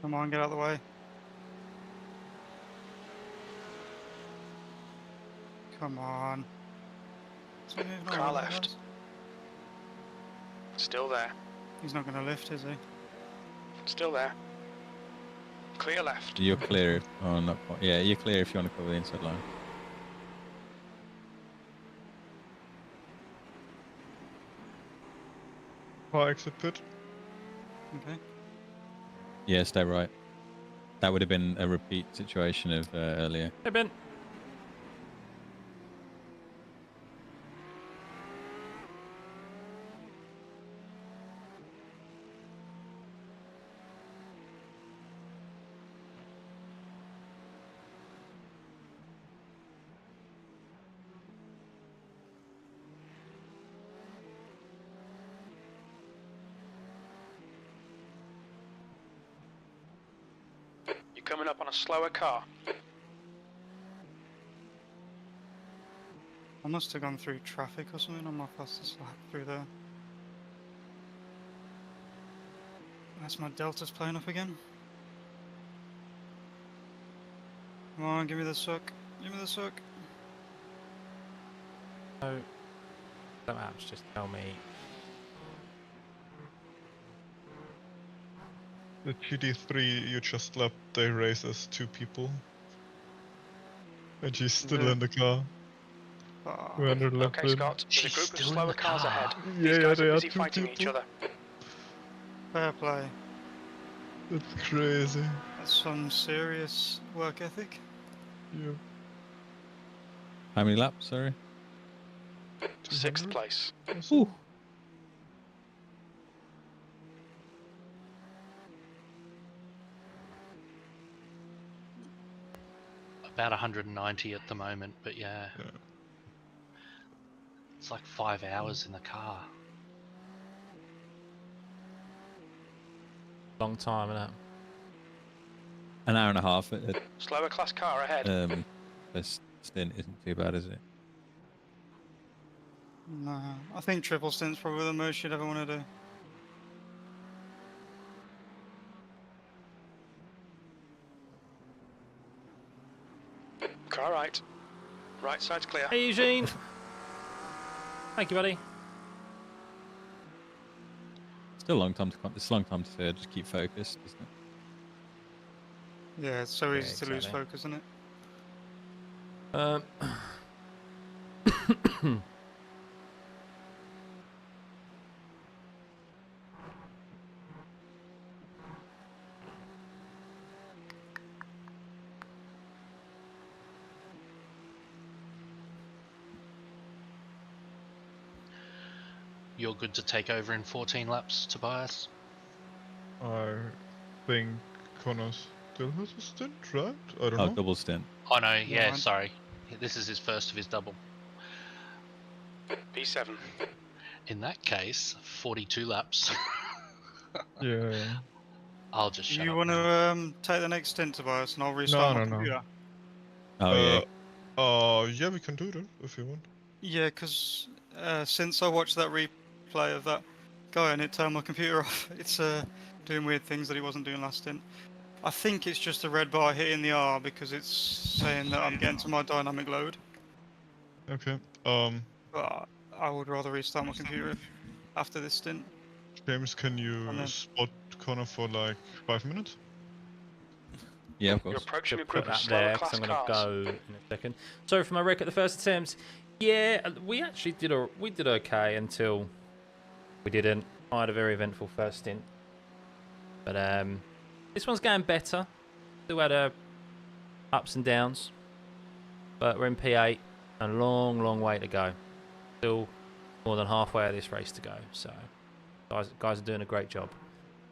Come on, get out of the way. Come on. Car left. Still there. He's not going to lift, is he? Still there. Clear left. You're clear. Oh, not quite. Yeah, you're clear if you want to cover the inside line. Car exit pit. Okay. Yeah, stay right. That would have been a repeat situation of earlier. Hey, Ben. You're coming up on a slower car. I must have gone through traffic or something on my fastest lap through there. That's my deltas playing up again. Come on, give me the suck. Give me the suck. So, the maps just tell me. The GT3 you just lapped, they race as 2 people. And she's still in the car. Ah, We're under lap Okay, in. Scott. There's a She's group of still in slower the cars car. ahead. Yeah, These guys they are are busy 2 fighting each people. other. fair play. That's crazy. That's some serious work ethic. Yeah. How many laps, sorry? 6th 200? place. Ooh. About 190 at the moment, but yeah. It's like 5 hours in the car. Long time, innit? An hour and a half. Slower class car ahead. This stint isn't too bad, is it? No, I think triple stint's probably the most you'd ever want to do. Car right. Right side's clear. Hey, Eugene. Thank you, buddy. Still a long time to come. It's a long time to just keep focused, isn't it? Yeah, it's so Yeah, easy to lose exactly. focus, isn't it? You're good to take over in 14 laps, Tobias. I think Connor still has a stint, right? I don't Oh, know. double stint. Oh no, yeah, I'm- sorry. This is his first of his double. P7. In that case, 42 laps. Yeah. I'll just shut You up want now. to take the next stint, Tobias, and I'll restart my no. computer? Oh, yeah. Yeah, we can do that if you want. Yeah, because since I watched that replay of that guy and it turned my computer off, it's doing weird things that it wasn't doing last stint. I think it's just a red bar hitting the R because it's saying that I'm getting to my dynamic load. Okay. But I would rather restart my computer after this stint. James, can you And then- spot Connor for like 5 minutes? Yeah, of You're course. approaching a Should group put of that slower there because class I'm going to cars. go in a second. Sorry for my wreck at the first attempt. Yeah, we actually did okay until we didn't. I had a very eventful first stint, but this one's going better. Still had ups and downs, but we're in P8 and a long way to go. Still more than halfway of this race to go. So guys are doing a great job.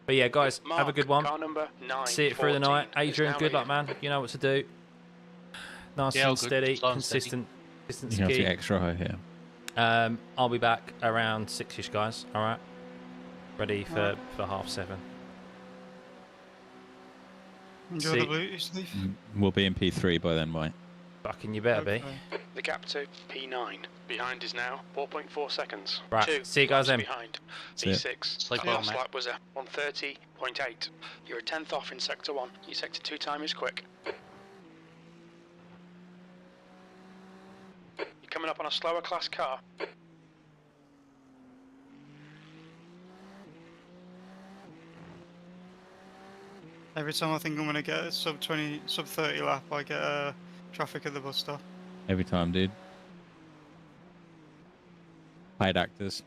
But yeah, guys, Mark, have a good one. Car number 9. See it through the night. 14 is Adrian, now good here. luck, man. You know what to do. Nice Yeah, all and good. steady, Slow and steady. consistent. Consistency You have to key. be extra high here. I'll be back around 6ish, guys. All right, ready for 7:30. Enjoy See- the blue, Steve. We'll be in P3 by then, Mike. Fucking you better be. Okay. The gap to P9 behind is now 4.4 seconds. Right, 2 see you guys laps then. behind. That's it. P6. Slip The on, last mate. lap was a 130.8. You're a 10th off in sector 1. Your sector 2 time is quick. You're coming up on a slower class car. Every time I think I'm gonna get a sub 30 lap, I get traffic at the bus stop. Every time, dude. Paid actors.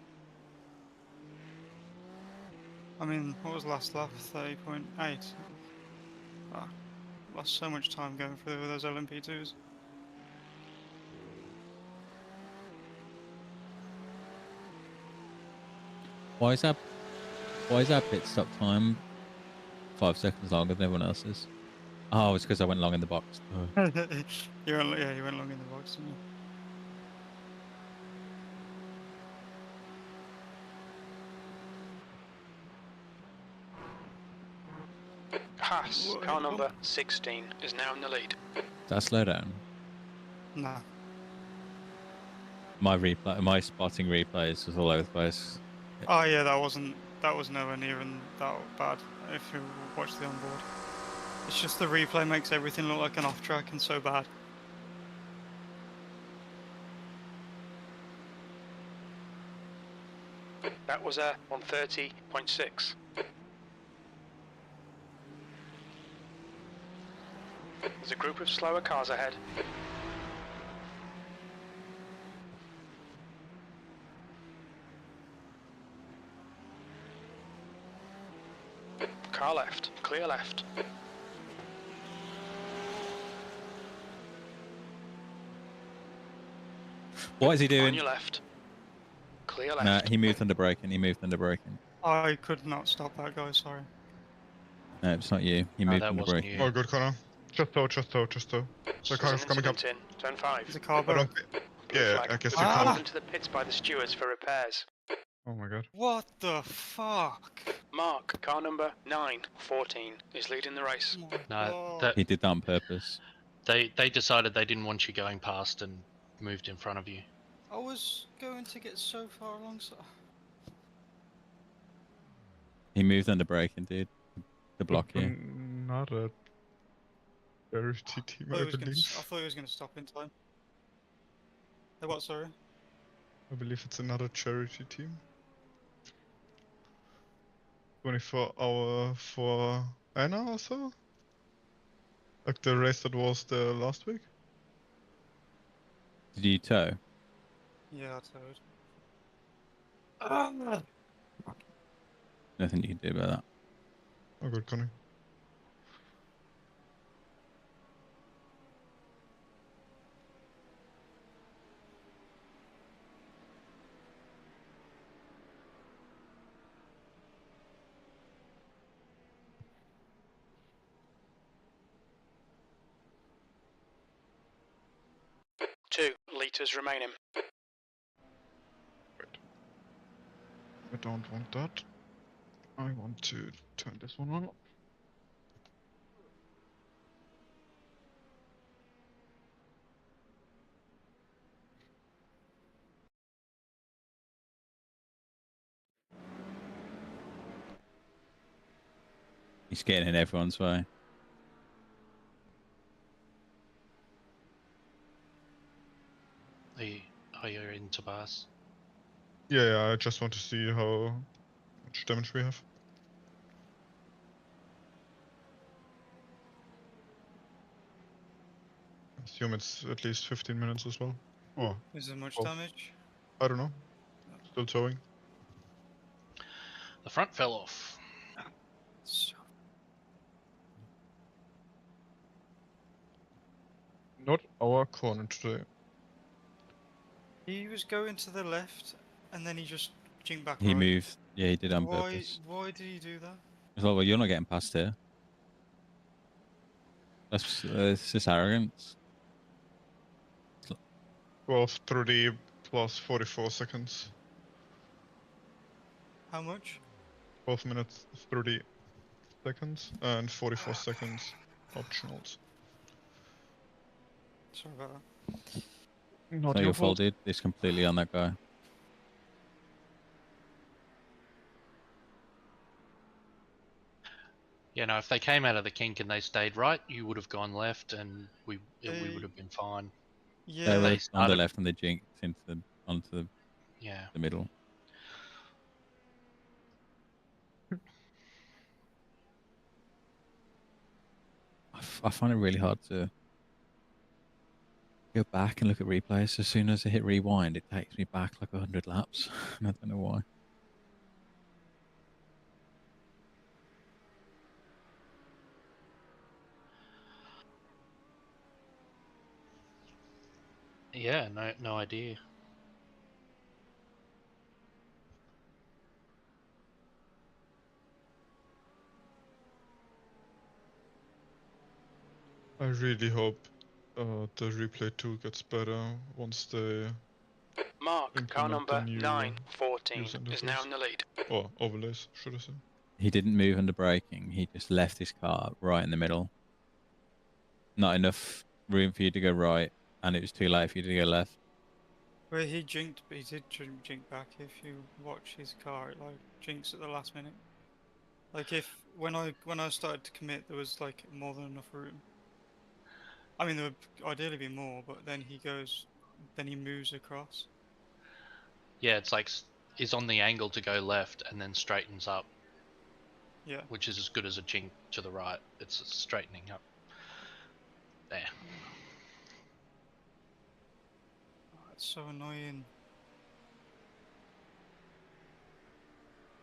I mean, what was last lap? 30.8. Ah, lost so much time going through those LMP2s. Why is that pit stop time 5 seconds longer than everyone else's? Oh, it's because I went long in the box. Oh. you went long in the box, didn't you? Haas, Whoa, car number 16, is now in the lead. Did that slow down? Nah. My spotting replays was all over the place. Oh yeah, that was nowhere near that bad if you watch the onboard. It's just the replay makes everything look like an off track and so bad. That was a 130.6. There's a group of slower cars ahead. Car left, clear left. What is he On doing? your left. Clear left. Nah, he moved under braking. I could not stop that guy, sorry. No, it's not you. He No, moved that under wasn't braking. you. Oh, good, Connor. Just though. The There's car an is coming up. incident in turn 5. Is the car I broke? don't. Blue Yeah, flag. I guess We've you been Ah! called can't. into the pits by the stewards for repairs. Oh my god. What the fuck? Mark, car number 914, is leading the race. Oh my No, God. He did that on purpose. they decided they didn't want you going past and moved in front of you. I was going to get so far alongside. He moved under braking, dude. To block you. Not a charity team, I believe. I thought he was gonna stop in time. Hey, what? Sorry. I believe it's another charity team. 24-hour for Anna or so? Like the race that was the last week? Did you tow? Yeah, I told. Ah! Nothing you can do about that. Oh, good, Connie. Two litres remaining. I don't want that. I want to turn this one on. He's getting in everyone's way. Are you in Tobias? Yeah, I just want to see how much damage we have. I assume it's at least 15 minutes as well. Oh, Is there much Oh. damage? I don't know. Still towing. The front fell off. Not our corner today. He was going to the left, and then he just jinked back He right. moved. Yeah, he did on Why? purpose. Why did he do that? It's like, well, you're not getting past here. It's just arrogance. 12:30 plus 44 seconds. How much? 12 minutes 30 seconds and 44 seconds optionals. Sorry about that. Not So your your fault. fault, dude. It's completely on that guy. You know, if they came out of the kink and they stayed right, you would have gone left, and we would have been fine. They Yeah, were They on the started- left and they jinked onto Yeah. the middle. I find it really hard to go back and look at replays. As soon as I hit rewind, it takes me back like 100 laps. And I don't know why. Yeah, no idea. I really hope the replay 2 gets better once they Mark, car implement number the new 914 user is now interface. in the lead. Or overlays, should I say. He didn't move under braking. He just left his car right in the middle. Not enough room for you to go right, and it was too late for you to go left. where he jinked, but he did jink back. If you watch his car, it like jinks at the last minute. Like if when I started to commit, there was like more than enough room. I mean, there would ideally be more, but then he moves across. Yeah, it's like is on the angle to go left and then straightens up, Yeah. which is as good as a jink to the right. It's straightening up. There. Oh, it's so annoying.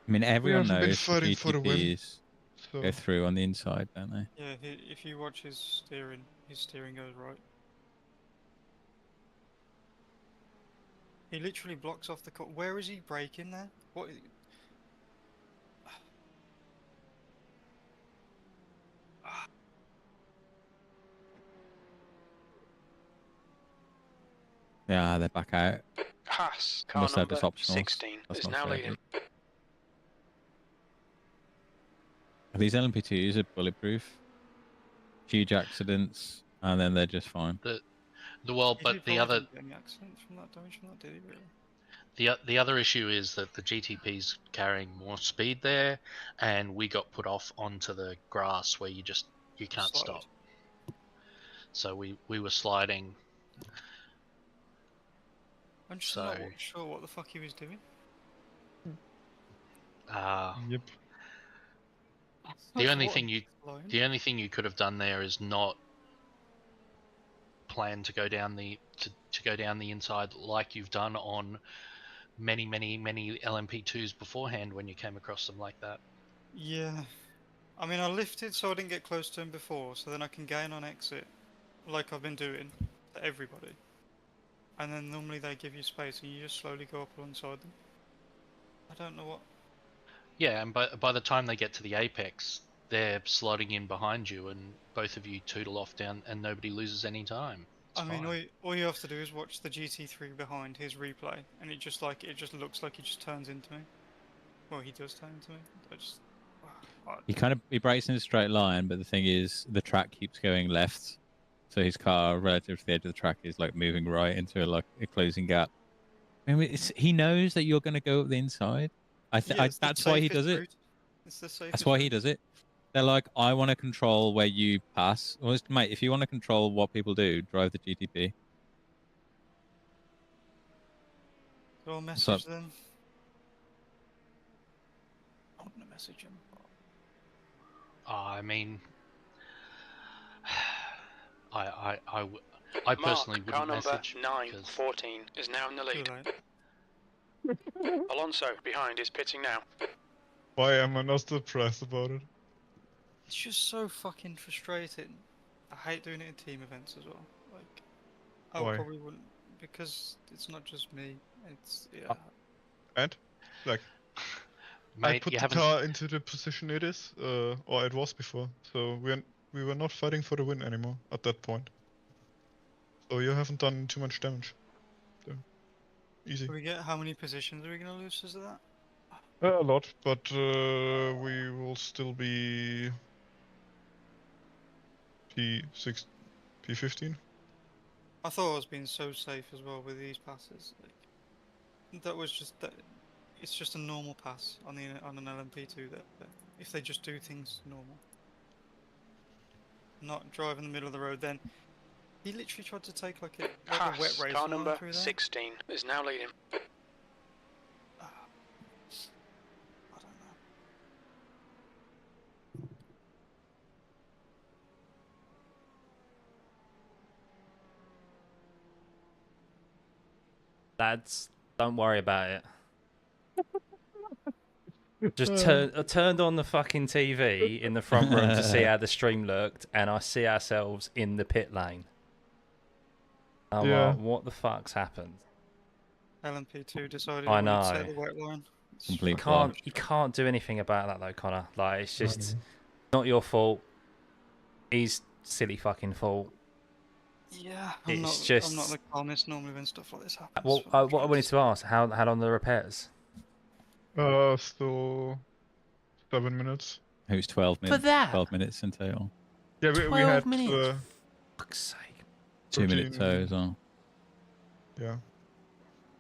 I mean, everyone haven't been knows the fighting for the win, GTPs So go through on the inside, don't they? Yeah, if you watch his steering goes right. He literally blocks off the car. Where is he braking there? What? Yeah, they're back out. Haas, car Must have number this optionals. 16 That's is not now fair, leading. dude. These LMP2s are bulletproof. Huge accidents, and then they're just fine. But the other Didn't get any accidents from that damage from that, did he really? the other issue is that the GTP's carrying more speed there, and we got put off onto the grass where you can't Slide. stop. So we were sliding. I'm just So- not sure what the fuck he was doing. yep. The Like, only what thing a you line. the only thing you could have done there is not plan to go down the to go down the inside like you've done on many LMP2s beforehand when you came across them like that. Yeah. I mean, I lifted so I didn't get close to him before, so then I can gain on exit, like I've been doing to everybody. And then normally they give you space and you just slowly go up alongside them. I don't know what... Yeah, and by the time they get to the apex, they're sliding in behind you, and both of you tootle off down, and nobody loses any time. It's I mean, fine. all you have to do is watch the GT3 behind his replay, and it just looks like he just turns into me. Well, he does turn into me. I just... He brakes in a straight line, but the thing is, the track keeps going left, so his car relative to the edge of the track is like moving right into a closing gap. I mean, he knows that you're going to go up the inside. That's why he does it. It's the safest That's why he route. does it. They're like, I want to control where you pass. Well, mate, if you want to control what people do, drive the GTP. So I'll up? message them. I'm gonna message him. I mean, I Mark, personally car wouldn't number message because 914 is now in the Too lead. late. Alonso behind is pitting now. Why am I not surprised about it? It's just so fucking frustrating. I hate doing it in team events as well. Like, I Why? probably wouldn't, because it's not just me. It's yeah. And like I mate, put you the haven't. car into the position it is, or it was before. So we were not fighting for the win anymore at that point. So you haven't done too much damage. So, easy. Do we get how many positions are we gonna lose because of that? A lot, but we will still be P6, P15. I thought I was being so safe as well with these passes. Like, that was just that. It's just a normal pass on an LMP2. That if they just do things normal, not drive in the middle of the road. Then he literally tried to take like a wet Pass. race Car line number through there. 16 is now leading. I don't know. Lads, don't worry about it. Just turned on the fucking TV in the front room to see how the stream looked, and I see ourselves in the pit lane. I'm Yeah. like, what the fuck's happened? LMP2 decided I he wanted to take know. the wet line. It's Complete fucking flop. You can't do anything about that though, Connor. Like, it's just not your fault. He's silly fucking fault. Yeah, It's I'm just- not the calmest normally when stuff like this happens. Well, so I'm what I trying wanted to ask, how long are the repairs? Still 7 minutes. Who's 12 minutes? that? 12 minutes in total. Yeah, we 12 had minutes. Fuck's sake. 2 minutes 13. tow as well. yeah.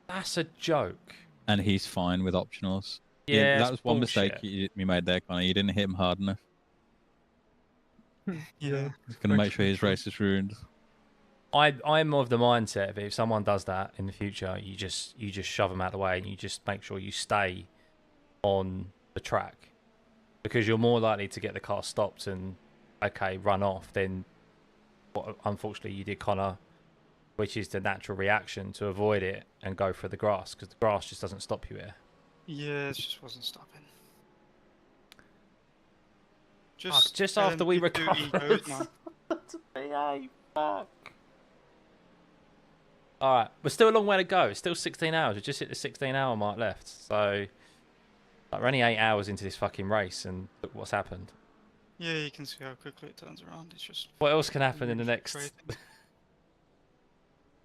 That's a joke. And he's fine with optionals. Yeah, that was one bullshit. mistake you made there, Connor. You didn't hit him hard enough. Yeah. He's going to make sure his race is ruined. I'm of the mindset of if someone does that in the future, you just shove them out of the way and you just make sure you stay on the track, because you're more likely to get the car stopped and run off than what unfortunately you did, Connor, which is the natural reaction to avoid it and go for the grass, because the grass just doesn't stop you here. Yeah, it just wasn't stopping. Fuck, just after we LMP2 recovered. egos, man. Hey, fuck. All right, we're still a long way to go. It's still 16 hours. We just hit the 16-hour mark left. So, like, we're only 8 hours into this fucking race, and look what's happened. Yeah, you can see how quickly it turns around. It's just. What else can happen in the really next? frustrating.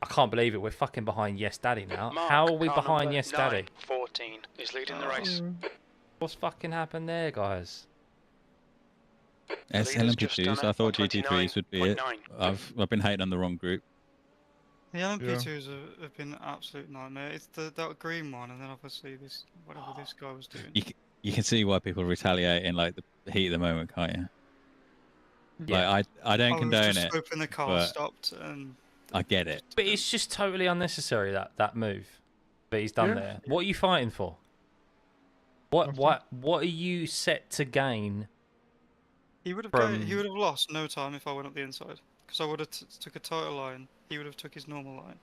I can't believe it. We're fucking behind Yes Daddy now. Mark, How are we car behind number Yes Daddy? 914 is leading the race. What's fucking happened there, guys? It's leader's just done LMP2s. I it thought on GT3s would be it. 29.9. I've been hating on the wrong group. The LMP2s have been an absolute nightmare. It's that green one, and then obviously this whatever this guy was doing. You can see why people retaliate in like the heat of the moment, can't you? Yeah. Like I don't I was condone just it. hoping the car but- stopped, and I get it. But it's just totally unnecessary, that move that he's done Yeah. there. What are you fighting for? What are you set to gain? he would have From- he would have lost no time if I went up the inside, because I would have took a tighter line. He would have took his normal line,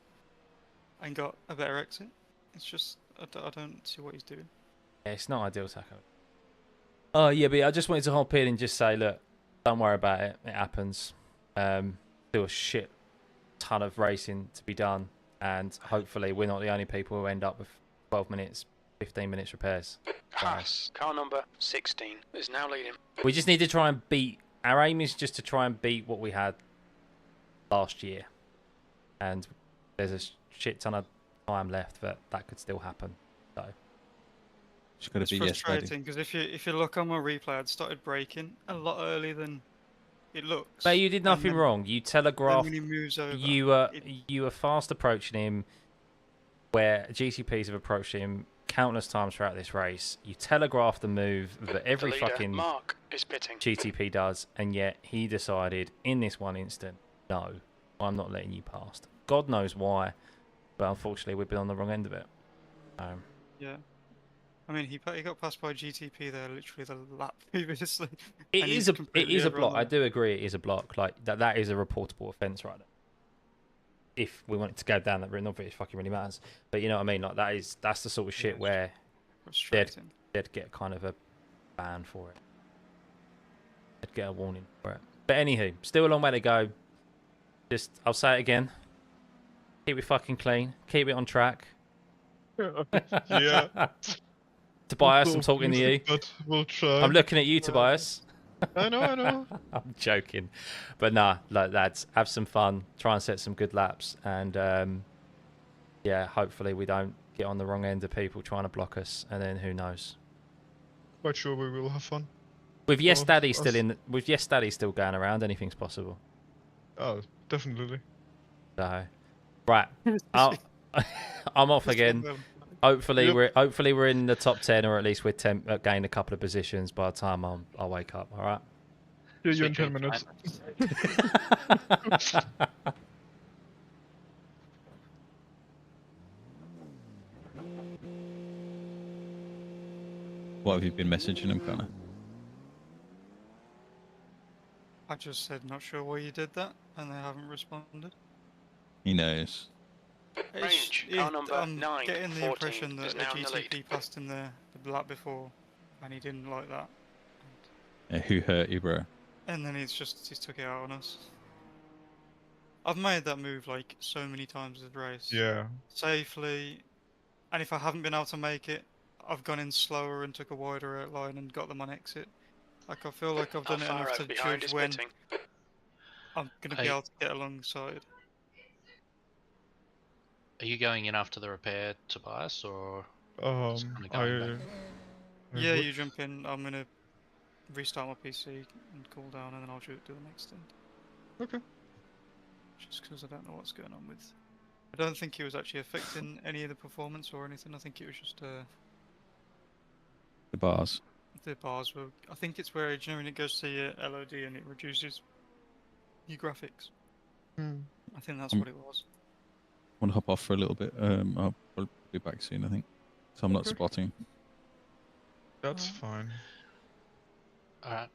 and got a better exit. It's just I don't see what he's doing. Yeah, it's not ideal, Taco. Oh yeah, but I just wanted to hop in and just say, look, don't worry about it. It happens. Still a shit ton of racing to be done, and hopefully we're not the only people who end up with 12 minutes, 15 minutes repairs. Haas, car number 16 is now leading. We just need to try and beat. Our aim is just to try and beat what we had last year, and there's a shit ton of time left that could still happen. So Just got to It's be yes ready. frustrating because if you look on my replay, I'd started braking a lot earlier than it looks. but you did and nothing then- wrong. You Then telegraphed. when he moves over, You were fast approaching him, where GCPs have approached him countless times throughout this race. You telegraphed the move that every the leader, fucking Mark, is pitting. GTP does, and yet he decided in this one instant, no, I'm not letting you past. God knows why, but unfortunately we've been on the wrong end of it. Yeah. I mean, he got passed by GTP there literally the lap previously. It and is he's a completely over on block. the I left. do agree it is a block. Like that is a reportable offence, right? If we want it to go down that route, not that it fucking really matters. But you know what I mean? Like that's the sort of shit it's where Frustrating. they'd get kind of a ban for it. They'd get a warning for it. But anywho, still a long way to go. Just I'll say it again. Keep it fucking clean. Keep it on track. Yeah. Tobias, I'm talking to you. But we'll try. I'm looking at you, Tobias. I know. I'm joking, but nah, like, lads, have some fun. Try and set some good laps, and yeah, hopefully we don't get on the wrong end of people trying to block us, and then who knows? Quite sure we will have fun. With Yes Well, Daddy us- still with Yes Daddy still going around, anything's possible. Oh, definitely. So Right. I'm off Just again. one, Hopefully Yep. we're in the top 10, or at least we're gained a couple of positions by the time I wake up. All right. See you Sweet in 10 dreams, minutes. mate. What have you been messaging him, Connor? I just said not sure why you did that, and they haven't responded. He knows. Range, car number I'm 9, getting the 14 impression that is a now in the lead. GTP passed him the lap before, and he didn't like that. Who hurt you, bro? And then he's took it out on us. I've made that move like so many times this race. Yeah. Safely, and if I haven't been able to make it, I've gone in slower and took a wider outline and got them on exit. Like I feel like I've done it enough Alfaro to behind judge is when pitting. I'm going to be Hey. able to get alongside. Are you going in after the repair, Tobias, or just kind of I, going back? Yeah, would- you jump in. I'm going to restart my PC and cool down, and then I'll do the next stint. Okay. Just because I don't know what's going on with. I don't think it was actually affecting any of the performance or anything. I think it was just The bars. the bars were. I think it's where, you know, when it goes to your LOD and it reduces your graphics. Hmm. I think that's what it was. Want to hop off for a little bit? I'll probably be back soon, I think. So I'm not Okay. spotting. That's fine. Alright.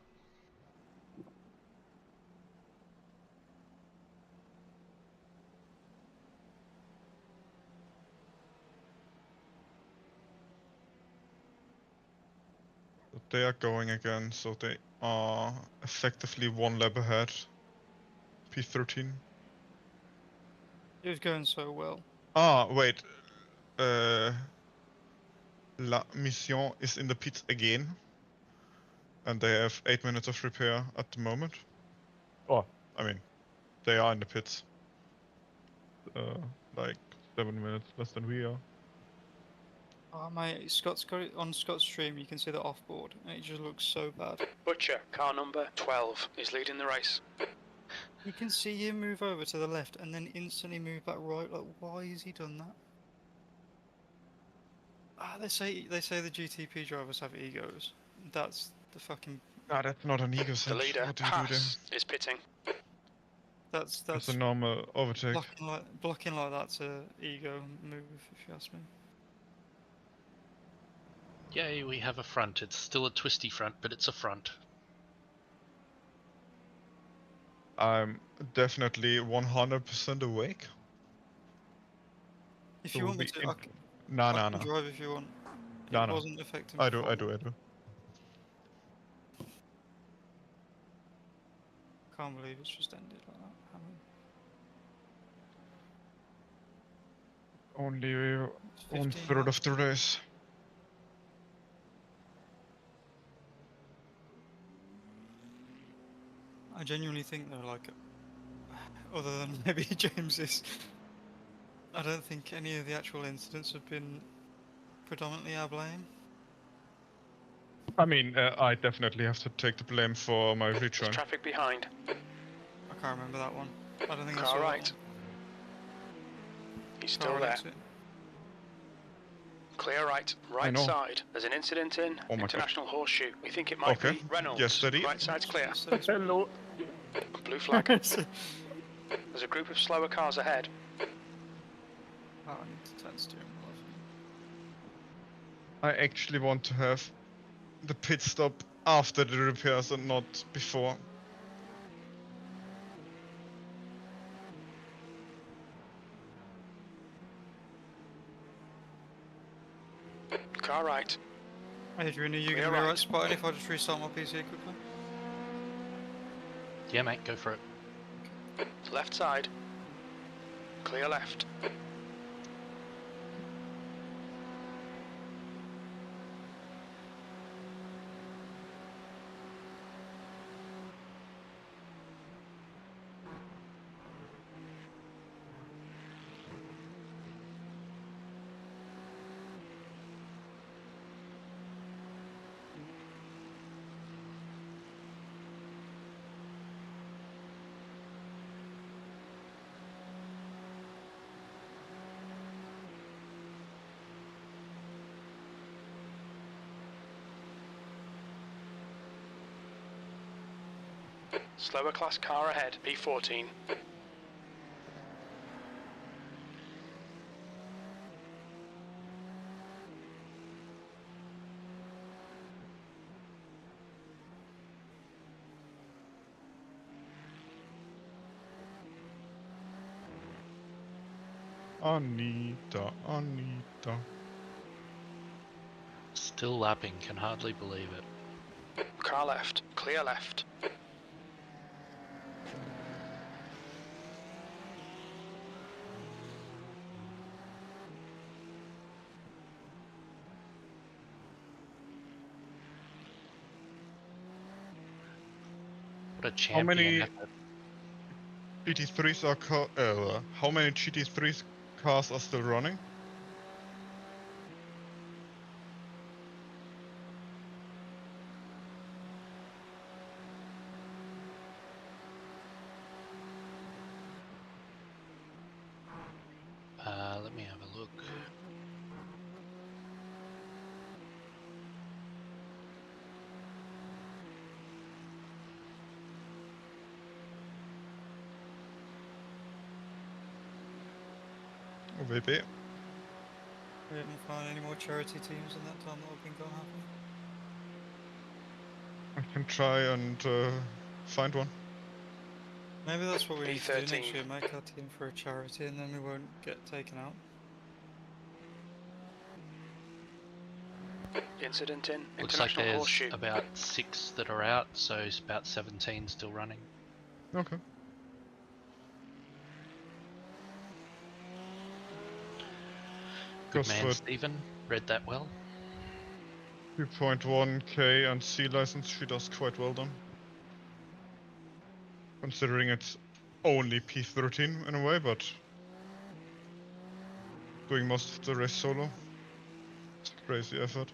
But they are going again, so they are effectively one lap ahead. P13. It was going so well. Ah, wait. La Mission is in the pits again. And they have 8 minutes of repair at the moment. Oh, I mean, they are in the pits. Like 7 minutes less than we are. Oh mate, Scott's got it on Scott's stream. You can see the offboard, and it just looks so bad. Butcher, car number 12 is leading the race. You can see him move over to the left and then instantly move back right. Like, why has he done that? Ah, they say the GTP drivers have egos. That's the fucking. Ah, that's not an ego The sense. leader, What do you do there? Haas, is pitting. That's That's a normal overtake. blocking like that's a ego move, if you ask me. Yay, we have a front. It's still a twisty front, but it's a front. I'm definitely 100% awake. If So you we'll want me be to, in- I can Nah. drive if you want. No, It no. wasn't affecting. I do. before. Can't believe it's just ended like that. Only one 15 third laps. of the race. I genuinely think though, like, other than maybe James's, I don't think any of the actual incidents have been predominantly our blame. I mean, I definitely have to take the blame for my There's rejoin. traffic behind. I can't remember that one. I don't think I Car saw right. that He's one. still Car there. exit. Clear right know. side. There's an incident in Oh my God. International Horseshoe. We think it might Okay. be Reynolds. Yes, steady. Right side's clear. Hello. Blue flag. There's a group of slower cars ahead. Oh, I need to turn steering wheel off. I actually want to have the pit stop after the repairs and not before. Car right. Adrian, are you Clear going to be right. right spotted if I just restart my PC quickly? Yeah, mate, go for it. Left side. Clear left. Slower class car ahead, P14. Anita, Anita. Still lapping, can hardly believe it. Car left, clear left. What a champion effort. GT3s are how many GT3 cars are still running? Let me have a look. VB. We didn't find any more charity teams in that time that have been gone happy. I can try and find one. Maybe that's what we need to do next P13. year, make our team for a charity and then we won't get taken out. Incident in Looks like International there's Horseshoe. about 6 that are out, so it's about 17 still running. Okay. Good Because man, for Stephen. Read that well. 2.1k and C license, she does quite well done. Considering it's only P13 in a way, but doing most of the race solo. It's a crazy effort.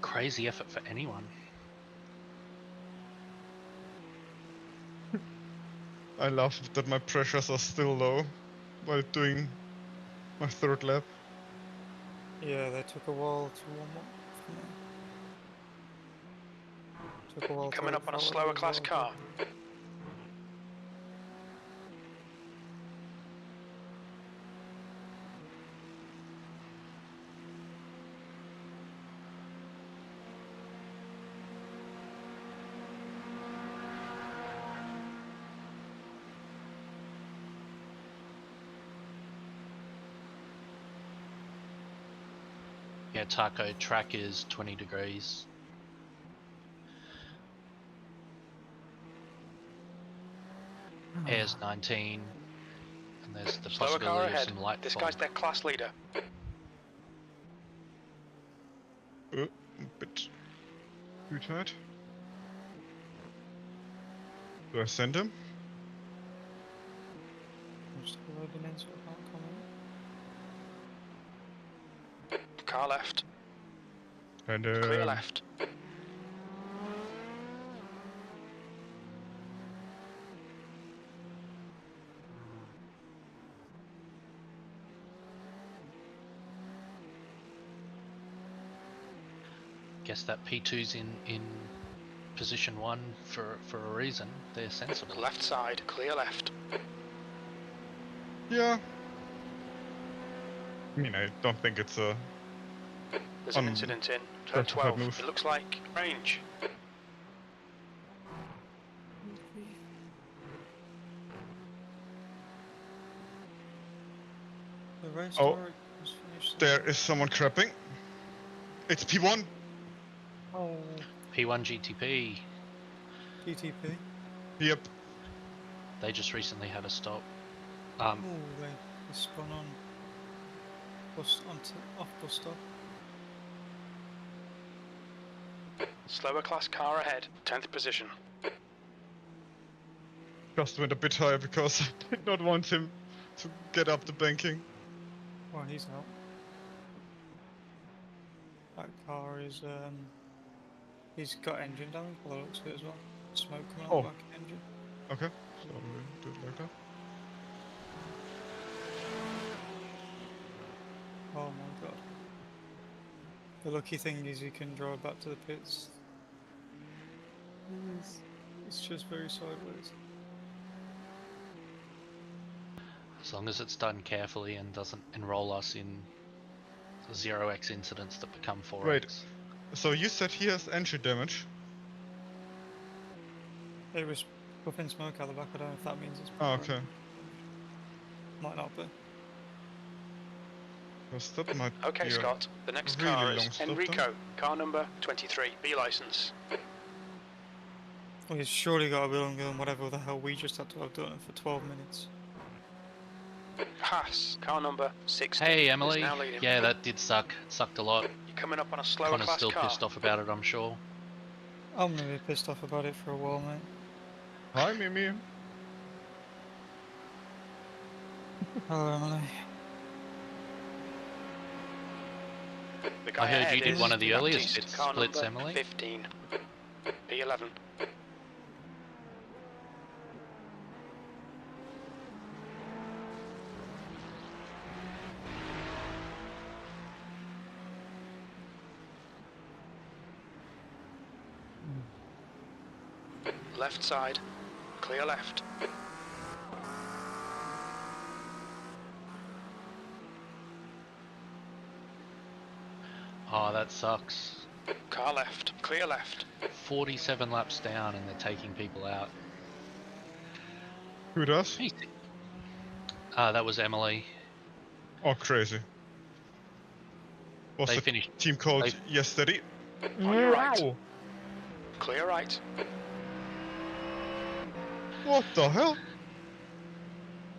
Crazy effort for anyone. I love that my pressures are still low while doing my third lap. Yeah, they took a while to warm up for me. Took a while to Coming up on a overflow slower as class well, car. Yeah, Taco, track is 20 degrees. Air's 19. And there's the Slower car possibility of ahead. some light This fog. guy's their class leader. A bit too tight. Do I send him? I'm just loading in so I can't comment. Car left, And clear left. Guess that P2's in position 1 for a reason. They're sensible. Left side, clear left. yeah. I mean, I don't think it's a There's an incident in turn justified 12. move. It looks like range. The race Oh, already was finished. There is someone crapping. It's P1. Oh, P1 GTP. GTP. Yep. They just recently had a stop. Oh, they spun on bus off bus stop. Slower class car ahead, 10th position. Just went a bit higher because I did not want him to get up the banking. Well, he's out. That car is he's got engine damage by the looks of it as well. Smoke coming out Oh. the back of the engine. Okay, so we'll do it like that. The lucky thing is you can drive back to the pits. It's just very sideways. As long as it's done carefully and doesn't enroll us in 0x incidents that become 4x. Wait. So you said he has entry damage. It was puffing smoke out the back. I don't know if that means it's. Oh, okay. Might not be. Because that might Okay, be a Scott. The next really car long is stop then. Enrico, car number 23, B license. Well, he's surely got to be longer than whatever the hell we just had to have done it for 12 minutes. Haas, car number 60. Hey is Emily. now leading. Yeah, that did suck. It sucked a lot. You're coming up on a slower Connor's class still car. pissed off about it, I'm sure. I'm gonna be pissed off about it for a while, mate. Hi, Mimi. Hello, Emily. The guy I heard ahead you did is one of the earliest Baptiste, pit car splits, number Emily. 15. B11. Left side, clear left. Oh, that sucks. Car left, clear left. 47 laps down and they're taking people out. Who does? That was Emily. Oh, crazy. Was They the finished. team called they- yesterday? On your right. Wow. Clear right. What the hell?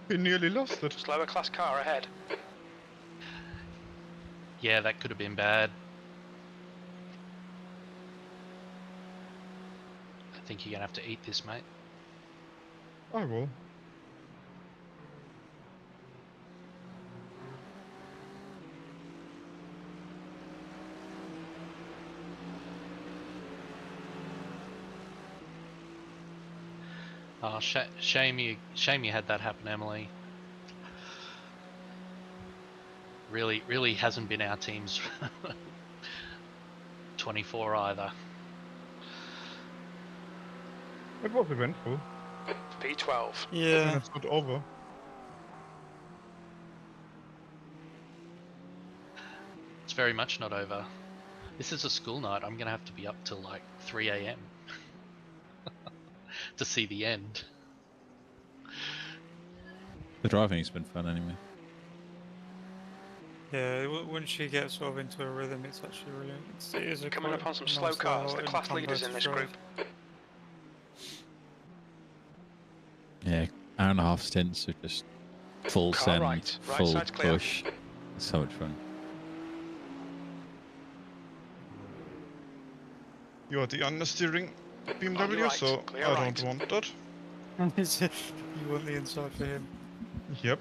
We nearly lost it. Slower class car ahead. Yeah, that could have been bad. I think you're gonna have to eat this, mate. I will. Oh, shame you had that happen, Emily. Really hasn't been our team's 24 either. It was eventful. P12. Yeah. And it's not over. It's very much not over. This is a school night. I'm gonna have to be up till like 3 AM to see the end. The driving's been fun anyway. Yeah, once you get sort of into a rhythm, it's actually really. It is a Coming quite up on some nice slow cars, style the and class leaders in this complex group. Yeah, hour and a half stints of just full Car send, right full side's clear. push. It's so much fun. You are the understeering On BMW, your right, so clear I right. don't want that. drive. You want the inside for him. Yep.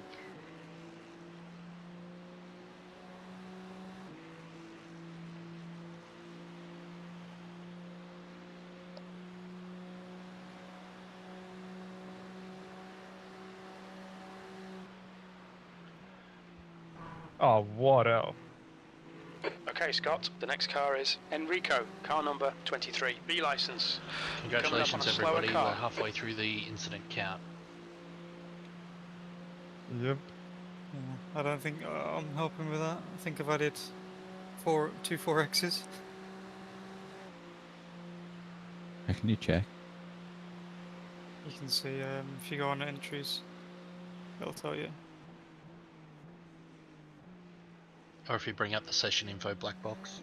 Oh, what else? Okay, Scott, the next car is Enrico, car number 23, B license. Congratulations, a slower everybody. car. We're halfway through the incident count. Yep. Yeah, I don't think I'm helping with that. I think I've added two 4Xs. How can you check? You can see if you go on entries, it'll tell you. Or if you bring up the session info black box.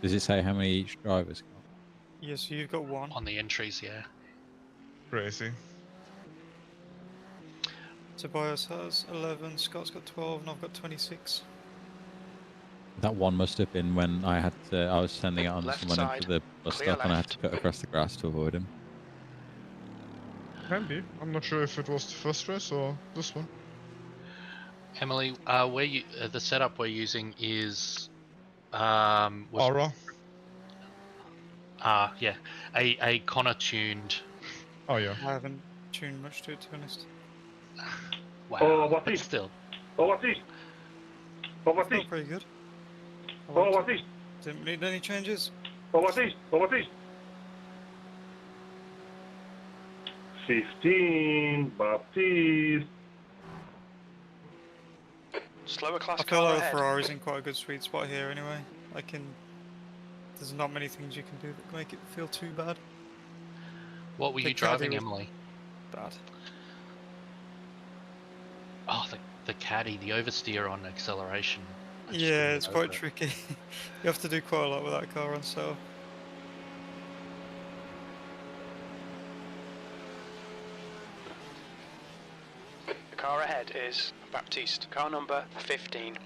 Does it say how many each driver's got? Yeah, so you've got one. On the entries, yeah. Crazy. Tobias has 11, Scott's got 12, and I've got 26. That one must have been when I was sending it on Left someone side, into the bus clear stop and I had left. to cut across the grass to avoid him. Can be. I'm not sure if it was the first race or this one. Emily, the setup we're using is Aura. yeah, a Connor tuned. Oh yeah. I haven't tuned much to it, to be honest. Wow, Oh, what's but this? still, Oh, what's this? Felt pretty good. I liked it. Didn't need any changes. 15, Baptiste. Slower class I feel car like the ahead. Ferrari's in quite a good sweet spot here anyway. There's not many things you can do that make it feel too bad. What were The you driving, caddy was- Emily? Bad. Oh, the caddy, the oversteer on acceleration. I just Yeah, couldn't it's get quite over it. tricky. You have to do quite a lot with that car on so. The car ahead is Baptiste, car number 15.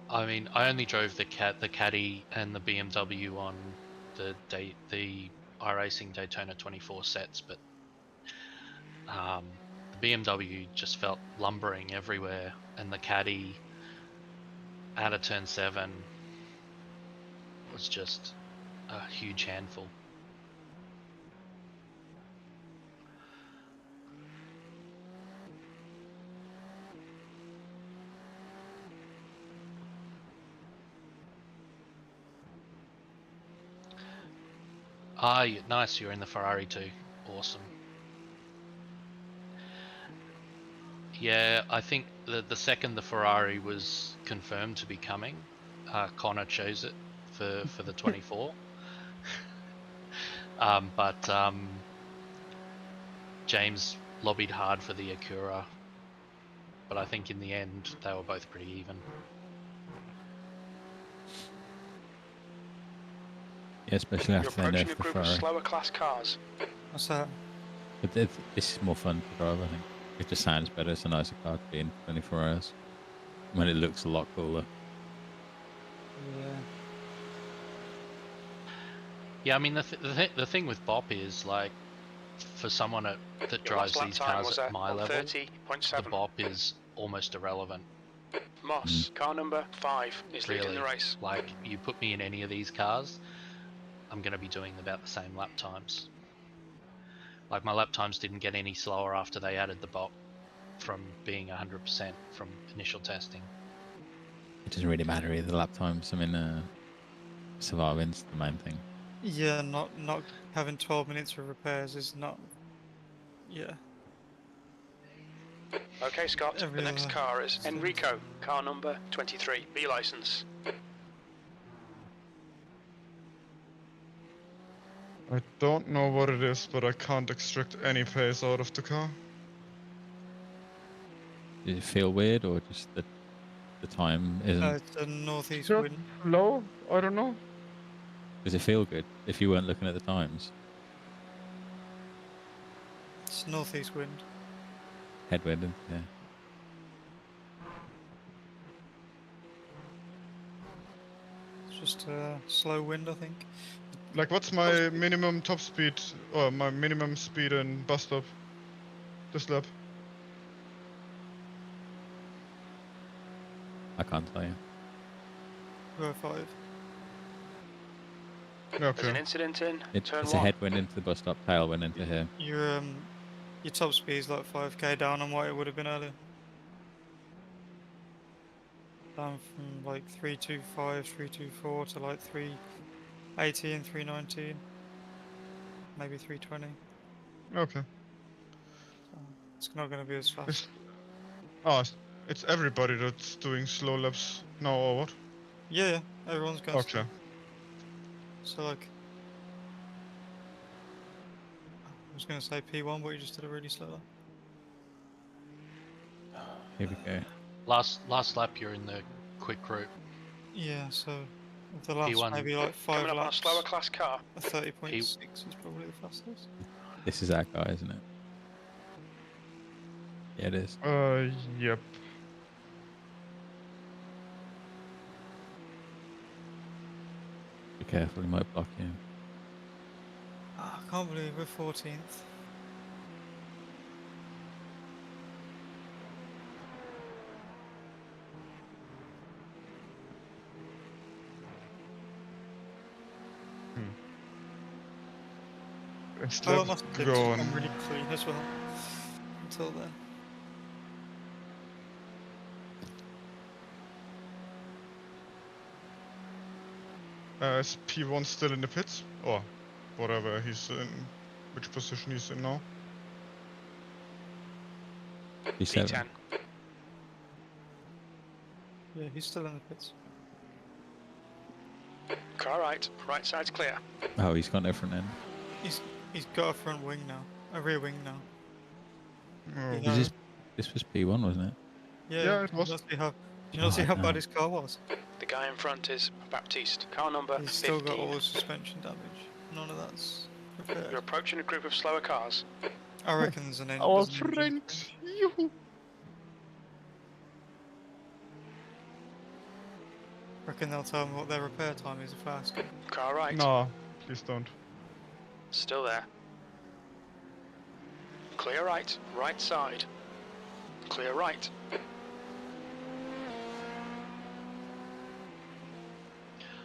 I mean, I only drove the caddy and the BMW on the iRacing Daytona 24 sets, but the BMW just felt lumbering everywhere, and the caddy out of turn 7 was just a huge handful. Ah, nice, you're in the Ferrari too. Awesome. Yeah, I think the second the Ferrari was confirmed to be coming, Connor chose it for the 24. But James lobbied hard for the Acura, but I think in the end they were both pretty even. Yeah, especially You're after they approaching nerfed a the group of Ferrari. slower class cars. What's that? But this is more fun to drive, I think. It just sounds better. It's a nicer car to be in 24 hours. When it looks a lot cooler. Yeah. Yeah, I mean the thing with Bop is like, for someone that Your drives last lap these time cars was at my level, the 30.7. Bop is almost irrelevant. Moss, car number 5, is leading the race. Like, you put me in any of these cars, I'm going to be doing about the same lap times. Like, my lap times didn't get any slower after they added the bot from being 100% from initial testing. It doesn't really matter either, the lap times. I mean, surviving's the main thing. Yeah, not having 12 minutes for repairs is not. Yeah. Okay, Scott, Every the next other car is stint. Enrico, car number 23, B license. I don't know what it is, but I can't extract any pace out of the car. Does it feel weird, or just the time isn't? It's a northeast Just wind. low? I don't know. Does it feel good if you weren't looking at the times? It's northeast wind. Headwind, yeah. It's just a slow wind, I think. Like, what's my minimum top speed, or my minimum speed in bus stop this lap? I can't tell you. 205. There's an Okay. incident in It's turn a 1. headwind into the bus stop, tailwind into here. Your top speed is like 5k down on what it would have been earlier. Down from like 325, 324 to like 380 and 319. Maybe 320. Okay. It's not going to be as fast. It's, oh, it's everybody that's doing slow laps now, or what? Yeah, everyone's going Okay. So like, I was going to say P1, but you just did a really slow lap. Here we go. Last lap you're in the quick route. Yeah, so the last P1 maybe like 5 Coming up on a laps, slower class car. a 30.6 is probably the fastest. This is our guy, isn't it? Yeah, it is. Yep. Be careful, he might block you. I can't believe we're 14th. It's Oh, I left must have dipped. going. I'm really clean as well. Until then. Is P1 still in the pits? Or whatever he's in, which position he's in now? P7. P10. Yeah, he's still in the pits. Car right. Right side's clear. Oh, he's got no front end. He's got a front wing now, a rear wing now. Oh, Yeah. Is this was P1, wasn't it? Yeah, it was. Did you not see how no. bad his car was? The guy in front is Baptiste. Car number He's still 15. got all the suspension damage. None of that's repaired. You're approaching a group of slower cars. I reckon there's an our there's an engine friends! Yoo-hoo. reckon they'll tell me what their repair time is if I ask them. Car right. No, please don't. Still there. Clear right. Right side. Clear right.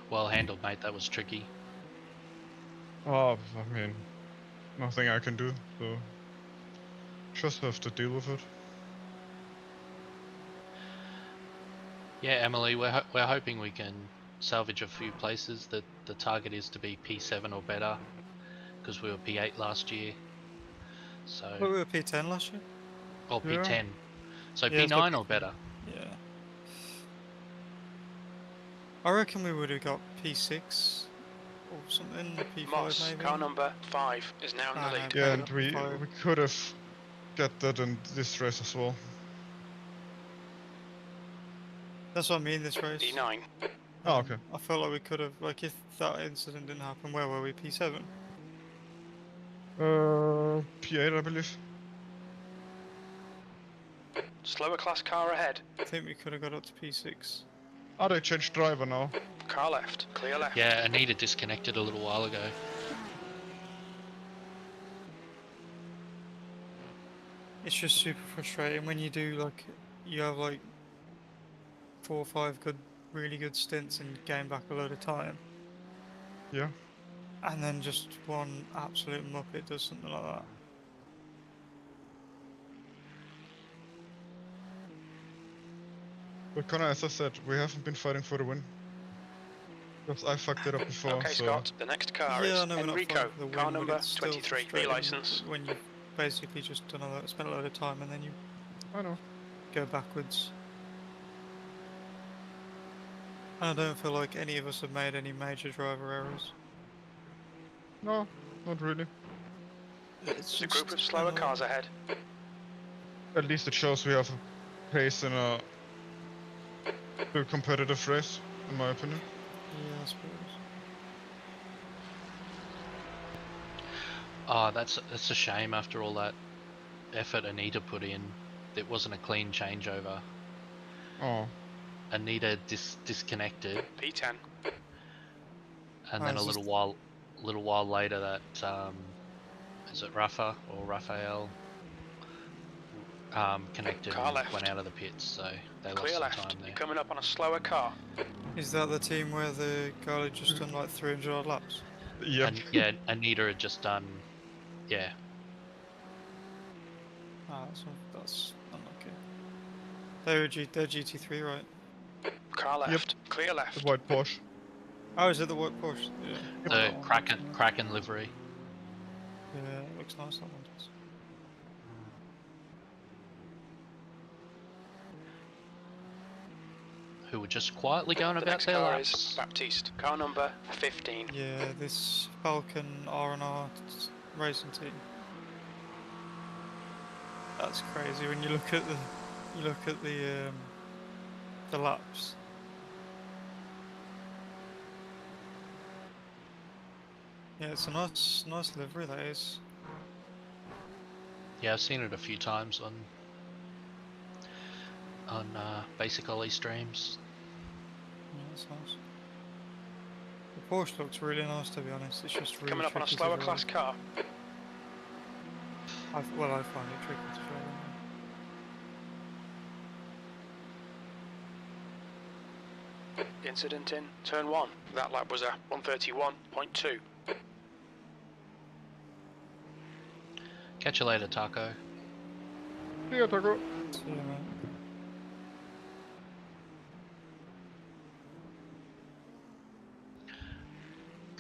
Well handled, mate. That was tricky. Oh, I mean, nothing I can do, so just have to deal with it. Yeah, Emily, we're hoping we can salvage a few places. The target is to be P7 or better, because we were P8 last year. So But we were P10 last year. or Yeah. P10. So Yeah, so P9 or better. Yeah. I reckon we would have got P6 or something, P5 Moss. maybe. Car number 5 is now in the Ah, no. lead. Yeah, Okay, and we fire. could have got that in this race as well. That's what I mean, this race. E9. Oh, okay. I felt like we could have, like, if that incident didn't happen, where were we? P7? P8, I believe. Slower class car ahead. I think we could have got up to P6. Oh, they changed driver now. Car left. Clear left. Yeah, Anita disconnected a little while ago. It's just super frustrating when you do, like, you have, like, 4 or 5 really good stints and gain back a load of time. Yeah. And then just one absolute muppet does something like that. But Connor, as I said, we haven't been fighting for the win. Because I fucked it up before, Okay, so... Scott. The next car Yeah, I is know we're not Enrico. fighting for the win, Car but number it's still 23. B frustrating license. when you basically just spent a load of time and then you I know. go backwards. And I don't feel like any of us have made any major driver errors. No, not really. It's There's a group just of slower annoying. cars ahead. At least it shows we have a pace in a competitive race, in my opinion. Yeah, I suppose. Oh, that's a shame after all that effort Anita put in. It wasn't a clean changeover. Oh, Anita disconnected, P10. and Oh, then a it's little while later that is it Rafa or Raphael connected Car and left. went out of the pits, so they Clear lost some left. time You're there. coming up on a slower car. Is that the team where the guy had just done like 300 odd laps? yep. And yeah, Anita had just done, yeah. Ah, that's unlucky. They're GT3, right? Car left. Clear The left. white Porsche. Oh, is it the white Porsche? Yeah. The Oh, Kraken livery. Yeah, it looks nice, that one does. Who were just quietly going The about next their car is laps. Baptiste. Car number 15. Yeah, this Falcon R&R racing team. That's crazy when you look at the laps. Yeah, it's a nice livery that is. Yeah, I've seen it a few times on basic Ollie streams. Yeah, that's nice. The Porsche looks really nice, to be honest. It's just really Coming up on a tricky to slower drive. class car. I find it tricky to drive. Incident in turn 1. That lap was a 131.2. Catch you later, Taco. Yeah, Taco. So, yeah, mate.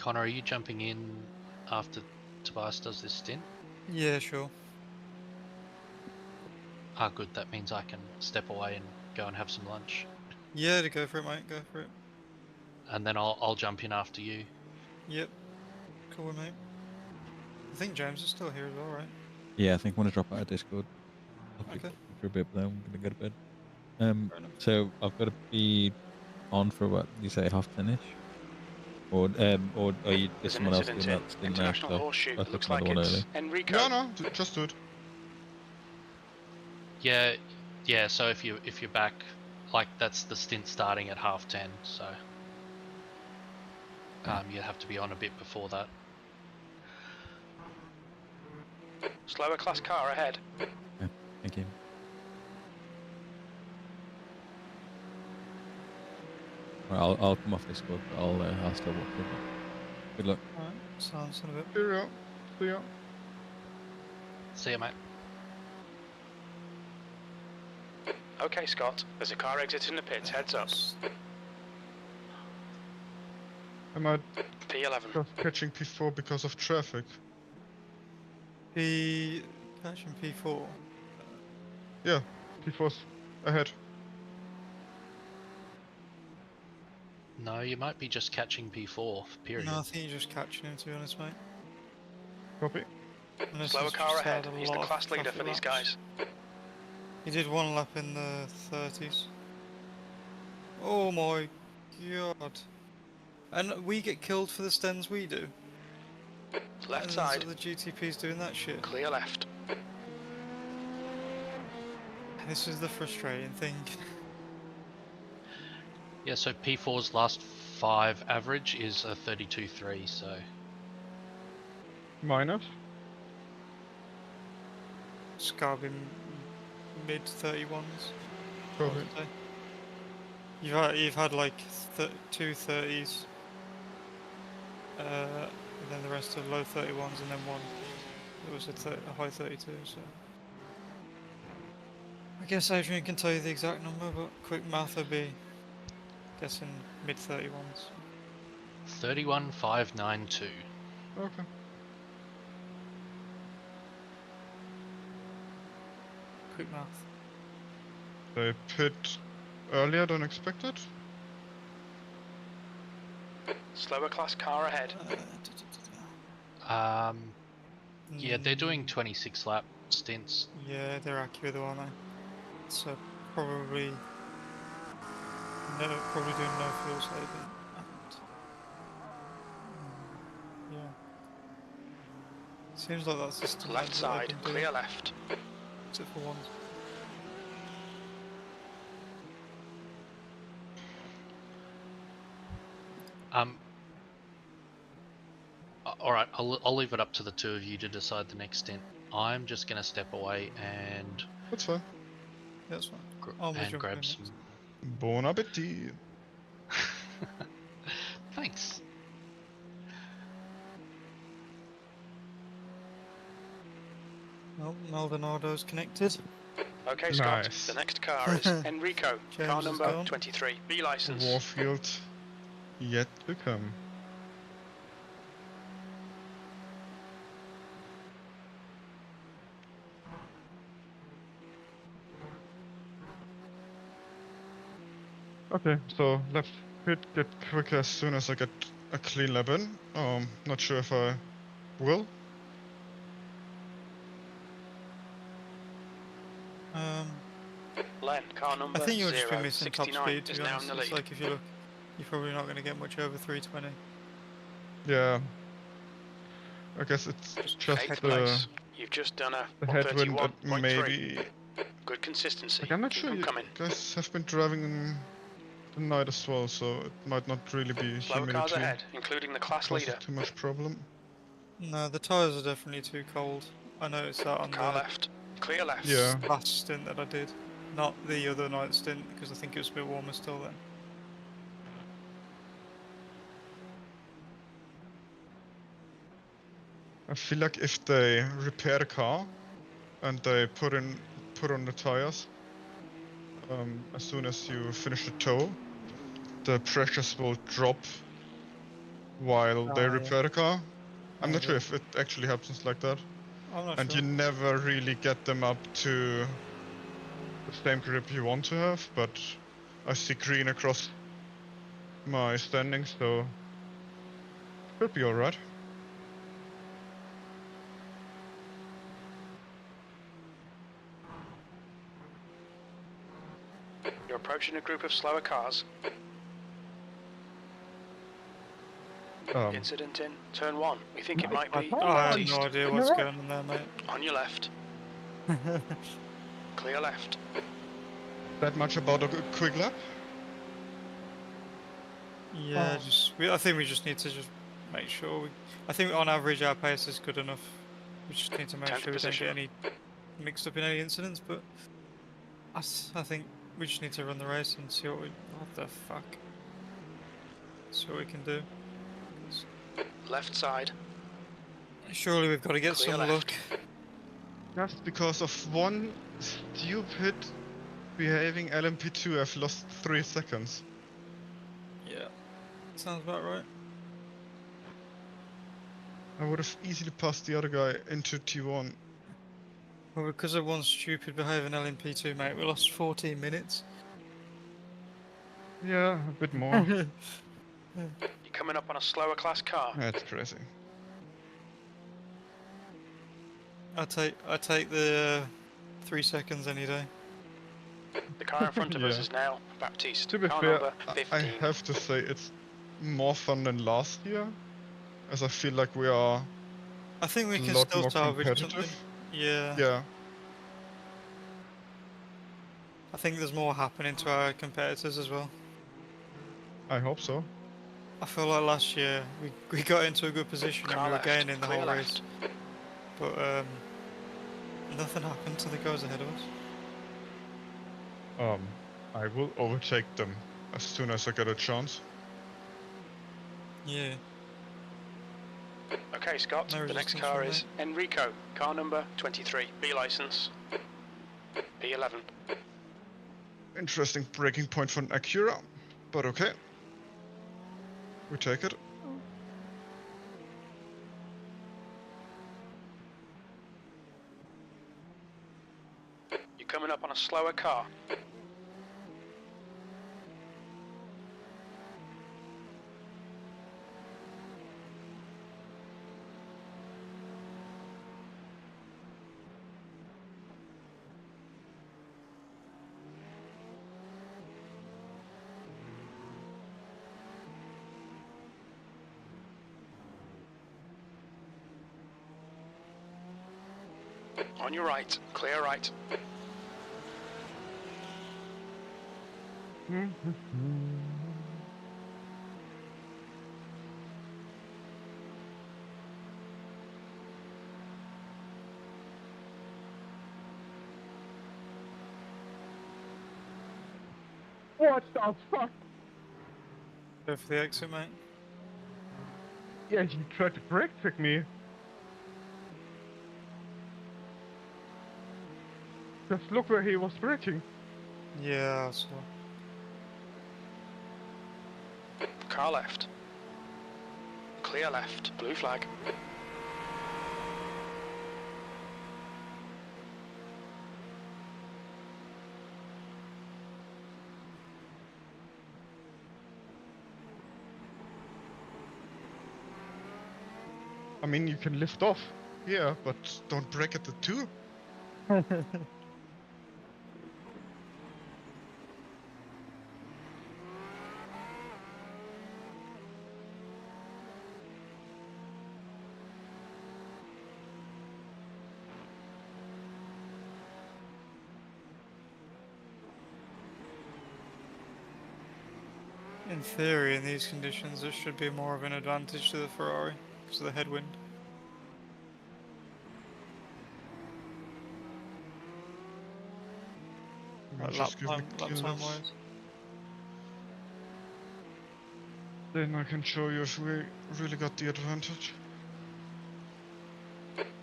Connor, are you jumping in after Tobias does this stint? Yeah, sure. Ah, good. That means I can step away and go and have some lunch, Yeah, to go for it, mate. Go for it. and then I'll jump in after you. Yep. Cool, mate. I think James is still here as well, right? Yeah, I think I want to drop out of Discord. I'll be Okay. for a bit, but then I'm gonna go to bed. Fair enough. So I've got to be on for what you say, 10:30ish, or are you? Is There's an someone else incident doing in that stint now? International So Horseshoe. I took Looks another like one it's early. Enrico. No, just do it. Yeah, yeah. So if you're back, like that's the stint starting at 10:30. So you have to be on a bit before that. Slower class car ahead. Yeah, thank you. Right, I'll come off Discord, but I'll still watch it. Good luck. Alright. Sounds in a bit. Cheerio. See ya. See you, mate. Okay, Scott. There's a car exiting the pits. Heads up. Am I P11. just catching P4 because of traffic? Catching P4. Yeah, P4's ahead. No, you might be just catching P4. Period. No, I think you're just catching him, to be honest, mate. Copy. Unless Slower he's car just ahead. had a He's the lot of class leader traffic for these laps. guys. He did one lap in the 30s. Oh my god. And we get killed for the stens we do. Left And side. The GTP's doing that shit. Clear left. This is the frustrating thing. Yeah. So P4's last 5 average is a 32.3. So Minus. It's gotta be mid 31s. I Copy. would say. You've had like 2 30s, and then the rest are low 31s, and then one that was a high 32. So I guess Adrian can tell you the exact number, but quick math would be guessing mid 31s. 31.592. Okay. Quick math. They pit earlier than expected. Slower class car ahead. Yeah, they're doing Mm, 26 lap stints. Yeah, they're accurate though, aren't they? So probably doing no fuel saving. And, yeah. Seems like that's the standard Left that side. they've been Clear doing, left. except for ones. All right, I'll leave it up to the two of you to decide the next stint. I'm just gonna step away and That's fine. Yeah, that's fine. I'll be jumping grab in some. Bon appetit. Thanks. Well, Maldonado's connected. Okay, Scott. Nice. The next car is Enrico. James Car is number gone. 23. B license. Warfield yet to come. Okay, so left pit get quicker as soon as I get a clean lap in. Not sure if I will. Len, car number I think you'll just be missing top 069 speed, to is be now honest. in the It's lead. like if you look, you're probably not going to get much over 320. Yeah. I guess it's just Eighth the place. You've just done a headwind that 131.3. maybe. Good consistency. Like, I'm not Keep sure them you coming. guys have been driving the night as well, so it might not really be Slower cars humidity ahead, including the class causes leader. too much problem. No, the tyres are definitely too cold. I noticed that on Car the left. Clear left. Yeah. last stint that I did. Not the other night stint, because I think it was a bit warmer still then. I feel like if they repair the car and they put on the tires as soon as you finish the tow, the pressures will drop while they Oh, yeah. repair the car. I'm not sure Maybe. if it actually happens like that. I'm not And sure. you never really get them up to the same grip you want to have, but I see green across my standings, so should be alright. You're approaching a group of slower cars. Incident in turn 1. We think it might be I have Baptiste. no idea what's going on there, mate. On your left. Clear left. That much about a quick lap? Yeah, I think we just need to just make sure. I think on average our pace is good enough. We just need to make 10th sure we don't position. get any mixed up in any incidents. But I think we just need to run the race and see what the fuck. See what we can do. Left side. Surely we've got to get Clear some left. luck. Just because of one stupid behaving LMP2, I've lost 3 seconds. Yeah, sounds about right. I would have easily passed the other guy into T1. Well, because of one stupid behaving LMP2, mate, we lost 14 minutes. Yeah, a bit more. You're coming up on a slower class car. That's crazy. I take the 3 seconds any day. The car in front of us Yeah. is now Baptiste. To be Car fair, number I 15. have to say it's more fun than last year, as I feel like we are I think we a can lot still more salvage something. competitive. Yeah. Yeah, I think there's more happening to our competitors as well. I hope so. I feel like last year we got into a good position and Car we were left. gaining the Clear whole left. race. But nothing happened to the guys ahead of us. I will overtake them as soon as I get a chance. Yeah. Okay, Scott. No The next resistance car from is Enrico. Car number 23. B license. B11. Interesting breaking point for an Acura, but okay. We take it. You're coming up on a slower car. On your right. Clear right. What the fuck? Go for the exit, mate. Yeah, he tried to brake check me. Just look where he was braking. Yeah, I saw. Car left. Clear left. Blue flag. I mean, you can lift off, yeah, but don't brake at the 2. In theory, in these conditions, it should be more of an advantage to the Ferrari because of the headwind. Like lap Just give me time clearance. wise. Then I can show you if we really got the advantage.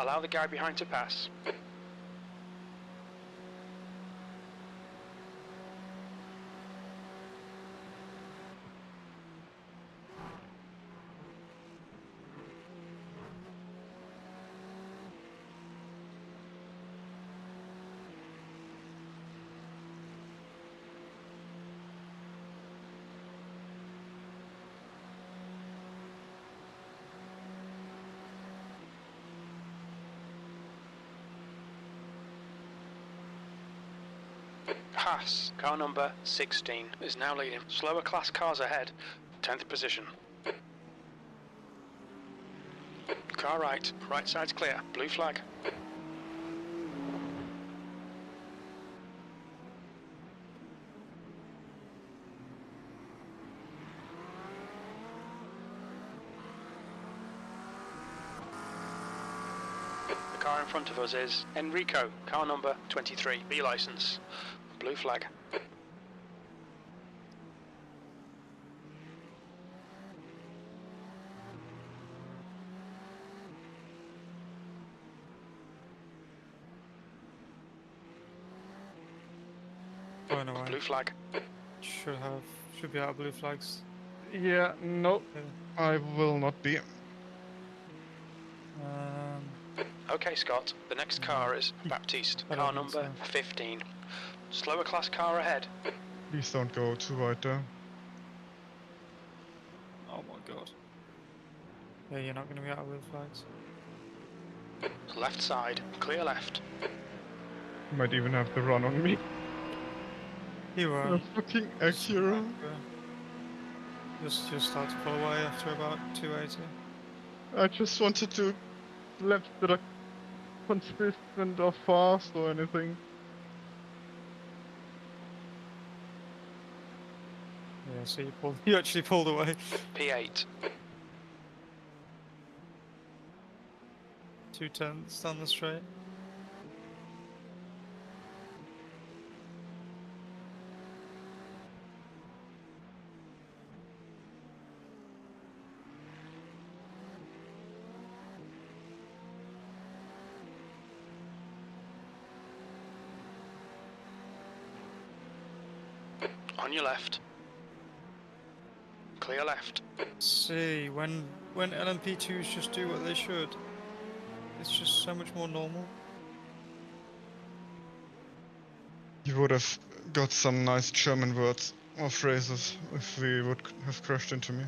Allow the guy behind to pass. Haas, car number 16, is now leading. Slower class cars ahead, 10th position. Car right, right side's clear, blue flag. The car in front of us is Enrico, car number 23, B license, blue flag. Going away. Blue flag. Should be out of blue flags. Yeah, no, Yeah. I will not be. Okay, Scott, the next car is Baptiste, I car don't think number 15. Slower class car ahead. Please don't go too wide there. Oh my god. Yeah, you're not going to be out of blue flags. Left side, clear left. Might even have to run on me. You are. A fucking Acura. You'll start to pull away after about 280. I just wanted to laps that are consistent or fast or anything. Yeah, so you actually pulled away. P8. 2/10 down the straight. On your left. Clear left. See, when LMP2s just do what they should, it's just so much more normal. You would have got some nice German words or phrases if we would have crashed into me.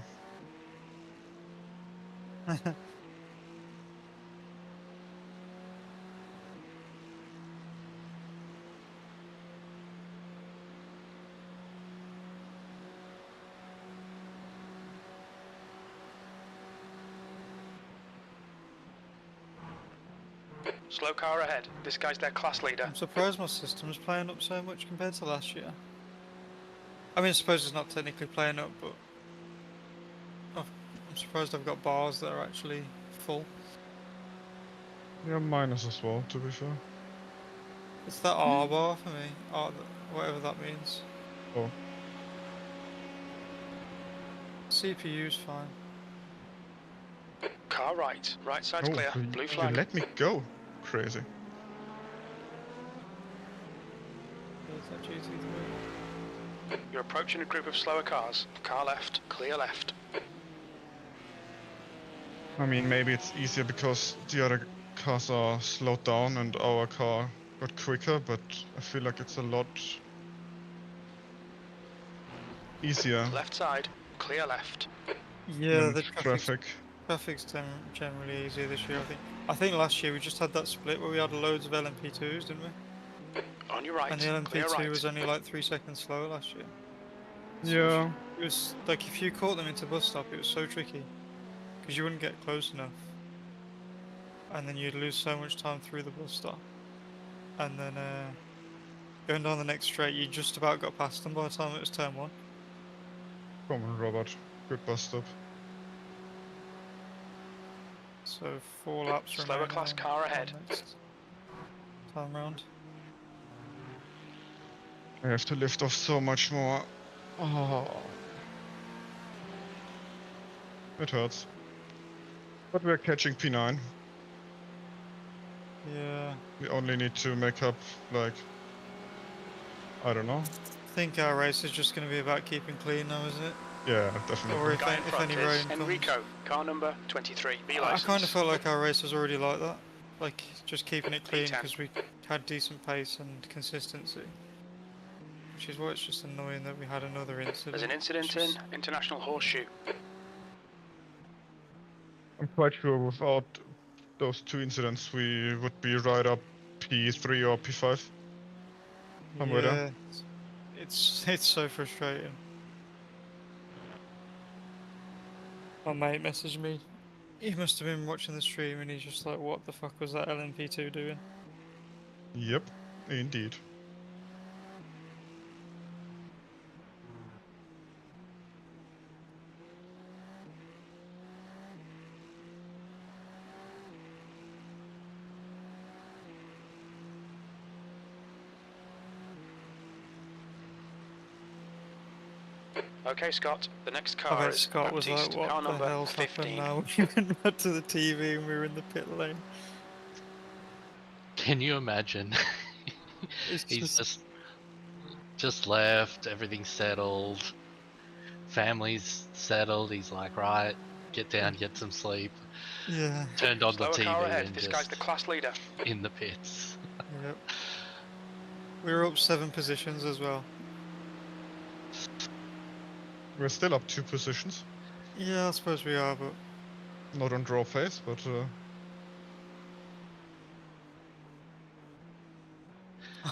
Slow car ahead. This guy's their class leader. I'm surprised my system's playing up so much compared to last year. I mean, I suppose it's not technically playing up, but I'm surprised I've got bars that are actually full. Yeah, minus as well, to be fair. It's that R bar for me, whatever that means. Oh. CPU's fine. Car right. Right side's Oh, clear. Blue flag. you let me go. Crazy. There's that GT3. You're approaching a group of slower cars. Car left. Clear left. I mean, maybe it's easier because the other cars are slowed down and our car got quicker, but I feel like it's a lot easier Left side. Clear left. Yeah, than the traffic. traffic's generally easier this year, I think. I think last year we just had that split where we had loads of LMP2s, didn't we? On your right. And the Clear LMP2 right. was only like 3 seconds slower last year. Yeah. It was like if you caught them into bus stop, it was so tricky because you wouldn't get close enough, and then you'd lose so much time through the bus stop, and then going down the next straight, you just about got past them by the time it was turn 1. Come on, Robert. Good bus stop. So 4 laps Slower remain class on car ahead. next time round. I have to lift off so much more. Oh. It hurts. But we're catching P9. Yeah, We only need to make up, like, I don't know. I think our race is just going to be about keeping clean now, isn't it? Yeah, definitely. Or if Guy in if front any is rain comes. Enrico. Car number 23. B I license. kind of felt like our race was already like that, like just keeping it clean P10. because we had decent pace and consistency. Which is why it's just annoying that we had another incident. There's an incident in International Horseshoe. I'm quite sure without those 2 incidents we would be right up P3 or P5. Somewhere there. Yeah, it's so frustrating. My mate messaged me. He must have been watching the stream and he's just like, what the fuck was that LMP2 doing? Yep, indeed. Okay, Scott, the next I car bet is Scott was Baptiste, like, car what the number hell's happened 15. now? We went back to the TV and we were in the pit lane. Can you imagine? It's He's just, just left, everything's settled, family's settled. He's like, right, get down, get some sleep. yeah. Turned on Slower the car TV ahead. and This guy's just the class leader. in the pits. Yep. We were up 7 positions as well. We're still up 2 positions. Yeah, I suppose we are, but Not on draw phase, but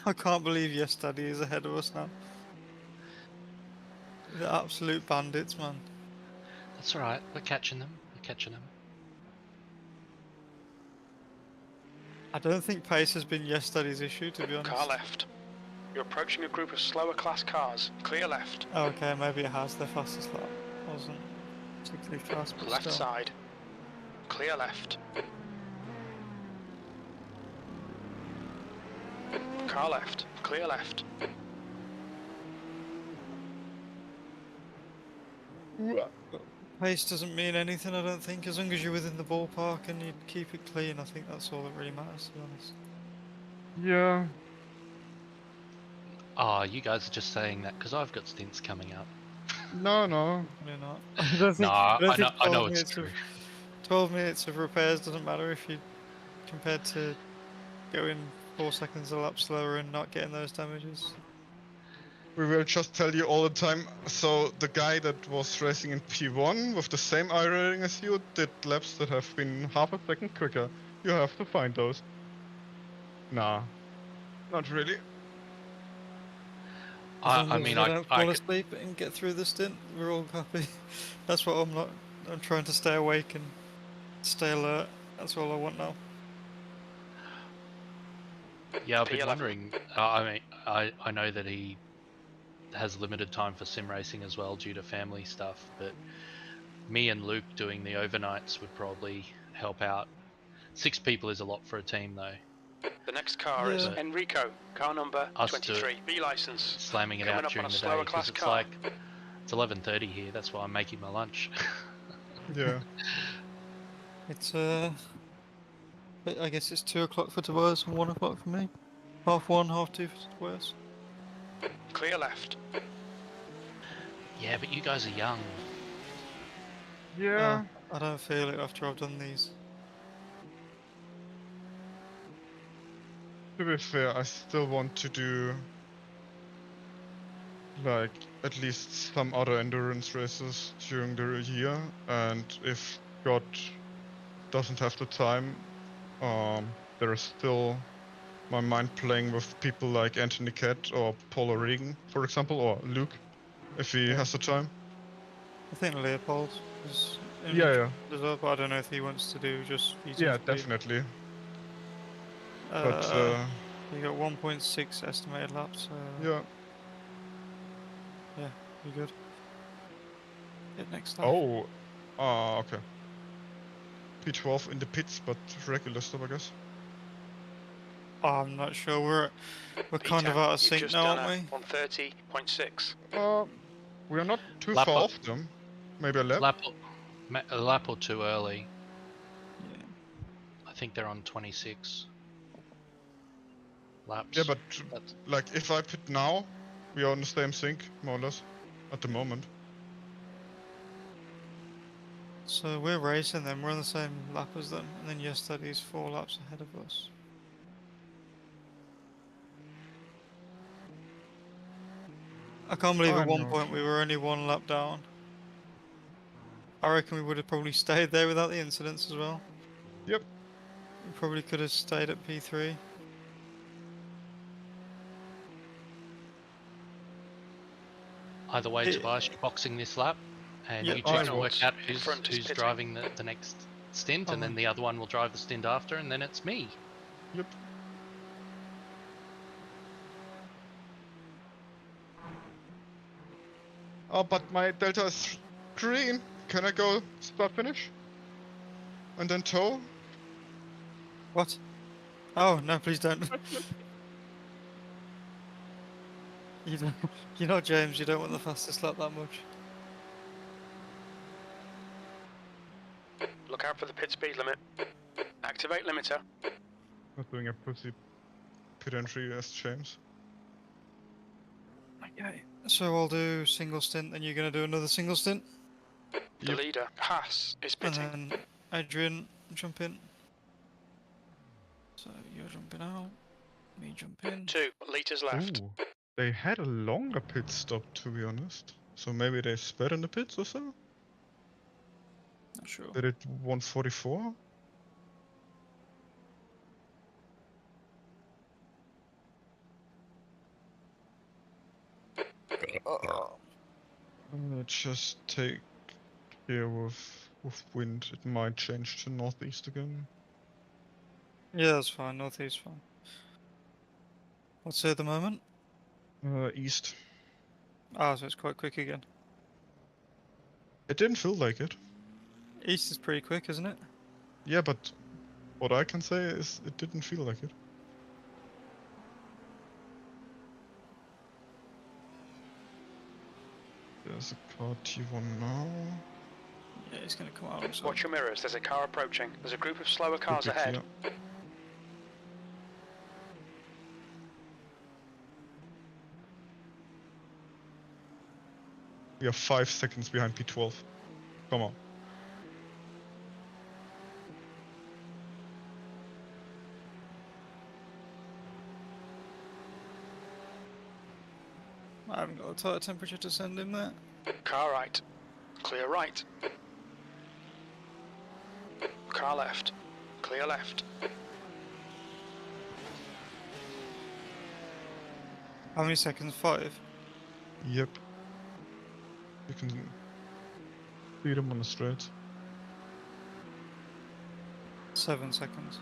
I can't believe Yes Daddy is ahead of us now. The absolute bandits, man. That's alright, we're catching them. We're catching them. I don't think pace has been Yes Daddy's issue, to be honest. Car left. You're approaching a group of slower class cars. Clear left. Oh, okay, maybe it has. Their fastest lap wasn't particularly fast, but Left still. side. Clear left. Car left. Clear left. Pace doesn't mean anything, I don't think. As long as you're within the ballpark and you keep it clean, I think that's all that really matters, to be honest. Yeah. Oh, you guys are just saying that because I've got stints coming up. no. Probably not. I don't think, No, I don't I think know 12 it's minutes true. of 12 minutes of repairs doesn't matter if you compared to going 4 seconds a lap slower and not getting those damages. We will just tell you all the time. So the guy that was racing in P1 with the same I rating as you did laps that have been half a second quicker. You have to find those. Nah, not really. As long I as mean, they I don't fall asleep and get through the stint, we're all happy. That's what I'm not. I'm trying to stay awake and stay alert. That's all I want now. yeah, I've been P11. wondering. I mean, I know that he has limited time for sim racing as well due to family stuff, but me and Luke doing the overnights would probably help out. 6 people is a lot for a team though. The next car is Yeah. Enrico. Car number Us 23. B license. Slamming it Coming out up on during a the slower day because class it's car. like it's 11:30 here. That's why I'm making my lunch. Yeah. It's I guess it's 2 o'clock for Tobias and 1 o'clock for me. 1:30, 2:30 for Tobias. Clear left. Yeah, but you guys are young. Yeah. I don't feel it after I've done these. To be fair, I still want to do like at least some other endurance races during the year, and if God doesn't have the time, there is still my mind playing with people like Anthony Kett or Paul O'Regan, for example, or Luke, if he has the time. I think Leopold is Yeah. as well, but I don't know if he wants to do just V2 Yeah, speed. definitely. But You got 1.6 estimated laps. yeah. Yeah, you good. Hit next lap. Oh. Okay. P12 in the pits, but regular stuff, I guess. I'm not sure. We're kind of P10. out of You've sync just now, done aren't we? a 130.6. We are not too Lap far up. off them. Maybe a lap. A lap or 2 early. Yeah. I think they're on 26 laps. Yeah, but That's- like if I pit now, we are on the same sync, more or less, at the moment. So we're racing them. We're on the same lap as them, and then Yesterday's 4 laps ahead of us. I can't believe at I'm one not point we were only 1 lap down. I reckon we would have probably stayed there without the incidents as well. Yep. We probably could have stayed at P3. Either way, It- Tobias, you're boxing this lap, and Yeah, you I two can work was. out Front is who's pitting. driving the next stint, and then the other one will drive the stint after, and then it's me. Yep. Oh, but my delta is green. Can I go start finish? And then tow? What? Oh no, please don't. You don't. You know, James, you don't want the fastest lap that much. Look out for the pit speed limit. Activate limiter. Not doing a pussy pit entry as James. Okay. So I'll do single stint, then you're gonna do another single stint, The Yep. leader, Haas, is and pitting. then Adrian jump in. So you're jumping out, me jump in. 2 litres left. Ooh. They had a longer pit stop, to be honest. So maybe they sped in the pits or so? Not sure. Did it 144? Just take care with wind. It might change to northeast again. Yeah, that's fine. Northeast fine. What's it at the moment? East. Ah, so it's quite quick again. It didn't feel like it. East is pretty quick, isn't it? Yeah, but what I can say is it didn't feel like it. There's a car T1 now. Yeah, it's gonna come out. So. Watch your mirrors, there's a car approaching. There's a group of slower cars Could be ahead. clear. We are 5 seconds behind P12. Come on. I haven't got a tire temperature to send him there. Car right. Clear right. Car left. Clear left. How many seconds? 5? Yep. You can see them on the straight. 7 seconds.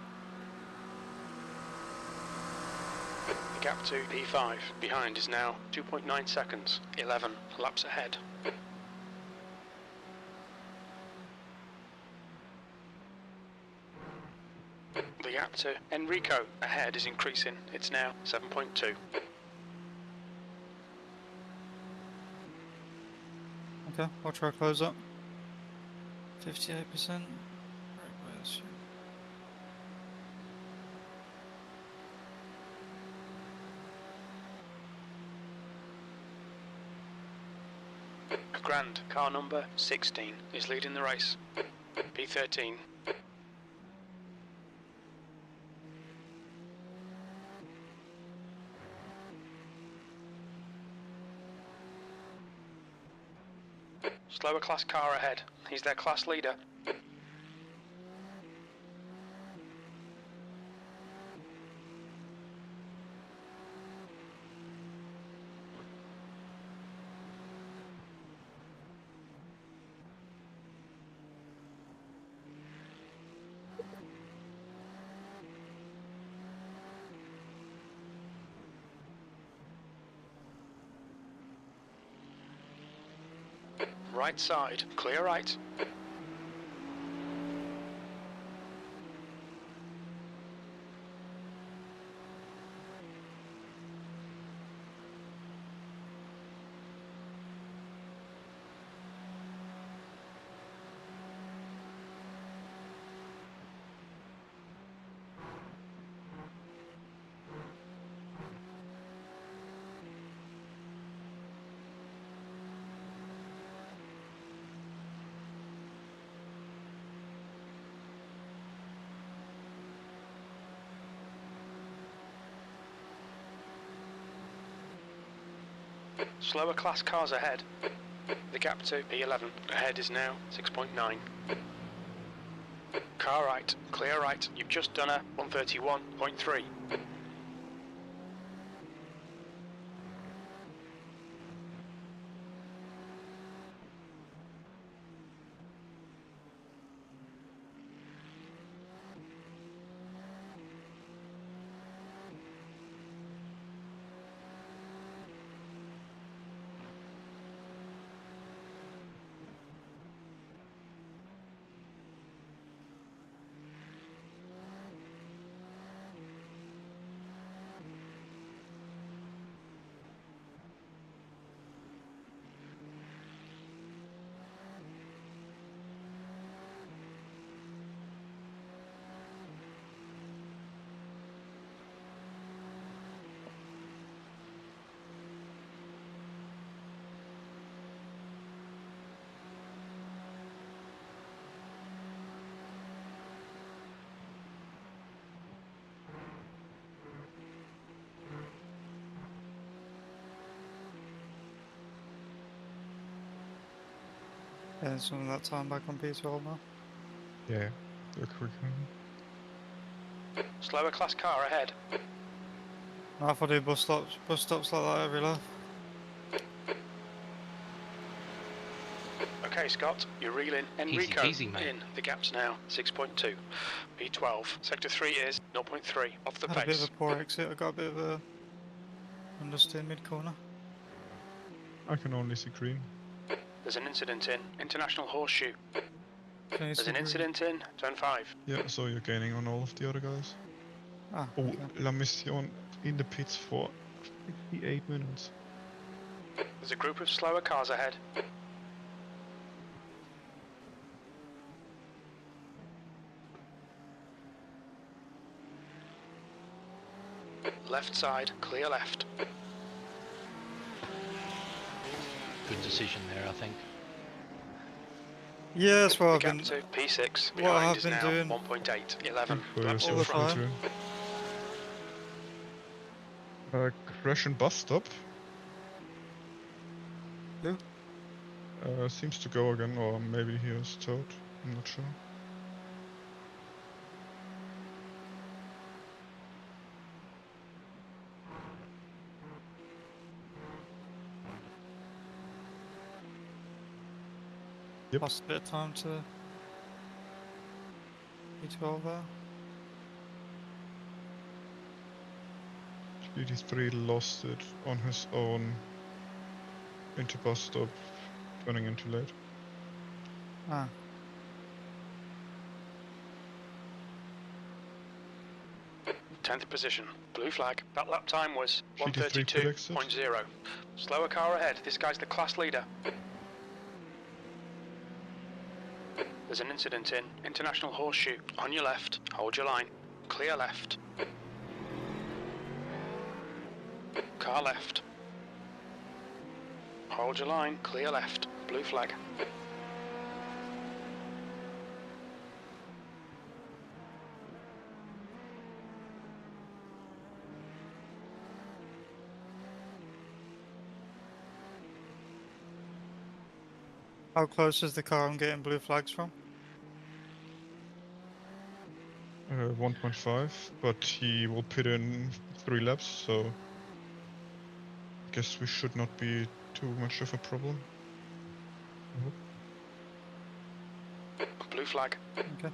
The gap to P5 behind is now 2.9 seconds. 11 laps ahead. The gap to Enrico ahead is increasing. It's now 7.2. Okay, I'll try to close up. 58%. Grand, car number 16, is leading the race. P13. Slower class car ahead. He's their class leader. Right side, clear right. Slower class cars ahead. The gap to P11 ahead is now 6.9. Car right, clear right. You've just done a 131.3. And some of that time back on P12 now. Yeah, they're quicker. Slower class car ahead. Now if I do bus stops like that every lap. Okay, Scott, you're reeling. Easy Enrico peasy, mate. in. The gap's now 6.2. P12. Sector 3 is 0.3. Off the Had a bit of pace. a poor exit. I got a bit of a understeer mid corner. I can only see green. There's an incident in. International Horseshoe. Can you There's see an green? incident in. Turn 5. Yeah, so you're gaining on all of the other guys. Ah, Oh, okay. La Mission in the pits for 58 minutes. There's a group of slower cars ahead. Left side, clear left. Good decision there, I think. Yeah, that's what The I've gap been. to P6 What I behind have is been now doing. 1.8, 11. For Laps all in the front. time. Crash and bus stop. Who? Seems to go again, or maybe he is towed. I'm not sure. Yep. Lost a bit of time to P12 there. GT3 lost it on his own into bus stop, turning in too late. Ah, 10th position. Blue flag. That lap time was GT3 pit exit. 132.0. Slower car ahead. This guy's the class leader. There's an incident in. International Horseshoe. On your left. Hold your line. Clear left. Car left. Hold your line. Clear left. Blue flag. how close is the car I'm getting blue flags from? 1.5, but he will pit in 3 laps, so I guess we should not be too much of a problem. I hope. Blue flag. Okay.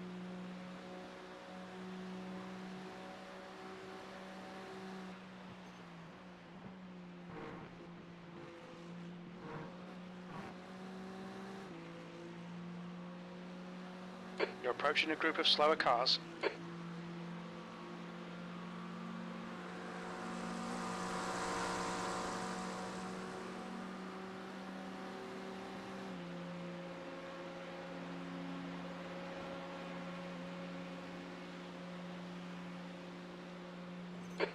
You're approaching a group of slower cars.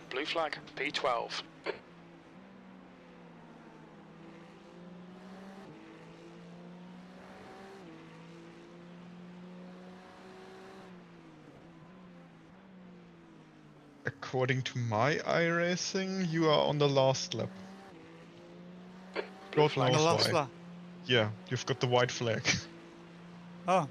Blue flag. P12. According to my iRacing, you are on the last lap. Blue God flag. The knows last why. lap. Yeah, you've got the white flag. Oh.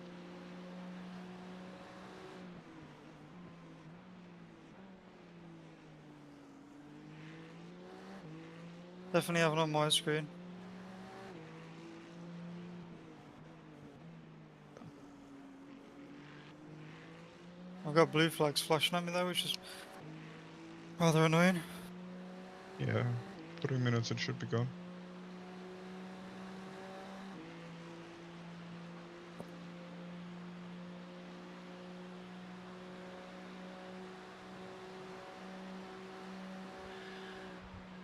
Definitely have it on my screen. I've got blue flags flashing at me though, which is rather annoying. Yeah, 3 minutes it should be gone.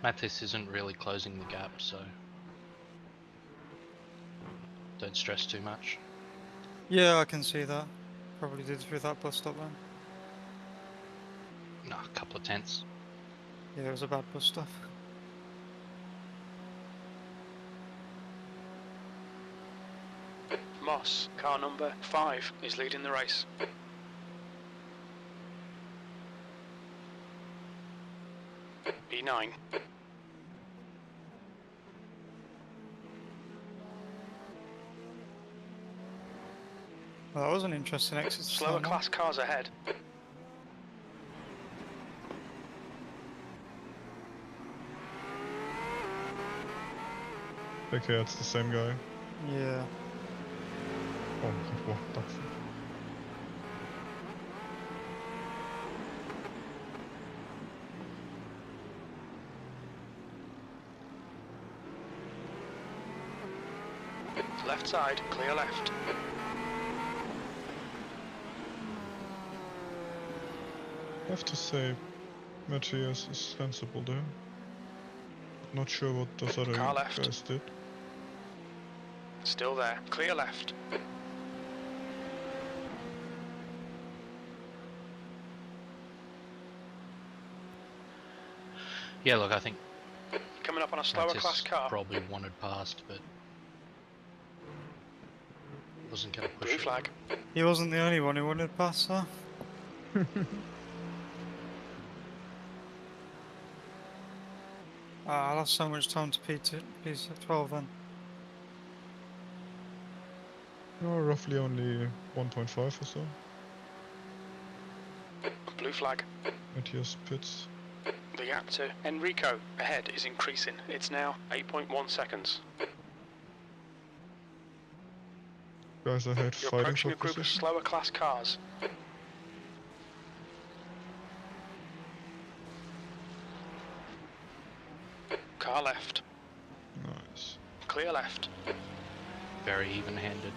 Mathis isn't really closing the gap, so don't stress too much. Yeah, I can see that. Probably did through that bus stop then. No, a couple of tenths. Yeah, it was a bad bus stop. Moss, car number 5, is leading the race. E9. Well, that was an interesting exit. Slower class cars ahead. Okay, it's the same guy. Yeah. Oh, what the fuck? Left side, clear left. I have to say, Matthias is sensible there. Not sure what those other Car left. guys did. Still there, clear left. Yeah, look, I think Coming up on a slower Matthias class car. probably wanted past, but wasn't going to push Blue it. flag. He wasn't the only one who wanted to pass, though. I lost so much time to P12 then. Oh, roughly only 1.5 or so. Blue flag. Matthias pits. The gap to Enrico ahead is increasing. It's now 8.1 seconds. Guys ahead You're fighting approaching for a group of position. slower class cars. Car left. Nice. Clear left. Very even-handed.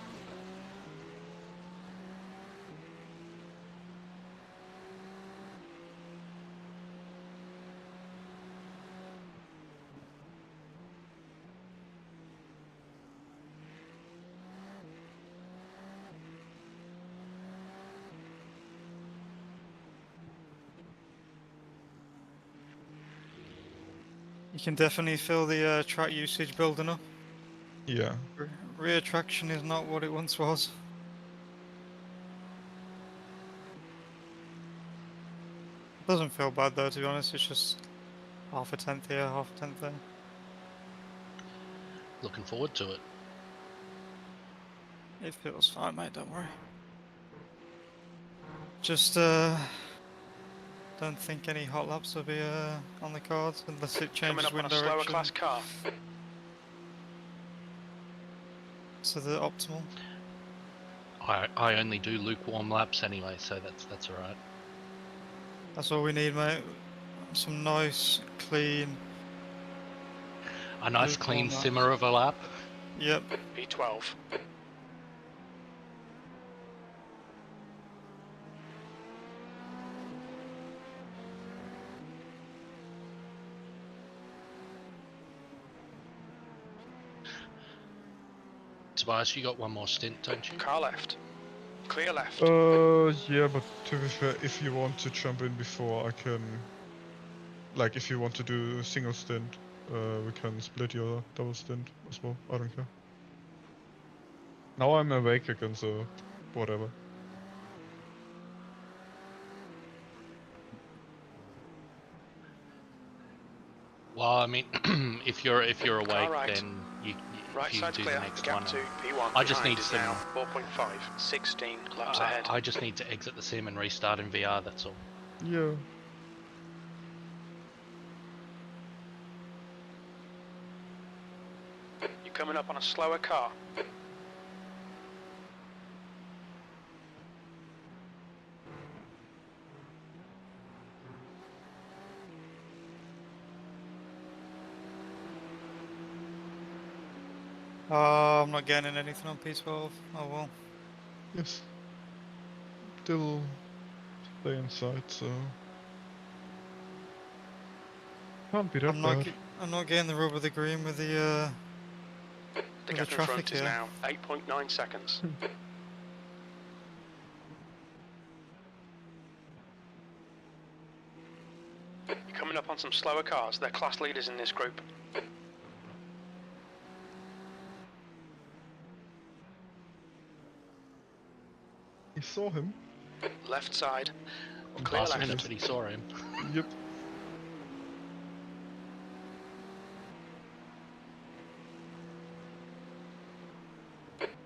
You can definitely feel the track usage building up. Yeah. Rear traction is not what it once was. Doesn't feel bad though, to be honest. It's just half a tenth here, half a tenth there. Looking forward to it. It feels fine, mate. Don't worry. Just don't think any hot laps will be on the cards unless it Coming changes up on wind a slower direction class car. to the optimal. I only do lukewarm laps anyway, so that's alright. That's all we need, mate. Some nice, clean. A nice Lukewarm clean laps. simmer of a lap. Yep. B12. Tobias, you got one more stint, don't you? Car left. Clear left. Yeah, but to be fair, if you want to jump in before, I can. Like, if you want to do a single stint, we can split your double stint as well. I don't care. Now I'm awake again, so whatever. Well, I mean, if you're awake, right. then you Right if you side do clear. the next Gap one. to P1. I just behind need is some- now 4.5. 16 laps ahead. I just need to exit the sim and restart in VR. That's all. Yeah. You're coming up on a slower car. I'm not getting anything on P12. Oh well. Yes. Still stay inside, so can't be that I'm not. bad. I'm not getting the rub of the green with the. The With gap the in front traffic is here. now 8.9 seconds. You're coming up on some slower cars. They're class leaders in this group. You saw him? Left side. I'm Clear positive left. that he saw him. Yep.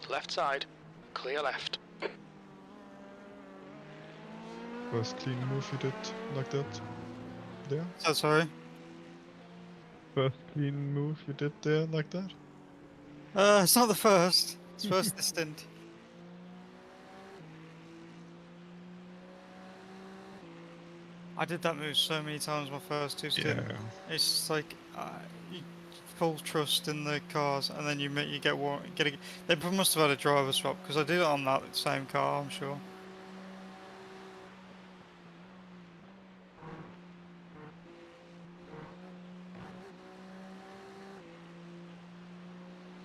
Left side. Clear left. First clean move you did like that. There. So sorry. First clean move you did there like that. It's not the first. It's first the stint. I did that move so many times my first two stints. Yeah. It's just like you full trust in the cars, and then you get one. They must have had a driver swap because I did it on that same car, I'm sure.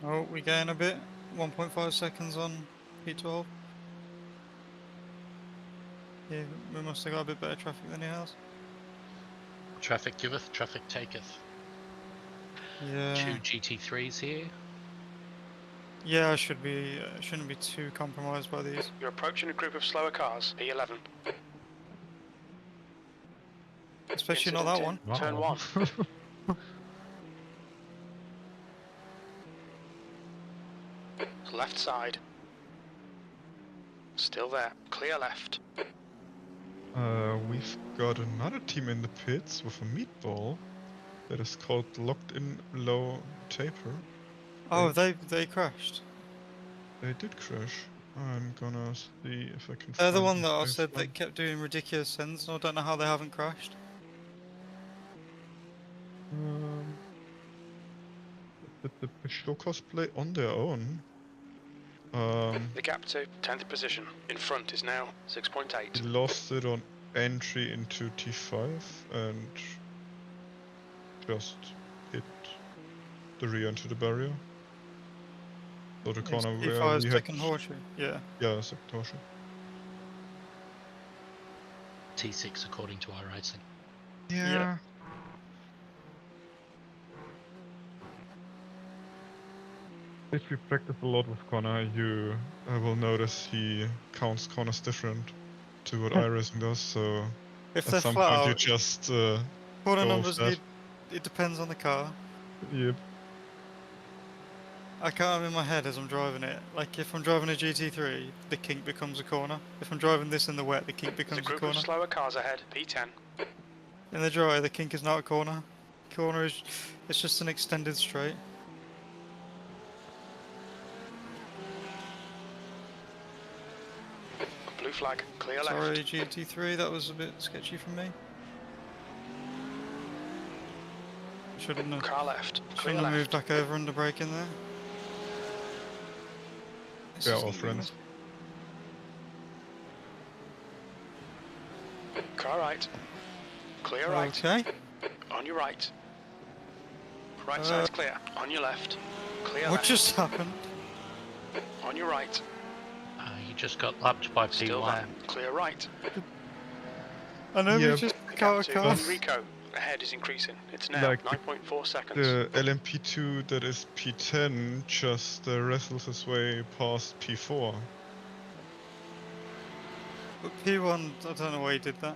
Oh, we gain a bit. 1.5 seconds on P12. Yeah, we must have got a bit better traffic than he has. Traffic giveth, traffic taketh. Yeah. 2 GT3s here. Yeah, I shouldn't be too compromised by these. You're approaching a group of slower cars, P11. Especially not that one. Turn 1. Left side. Still there. Clear left. We've got another team in the pits with a meatball that is called Locked In Low Taper. Oh, they crashed. They did crash. I'm gonna see if I can They're the find one that I safe said one. that kept doing ridiculous sends, and I don't know how they haven't crashed. Did the show cosplay on their own? The gap to 10th position. In front is now 6.8. He lost it on entry into T5 and just hit the rear into the barrier. So the corner where P5's we had... taken horseshoe. Yeah. Yeah, second horseshoe. T6 according to iRacing. Yeah. If you practice a lot with Connor, you will notice he counts corners different to what iRacing does, so If at they're some flat point you out, just corner go with numbers that. it depends on the car. Yep. I can't have in my head as I'm driving it. Like if I'm driving a GT3, the kink becomes a corner. If I'm driving this in the wet, the kink There's a becomes a group of corner. slower cars ahead, P10. In the dry, the kink is not a corner. Corner is it's just an extended straight. Blue flag, clear Sorry, left. GT3, that was a bit sketchy from me. Shouldn't have, Car left, clear shouldn't have moved left. back over under brake in there. This Yeah, is all gonna be friends. Car right. Clear right. Okay. On your right. Right side's clear. On your left. Clear What left. just happened? On your right. You just got lapped by Still P1. there. Clear right. I know Yeah, we just The got gap a to car. Enrico ahead is increasing. It's now Like 9.4 seconds. the LMP2 that is P10 just wrestles his way past P4. But P1, I don't know why he did that.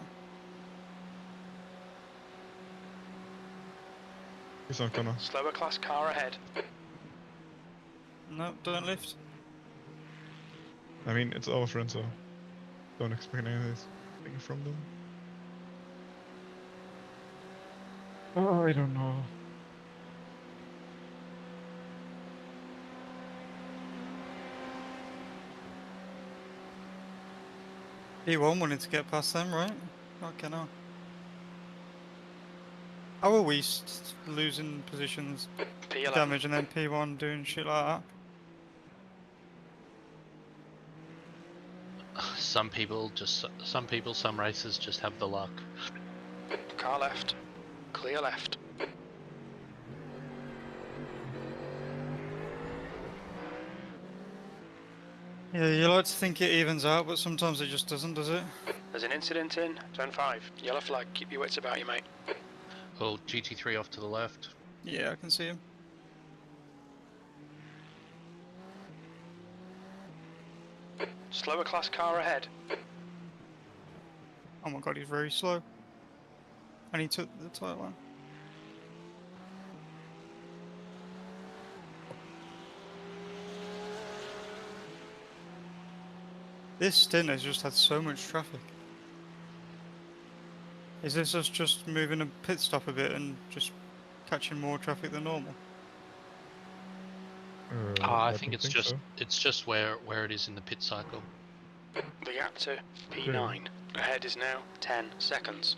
He's not gonna. Slower class car ahead. No, don't lift. I mean, it's our friends, so don't expect anything from them. Oh, I don't know. P1 wanted to get past them, right? Okay, no. How are we losing positions, P11. damage, and then P1 doing shit like that? Some people, some races just have the luck. Car left. Clear left. Yeah, you like to think it evens out, but sometimes it just doesn't, does it? There's an incident in turn 5. Yellow flag. Keep your wits about you, mate. Oh, GT3 off to the left. Yeah, I can see him. Slower class car ahead. Oh my god, he's very slow. And he took the tight line. This stint has just had so much traffic. Is this us just moving a pit stop a bit and just catching more traffic than normal? I I think don't it's just so. it's just where it is in the pit cycle. The gap to P9 ahead is now 10 seconds.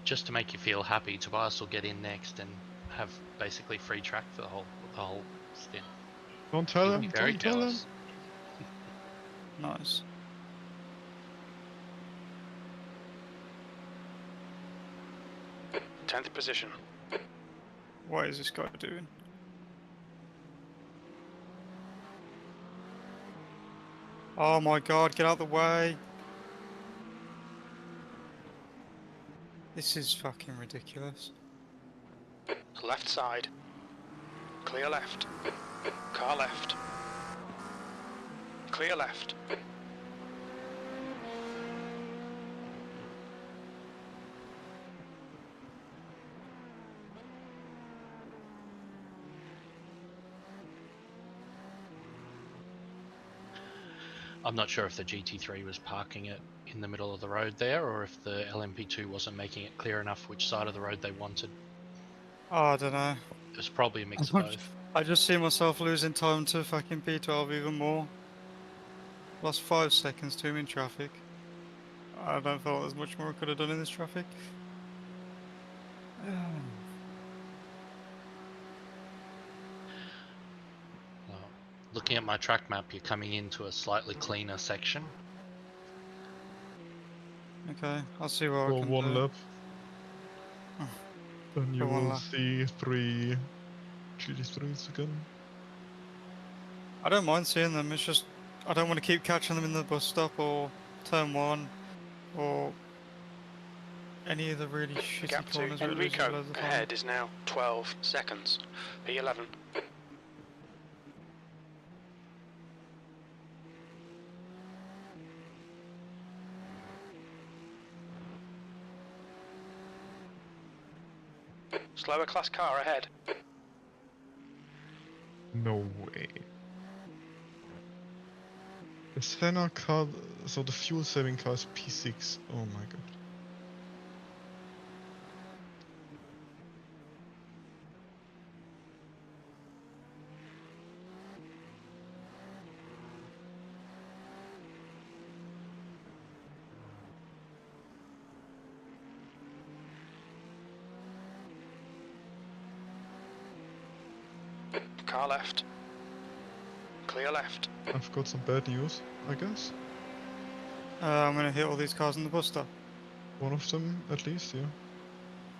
Just to make you feel happy, Tobias will get in next and have basically free track for the whole stint. Don't tell He'll him. be very Don't tell him. jealous. Nice. Tenth position. What is this guy doing? Oh my god, get out of the way! This is fucking ridiculous. Left side. Clear left. Car left. Clear left. I'm not sure if the GT3 was parking it in the middle of the road there, or if the LMP2 wasn't making it clear enough which side of the road they wanted. Oh, I don't know. It was probably a mix of both. I just see myself losing time to fucking P12 even more. Lost 5 seconds to him in traffic. I don't feel there's much more I could have done in this traffic. Looking at my track map, you're coming into a slightly cleaner section. Okay, I'll see what I For can one do. lap. Then you For one will lap. see 3 GT3s again. I don't mind seeing them, it's just I don't want to keep catching them in the bus stop or turn 1 or any of the really shitty Gap to corners where it loses Enrico loads of time. ahead is now 12 seconds. P11. Slower class car ahead. No way. The Senna car, so the fuel saving car is P6. Oh my god. Car left. Clear left. I've got some bad news, I guess. I'm gonna hit all these cars in the bus stop. One of them, at least, yeah.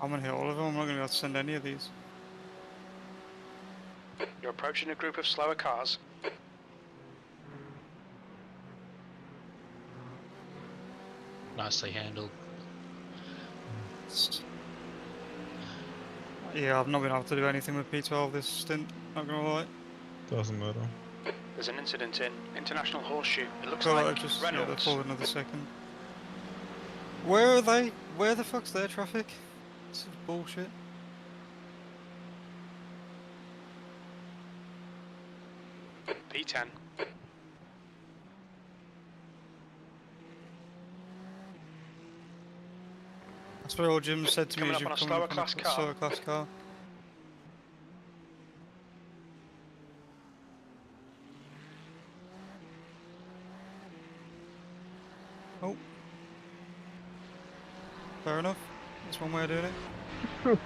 I'm gonna hit all of them, I'm not gonna be able to send any of these. You're approaching a group of slower cars. Nicely handled. Yeah, I've not been able to do anything with P12 this stint, not gonna lie. Doesn't matter. There's an incident in International Horseshoe. It looks Feel like like they've just, yeah, they've Reynolds. forward another second. Where are they? Where the fuck's their traffic? This is bullshit. P10. That's what old Jim said to me Coming as up you on a come slower up on class car. slower class car. Oh. Fair enough. That's one way of doing it.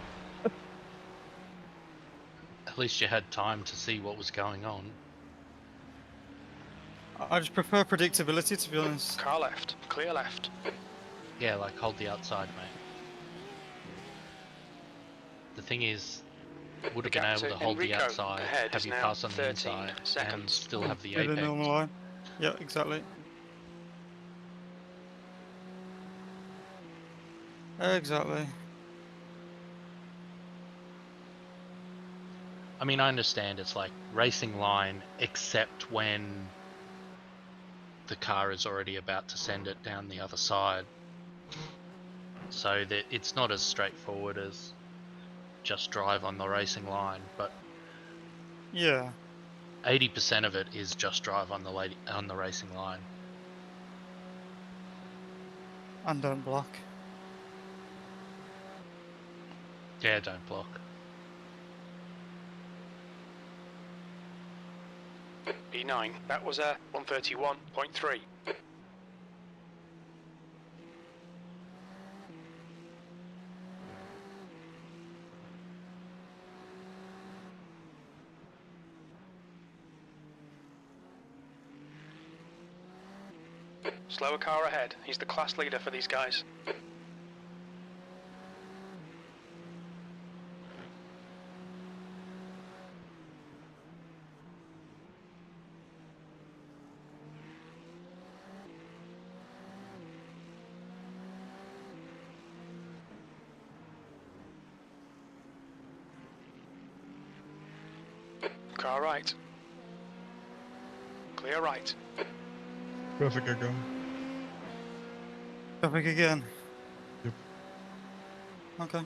At least you had time to see what was going on. I just prefer predictability, to be honest. Car left. Clear left. Yeah, like hold the outside, mate. The thing is, would have been gap able to to hold the Enrico outside, ahead have is you now pass on the 13 inside, and seconds. still have the With a apex. normal line. Yeah, exactly. Exactly. I mean, I understand it's like racing line, except when the car is already about to send it down the other side. So that it's not as straightforward as just drive on the racing line, but Yeah. 80% of it is just drive on the racing line. And don't block. Yeah, don't block. E9, that was a 131.3. Slower car ahead. He's the class leader for these guys. Car right. Clear right. Traffic again. Traffic again. Yep. Okay.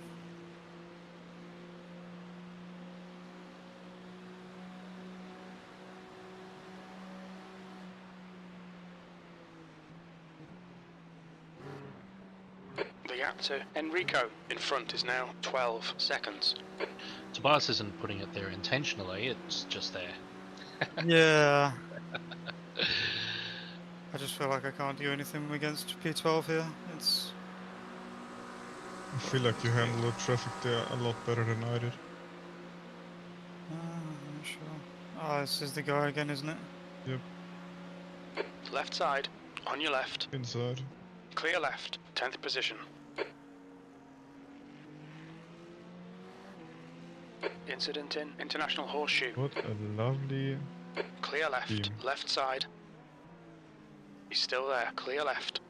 The gap to Enrico in front is now 12 seconds. Tobias isn't putting it there intentionally, it's just there. Yeah. I just feel like I can't do anything against P12 here. It's... I feel like you handled the traffic there a lot better than I did. I'm not sure. Oh, this is the guy again, isn't it? Yep, Left side, on your left. inside. Clear left, 10th position. Incident in International Horseshoe. What a lovely... Clear left, Team. left side. He's still there, clear left.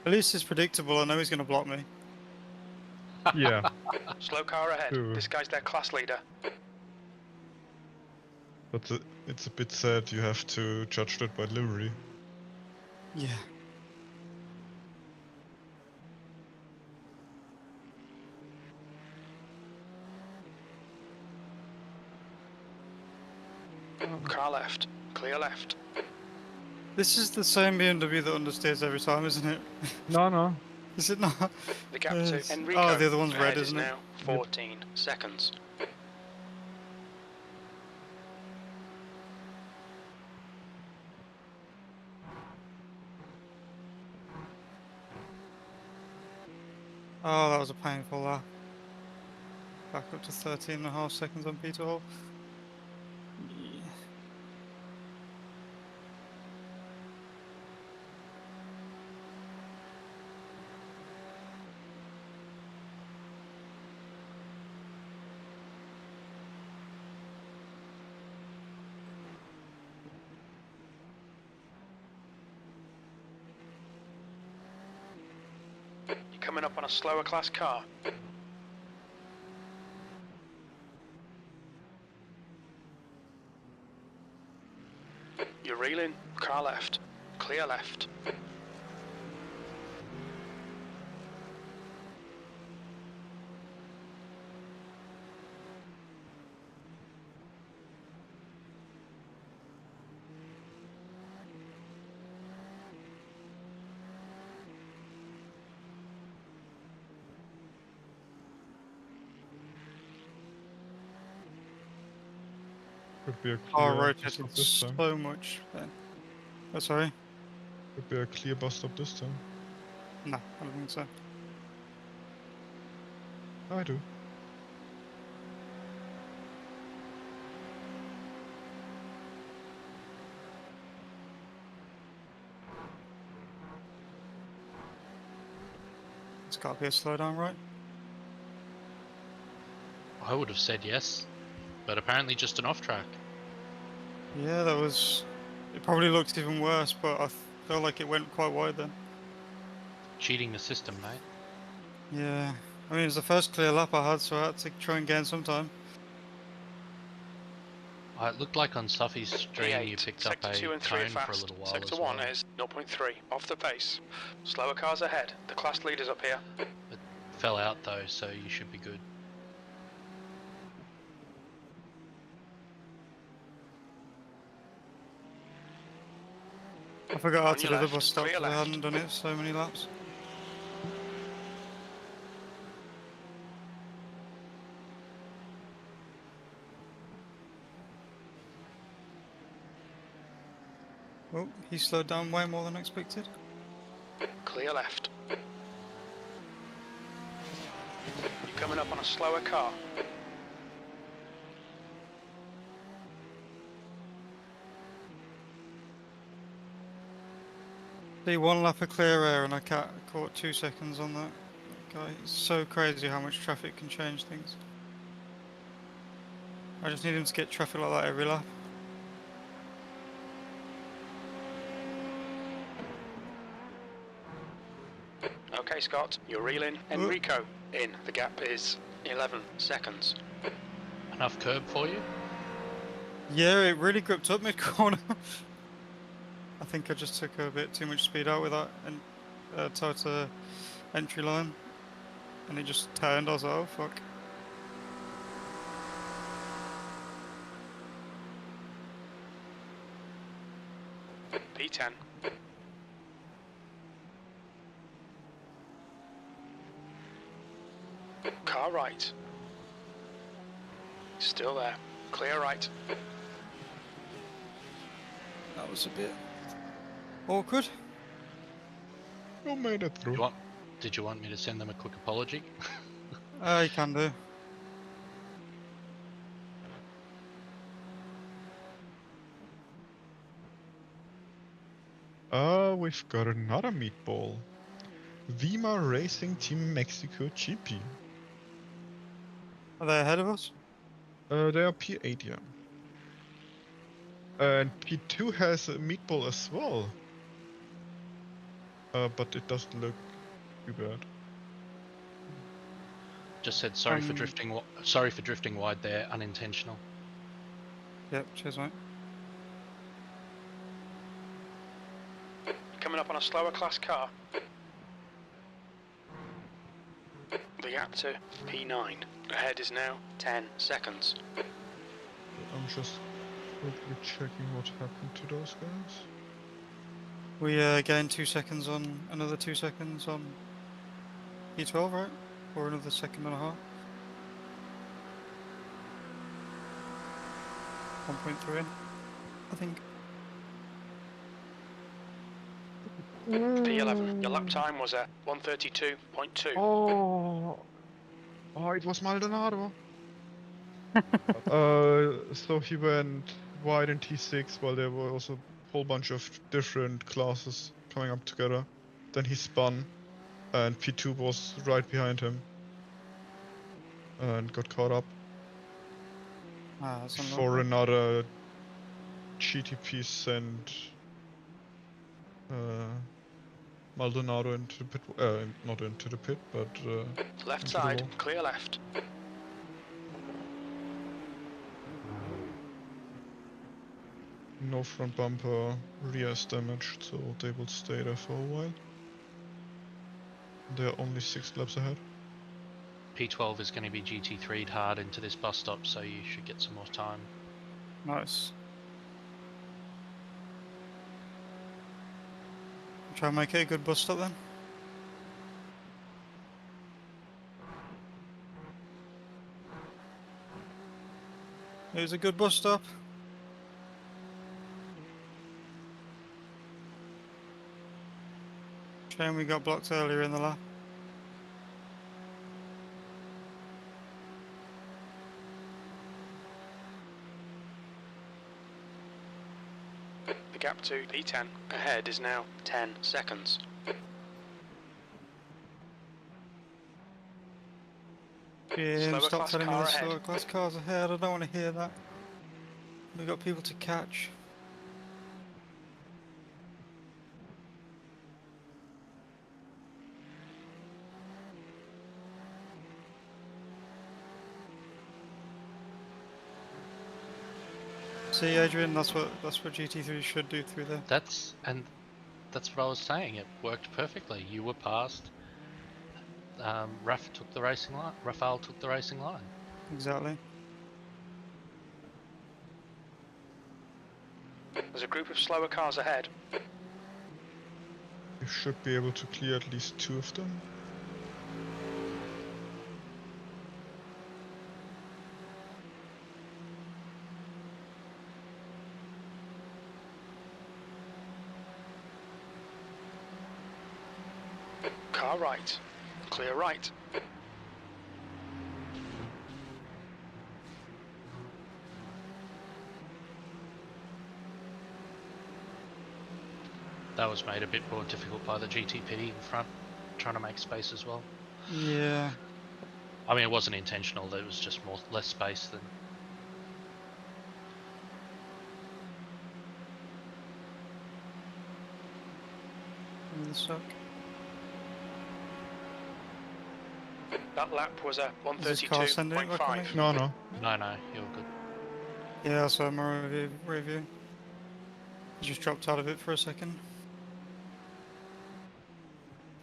At least it's predictable. I know he's going to block me. Yeah, Slow car ahead, Ooh. this guy's their class leader. but it's a bit sad you have to judge that by livery. Yeah. Car left, clear left. This is the same BMW that understeers every time, isn't it? No, no. Is it not? The gap Yes. to Enrico Oh, the other one's ahead red, is isn't it? now 14 seconds. Oh, that was a painful lap. Back up to 13.5 seconds on P12. Yeah. You're coming up on a slower class car. You're reeling, car left, clear left. Could be a Oh, clear bus rotated stop this time. so much then. Oh, sorry? Could be a clear bus stop this time. No, I don't think so. I do. It's got to be a slowdown, right? I would have said yes, but apparently just an off track. Yeah, that was... It probably looked even worse, but I felt like it went quite wide then. Cheating the system, mate. Yeah. I mean, it was the first clear lap I had, so I had to try and gain some time. It looked like on Stuffey's stream you E8, picked up sector a 2 and 3 cone for a fast. little while Sector as 1 well. is 0.3, off the pace. Slower cars ahead, the class leaders up here. fell out though, so you should be good. I forgot how On to your do the left, bus stop clear because I left. hadn't done it so many laps. Oh, he slowed down way more than expected. Clear left. You're coming up on a slower car. See, one lap of clear air and I caught 2 seconds on that guy. It's so crazy how much traffic can change things. I just need him to get traffic like that every lap. Okay, Scott, you're reeling. Enrico, in. The gap is 11 seconds. Enough curb for you? Yeah, it really gripped up mid-corner. I think I just took a bit too much speed out with that tighter entry line. And it just turned. I was like, oh fuck. P10. Car right. Still there. Clear right. That was a bit awkward. You made it through. Did you want me to send them a quick apology? You can do. We've got another meatball. Vima Racing Team Mexico GP. Are they ahead of us? They are P8, yeah. And P2 has a meatball as well. But it doesn't look too bad. Just said sorry for drifting. Sorry for drifting wide there, unintentional. Yep, cheers mate. Coming up on a slower class car. The gap to P9. Ahead is now 10 seconds. I'm just quickly checking what happened to those guys. We gained 2 seconds on another 2 seconds on P12, right? Or another second and a half. 1.3 in, I think. P11. Your lap time was at 1:32.2. Oh, it was Maldonado. So he went wide in T6 while there were also a whole bunch of different classes coming up together. Then he spun, and P2 was right behind him and got caught up That's for unlucky. another GTP sent Maldonado into the pit, not into the pit, but Left into the side, wall. clear left. No front bumper, rear is damaged, so they will stay there for a while. They're only 6 laps ahead. P12 is going to be GT3'd hard into this bus stop, so you should get some more time. Nice. Try and make it a good bus stop then. It was a good bus stop. Shame we got blocked earlier in the lap. The gap to P10 ahead is now 10 seconds. Yeah, Slower stop class telling me car there's ahead. slower class cars ahead. I don't want to hear that. We got people to catch. See, Adrian, that's what GT3 should do through there. That's what I was saying. It worked perfectly. You were past. Raf took the racing line. Rafael took the racing line. Exactly. There's a group of slower cars ahead. You should be able to clear at least 2 of them. Car right. Clear right. That was made a bit more difficult by the GTP in front, trying to make space as well. Yeah. I mean, it wasn't intentional. There was just less space than. Really suck. That lap was a Is this car sending it back on me? 132.5. No, no. No, you're good. Yeah, I saw my review. Just dropped out of it for a second.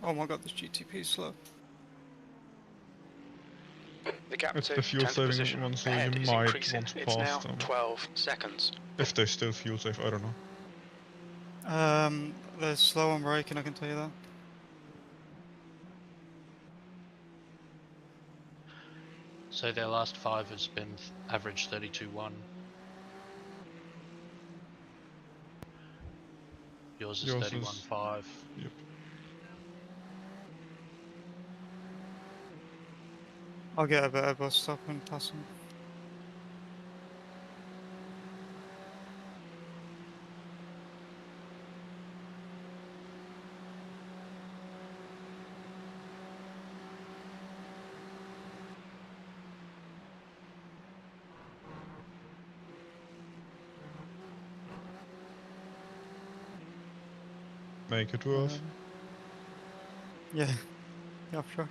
Oh my god, this GTP is slow. The gap It's to the fuel 10th saving position one, so ahead you is might increasing. want to It's now pass them. 12 seconds. If they still fuel safe, I don't know. They're slow on braking, I can tell you that. So their last 5 has been average 32.1. Yours is 31.5. Yep. I'll get a better bus stop and pass them. Make it worth. Yeah, yeah, sure.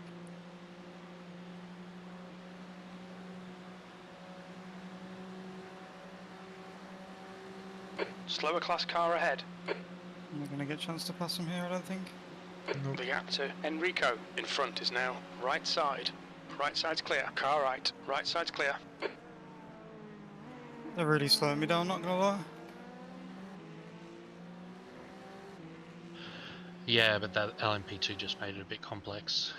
Slower class car ahead. I'm not gonna get a chance to pass them here, I don't think. Nope. The gap to Enrico in front is now right side. Right side's clear. Car right. Right side's clear. They're really slowing me down, not gonna lie. Yeah, but that LMP2 just made it a bit complex.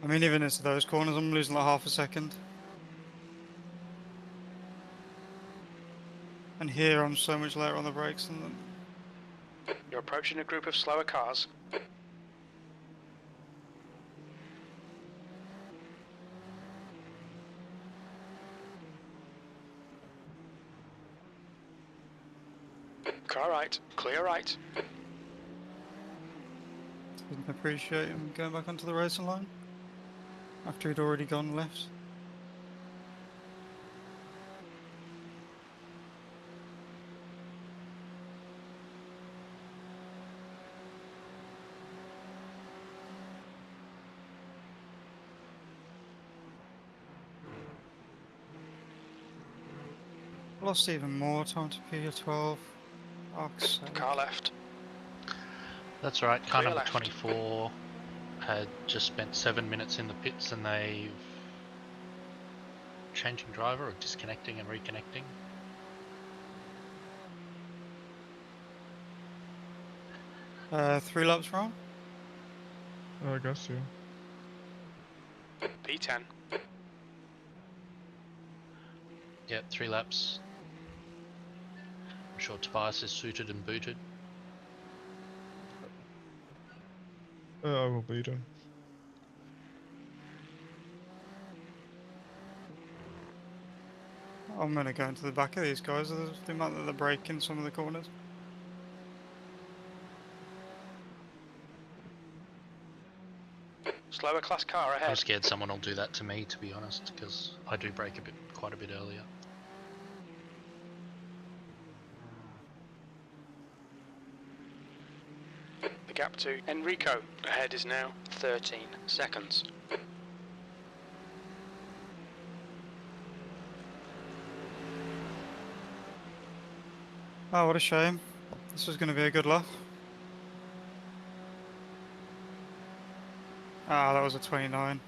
I mean, even into those corners, I'm losing like half a second. And here, I'm so much later on the brakes than them. You're approaching a group of slower cars. Car right. Clear right. Didn't appreciate him going back onto the racing line after he'd already gone left. Lost even more time to P12. Fuck's sake. Car left. That's right. Car Clear number left. 24 had just spent 7 minutes in the pits and they've changing driver or disconnecting and reconnecting. Three laps wrong. I guess, yeah. P10. Yep, 3 laps. I'm sure Tobias is suited and booted. I will beat him. I'm gonna go into the back of these guys. The amount that they're braking some of the corners. Slower class car I'm ahead. scared someone will do that to me, to be honest, because I do brake quite a bit earlier. The gap to Enrico ahead is now 13 seconds. Oh, what a shame. This was gonna be a good lap. Ah, that was a 29.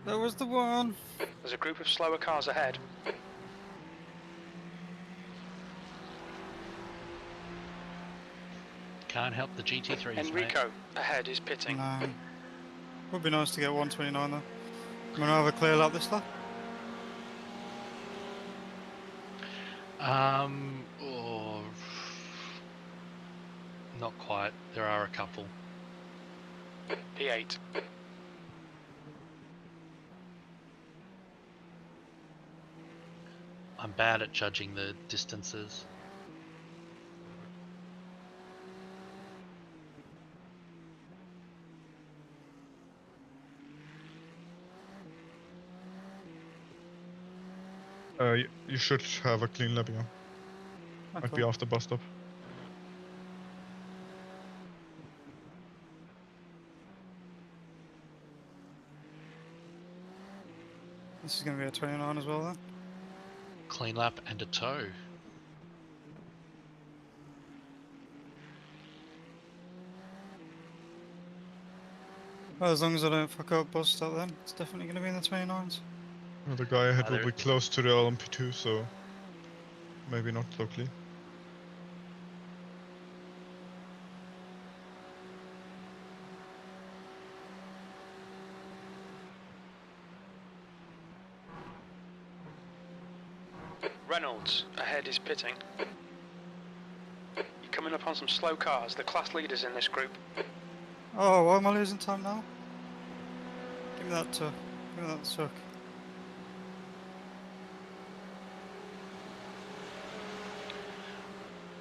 That was the one. There's a group of slower cars ahead. Can't help the GT3s, mate. Enrico ahead is pitting. No. Would be nice to get 129 though. I'm gonna have a clear lap this lap. Oh, not quite. There are a couple. P8. I'm bad at judging the distances. You should have a clean lap, yeah. Might be after bus stop. This is gonna be a 29 as well then. Clean lap and a tow. Well, as long as I don't fuck up bus stop then, it's definitely gonna be in the 29s. Well, the guy ahead will There- be close to the LMP2, so maybe not so clean. Reynolds ahead is pitting. You're coming up on some slow cars, the class leaders in this group. Oh, why am I losing time now? Give me that tuck. Give me that suck.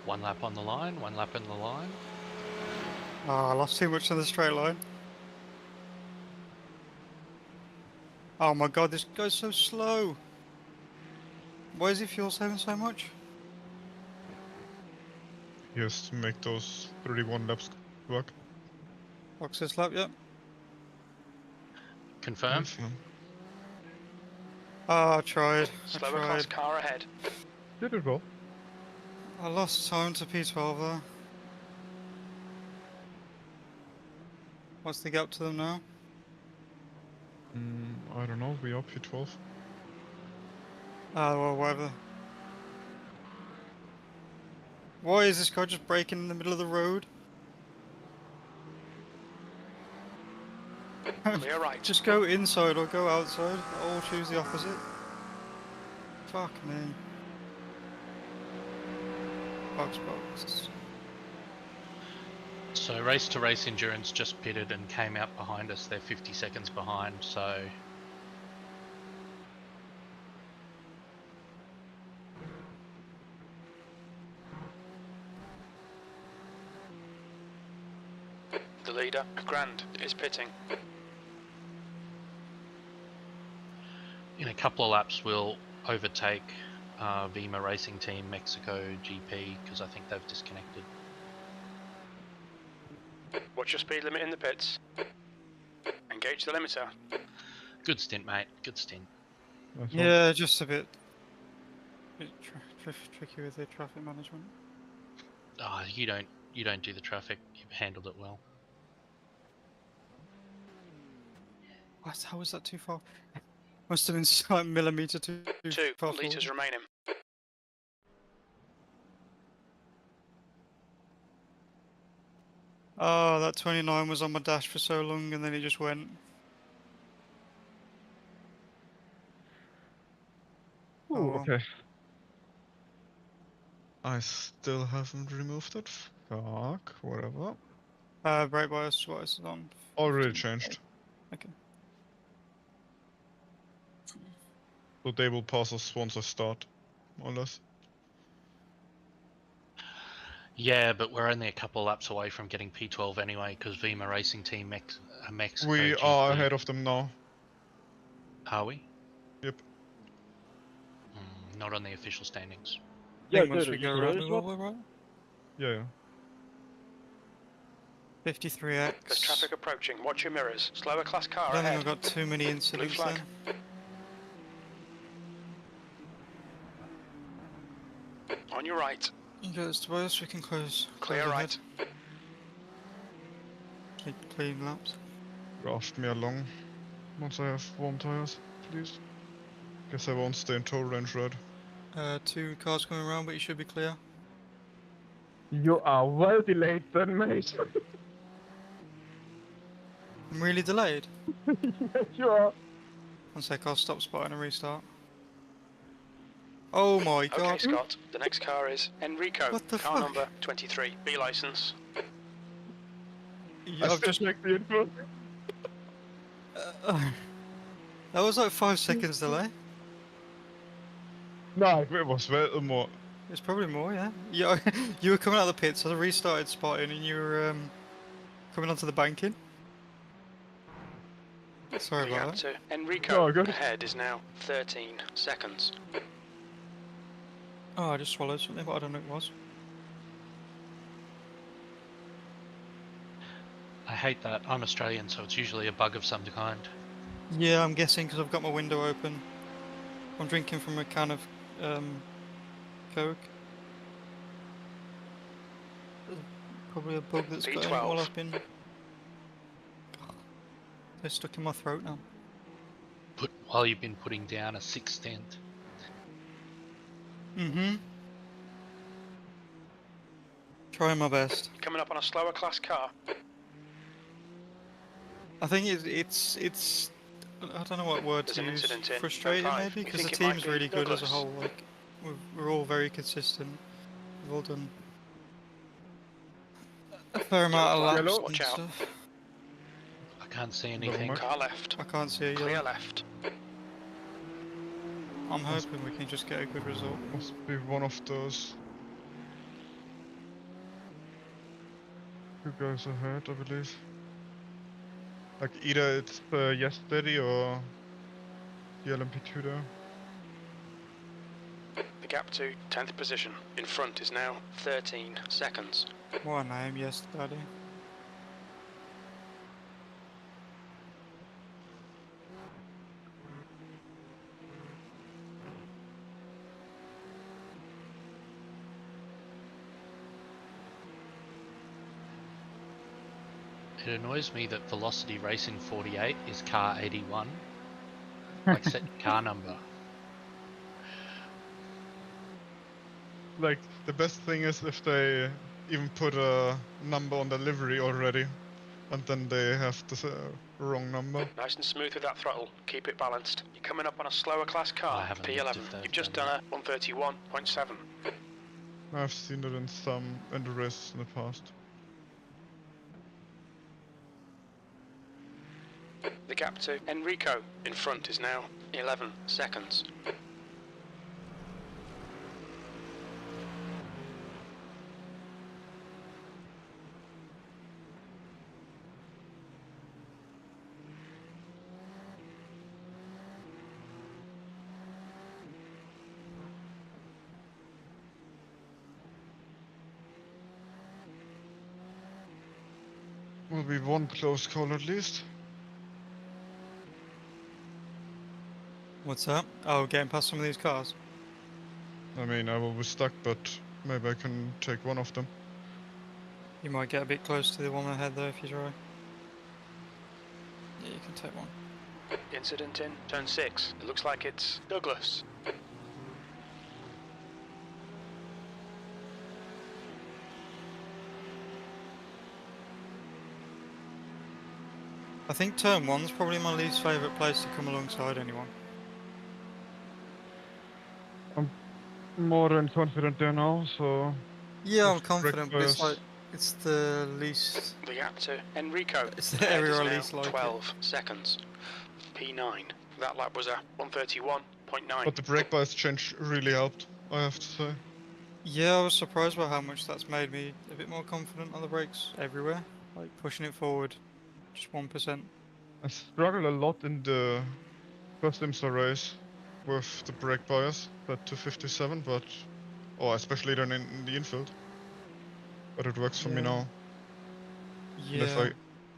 One lap on the line, one lap in the line. Oh, I lost too much in the straight line. Oh my god, this guy's so slow. Why is he fuel saving so much? He has to make those 31 laps work. Box this lap, yep. Confirm. Oh, I tried. I Slower class tried. car ahead. Did it well. I lost time to P12 there. What's the gap to them now? I don't know, we are P12. Ah, well, whatever. Why is this guy just braking in the middle of the road? Clear right. Just go inside or go outside, or choose the opposite. Fuck me. Box. So race to race endurance just pitted and came out behind us. They're 50 seconds behind, so The leader, Grand, is pitting. in a couple of laps we'll overtake VMA Racing Team Mexico GP because I think they've disconnected. What's your speed limit in the pits? Engage the limiter. Good stint, mate. Good stint. Nice one. Yeah, just a bit tricky with the traffic management. Oh, you don't do the traffic. You've handled it well. What? How was that too far? Must have been like a millimeter too 2 far litres forward. remaining. Oh, that 29 was on my dash for so long and then it just went. Ooh, Oh, well. okay. I still haven't removed it. Fuck, whatever. Brake bias, what is it on? Already changed. Okay. So they will pass us once I start, more or less. Yeah, but we're only a couple of laps away from getting P12 anyway because VMA Racing Team Mexico We GP. are ahead of them now. Are we? Yep. Not on the official standings. I think Yeah, once dude, we you go see around those it, ones? we're right. Yeah. 53x. There's traffic approaching. Watch your mirrors. Slower class I car don't think ahead. I've got too many incidents flag. then. On your right. You guys, Tobias, we can close Clear ahead. right. Keep clean laps. Draft me along once I have warm tires, please. Guess I won't stay in tow range, right? 2 cars coming around, but you should be clear. You are well delayed then, mate. I'm really delayed. Yes, you are. 1 sec, I'll stop spotting and restart. Oh my Okay, god. Scott. The next car is Enrico. What the car fuck? number 23. B license. Yeah, I've just... Check the info. that was like 5 seconds delay. No, It was well more. It's probably more, yeah. You were coming out of the pits, so I restarted spotting and you were coming onto the banking. Sorry The gap about that. to Enrico Oh, good. ahead is now 13 seconds. Oh, I just swallowed something, but I don't know what it was. I hate that. I'm Australian, so it's usually a bug of some kind. Yeah, I'm guessing because I've got my window open. I'm drinking from a can of Coke. Probably a bug that's got in it while V12. I've been... They're stuck in my throat now. While you've been putting down a 6 Stint. Mm-hmm. Trying my best. Coming up on a slower class car. I think it's I don't know what word There's to an use. incident in Frustrating F5. maybe, You because the think it might team's be really good as a Douglas? whole. Like we're all very consistent. We've all done a fair amount of laps Yellow. and Watch out. stuff. I can't see anything. Mark. Car left. I can't see a Clear yellow. left. I'm hoping we can just get a good result. Must be one of those. Two guys ahead, I believe. Like either it's Yes Steady or the LMP2 there. The gap to 10th position in front is now 13 seconds. What a name, yes, Daddy. It annoys me that Velocity Racing 48 is car 81. Like, set your car number. Like the best thing is if they even put a number on the livery already, and then they have the wrong number. Nice and smooth with that throttle. Keep it balanced. You're coming up on a slower class car. I haven't looked P11. if they've You've just done done a 131.7. I've seen it in the races in the past. The gap to Enrico in front is now 11 seconds. Will be one close call at least. What's that? Oh, getting past some of these cars. I mean, I will be stuck, but maybe I can take one of them. You might get a bit close to the one ahead though if you try. Yeah, you can take one. Incident in turn 6. It looks like it's Douglas. I think turn 1's probably my least favourite place to come alongside anyone. More than confident there now, so Yeah, I'm Just confident, but it's breakfast. like, it's the least... The gap to Enrico. It's the Ahead area is I now least like it. 12 seconds. P9. That lap was a 131.9. But the brake bias change really helped, I have to say. Yeah, I was surprised by how much that's made me a bit more confident on the brakes everywhere. Like, pushing it forward, just 1%. I struggled a lot in the first IMSA race with the brake bias, that 257, but... Oh, especially then in the infield. But it works for me Yeah. now. And if Yeah,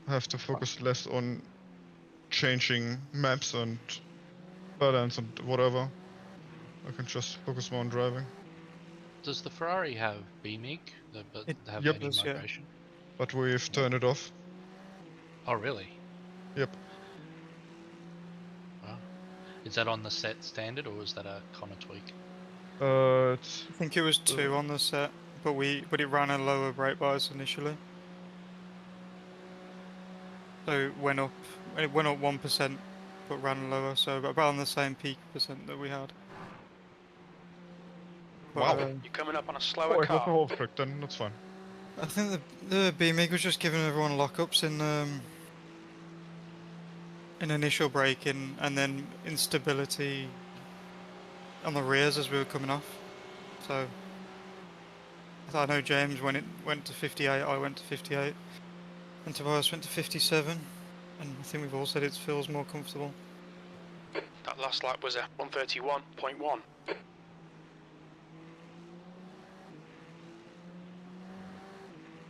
I have to focus less on changing maps and balance and whatever, I can just focus more on driving. Does the Ferrari have BMIG? But It have yep, any does, yeah. migration? But we've turned it off. Oh, really? Yep. Wow. Is that on the set standard or is that a Connor tweak? It's I think it was 2 on the set, but it ran at lower brake bars initially. So it went up 1%, but ran lower, so about on the same peak percent that we had. But, wow. You're coming up on a slower Oh, it was a car. whole trick then. That's fine. I think the BMIG was just giving everyone lockups in initial braking and then instability on the rears as we were coming off. So I know James, when it went to 58, I went to 58, and Tobias went to 57, and I think we've all said it feels more comfortable. That last lap was a 131.1.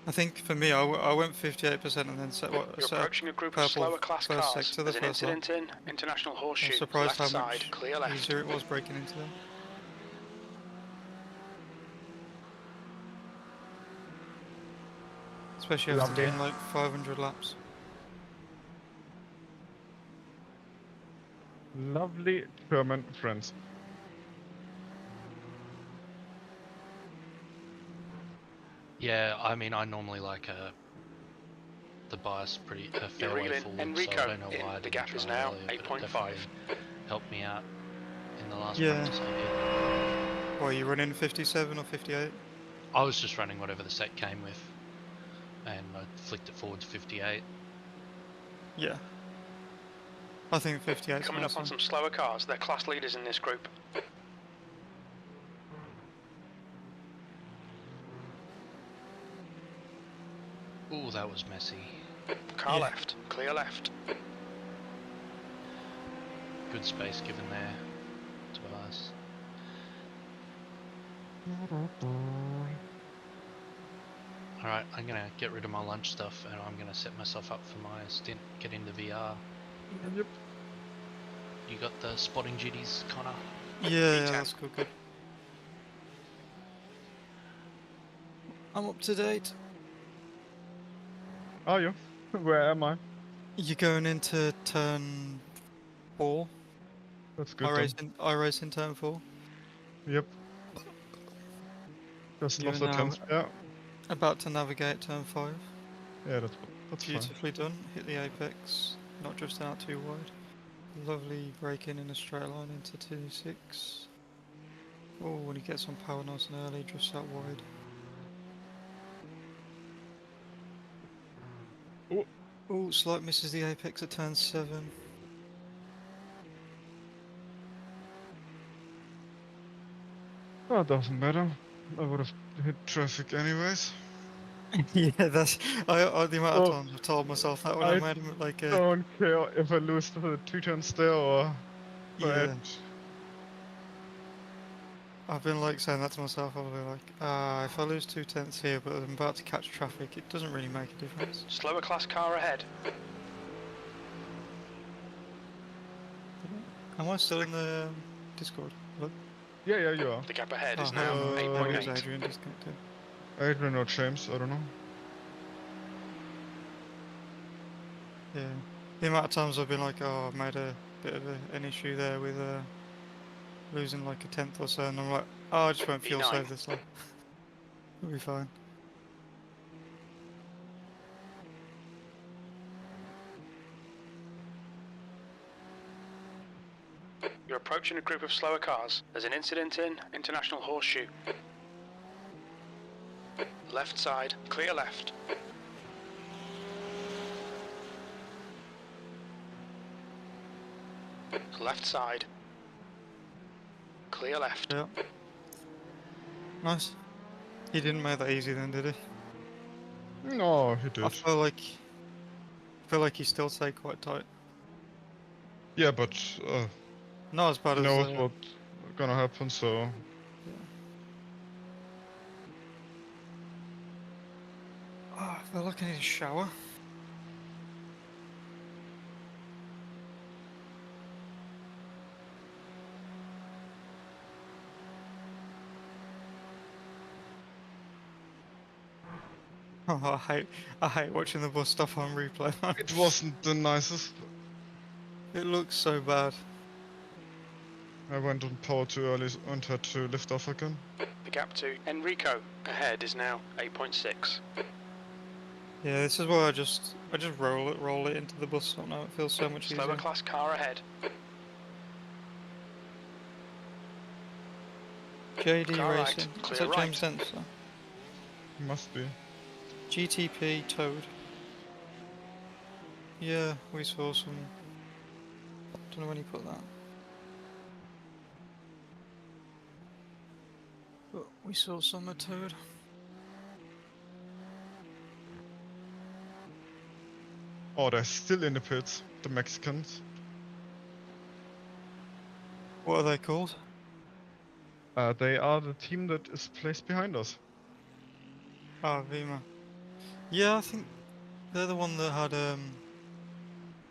I think for me, I went 58% and then set You're a approaching a group of purple slower class first cars. sector the There's an first lap. incident in International I'm Horseshoe. surprised Left how much side, clear left. easier it was breaking into them. Especially after Lovely. doing like 500 laps. Lovely German friends. Yeah, I mean, I normally like the bias You're fairway reeling forward, Enrico so I don't know in. why I The didn't gap try is now earlier, but it 8.5. definitely helped me out in the last Yeah. practice I did. What, are you running 57 or 58? I was just running whatever the set came with, and I flicked it forward to 58. Yeah. I think 58 is Coming up on some slower cars. They're class leaders in this group. Ooh, that was messy. Car Yeah. left, clear left. Good space given there to us. Alright, I'm gonna get rid of my lunch stuff and I'm gonna set myself up for my stint, get into VR. Yep. You got the spotting duties, Connor? Yeah, that's good. I'm up to date. Are you? Where am I? You're going into turn 4. That's good then. I race in turn 4. Yep. Just You are lost the now 10th. Yeah. about to navigate turn 5. Yeah, that's fine. Beautifully done. Hit the apex, not drifting out too wide. Lovely braking in a straight line into 2.6. Oh, when he gets on power nice and early, drifts out wide. Oh, slight misses the apex at turn 7. Oh, it doesn't matter. I would have hit traffic anyways. Yeah, that's the amount of Oh, times I've told myself that when I I made him like a don't care if I lose the 2 turns there or yeah. but I've been like saying that to myself. I'll be like, if I lose 2/10 here, but I'm about to catch traffic, it doesn't really make a difference. Slower class car ahead. Am I still in the Discord? Hello? yeah, you are. The gap ahead Oh, is now maybe it's 8.8. Adrian disconnected. Adrian or James, I don't know. Yeah. The amount of times I've been like, oh, I made a bit of an issue there with losing like a 10th or so, and I'm like, oh, I just won't fuel E9. save this lap. It'll be fine. You're approaching a group of slower cars. There's an incident in International Horseshoe. Left side, clear left. Left side. Clear left. Yeah. Nice. He didn't make that easy then, did he? No, he I did. feel like he still stayed quite tight. Yeah, but Not as bad he as knows what's gonna happen, so oh, I feel like I need a shower. Oh, I hate watching the bus stop on replay. It wasn't the nicest. It looks so bad. I went on power too early and had to lift off again. The gap to Enrico ahead is now 8.6. Yeah, this is why I just roll it into the bus stop now. It feels so much Slower easier. class car ahead. JD Car right, Racing. Is clear that right. James Dempster? Must be. GTP Toad. Yeah, we saw some. Don't know when he put that. But we saw some of Toad. Oh, they're still in the pits, the Mexicans. What are they called? They are the team that is placed behind us. Ah, Vima. Yeah, I think they're the one that had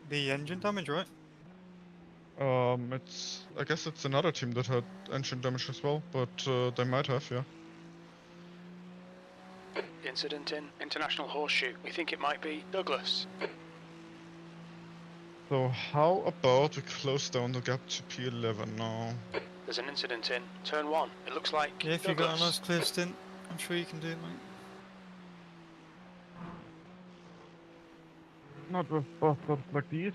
the engine damage, right? I guess it's another team that had engine damage as well, but they might have, yeah. Incident in International Horseshoe. We think it might be Douglas. So how about we close down the gap to P11 now? There's an incident in Turn 1. It looks like Yeah, if you Douglas. got a nice clear stint, I'm sure you can do it, mate. Not with bus stops like these.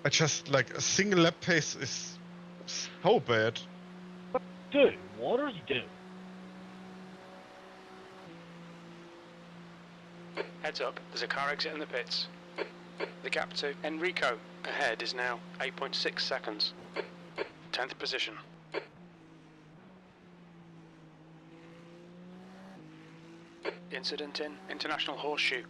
I just, like, a single lap pace is so bad. Dude, what are you doing? Heads up, there's a car exit in the pits. The gap to Enrico ahead is now 8.6 seconds. 10th position. Incident in International Horseshoe.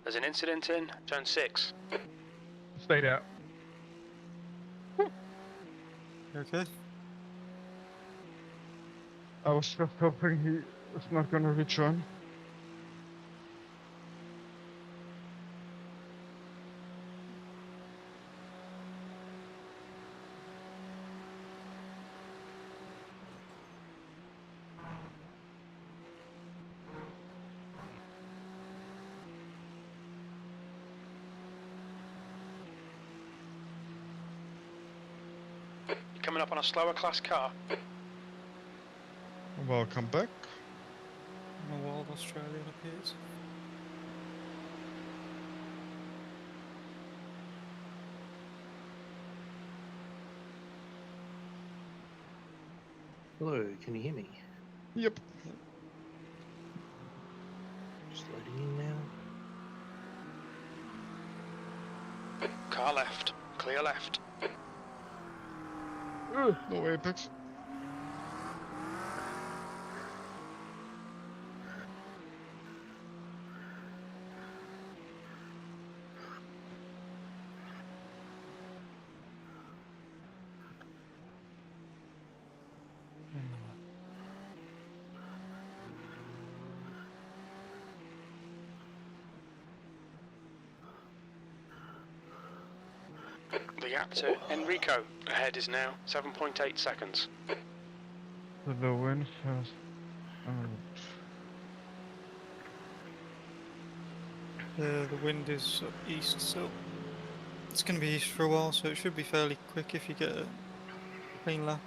There's an incident in Turn 6. Stay there. You okay? I was just hoping he is not gonna return. You're coming up on a slower class car. Welcome back. I'm a wild Australian appears. Hello, can you hear me? Yep. Just loading in now. Car left. Clear left. No apex. The gap to Enrico ahead is now 7.8 seconds. So the wind has. The wind is east, so it's going to be east for a while, so it should be fairly quick if you get a clean lap.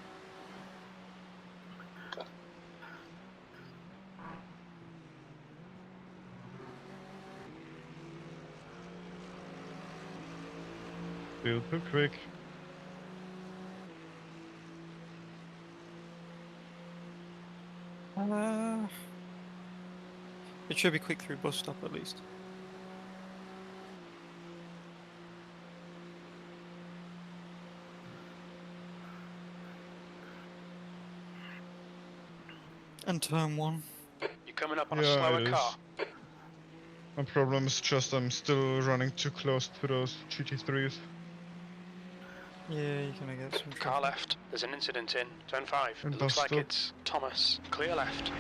Still too quick. It should be quick through bus stop at least. And turn 1. You're coming up on a Yeah, slower it is. car. My problem is just I'm still running too close to those GT3s. Yeah, you're gonna get some Car traffic. left. There's an incident in turn 5. And It looks bus like stop. it's Thomas. Clear left.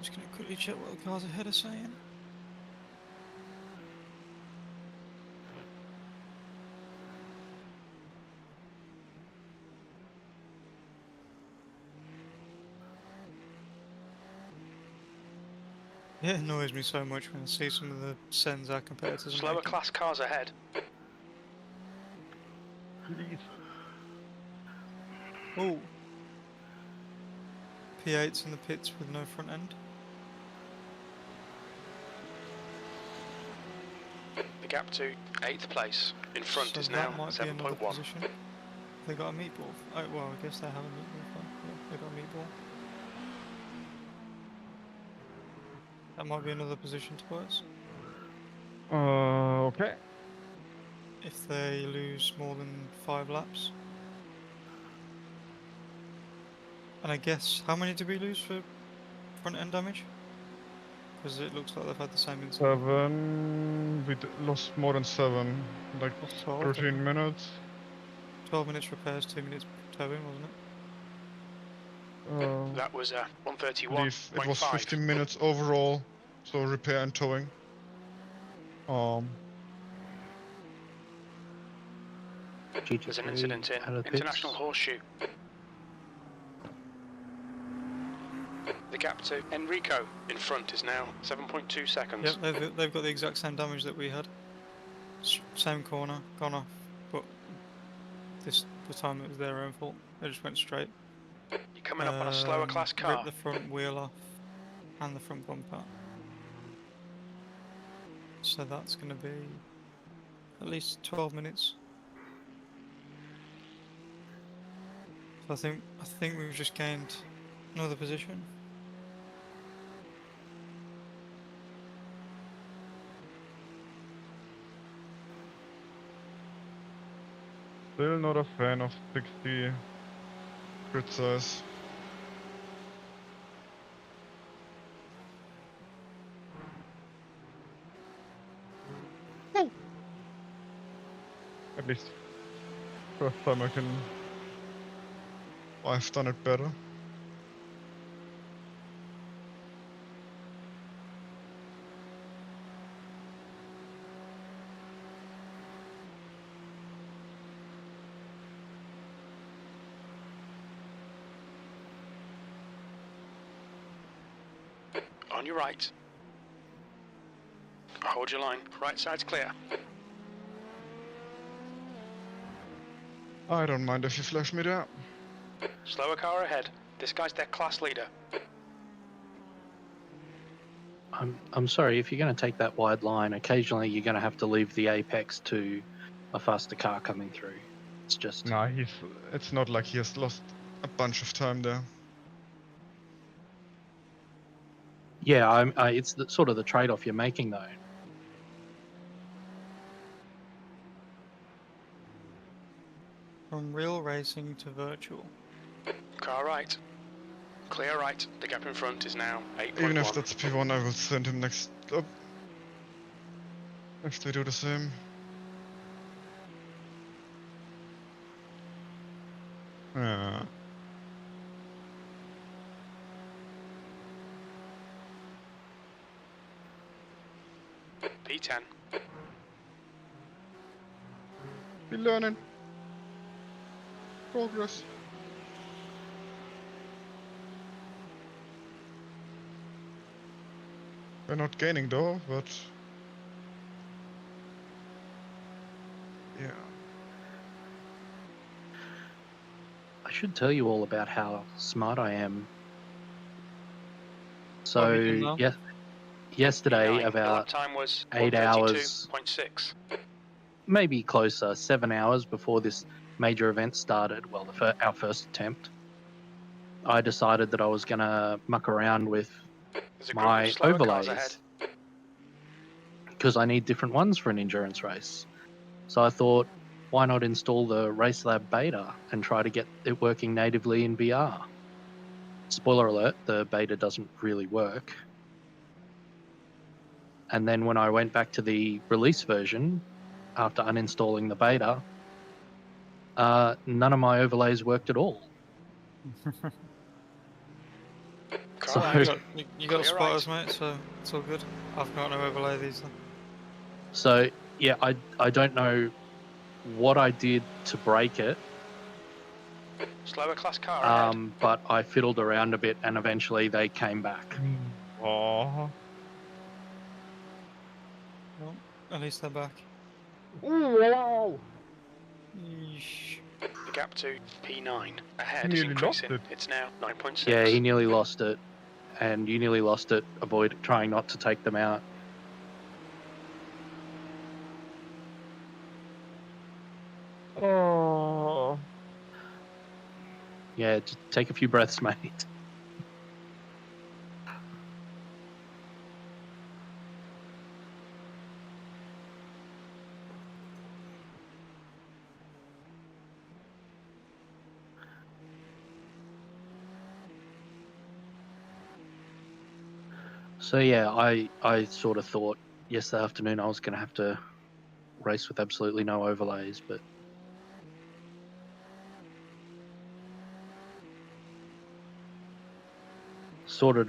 Just gonna quickly check what the cars ahead are saying. It annoys me so much when I see some of the sends our competitors are Slower making. class cars ahead. Please. Oh! P8's in the pits with no front end. The gap to 8th place. In front So is that now might be another 7.1. position. They got a meatball. Oh, well, I guess they have a meatball. Yeah, they got a meatball. That might be another position towards. Okay. If they lose more than 5 laps. And I guess, how many did we lose for front end damage? Because it looks like they've had the same incident. 7. We lost more than 7. Like Or 12, 13 minutes. 12 minutes repairs, 2 minutes towing, wasn't it? That was I 131.5. believe it was 15 minutes overall. So repair and towing. There's an incident in out of the International pits. Horseshoe. The gap to Enrico in front is now 7.2 seconds. Yep, they've got the exact same damage that we had. Same corner, gone off, but the time it was their own fault. They just went straight. You're coming up on a slower class car. Ripped the front wheel off and the front bumper. So that's going to be at least 12 minutes. So I think we've just gained another position. Still not a fan of 60 grid size. At least first time I've done it better. On your right. Hold your line. Right side's clear. I don't mind if you flash me there. Slower car ahead. This guy's their class leader. I'm sorry, if you're going to take that wide line, occasionally you're going to have to leave the apex to a faster car coming through. It's just... Nah, it's not like he has lost a bunch of time there. Yeah, it's sort of the trade-off you're making, though. From real racing to virtual. Car right. Clear right. The gap in front is now 8.1. Even if that's P1, I will send him next up. If they do the same. Yeah. P10. Be learning. Progress. We're not gaining though, but yeah. I should tell you all about how smart I am. What have you done So, now? yeah, yesterday, P9. The lap about time was 8 hours, 132.6. maybe closer, 7 hours before this major event started, well, our first attempt, I decided that I was going to muck around with There's a group my of slower cars ahead. overlays because I need different ones for an endurance race. So I thought, why not install the RaceLab beta and try to get it working natively in VR? spoiler alert, the beta doesn't really work. And then when I went back to the release version, after uninstalling the beta, none of my overlays worked at all. Car So- You right. got, you got Clear spotters, right. mate, so it's all good. I've got no overlay these. So yeah, I don't know what I did to break it, Slower class car ahead. but I fiddled around a bit and eventually they came back. Oh. Well, at least they're back. Ooh, wow! Yeesh. The gap to P9 ahead is Nearly lost increasing. it. It's now 9.6. Yeah, he nearly lost it, and you nearly lost it. Avoid trying not to take them out. Oh. Yeah, just take a few breaths, mate. So yeah, I sort of thought yesterday afternoon I was going to have to race with absolutely no overlays, but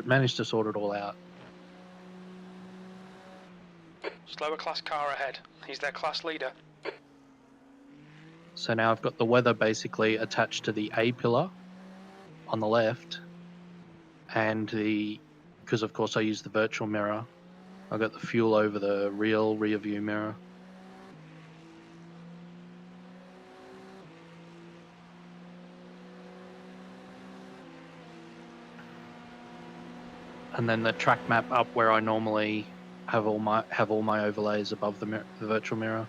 managed to sort it all out. Slower class car ahead. He's their class leader. So now I've got the weather basically attached to the A pillar on the left, and because of course I use the virtual mirror, I got the fuel over the real rear view mirror. And then the track map up where I normally have all my overlays above the virtual mirror.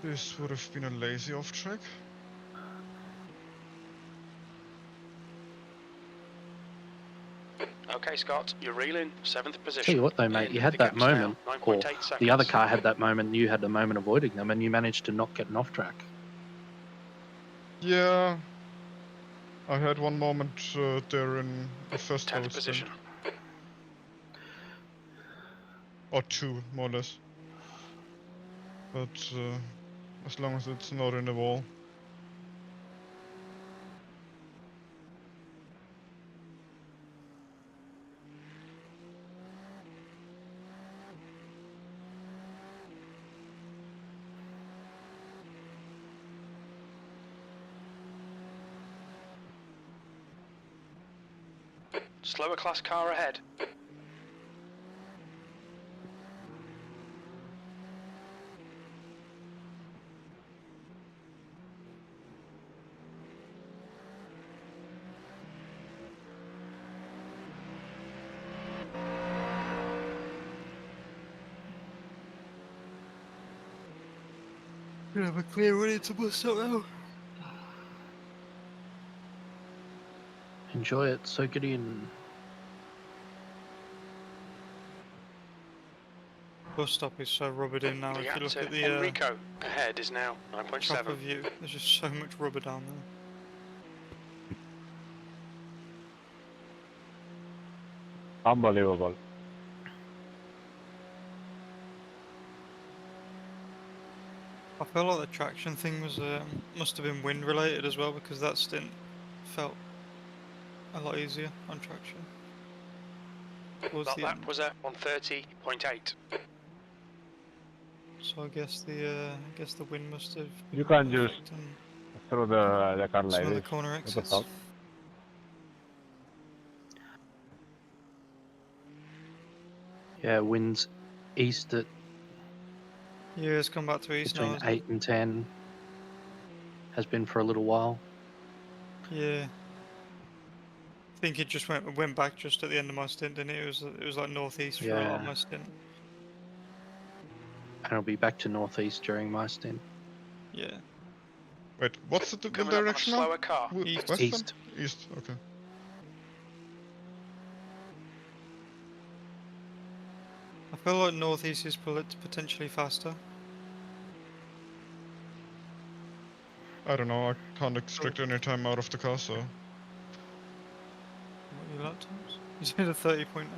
This would have been a lazy off track. Okay, Scott, you're reeling. 7th position. Tell you what though, mate, In you had the that gap's now moment, 9.8 or seconds. the other car had that moment, you had the moment avoiding them, and you managed to not get an off track. Yeah. I had one moment there in the first 10th road position. stint. Or two, more or less. But as long as it's not in the wall. Slower class car ahead. You have a clear run into bus stop now. Enjoy it, soak it in. Bus stop is so rubbered in now. The If you gap look to at the Enrico ahead is now chopper 9.7. view, there's just so much rubber down there. Unbelievable. I feel like the traction thing was must have been wind related as well, because that stint felt a lot easier on traction towards That the lap end. was at 130.8. So I guess the wind must have You can just affected throw the car like some of the this. corner What the exits. fuck? Yeah, winds east at Yeah, it's come back to east now. between Isn't it? 8 and 10. Has been for a little while. Yeah. I think it just went back just at the end of my stint, didn't it? It was like northeast for a lot of Yeah. my stint. And it'll be back to northeast during my stint. Yeah. Wait, what's the Coming up on a direction now? slower car. East. West East. then? East, okay. I feel like northeast is potentially faster. I don't know, I can't extract any time out of the car, so... What are your lap times? You did a 30.8. I'm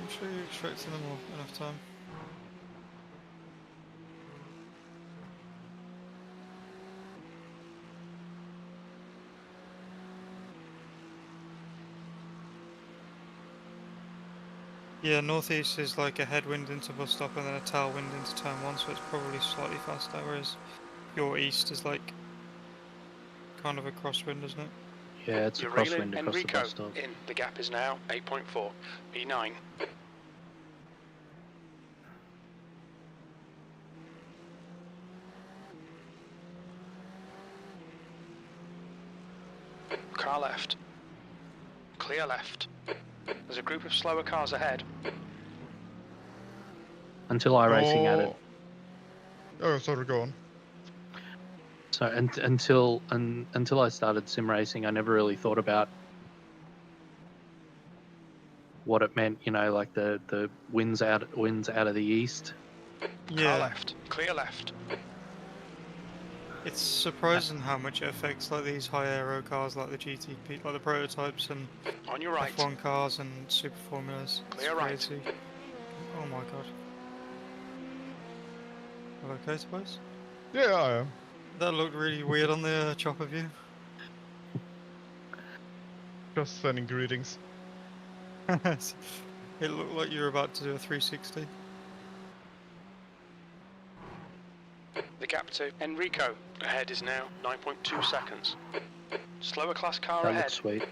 sure you extracted them all enough time. Yeah, northeast is like a headwind into bus stop and then a tailwind into turn 1, so it's probably slightly faster, whereas your east is like kind of a crosswind, isn't it? Yeah, it's a You're reeling, crosswind across the Enrico bus stop. in. The gap is now 8.4. E9. Car left. Clear left. There's a group of slower cars ahead. Until iRacing added. Oh, sorry, go on. So until I started sim racing, I never really thought about what it meant. You know, like the winds out of the east. Car Yeah, left. Clear left. it's surprising how much it affects like these high aero cars like the GTP, like the prototypes and On your right. F1 cars and super formulas. It's Clear right. crazy. Oh my god. All okay, suppose? Yeah, I am. That looked really weird on the chopper view. Just sending greetings. It looked like you were about to do a 360. The gap to Enrico ahead is now 9.2 seconds. Slower class car That ahead. looks sweet.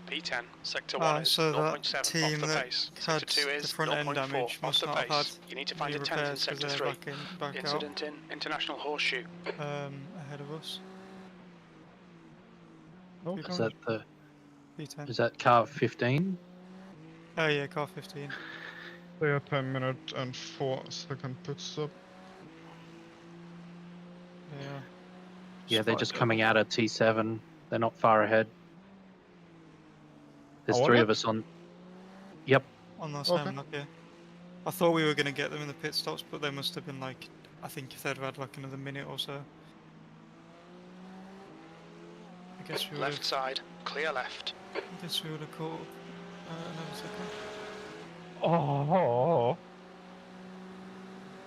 P10, sector 1 is so 0.7 that off team the that pace. had Sector 2 is the front end 0.4 damage off must the not have pace. had You need to find any a 10th in repairs because sector they're 3. back out Incident in International Horseshoe. ahead of us. Oh, Keep Is going. that P10. is that car 15? Oh yeah, car 15. they are 10-minute and 4-second pit stop. Yeah. Yeah, they're just coming out of T7. They're not far ahead. There's Our 3 lap? of us on. Yep. On the Okay. same lap, yeah. I thought we were going to get them in the pit stops, but they must have been like, I think if they'd have had like another minute or so. I guess we would Left have, side, clear left. caught another second. Oh,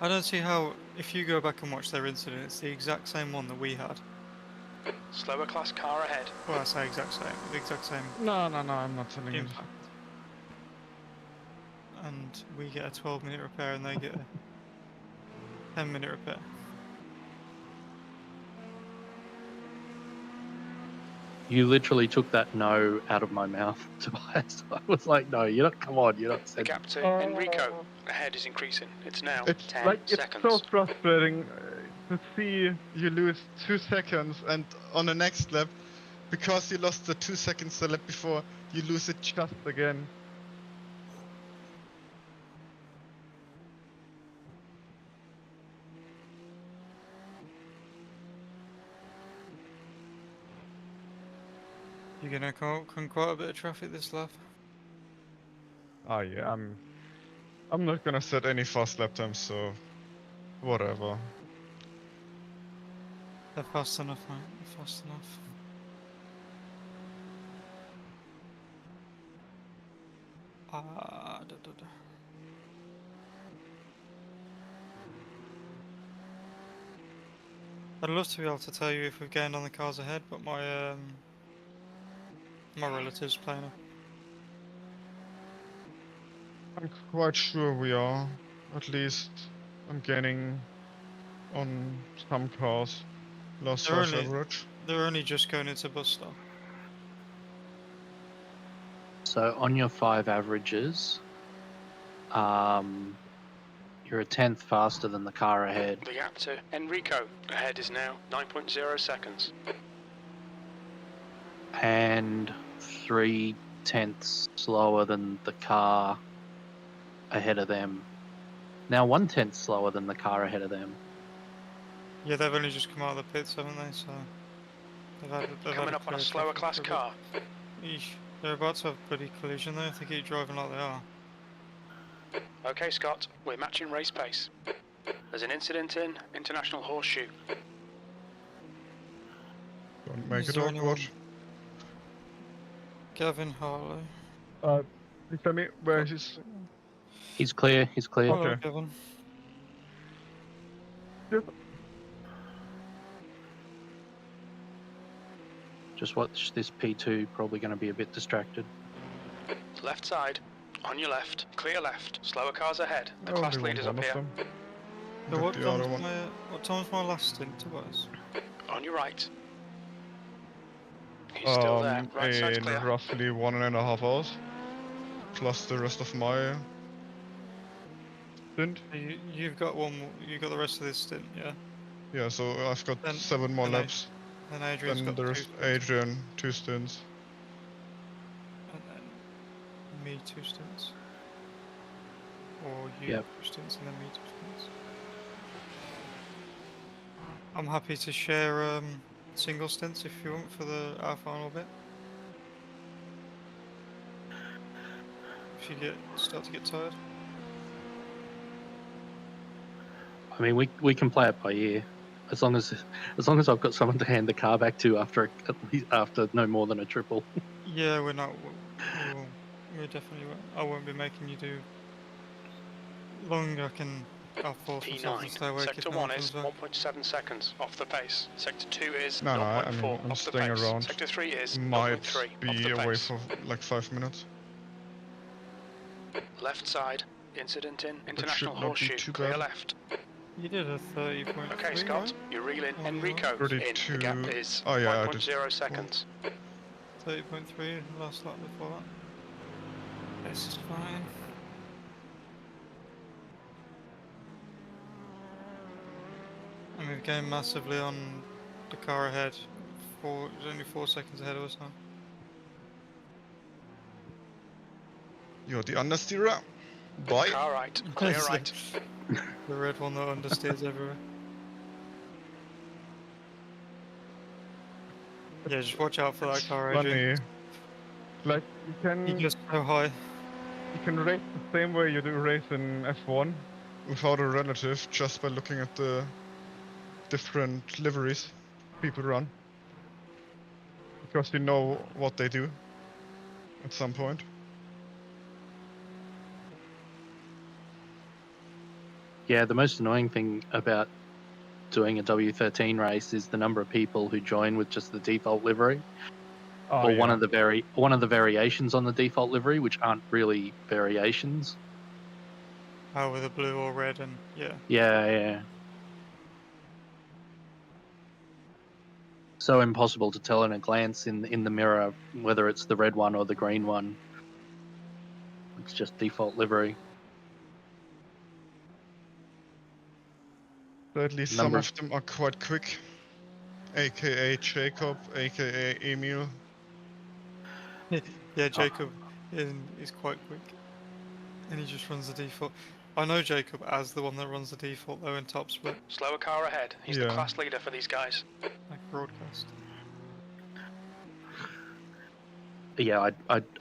I don't see how, if you go back and watch their incident, it's the exact same one that we had. Slower class car ahead. Well, I say exact same, the exact same No, I'm not telling you. impact. And we get a 12-minute repair and they get a 10-minute repair. You literally took that no out of my mouth, Tobias. I was like, no, you're not. Come on, you're not. The Said, gap to Enrico ahead is increasing. It's now It's 10 like it's seconds. so frustrating to see. You lose 2 seconds, and on the next lap, because you lost the 2 seconds the lap before, you lose it just again. You're gonna come quite a bit of traffic this lap. Oh yeah, I'm not gonna set any fast lap times, so whatever. They're fast enough, mate. They're fast enough. I'd love to be able to tell you if we've gained on the cars ahead, but my relative's playing up. I'm quite sure we are. At least I'm gaining on some cars. Last They're 5 only- average. They're only just going into bus stop. so on your 5 averages, you're a 10th faster than the car ahead, The gap to Enrico ahead is now 9.0 seconds. and 3/10ths slower than the car ahead of them. Now 1/10 slower than the car ahead of them. Yeah, they've only just come out of the pits, haven't they? So they've Coming had up on a clear slower traffic class for a bit. car. Eesh, they're about to have a bloody collision though if they keep driving like they are. Okay, Scott, we're matching race pace. There's an incident in International Horseshoe. Don't make Is it there awkward. anyone? Gavin Harlow. Please tell me where is. He's clear. He's clear. Hello, Okay. Gavin. Just watch this P2. Probably going to be a bit distracted. Left side, on your left, clear left, slower cars ahead. The I class only leaders want up one here. of them. So Get the other one. what time's my last stint to us? On your right. He's still there. Right side's In clear. roughly 1.5 hours. Plus the rest of my stint. You've got one. You got the rest of this stint, yeah. Yeah, so I've got Then- 7 more then I- laps. Then Adrian's Then got there's 2 stints, Adrian, 2 stints. and then me 2 stints, or you Yep. 2 stints, and then me 2 stints. I'm happy to share single stints if you want for our final bit. If you start to get tired. I mean, we can play it by ear, as long as I've got someone to hand the car back to after at least after no more than a triple. Yeah, we're not. We definitely won't. I won't be making you do long. I'll force myself to stay P9. awake Sector if no 1 one is comes back. 1.7 seconds off the pace. Sector 2 is No, 0.4 I mean, I'm off the staying pace. around. Sector 3 is Might 0.3 off be the away pace. for like 5 minutes. Left side, incident in International should not be Horseshoe. too Clear bad. left. You did a 30.3, Okay, Scott, right? you're reeling On your Enrico in. 32. The gap is Oh, yeah, I did. 1.0 seconds. 30.3 last lap before that. This is fine. And we've gained massively on the car ahead. It was only 4 seconds ahead of us now. You're the understeerer. Bye. Car right, clear Yes. right. The red one that understeers everywhere. Yeah, just watch out for that car, Adrian. Funny. Like He goes so high. you can race the same way you do race in F1. Without a relative, just by looking at the different liveries people run. Because you know what they do at some point. Yeah, the most annoying thing about doing a W13 race is the number of people who join with just the default livery, Oh, or yeah. one of the variations on the default livery, which aren't really variations. Oh, with a blue or red, and yeah. Yeah. So impossible to tell in a glance in the mirror whether it's the red one or the green one. It's just default livery. So at least Number- some of them are quite quick. AKA Jacob, AKA Emil. Yeah, Jacob is quite quick, and he just runs the default. I know Jacob as the one that runs the default though in top split, Slower car ahead. He's the Yeah. class leader for these guys. like broadcast. Yeah,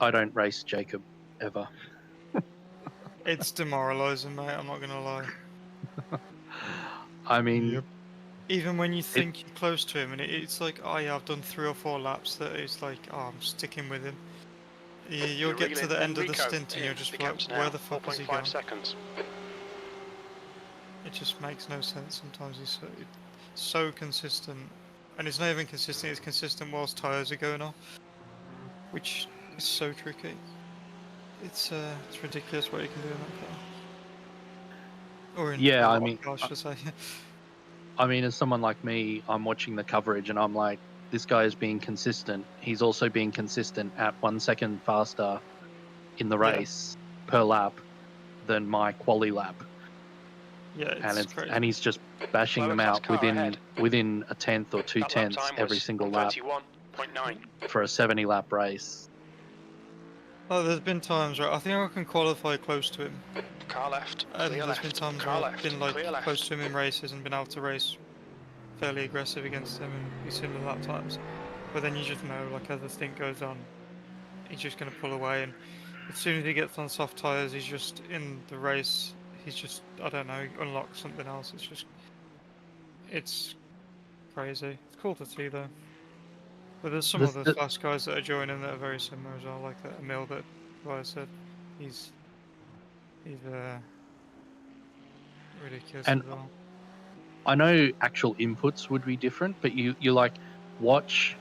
I don't race Jacob ever. It's demoralising, mate. I'm not gonna lie. I mean, Yep. Even when you think you're close to him, and it's like, oh yeah, I've done 3 or 4 laps. That it's like, oh, I'm sticking with him. You'll You're get to reeling the end of the Enrico stint, and in. you're just The like, gap's where now the fuck is he 4.5 going? seconds. It just makes no sense sometimes. He's so consistent, and it's not even consistent. It's consistent whilst tyres are going off, which is so tricky. It's ridiculous what you can do in that car. Or in Yeah, a I lot of mean, cars, should I say. I mean, as someone like me, I'm watching the coverage and I'm like, this guy is being consistent. He's also being consistent at 1 second faster in the Yeah. race per lap than my quali lap, Yeah, and it's crazy. and he's just bashing Slower them class out car within ahead. within a tenth or 2 That lap tenths time every was single lap 1:31.9. for a 70 lap race. Oh, there's been times where I think I can qualify close to him, Car left, and clear there's been left, times car where I've left, been like clear left. close to him in races and been able to race fairly aggressive against him and be similar lap times. But then you just know, like as the stint goes on, he's just going to pull away, and as soon as he gets on soft tires, he's just in the race. He's just, I don't know, unlocks something else. It's crazy. It's cool to see though. But there's some This, other th- fast guys that are joining that are very similar as well, like that Emil that I said. He's ridiculous and as well. I know actual inputs would be different, but you like watch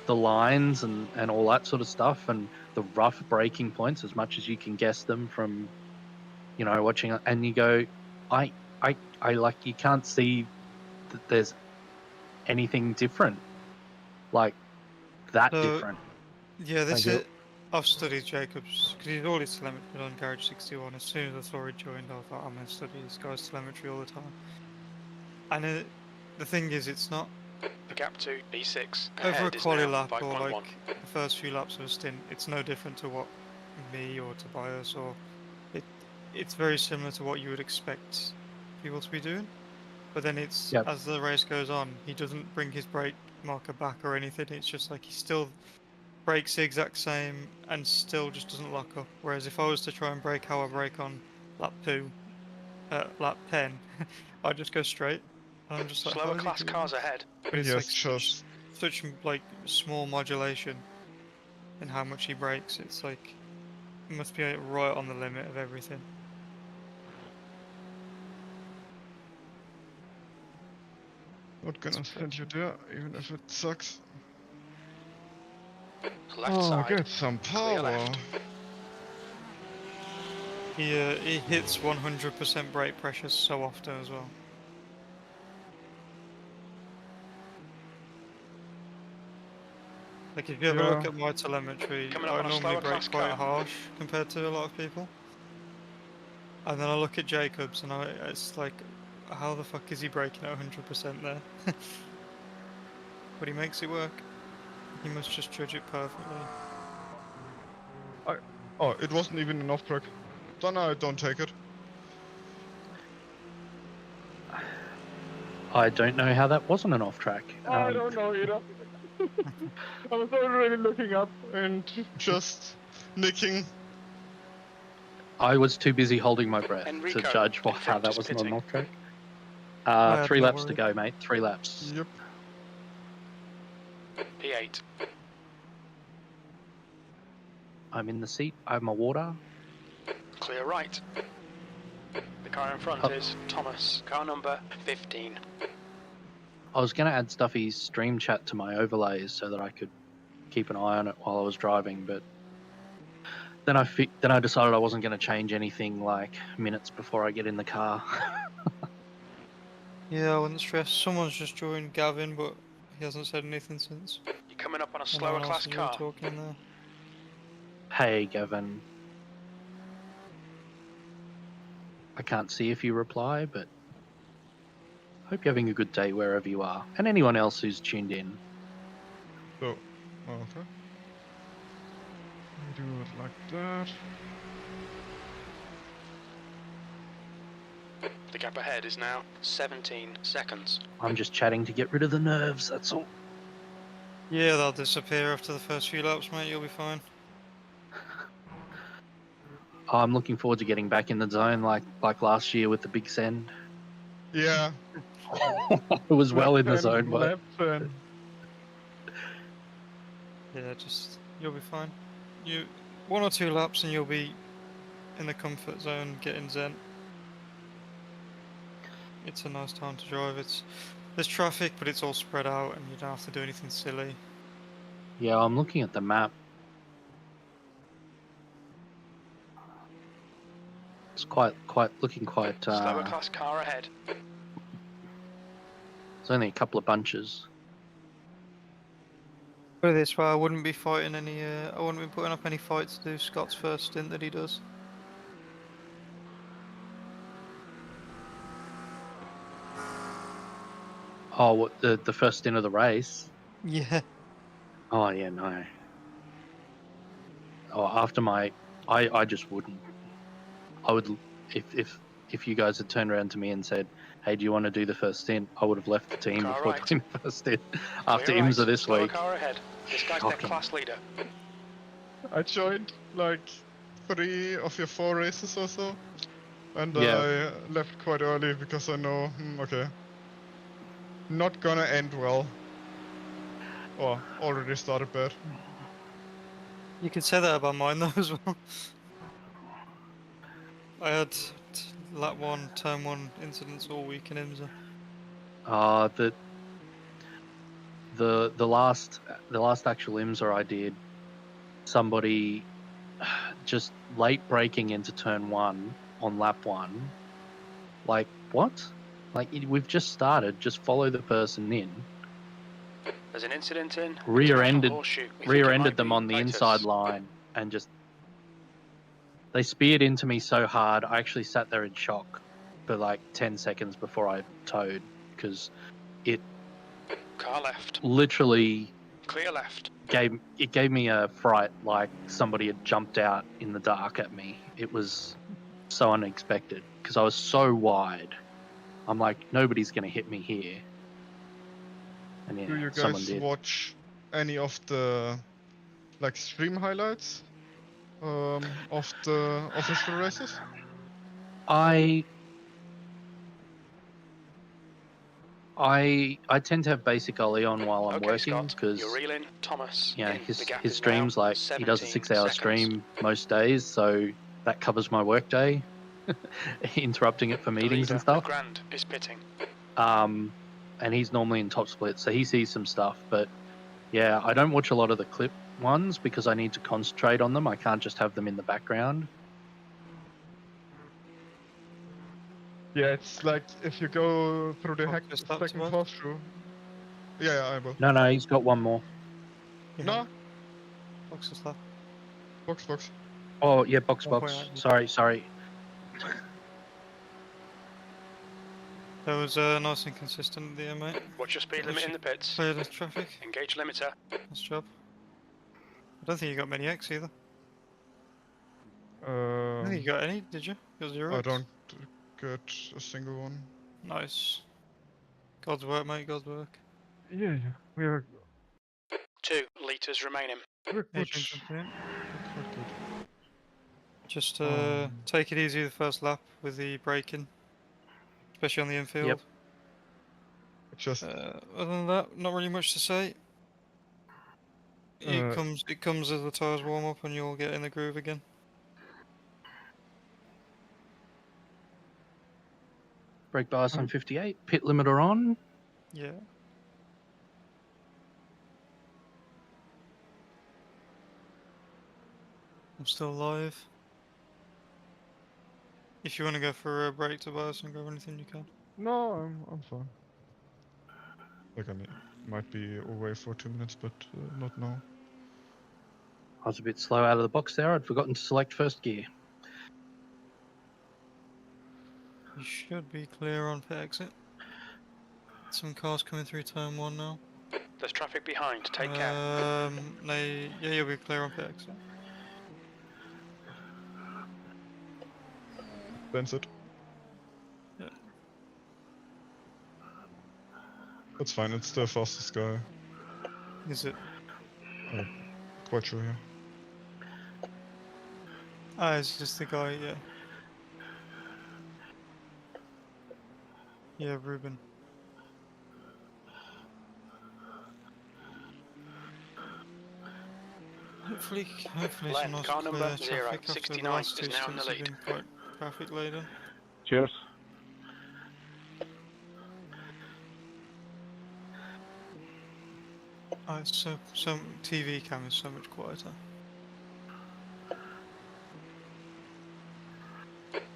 the lines and all that sort of stuff and the rough breaking points as much as you can guess them from, you know, watching it, and you go, I like, you can't see that there's anything different, like that So different. yeah, Like it, I've studied Jacobs because he's all his telemetry on Garage 61. As soon as I saw he joined, I thought I'm gonna study this guy's telemetry all the time. And the thing is, it's not The gap to B6 over a ahead is quali now lap or 5.1. like the first few laps of a stint. It's no different to what me or Tobias or it's very similar to what you would expect people to be doing. But then it's Yep. as the race goes on, he doesn't bring his brake marker back or anything. It's just like he still brakes the exact same and still just doesn't lock up. Whereas if I was to try and brake how I brake on lap 2, lap 10, I'd just go straight. And I'm just like, how Slower is he class doing cars this? ahead. But it's Yes, like just such like small modulation in how much he brakes. It's like it must be right on the limit of everything. not gonna send you there, even if it sucks. Left Oh, side. get some Clear power. left. He hits 100% brake pressure so often as well. Like if you ever look Yeah. at my telemetry, Coming up I on a normally slower brake class quite car. harsh compared to a lot of people. And then I look at Jacobs and it's like, how the fuck is he braking at 100% there? But he makes it work. He must just judge it perfectly. Oh, it wasn't even an off track. Then I don't take it. I don't know how that wasn't an off track. I don't know either. I was already looking up. And just nicking. I was too busy holding my breath to Enrico, judge in how front, that just wasn't an pitting. off track. I had 3 no laps to worry. go, mate. 3 laps. Yep. P8. I'm in the seat. I have my water. Clear right. The car in front Oh. is Thomas. Car number 15. I was going to add Stuffey's stream chat to my overlays so that I could keep an eye on it while I was driving, but then I decided I wasn't going to change anything like minutes before I get in the car. Yeah, I wouldn't stress. Someone's just joined Gavin, but he hasn't said anything since. You're coming up on a And no slower one else class is really car. talking in there. Hey, Gavin. I can't see if you reply, but hope you're having a good day wherever you are. And anyone else who's tuned in. So, okay. Do it like that. The gap ahead is now 17 seconds. I'm just chatting to get rid of the nerves, that's all. Yeah, they'll disappear after the first few laps, mate. You'll be fine. I'm looking forward to getting back in the zone like last year with the big send. Yeah. It was well in the Left zone, hand, but left hand. Yeah, you'll be fine. 1 or 2 laps and you'll be in the comfort zone, getting zen. It's a nice time to drive. There's traffic, but it's all spread out, and you don't have to do anything silly. yeah, I'm looking at the map. It's quite looking quite. Slower class car ahead. There's only a couple of bunches. Put it this way, I wouldn't be fighting any. I wouldn't be putting up any fights to do Scott's first stint that he does. Oh, what the first stint of the race? Yeah. Oh yeah, no. after my, I just wouldn't. I would, if you guys had turned around to me and said, "Hey, do you want to do the first stint?" I would have left the team Car before right. doing the first stint. After Clear right. IMSA this Slower week, car ahead. This guy's their shocking. class leader. I joined like 3 of your 4 races or so, and Yeah. I left quite early because I know, okay, not gonna end well. Or already started bad. You could say that about mine though as well. I had lap 1, turn 1 incidents all week in IMSA. The last actual IMSA I did, somebody just late braking into turn 1 on lap 1. Like, what? Like, we've just started. Just follow the person in. There's an incident in. Rear-ended Horseshoe. We think it rear-ended might them be on the Titus. inside line and just they speared into me so hard I actually sat there in shock for like 10 seconds before I towed, because it Car left. literally Clear left. gave me a fright, like somebody had jumped out in the dark at me. It was so unexpected because I was so wide. I'm like, nobody's gonna hit me here. And yeah, Do you someone guys did. watch any of the like stream highlights of the official races? I tend to have basic Ollie on while I'm Okay, working Scott. because You're reeling. Thomas. yeah, in. The gap his is streams, now like he does a 17 6-hour seconds. stream most days, so that covers my work day, interrupting it for The meetings leader, and stuff. Grand, is pitting. And he's normally in top split, so he sees some stuff. But yeah, I don't watch a lot of the clip ones because I need to concentrate on them. I can't just have them in the background. Yeah, it's like if you go through the Just up to second work. horseshoe. Yeah, I will. No, he's got one more. Yeah. No, Box is left. box. Oh yeah, box. 1.8. Sorry. That was nice and consistent at the end, mate. Watch your speed limit in the pits. Clear the traffic. Engage limiter. Nice job. I don't think you got many X either. I don't think you got any, did you? You got 0 I X? don't get a single one. Nice. God's work, mate, God's work. Yeah, we are 2 litres remaining. good. Adrian jumping in. Good. Just take it easy the first lap with the braking, especially on the infield. Yep. Just Other than that, not really much to say. It comes as the tyres warm up and you'll get in the groove again. Brake bias on 58. Pit limiter on. Yeah. I'm still alive. If you want to go for a break, Tobias, and grab anything, you can. No, I'm fine. like might be away for 2 minutes, but not now. I was a bit slow out of the box there. I'd forgotten to select first gear. You should be clear on pit exit. Some cars coming through turn 1 now. There's traffic behind. Take care. No, yeah, you'll be clear on pit exit. That's it. Yeah. That's fine, it's the fastest guy. Is it? Quite sure, yeah. Ah, it's just the guy, yeah. Yeah, Ruben. Hopefully Left, some nice car number clear 0, traffic after the 69 last is two now in the stints have lead. been quite traffic laden. Cheers. Oh, it's so TV cam is so much quieter.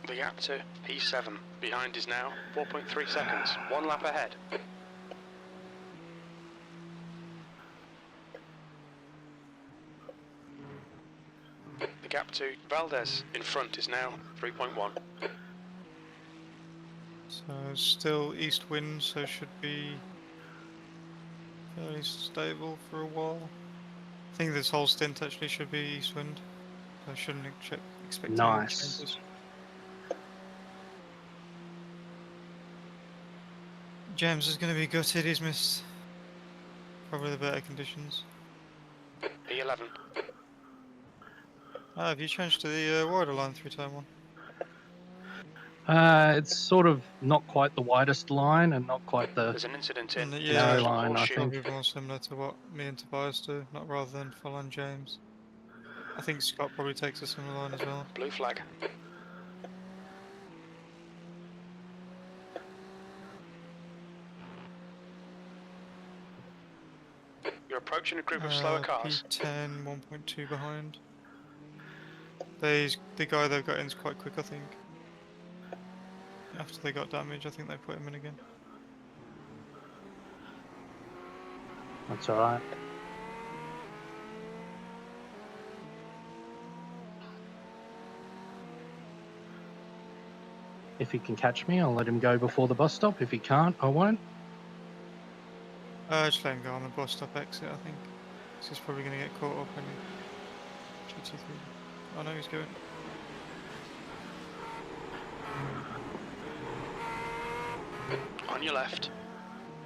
The gap to P7. Behind is now 4.3 seconds. 1 lap ahead. The gap to Valdez in front is now 3.1. So still east wind, so should be fairly stable for a while. I think this whole stint actually should be east wind. I shouldn't expect any Nice. changes. James is going to be gutted. He's missed probably the better conditions. P11. Have you changed to the wider line 3-turn one? It's sort of not quite the widest line and not quite the There's an incident in Yeah, narrow International line, I Horseshoe. think. probably more similar to what me and Tobias do, not rather than full on James. I think Scott probably takes a similar line as well. Blue flag. You're approaching a group of slower cars. P10, 1.2 behind. The guy they've got in is quite quick, I think. After they got damage, I think they put him in again. That's alright. If he can catch me, I'll let him go before the bus stop. If he can't, I won't. Just let him go on the bus stop exit, I think. 'Cause he's probably going to get caught up in GT3. Oh no, he's going. On your left.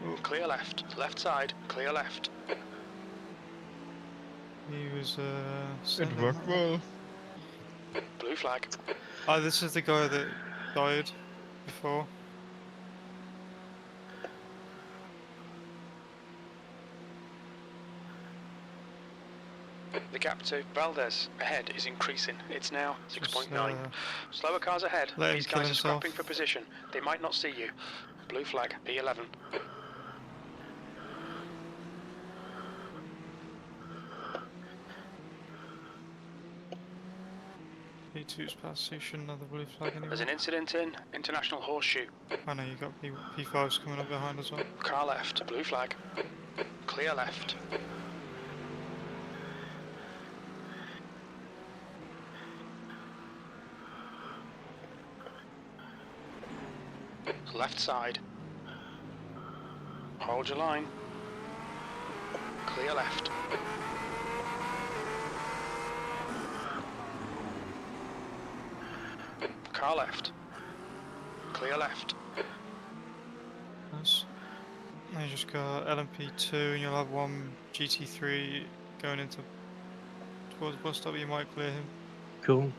Oh, Clear left. Left side. Clear left. he was It standing worked right. well. Blue flag. Oh, this is the guy that died before. The gap to Valdez ahead is increasing. It's now Just, 6.9. Slower cars ahead. let him These kill guys are himself. scrapping for position. They might not see you. Blue flag. P11. P2's past, so you shouldn't have the blue flag anyway. There's an incident in International Horseshoe. I know you got P5's coming up behind as well. Car left. Blue flag. Clear left. Left side. Hold your line. Clear left. Car left. Clear left. Nice. Now you just got LMP2 and you'll have one GT3 going into towards the bus stop. You might clear him. Cool.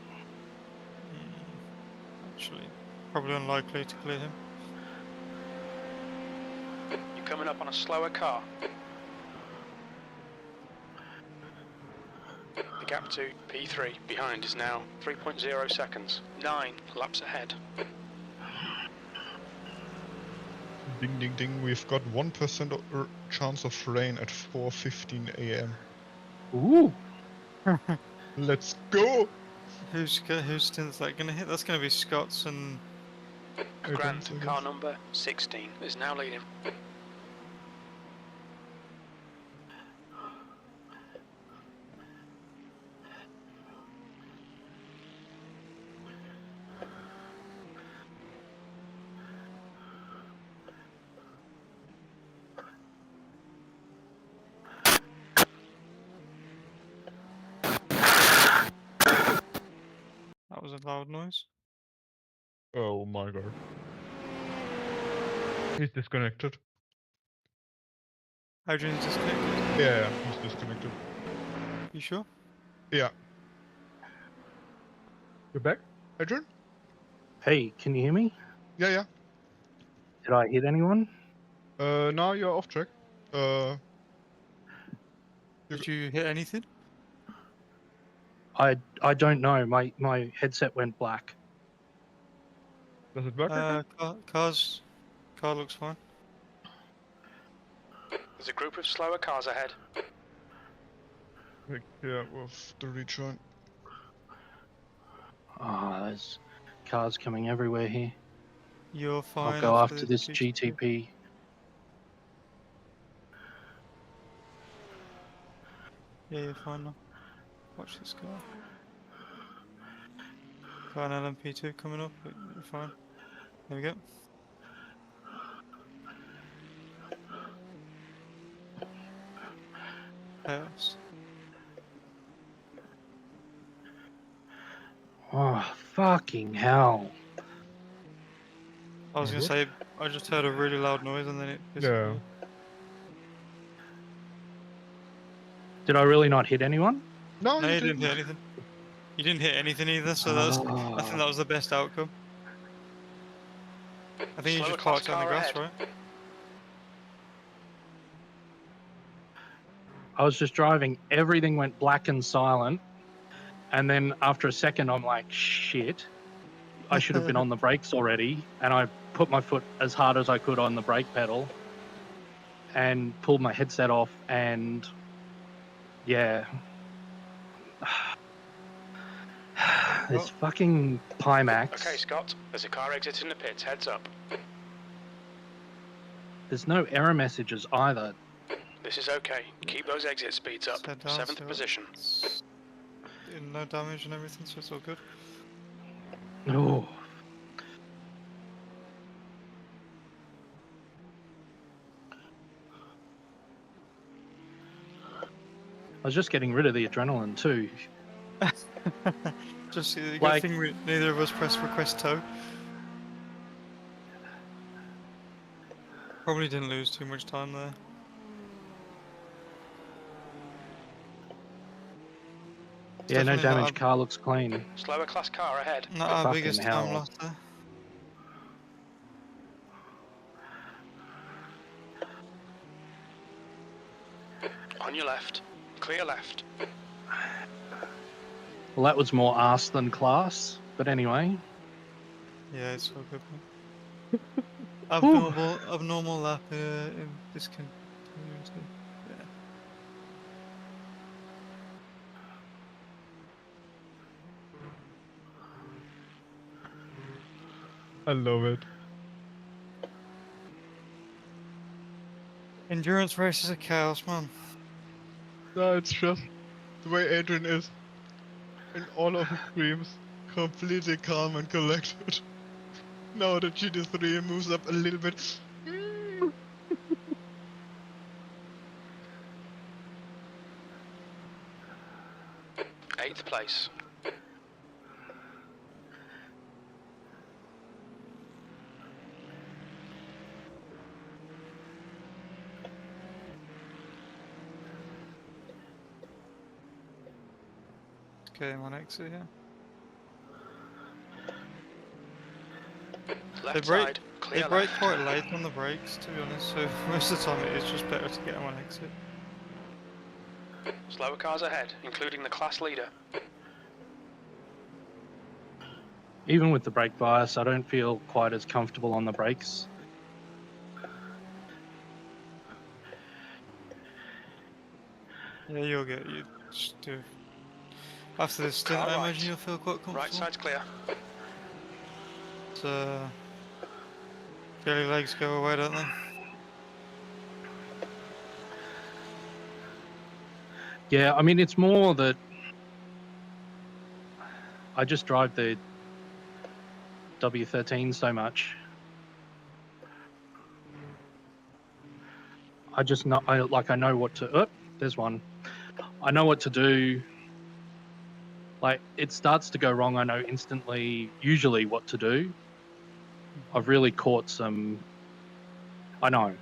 Actually, probably unlikely to clear him. You're coming up on a slower car. The gap to P3 behind is now 3.0 seconds. 9 laps ahead. Ding ding ding, we've got 1% chance of rain at 4:15 AM. Ooh. Let's go! Whose Stint's that going to hit? That's going to be Scott's and Grant, I car guess. number 16, is now leading. that was a loud noise. Oh my god. He's disconnected. Adrian's disconnected. Yeah, he's disconnected. You sure? Yeah. You're back, Adrian? Hey, can you hear me? Yeah, yeah. Did I hit anyone? Now you're off track. Did you hit anything? I don't know. My headset went black. Does it work again? Car looks fine. There's a group of slower cars ahead. Yeah, with the rejoin. Ah, there's cars coming everywhere here. You're fine. I'll go after the this GT3. GTP. Yeah, you're fine now. Watch this car. Got an LMP2 coming up, but you're fine. There we go. Chaos. Fucking hell. I was gonna say, I just heard a really loud noise and then it disappeared. Did I really not hit anyone? No, No, you you didn't hit didn't. anything. You didn't hit anything either, so that's. I think that was the best outcome. I think you Slower just class parked on the car grass, ahead. right? I was just driving, everything went black and silent, and then after a second I'm like, shit, I should have been on the brakes already, and I put my foot as hard as I could on the brake pedal and pulled my headset off, and yeah. This fucking Pimax. Okay, Scott, there's a car exiting the pits. Heads up. There's no error messages either. This is okay. Keep those exit speeds up. Head down, 7th so position. it's no damage and everything, so it's all good. Oh. I was just getting rid of the adrenaline too. Just the Like- good thing neither of us pressed request tow. Probably didn't lose too much time there. Yeah, no Definitely damage. not Car looks clean. Slower class car ahead. Not our Fucking biggest hell. time loss there. On your left. Clear left. Well, that was more arse than class, but anyway. Yeah, it's all good. Abnormal lap in discontinuity. Yeah. I love it. Endurance races are chaos, man. No, it's just the way Adrian is in all of his streams, completely calm and collected. Now the GT3 moves up a little bit. 8th place. Okay, I'm on exit here. Left brake- side. They Clear brake left. quite late on the brakes, to be honest, so most of the time it is just better to get them on exit. Slower cars ahead, including the class leader. Even with the brake bias, I don't feel quite as comfortable on the brakes. Yeah, you just do. After this stint, Car I right. imagine you'll feel quite comfortable. Right side's clear. So, your legs go away, don't they? Yeah, I mean, it's more that I just drive the W13 so much. I just know, I know what to. Oh, there's one. I know what to do. Like, it starts to go wrong, I know instantly, usually what to do. I've really caught some. I know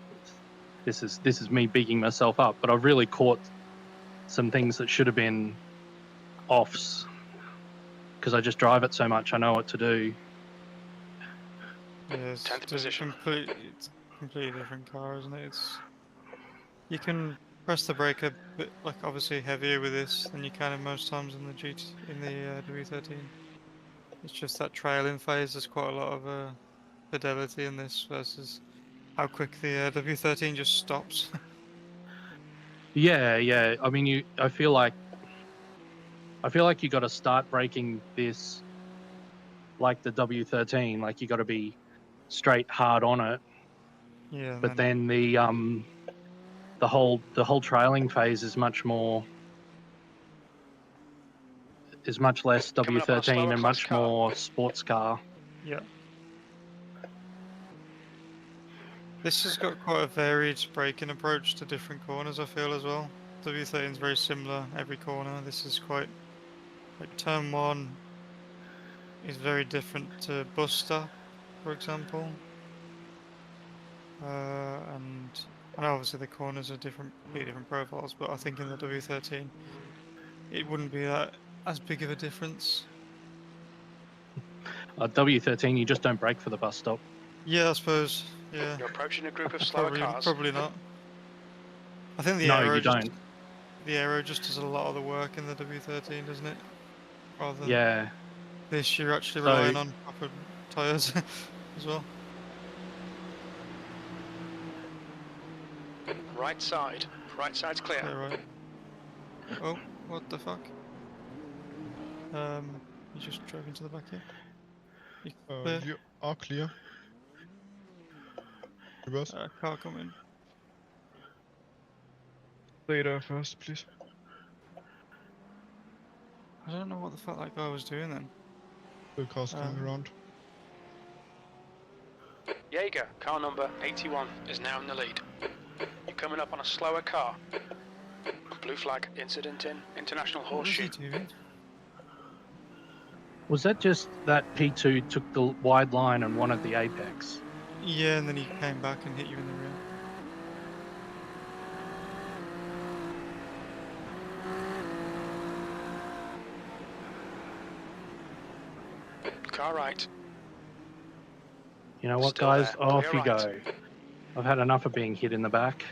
this is me bigging myself up, but I've really caught some things that should have been offs because I just drive it so much. I know what to do. Yeah, it's 10th position. It's a completely different car, isn't it? You can press the brake a bit, like obviously heavier with this than you can in most times in the W13. It's just that trailing phase. There's quite a lot of fidelity in this versus how quick the W13 just stops. Yeah. I mean, I feel like you got to start braking this like the W13. Like you got to be straight hard on it. Yeah. But then the whole trailing phase is much less Coming up on a slower W13 and class much car. more sports car. Yeah. This has got quite a varied braking approach to different corners, I feel, as well. W13 is very similar every corner. This is quite like turn 1. is very different to Buster, for example. And I know obviously the corners are completely different profiles, but I think in the W13 it wouldn't be that as big of a difference. W13, you just don't brake for the bus stop. Yeah, I suppose. Yeah, You're approaching a group of slower cars. probably not. I think the No, aero you don't. the aero just does a lot of the work in the W13, doesn't it? Rather than Yeah. this, you're actually So- relying on proper tyres as well. Right side's clear. Yeah, right. Oh, what the fuck? You just drove into the back here. You clear? You are clear. Reverse. Car coming. Stay there first, please. I don't know what the fuck that guy was doing then. The car's coming around. Jaeger, car number 81, is now in the lead. You're coming up on a slower car. Blue flag, incident in International What was he Horseshoe. doing? Was that just that P2 took the wide line and wanted the apex? Yeah, and then he came back and hit you in the rear. Car right. You know what, Still guys? there. Off Clear you right. go. I've had enough of being hit in the back.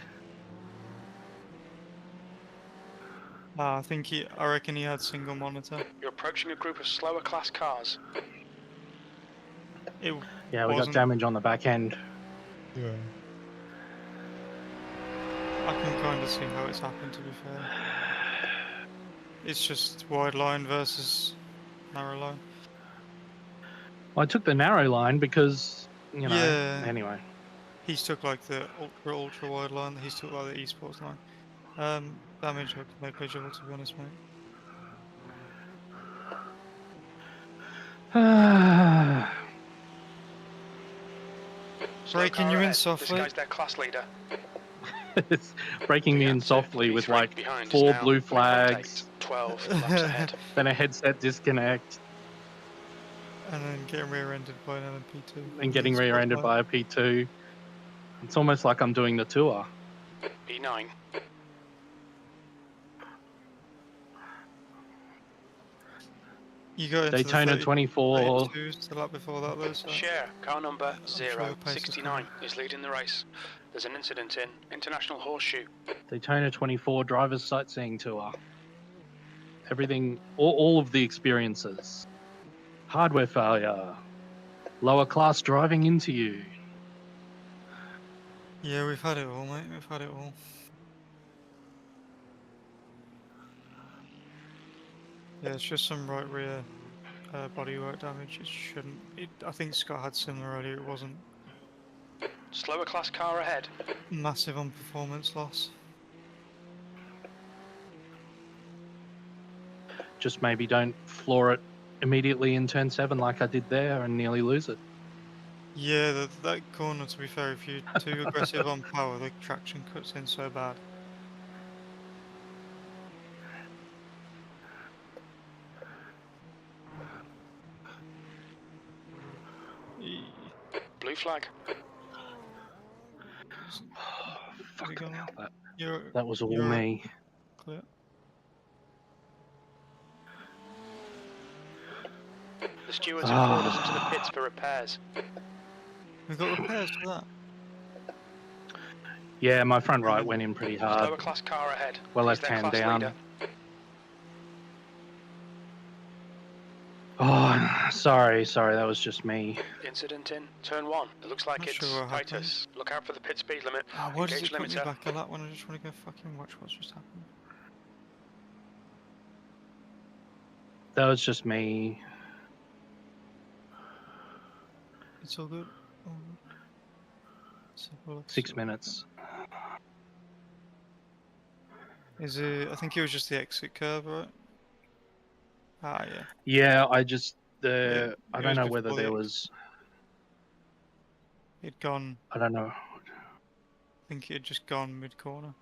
I reckon he had single monitor. You're approaching a group of slower class cars. It Yeah, we got wasn't. damage on the back end. Yeah. I can kind of see how it's happened, to be fair. It's just wide line versus narrow line. Well, I took the narrow line because, you know, Yeah. anyway. He's took like the ultra wide line, he's took like the esports line. Damage negligible, to be honest, mate. Slow Breaking car you in ahead. softly. This guy's their class leader. It's breaking me The in answer, softly with V3 like behind is 4 now blue 3.8, flags, 12 laps ahead. then a headset disconnect, And then getting rear-ended by an LMP2. and getting rear-ended by a P2. It's almost like I'm doing the tour. E9. You go into Daytona the 24. 32s the lap before that though, so Share, car number sure the pace is 069 is leading the race. There's an incident in International Horseshoe. Daytona 24 driver's sightseeing tour. Everything, all of the experiences. Hardware failure. Lower class driving into you. yeah, we've had it all, mate. We've had it all. Yeah, it's just some right rear bodywork damage. It shouldn't. I think Scott had similar earlier. It wasn't Slower class car ahead. massive on performance loss. Just maybe don't floor it immediately in turn 7 like I did there and nearly lose it. Yeah, that corner, to be fair, if you're too aggressive on power, the traction cuts in so bad. Blue flag. Fucking gone? hell, You're that was all you're me. clear. The stewards have called us into the pits for repairs. We've got repairs for that. Yeah, my front right went in pretty Slower hard. class car ahead. Well, He's left their hand class down. leader. Oh, sorry, that was just me. Incident in turn 1. It looks like Not it's sure what happened. Titus. Look out for the pit speed limit. Why does Engage it put me limiter. back a lap when I just want to go fucking watch what's just happened? That was just me. It's all good. All good. Let's have a look, 6 see what minutes. happened. Is it? I think it was just the exit curve, right? Ah, yeah. Yeah, I just I it don't was know before whether the there exit. was. It'd gone. I don't know. I think it had just gone mid corner.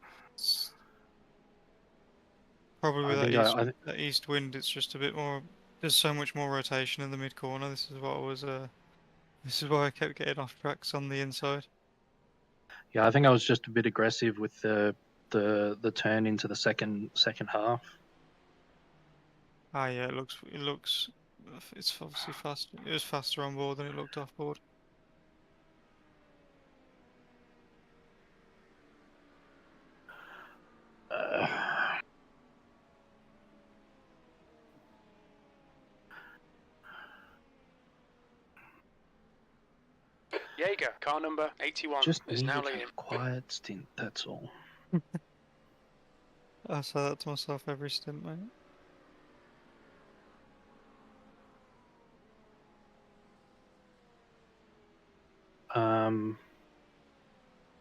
Probably I with think that I- east wind, it's just a bit more There's so much more rotation in the mid corner. This is what I was. This is why I kept getting off tracks on the inside. Yeah, I think I was just a bit aggressive with the turn into the second half. Ah, yeah, it looks. It's obviously faster. It was faster on board than it looked off board. Jaeger, car number 81, Just is now needed leading. a quiet stint. That's all. I say that to myself every stint, mate.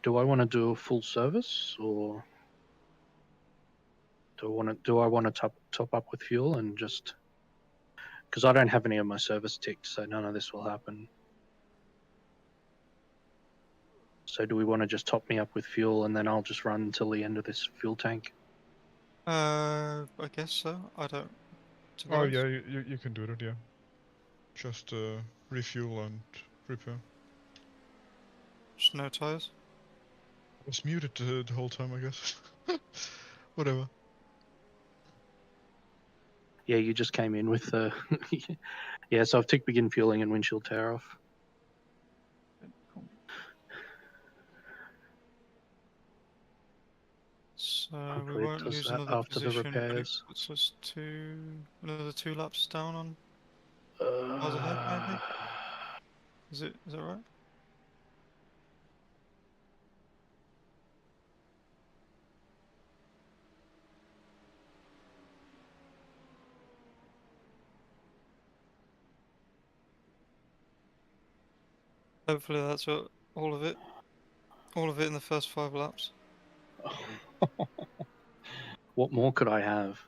Do I want to do a full service, or do I want to top up with fuel and just, because I don't have any of my service ticked, so none of this will happen. So do we want to just top me up with fuel and then I'll just run until the end of this fuel tank? I guess so. I don't. To be Oh honest. yeah, you can do that. Yeah. Just refuel and repair. Just no tires. I was muted the whole time, I guess. Whatever. Yeah, you just came in with the. Yeah, so I've ticked begin fueling and windshield tear off. So Hopefully we it won't does lose that another after the position, but it repairs. puts us another 2 laps down on miles ahead, maybe. Is that right? Hopefully that's all of it. All of it in the first 5 laps. What more could I have?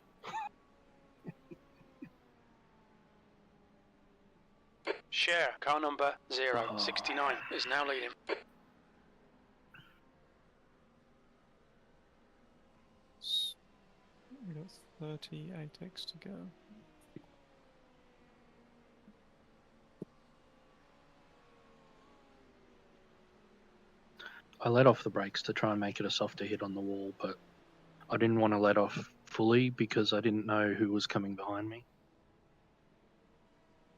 Share, car number 069, is now leading. We got 38x to go. I let off the brakes to try and make it a softer hit on the wall, but I didn't want to let off fully because I didn't know who was coming behind me.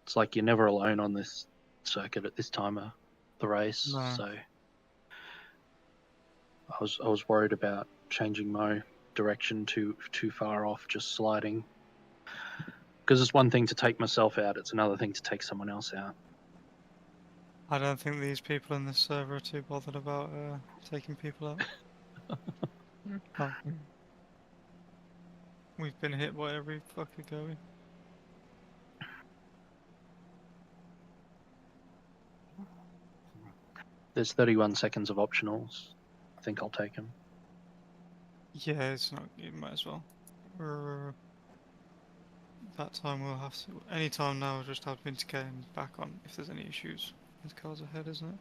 It's like you're never alone on this circuit at this time of the race, No. so I was worried about changing my direction too far off, just sliding. Because it's one thing to take myself out, it's another thing to take someone else out. I don't think these people in this server are too bothered about taking people out. Oh. We've been hit by every fucker going. There's 31 seconds of optionals. I think I'll take them. Yeah, it's not. You might as well. That time we'll have to. Any time now, we'll just have VRS and back on if there's any issues. This car's ahead, isn't it?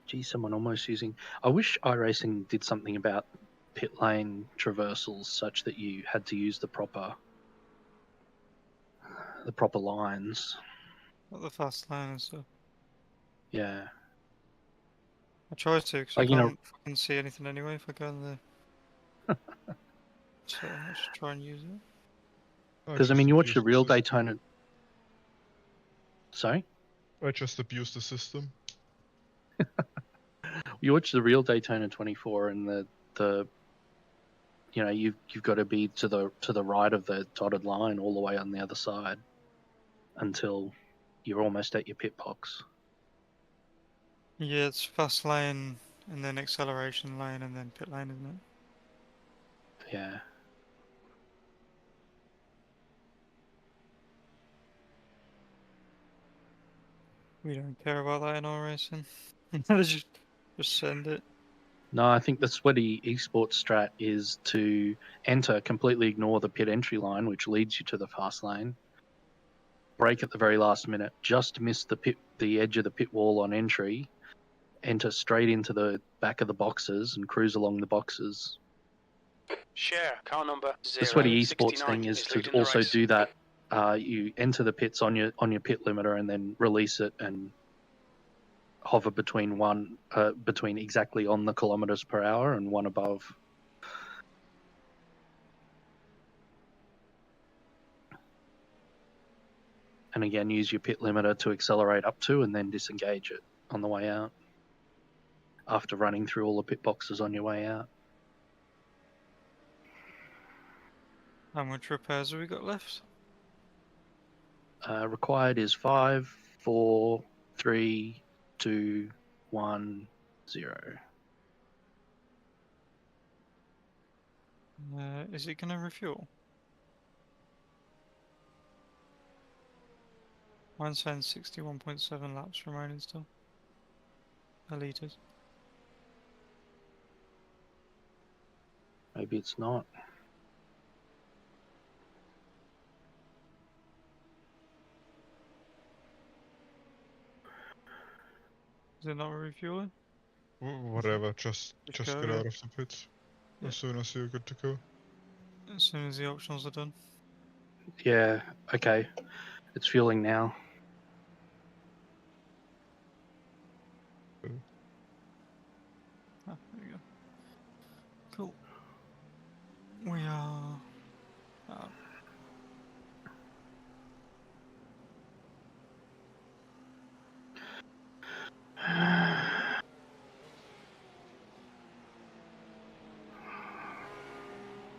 Gee, someone almost using. I wish iRacing did something about pit lane traversals such that you had to use the proper lines. Not the fast lane and stuff. Yeah. I try to because Like, I can't fucking see anything anyway if I go in there. So I should try and use it. Because I mean, you watch the real Daytona. Sorry. I just abused the system. You watch the real Daytona 24, and the you know you've got to be to the right of the dotted line all the way on the other side until you're almost at your pit box. Yeah, it's fast lane and then acceleration lane and then pit lane, isn't it? Yeah. We don't care about that in our racing. just send it. No, I think the sweaty esports strat is to enter, completely ignore the pit entry line, which leads you to the fast lane, brake at the very last minute, just missed the edge of the pit wall on entry, enter straight into the back of the boxes and cruise along the boxes. Share, car number The Sweaty 069 Esports thing is to leading the also race. do that. You enter the pits on your pit limiter and then release it and hover between exactly on the kilometers per hour and one above. And again, use your pit limiter to accelerate up to and then disengage it on the way out after running through all the pit boxes on your way out. How much repairs have we got left? Required is 5, 4, 3, 2, 1, 0. Is it going to refuel? Mine's saying 61.7 laps remaining still. Litres. Maybe it's not. Is it not refueling? Whatever, just Just get go, yeah. out of the pits Yeah. as soon as you're good to go. As soon as the optionals are done. Yeah, okay. It's fueling now. Ah, there we go. Cool. We are...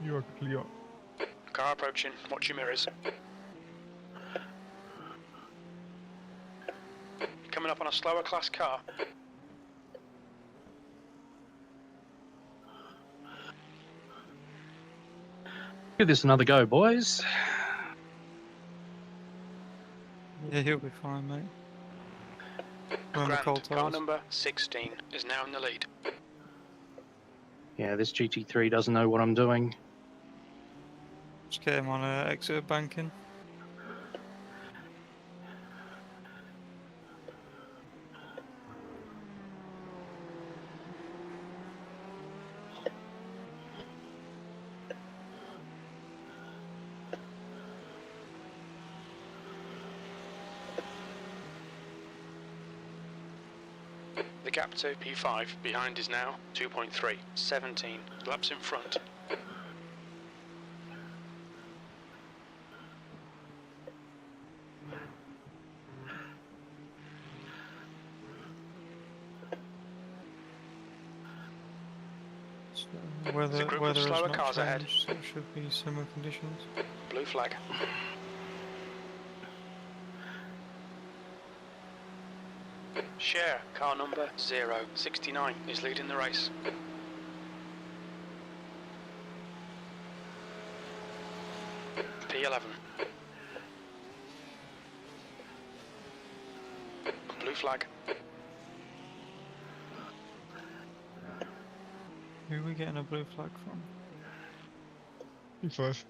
You are clear. Car approaching, watch your mirrors. Coming up on a slower class car. Give this another go, boys. Yeah, he'll be fine, mate. Remember cold Grand, car tires. number 16 is now in the lead. Yeah, this GT3 doesn't know what I'm doing. Just get him on exit banking. The gap to P5 behind is now 2.3, 17 laps in front. There's a group of Weather has slower not cars ahead. changed, so it should be similar conditions. Blue flag. Share, car number 069 is leading the race. P11. Blue flag. Who are we getting a blue flag from? P5.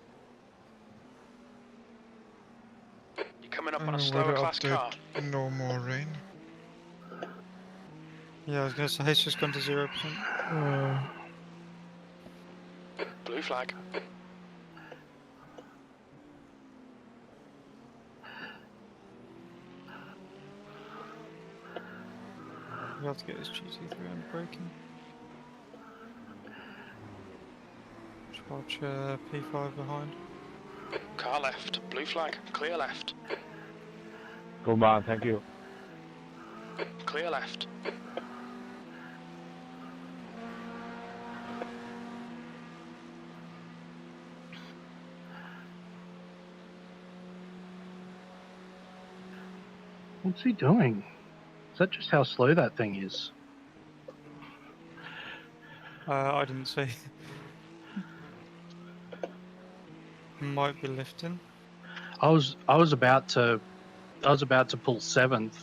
You're coming up on a Weather slower class update, car. no more rain. Yeah, I was going to say it's just gone to 0%. Blue flag. We have to get this GT3 under braking. Just watch P5 behind. Car left. Blue flag. Clear left. Good man, thank you. Clear left. What's he doing? Is that just how slow that thing is? I didn't see. Might be lifting. I was about to pull 7th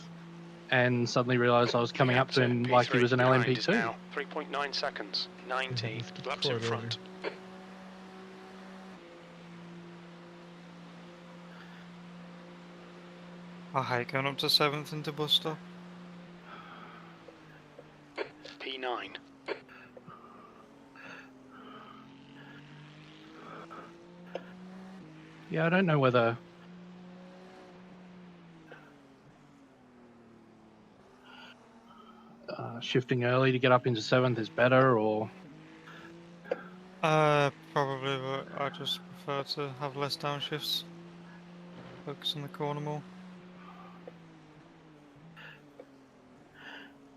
and suddenly realised I was coming up to him like he was an Behind is LMP2. now 3.9 seconds. 19 laps in quite front. I hate going up to 7th into bus stop. P9. Yeah, I don't know whether shifting early to get up into 7th is better, or Probably, but I just prefer to have less downshifts. Focus on the corner more.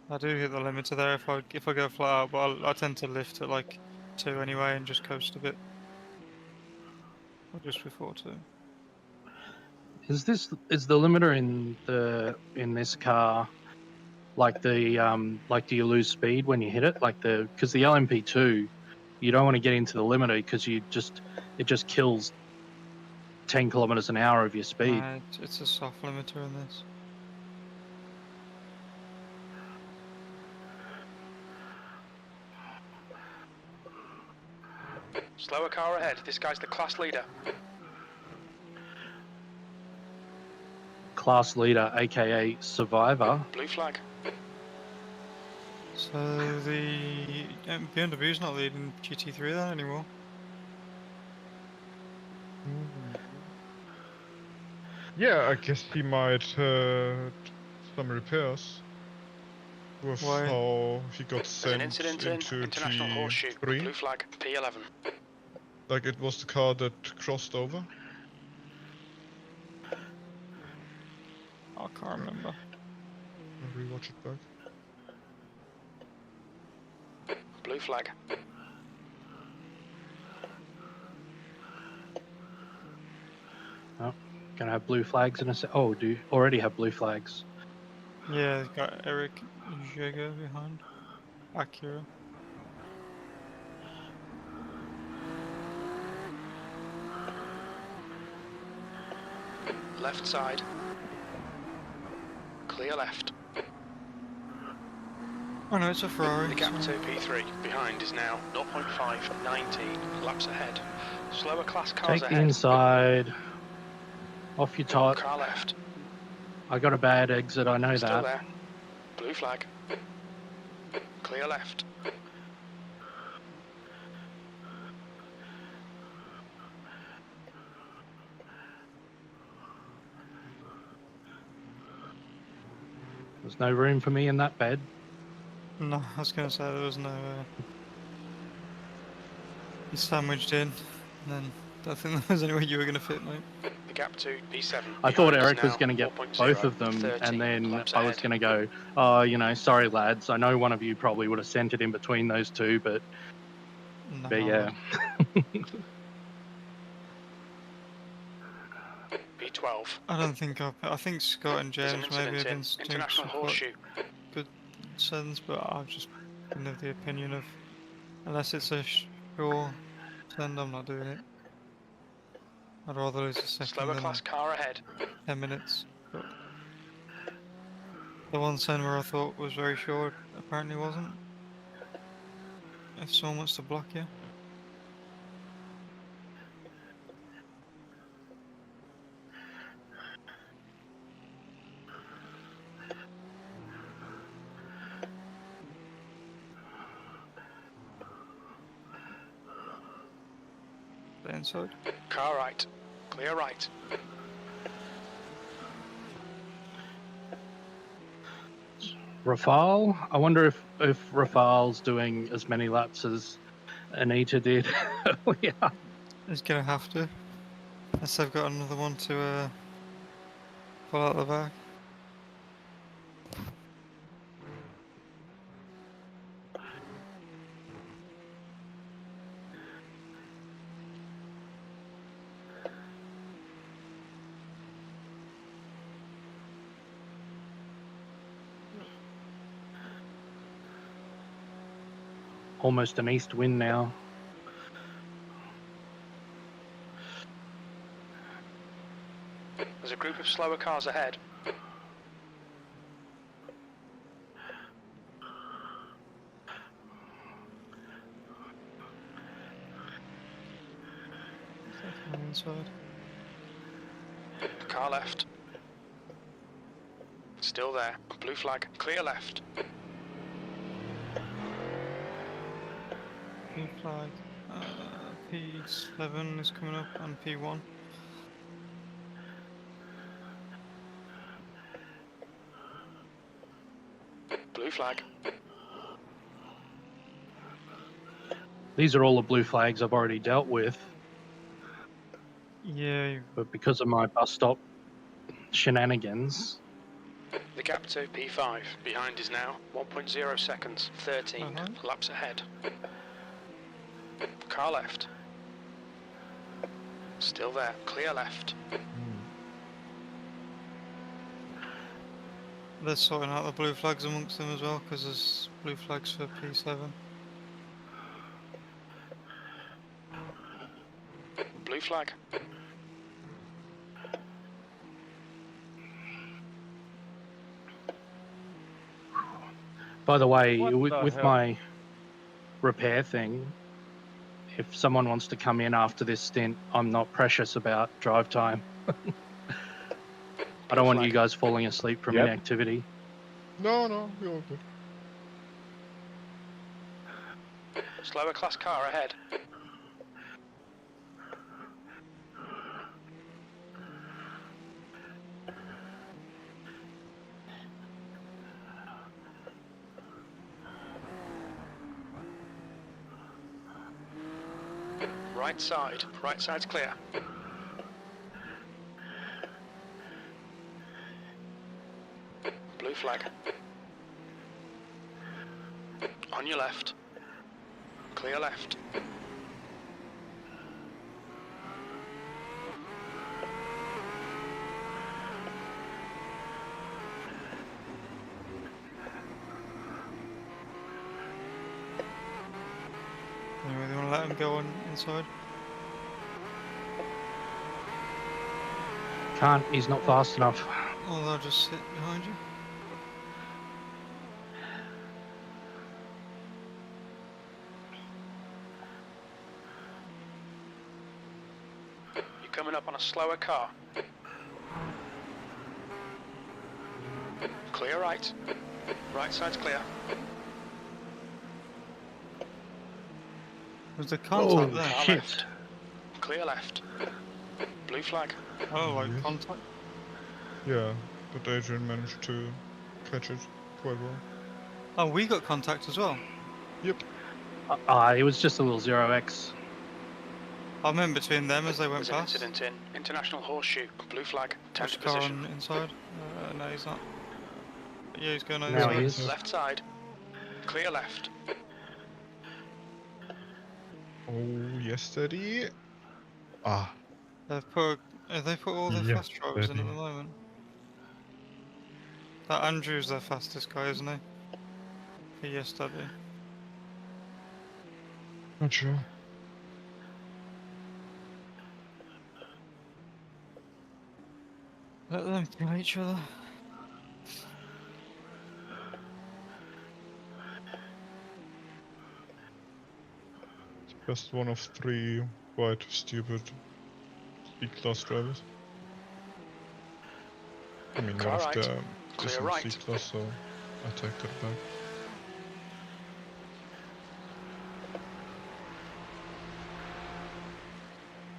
I do hit the limiter there if I go flat out, but I tend to lift at like 2 anyway and just coast a bit. Or just before 2. is the limiter in this car like like, do you lose speed when you hit it? Like because the LMP2, you don't want to get into the limiter because it just kills 10 kilometers an hour of your speed. It's a soft limiter in this. Slower car ahead. This guy's the class leader. Class leader, aka survivor. Blue flag. So the BMW's not leading GT3 then anymore. Yeah, I guess he might some repairs with Why? how he got There's an sent incident in into International Horseshoe. T3. Blue flag. P11. Like it was the car that crossed over. I can't remember. I'll rewatch it back. Blue flag. Oh, gonna have blue flags in a sec. Oh, do you already have blue flags? Yeah, they've got Eric EVGA behind. Acura. Left side. Clear left. Oh no, it's a Ferrari. The gap to P3 behind is now 0.519 laps ahead. Slower class cars Take the ahead. inside. Off your top. Car left. I got a bad exit, I know Still that. there. Blue flag. Clear left. There's no room for me in that bed. No, I was gonna say there was no. You sandwiched in, and then I don't think there was anywhere you were gonna fit, mate. The gap to P7. I thought Behind is Eric was now going to get 4.0, both of them, 13 and then laps I was ahead. going to go, oh, you know, sorry lads, I know one of you probably would have sent it in between those two, but No, yeah. P12. I don't think I think Scott and There's an James maybe have incident been in doing International some quite Horseshoe. good sends, but I've just been of the opinion of unless it's a sure send, I'm not doing it. I'd rather lose a second Slower than class car ahead. 10 minutes. But the one send where I thought was very short apparently wasn't. If someone wants to block you. The inside. Car right. Clear right. Rafale? I wonder if Rafale's doing as many laps as Anita did earlier. He's gonna have to. Unless they've got another one to pull out the back. Almost an east wind now. There's a group of slower cars ahead. Inside. Car left. Still there. Blue flag. Clear left. Blue flag. P7 is coming up and P1. Blue flag. These are all the blue flags I've already dealt with, Yeah, but because of my bus stop shenanigans, The gap to P5. Behind is now 1.0 seconds. 13 laps ahead. Car left. Still there. Clear left. they're sorting out the blue flags amongst them as well, because there's blue flags for P7. Blue flag. by the way, What the with hell? my repair thing, if someone wants to come in after this stint, I'm not precious about drive time. I don't want you guys falling asleep from Yep. inactivity. No, no, we're all good. Slower class car ahead. Right side. Right side's clear. Blue flag. On your left. Clear left. Anyway, they want to let him go on inside. Can't, he's not fast enough. Or they'll just sit behind you. You're coming up on a slower car. Clear right. Right side's clear. Was the contact there? Car shit. left. Clear left. Blue flag. Oh, like Yes. contact? Yeah, but Adrian managed to catch it quite well. Oh, we got contact as well. Yep. It was just a little 0x. I remember between them as they went There's an past. incident in International Horseshoe. Blue flag. Which Tender car position. on inside? No, he's not. But yeah, he's going on Now inside. he is. Left side. Clear left. Oh, yes, Daddy. Ah, Have they put all their Yeah, fast drivers in they at the do. moment? That Andrew's their fastest guy, isn't he? For yesterday. not sure. Let them kill each other. Just one of 3 quite stupid C-class drivers. I mean, Car one of right. them Clear isn't right. C-class, so I take that back.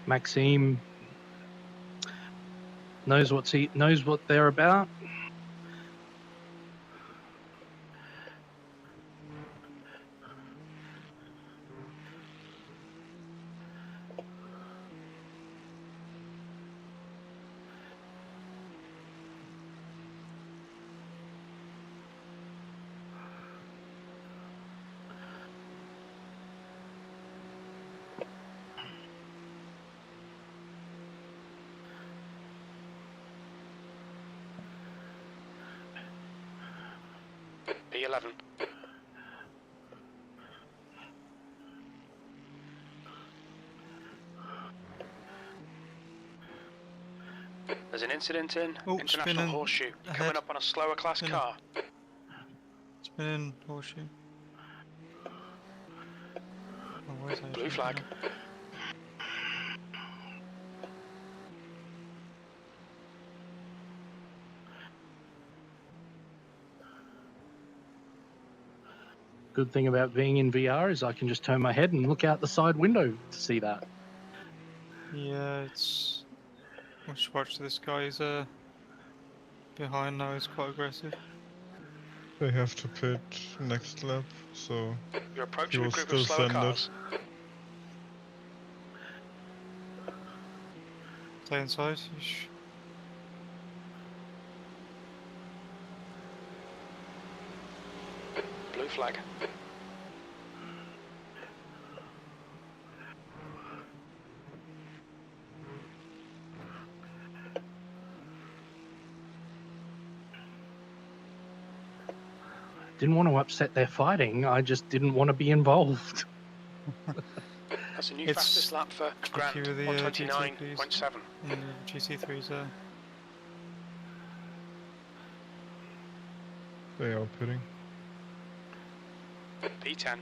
Maxime knows what they're about. P11. There's an incident in Oh, International spinning Horseshoe. ahead. Coming up on a slower class Spinning. car. It's been in horseshoe. Oh, where's Blue Adrian? flag. good thing about being in VR is I can just turn my head and look out the side window to see that. Yeah, it's. Let's watch this guy. He's behind now. He's quite aggressive. They have to pit next lap, so You're he approaching a will group still of slower send it. cars. Stay inside. Yeesh. Blue flag. Didn't want to upset their fighting. I just didn't want to be involved. That's a new It's fastest lap for Grant, tricky with the, 129.7. And the GT3s are. They are pitting. P10.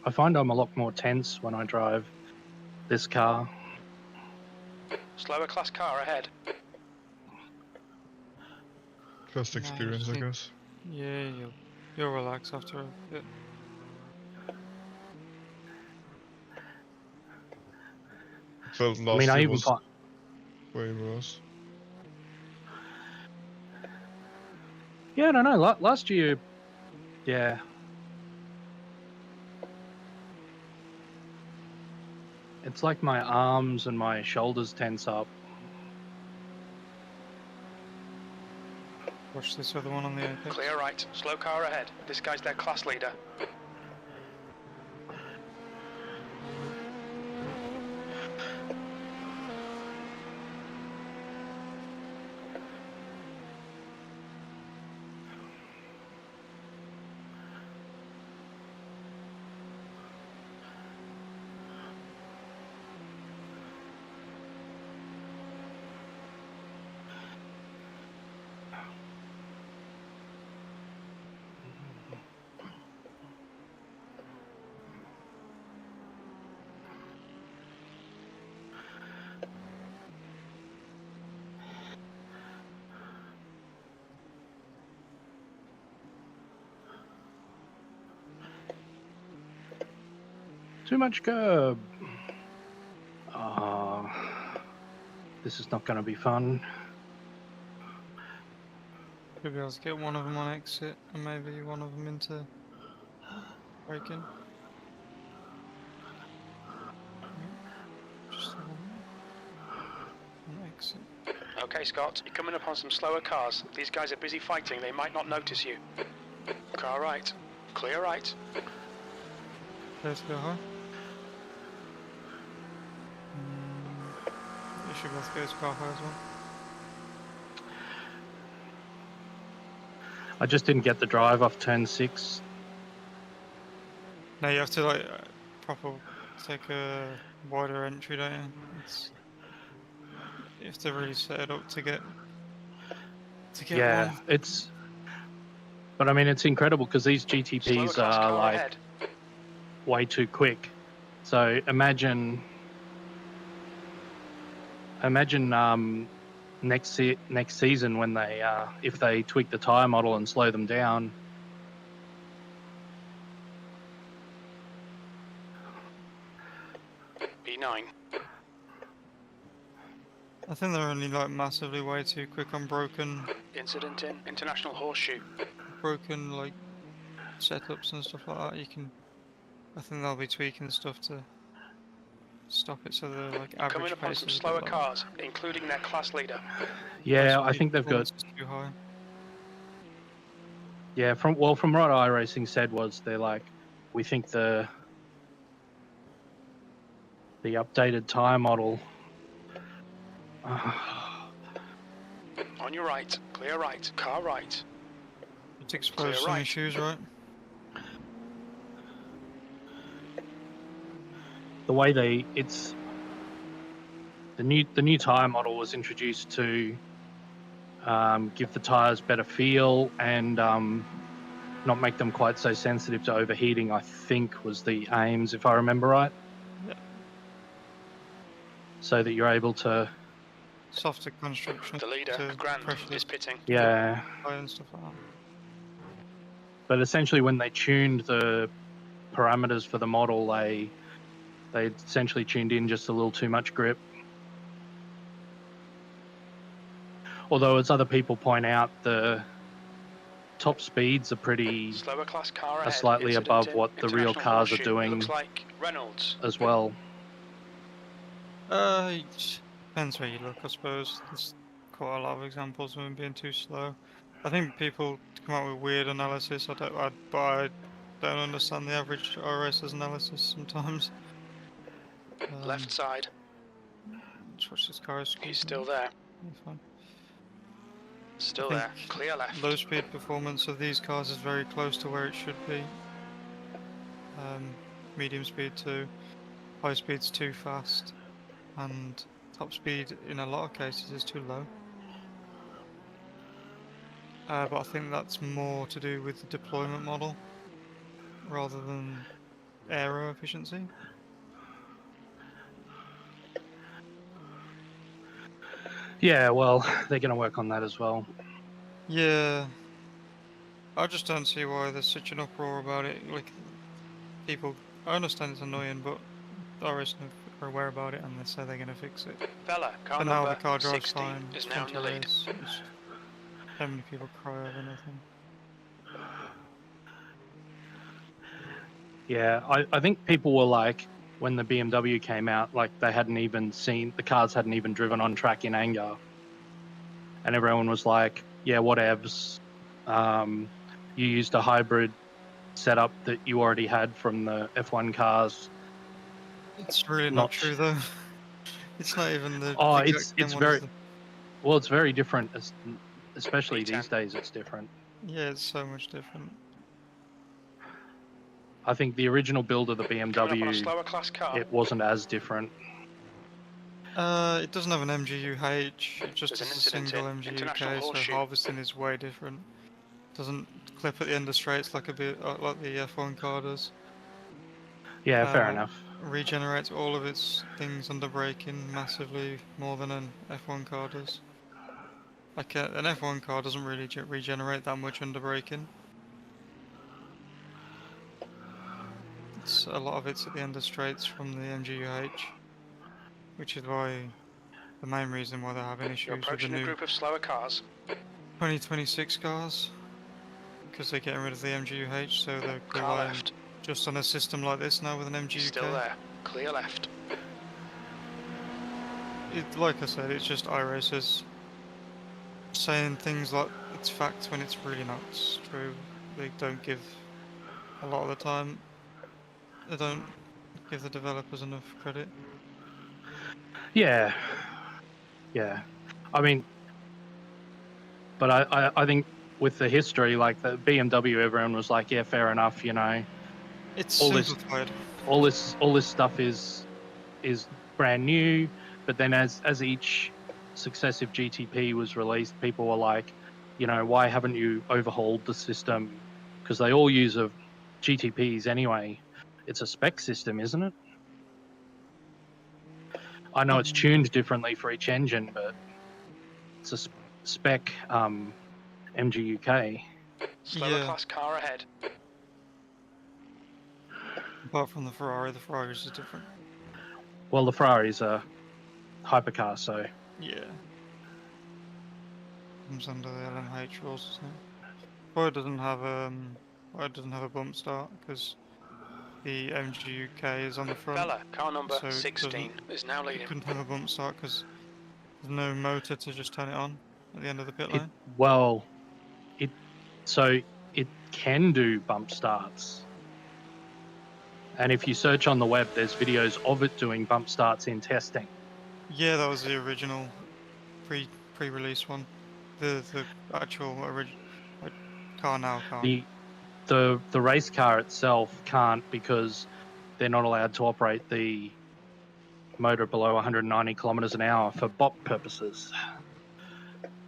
I find I'm a lot more tense when I drive this car. Slower class car ahead. First experience, I think- guess. Yeah, you'll relax after a bit. Felt I last mean, I year even was find, way worse. yeah, I don't know. Last year, yeah. It's like my arms and my shoulders tense up. Watch this other one on the apex. Clear right. Slow car ahead. This guy's their class leader. Too much curb. This is not going to be fun. Should be able to get one of them on exit and maybe one of them into braking. Just the one on exit. Okay, Scott, you're coming up on some slower cars. These guys are busy fighting. They might not notice you. Car right. Clear right. Let's go high. You should be able to go to car high as well. I just didn't get the drive off turn 6. No, you have to like proper take a wider entry, don't you? You have to really set it up to get Yeah, one. it's. But I mean, it's incredible because these Slower GTPs class are car like ahead. way too quick. So imagine next season when they if they tweak the tire model and slow them down. B9. I think they're only like massively way too quick on broken Incident in International Horseshoe. like setups and stuff like that. I think they'll be tweaking stuff to stop it so they're like average Coming up on pace some is a bit slower lower. cars, including their class leader. Yeah, Most I think they've got. performance is too high. Yeah, from what iRacing said was they're like, we think the updated tire model. On your right. Clear right. Car right. It's exposed some right. issues, right? The way it's the new tire model was introduced to give the tyres better feel, and not make them quite so sensitive to overheating, I think was the aims, if I remember right. Yeah. So that you're able to, Softer construction. The leader, to Grant, pressure is pitting. yeah. and stuff like that. But essentially, when they tuned the parameters for the model, they essentially tuned in just a little too much grip. Although, as other people point out, the top speeds are pretty Slower class car are ahead. slightly Incident above in what the real International cars are Horseshoe. doing Looks like Reynolds. as well. It depends where you look, I suppose. There's quite a lot of examples of them being too slow. I think people come out with weird analysis. But I don't understand the average RS's analysis sometimes. Left side. Let's watch this car. He's still there. Yeah, fine. Still I there. think Clear left. Low speed performance of these cars is very close to where it should be. Medium speed too. High speed's too fast. And top speed in a lot of cases is too low. But I think that's more to do with the deployment model rather than aero efficiency. Yeah, well, they're going to work on that as well. Yeah, I just don't see why there's such an uproar about it. Like, people, I understand it's annoying, but RS are aware about it and they say they're going to fix it. Bella, car But now number the car drives 60 fine. is now in the lead. How many people cry over nothing? Yeah, I think people were like, when the BMW came out, like they hadn't even seen, the cars hadn't even driven on track in anger. And everyone was like, yeah, whatevs. You used a hybrid setup that you already had from the F1 cars. It's really not true though. It's not even the. Oh, the it's exact same one very, as the- well, it's very different, especially V10. these days it's different. Yeah, it's so much different. I think the original build of the Coming up on a BMW, slower class car. it wasn't as different. It doesn't have an MGU-H, it just There's an has a incident single in MGU-K, International so Horseshoe. harvesting is way different. Doesn't clip at the end of straights like like the F1 car does. Yeah, fair enough. Regenerates all of its things under braking massively more than an F1 car does. Like an F1 car doesn't really regenerate that much under braking. It's a lot of it's at the end of straights from the MGU-H, which is why the main reason why they're having You're issues with the approaching a new group of slower cars. 2026 cars, because they're getting rid of the MGU-H, so they're Car relying left. just on a system like this now with an MGU-K. Still there. Clear left. Like I said, it's just iRacers saying things like it's facts when it's really not true. They don't give, a lot of the time, they don't give the developers enough credit. Yeah. Yeah. I mean, but I think with the history, like the BMW, everyone was like, yeah, fair enough, you know. It's All this- simplified. All this stuff is brand new, but then as each successive GTP was released, people were like, you know, why haven't you overhauled the system? Because they all use a GTPs anyway. It's a spec system, isn't it? I know it's tuned differently for each engine, but it's a spec MGU-K. Slower Yeah. class car ahead. Apart from the Ferraris is different. Well, the Ferrari's a hypercar, so Yeah. Comes under the LMH rules, isn't it? Why it doesn't have a bump start, because the MGU-K is on the front. Bella, car number So it 16 is now It leading. couldn't have a bump start because there's no motor to just turn it on at the end of the pit lane. it can do bump starts. And if you search on the web, there's videos of it doing bump starts in testing. Yeah, that was the original pre-release one. The actual original car now can't. The race car itself can't, because they're not allowed to operate the motor below 190 kilometers an hour for BOP purposes.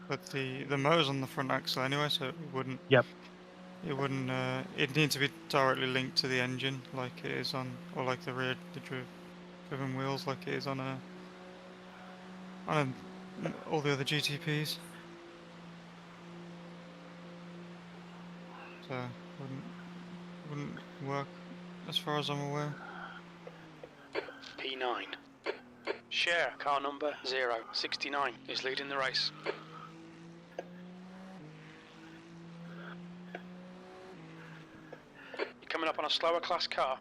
But the motor's on the front axle anyway, so it wouldn't. Yep. It wouldn't. It'd need to be directly linked to the engine, like it is on, or like the driven wheels, like it is on all the other GTPs. So wouldn't work as far as I'm aware. P9. Share car number 069 is leading the race. You're coming up on a slower class car.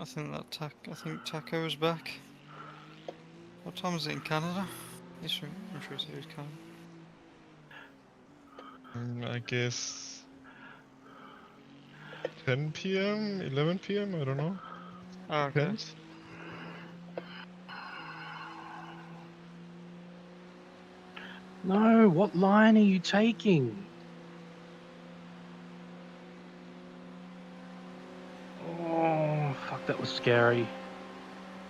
I think Taco is back. What time is it in Canada? I'm sure it's Canada. I guess 10 p.m., 11 p.m. I don't know. Oh, okay. Depends. No, what line are you taking? Oh, fuck, that was scary.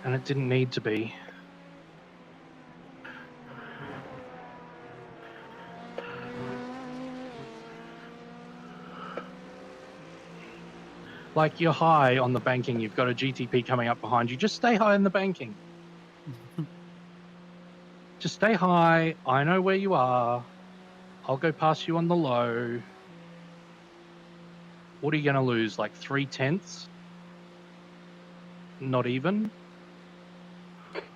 And it didn't need to be. Like, you're high on the banking, you've got a GTP coming up behind you, just stay high in the banking. Just stay high, I know where you are. I'll go past you on the low. What are you going to lose, like 3/10? Not even?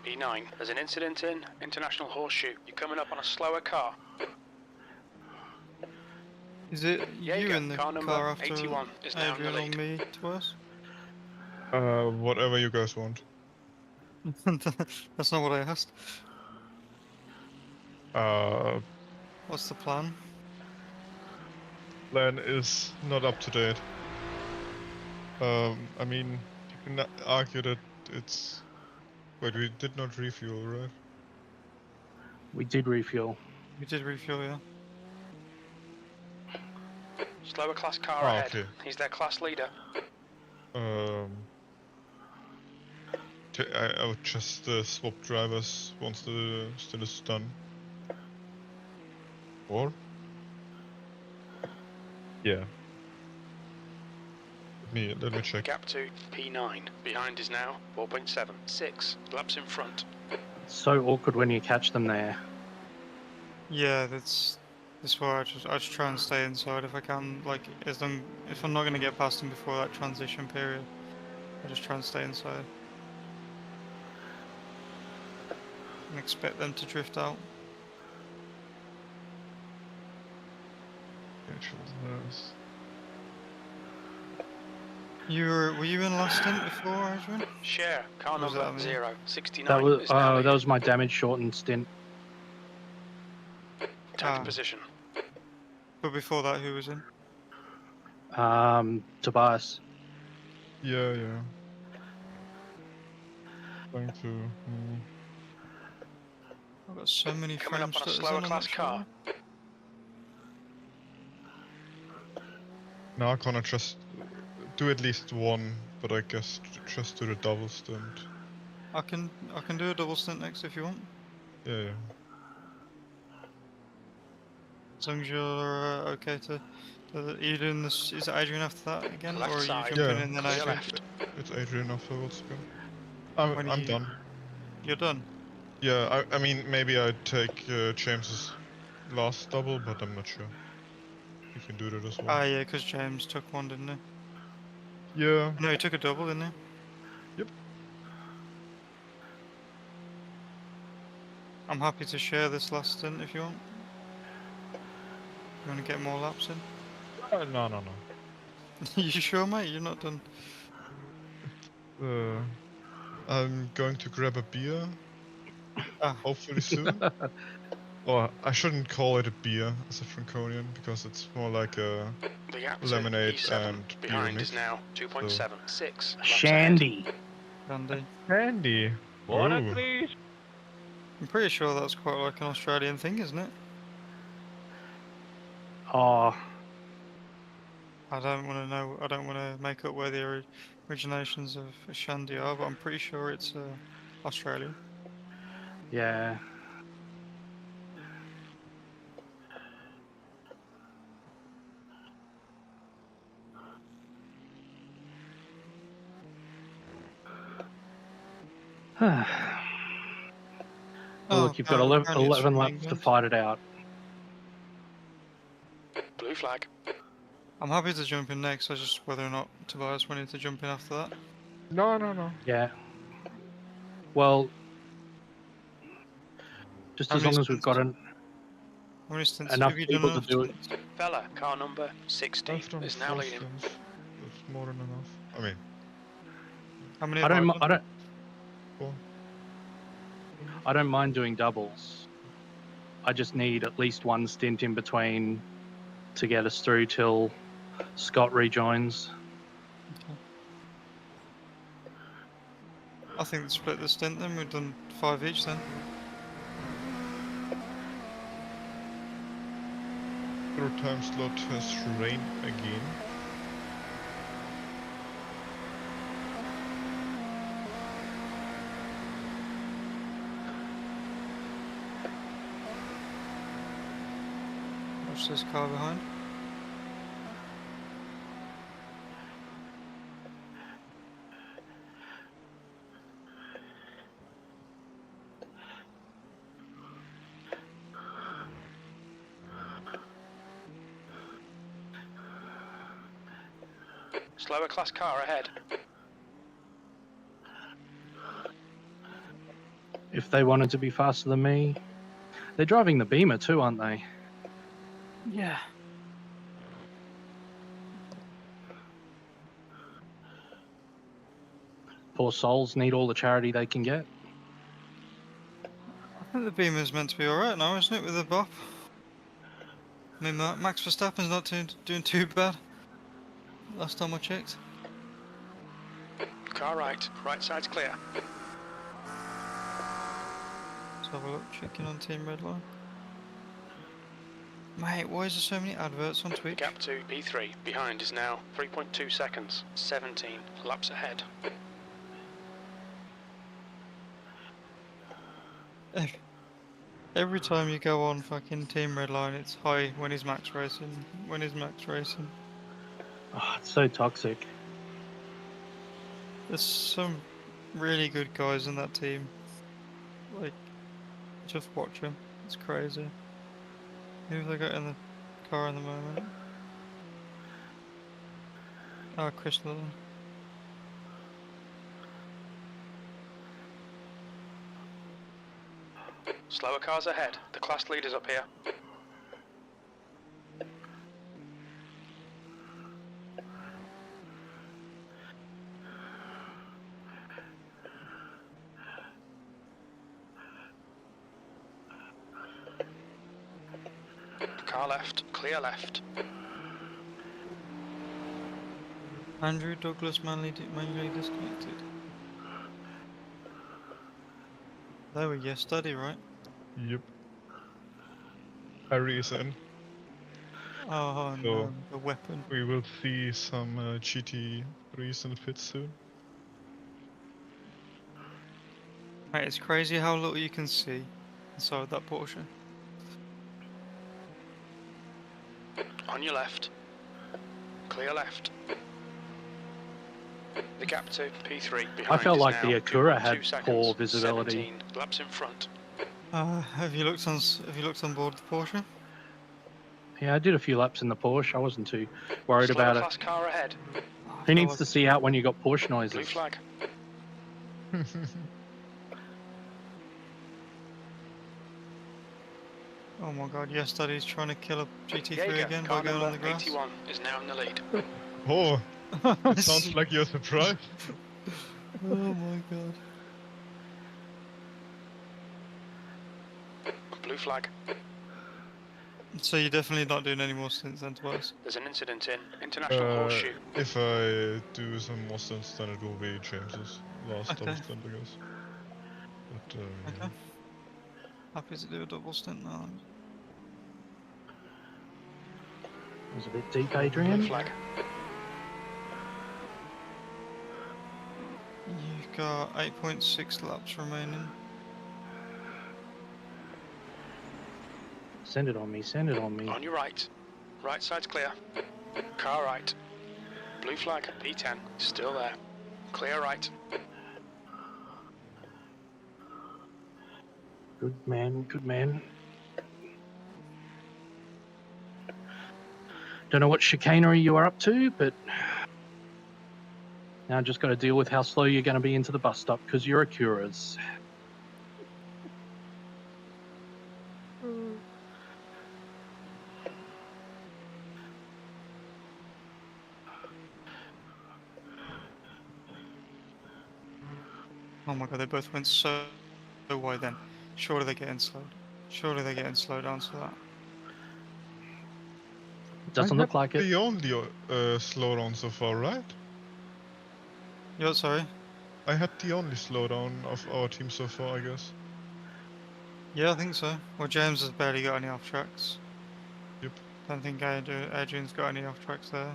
P9, there's an incident in International Horseshoe. You're coming up on a slower car. Is it Yeah, you go. in the Car number car after 81 is now in the Adrian or lead. me twice? Whatever you guys want. That's not what I asked. What's the plan? Plan is not up to date. I mean, you can argue that it's... Wait, we did not refuel, right? We did refuel. We did refuel, yeah. Slower class car Oh, ahead. okay. He's their class leader. I would just swap drivers once the stint is done. Or? Yeah. Let me check. Gap to P9. Behind is now 4.7. 6 laps in front. It's so awkward when you catch them there. Yeah, that's why I just try and stay inside if I can. Like, if I'm not gonna get past them before that transition period, I just try and stay inside and expect them to drift out. Were you in last stint before, Adrian? Share car Was number that me? 069 That was is now that was my damage shortened stint. 10th position. But before that, who was in? Tobias. Yeah. Going to... I've got so many Coming frame up on a stutters slower on class that car. Now I'm gonna just do at least one, but I guess just do the double stint. I can do a double stint next if you want. Yeah. As long as you're okay to. Are you doing this? Is it Adrian after that again, Left or are you side. jumping Yeah. in then Clear Adrian? left. It's Adrian afterwards again. When I'm you- done. You're done. Yeah, I mean, maybe I'd take James's last double, but I'm not sure. You can do that as well. Ah, yeah, because James took one, didn't he? Yeah. No, he took a double, didn't he? Yep. I'm happy to share this last stint if you want. You want to get more laps in? No. You sure, mate? You're not done. I'm going to grab a beer. Ah. Hopefully soon. Or I shouldn't call it a beer as a Franconian because it's more like a The gap to lemonade E7 and beer behind mix. is now 2.7. 6 laps Shandy. Andy. Candy. What a Ooh. treat! I'm pretty sure that's quite like an Australian thing, isn't it? Oh, I don't want to know. I don't want to make up where the originations of Shandy are, but I'm pretty sure it's Australia. yeah. Well, Oh, look, you've got apparently it's 11 from laps to England. fight it out. Blue flag. I'm happy to jump in next. I just whether or not Tobias wanted to jump in after that. No, no, no. Yeah. Well, just How as many long as we've got stints? How many stints enough have you done? people to Enough do it. stints? Fella, car number 60 I've done is now 4 leading. stints. That's more than enough. I mean, How many I have I don't, done? I don't, 4. I don't mind doing doubles. I just need at least one stint in between to get us through till Scott rejoins. I think split the stint then. We've done 5 each then. Your time slot has rained again. Watch this car behind. Slower class car ahead. If they wanted to be faster than me, they're driving the Beamer too, aren't they? Yeah. Poor souls need all the charity they can get. I think the Beamer's meant to be alright now, isn't it, with the bop? I mean, Max Verstappen's not doing too bad. Last time I checked. Car right. Right side's clear. Let's have a look. Checking on Team Redline. Mate, why is there so many adverts on The Twitch? gap to P3 behind is now 3.2 seconds. 17 laps ahead. Every time you go on fucking Team Redline, it's hi, when is Max racing? When is Max racing? Oh, it's so toxic. There's some really good guys in that team. Like, just watch them. It's crazy. Who have they got in the car in the moment? Oh, Chris Lillen. Slower cars ahead. The class leader's up here. Car left. Clear left. Andrew Douglas manually disconnected. They were yesterday, right? Yep. Harry is in. Oh So- no, the weapon. We will see some GT3s in the pits soon. Mate, it's crazy how little you can see inside that Porsche. On your left. Clear left. The gap to P3 behind I felt is like now the Acura 2 had seconds. poor visibility. 17 laps in front. Have you looked on board the Porsche? Yeah, I did a few laps in the Porsche. I wasn't too worried Slower about it. class car ahead. Who needs to see out when you got Porsche Blue noises? flag. Oh my god, yesterday's trying to kill a GT3 EVGA, again by car going on the number grass. 81 is now in the lead. Oh, sounds like you're surprised. Oh my god. Blue flag. So you're definitely not doing any more stints then, Tobias? There's an incident in International Horseshoe. If I do some more stunts, then it will be James's last Okay. double stunt, I guess. But, Okay. Happy to do a double stint now. was a bit deep, Blue Adrian. flag. You've got 8.6 laps remaining. Send it on me, send it on me. On your right. Right side's clear. Car right. Blue flag, P10, still there. Clear right. Good man, good man. Don't know what chicanery you are up to, but now I've just got to deal with how slow you're going to be into the bus stop because you're a Curas. Oh my god, they both went so wide then. Surely they're getting slowed. Surely they're getting slowed down to that. Doesn't look like it. The only slowdown so far, right? Yeah, sorry. I had the only slowdown of our team so far, I guess. Yeah, I think so. Well, James has barely got any off tracks. Yep. Don't think Adrian's got any off tracks there.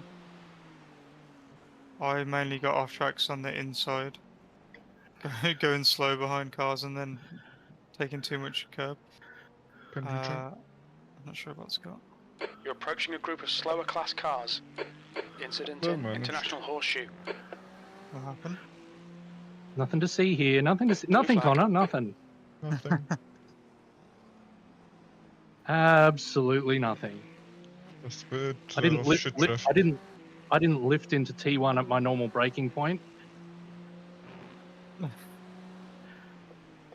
I mainly got off tracks on the inside. Going slow behind cars and then taking too much curb. Can you check? I'm not sure about Scott. You're approaching a group of slower class cars. Incident Well in managed. International Horseshoe. What happened? Nothing to see here. Nothing to see. Nothing, flag. Connor. Nothing. Nothing. Absolutely nothing. Just a bit I didn't of lift. shit lift traffic. I didn't lift into T1 at my normal braking point.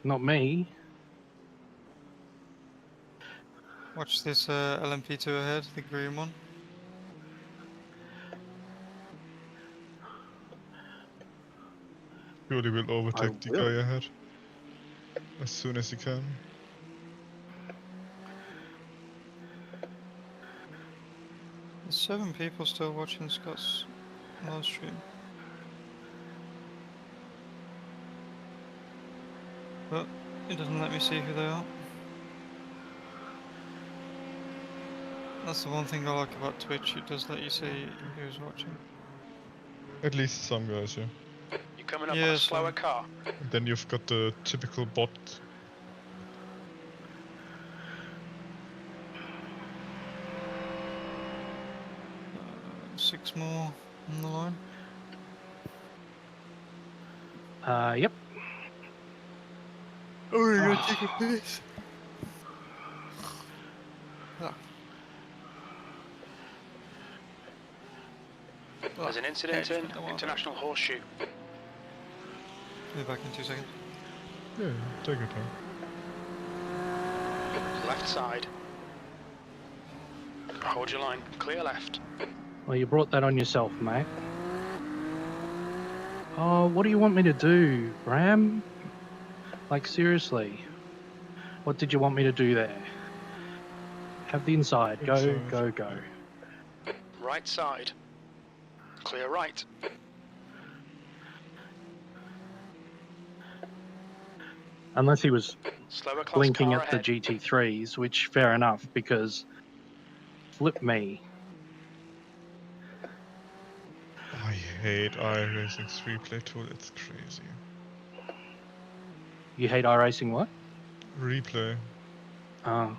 Not me. Watch this LMP2 ahead, the green one. Surely will overtake the will. guy ahead. As soon as he can. There's 7 people still watching Scott's live stream. But it doesn't let me see who they are. That's the one thing I like about Twitch, it does let you see who's watching. At least some guys, yeah. You're coming up on Yeah, a slower some. car. And then you've got the typical bot. 6 more on the line. Yep. Oh, you're gonna take a piss. There's an incident in International Horseshoe. Be back in 2 seconds. Yeah, take your time. Left side. Hold your line. Clear left. Well, you brought that on yourself, mate. Oh, what do you want me to do, Bram? Like, seriously. What did you want me to do there? Have the inside. Go, Inside. go, go. Right side. Clear right. Unless he was Slower class blinking car at the ahead. GT3s, which fair enough, because flip me. I hate iRacing's replay tool, it's crazy. You hate iRacing what? Replay. Oh,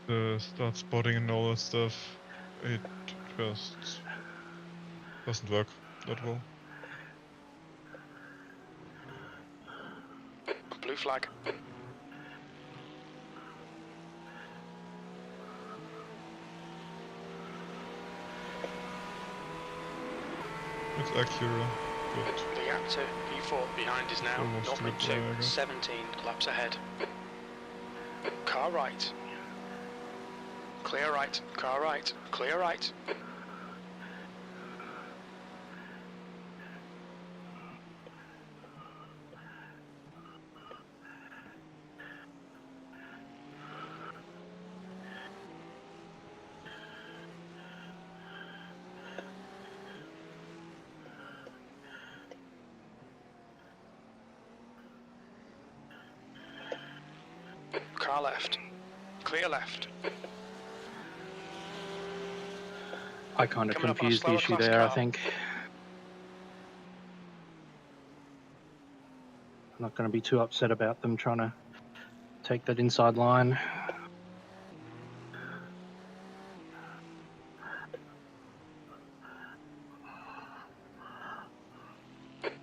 The start spotting and all that stuff. It just doesn't work that well. Blue flag. It's Acura, but The gap to E4 behind is now Almost to the 0.2, driver. 17 laps ahead. Car right. Clear right. Car right. Clear right. Car left. Clear left. I kind of Coming up on a confused the slower issue class there, I car. think. I'm not going to be too upset about them trying to take that inside line.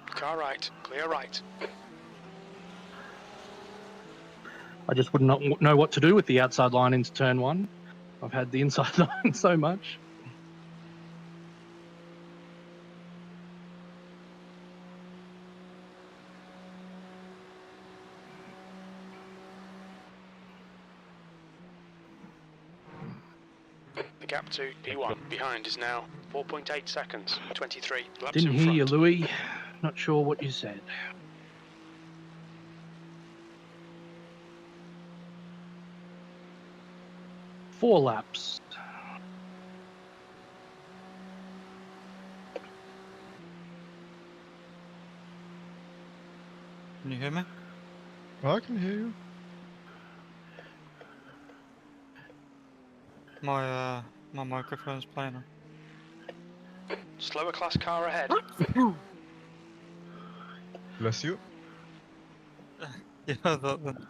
Car right, clear right. I just would not know what to do with the outside line into turn one. I've had the inside line so much. The gap to P1 behind is now 4.8 seconds, 23 laps Didn't in hear front. you, Louis. Not sure what you said. Four laps. Can you hear me? I can hear you. My microphone's playing on. Slower class car ahead. Bless you. Yeah, that then.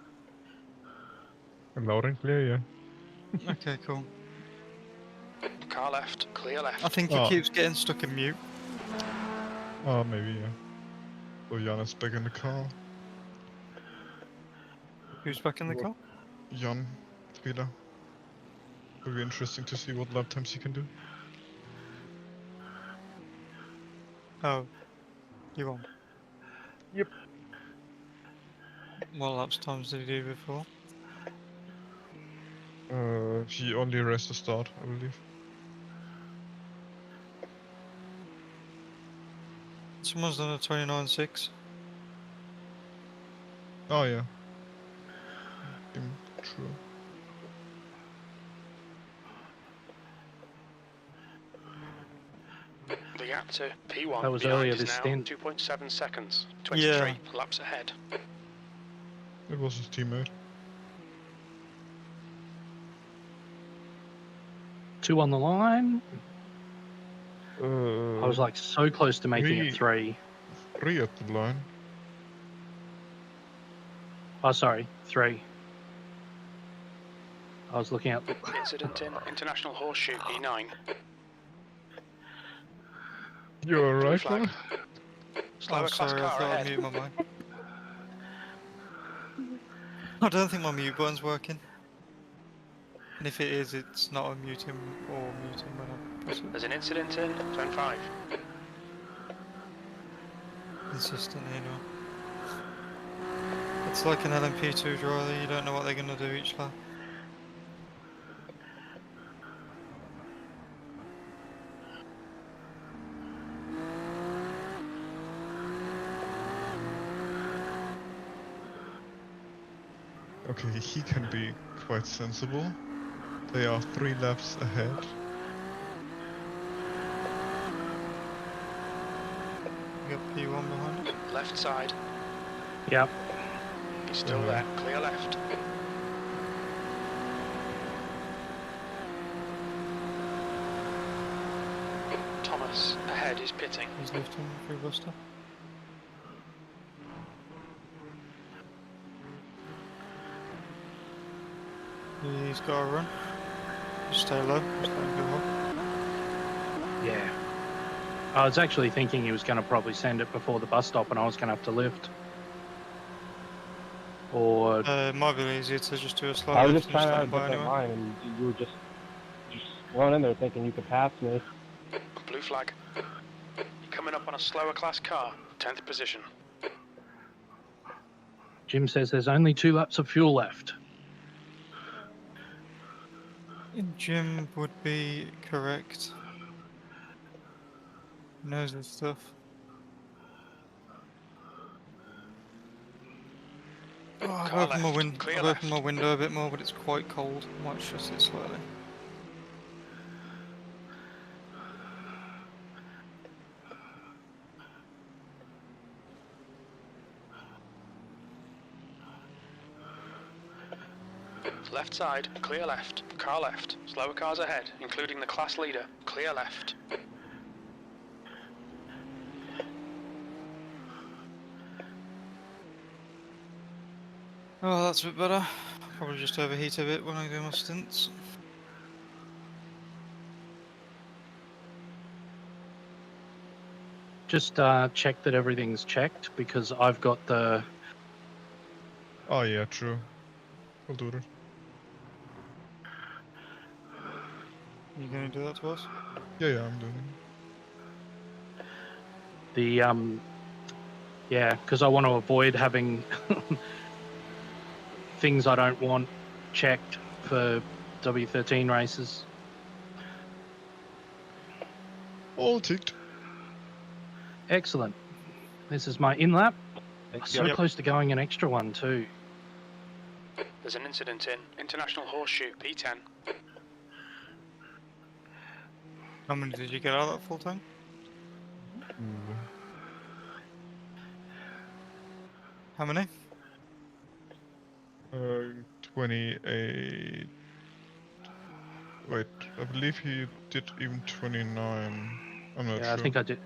Loud and clear, yeah. Okay, cool. Car left, clear left. I think he Oh. keeps getting stuck in mute. Oh, maybe, yeah. So Jan is back in the car. Who's back in the car? Jan, Spieler. Will be interesting to see what lap times he can do. Oh, you on? Yep. What laps times did he do before? He only raced the start, I believe. Someone's done a 29.6. Oh, yeah. True. The gap to P1 That was behind earlier is this now stint. 2.7 seconds, 23 Yeah. laps ahead. It was his teammate. Two on the line. I was Uh, like so close to making it three. 3 at the line. Oh, sorry, three. I was looking at the... Incident in International Horseshoe E9. You alright, flag. man? Slower Oh, class sorry, I car thought I ahead. muted my mic. I don't think my mute button's working. And if it is, it's not unmuting or muting when I press it. There's an incident in turn 5. Consistently, you know. It's like an LMP2 driver, you don't know what they're going to do each lap. Okay, he can be quite sensible. They are 3 laps ahead. You got P1 behind us. Left side. Yep. He's still there. Clear left. Thomas ahead is pitting. He's lifting through Buster. He's got a run. Just stay low. Just let him go up. Yeah. I was actually thinking he was going to probably send it before the bus stop and I was going to have to lift. Or... It might be easier to just do a slow I was lift just and trying just to let him get by that anyway. line, and you were just going in there thinking you could pass me. Blue flag. Coming up on a slower class car. 10th position. Jim says there's only 2 laps of fuel left. Jim would be correct. He knows his stuff. Oh, I've Car opened left, clear left. my window a bit more, but it's quite cold. Might shut it slightly. Left side, clear left. Car left. Slower cars ahead, including the class leader. Clear left. Oh, that's a bit better. Probably just overheat a bit when I do my stints. Just check that everything's checked because I've got the. Oh yeah, true. We'll do that. You gonna do that to us? Yeah, I'm doing it. The yeah, because I want to avoid having things I don't want checked for W13 races. All ticked. Excellent. This is my in lap. So Yep. close to going an extra one too. There's an incident in International Horseshoe, P10. How many did you get out of that full time? How many? 28. Wait, I believe he did even 29. I'm not Yeah, sure. I think I did.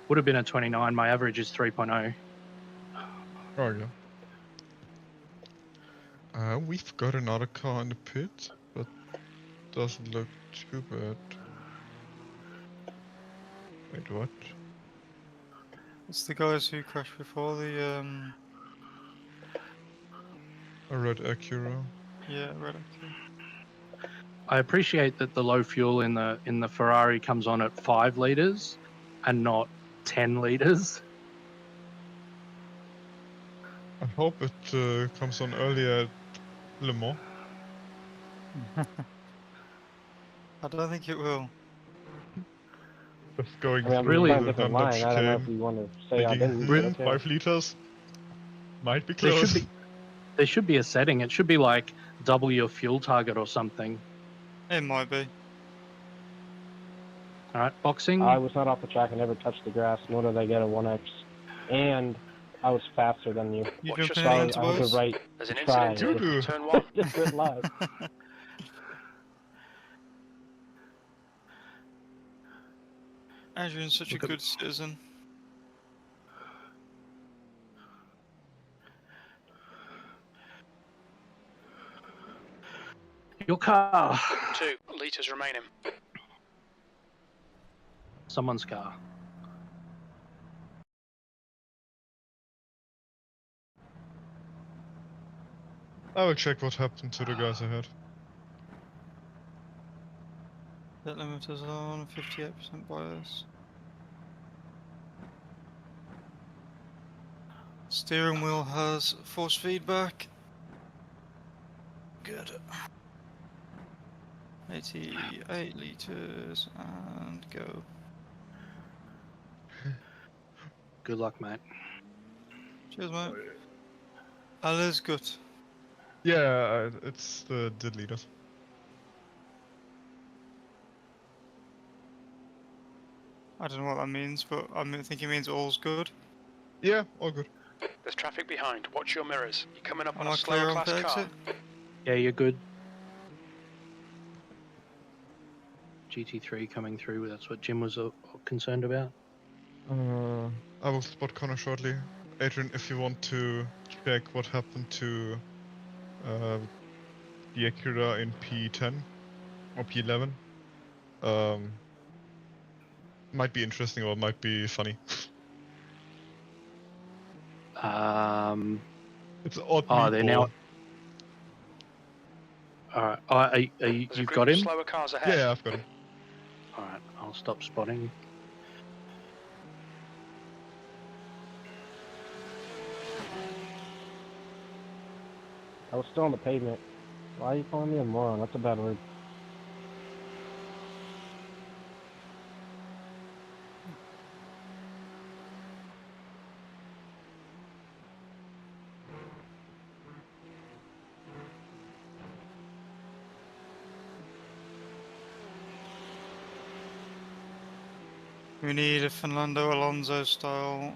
Would have been a 29. My average is 3.0. Oh yeah. We've got another car in the pit, but doesn't look too bad. Wait, what? It's the guys who crashed before the A red Acura. yeah, red Acura. I appreciate that the low fuel in the Ferrari comes on at 5 liters and not 10 liters. I hope it comes on earlier at Le Mans. I don't think it will. Just going I mean, I'm through really playing a the different Handop line. I don't know if chicane, you want to say I thinking, didn't. but okay. 5 liters? Might be There close. should be a setting. It should be like double your fuel target or something. It might be. All right, boxing. I was not off the track. I never touched the grass, nor did I get a 1x. And I was faster than you. You Watch jumping your in So the speed. I had the boys? right There's an to try. incident You in do. turn 1. Just went live. Adrian's such a Look at- good citizen. Your car. 2 litres remaining. Someone's car. I will check what happened to the guys ahead. Pit limiters on, 58% bias. Steering wheel has force feedback. Good. 88 liters and go. Good luck, mate. Cheers, mate. Alles good. Yeah, it's the leaders. I don't know what that means, but I think it means all's good. Yeah, all good. There's traffic behind. Watch your mirrors. You're coming up on Am a I clear slower on class pit car. exit? Yeah, you're good. GT3 coming through. That's what Jim was concerned about. I will spot Connor shortly. Adrian, if you want to check what happened to the Acura in P10 or P11, might be interesting or might be funny. It's odd. Oh, they're now. All right. There's a You've group got of him. slower cars ahead. Yeah, I've got him. All right. I'll stop spotting. I was still on the pavement. Why are you calling me a moron? That's a bad word. We need a Fernando Alonso style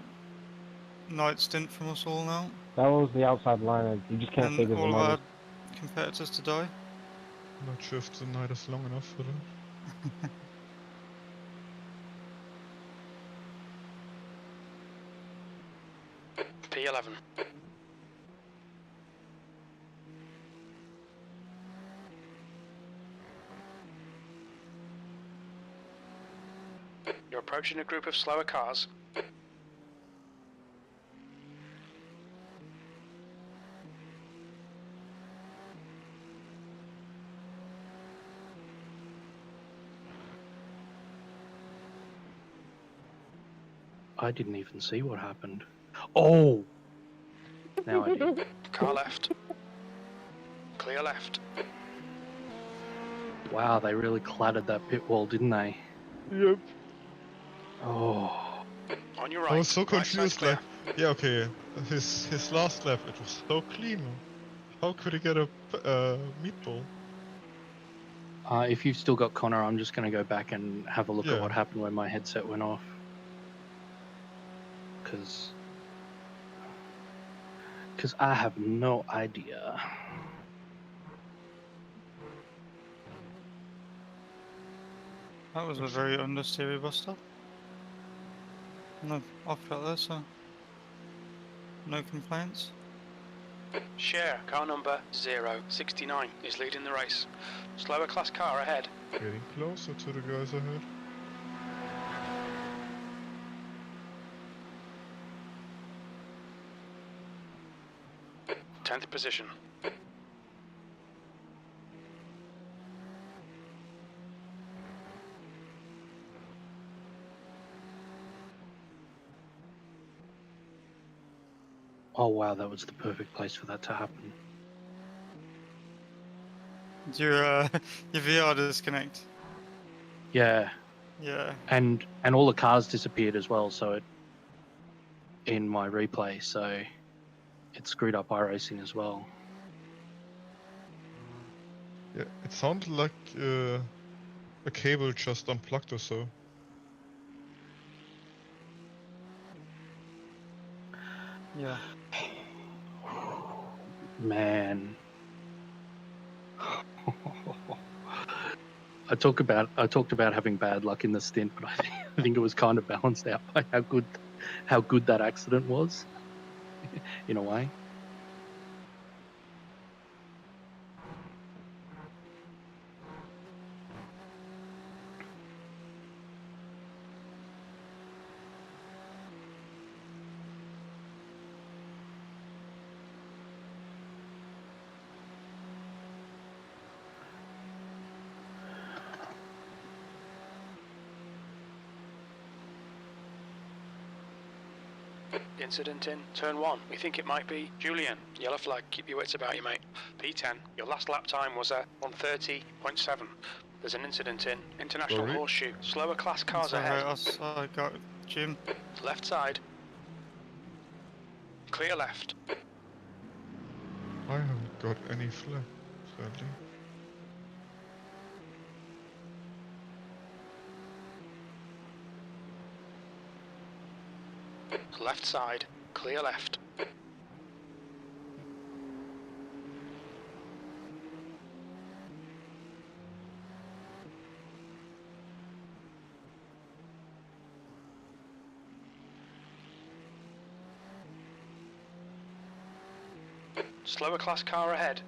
night stint from us all now. That was the outside line. You just can't say And there's a all of our minus. competitors to die. Not sure if the night is long enough for that. P11. You're approaching a group of slower cars. I didn't even see what happened. Oh! Now I do. Car left. Clear left. Wow, they really clattered that pit wall, didn't they? Yep. Oh. On your right. I was so right side's confused, clear. like, yeah, okay, his last lap, it was so clean. How could he get a meatball? If you've still got Connor, I'm just going to go back and have a look at Yeah. what happened when my headset went off. Because I have no idea. That was a very understeery bus stop. No offcut there, so no complaints. Share, car number 069 is leading the race. Slower class car ahead. Getting closer to the guys ahead. Tenth position. Oh wow, that was the perfect place for that to happen. Did your VR disconnect? Yeah, Yeah. and all the cars disappeared as well. So in my replay, so it screwed up iRacing as well. Yeah, it sounded like a cable just unplugged or so. Yeah. Man. I talked about having bad luck in the stint, but I think it was kind of balanced out by how good that accident was, in a way. Incident in turn 1. We think it might be Julian. Yellow flag. Keep your wits about you, mate. P10. Your last lap time was at 1:30.7. There's an incident in International Sorry? Horseshoe. Slower class cars Sorry, ahead. I got Jim. Left side. Clear left. I haven't got any flap, sadly. Left side. Clear left. Slower class car ahead.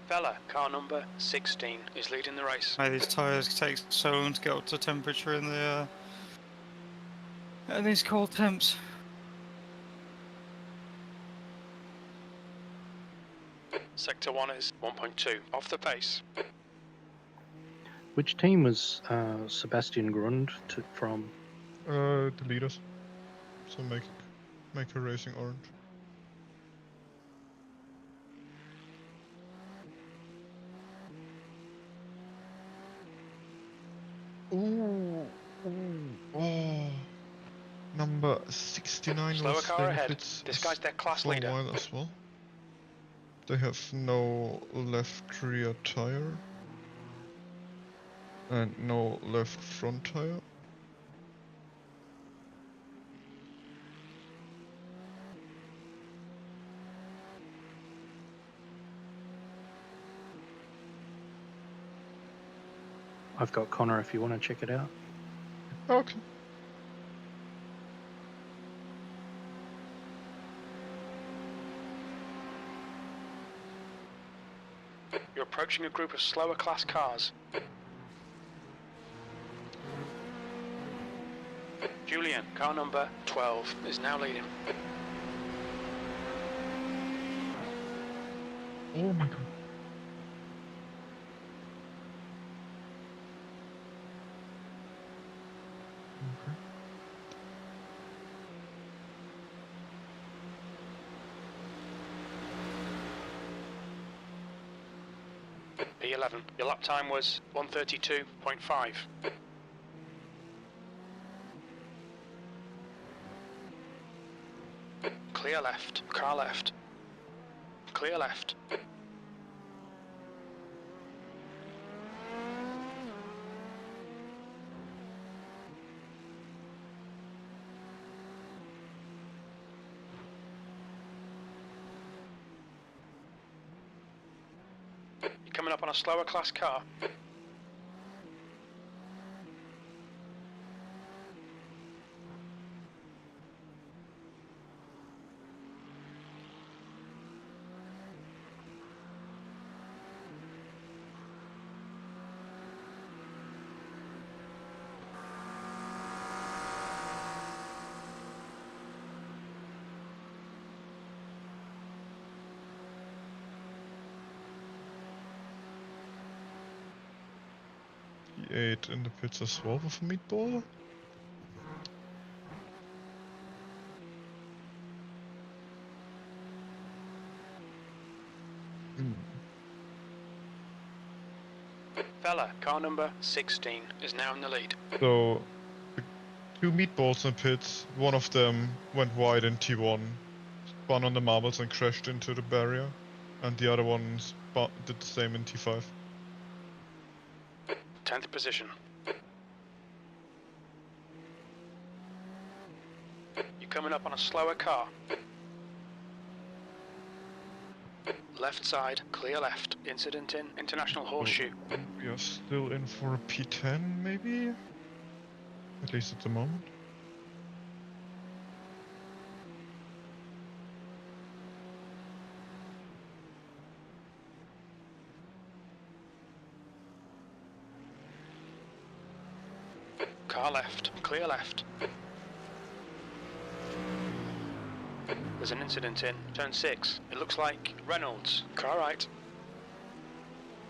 Vela, car number 16, is leading the race. Mate, these tyres take so long to get up to temperature in the these cold temps. Sector 1 is 1.2, off the pace. Which team was Sebastian Grund from? The leaders. So make her racing orange. Ooh. Oh. Number 69 Slower was car staying ahead. pits This guy's their class for a leader. while as well. They have no left rear tire. And no left front tire. I've got Connor if you want to check it out. Okay. You're approaching a group of slower class cars. Julian, car number 12, is now leading. Oh my god. P11. Your lap time was 1:32.5. Clear left. Car left. Clear left. You're coming up on a slower class car. He ate in the pits as well with a meatball. Fella, car number 16, is now in the lead. So, the two meatballs in pits, one of them went wide in T1, spun on the marbles and crashed into the barrier, and the other one did the same in T5. 10th position. You're coming up on a slower car. Left side, clear left. Incident in International Horseshoe. We are still in for a P10, maybe? At least at the moment. Car left, clear left. There's an incident in turn 6. It looks like Reynolds. Car right.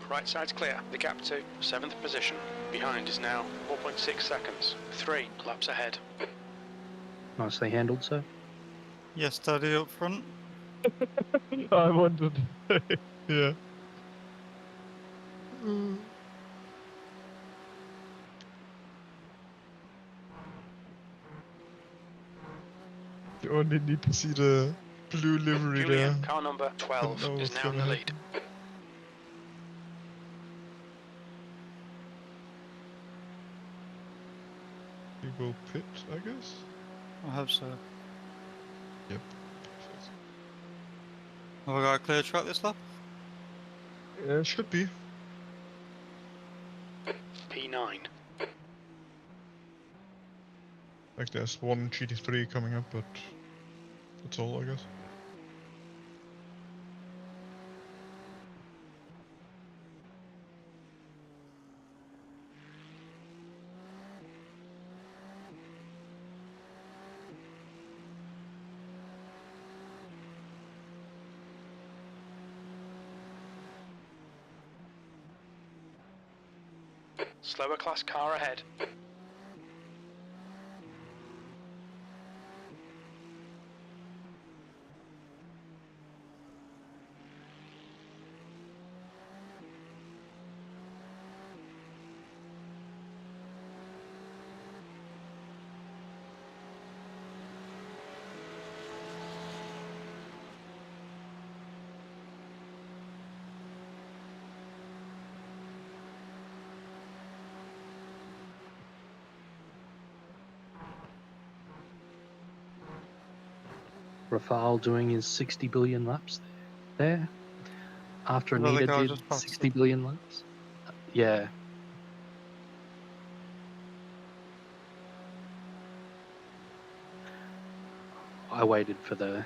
Right side's clear. The gap to 7th position. Behind is now 4.6 seconds. 3 laps ahead. Nicely handled, sir. Yes, Daddy up front. I wanted. Yeah. You only need to see the blue livery there. Julian, car number 12, know is what's now in the gonna lead. happen. He will pit, I guess? I hope so. Yep. Have I got a clear track this lap? Yeah, should be. P9. Like there's one GT3 coming up, but that's all, I guess. Slower class car ahead. Rafale doing his 60 billion laps there after Is that the Anita guy did just passed 60 it? billion laps. Yeah. I waited for the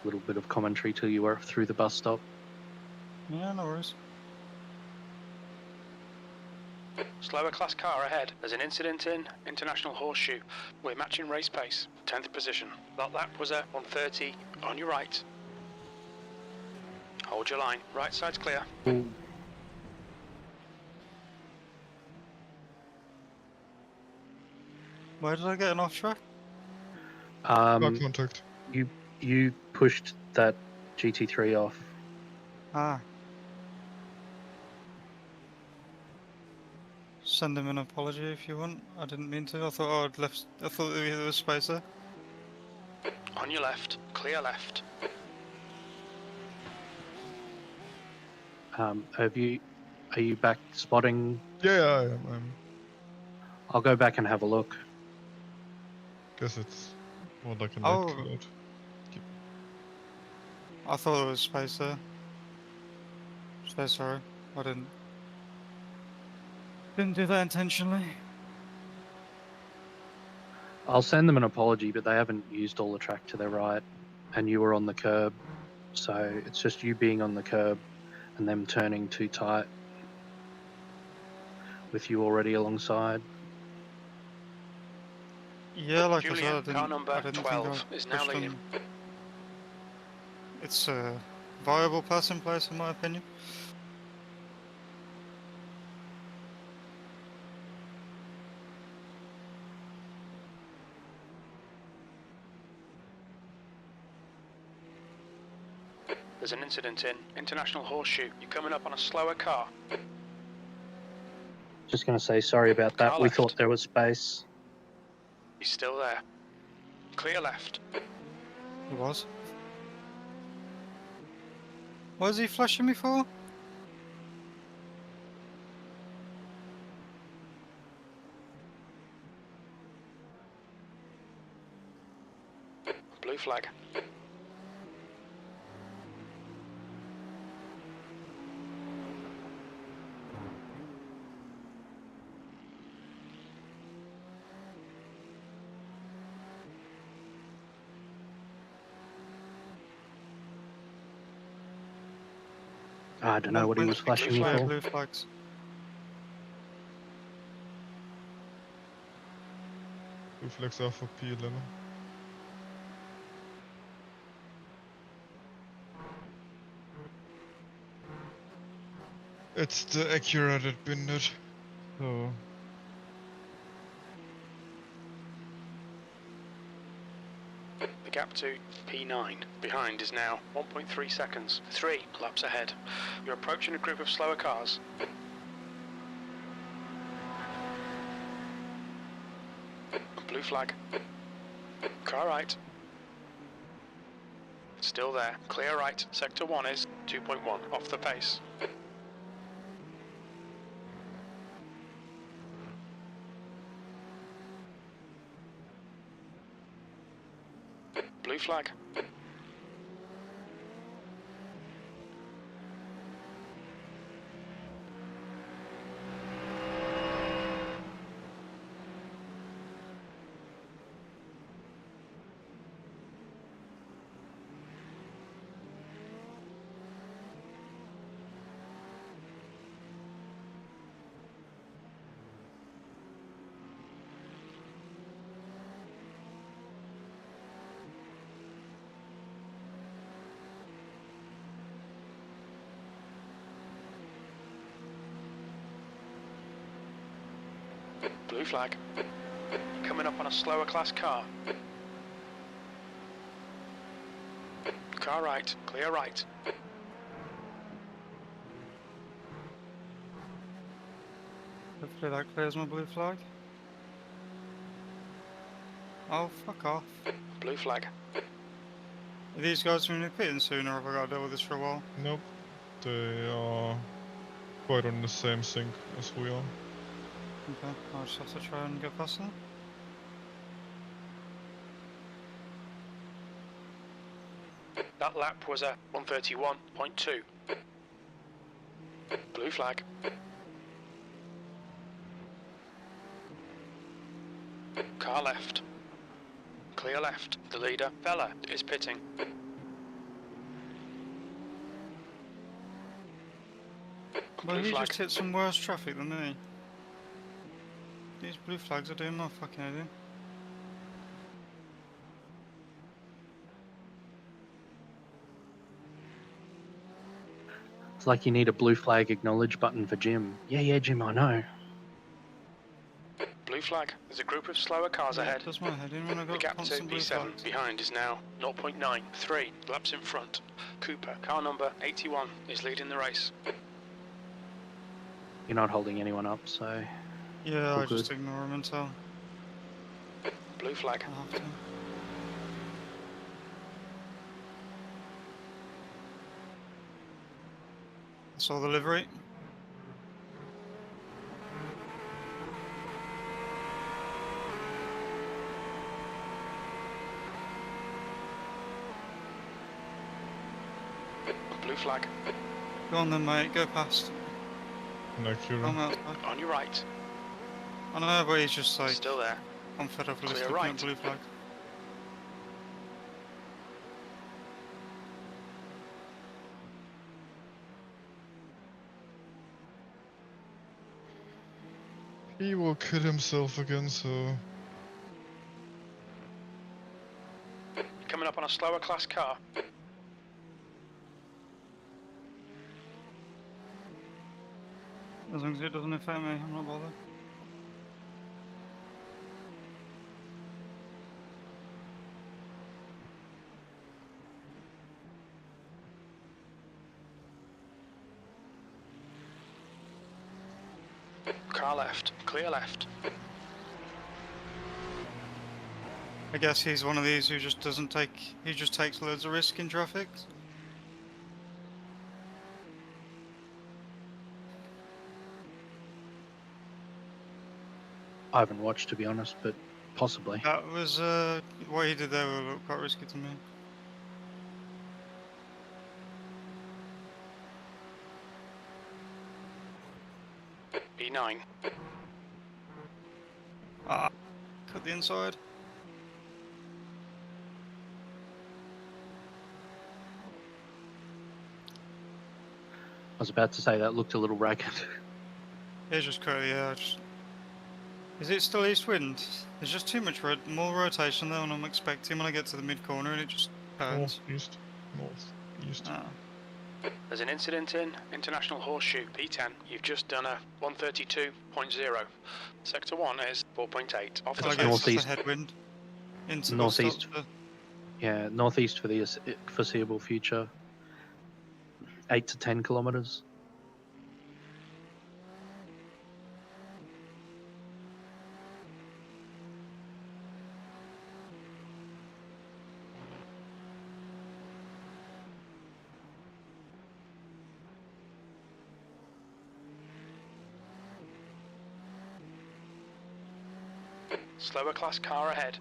little bit of commentary till you were through the bus stop. Yeah, no worries. Slower class car ahead. There's an incident in International Horseshoe. We're matching race pace. 10th position. That lap was at 1:30 on your right. Hold your line. Right side's clear. Where did I get an off track? Car Um, contact. you pushed that GT3 off. Ah. Send him an apology if you want. I didn't mean to. I thought I'd left. I thought there was space there. On your left. Clear left. Are you back spotting? Yeah, I am. I'll go back and have a look. Guess it's more like an Oh. cloud. I thought there was space there. So sorry. I didn't do that intentionally. I'll send them an apology, but they haven't used all the track to their right, and you were on the curb, so it's just you being on the curb and them turning too tight with you already alongside. Yeah, like Julian, I said, car number I didn't 12 think I is now pushed leading. them. It's a viable passing place in my opinion. There's an incident in International Horseshoe. You're coming up on a slower car. Just going to say sorry about that. Car We left. thought there was space. He's still there. Clear left. It was. What is he flashing me for? Blue flag. I don't know what he was flashing me flag. for. Blue flags. Reflex are for P11. It's the accurate binder. So The gap to P9 behind is now 1.3 seconds. 3 laps ahead. You're approaching a group of slower cars. Blue flag. Car right. Still there. Clear right. Sector 1 is 2.1 off the pace. Blue flag. Blue flag. Coming up on a slower class car. Car right, clear right. Hopefully that clears my blue flag. Oh, fuck off. Blue flag. Are these guys going to be pitting soon, or have I got to deal with this for a while? nope, they are quite on the same sync as we are. Okay, I'll just have to try and get past them. That lap was a 131.2. Blue flag. Car left. Clear left. The leader, Vella, is pitting. Well, Blue he flag. just hit some worse traffic than me. These blue flags are doing my fucking head in. It's like you need a blue flag acknowledge button for Jim. Yeah, Jim, I know. Blue flag. There's a group of slower cars Yeah, ahead. it does my head in when I The got gap to constant blue P7 flags. behind is now 0.93 laps in front. Cooper, car number 81, is leading the race. You're not holding anyone up, so Yeah, all I just good. ignore him until Blue flag. I have to. I saw the livery. Blue flag. Go on then, mate. Go past. No I'm Cura. outside. On your right. I know, but he's just like, Still there. I'm fed up with this Clear looking right. at blue flags. He will kill himself again, so... Coming up on a slower class car. As long as it doesn't affect me, I'm not bothered. Car left. Clear left. I guess he's one of these who just doesn't take, he just takes loads of risk in traffic. I haven't watched, to be honest, but possibly. That was, what he did there looked quite risky to me. E9. Ah, cut the inside. I was about to say that looked a little ragged. It's just cut, yeah. Is it still east wind? There's just too much more rotation there than I'm expecting when I get to the mid corner and it just turns. Northeast. Northeast. Ah. There's an incident in International Horseshoe, P10. You've just done a 132.0. Sector 1 is 4.8. Off the I fence. guess northeast. that's a headwind. Into Northeast. The Yeah, northeast for the foreseeable future. 8 to 10 kilometers. Slower class car ahead.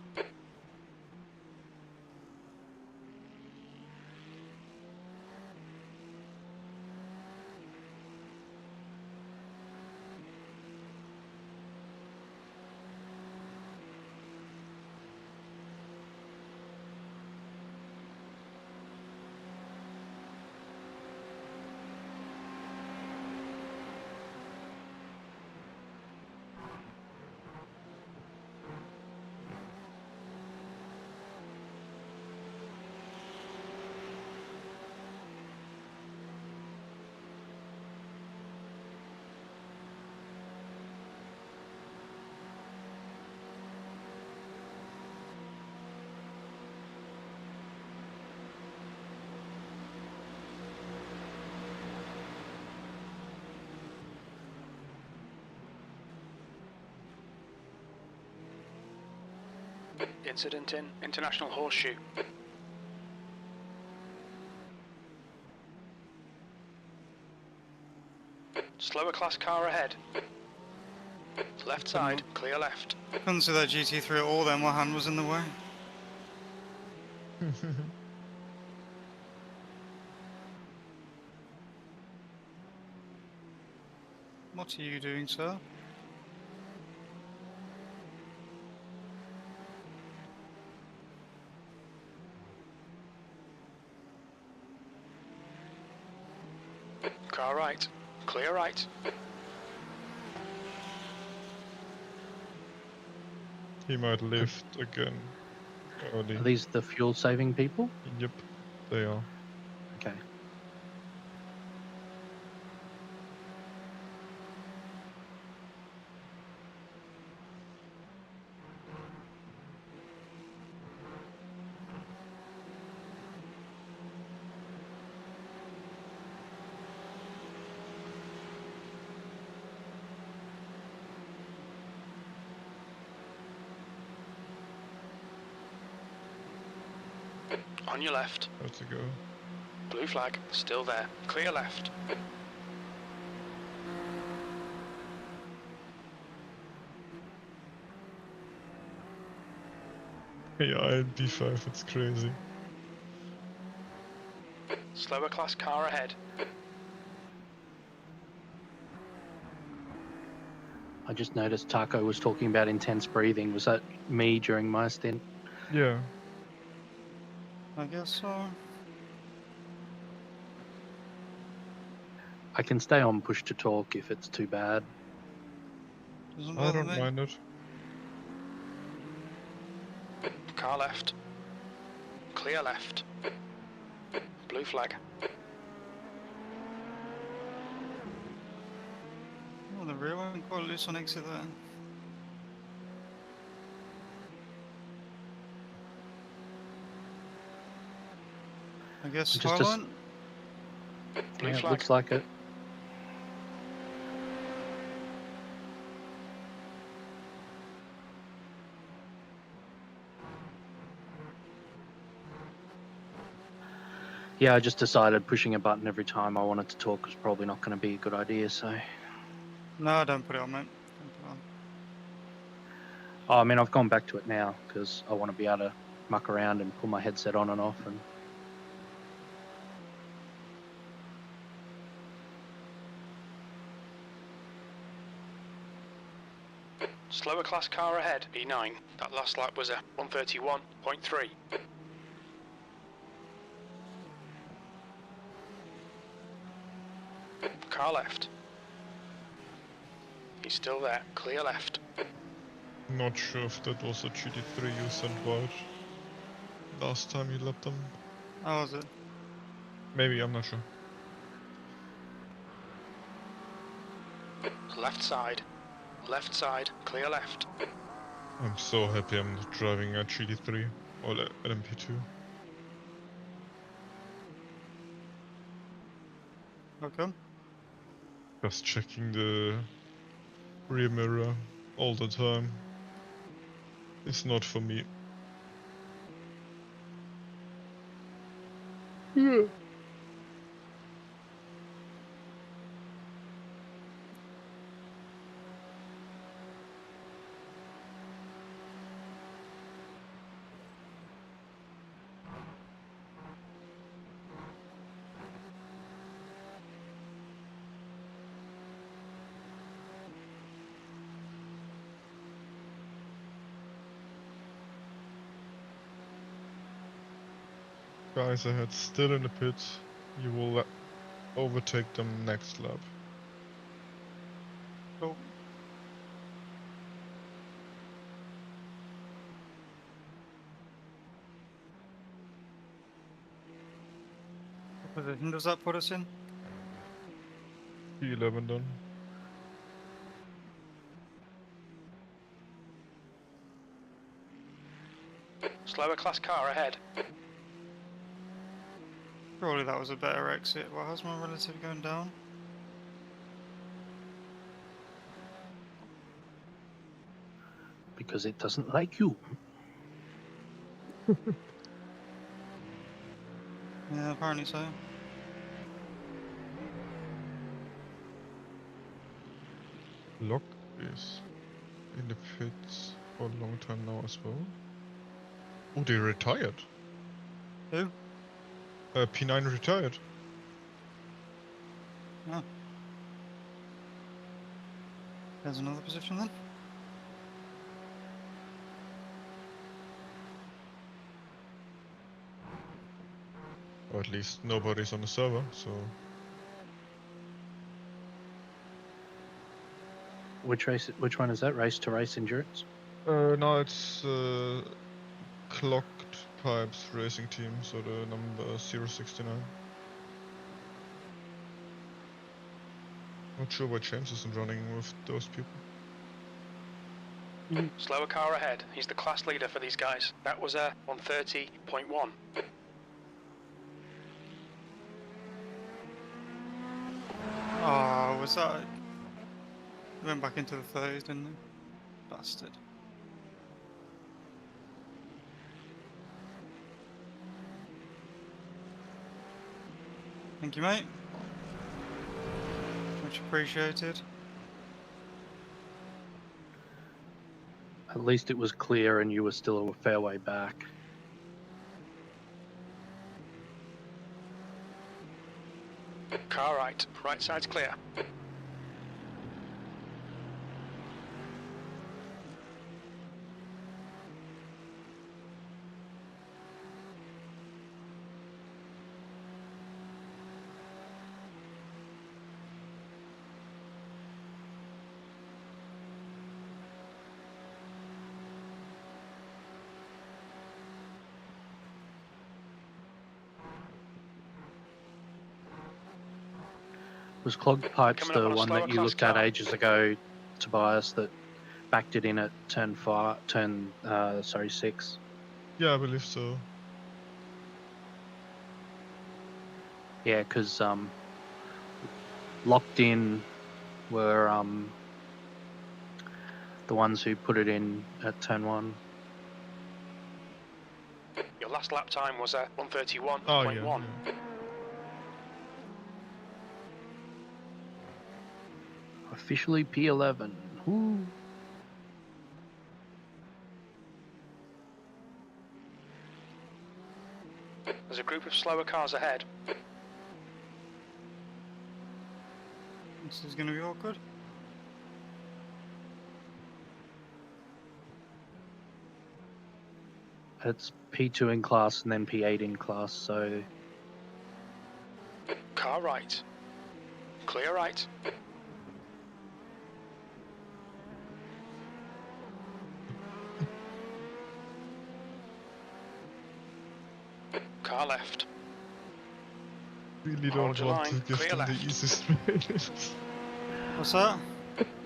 Incident in International Horseshoe. Slower class car ahead. Left side, clear left. couldn't see that GT3 at all then, my hand was in the way. What are you doing, sir? Car right. Clear right. He might lift again. Early. Are these the fuel saving people? Yep, they are. Okay. On your left. Let's go. Blue flag. Still there. Clear left. Yeah, B5, it's crazy. Slower class car ahead. I just noticed Taco was talking about intense breathing. Was that me during my stint? Yeah. I guess so. I can stay on push to talk if it's too bad. Doesn't I bother don't me. mind it. Car left. Clear left. Blue flag. Oh, the rear went quite loose on exit there. I guess Just silent. Blue Yeah, it flag. looks like it. Yeah, I just decided pushing a button every time I wanted to talk was probably not going to be a good idea, so... No, don't put it on, mate. Don't put it on. Oh, I mean, I've gone back to it now, because I want to be able to muck around and pull my headset on and off, and... Slower class car ahead. E9. That last lap was a 131.3. Car left. He's still there. Clear left. Not sure if that was a GT3 you sent wide. Last time you lapped them. How was it? Maybe, I'm not sure. Left side. Left side. Clear left. I'm so happy I'm not driving a GT3 or an MP2. How come? Just checking the rear mirror all the time. It's not for me. Guys ahead, still in the pit. You will overtake them next lap. Cool. What position does that put us in? P11 done. Slower class car ahead. Surely that was a better exit. Why how's my relative going down? Because it doesn't like you. Yeah, apparently so. Lock is in the pits for a long time now as well. Oh, they retired. Who? P9 retired. Oh. There's another position then. Or at least nobody's on the server, so... Which one is that? Race to race endurance? No, it's Clocked Pipes Racing Team, so the number 069. Not sure why James isn't running with those people. Slower car ahead. He's the class leader for these guys. That was a 130.1. Oh, was that? Went back into the 30s, didn't it? Bastard. Thank you, mate. Much appreciated. At least it was clear and you were still a fair way back. Car right. Right side's clear. Was Clogged Pipes Coming up the on a one slower that you class looked at car. ages ago, Tobias, that backed it in at turn 6? Yeah, I believe so. Yeah, because Locked In were the ones who put it in at turn 1. Your last lap time was a 131.1. Oh, yeah. Officially P11. Woo. There's a group of slower cars ahead. This is going to be awkward. It's P2 in class and then P8 in class, so Car right. Clear right. Car left. Really Hold don't your want to line, give clear them the left. easiest race. What's that?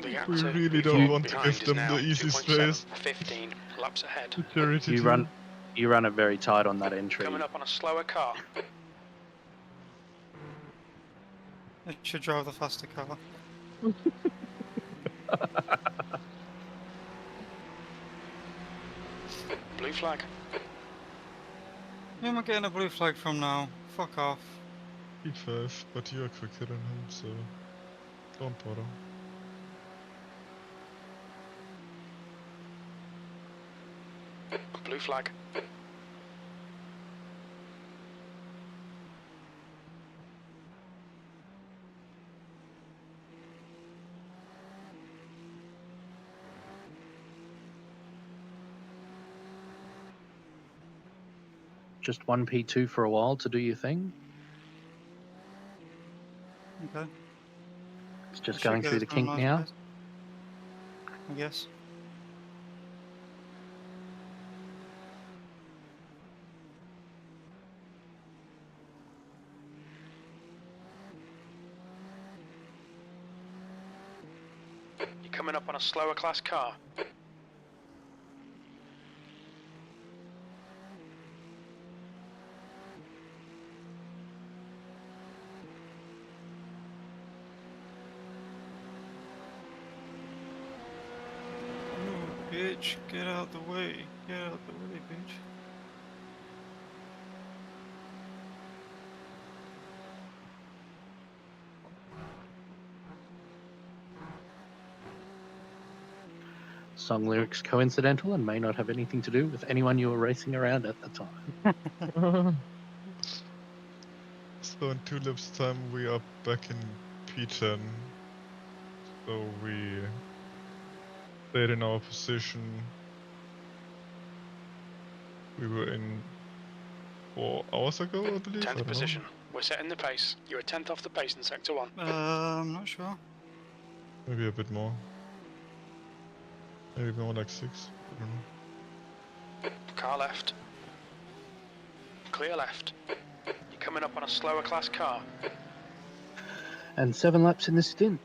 The gap We to really V4 don't want to behind give is them now the easiest 2.7, race. 15 laps ahead. The charity you team. run it very tight on that entry. Coming up on a slower car. I should drive the faster car. Blue flag. Where am I getting a blue flag from now? Fuck off. P5, but you are quicker than him, so don't bother. Blue flag. Just one P2 for a while to do your thing. Okay. It's I just should going get through this the one kink nice now. place. I guess. You're coming up on a slower class car. Oh, bitch, get out the way. Get out the way, bitch. Song lyrics coincidental and may not have anything to do with anyone you were racing around at the time. So in 2 laps time we are back in P10. So we stayed in our position we were in 4 hours ago, I believe. I 10th don't position. We're setting the pace. You're a 10th off the pace in sector 1. I'm not sure. know. Maybe a bit more. Maybe more like 6. I don't know. Car left. Clear left. You're coming up on a slower class car. And 7 laps in the stint.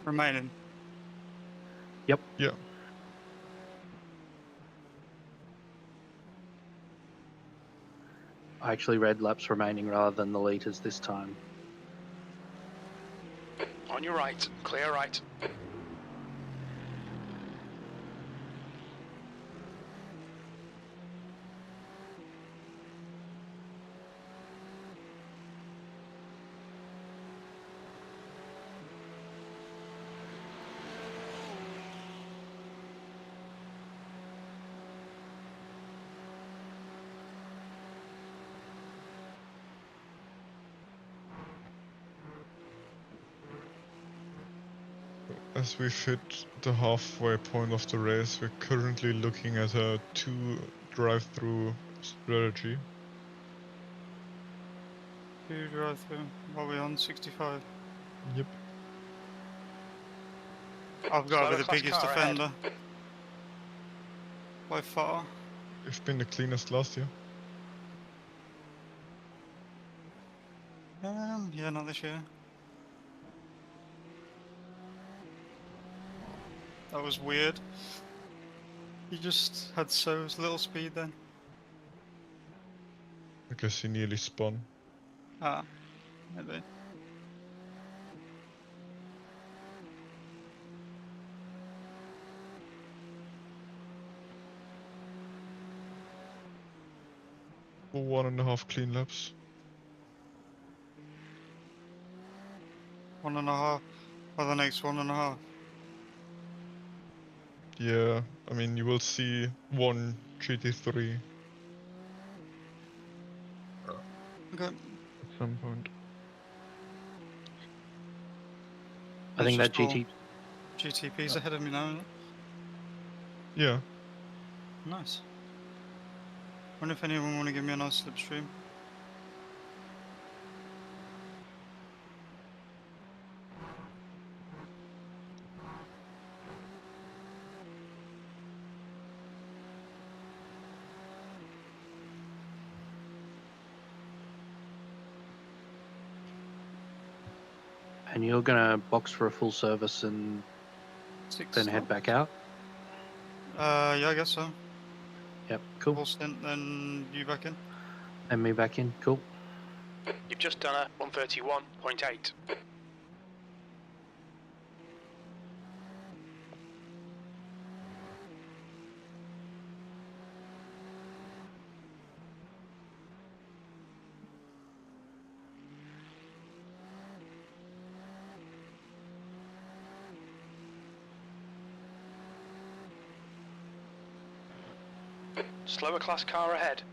Remaining. Yeah. I actually read laps remaining rather than the litres this time. On your right. Clear right. As we've hit the halfway point of the race, we're currently looking at a 2 drive-through strategy. 2 drive through. What are we on? 65. Yep. I've got to Slower be the class biggest car ahead. defender. By far. We've been the cleanest last year. Yeah, not this year. That was weird. He just had so little speed then. I guess he nearly spun. Ah, maybe. For 1.5 clean laps. 1.5. Or the next 1.5. Yeah, I mean, you will see one GT3 Okay. at some point. I think that It's just all GT... GTP's ahead of me now, isn't it? Yeah, Nice. Wonder if anyone want to give me a nice slipstream. And you're going to box for a full service and 6. then head back out? Yeah, I guess so. Yep, cool. Full stint, then you back in. And me back in, cool. You've just done a 131.8. Slower class car ahead.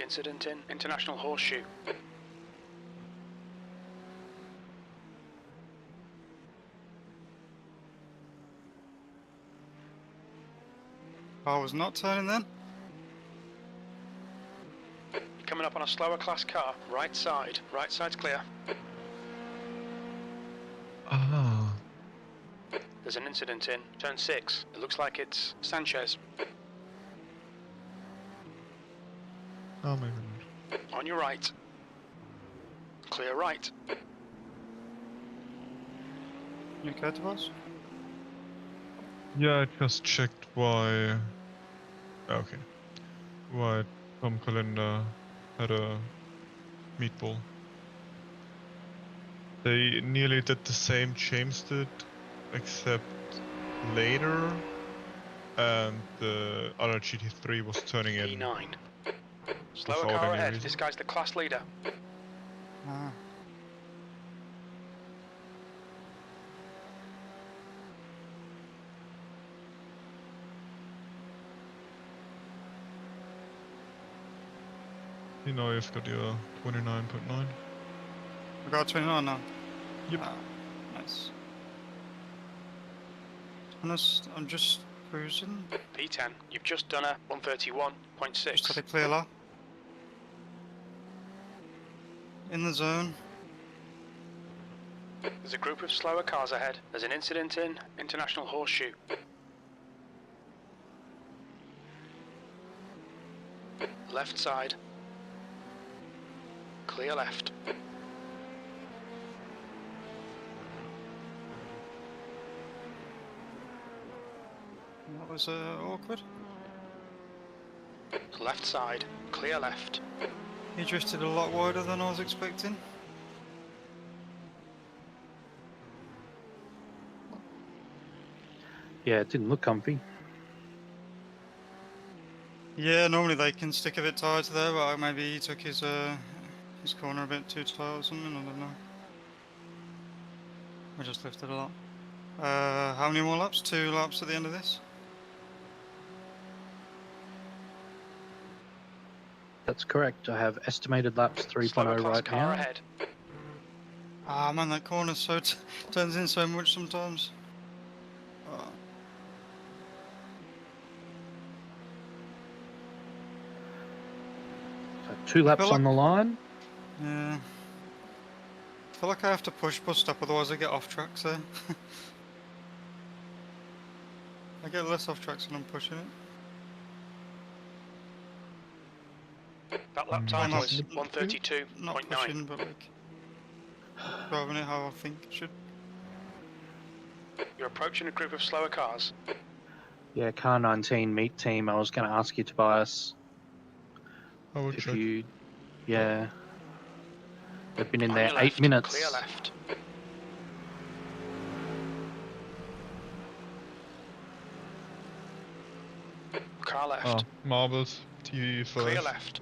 Incident in International Horseshoe. I was not turning then. on a slower class car. Right side's clear. Ah. There's an incident in turn 6. It looks like it's Sanchez. Oh, maybe not. On your right. Clear right. You okay, Tobias? Yeah, I just checked why. Okay. Why Tom Kalinda had a meatball. They nearly did the same James did, except later, and the other GT3 was turning in P9. Slower without car any ahead. reason. This guy's the class leader. Ah. You know you've got your 29.9. We got 29 now. Yep. Ah, nice. Honest, I'm just cruising. P10. You've just done a Just had 131.6. a clear lap. In the zone. There's a group of slower cars ahead. There's an incident in International Horseshoe. Left side. Clear left. That was awkward. Left side. Clear left. He drifted a lot wider than I was expecting. Yeah, it didn't look comfy. Yeah, normally they can stick a bit tight there, but maybe he took his corner a bit too tight or something, I don't know. I just lifted a lot. How many more laps? 2 laps at the end of this? That's correct. I have estimated laps Slower 3.0 class right car now. ahead. Ah man, that corner turns in so much sometimes. Oh. So 2 laps feel on the line. Yeah. I feel like I have to push bus stop, otherwise I get off tracks there. I get less off tracks when I'm pushing it. That lap I'm time not- was Not 132.9. pushing, but like driving it how I think it should. You're approaching a group of slower cars. Yeah, car 19 meet team. I was going to ask you, Tobias, I will if check. you. Yeah. They've been in On there your 8 left. minutes. Clear left. Car left. Ah, Marbles, TV5, Clear left.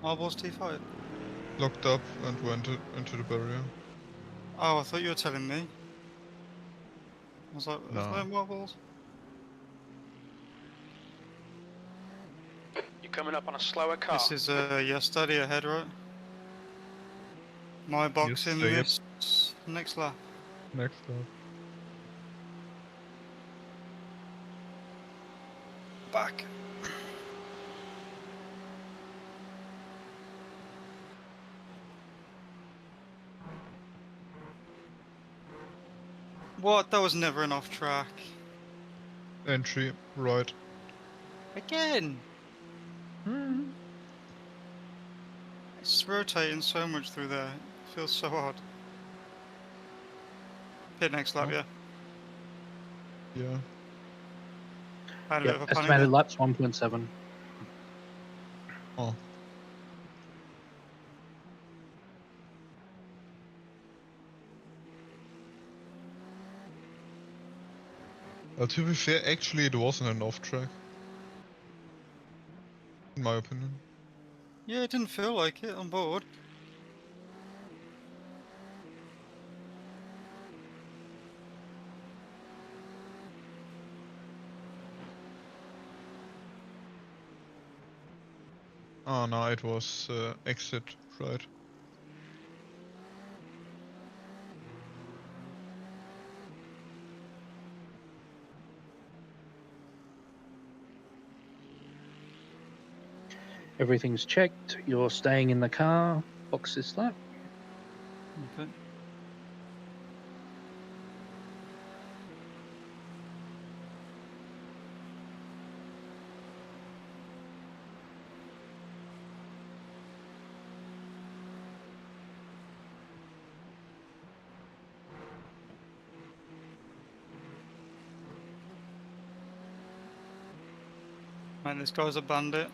Marbles T5. locked up and went into the barrier. Oh, I thought you were telling me. I was like, No. are there marbles? You're coming up on a slower car. This is yes daddy ahead, right? My box Yes, in yep. this next lap. Next up. Back. What? That was never an off track. Entry, right. Again. It's rotating so much through there. It feels so odd. Pit next lap, Oh. yeah. Yeah. I had a Yep, bit of a panic estimated there. laps 1.7. Oh. To be fair, actually it wasn't an off track. In my opinion. Yeah, it didn't feel like it on board. Oh no, it was exit, right. Everything's checked. You're staying in the car. Box this lap. Okay. Man, this guy's a bandit.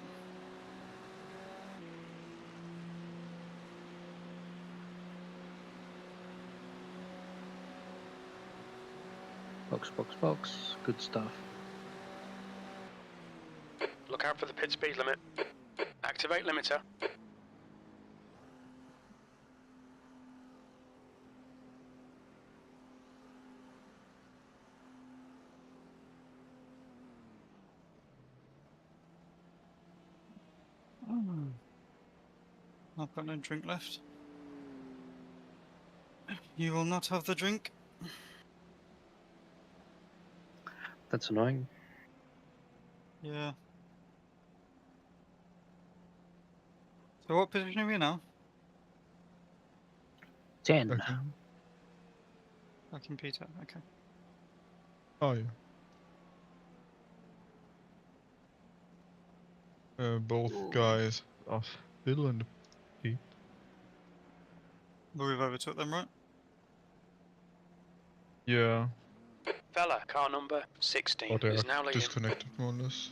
Box, box, box. Good stuff. Look out for the pit speed limit. Activate limiter. I've got no drink left. You will not have the drink. That's annoying. Yeah. So what position are we in now? 10. Okay. Back in Peter. Okay. Oh yeah. Both guys are still in the heat. Well, we've overtook them, right? Yeah, Fella, car number 16 or they is are now leading. disconnected more or less.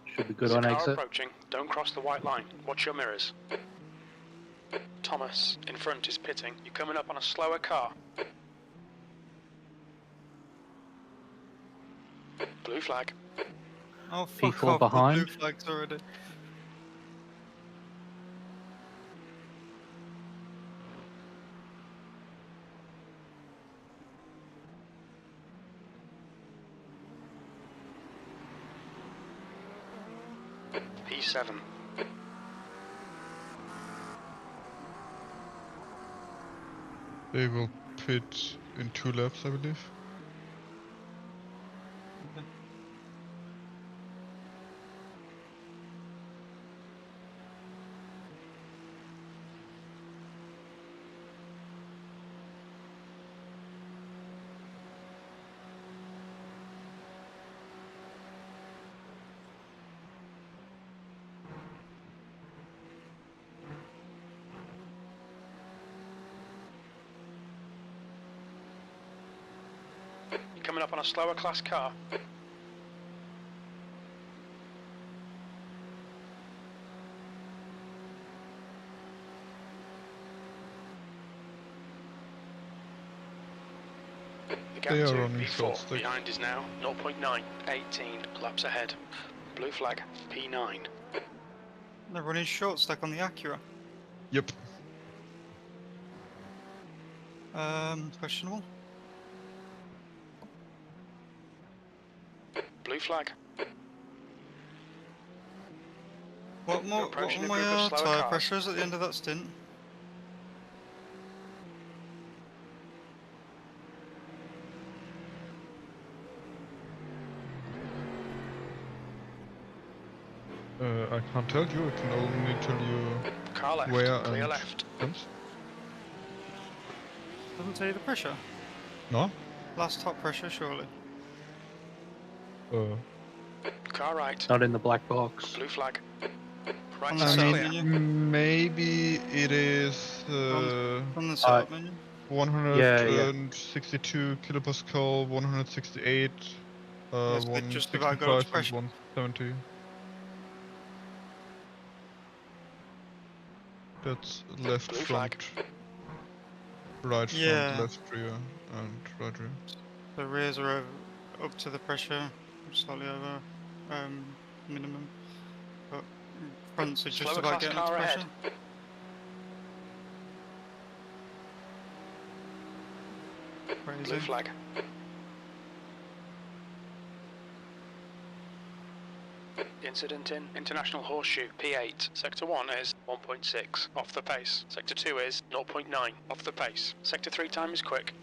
Should be good There's on a car exit. approaching. Don't cross the white line. Watch your mirrors. Thomas, in front, is pitting. You're coming up on a slower car. Blue flag. Oh, fuck P4 off. The blue behind. flag's already. P7. They will pit in 2 laps, I believe. You're coming up on a slower class car. The gap They are to running short P4 stick. behind is now 0.9, 18 laps ahead. Blue flag, P9. They're running short stack on the Acura. Yep. Questionable. Blue flag. What more? What approaching were a my group of slower tyre cars. pressures at the end of that stint? I can't tell you, I can only tell you Car left, where clear and left. comes. Doesn't tell you the pressure. No? Last top pressure, surely. Car right, Not in the black box. blue flag. Right On the I side setup clear. menu. maybe it is On the setup menu. 162 kilopascal, 168, Yes, but just about got up to 165 and pressure. 170. That's left Blue front, flag. right Yeah. front, left rear, and right rear. The rears are over, up to the pressure, slightly over minimum. But fronts are just Slower about class getting up to car pressure. ahead. Blue Crazy. flag. Incident in International Horseshoe, P8. Sector 1 is 1.6, off the pace. Sector 2 is 0.9, off the pace. Sector 3 time is quick.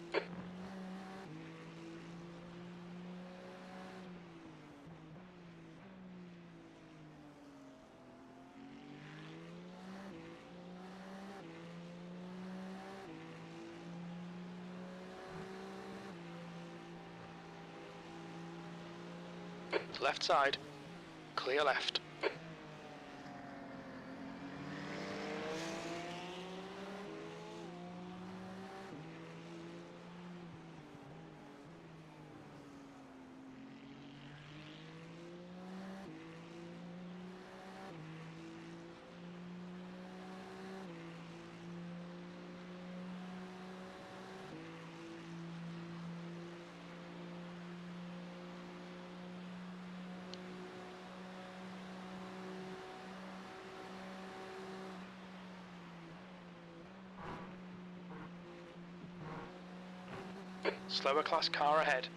Left side, clear left. Slower class car ahead.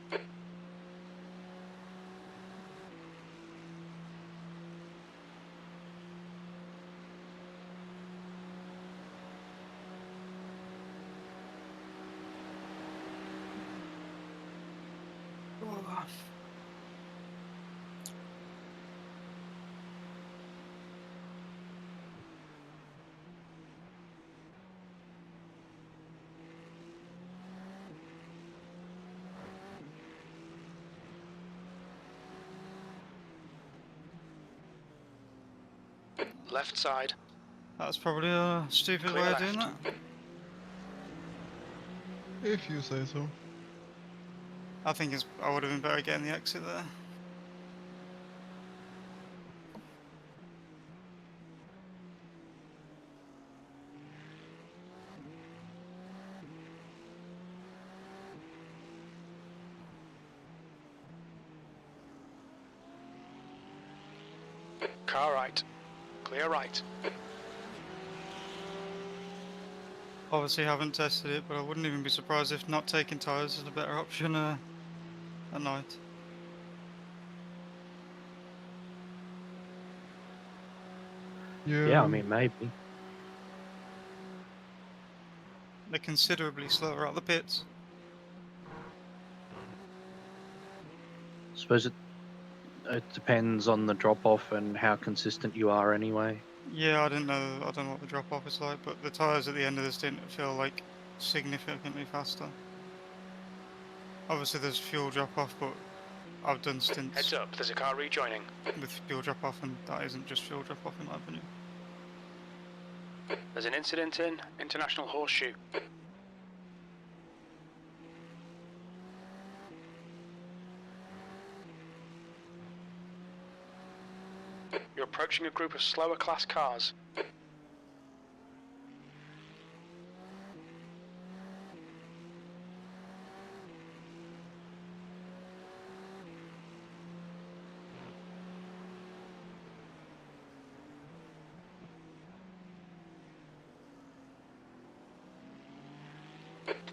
Left side. That's probably a stupid Clear way of doing left. that. If you say so. I think I would have been better getting the exit there. Car right. Clear right. Obviously haven't tested it, but I wouldn't even be surprised if not taking tyres is a better option at night. Yeah, I mean, maybe. They're considerably slower out the pits. Suppose it depends on the drop off and how consistent you are anyway. Yeah, I don't know what the drop off is like, but the tyres at the end of the stint feel like significantly faster. Obviously there's fuel drop off, but I've done stints Heads up, there's a car rejoining. with fuel drop off, and that isn't just fuel drop off in my opinion. There's an incident in International Horseshoe. You're approaching a group of slower class cars.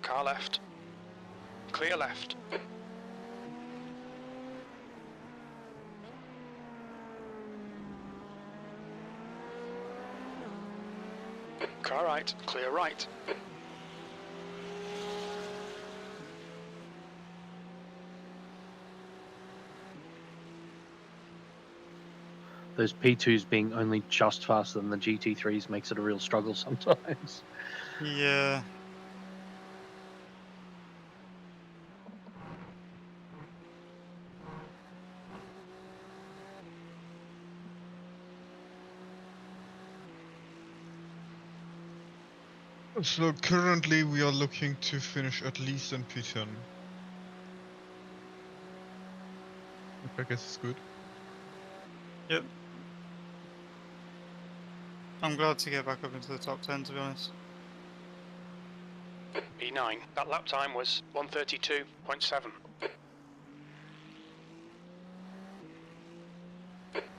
Car left. Clear left. Car right. Clear right. Those P2s being only just faster than the GT3s makes it a real struggle sometimes. Yeah. So currently we are looking to finish at least in P10. Which I guess is good. Yep. I'm glad to get back up into the top 10, to be honest. P9. That lap time was 1:32.7.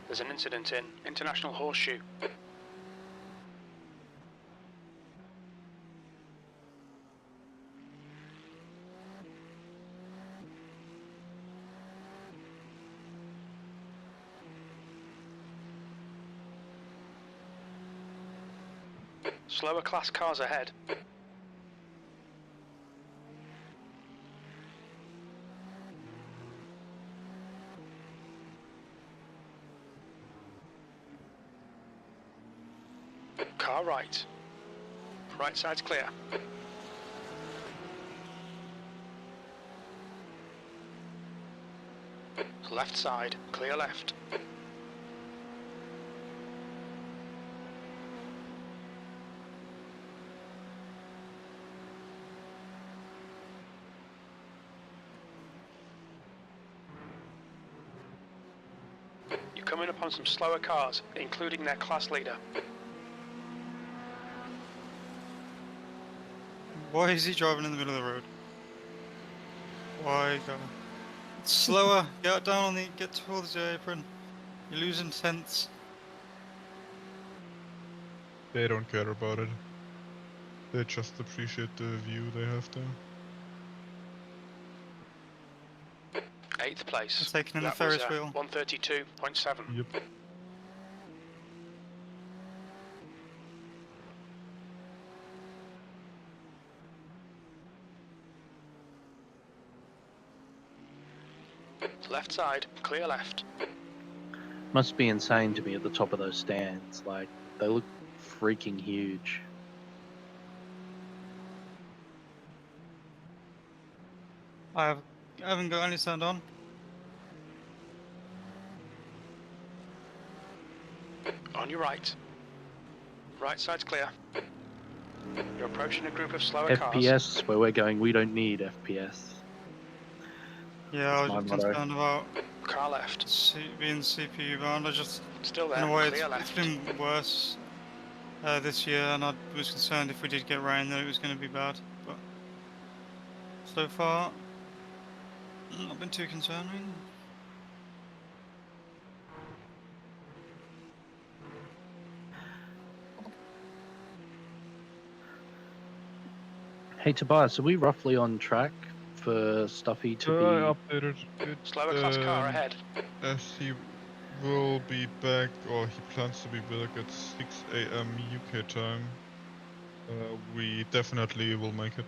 There's an incident in International Horseshoe. slower class cars ahead. Car right. Right side's clear. Left side, clear left. You're coming upon some slower cars, including their class leader. Why is he driving in the middle of the road? Why go? It's slower. Get down on the. Get towards the apron. You're losing tenths. They don't care about it. They just appreciate the view they have there. 8th place. They're taking in the That was Ferris wheel. 132.7. Yep. Left side, clear left. Must be insane to be at the top of those stands. Like, they look freaking huge. I haven't got any sound on. On your right. Right side's clear. You're approaching a group of slower cars. FPS, where we're going, we don't need FPS. Yeah, I was My just motto. concerned about Car left. being CPU bound. I just, Still there, in a way, clear it's left. been worse this year, and I was concerned if we did get rain that it was going to be bad. But so far, not been too concerned. Really. Hey Tobias, are we roughly on track for Stuffey to I be... updated it. Slower class car ahead. As he will be back, or he plans to be back at 6 AM UK time. We definitely will make it.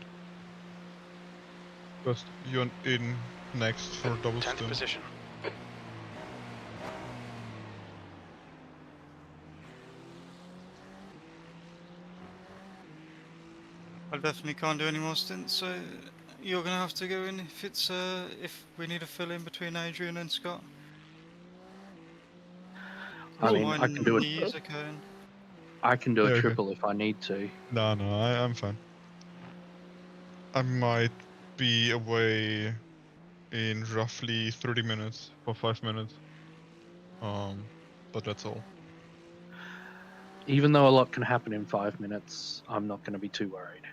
Just you're in next for double 10th stint. position. I definitely can't do any more stints, so you're gonna have to go in if it's if we need a fill in between Adrian and Scott. I mean, My I can do it. knees are going. I can do a Yeah, okay. triple if I need to. No, I'm fine. I might be away in roughly 30 minutes for 5 minutes. But that's all. Even though a lot can happen in 5 minutes, I'm not going to be too worried.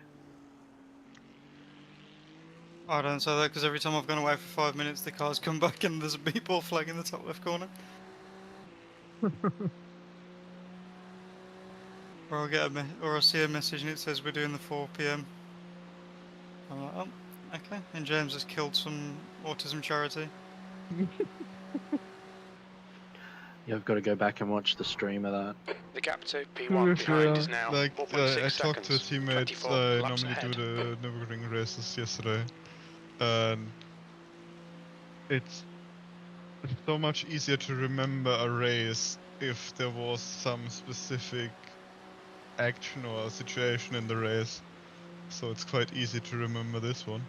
I don't say that because every time I've gone away for 5 minutes, the cars come back and there's a beep or flag in the top left corner. Or I'll get or I'll see a message and it says we're doing the 4 PM. I'm like, oh, okay. And James has killed some autism charity. Yeah, I've got to go back and watch the stream of that. The gap to P1 behind is now Like 4.6 I talked to a seconds. teammate 24 I laps normally ahead. do the Nürburgring races yesterday, and it's so much easier to remember a race if there was some specific action or situation in the race. So it's quite easy to remember this one.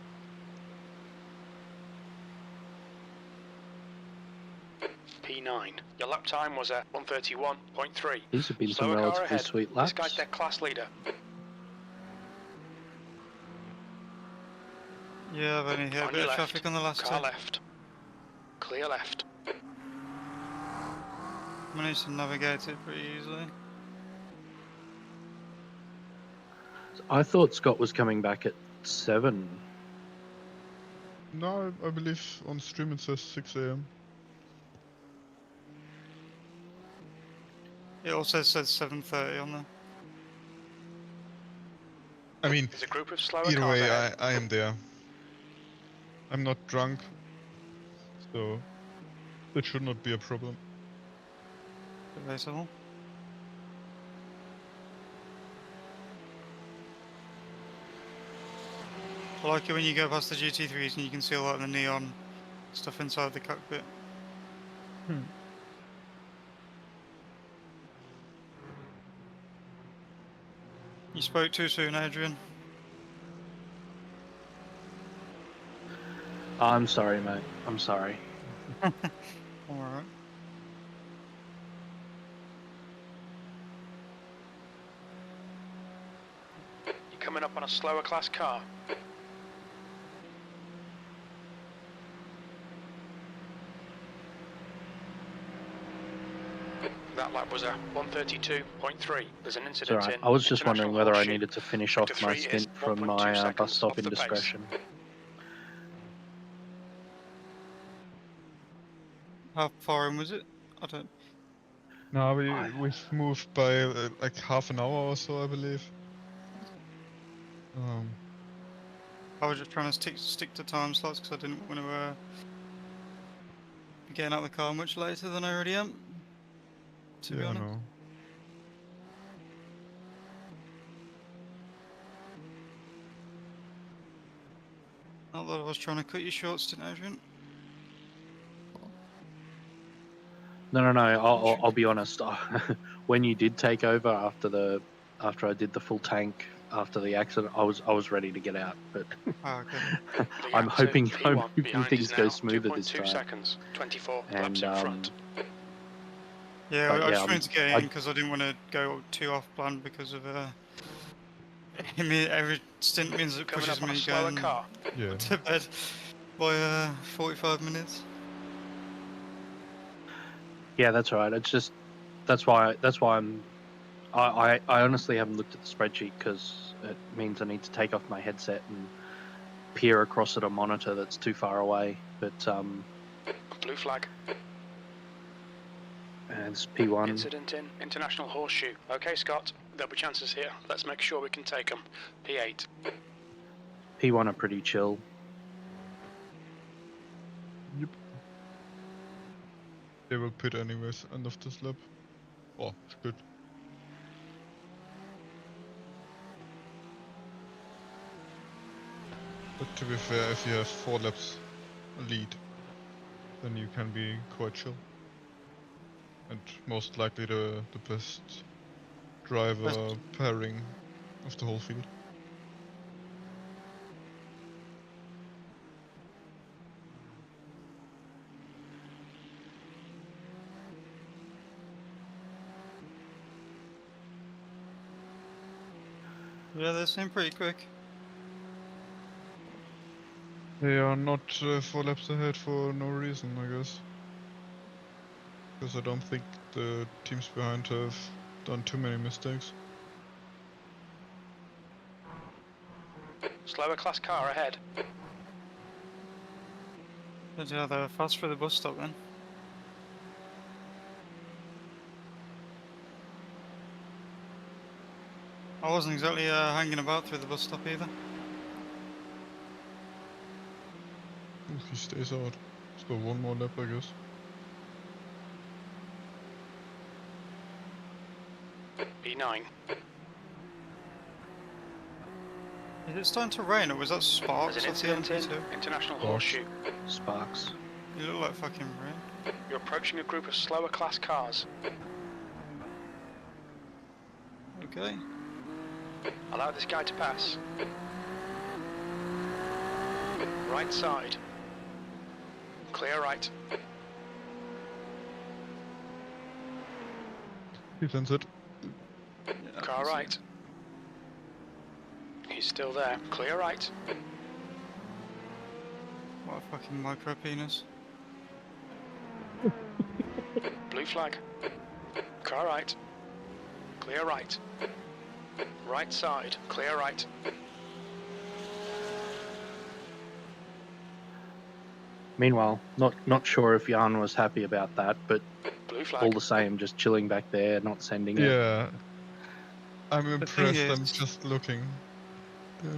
P9. Your lap time was at 131.3. These have been some Slower car relatively ahead. sweet This guy's laps. their class leader. Yeah, I've only hit a On bit your of left. traffic on the last Car two. left. Clear left. Managed to navigate it pretty easily. I thought Scott was coming back at 7. No, I believe on stream it says 6 AM. It also says 7:30 on there. I mean, There's a group of slower either cars way, ahead. I am there. I'm not drunk, so that should not be a problem. Debatable. I like it when you go past the GT3s and you can see all like the neon stuff inside the cockpit. You spoke too soon, Adrian. I'm sorry, mate. I'm sorry. Alright. You're coming up on a slower class car. That lap was a 132.3. There's an It's incident alright. in I was just wondering International whether I Horseshoe. needed to finish Sector off my 3 is stint from 1.2 my bus seconds stop off the pace. indiscretion. How far in was it? I don't. No, we've moved by like half an hour or so, I believe. I was just trying to stick to time slots because I didn't want to be getting out of the car much later than I already am. To be Yeah, honest. no. Not that I was trying to cut you short, Stint, Adrian. No. I'll be honest. When you did take over after I did the full tank after the accident, I was ready to get out. But Ah, okay. The I'm gap to hoping P1 behind things is go now smoother this 2.2 time. seconds. 24 laps And in front. Yeah, But I yeah, just wanted to get I- in because I didn't want to go too off plan because of every stint means it Coming pushes up on a me slower going car. Yeah. to bed by 45 minutes. Yeah, that's right. It's just that's why I honestly haven't looked at the spreadsheet because it means I need to take off my headset and peer across at a monitor that's too far away. But Blue flag. it's P1. Incident in International Horseshoe. Okay, Scott. There'll be chances here. Let's make sure we can take them. P8. P1 are pretty chill. Yep. They will pit anyways, end of this lap. Oh, it's good. But to be fair, if you have 4 laps lead, then you can be quite chill. And most likely the best driver pairing of the whole field. Yeah, they seem pretty quick. They are not 4 laps ahead for no reason, I guess. Because I don't think the teams behind have done too many mistakes. Slower class car ahead. But yeah, they're fast for the bus stop then. I wasn't exactly hanging about through the bus stop either. Ooh, he stays out. So 1 more lap, I guess. P9. Is it starting to rain or was that sparks? There's an That's the incident in LMP2? International Sparks. Horseshoe. Sparks. You look like fucking rain. You're approaching a group of slower class cars. Okay. Allow this guy to pass. Right side. Clear right. He sends it. Yeah, I Car can see right. He's still there. Clear right. it. What a fucking micro penis. Blue flag. Car right. Clear right. Right side. Clear right. Meanwhile, not sure if Jan was happy about that, but Blue flag. all the same, just chilling back there, not sending it. Yeah. I'm thing impressed, I'm is- just looking. Yeah.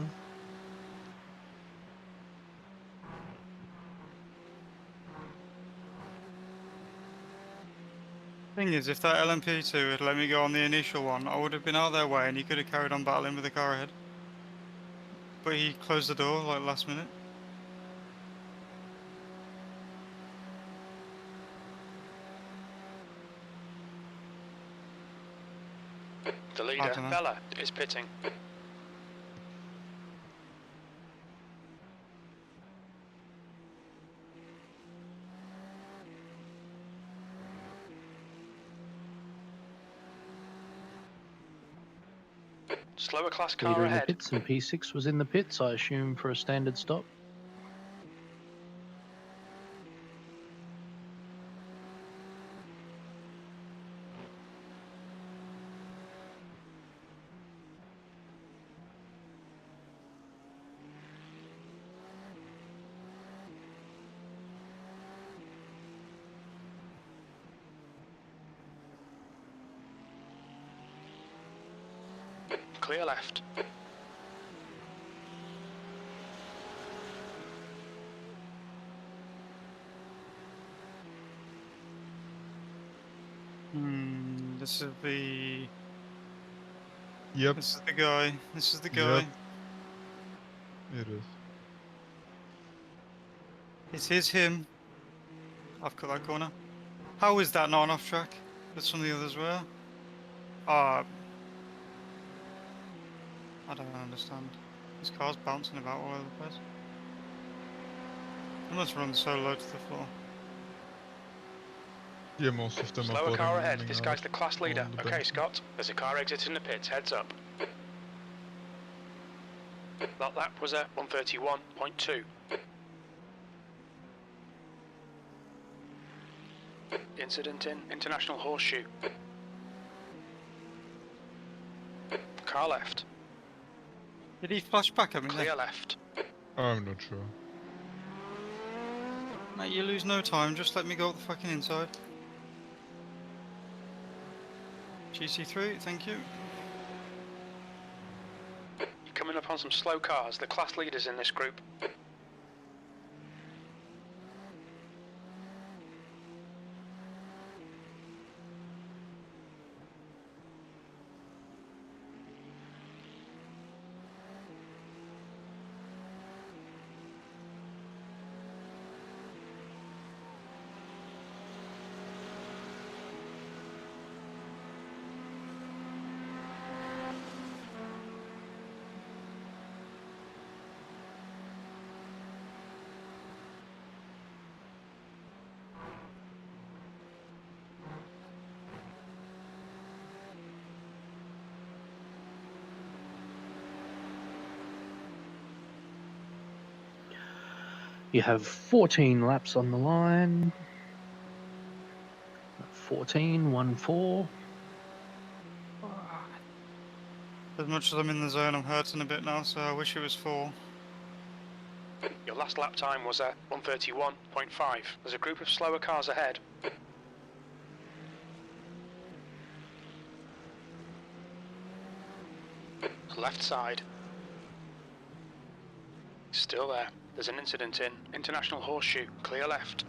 Thing is, if that LMP2 had let me go on the initial one, I would have been out their way and he could have carried on battling with the car ahead. but he closed the door like last minute. The leader, dunno. Bella, is pitting. Slower class car Leader in the ahead. pits and P6 was in the pits, I assume, for a standard stop. Clear left. This is the. Yep, This is the guy. This is the guy. Yep. it is. It is him. I've cut that corner. How is that not an off track? But some of the others were. I don't understand. This car's bouncing about all over the place. It must run so low to the floor. Yeah, most of them are Slower car bottoming ahead. This guy's out the class leader. on the Okay, bench. Scott. There's a car exiting the pits. Heads up. That lap was at 131.2. Incident in International Horseshoe. Car left. Did he flash back at me Clear there? left. I'm not sure. Mate, you lose no time. Just let me go up the fucking inside. GT3, thank you. You're coming up on some slow cars. The class leaders in this group. You have 14 laps on the line. 14, 1-4. As much as I'm in the zone, I'm hurting a bit now, so I wish it was 4. Your last lap time was at 131.5. There's a group of slower cars ahead. Left side. Still there. There's an incident in International Horseshoe. Clear left.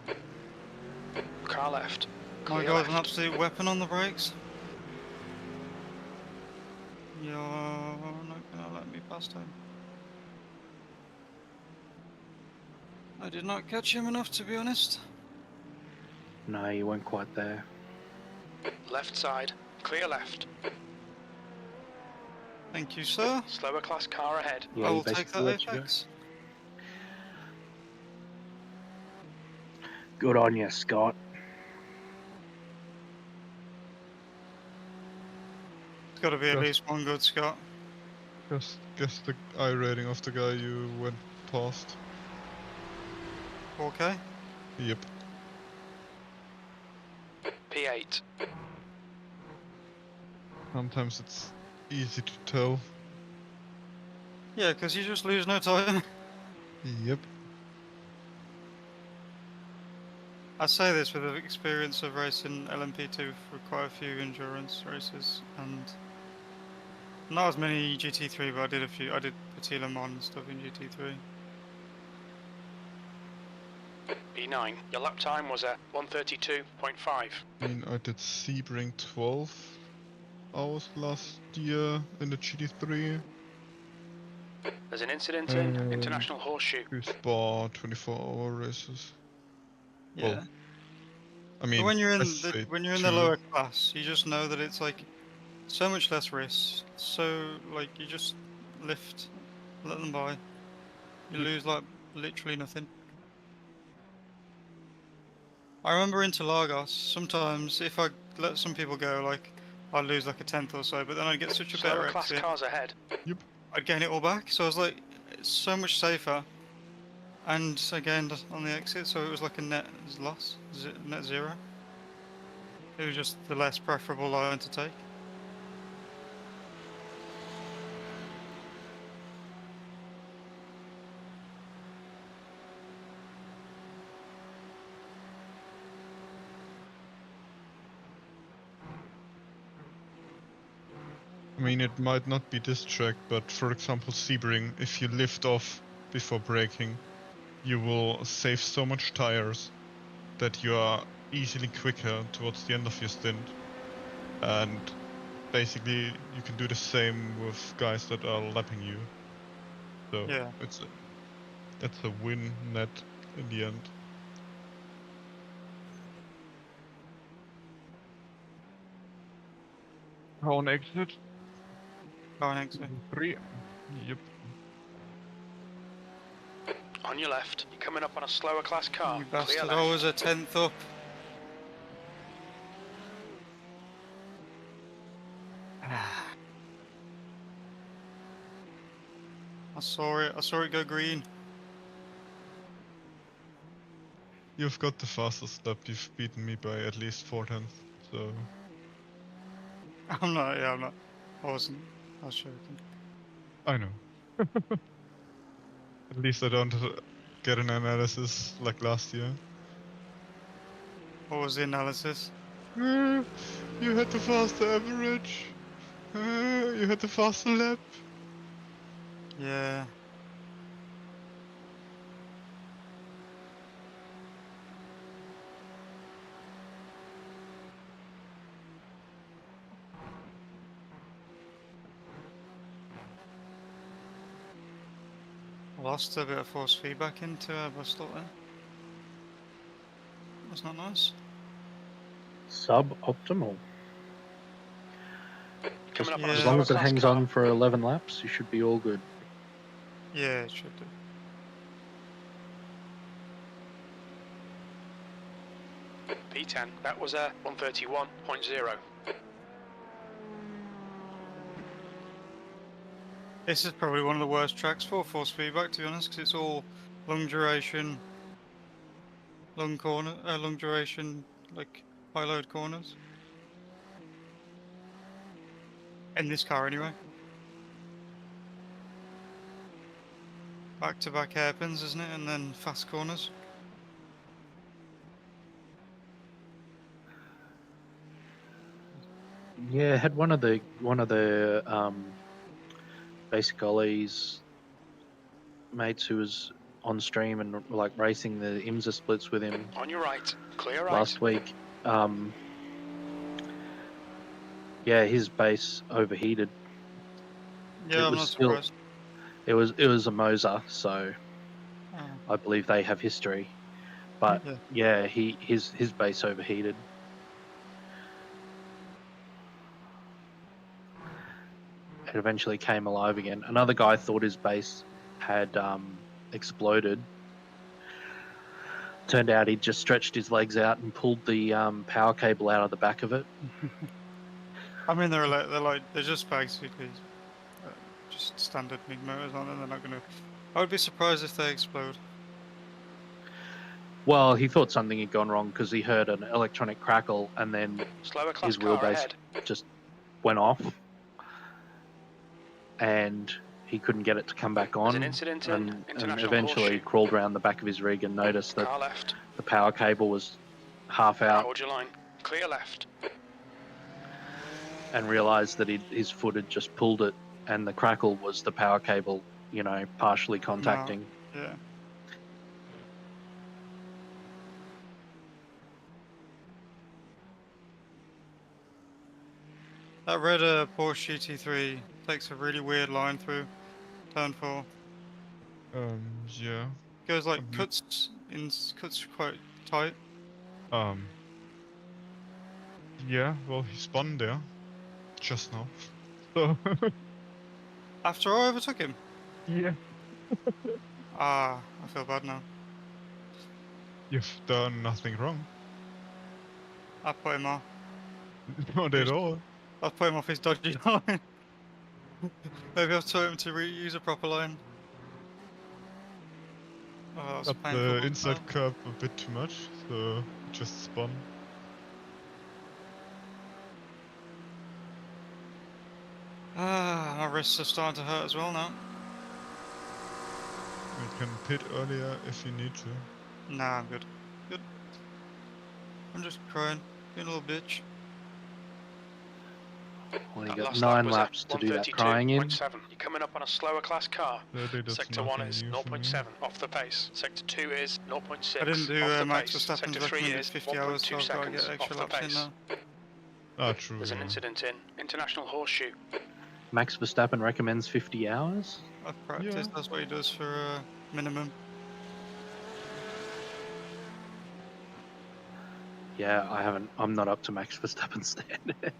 Car left. My Clear God, an left. absolute weapon on the brakes. You're not gonna let me past him. I did not catch him enough, to be honest. No, you weren't quite there. Left side. Clear left. Thank you, sir. Slower class car ahead. Yeah, I he will take basically that let you go. Apex. Good on you, Scott. It's got to be at Yes. least one good Scott. Guess the I rating of the guy you went past. 4K. Yep. P8. Sometimes it's easy to tell. Yeah, because you just lose no time. Yep. I say this with the experience of racing LMP2 for quite a few endurance races, and not as many GT3, but I did a few. I did Petit Le Mans and stuff in GT3. P9. Your lap time was at 132.5. I mean, I did Sebring 12 hours last year in the GT3. There's an incident in International Horseshoe. ClubSport 24-hour races. Yeah. Well, I But mean, when you're in let's the say when you're in the 2. lower class, you just know that it's like so much less risk. So like you just lift, let them by. You lose like literally nothing. I remember into Lagos, sometimes if I let some people go, like I'd lose like a tenth or so, but then I'd get such a Slower better class exit, cars ahead. I'd gain it all back. So I was like, it's so much safer. And I gained on the exit, so it was like a net loss, net zero. It was just the less preferable line to take. I mean, it might not be this track, but for example, Sebring, if you lift off before braking, you will save so much tires that you are easily quicker towards the end of your stint. And basically, you can do the same with guys that are lapping you. So Yeah. it's a win net in the end. On exit Car exit. 3. Yep. On your left, you're coming up on a slower class car. You Clear bastard! left. I was a tenth up. I saw it. I saw it go green. You've got the fastest lap. You've beaten me by at least 4 tenths. So I'm not. Yeah, I'm not. I wasn't. I was joking. I know. At least I don't get an analysis like last year. What was the analysis? You had the faster average. You had the faster lap. Yeah. I lost a bit of force feedback into a bus stop there. That's not nice. Suboptimal. Coming up on a Yeah. As slower long as it class hangs car. on for 11 laps, you should be all good. Yeah, it should do. P10. That was a 131.0. This is probably one of the worst tracks for force feedback, to be honest, because it's all long duration, long duration, like high load corners. In this car, anyway. Back-to-back hairpins, isn't it? And then fast corners. Yeah, had one of the basic Ollie's mates who was on stream and like racing the IMSA splits with him On your right. Clear right. last week. Yeah, his base overheated. Yeah, It I'm was not still- surprised. It was a Moser, so Oh, I believe they have history. But yeah. yeah, his base overheated. It eventually came alive again. Another guy thought his base had exploded. Turned out he'd just stretched his legs out and pulled the power cable out of the back of it. I mean, they're just basically just standard MIG motors, aren't they? They're not gonna. I would be surprised if they explode. Well, he thought something had gone wrong because he heard an electronic crackle and then Slower class his car wheelbase ahead. just went off and he couldn't get it to come back There's on an incident in and International eventually Horseshoe. crawled around the back of his rig and noticed that Car left. the power cable was half out Hold your line. Clear left. and realized that his foot had just pulled it and the crackle was the power cable, partially contacting. Yeah. That red Porsche GT3 takes a really weird line through. turn 4. Yeah. Goes like bit. cuts quite tight. Yeah, well, he spun there just now. So, After I overtook him. yeah. Ah, I feel bad now. You've done nothing wrong. I put him off. Not at all. I put him off his dodgy line. Maybe I've taught him to use a proper line. Oh, that was Got painful. the one inside now. curb a bit too much, so just spun. Ah, my wrists are starting to hurt as well now. You can pit earlier if you need to. Nah, I'm good. Good. I'm just crying. Being a little bitch. Well, you That got last lap 9 was at laps to do that crying in. 132.7. You're coming up on a slower class car. That's Sector 1 nothing is new for me. 0.7 off the pace. Sector 2 is 0.6 I didn't do off the Max pace. Verstappen's Sector 3 recommended is 50 hours, so 1.2 I've got to seconds get extra off the laps in pace. now. Ah, true. There's an Yeah. incident in International Horseshoe. Max Verstappen recommends 50 hours. I've practiced, that's what he does for minimum. Yeah, I haven't. I'm not up to Max Verstappen's standard.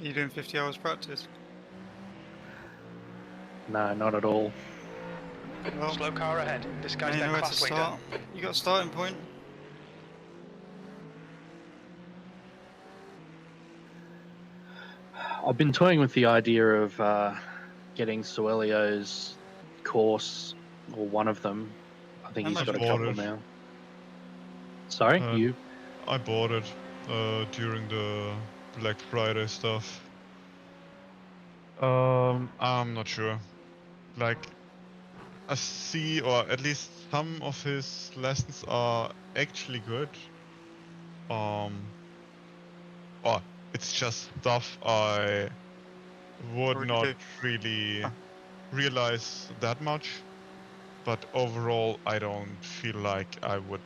Are you doing 50 hours practice? No, not at all. Well, Slow car ahead. This now guy's you their know where to class leader. start. You got a starting point. I've been toying with the idea of getting Suelio's course, or one of them. I think How he's much got a is it? couple now. Sorry, you? I bought it during the Black Friday stuff. I'm not sure. Like, I see, or at least some of his lessons are actually good. Or it's just stuff I would Already not do. really Ah. realize that much. But overall, I don't feel like I would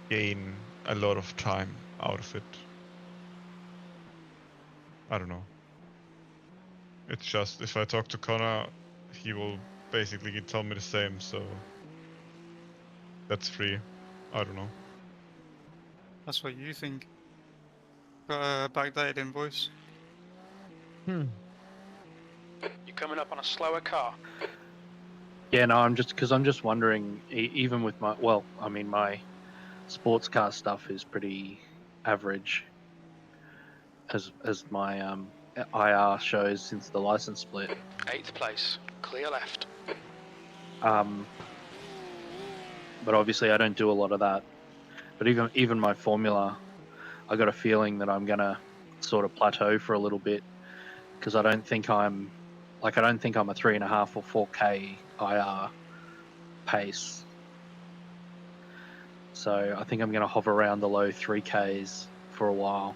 gain a lot of time out of it. I don't know. It's just, if I talk to Connor, he will basically tell me the same, so that's free. I don't know. That's what you think. Got a backdated invoice. You're coming up on a slower car. Yeah, no, I'm just wondering. Even with my, well, I mean, my sports car stuff is pretty average, as my IR shows since the license split. 8th place. Clear left. But obviously, I don't do a lot of that. But even my formula, I got a feeling that I'm gonna sort of plateau for a little bit, because I don't think I'm a 3.5 or 4K IR pace. So I think I'm going to hover around the low 3Ks for a while,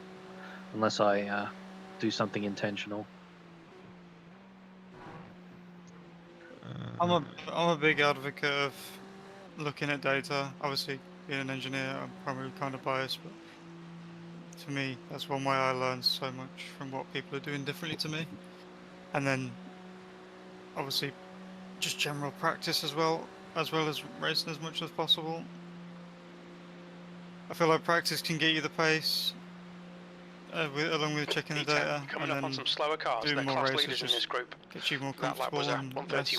unless I do something intentional. I'm a big advocate of looking at data. Obviously, being an engineer, I'm probably kind of biased, but to me, that's one way I learn so much from what people are doing differently to me. And then, obviously, just general practice as well as racing as much as possible. I feel like practice can get you the pace, along with checking the P10. data, You're coming and up on then some slower cars. doing They're more class races leaders in just this group. gets you more That lap comfortable was at and less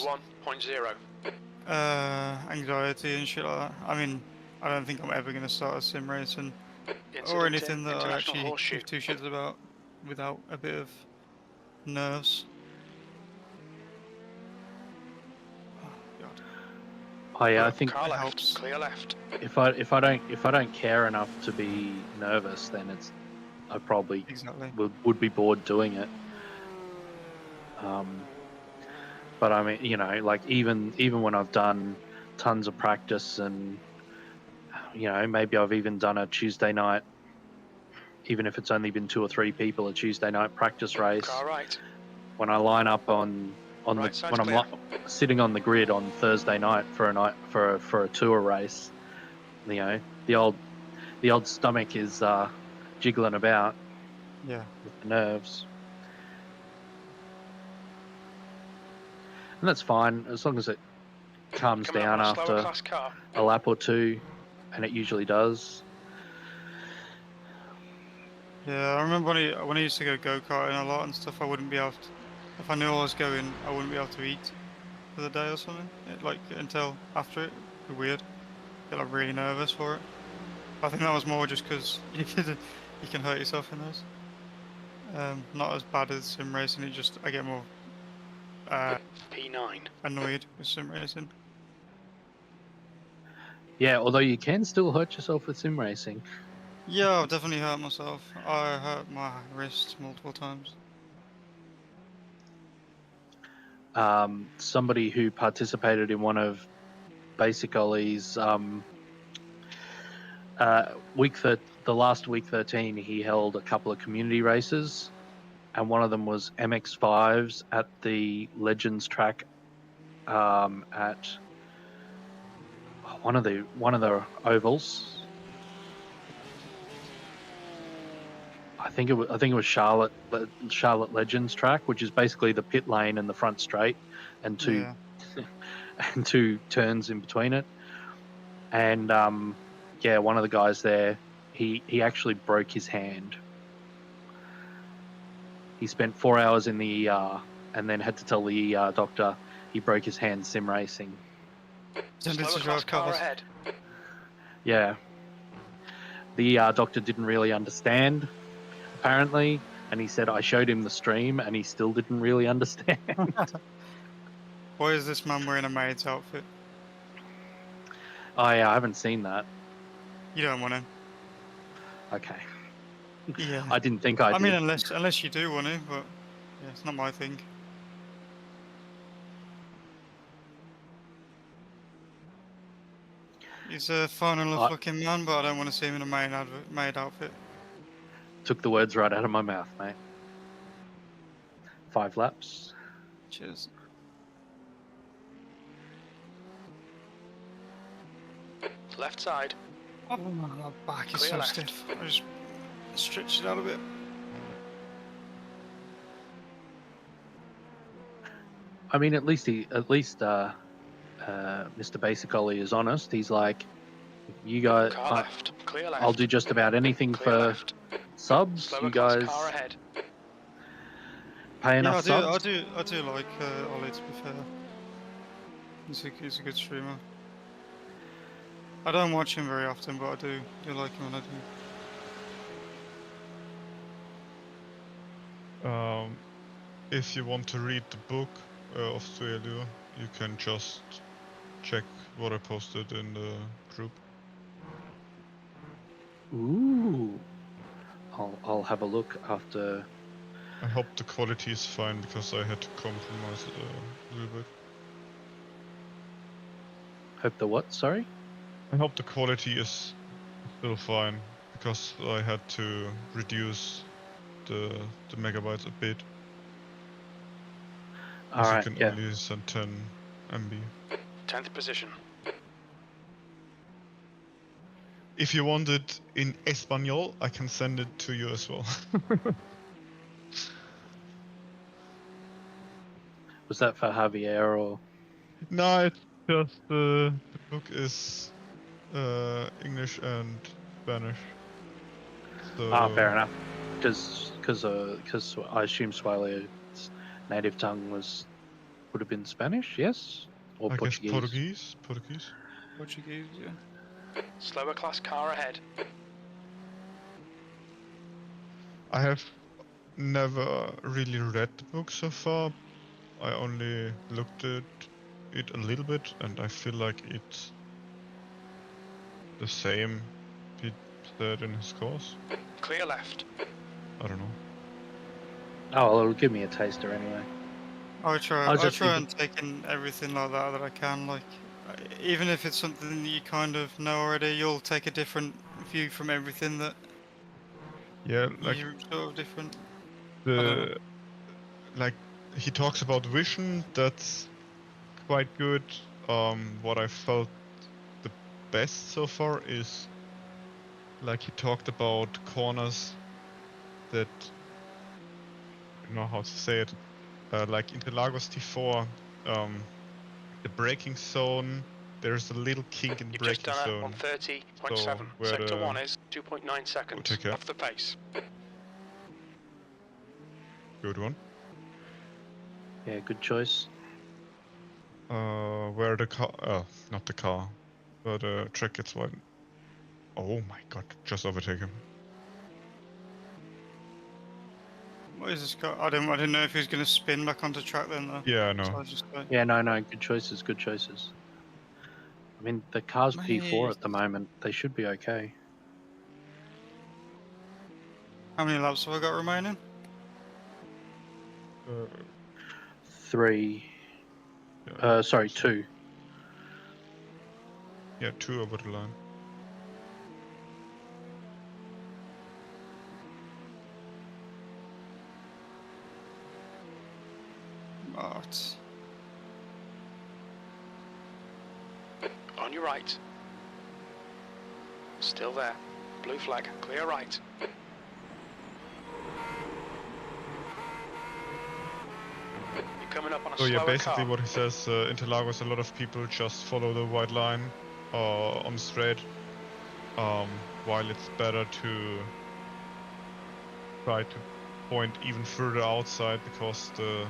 131.0. anxiety and shit like that. I mean, I don't think I'm ever going to start a sim racing or Incident anything in that I International actually Horseshoe. give two shits about without a bit of nerves. Oh, God. I But think Car it left. helps. Clear left. if I don't care enough to be nervous, then I probably Exactly. would be bored doing it. But I mean, like even when I've done tons of practice, and maybe I've even done a Tuesday night, even if it's only been 2 or 3 people, a Tuesday night practice race. Car right. When I line up when I'm sitting on the grid on Thursday night for a tour race, the old stomach is jiggling about Yeah. with the nerves. And that's fine as long as it calms Coming down up on a slower after class car. a lap or two, and it usually does. Yeah, I remember when I used to go karting a lot and stuff. I wouldn't be able to, if I knew I was going, I wouldn't be able to eat for the day or something. Like until after it, it'd be weird. Get like really nervous for it. I think that was more just because you can hurt yourself in those. Not as bad as sim racing. It just I get more P9. annoyed with sim racing. Yeah, although you can still hurt yourself with sim racing. Yeah, I've definitely hurt myself. I hurt my wrist multiple times. Somebody who participated in one of Basic Ollie's the last week 13, he held a couple of community races, and one of them was MX5s at the Legends track at one of the ovals. I think it was Charlotte Legends track, which is basically the pit lane and the front straight, and two Yeah. and two turns in between it. And yeah, one of the guys there, he actually broke his hand. He spent 4 hours in the ER and then had to tell the ER doctor he broke his hand sim racing. Tended Slower to class drive car cars. ahead. Yeah. The ER doctor didn't really understand, apparently, and he said I showed him the stream and he still didn't really understand. Why is this man wearing a maid's outfit? I haven't seen that. You don't want him. Okay. Yeah. I didn't think I I did. mean, unless you do want to, but yeah, it's not my thing. He's a fine enough looking man, but I don't want to see him in a maid outfit. Took the words right out of my mouth, mate. 5 laps. Cheers. Left side. Oh, my back is Clear so left. stiff. I just stretch it out a bit. I mean, at least Mr. Basic Ollie is honest. He's like, you guys, Car left. Clear left. I'll do just about anything Clear for left. subs. Slower You class guys car ahead. pay Yeah, enough subs. I do like Ollie, to be fair. He's a good streamer. I don't watch him very often, but I do like him when I do. If you want to read the book of Stuffeyy, you can just check what I posted in the group. Ooh. I'll have a look after. I hope the quality is fine because I had to compromise a little bit. Hope the what? Sorry. I hope the quality is still fine because I had to reduce the megabytes a bit. All right. You can Yeah. only send 10 MB. 10th position. If you want it in Espanol, I can send it to you as well. Was that for Javier or? No, it's just the book is English and Spanish. So Fair enough. Because I assume Swahili's native tongue would have been Spanish, yes, or I Portuguese. guess Portuguese. Portuguese, yeah. Slower class car ahead. I have never really read the book so far. I only looked at it a little bit, and I feel like it's the same he said in his course. Clear left. I don't know. Oh, well, it'll give me a taster anyway. I try just and take in everything like that I can. Like, even if it's something that you kind of know already, you'll take a different view from everything that Yeah, like you're sort of different. like he talks about vision. That's quite good. What I felt the best so far is like he talked about corners that I don't know how to say it. Like in the Lagos T4, the braking zone. There's a little kink in the You've just braking done zone. a 130.7. So where Sector the- 1 is 2.9 seconds take care. off the pace. Good one. Yeah, good choice. Where the car? Not the car, but the track gets wide. Oh my god! Just overtake him. What is this car? I didn't know if he was going to spin back onto track then though. Yeah, I So know. I just Yeah, no, good choices, good choices. I mean, the car's P4 Mate. at the moment. They should be okay. How many laps have I got remaining? 3. Yeah, Sorry, 2. yeah, 2 over the line. What? On your right. Still there. Blue flag. Clear right. You're coming up on a So slower yeah, basically car. what he says, Interlagos, a lot of people just follow the white line on the straight, while it's better to try to point even further outside because the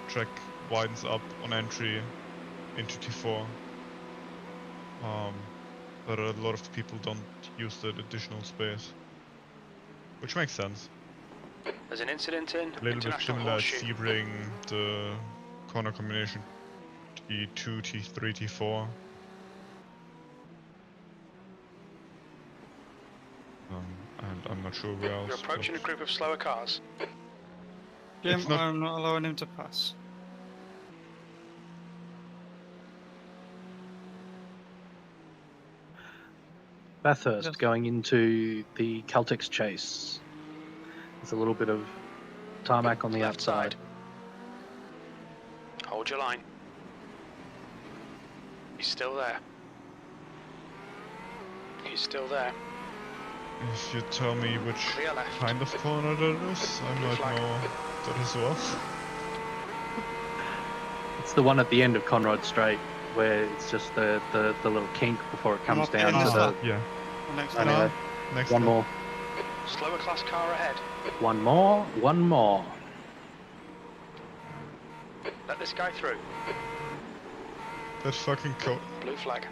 track widens up on entry into T4. But a lot of people don't use that additional space, which makes sense. There's an incident in A little bit International similar at Horseshoe. Sebring, the corner combination T2, T3, T4. And I'm not sure where else. You're approaching a but group of slower cars. Jim, It's not- I'm not allowing him to pass. Bathurst Yes. going into the Caltex chase. There's a little bit of tarmac on the Left outside. side. Hold your line. He's still there. He's still there. If you tell me which Clear left. kind of corner that is, I Blue might flag. know that as well. It's the one at the end of Conrod Straight where it's just the little kink before it comes up down here to now. the... Yeah. The next Anyway, lap. Next one lap. more. Slower class car ahead. One more. One more. Let this guy through. That fucking code. Blue flag.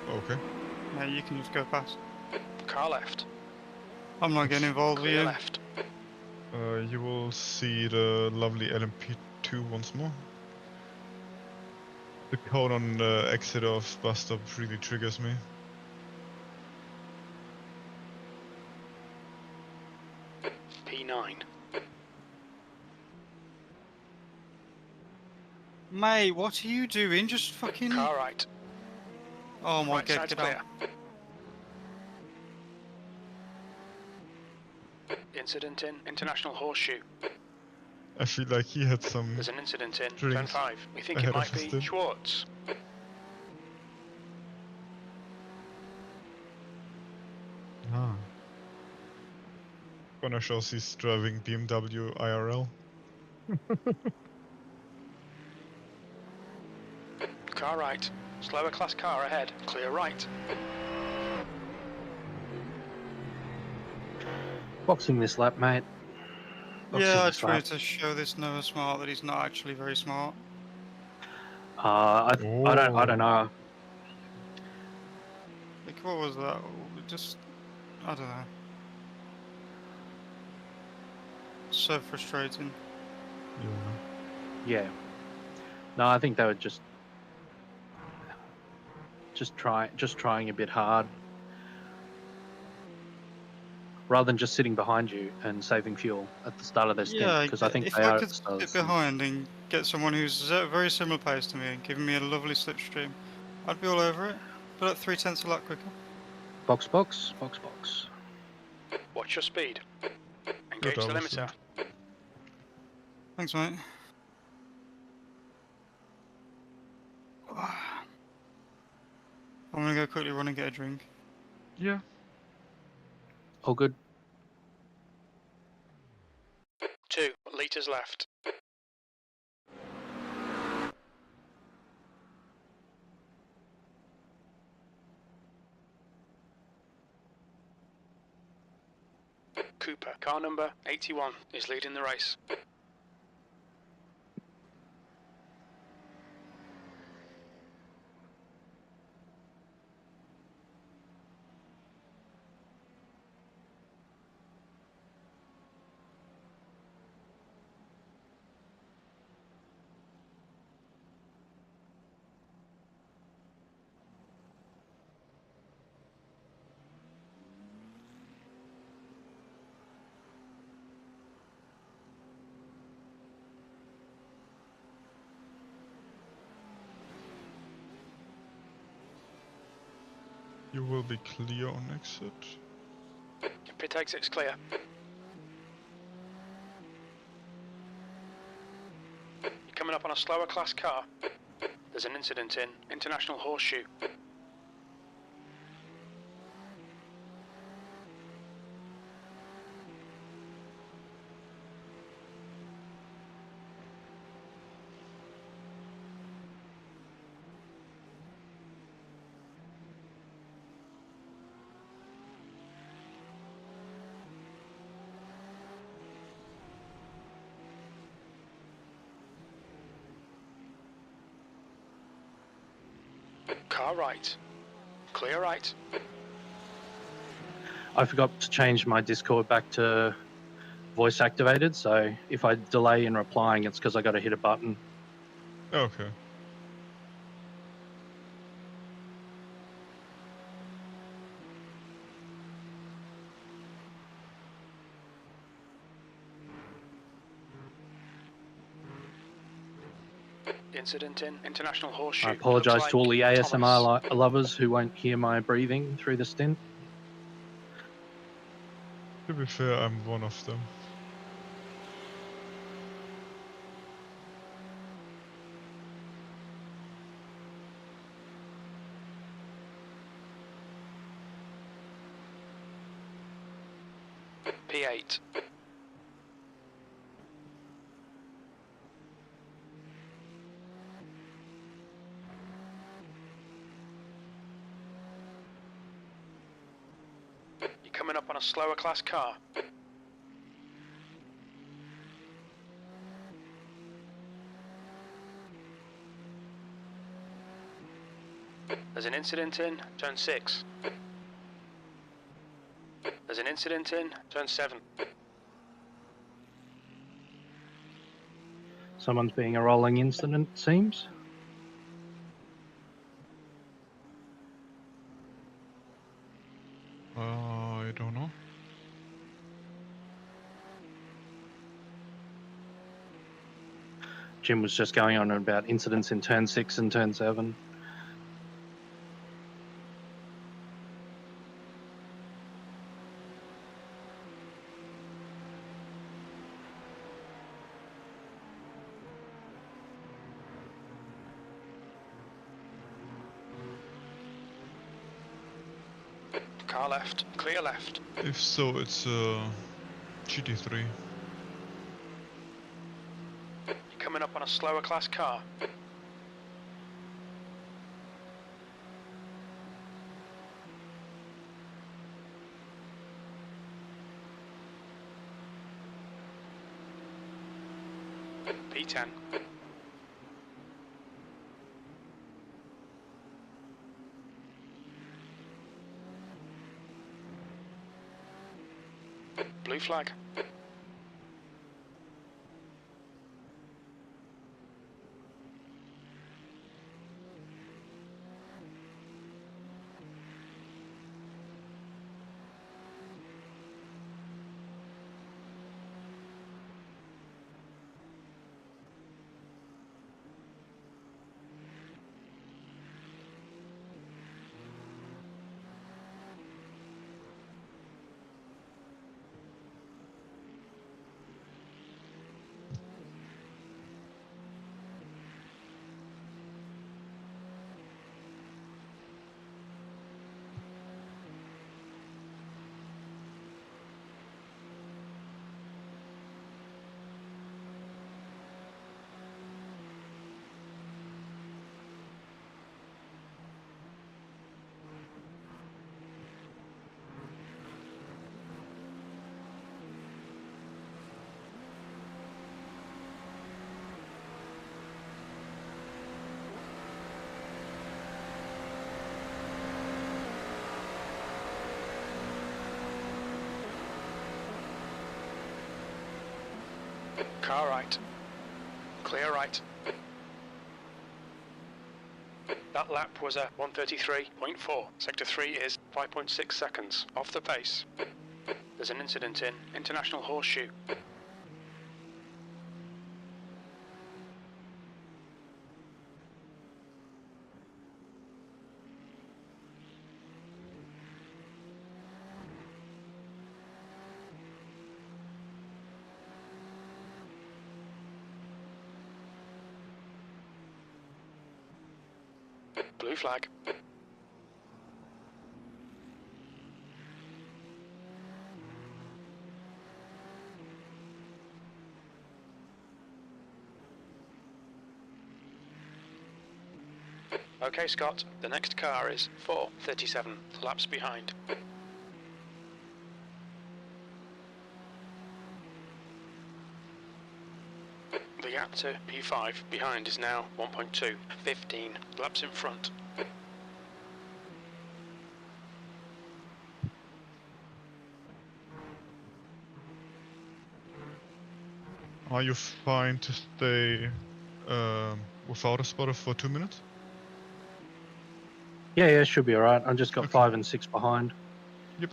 Okay. Yeah, you can just go past. Car left. I'm not getting involved with Clear you. left. You will see the lovely LMP2 once more. The cone on the exit of bus stop really triggers me. P9. Mate, what are you doing? Just fucking... Car right. Oh my Right god, side's get clear. out. Incident in International Horseshoe. I feel like he had some. There's an incident in Drinks Turn 5. We think ahead it of might his be stint. Schwartz. Ah. Connor shows he's driving BMW IRL. Car right. Slower class car ahead. Clear right. Boxing this lap, mate. Boxing Yeah, I this lap. tried to show this Noah Smart that he's not actually very smart. I don't know. Like, what was that? Just... I don't know. So frustrating. Yeah. Yeah. No, I think they were just trying a bit hard, rather than just sitting behind you and saving fuel at the start of their stint. Yeah, Because I think if they I are at could the start of the sit stint. behind and get someone who's at a very similar pace to me and giving me a lovely slipstream, I'd be all over it. But at 3/10 a lot quicker. Box, box, box, box. Watch your speed. Engage the double limiter. stint. Thanks, mate. I'm gonna go quickly run and get a drink. Yeah. All good. 2 litres left. Cooper. Car number 81 is leading the race. You will be clear on exit. Pit exit's clear. You're coming up on a slower class car. There's an incident in International Horseshoe. Car right. Clear right. I forgot to change my Discord back to voice activated, so if I delay in replying, it's because I got to hit a button. Okay. Incident in International Horseshoe. I apologise Looks to all the like ASMR Thomas. lovers who won't hear my breathing through the stint. To be fair, I'm one of them. P8. You're coming up on a slower class car. There's an incident in turn 6. There's an incident in turn 7. Someone's being a rolling incident, it seems. I don't know. Jim was just going on about incidents in turn 6 and turn 7. Car left. Clear left. If so, it's GT3. You're coming up on a slower class car. P10. Blue flag. Car right. Clear right. That lap was a 1:33.4. Sector 3 is 5.6 seconds off the pace. There's an incident in International Horseshoe. Blue flag. Okay, Scott, the next car is 4:37 laps behind. The gap to P5 behind is now 1.2, 15 laps in front. Are you fine to stay without a spotter for 2 minutes? Yeah, should be alright. I just got Okay. 5 and 6 behind. Yep.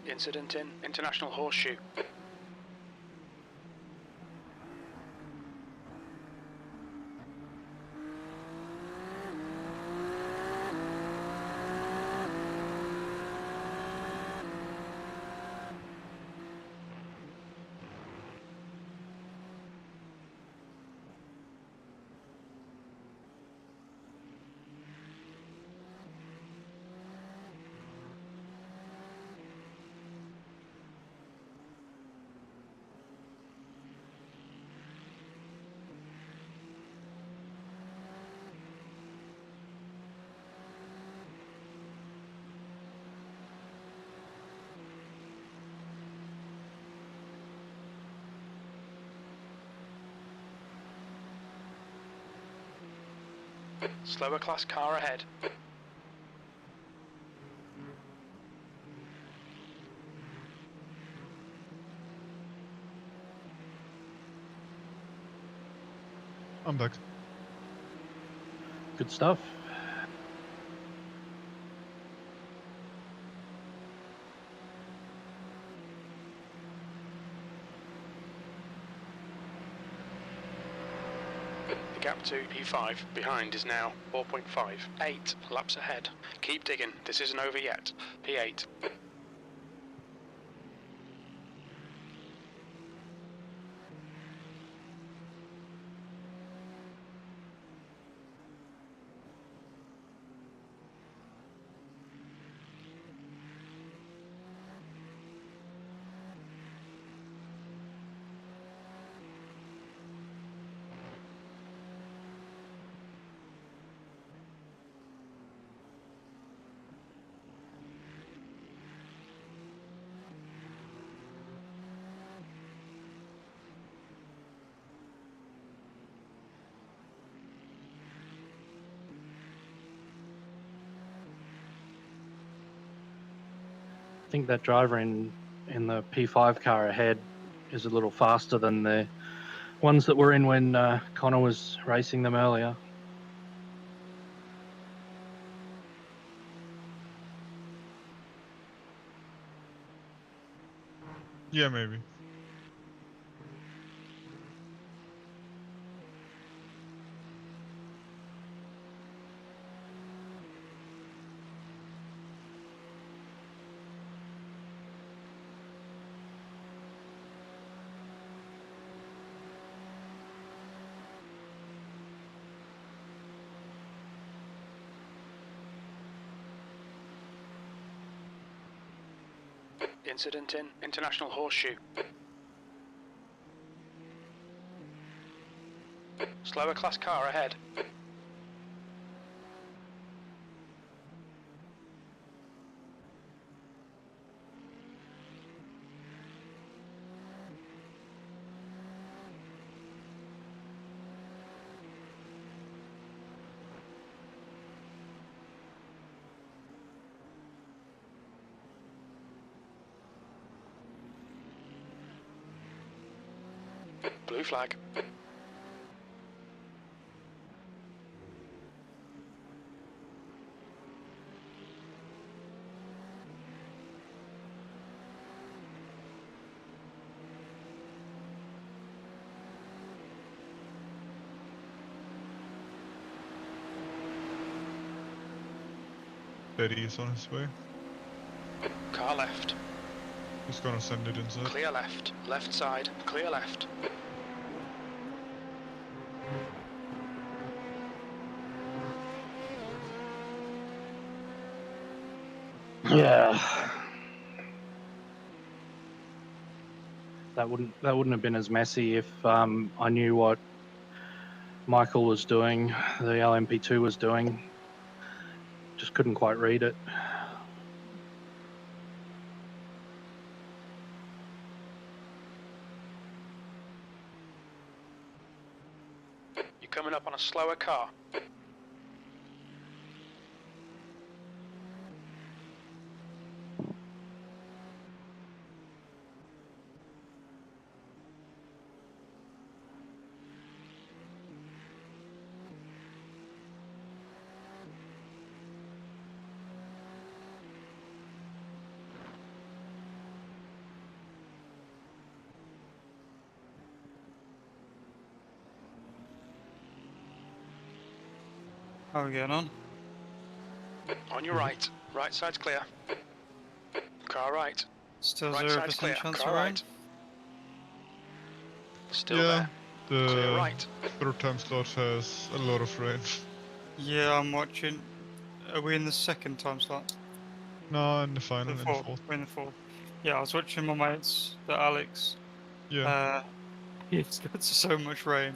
Incident in International Horseshoe. Slower class car ahead. I'm back. Good stuff. The gap to P5 behind is now 4.5, 8 laps ahead. Keep digging, this isn't over yet. P8. I think that driver in the P5 car ahead is a little faster than the ones that were in when Connor was racing them earlier. Yeah, maybe. Incident in International Horseshoe. Slower class car ahead. Blue flag. Eddie is on his way. Car left. He's gonna send it inside. Clear left. Left side. Clear left. Yeah. That wouldn't have been as messy if I knew what Michael was doing, the LMP2 was doing. Just couldn't quite read it. You're coming up on a slower car. How are we getting on? On your right. Right side's clear. Car right. Still Right side's 0% clear. chance Car for rain? right. Still Yeah, there. Clear the right. third time slot has a lot of rain. Yeah, I'm watching. Are we in the second time slot? No, in the final, The in the fourth. fourth. We're in the fourth. Yeah, I was watching my mates, the Alex. Yeah, He's got so much rain.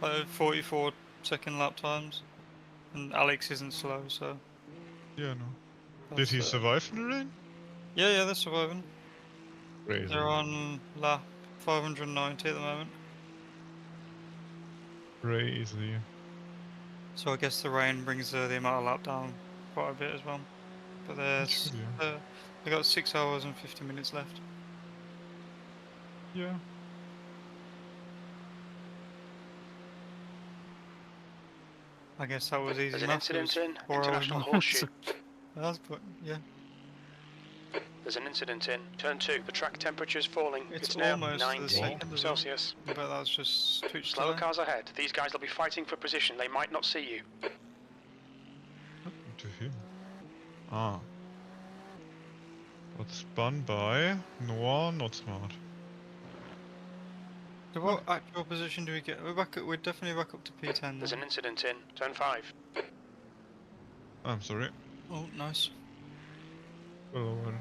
Like 44-second lap times. And Alex isn't slow, so. yeah, no. Did that's, he survive in the rain? Yeah, they're surviving. Crazy. They're on lap 590 at the moment. Crazy. So I guess the rain brings the amount of lap down quite a bit as well. But Should, yeah. they got 6 hours and 50 minutes left. Yeah. I guess that was easy There's an enough. It incident was in 4 hours International more. Horseshoe. That's but yeah. There's an incident in turn 2. The track temperature is falling. It's now almost the 90 second as well. Celsius. But that's just Twitch Slower delay. cars ahead. These guys will be fighting for position. They might not see you. What happened to him? Ah. Got spun by Noah, not smart. So what actual position do we get? We're definitely back up to P10 There's now. an incident in turn 5. I'm sorry. Oh, nice. Well over.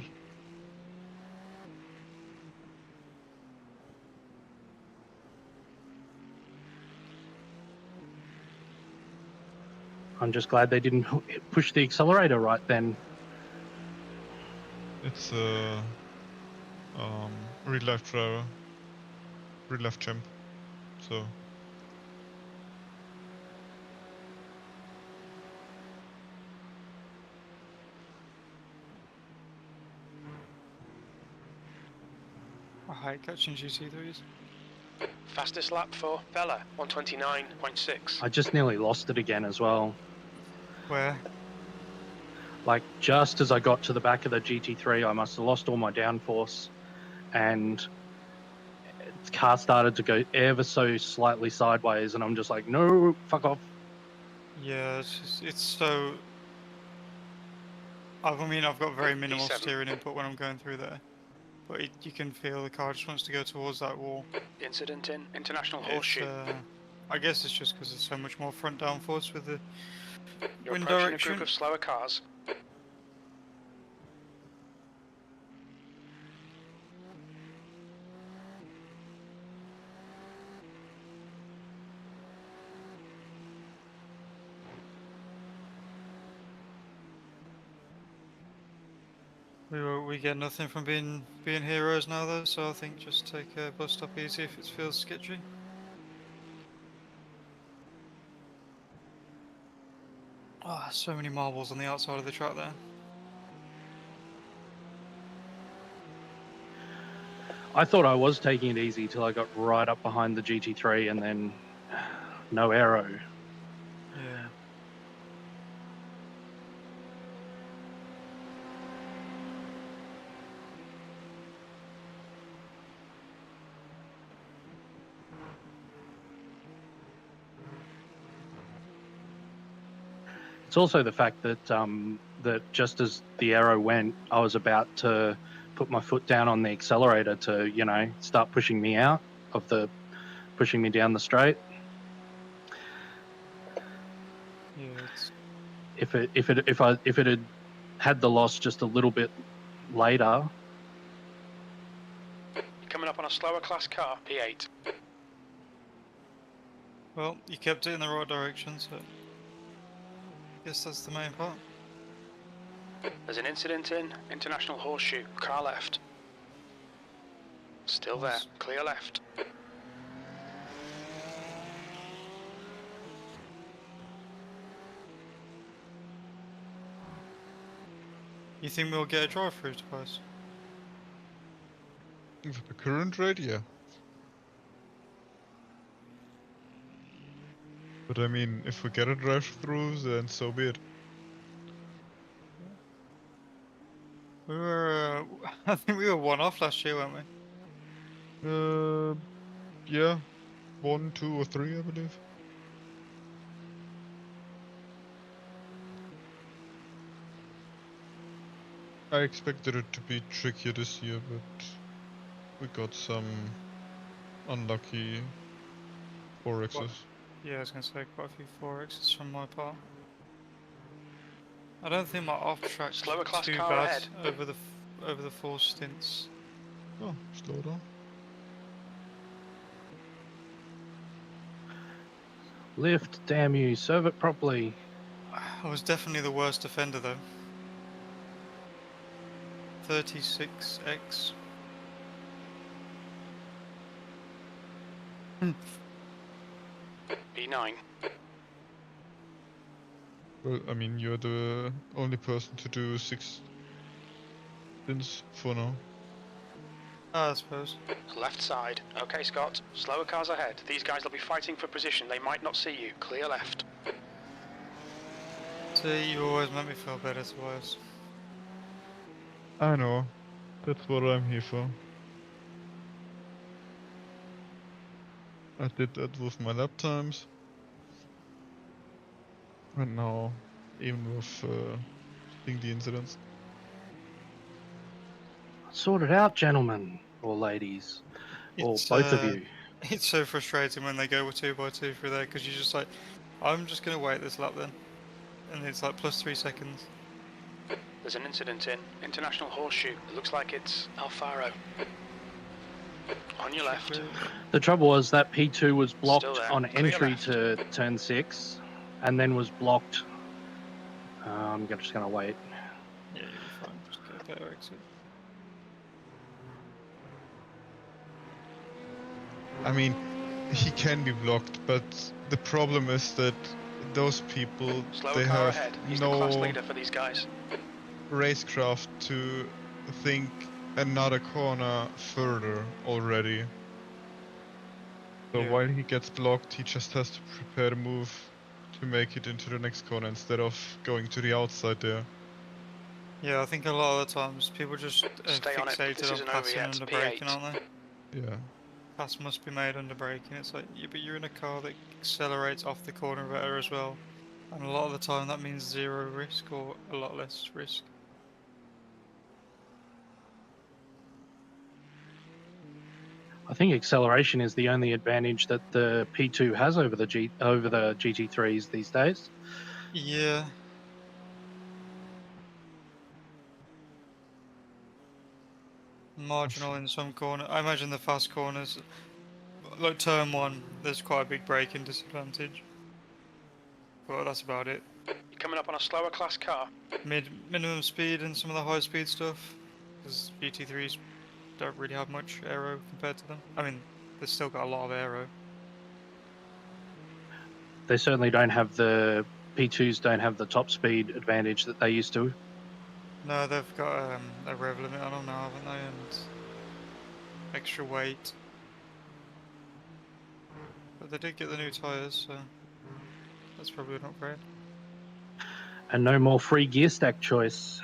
I'm just glad they didn't push the accelerator right then. It's real life driver. Real life champ. So I hate catching GT3s. Fastest lap for Bella, 129.6. I just nearly lost it again as well. Where? Like just as I got to the back of the GT3, I must have lost all my downforce, and the car started to go ever so slightly sideways, and I'm just like, no, fuck off. Yeah, it's so. I mean, I've got very minimal P7. steering input when I'm going through there, but you can feel the car just wants to go towards that wall. Incident in International It's, Horseshoe. I guess it's just because there's so much more front downforce with the You're wind approaching direction. a group of slower cars. We get nothing from being heroes now though, so I think just take a bus stop easy if it feels sketchy. Ah, so many marbles on the outside of the track there. I thought I was taking it easy till I got right up behind the GT3 and then no aero. Yeah. It's also the fact that that just as the aero went, I was about to put my foot down on the accelerator to, you know, start pushing me out of the, pushing me down the straight. Yeah, it's If it had had the loss just a little bit later, Coming up on a slower class car, P8. well, you kept it in the right direction, so I guess that's the main part. There's an incident in International Horseshoe, car left. Still there, Nice. clear left. You think we'll get a drive-through twice? With the current rate, yeah. But I mean, if we get a drive-through, then so be it. We were, I think we were one off last year, weren't we? Yeah. 1, 2, or 3, I believe. I expected it to be trickier this year, but we got some unlucky 4Xs. Yeah, I was going to say quite a few 4Xs from my part. I don't think my off-track's Slower class too car bad ahead. over the 4 stints. Oh, slow down. lift, damn you, serve it properly. I was definitely the worst offender though. 36x. P9. Well, I mean, you're the only person to do 6 spins for now. I suppose. Left side. Okay, Scott. Slower cars ahead. These guys will be fighting for position. They might not see you. Clear left. See, you always make me feel better, Tobias. I know. That's what I'm here for. I did that with my lap times. And now, even with seeing the incidents. Sort it out, gentlemen or ladies, or both of you. It's so frustrating when they go with 2x2 through there because you're just like, I'm just gonna wait this lap then, and it's like plus 3 seconds. There's an incident in International Horseshoe. It looks like it's Alfaro. On your left. The trouble was that P2 was blocked Still there. on Clear entry left. to turn 6, and then was blocked. I'm just gonna wait. Yeah, you'll be fine. Just get a better exit. I mean, he can be blocked, but the problem is that those people, Slower they car have ahead. He's the class no leader for these guys. racecraft to think another corner further already. So Yeah. while he gets blocked, he just has to prepare the move to make it into the next corner instead of going to the outside there. Yeah, I think a lot of the times people just Stay on it. This fixated on isn't over passing yet. under P8. braking, aren't they? Yeah. Pass must be made under braking. It's like, yeah, but you're in a car that accelerates off the corner better as well. And a lot of the time that means 0 risk or a lot less risk. I think acceleration is the only advantage that the P2 has over the GT3s these days. Yeah. Marginal in some corner. I imagine the fast corners, like turn 1, there's quite a big braking disadvantage. Well, that's about it. You're coming up on a slower class car. Minimum speed and some of the high speed stuff, because GT3s don't really have much aero compared to them. I mean, they've still got a lot of aero. They certainly don't have the P2s don't have the top speed advantage that they used to. No, they've got a rev limit on them now, haven't they? And extra weight. But they did get the new tyres, so that's probably an upgrade. And no more free gear stack choice.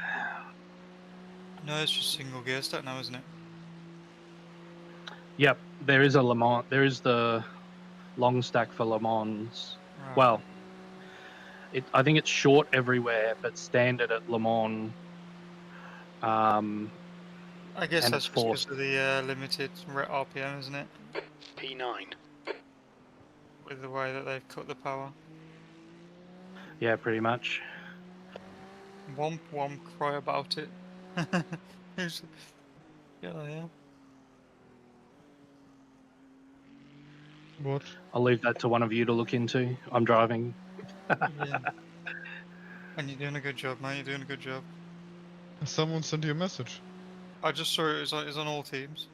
No, it's just single gear stack now, isn't it? Yep, there is a Le Mans. There is the long stack for Le Mans. Right. Well, I think it's short everywhere, but standard at Le Mans. I guess and that's it's just because forced. of the limited RPM, isn't it? P9. With the way that they've cut the power. Yeah, pretty much. Womp womp, cry about it. Yeah. What? I'll leave that to one of you to look into. I'm driving. Yeah. And you're doing a good job, mate. You're doing a good job. Someone sent you a message. I just saw it was on all teams.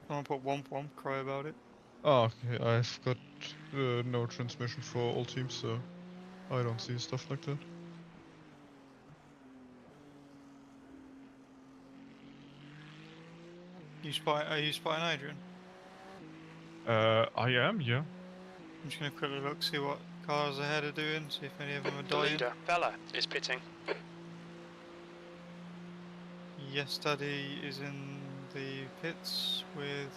Someone put womp womp, cry about it. Oh, okay. I've got no transmission for all teams, so I don't see stuff like that. Are you spotting Adrian? I am, yeah. I'm just gonna quickly look, see what cars ahead are doing, see if any of them are The dying. leader, Vela, is pitting. Yes, Daddy is in the pits with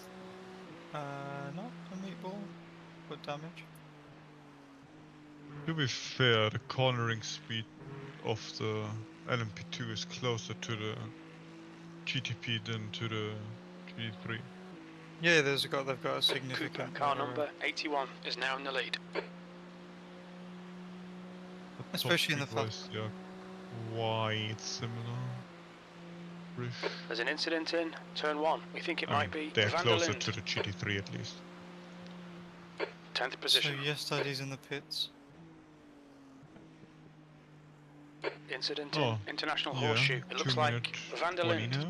not a meatball, but damage. To be fair, the cornering speed of the LMP2 is closer to the GTP than to the GT3. Yeah, they've got a significant. Cooper, car number 81, is now in the lead. Especially in the Top speed-wise, yeah, quite similar. There's an incident in turn 1. We think it might be They're Van der closer Linde. to the GT3 at least. 10th So position. yes, Daddy's in the pits. Incident Oh, in International yeah, Horseshoe. It looks 2 like minute Van der 20 Linde.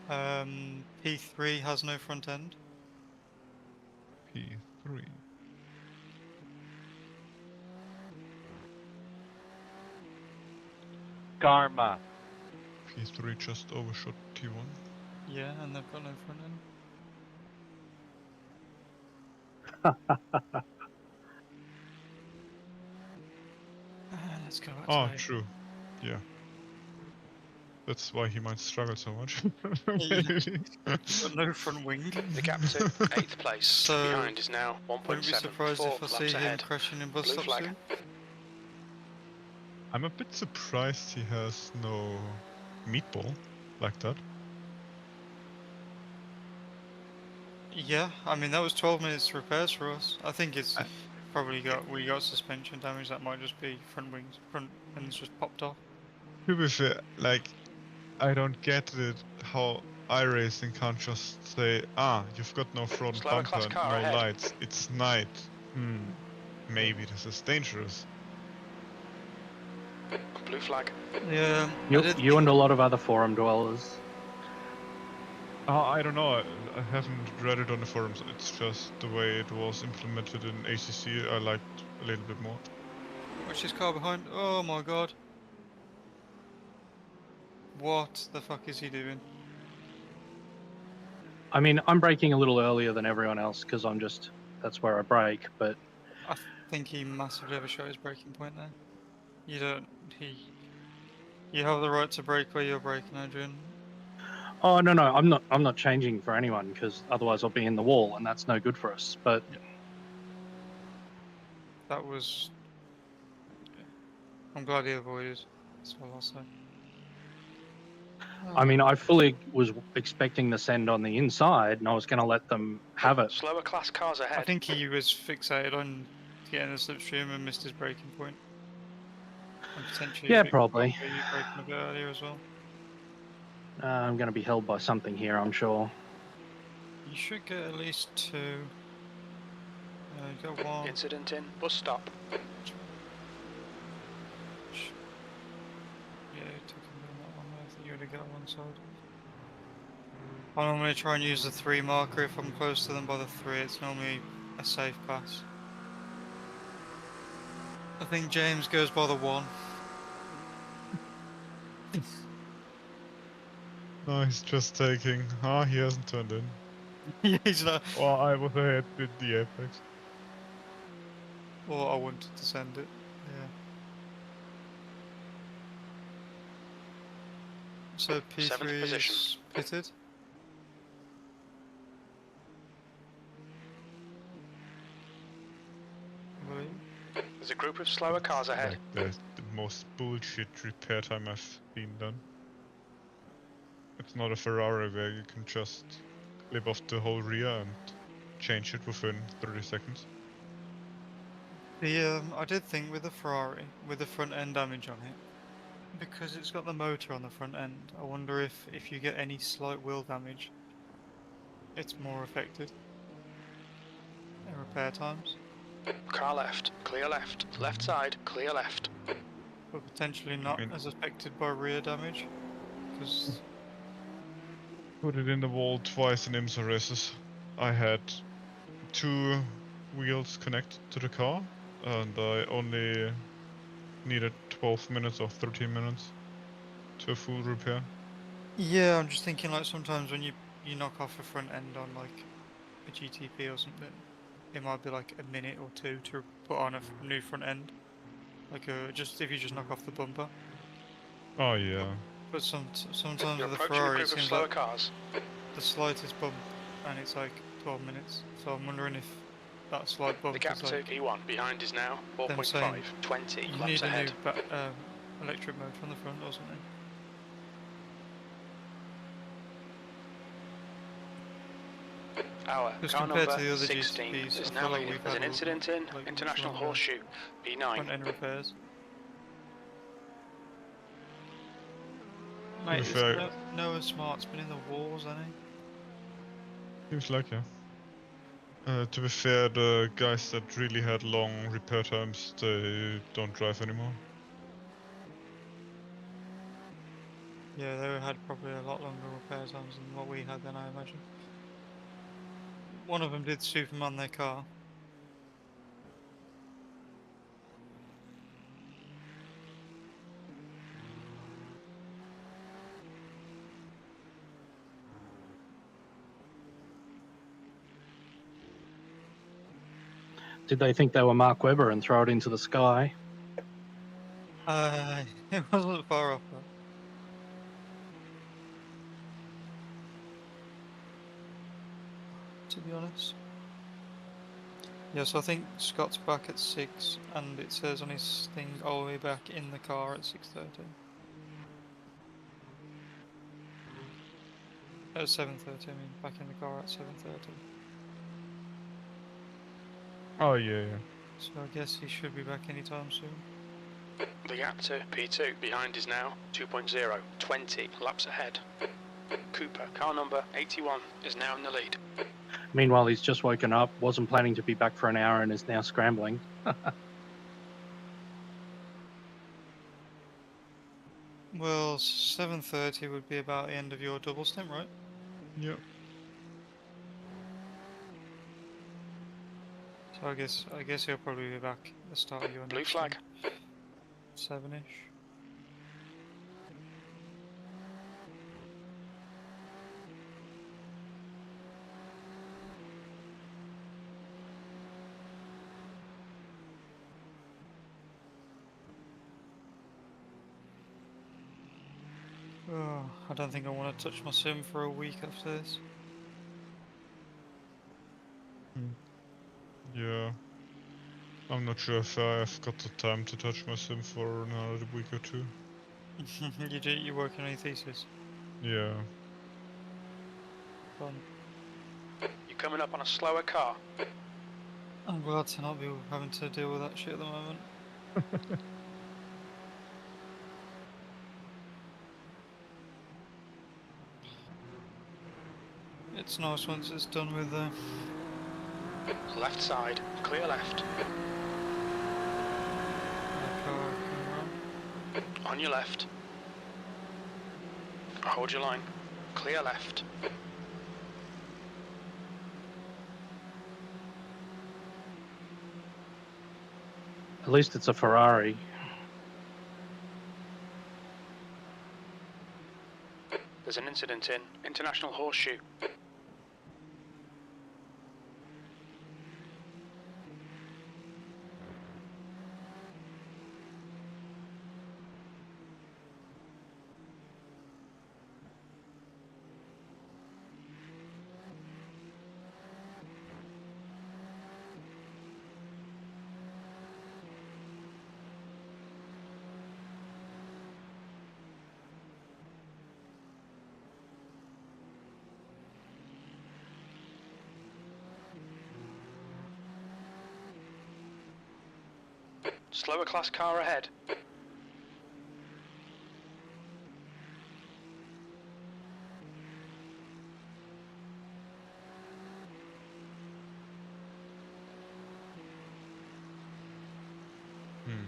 now. P3 has no front end. P3. Karma. P3 just overshot T1. Yeah, and they've got no front end. Let's go back to Oh, A. true. Yeah. That's why he might struggle so much. Got no front wing. The gap to 8th place. So, Behind is now 1.7. Wouldn't be surprised 4 if I see laps him ahead. crashing in bus Blue stop flag. soon. I'm a bit surprised he has no meatball like that. Yeah, I mean that was 12 minutes repairs for us. I think it's I- probably we got suspension damage. That might just be front ends just popped off. To be fair, like, I don't get it how iRacing can't just say, you've got no front Slower bumper, class car no ahead. lights, it's night. Maybe this is dangerous. Blue flag. Yeah, You and a lot of other forum dwellers. I don't know, I haven't read it on the forums, it's just the way it was implemented in ACC I liked a little bit more. Watch this car behind. Oh my god. What the fuck is he doing? I mean, I'm braking a little earlier than everyone else because that's where I brake, but I think he massively overshot his braking point there. You have the right to brake where you're braking, Adrian. oh no, I'm not changing for anyone because otherwise I'll be in the wall and that's no good for us. But That was. I'm glad he avoided. That's all I'll say. I mean, I fully was expecting the send on the inside and I was going to let them have it. Slower class cars ahead. I think he was fixated on getting a slipstream and missed his braking point. And potentially Yeah, if it probably. got you braking a bit earlier as well. I'm going to be held by something here, I'm sure. You should get at least 2. You got 1. Incident in bus stop. Yeah, it took him doing that one. I think you would have got one side. I normally try and use the 3 marker if I'm close to them by the 3. It's normally a safe pass. I think James goes by the 1. No, he's just taking. Ah, he hasn't turned in. Yeah, he's not. Or I was ahead with the apex. Or I wanted to send it. Yeah. So Seventh P3 position. is pitted. Wait. There's a group of slower cars ahead. Like the most bullshit repair time I've seen done. It's not a Ferrari where you can just clip off the whole rear and change it within 30 seconds. I did think with the Ferrari, with the front end damage on it, because it's got the motor on the front end, I wonder if you get any slight wheel damage, it's more affected in repair times, Car left, clear left. Left side, clear left. but potentially not mean- as affected by rear damage, because Put it in the wall twice in IMSA races. I had 2 wheels connected to the car, and I only needed 12 minutes or 13 minutes to a full repair. yeah, I'm just thinking like sometimes when you knock off a front end on like a GTP or something, it might be like a minute or two to put on a new front end, like just if you just knock off the bumper. Oh yeah. But sometimes You're with the approaching a Ferrari, it group of seems slower like cars. the slightest bump, and it's like 12 minutes. So I'm wondering if that slight bump The gap is to like P1 behind is now them 4.5. saying 20 you laps need a ahead. new electric motor on the front or something. Our Just car compared number to the other 16 GTPs, is I now feel like leading. we've There's had an incident in like International much longer Horseshoe, front B9. end repairs. To Mate, be this fair, Noah Smart's been in the wars, hasn't he? seems like yeah. To be fair, the guys that really had long repair times, they don't drive anymore. Yeah, they had probably a lot longer repair times than what we had then, I imagine. One of them did Superman their car. Did they think they were Mark Webber and throw it into the sky? It wasn't far off that. To be honest. Yeah, so I think Scott's back at 6, and it says on his thing, all the way back in the car at 6:30. At 7:30, I mean, back in the car at 7:30. Oh yeah, yeah. So I guess he should be back anytime soon. The gap to P2 behind is now 2.0. 20 laps ahead. Cooper, car number 81, is now in the lead. Meanwhile, he's just woken up, wasn't planning to be back for an hour, and is now scrambling. Well, 7:30 would be about the end of your double stint, right? Yep. So I guess he'll probably be back at the start of your Blue next flag. stint. 7-ish. Oh, I don't think I want to touch my sim for a week after this. Yeah. I'm not sure if I've got the time to touch my sim for another week or 2. You working on your thesis? Yeah. Fun. You're coming up on a slower car. I'm glad to not be having to deal with that shit at the moment. It's nice once it's done with Left side, clear left. the car coming around. On your left. Hold your line. Clear left. At least it's a Ferrari. There's an incident in International Horseshoe. Slower class car ahead. Hmm.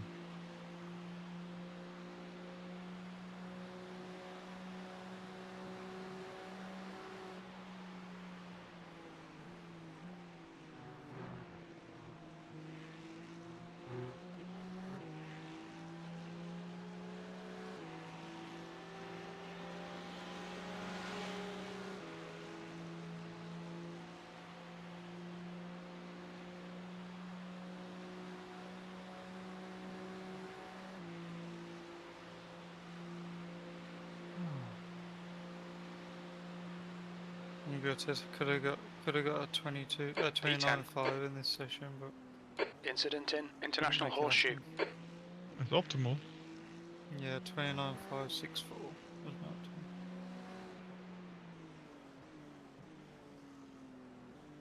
Could have got a 29.5 in this session, but Incident in didn't International make it Horseshoe. happen. It's optimal. Yeah, 29.564 was not.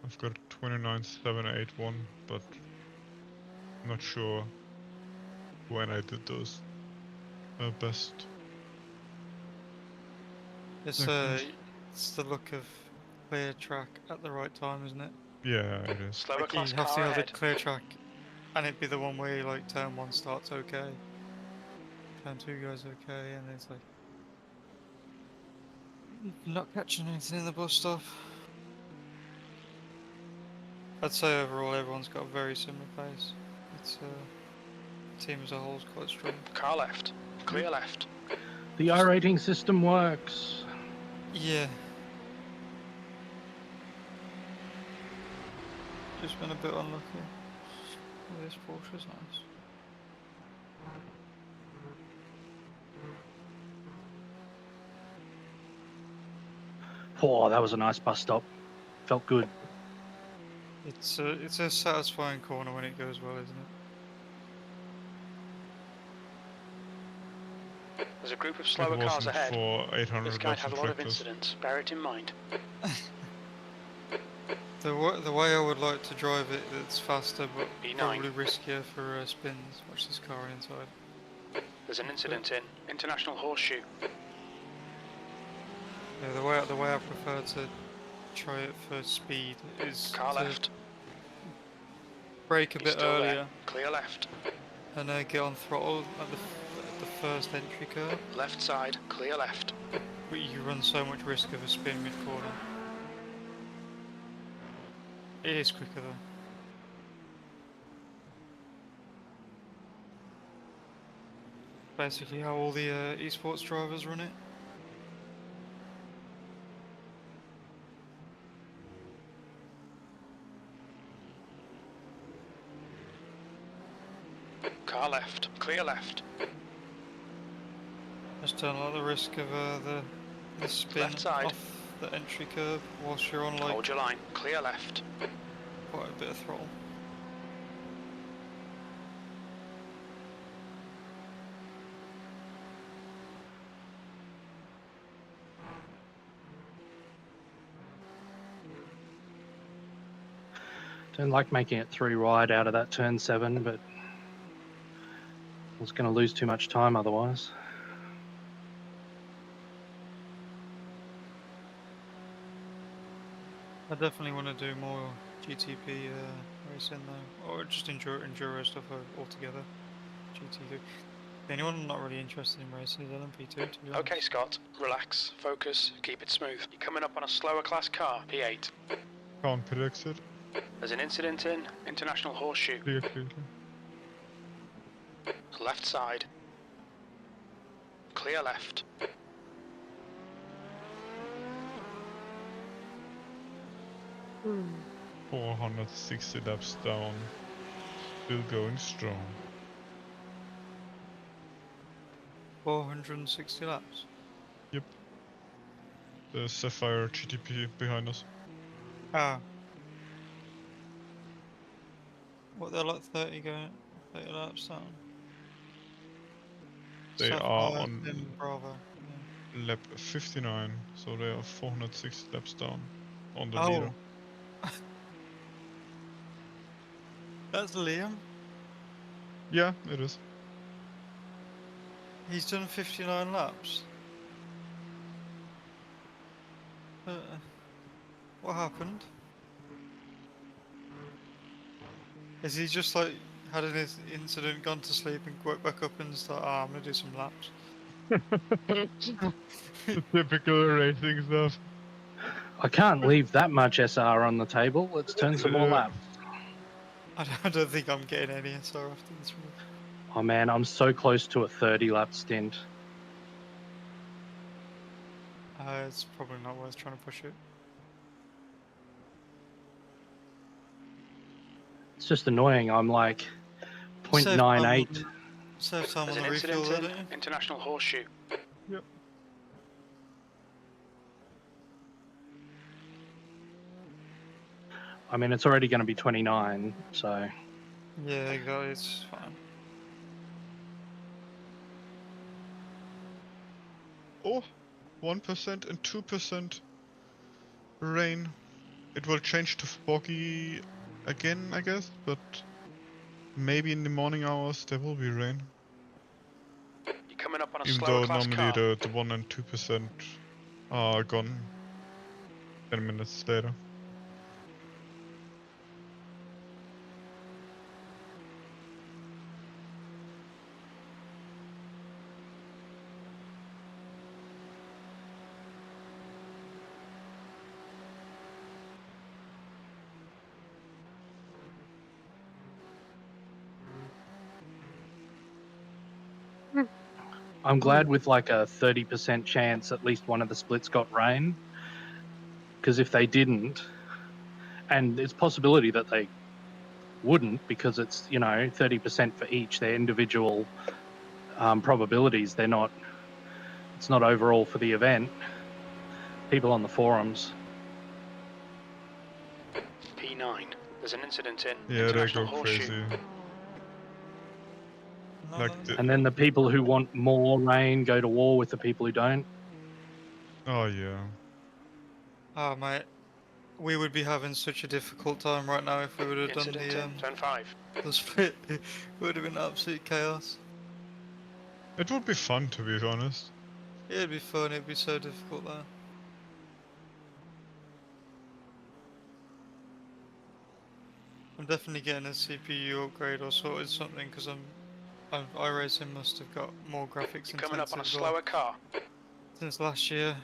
I've got 29.781, but I'm not sure when I did those best. It's sections. it's the look of clear track at the right time, isn't it? Yeah, it is. Slower Like you class have to car have the ahead. clear track, and it'd be the one where like turn one starts okay, turn two goes okay, and it's like not catching anything in the bus stop. I'd say overall everyone's got a very similar pace. It's team as a whole is quite strong. Car left. Clear left. The R rating system works. Yeah. Just been a bit unlucky. Oh, this Porsche's nice. Oh, that was a nice bus stop. Felt good. It's a satisfying corner when it goes well, isn't it? There's a group of It slower cars wasn't ahead. for 800 This guide watts has of a lot of tractors. incidents. Bear it in mind. The way I would like to drive it, it's faster but E9. probably riskier for spins. Watch this car inside. There's an incident in International Horseshoe. Yeah, the way I prefer to try it for speed is Car to left. brake a He's bit still earlier there. Clear left. and get on throttle at the first entry curve. Left side. Clear left. But you run so much risk of a spin mid corner. It is quicker though. Basically how all the esports drivers run it. Car left. Clear left. Just don't like the risk of the spin Left side. off the entry curve whilst you're on like Hold your line. Clear left. quite a bit of throttle. Don't like making it 3 wide out of that turn 7, but I was going to lose too much time otherwise. I definitely want to do more GTP racing though, or just enduro stuff altogether. GT3. The only one I'm not really interested in racing is LMP2. To be honest. Okay, Scott. Relax. Focus. Keep it smooth. You're coming up on a slower class car. P8. Can't predict it. There's an incident in International Horseshoe. Clear, clear, clear. Left side. Clear left. 460 laps down. Still going strong. 460 laps. Yep. The Sapphire GTP behind us. Ah. What, they're like 30 30 laps down? They are Sapphire, on then Bravo. Yeah. lap 59, so they are 460 laps down on the Oh. leader. That's Liam. Yeah, it is. He's done 59 laps. What happened? Is he just like had an incident, gone to sleep, and woke back up and thought, "Ah, I'm gonna do some laps." The typical racing stuff. I can't leave that much SR on the table. Let's turn some more laps. I don't think I'm getting any SR after this one. Oh man, I'm so close to a 30-lap stint. It's probably not worth trying to push it. It's just annoying. I'm like 0.98. Save time on There's the an refuel, incident don't in you? International Horseshoe. Yep. I mean, it's already going to be 29, so... Yeah, exactly. It's fine. Oh, 1% and 2% rain. It will change to foggy again, I guess, but maybe in the morning hours there will be rain. You're coming up on a Even slower though class normally car. the 1 and 2% are gone 10 minutes later. I'm glad with like a 30% chance at least one of the splits got rain. Because if they didn't, and it's possibility that they wouldn't, because it's, you know, 30% for each, their individual probabilities. They're not, it's not overall for the event. People on the forums. P9. There's an incident in Yeah, they International go Horseshoe. crazy. No, Like no, the- And then the people who want more rain go to war with the people who don't. Oh yeah. Ah, mate. We would be having such a difficult time right now if we would have done Incident the in Turn 5. the split. It would have been absolute chaos. It would be fun, to be honest. It'd be fun. It'd be so difficult though. I'm definitely getting a CPU upgrade or sorted something because iRacing must have got more graphics You're coming up on a intensive slower car. since last year,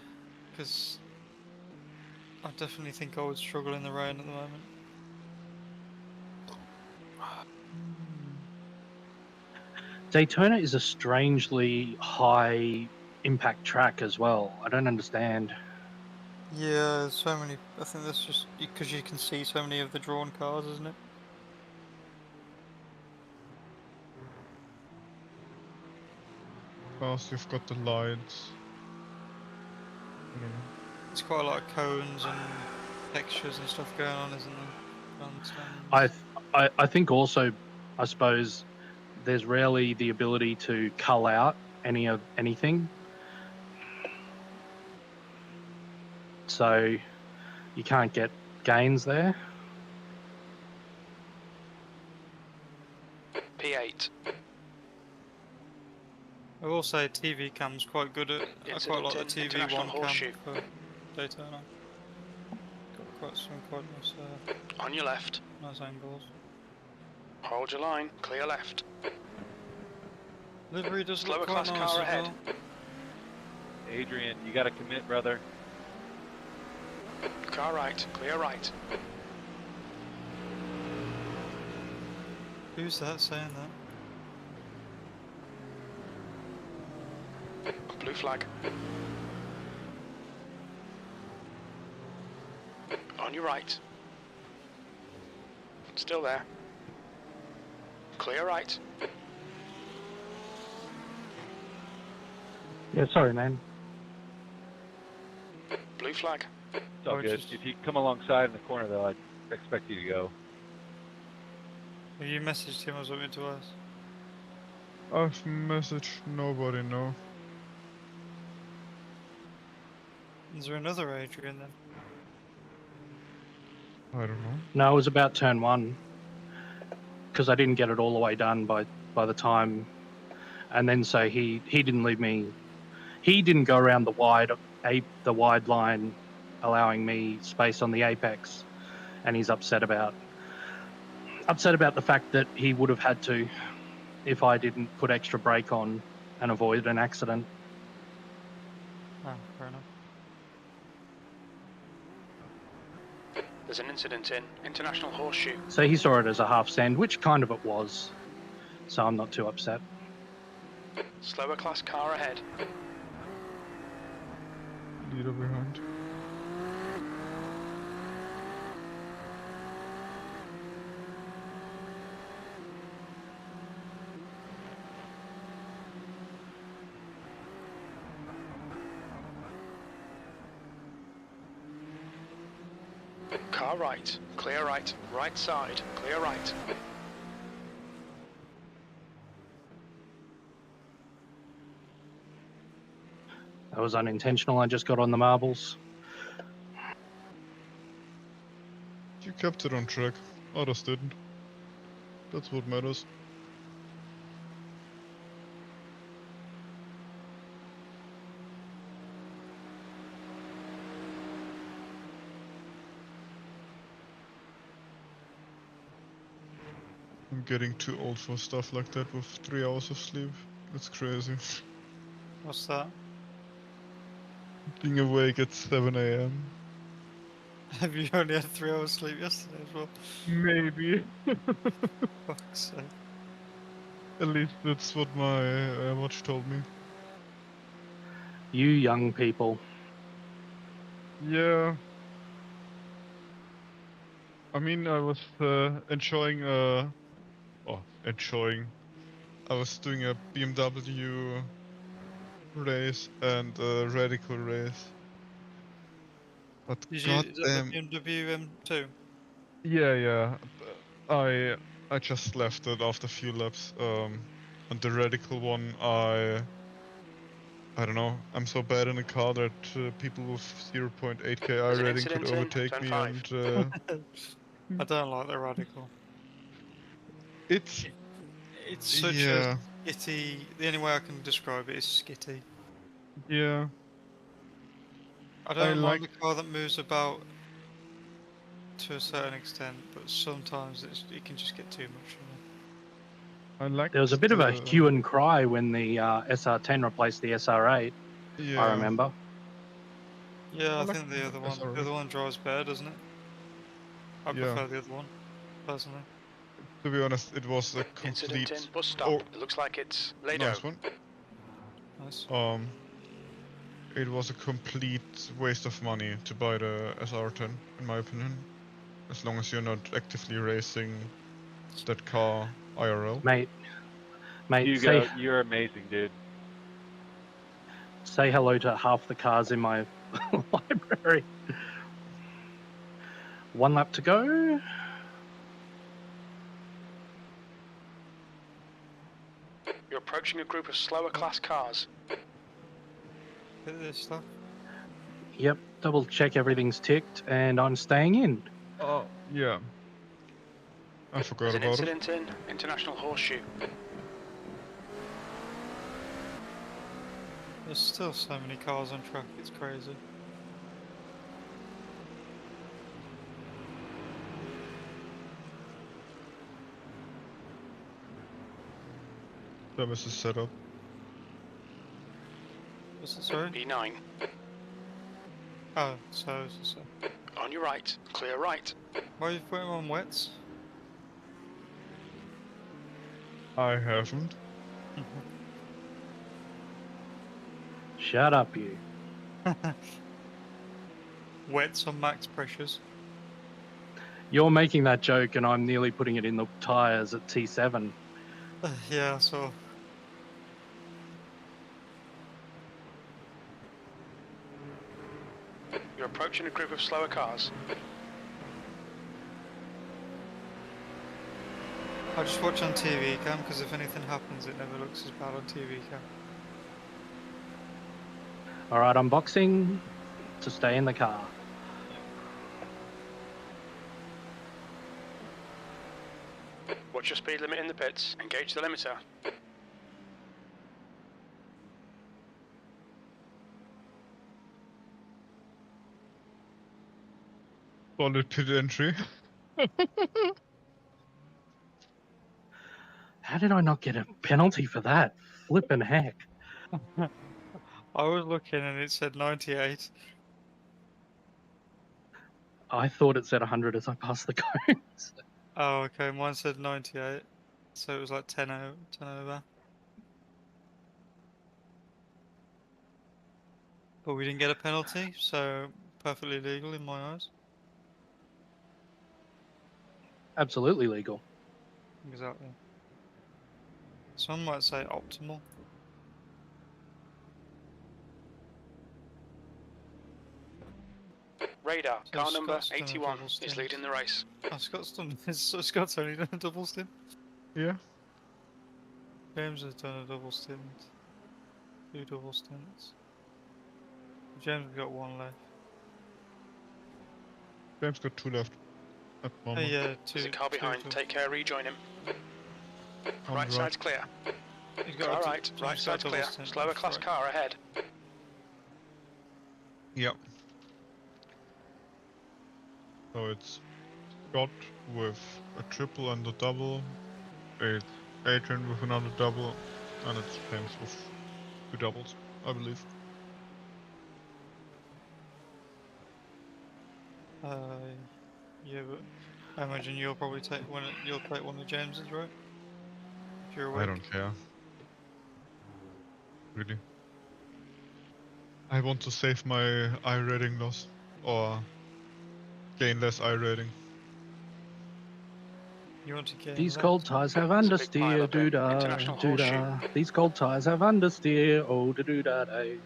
because I definitely think I would struggle in the rain at the moment. Daytona is a strangely high impact track as well. I don't understand. Yeah, there's so many. I think that's just because you can see so many of the drawn cars, isn't it? Plus, you've got the lights. I don't know. It's quite a lot of cones and textures and stuff going on, isn't there? Grandstands. I think also, I suppose, there's rarely the ability to cull out anything. So you can't get gains there. P8. I will say TV cam's quite good at. I quite like the Incident in TV International one cam Horseshoe. for Daytona. Got quite nice, On your left. nice angles. Hold your line. Clear left. Livery does Slower look quite class nice car as ahead. well. Adrian, you gotta commit, brother. Car right. Clear right. Who's that saying that? Blue flag. On your right. Still there. Clear right. Yeah, sorry, man. Blue flag. It's all Or good. just- If you come alongside in the corner, though, I'd expect you to go. Have you messaged him or something to us? I've messaged nobody, no. Is there another Adrian then? I don't know. No, it was about turn one because I didn't get it all the way done by the time, and then so he didn't leave me. He didn't go around the wide line, allowing me space on the apex, and he's upset about the fact that he would have had to if I didn't put extra brake on and avoid an accident. Oh, fair enough. There's an incident in International Horseshoe. So he saw it as a half send, which kind of it was. So I'm not too upset. Slower class car ahead. Leader behind. Car right. Clear right. Right side. Clear right. That was unintentional. I just got on the marbles. You kept it on track. Others didn't. That's what matters. I'm getting too old for stuff like that with 3 hours of sleep. It's crazy. What's that? Being awake at 7 AM. Have you only had 3 hours sleep yesterday as well? Maybe. Fuck's sake. At least that's what my watch told me. You young people. Yeah. I mean, I was enjoying. I was doing a BMW race and a radical race. But Is that the goddamn, BMW M2? yeah. I just left it after a few laps. And the radical one, I don't know. I'm so bad in a car that people with 0.8 Ki There's an rating could incident in overtake turn me, 5. and I don't like the radical. it's It's such yeah, a skitty. The only way I can describe it is skitty. yeah. I don't like mind the car that moves about to a certain extent, but sometimes it can just get too much. I like There was a bit of a the- hue and cry when the SR10 replaced the SR8. Yeah. I remember. Yeah, I like think the other one. SR8. The other one drives better, doesn't it? I Yeah. prefer the other one, personally. To be honest, it was a Incident complete. in bus stop. Oh, It looks like it's Lado. nice one. Nice. It was a complete waste of money to buy the SR10, in my opinion. As long as you're not actively racing that car IRL. Mate, Hugo, you're amazing, dude. say hello to half the cars in my library. 1 lap to go. You're approaching a group of slower class cars. Hit this stuff. Yep, double check everything's ticked, and I'm staying in. Oh, yeah. I forgot There's an about it. incident in International Horseshoe. There's still so many cars on track. It's crazy. Service is set up. What's it? Sorry. B9. Oh, so. On your right. Clear right. Why are you putting on wets? I haven't. Shut up, you. Wets on max pressures. You're making that joke, and I'm nearly putting it in the tyres at T7. Yeah, so You're approaching a group of slower cars. I just watch on TV cam because if anything happens, it never looks as bad on TV cam. All right, I'm boxing to stay in the car. Watch your speed limit in the pits. Engage the limiter. Solid pit entry. How did I not get a penalty for that? Flippin' heck. I was looking and it said 98. I thought it said 100 as I passed the cones. Oh, okay, mine said 98. So it was like 10 over. But we didn't get a penalty, so perfectly legal in my eyes. Absolutely legal. Exactly. Some might say optimal. Radar, So car number Scott's done a 81 double is stint. leading the race. Oh, Scott's only done a double stint. Yeah. James has done a double stint. 2 double stints. James has got 1 left. James got 2 left. At the Oh moment. yeah, 2. There's a car behind. Take care, rejoin him. On Right the side's clear. He's Car got a right, James right got a side's double clear. stint Slower left, class right. car ahead. Yep. So it's Scott with a triple and a double. It's Adrian with another double. And it's James with 2 doubles, I believe. Yeah, but I imagine you'll probably take one. You'll take one of James's, right? If you're awake. I don't care. Really. I want to save my I rating loss. Or gain less I rating. You want to get These that? cold tyres have There's a big pile understeer, up in doo-da, International doo-da. These cold tyres have understeer, oh, doo-da, day.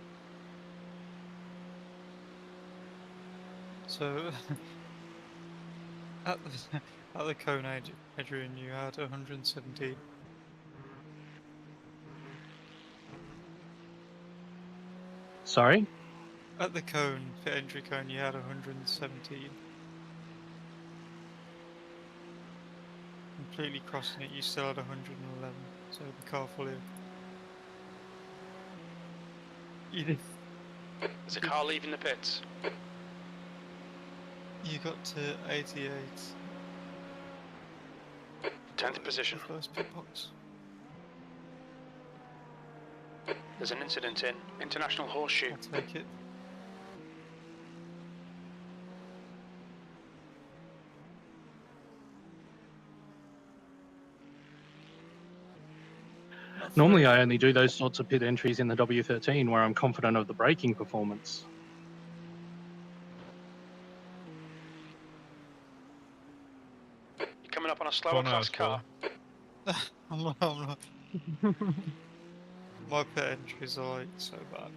So at the cone, Adrian, you had 117. Sorry? At the cone, for entry cone, you had 117. Completely crossing it, you still had 111. So the car fully. You did. There's a car leaving the pits. You got to 88. 10th position. The first pit box. There's an incident in International Horseshoe. I'll take it. Normally I only do those sorts of pit entries in the W13 where I'm confident of the braking performance. You're coming up on a slower Corner class as well. car. I'm not. My pit entries are like so bad.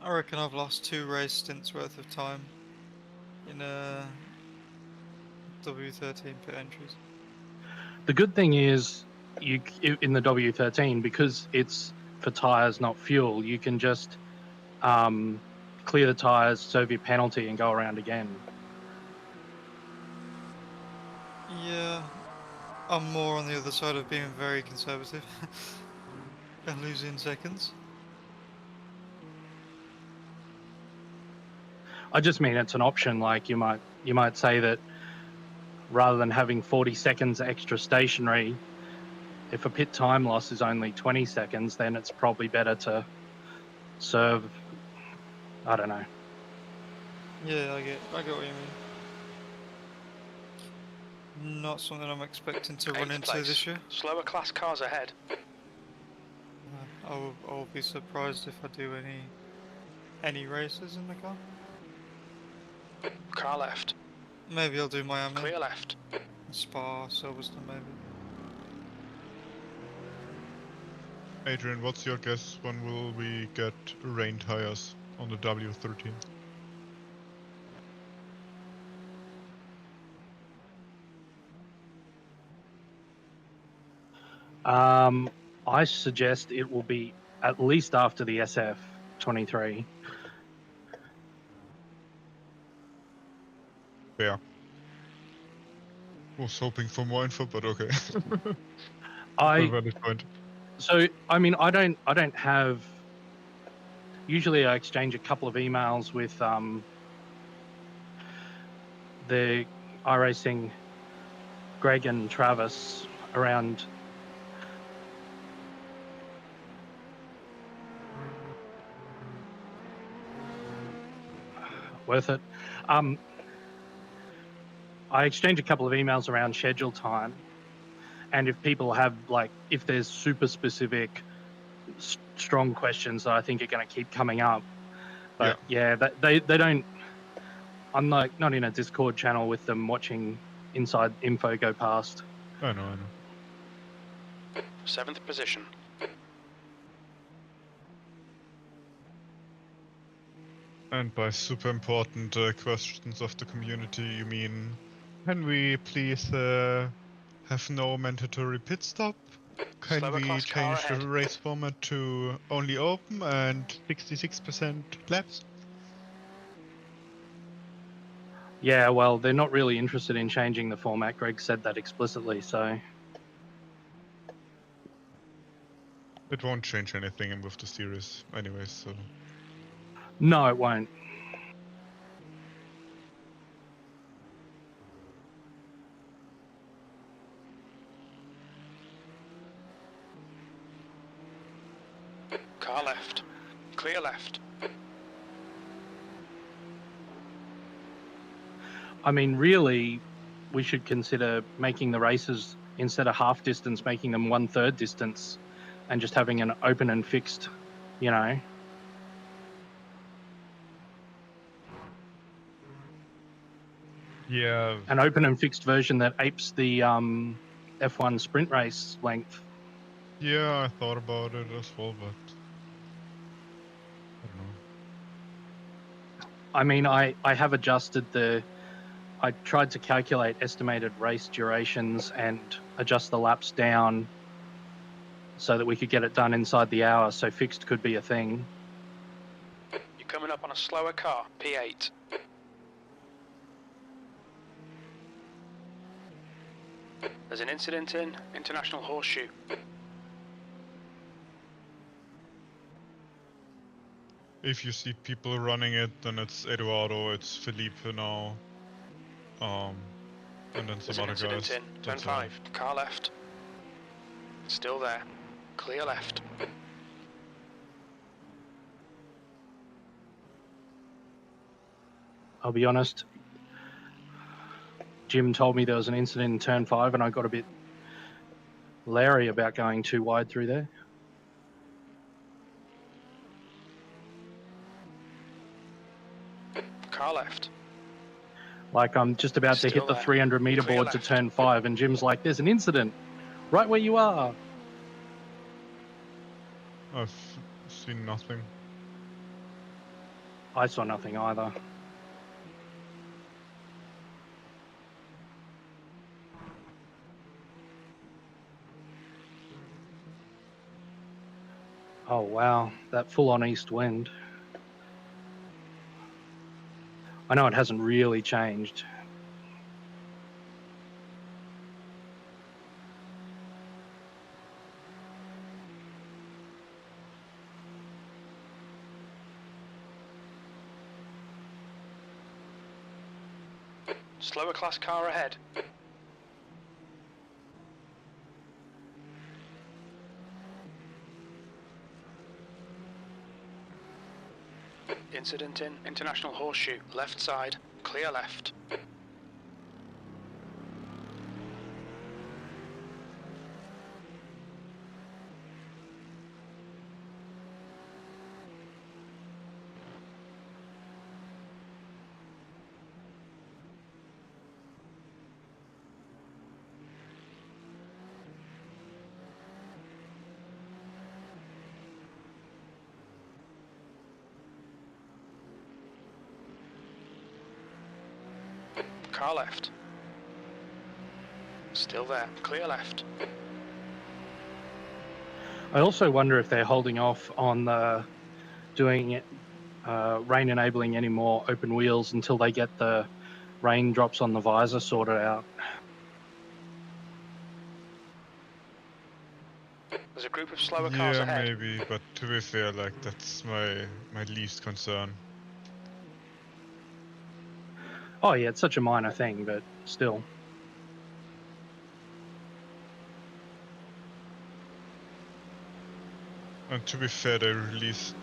I reckon I've lost 2 race stints worth of time in W13 pit entries. The good thing is, you in the W13, because it's for tyres, not fuel, you can just clear the tyres, serve your penalty, and go around again. Yeah, I'm more on the other side of being very conservative and losing seconds. I just mean it's an option. Like you might say that rather than having 40 seconds extra stationary, if a pit time loss is only 20 seconds, then it's probably better to serve. I don't know. Yeah, I get what you mean. Not something I'm expecting to run 8th into place. this year. Slower class cars ahead. I will be surprised if I do any races in the car. Car left. Maybe I'll do Miami, Clear left. Spa, Silverstone maybe. Adrian, what's your guess? When will we get rain tires on the W13? I suggest it will be at least after the SF23. Yeah. Was hoping for more info, but okay. I Valid point. So I mean, I don't have. Usually, I exchange a couple of emails with the iRacing Greg and Travis around. Worth it. I exchange a couple of emails around schedule time, and if people have if there's super specific, strong questions that I think are going to keep coming up, but yeah, they don't. I'm not in a Discord channel with them watching inside info go past. I know. 7th position. And by super important questions of the community, you mean, can we please have no mandatory pit stop? Can Slower we class car change the ahead. race format to only open and 66% laps? Yeah, well, they're not really interested in changing the format. Greg said that explicitly, so. It won't change anything with the series anyways, so... No, it won't. Car left. Clear left. I mean, really, we should consider making the races, instead of half distance, making them 1/3 distance and just having an open and fixed, you know. Yeah. An open and fixed version that apes the F1 sprint race length. Yeah, I thought about it as well, but... I don't know. I mean, I have adjusted I tried to calculate estimated race durations and adjust the laps down so that we could get it done inside the hour, so fixed could be a thing. You're coming up on a slower car, P8. There's an incident in International Horseshoe. If you see people running it, then it's Eduardo, it's Felipe now. And then There's some an other incident guys. in turn That's all. 5. Car left. Still there. Clear left. I'll be honest, Jim told me there was an incident in turn 5 and I got a bit leery about going too wide through there. Car left. Like, I'm just about to Still hit the there. 300 meter Clear board to left. turn 5 and Jim's like, there's an incident right where you are. I've seen nothing. I saw nothing either. Oh wow, that full-on east wind. I know it hasn't really changed. Slower class car ahead. Incident in International Horseshoe. Left side. Clear left. Car left. Still there. Clear left. I also wonder if they're holding off on doing rain enabling any more open wheels until they get the raindrops on the visor sorted out. There's a group of slower cars Yeah, ahead. maybe, but to be fair, like that's my least concern. Oh yeah, it's such a minor thing, but still. And to be fair, they released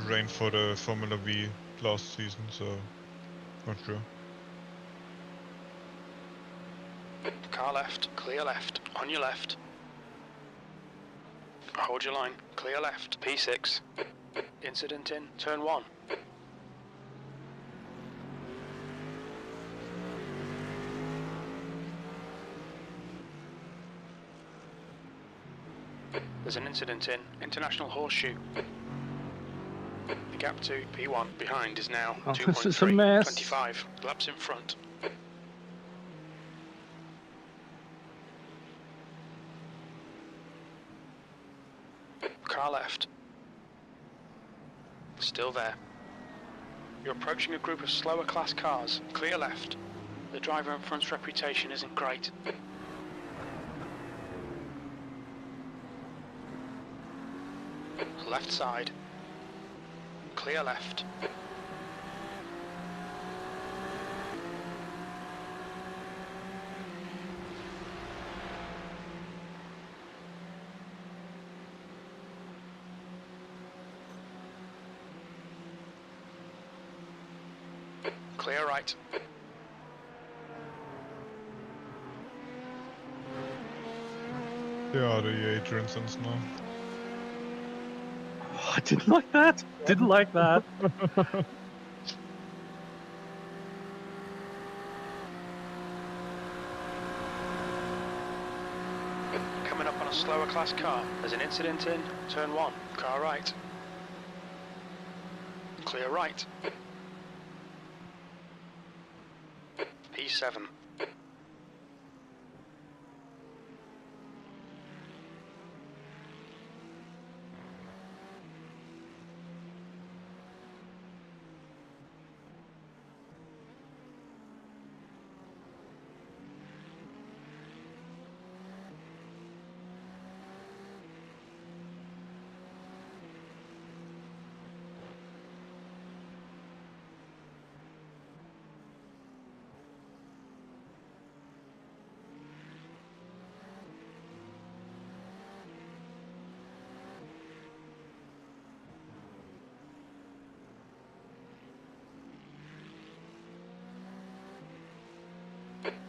rain for the Formula V last season, so not sure. Car left. Clear left. On your left. Hold your line. Clear left. P6. Incident in. Turn 1. There's an incident in International Horseshoe. The gap to P1 behind is now Oh, this is a 2.3, mess. 25 laps in front. Car left. Still there. You're approaching a group of slower class cars. Clear left. The driver in front's reputation isn't great. Left side. Clear left. Clear right. Yeah, the Adrian's now. Oh, I didn't like that. Didn't like that. Coming up on a slower class car. There's an incident in turn 1. Car right. Clear right. P7.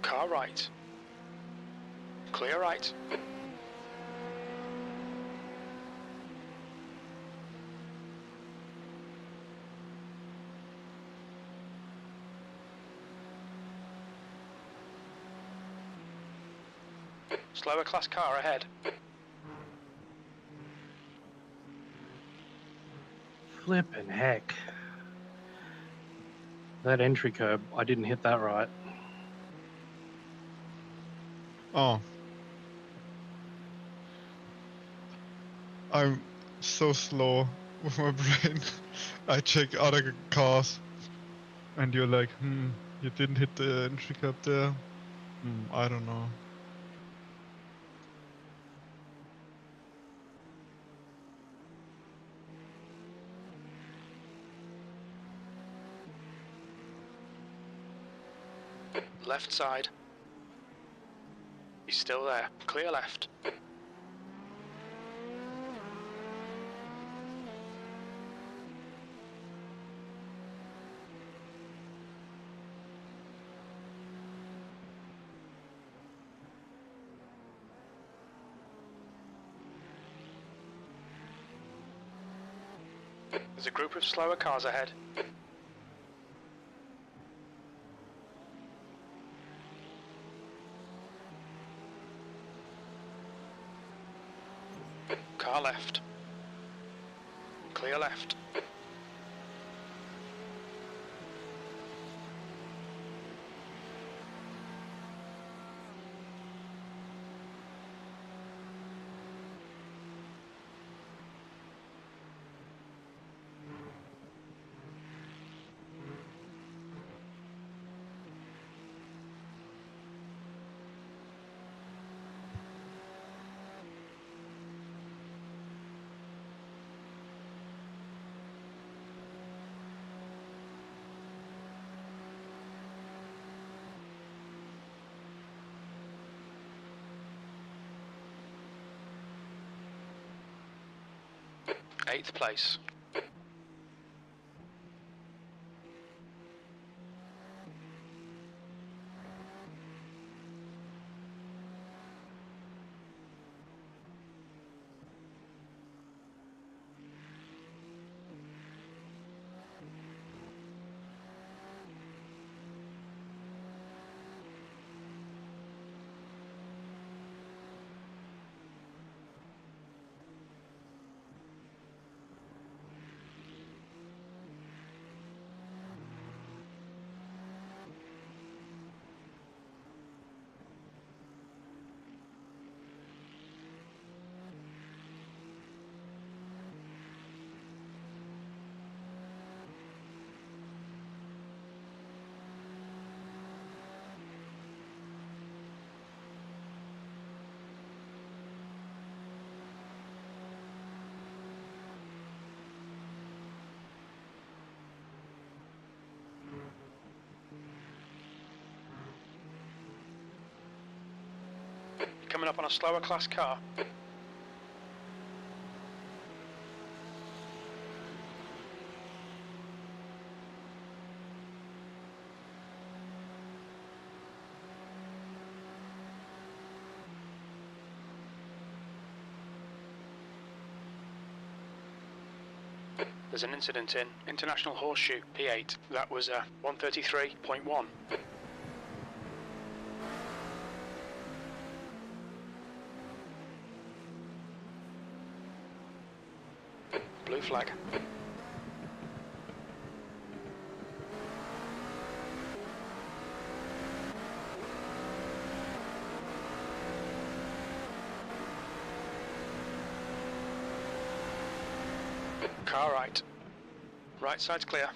Car right. Clear right. Slower class car ahead. Flippin' heck. That entry curb, I didn't hit that right. Oh. I'm so slow with my brain. I check other cars and you're like, you didn't hit the entry cap there. I don't know. Left side. He's still there. Clear left. There's a group of slower cars ahead. Car left. Clear left. 8th place. Coming up on a slower class car. There's an incident in International Horseshoe P8. That was 133.1. Blue flag. Car right. Right side's clear.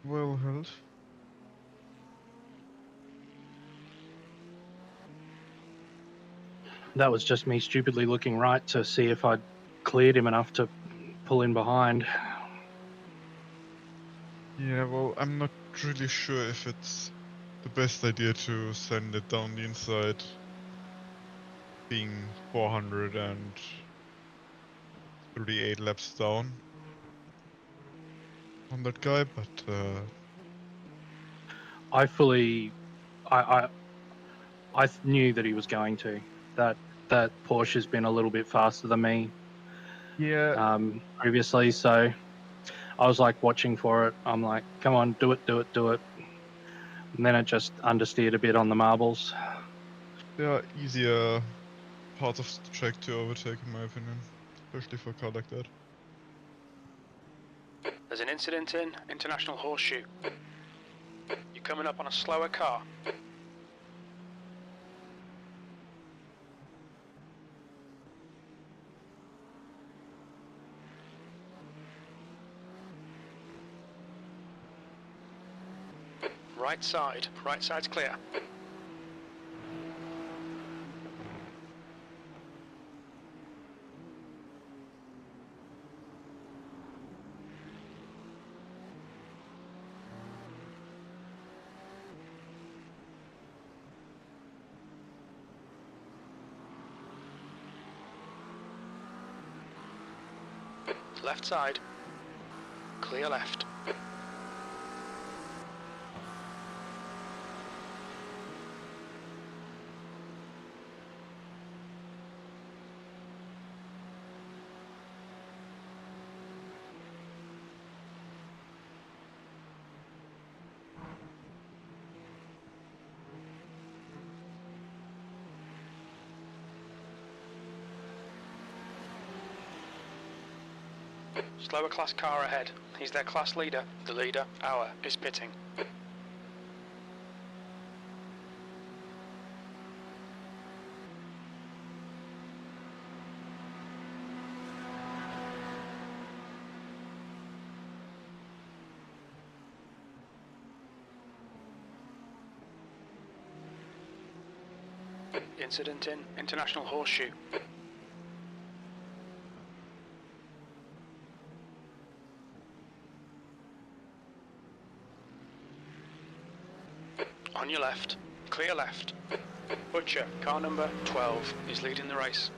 Well held. That was just me stupidly looking right to see if I'd cleared him enough to pull in behind. Yeah, well, I'm not really sure if it's the best idea to send it down the inside, being 438 laps down on that guy, but I knew that he was going to. That Porsche's been a little bit faster than me yeah, previously, so I was like watching for it. I'm like, come on, do it. And then it just understeered a bit on the marbles. there are easier parts of the track to overtake, in my opinion, especially for a car like that. There's an incident in International Horseshoe. You're coming up on a slower car. Right side's clear. Left side, clear left. Slower class car ahead. He's their class leader. The leader, our, is pitting. Incident in International Horseshoe. On your left. Clear left. Butcher, car number 12, is leading the race.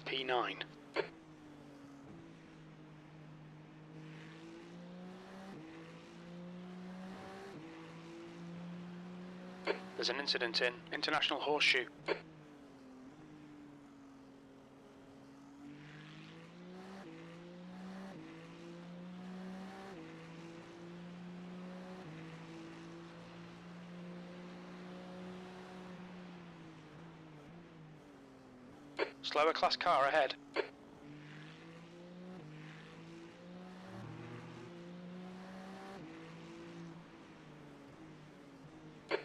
P9. There's an incident in International Horseshoe. Slower class car ahead.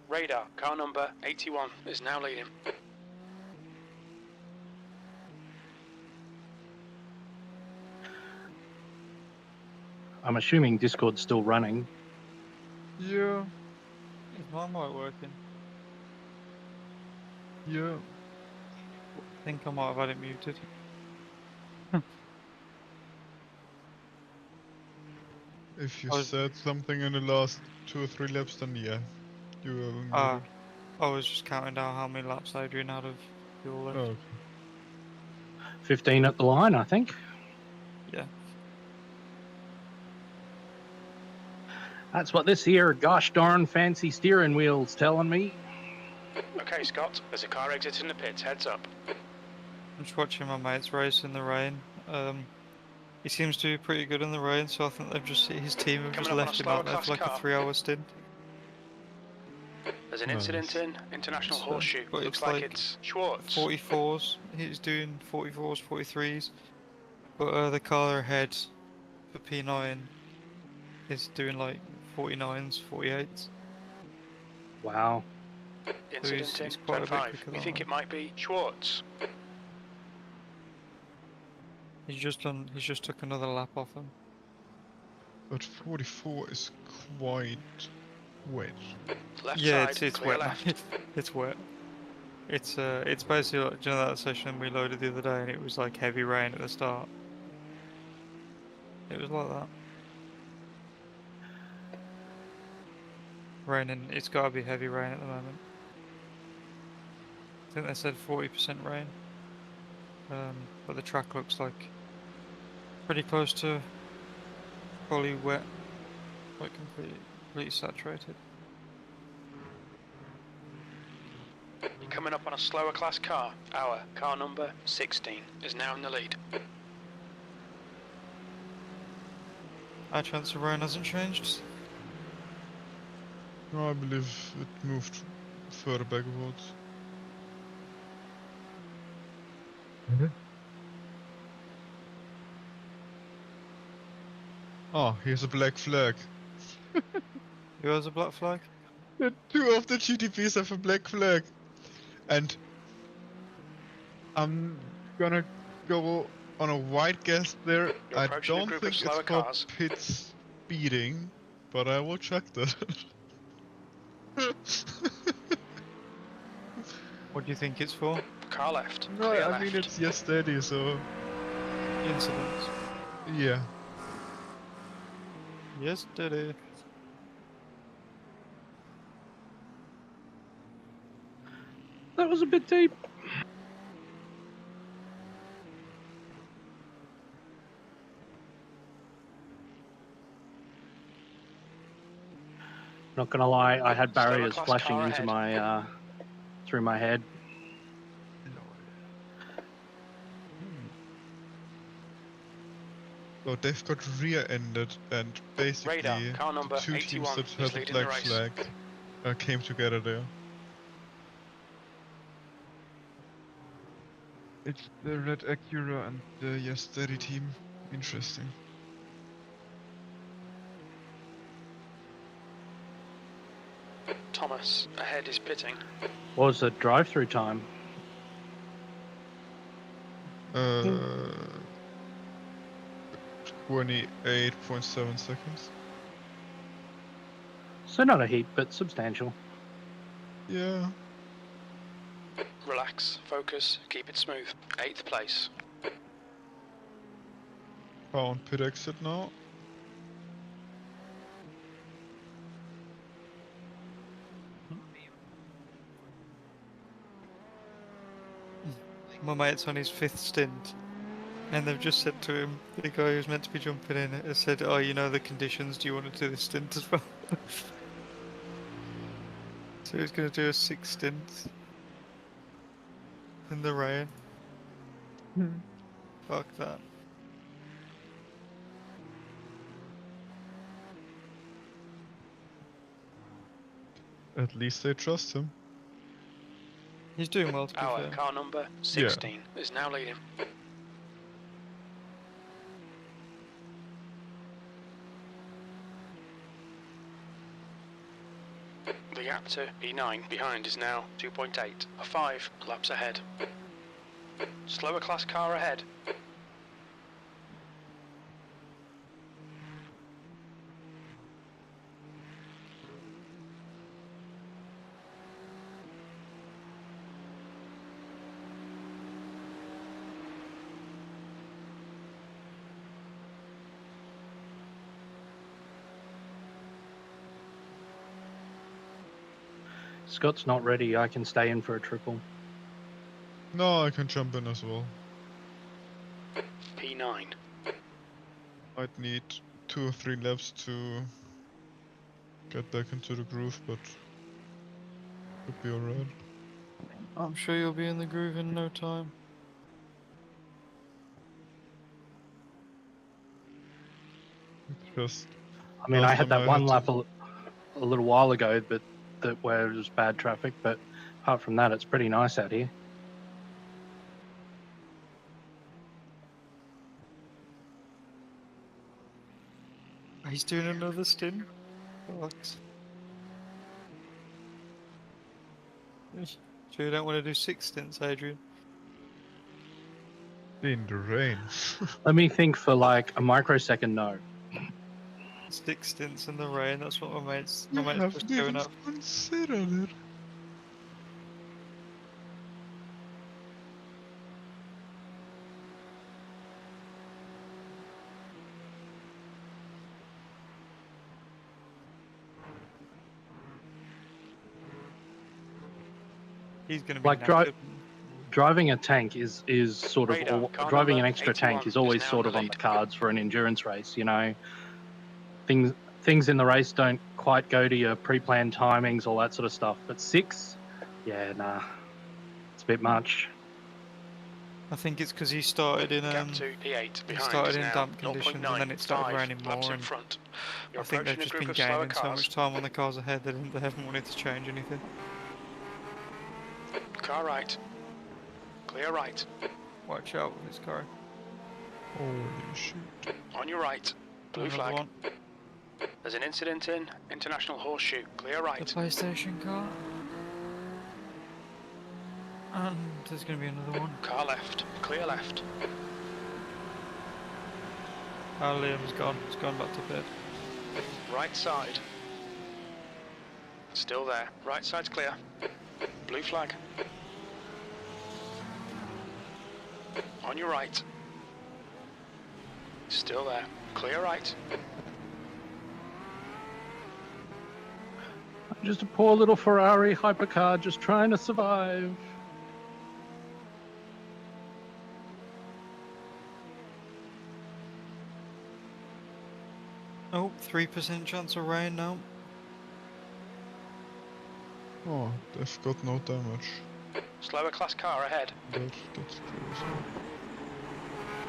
Radar, car number 81, is now leading. I'm assuming Discord's still running. Yeah. Is my mic working? Yeah. I think I might have had it muted. If you I was- said something in the last 2 or 3 laps, then yeah, you were muted. I was just counting down how many laps Adrian had of fuel left. Oh, okay. 15 at the line, I think. Yeah. That's what this here gosh darn fancy steering wheel's telling me. Okay, Scott, there's a car exiting the pits, heads up. I'm just watching my mates race in the rain. He seems to be pretty good in the rain, so I think they've just his team have Coming just up on a left him slower out there class for like car. a 3-hour stint. There's an incident Nice. in International So, Horseshoe. but Looks it's like like it's Schwartz. 44s. He's doing 44s, 43s. But the car ahead for P9 is doing like 49s, 48s. Wow. Incident he's in quite a Turn bit 5. quicker We than think that. it might be Schwartz. He's just took another lap off him. But 44 is quite wet. Left Yeah, side, it's clear wet, man. left. It's wet. It's basically like, do you know that session we loaded the other day and it was like heavy rain at the start. It was like that. Raining. It's got to be heavy rain at the moment. I think they said 40% rain. But the track looks like pretty close to fully wet, like completely saturated. You're coming up on a slower class car. Our car number 16 is now in the lead. Our chance of rain hasn't changed. No, I believe it moved further backwards. Oh, here's a black flag. Who has a black flag? The 2 of the GTPs have a black flag. And I'm gonna go on a wide guess there. You're I approaching a don't group of think it's slower for cars. pit speeding, but I will check that. What do you think it's for? Car left. No, Clear I left. mean it's yes steady, so Incidents. yeah. Yes, did it. That was a bit deep. Not gonna lie, I had Slower barriers class flashing car into ahead. my through my head. So they've got rear-ended, and basically Radar, car the number two teams 81 that is had the leading the black race. flag came together there. It's the red Acura and the Yes Steady team. Interesting. Thomas, ahead is pitting. What was the drive-through time? 28.7 seconds. So not a heap, but substantial. Yeah. Relax, focus, keep it smooth. 8th place. Found pit exit now. My mate's on his 5th stint, and they've just said to him, the guy who's meant to be jumping in, has said, "Oh, you know the conditions. Do you want to do this stint as well?" So he's going to do a 6 stint in the rain. Fuck that. At least they trust him. He's doing well, to be Our fair. car number 16 is now leading. The gap to E9 behind is now 2.8, 5 laps ahead. Slower class car ahead. Scott's not ready. I can stay in for a triple. No, I can jump in as well. P9. I'd need 2 or 3 laps to get back into the groove, but should be alright. I'm sure you'll be in the groove in no time. It's just I mean, I last had time that one to- lap a little while ago, but where it was bad traffic. But apart from that, it's pretty nice out here. He's doing another stint. What? So you don't want to do 6 stints, Adrian? in the rain. Let me think for like a microsecond. No. 6 stints in the rain, that's what my mate's You just haven't going even up. considered it. He's going to be Like knackered. driving a tank is sort of Radar, car driving an number extra tank 81 is always is now sort in of the on the lead. cards for an endurance race. You know, things in the race don't quite go to your pre-planned timings, all that sort of stuff. But 6, yeah, nah, it's a bit much. I think it's because he started in Gap to P8 he behind started is in now damp conditions and then it started 0.95 raining laps more. in And front. You're I think they've approaching a just group been of slower gaining so cars. much time on the cars ahead that they haven't wanted to change anything. Car right. Clear right. Watch out with this car. Holy shit. On your right. Blue Another flag. one. There's an incident in International Horseshoe. Clear The right. PlayStation car. And there's going to be another one. Car left. Clear left. Oh, Liam's gone. He's gone back to bed. Right side. Still there. Right side's clear. Blue flag. On your right. Still there. Clear right. Just a poor little Ferrari hypercar just trying to survive. Oh, 3% chance of rain now. Oh, they've got no damage. Slower class car ahead. That's crazy.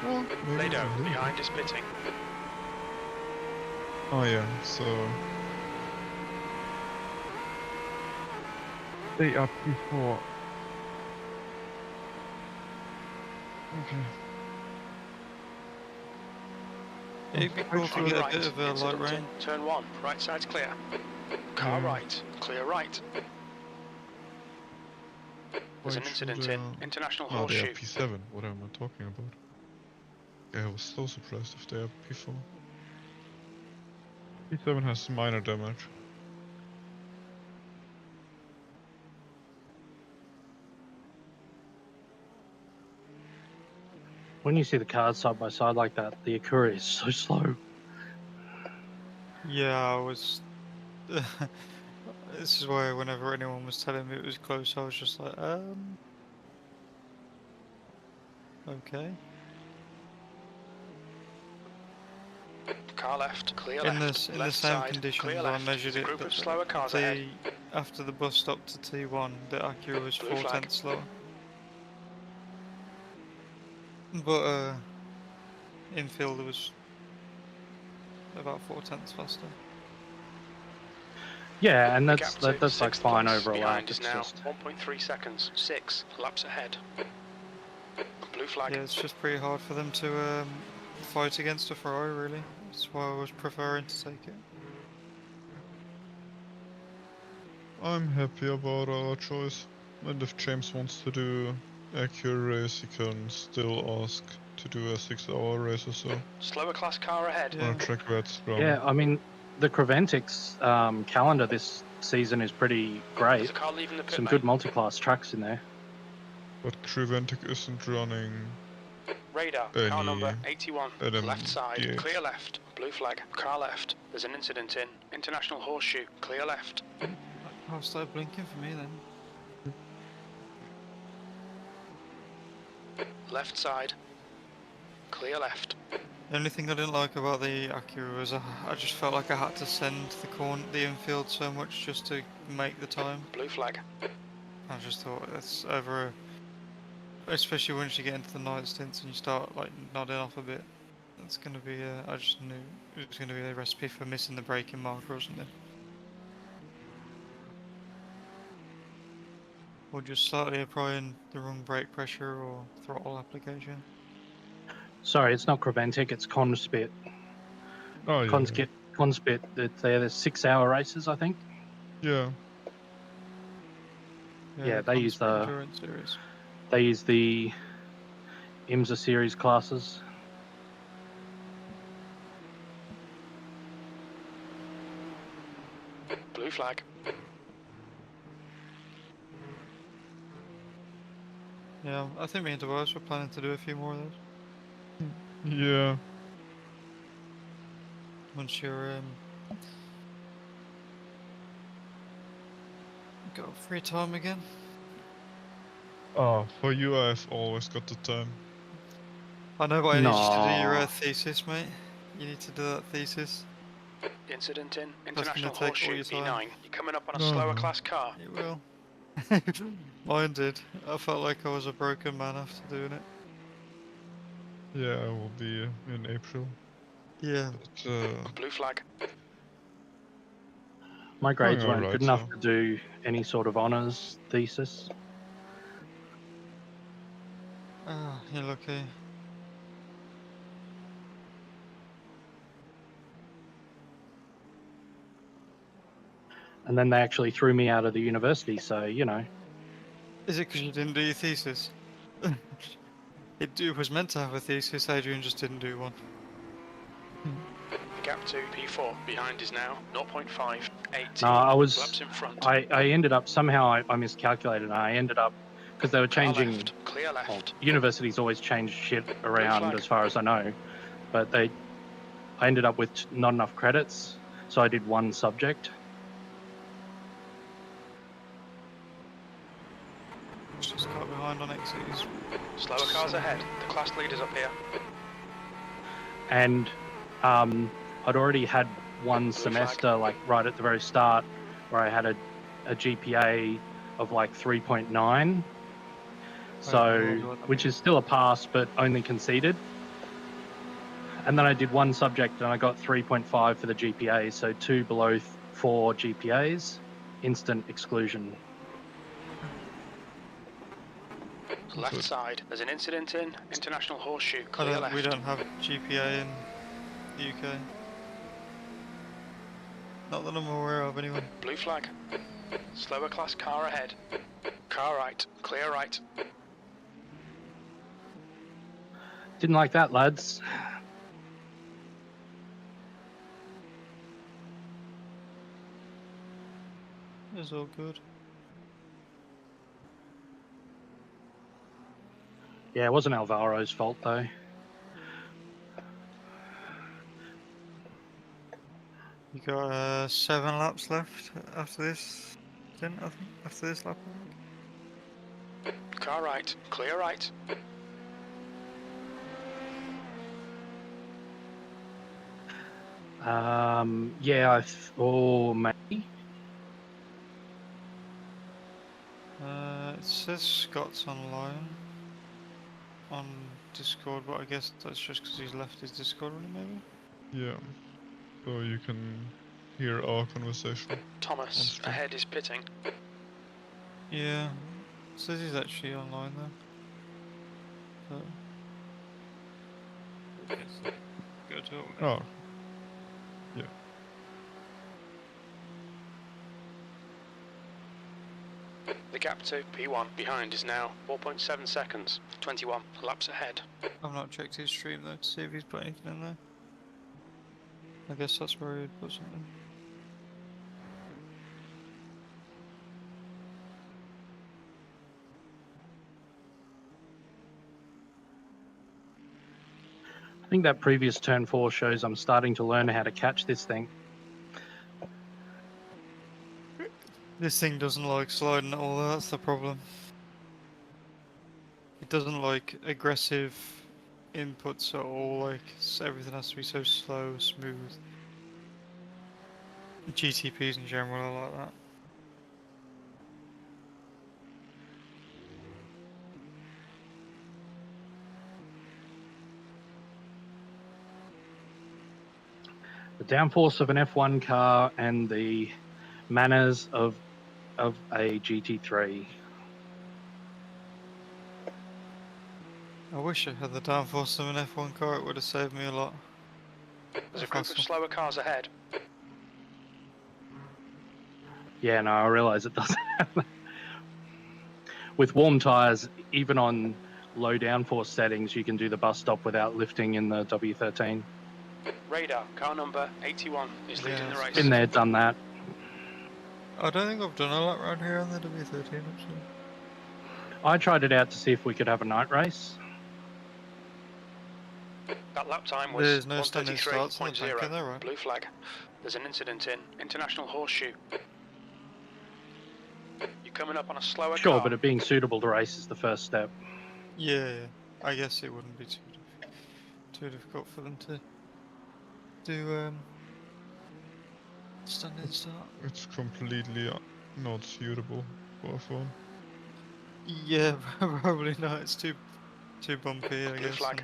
Well, maybe Lado it's a little behind bit. is pitting. Oh yeah, so... They are P4. Okay. It'd be cool to On get a right, bit of a light incident rain. in turn 1, right side's clear. Car right, clear right. There's an Why incident should in International No, they are Horseshoe. P7. What am I talking about? Yeah, I was so surprised if they are P4. P7 has minor damage. When you see the cars side by side like that, the Acura is so slow. Yeah, I was. This is why whenever anyone was telling me it was close, I was just like, okay. Car left, clear In left. the Left same side, conditions, clear I left. measured There's a it. group of That slower cars ahead. after the bus stop to T1, the Acura was Blue 4 flag. tenths slower. But infield it was about 4 tenths faster. Yeah, and The that's gap to that's like sixth fine place over a lap. behind is It's now just 1.3 seconds. 6 laps ahead. Blue flag. Yeah, it's just pretty hard for them to fight against a Ferrari, really. That's why I was preferring to take it. I'm happy about our choice. And if James wants to do a Acura race, he can still ask to do a 6-hour race or so. Slower class car ahead. Yeah. On a track where it's from. yeah. I mean, the Creventic's calendar this season is pretty There's great. a car leaving the pit Some lane. good multi-class tracks in there. But Creventic isn't running Radar, car any number 81. LM Left side, D8. clear left. Blue flag, car left. There's an incident in International Horseshoe, clear left. Oh, it started blinking for me then. Left side, clear left. The only thing I didn't like about the Acura was I just felt like I had to send the infield so much just to make the time. Blue flag. I just thought that's especially once you get into the night stints and you start like nodding off a bit. That's gonna be I just knew it was gonna be a recipe for missing the braking marker or something. Or just slightly applying the wrong brake pressure or throttle application. Sorry, it's not Creventic, it's Conspit. Oh yeah. Conspit. There's 6-hour races, I think. Yeah. Yeah, they use Conspit the- Endurance series. They use the IMSA series classes. Blue flag. Yeah, I think me and Tobias were planning to do a few more of those. Yeah. Once you're got free time again. Oh, for you I've always got the time. I know, but I need you to do your No. thesis, mate. You need to do that thesis. Incident in gonna International take all Horseshoe, your time. B9. You're coming up on a No, slower no. class car. It will. Mine did. I felt like I was a broken man after doing it. Yeah, I will be in April. Yeah. But, Blue flag. My grades weren't alright, good enough so- to do any sort of honours thesis. Ah, you're lucky. And then they actually threw me out of the university, so, you know. Is it because you didn't do your thesis? It was meant to have a thesis, Adrian just didn't do one. The gap to P4 behind is now 0.5. 18 No, I was- laps in front. I ended up, somehow I miscalculated, and I ended up, because they were Car changing, left, clear left. well, universities always change shit around flag. as far as I know, but I ended up with not enough credits, so I did one subject. Just got behind on exits. Slower cars ahead. The class leader's up here. And I'd already had one semester, like right at the very start, where I had a GPA of like 3.9. So, which is still a pass, but only conceded. And then I did one subject and I got 3.5 for the GPA, so 2 below 4 GPAs, instant exclusion. Left side, there's an incident in International Horseshoe, clear left. We don't have GPA in the UK. Not that I'm aware of, anyway. Blue flag. Slower class car ahead. Car right, clear right. Didn't like that, lads. It's all good. Yeah, it wasn't Alvaro's fault though. You got 7 laps left after this stint, I think. After this lap, I think. Car right, clear right. Yeah, maybe. It says Scott's online on Discord, but I guess that's just because he's left his Discord already, maybe? Yeah. So you can hear our conversation. Thomas, ahead is pitting. Yeah, it says he's actually online though. So, go to it. Oh. Yeah. The gap to P1 behind is now 4.7 seconds, 21 laps ahead. I've not checked his stream though to see if he's put anything in there. I guess that's where he'd put something. I think that previous turn 4 shows I'm starting to learn how to catch this thing. This thing doesn't like sliding at all, that's the problem. It doesn't like aggressive inputs at all, like everything has to be so slow, smooth. GTPs in general are like that. The downforce of an F1 car and the manners of a GT3. I wish I had the downforce of an F1 car, it would have saved me a lot. There's a group of slower cars ahead. Yeah, no, I realise it doesn't happen. With warm tyres, even on low downforce settings, you can do the bus stop without lifting in the W13. Radar, car number 81 is leading the race. Been there, done that. I don't think I've done a lot around here on the W13 actually. I tried it out to see if we could have a night race. That lap time was There's no standing starts on the tank, is there, right? Blue flag. There's an incident in International Horseshoe. You're coming up on a slower car. Sure, but it being suitable to race is the first step. Yeah, I guess it wouldn't be too difficult for them to do standing start. It's completely not suitable for F1. Yeah, probably not. It's too bumpy, I guess. Flag.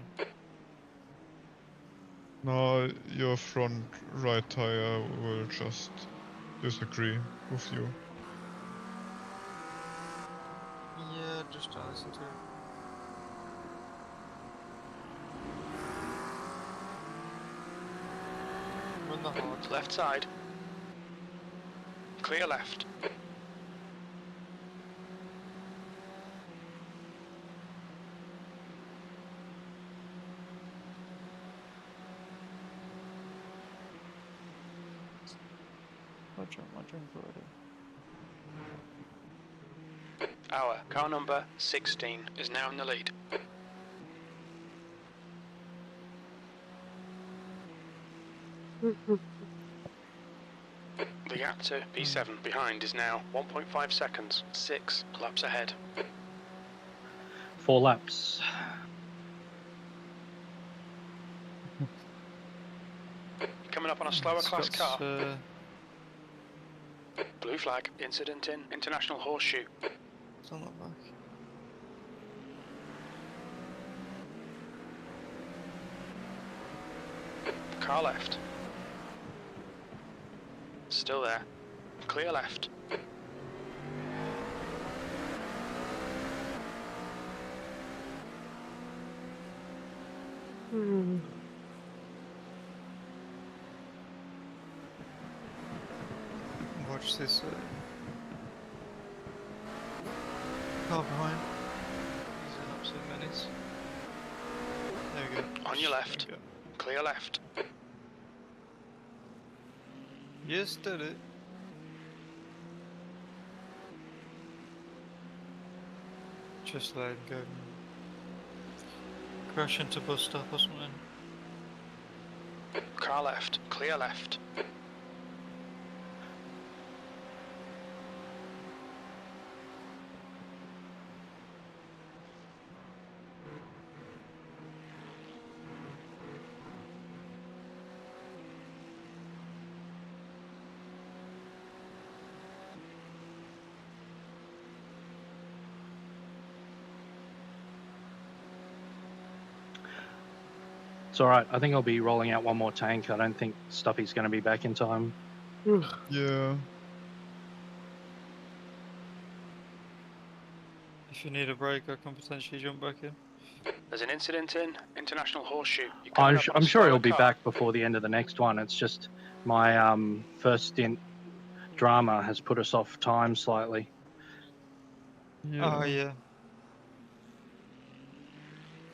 No, your front right tire will just disagree with you. Yeah, just don't listen to it. Run the hard. Left side. Clear left. My jump already. Our car number 16 is now in the lead. The gap to P7 behind is now 1.5 seconds, 6 laps ahead. 4 laps. Coming up on a slower class car. Blue Blue flag. Incident in International Horseshoe. It's on that back. Car left. Still there. Clear left. Watch this. Car behind. He's an absolute menace. There we go. On your left. There we go. Clear left. Yes, did it. Just let him go. Crash into bus stop or something. Car left. Clear left. It's alright, I think I'll be rolling out one more tank. I don't think Stuffey's going to be back in time. Yeah. If you need a break, I can potentially jump back in. There's an incident in International Horseshoe. You're coming up on I'm a sure he'll slower be car. back before the end of the next one. It's just my first stint drama has put us off time slightly. Oh yeah.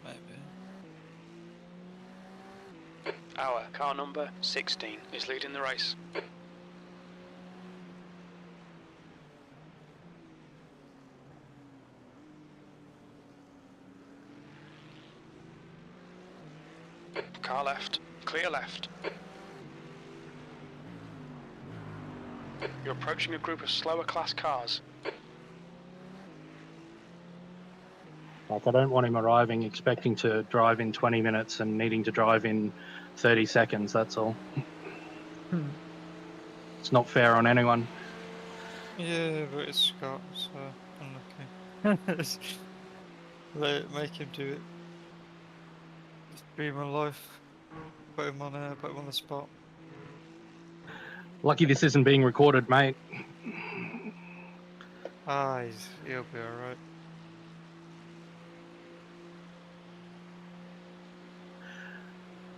Maybe. Our car number 16 is leading the race. Car left. Clear left. You're approaching a group of slower class cars. Like, I don't want him arriving expecting to drive in 20 minutes and needing to drive in 30 seconds, that's all. It's not fair on anyone. Yeah, but it's Scott, so unlucky. Make him do it. Dream of life. Put him on the spot. Lucky this isn't being recorded, mate. Ah, he'll be alright.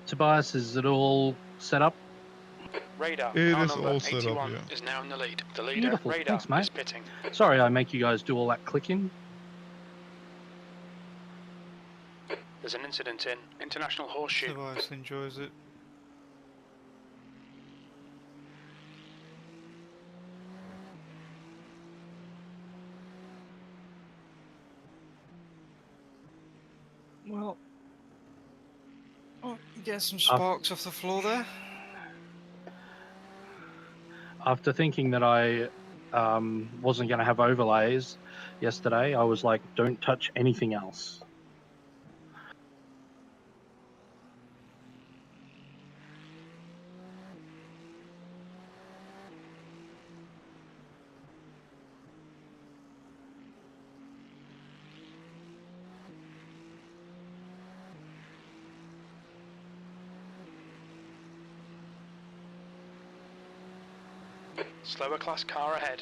Tobias, is it all set up? Radar. It car is number all set up, 81 yeah. is now in the lead. The leader, Beautiful. Radar, Thanks, mate. is pitting. Sorry I make you guys do all that clicking. There's an incident in International Horseshoe. Tobias enjoys it. Well, get some sparks off the floor there. After thinking that I wasn't going to have overlays yesterday, I was like, don't touch anything else. Slower class car ahead.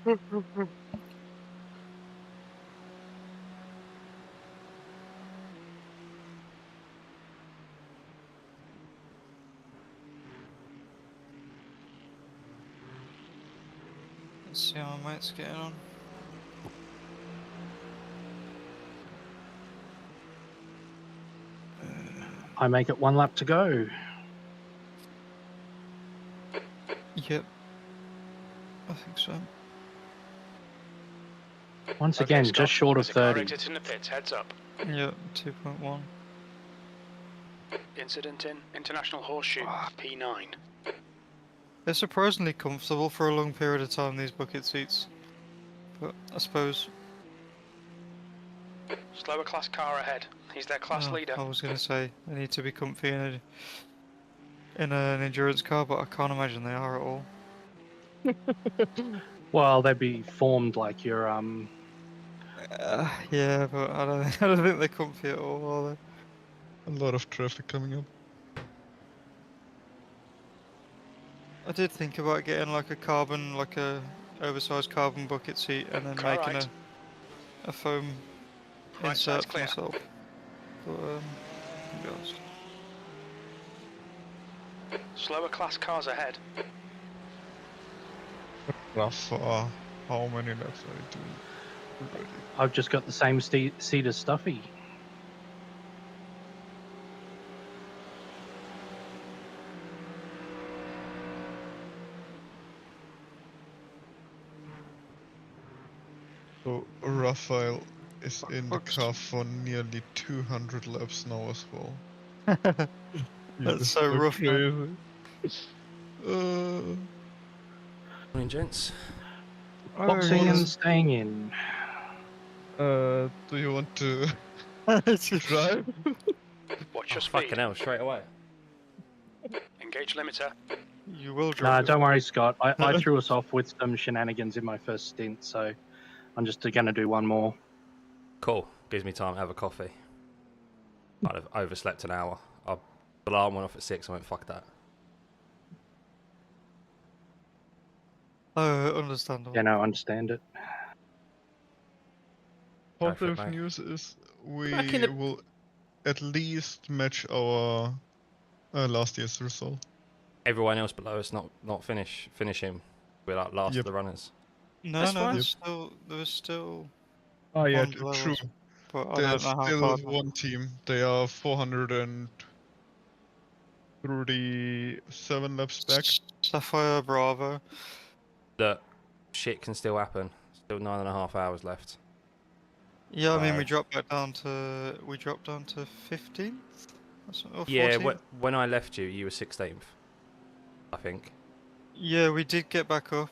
Let's see how my mate's getting on. I make it one lap to go. Yep. I think so. Once Okay, again, Scott, just short of there's a car 30. exit in the pits, heads up. Yep, 2.1. Incident in International Horseshoe, P9. They're surprisingly comfortable for a long period of time, these bucket seats. But I suppose... Slower class car ahead. He's their class leader. I was going to say, they need to be comfy in an endurance car, but I can't imagine they are at all. Well, they'd be formed like your Yeah, but I don't, I don't think they're comfy at all, are they? A lot of traffic coming up. I did think about getting like a carbon, like a oversized carbon bucket seat, and then Car making right. a foam Right insert side's for clear. myself. But just Slower class cars ahead. Rafa, how many laps are you doing already? I've just got the same seat as Stuffey. So Raphael is in the Fuck's- car for nearly 200 laps now as well. He That's is so rough, man. crazy. Morning, gents. Boxing and Oh, staying in. Do you want to yeah. drive? Watch Oh, your speed. fucking hell, straight away. Engage limiter. You will Nah, drive. don't worry, Scott. I threw us off with some shenanigans in my first stint, so I'm just going to do one more. Cool. Gives me time to have a coffee. I'd have overslept an hour. The alarm went off at 6. I went, fuck that. Understandable. Yeah, no, I understand it. Go for it, Positive mate. news is Back in we the- will at least match our last year's result. Everyone else below us not finishing. We're like last Yep. of the runners. No, That's no, fine. there was still Oh yeah, one below true. us, but I There's don't know how still far. one team. They are 437 laps back. Sapphire Bravo. That shit can still happen. Still 9.5 hours left. Yeah, I mean we So- dropped down to 15th or 14th. Yeah, when I left you were 16th. I think. Yeah, we did get back up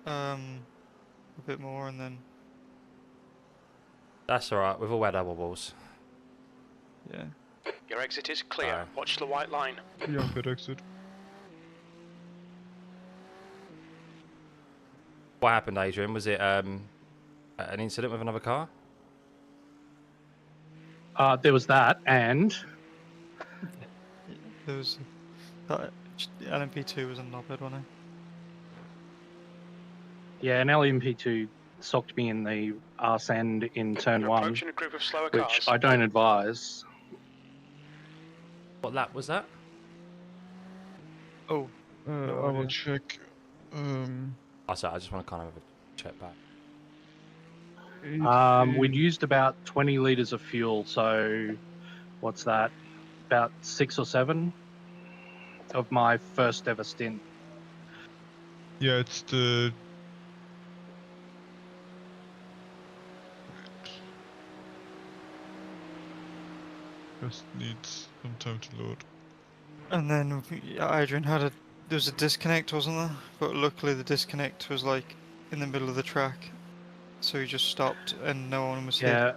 a bit more, and then That's alright. We've all had our wobbles. yeah. Your exit is clear. Aye. Watch the white line. Yeah, pit exit. What happened, Adrian? Was it an incident with another car? There was that, and There was that LMP2 was a knobhead, wasn't yeah, an LMP2 socked me in the arse end in turn You're 1, approaching a group of slower which cars. I don't advise. What lap was that? he? Oh, I No will idea. check. Oh, sorry, I just want to kind of have a check back. We'd used about 20 litres of fuel, so what's that? About 6 or 7 of my first ever stint. Yeah, it's the. Just needs some time to load. and then Adrian had there was a disconnect, wasn't there? But luckily the disconnect was like in the middle of the track, so he just stopped and no one was hit. Yeah,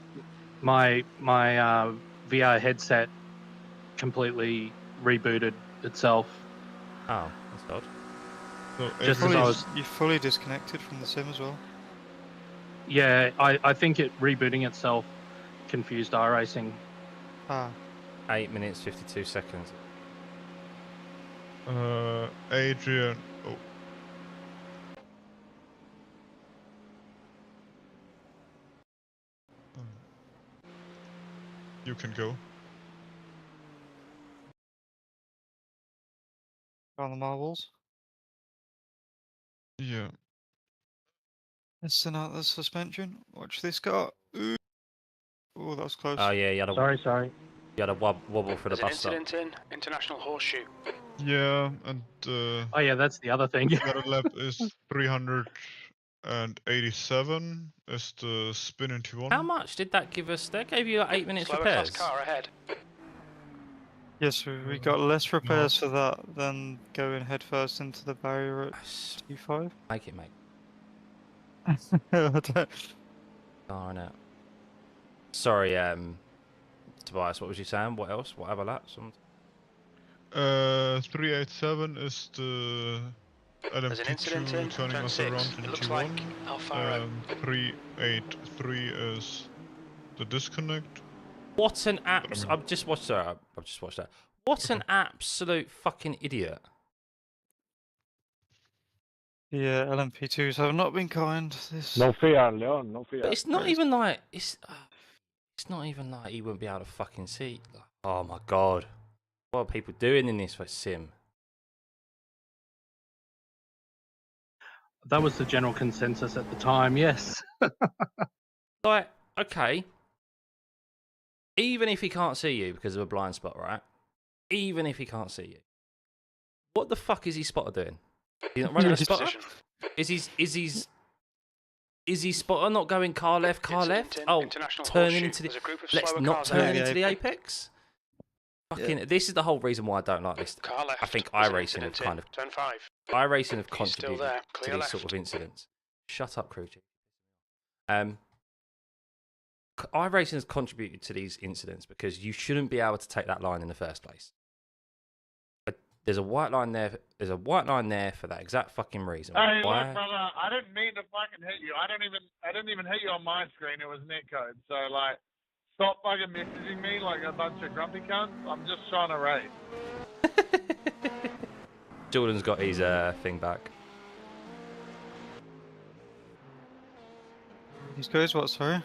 my VR headset completely rebooted itself. Oh, that's odd. So Just as every- I was, You fully disconnected from the sim as well. yeah, I think it rebooting itself confused iRacing. Ah, 8 minutes 52 seconds. Adrian. Oh. You can go. on the marbles. Yeah. Listen out the suspension. Watch this car. Ooh. Oh, that was close. Oh yeah, you Sorry. had a wobble for the There's an bus stop. incident in International Horseshoe. Yeah, and Oh yeah, that's the other thing. the other lap is 387 is the spin into one. How much did that give us? That gave you like 8 minutes Slower repairs. class car ahead. Yes, we got less repairs for that than going headfirst into the barrier at T5. Make it, mate. I don't- Darn it. Sorry, Tobias, what was you saying? What else? What other laps? 387 is the There's an incident in LMP2 turning turn us 6. around in It looks T1. like Alfaro. 383 is the disconnect. What an abs! I've just watched that. I've just watched that. What an absolute fucking idiot! Yeah, LMP2s have not been kind. This. No fear, Leon. No fear. But it's not even like it's not even like he wouldn't be able to fucking see. Oh my god, what are people doing in this sim? That was the general consensus at the time. Yes. Like, okay, even if he can't see you because of a blind spot, right? Even if he can't see you, what the fuck is he spotter doing? He's not running a spotter. Is his spotter not going car left, car left? Oh, turning into the. Let's not turn into the apex. Fucking. This is the whole reason why I don't like this. I think iRacing have kind of. iRacing have contributed to these sort of incidents. Shut up, crew chief. iRacing has contributed to these incidents because you shouldn't be able to take that line in the first place. There's a white line there. There's a white line there for that exact fucking reason. Hey, Why? look, brother, I didn't mean to fucking hit you. I didn't even hit you on my screen. It was netcode. So like, stop fucking messaging me like a bunch of grumpy cunts. I'm just trying to race. Jordan's got his thing back. These guys, what? Sorry.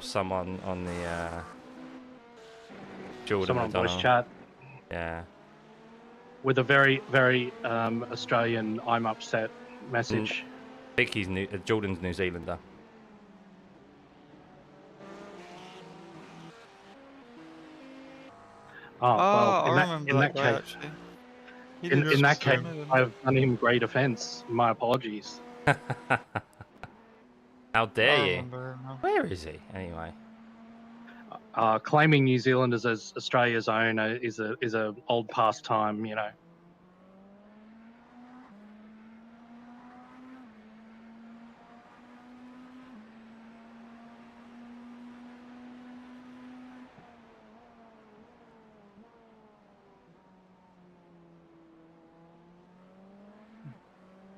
Someone on the Jordan. Someone on voice chat. Yeah. With a very, very Australian "I'm upset" message. I think he's Jordan's New Zealander. Oh, well, I remember in that that guy, case, actually. in that case, I've done him great offence. My apologies. How dare you? Remember now. Where is he anyway? Claiming New Zealanders as Australia's own is a old pastime, you know.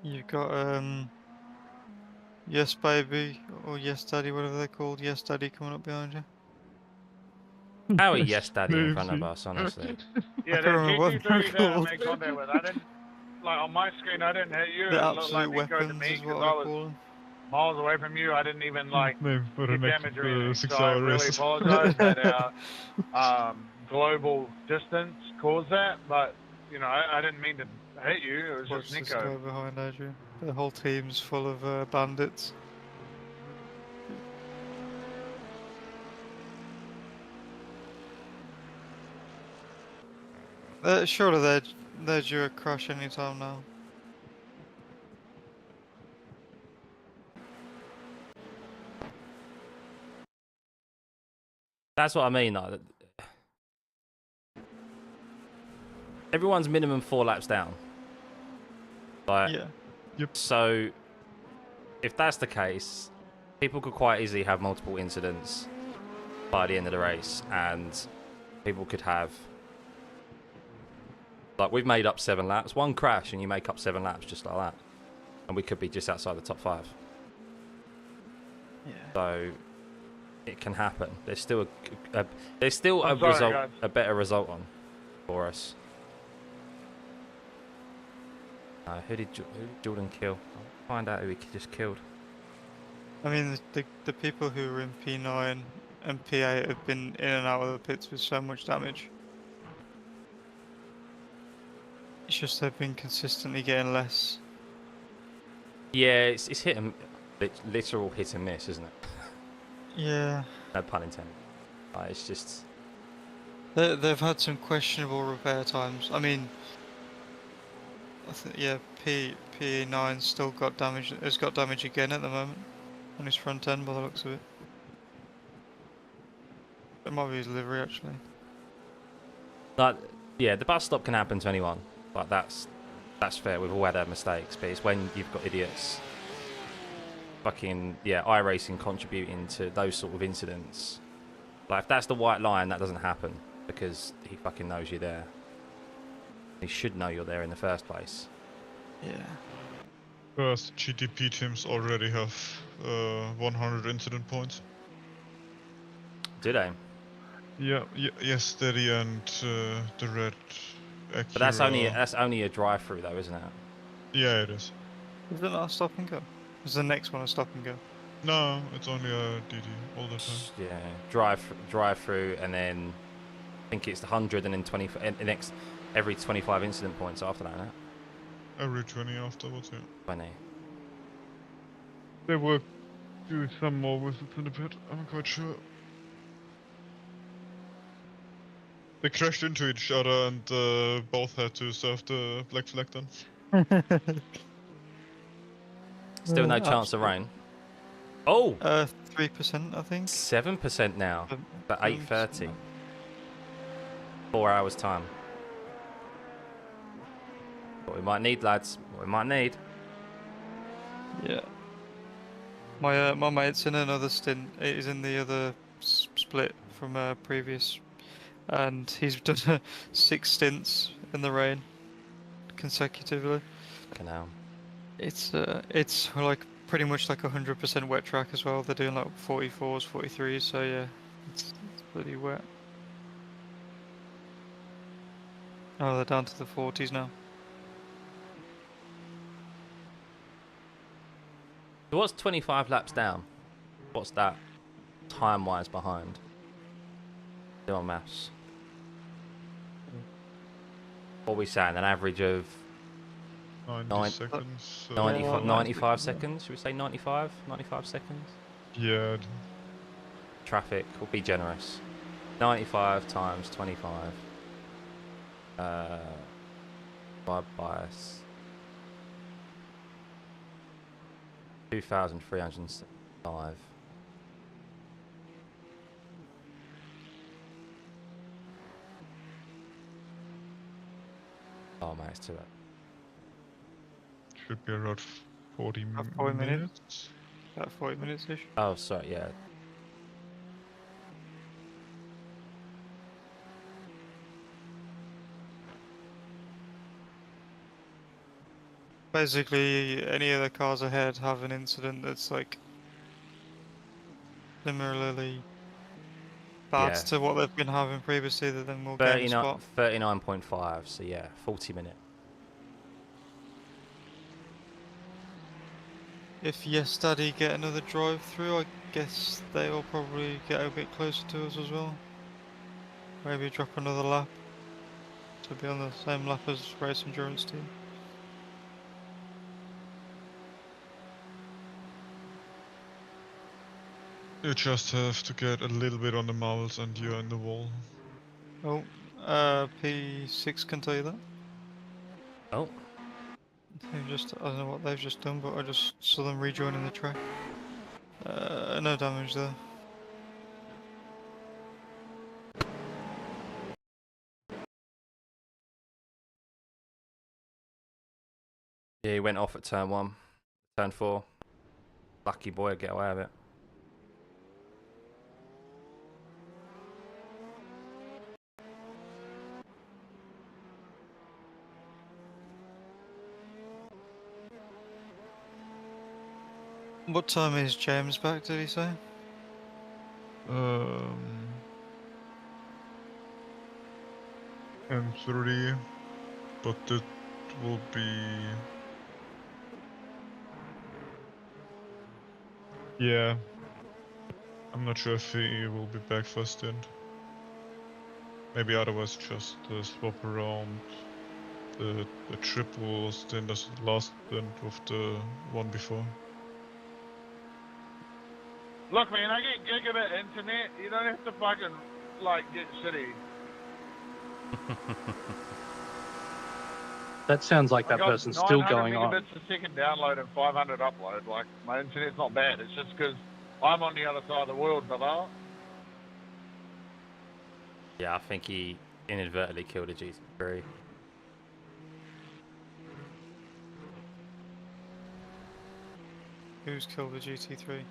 You've got Yes Baby or Yes Daddy, whatever they're called. Yes Daddy coming up behind you. How are Yes Daddy in front of us, honestly? Yeah, I can't the remember what GT3 they're that I called. made contact with, I didn't, like on my screen, I didn't hit you. The It looked like absolute netcode to weapons me is what because I I was call them. miles away from you. I didn't even like Name for the get next damage or anything. 6 So I hour really races. apologize that our global distance caused that. But you know, I didn't mean to hit you. It was Watch just this guy netcode. behind Adrian. The whole team's full of bandits. Surely they're due a crash anytime now. That's what I mean. Like, everyone's minimum 4 laps down. Like, Yeah. so if that's the case, people could quite easily have multiple incidents by the end of the race, and people could have, like, we've made up 7 laps, one crash and you make up 7 laps just like that, and we could be just outside the top 5. Yeah. So it can happen. There's still a I'm sorry, result, guys. a better result on for us. Who did Jordan kill? I'll find out who he just killed. I mean, the people who were in P9 and P8 have been in and out of the pits with so much damage. It's just they've been consistently getting less. Yeah, it's hit and literal hit and miss, isn't it? Yeah. No pun intended. It's just They've had some questionable repair times. I mean, I think yeah, P9 still got damage. Has got damage again at the moment on his front end by the looks of it. It might be his livery actually. like, yeah, the bus stop can happen to anyone. Like that's fair. We've all had our mistakes, but it's when you've got idiots. Fucking yeah, iRacing contributing to those sort of incidents. Like if that's the white line, that doesn't happen because he fucking knows you're there. He should know you're there in the first place. Yeah. First GTP teams already have 100 incident points. Do they? Yeah, yes, Steady and the red Acura. But that's only a drive-through though, isn't it? Yeah, it is. Is it not a stop and go? Is the next one a stop and go? No, it's only a DD all the time. Yeah, drive-through, and then I think it's the 100, and then 20. And next, every 25 incident points after that, isn't it? Every 20 afterwards, yeah. 20. They will do some more with it in a bit, I'm quite sure. They crashed into each other and both had to serve the black flag then. Still no chance of rain. Oh! 3%, I think. 7% now. At 8:30. 4 hours time. What we might need, lads. What we might need. Yeah. My mate's in another stint. He's in the other split from previous, and he's done 6 stints in the rain consecutively. Canal. It's like pretty much like 100% wet track as well. They're doing like 44s, 43s. So yeah, it's bloody wet. Oh, they're down to the 40s now. So what's 25 laps down? What's that time-wise behind? Do our maths. What are we saying? An average of 90 seconds. 95 seconds? Should we say 95? 95 seconds? Yeah. Traffic, we'll be generous. 95 times 25. Divided by 2,305. Oh mate, it's too late. Should be around 40 minutes. About 40 minutes-ish. Oh, sorry, yeah. Basically, any of the cars ahead have an incident that's like similarly bad to what they've been having previously, that then will gain a spot. 39.5, so yeah, 40 minute. If Yes Daddy get another drive through, I guess they will probably get a bit closer to us as well. Maybe drop another lap to be on the same lap as Race Endurance team. You just have to get a little bit on the marbles and you're in the wall. Oh, P6 can tell you that. Oh. I don't know what they've just done, but I just saw them rejoining the track. No damage there. Yeah, he went off at turn 1. Turn 4. Lucky boy, get away with it. What time is James back, did he say? M3, but it will be... Yeah. I'm not sure if he will be back for Stint. Maybe otherwise just swap around the triple stint as the last stint with the one before. Look, man, I get gigabit internet. You don't have to fucking, like, get shitty. That sounds like that person's still going on. 900 megabits a second download and 500 upload. Like, my internet's not bad. It's just because I'm on the other side of the world, brother. Yeah, I think he inadvertently killed a GT3. Who's killed the GT3?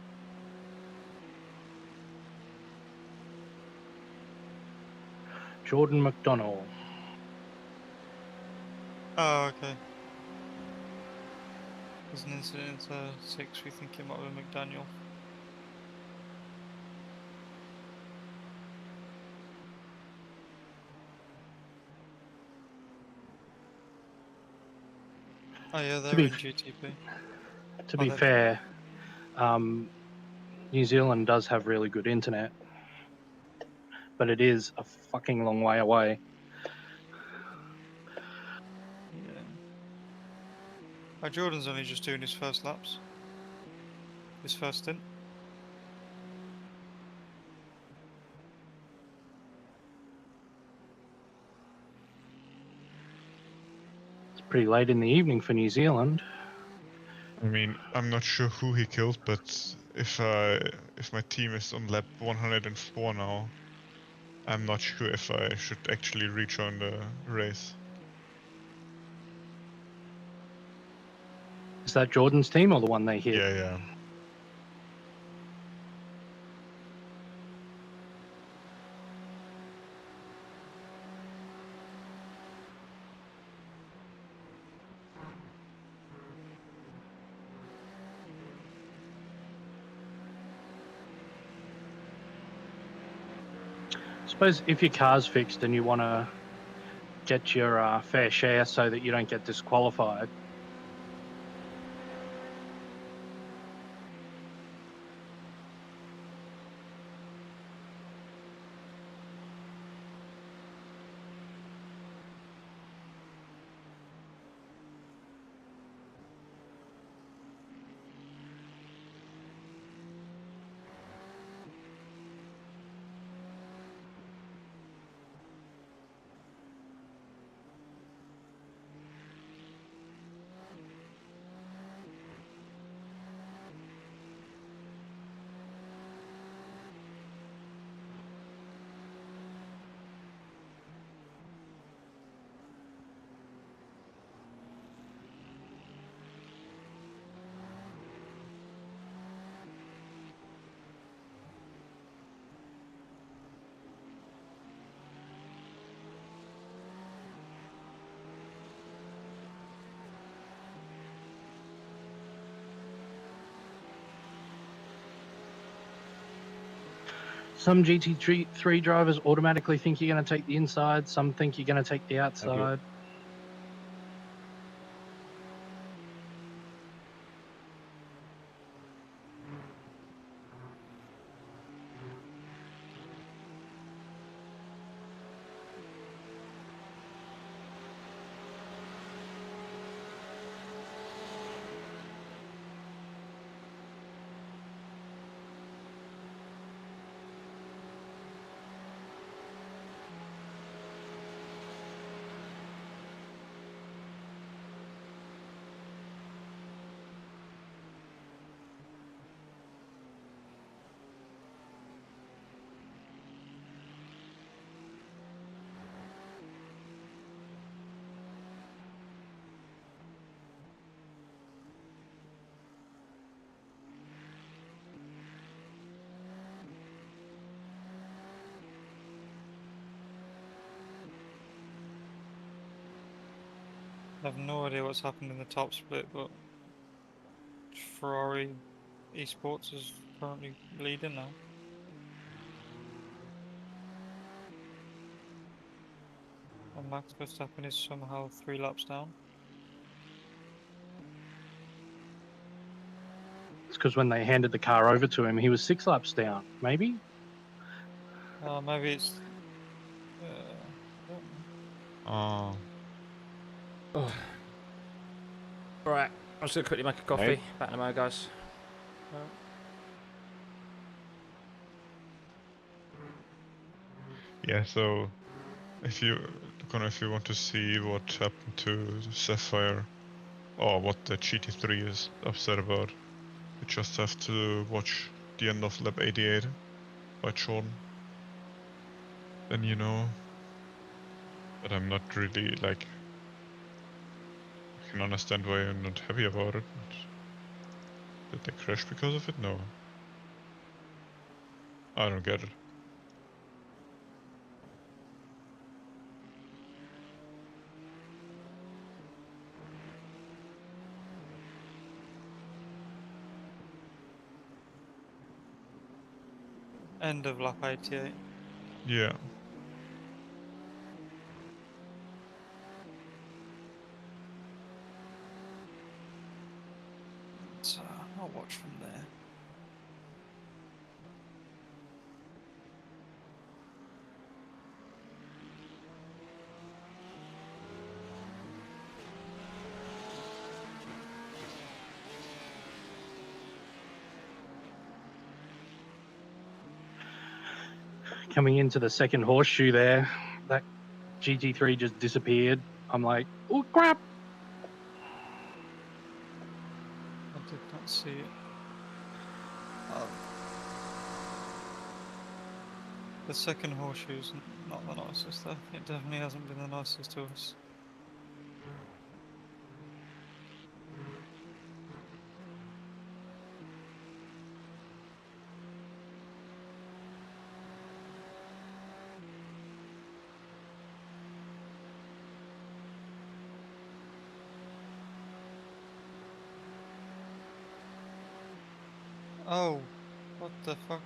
Jordan McDonnell. Oh, okay. There's an incident in 6, we think it might have been McDaniel. Oh yeah, they're in GTP. To be fair, New Zealand does have really good internet, but it is a fucking long way away. Yeah. Jordan's only just doing his first laps. His first stint. It's pretty late in the evening for New Zealand. I mean, I'm not sure who he killed, but if my team is on lap 104 now, I'm not sure if I should actually rejoin the race. Is that Jordan's team or the one they hit? Yeah. I suppose if your car's fixed and you want to get your fair share so that you don't get disqualified, some GT3 drivers automatically think you're going to take the inside, some think you're going to take the outside. I have no idea what's happened in the top split, but Ferrari Esports is currently leading now. And Max Verstappen is somehow 3 laps down. It's because when they handed the car over to him, he was 6 laps down, maybe? Maybe it's... Oh. Right, I'm just going to quickly make a coffee. Right. Back in a moment, guys. Yeah, so if you want to see what happened to Sapphire or what the GT3 is upset about, you just have to watch the end of lap 88 by Jordan. Then you know. But I'm not really like... I can understand why you're not happy about it. But did they crash because of it? No. I don't get it. End of lap 88. Yeah. So I'll watch from there. Coming into the second horseshoe there, that GT3 just disappeared. I'm like, oh crap! I did not see it. Oh. The second horseshoe's not the nicest though. It definitely hasn't been the nicest to us. Oh, what the fuck?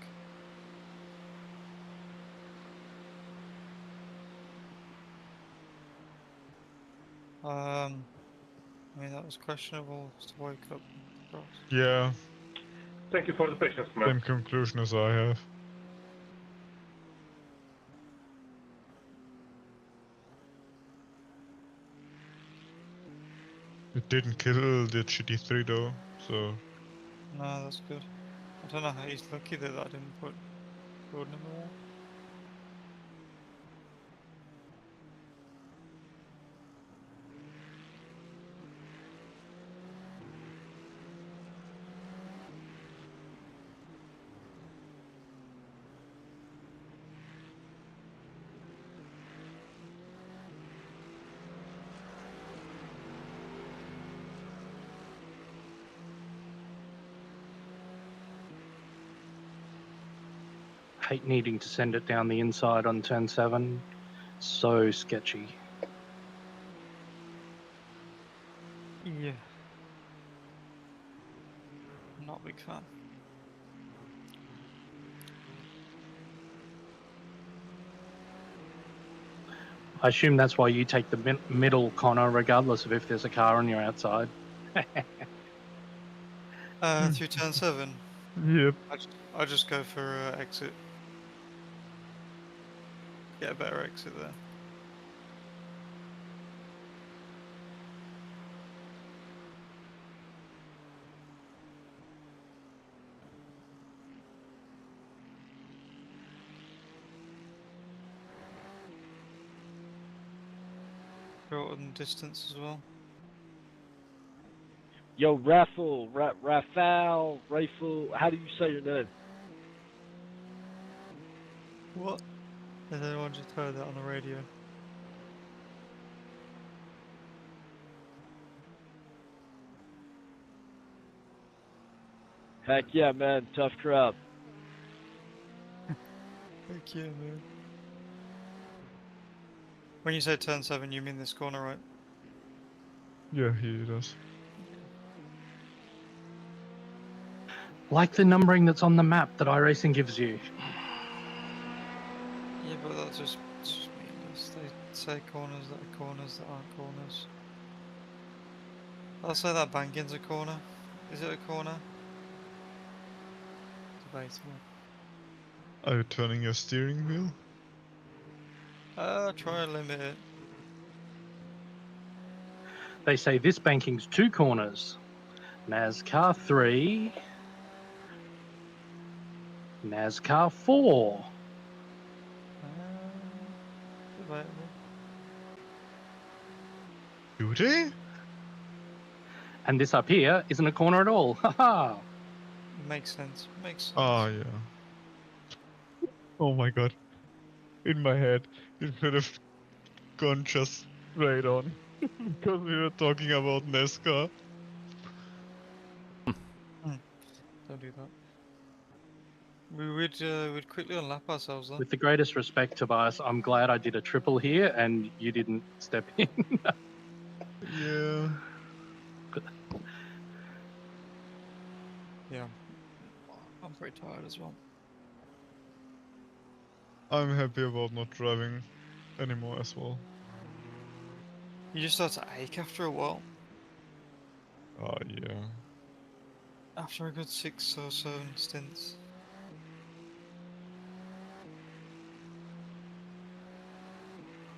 I mean that was questionable to wake up. Cross. Yeah. Thank you for the patience, man. Same conclusion as I have. It didn't kill the GT3 though, so... No, that's good. I don't know how he's lucky that I didn't put Gordon in the wall. Hate needing to send it down the inside on turn 7. So sketchy. Yeah. Not a big fan. I assume that's why you take the middle corner regardless of if there's a car on your outside. Through turn 7. Yep. I just go for exit. Get a better exit there. Shorten distance as well. Yo, Raffle, Rafale, Rifle, how do you say your name? What? Has anyone just heard that on the radio? Heck yeah, man, tough crowd. Heck yeah, man. When you say turn 7, you mean this corner, right? Yeah, he does. Like the numbering that's on the map that iRacing gives you. Yeah, but that's just meaningless. They say corners that are corners that aren't corners. I'll say that banking's a corner. Is it a corner? Debatable. Are you turning your steering wheel? Try and limit it. They say this banking's 2 corners. NASCAR 3. NASCAR 4. Debatable. Do they? And this up here isn't a corner at all. Haha. Makes sense. Makes sense. Oh, yeah. Oh my god. In my head, it could have gone just straight on. Because we were talking about NASCAR. Don't do that. We'd quickly unlap ourselves though. With the greatest respect, Tobias, I'm glad I did a triple here and you didn't step in. Yeah. Yeah. I'm very tired as well. I'm happy about not driving anymore as well. You just start to ache after a while. Ah, yeah. After a good 6 or 7 stints.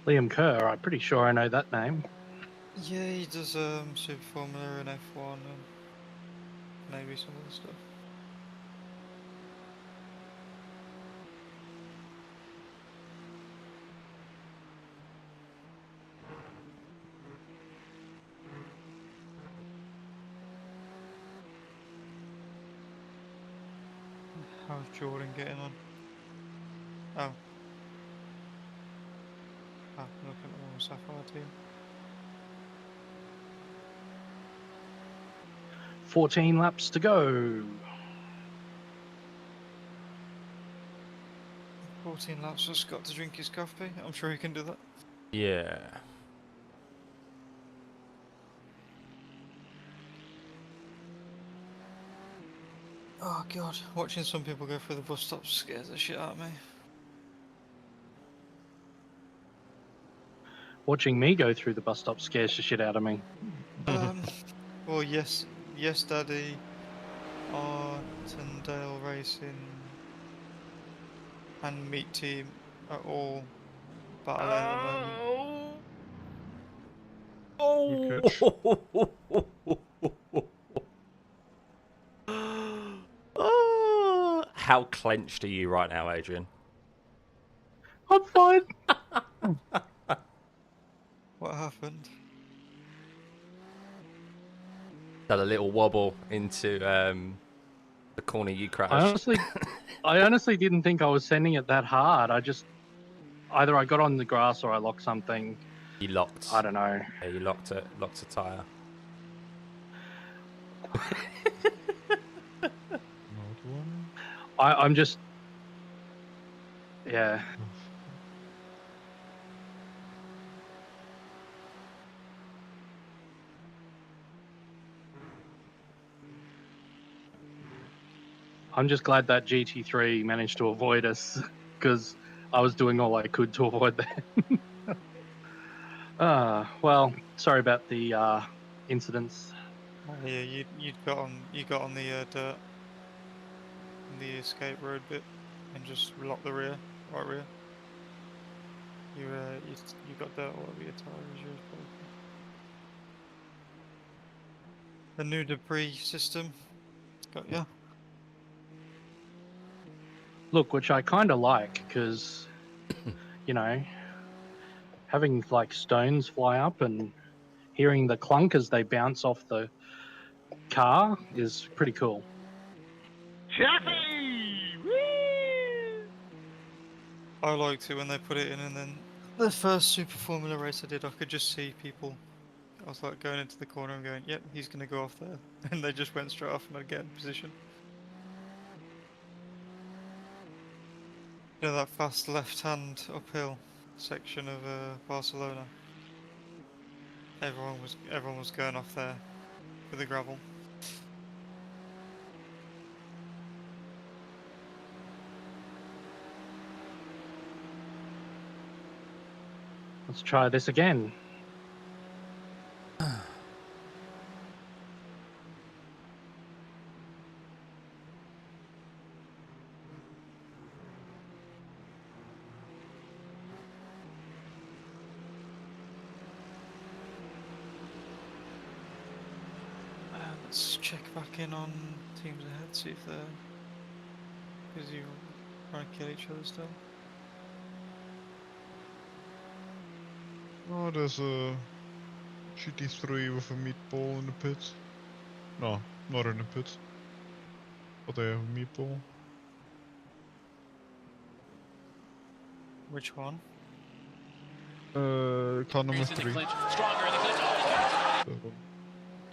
Liam Kerr, I'm pretty sure I know that name. Yeah, he does Super Formula and F1 and maybe some other stuff. How's Jordan getting on? Oh. Ah, look at the wrong Sapphire team. 14 laps to go. 14 laps for Scott to drink his coffee. I'm sure he can do that. Yeah. Oh god, watching some people go through the bus stops scares the shit out of me. Watching me go through the bus stop scares the shit out of me. Well, yes, Daddy, Artondale Racing, and Meat Team are all battling at the moment. Oh, how clenched are you right now, Adrian? I'm fine. What happened? Had a little wobble into the corner you crashed. I honestly didn't think I was sending it that hard. Either I got on the grass or I locked something. You locked. I don't know. Yeah, you locked a tyre. I'm just, yeah. I'm just glad that GT3 managed to avoid us because I was doing all I could to avoid that. Well, sorry about the incidents. Oh, yeah, you got on the dirt, the escape road bit, and just locked the rear, right rear. You got dirt all over your tyres. The new debris system got you. Look, which I kind of like because, you know, having like stones fly up and hearing the clunk as they bounce off the car is pretty cool. Chappy! Woo! I liked it when they put it in, and then the first Super Formula race I did, I could just see people. I was like going into the corner and going, "Yep, he's gonna go off there," and they just went straight off, and I'd get in position. You know that fast left-hand uphill section of Barcelona. Everyone was going off there with the gravel. Let's try this again. Let's check back in on teams ahead, see if they're busy trying to kill each other still. Oh, there's a GT3 with a meatball in the pit. No, not in the pit. But they have a meatball. Which one? Car number 3.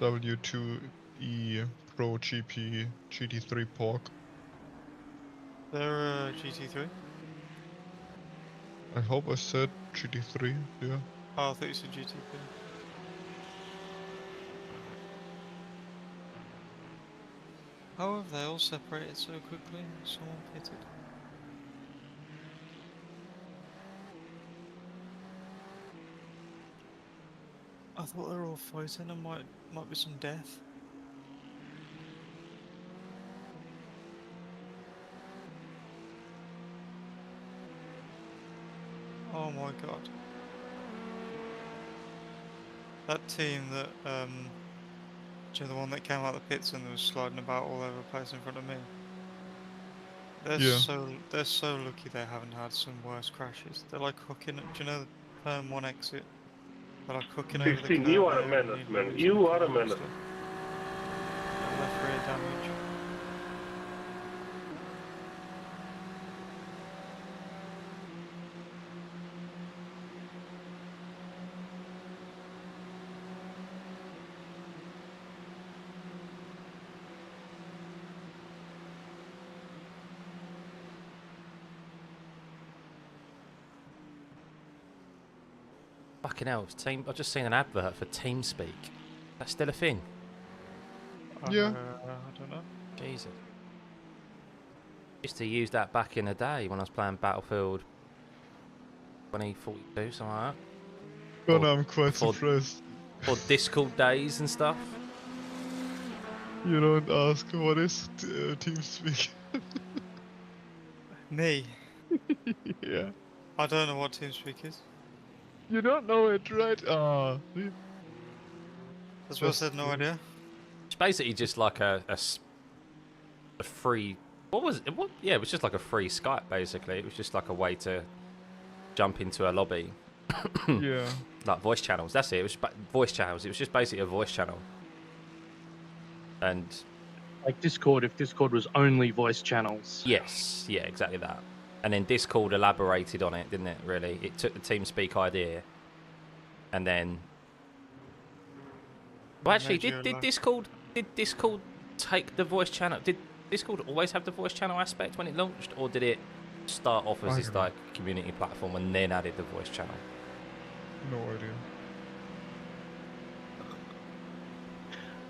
W2E Pro GP GT3 Pork. They're GT3? I hope I said GT3, yeah. Oh, I thought you said GT3. How have they all separated so quickly? Someone pitted. I thought they were all fighting and might be some death. Oh my god. That team that, do you know, the one that came out of the pits and was sliding about all over the place in front of me? They're Yeah. so lucky they haven't had some worse crashes. They're like hooking, do you know the turn 1 exit? They're like hooking over the 16, curb you are a there and menace, nearly man. losing You the are a car and menace. stuff. Left rear damage. Fucking hell, I've just seen an advert for TeamSpeak. That's still a thing? Yeah. I don't know. Jesus. Used to use that back in the day when I was playing Battlefield 2042, something like that. Oh Or no, I'm quite before- surprised. Or Discord days and stuff. You don't ask what is TeamSpeak. Me? Yeah. I don't know what TeamSpeak is. You don't know it, right? Ah. That's what I said, no idea. It's basically just like a free... What was it? Yeah, it was just like a free Skype, basically. It was just like a way to jump into a lobby. Yeah. Like voice channels, that's it. It was voice channels. It was just basically a voice channel. And... Like Discord, if Discord was only voice channels. Yes, yeah, exactly that. And then Discord elaborated on it, didn't it, really? It took the TeamSpeak idea and then... Well, actually, did Discord take the voice channel? Did Discord always have the voice channel aspect when it launched? Or did it start off as I this don't know. like community platform and then added the voice channel? No idea.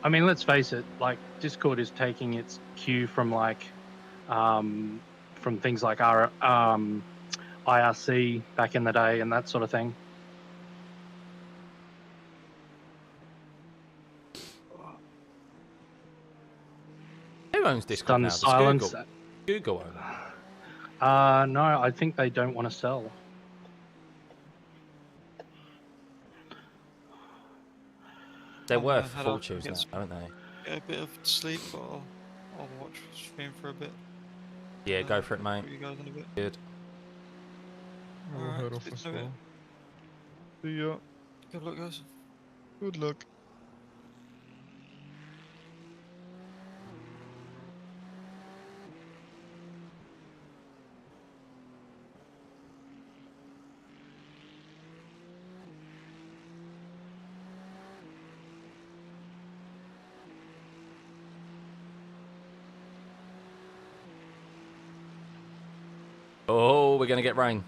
I mean, let's face it, like, Discord is taking its cue from, like, from things like our IRC back in the day and that sort of thing. Who owns Discord now? Stunned Does silence. Google own it? No, I think they don't want to sell. They're I'm worth gonna head off fortunes and now, get aren't they? Get a bit of sleep, but I'll watch stream for a bit. Yeah, go for it, mate. Put you guys in a bit. Good. I will Alright, head off speak as to you in a well. See ya. Good luck, guys. Good luck. Oh, we're going to get rain.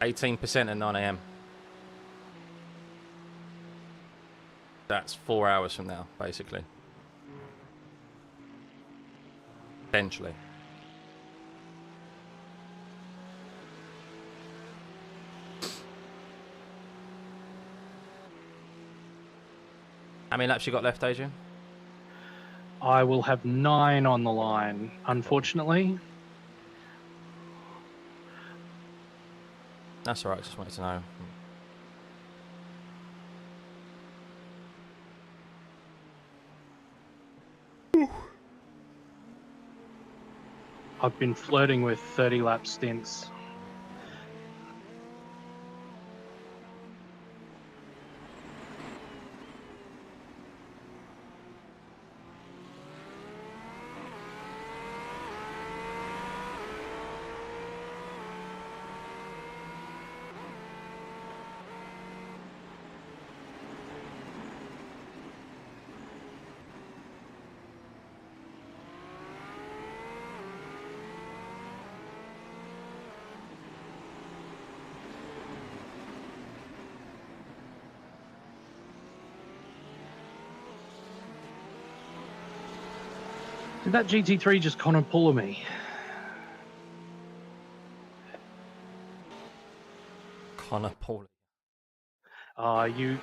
18% at 9 AM. That's 4 hours from now, basically. Potentially. How many laps you got left, Adrian? I will have 9 on the line, unfortunately. That's alright, just wanted to know. I've been flirting with 30-lap stints. Did that GT3 just Connor pull me? Connor Paul. You.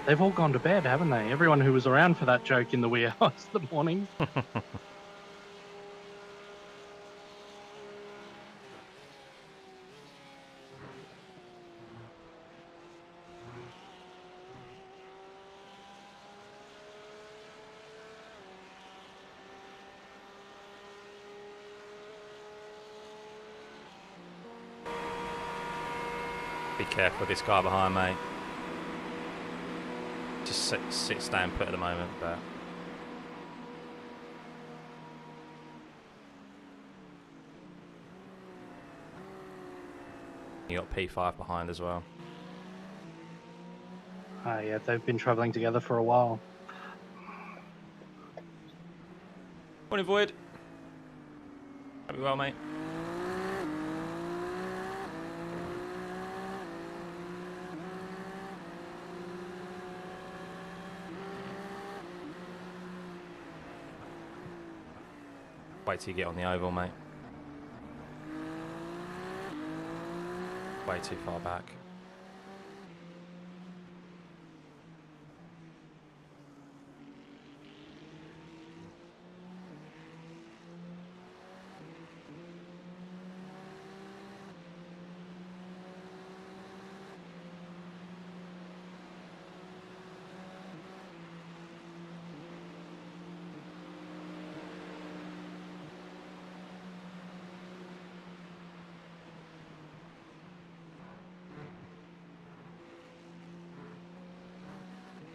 They've all gone to bed, haven't they? Everyone who was around for that joke in the wee hours of the morning. Be careful with this guy behind, mate. Just sit staying put at the moment, but you got P5 behind as well. Oh, yeah, they've been travelling together for a while. Morning, Void. Hope you're well, mate. Wait till you get on the oval, mate. Way too far back.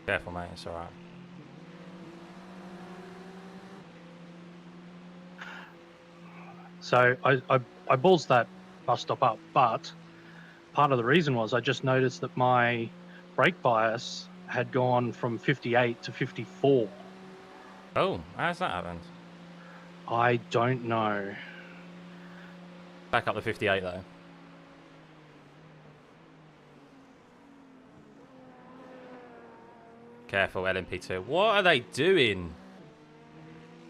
Careful, mate, it's alright. So I balls that bus stop up, but part of the reason was I just noticed that my brake bias had gone from 58 to 54. Oh, how's that happened? I don't know. Back up to 58 though. Careful, LMP2. What are they doing?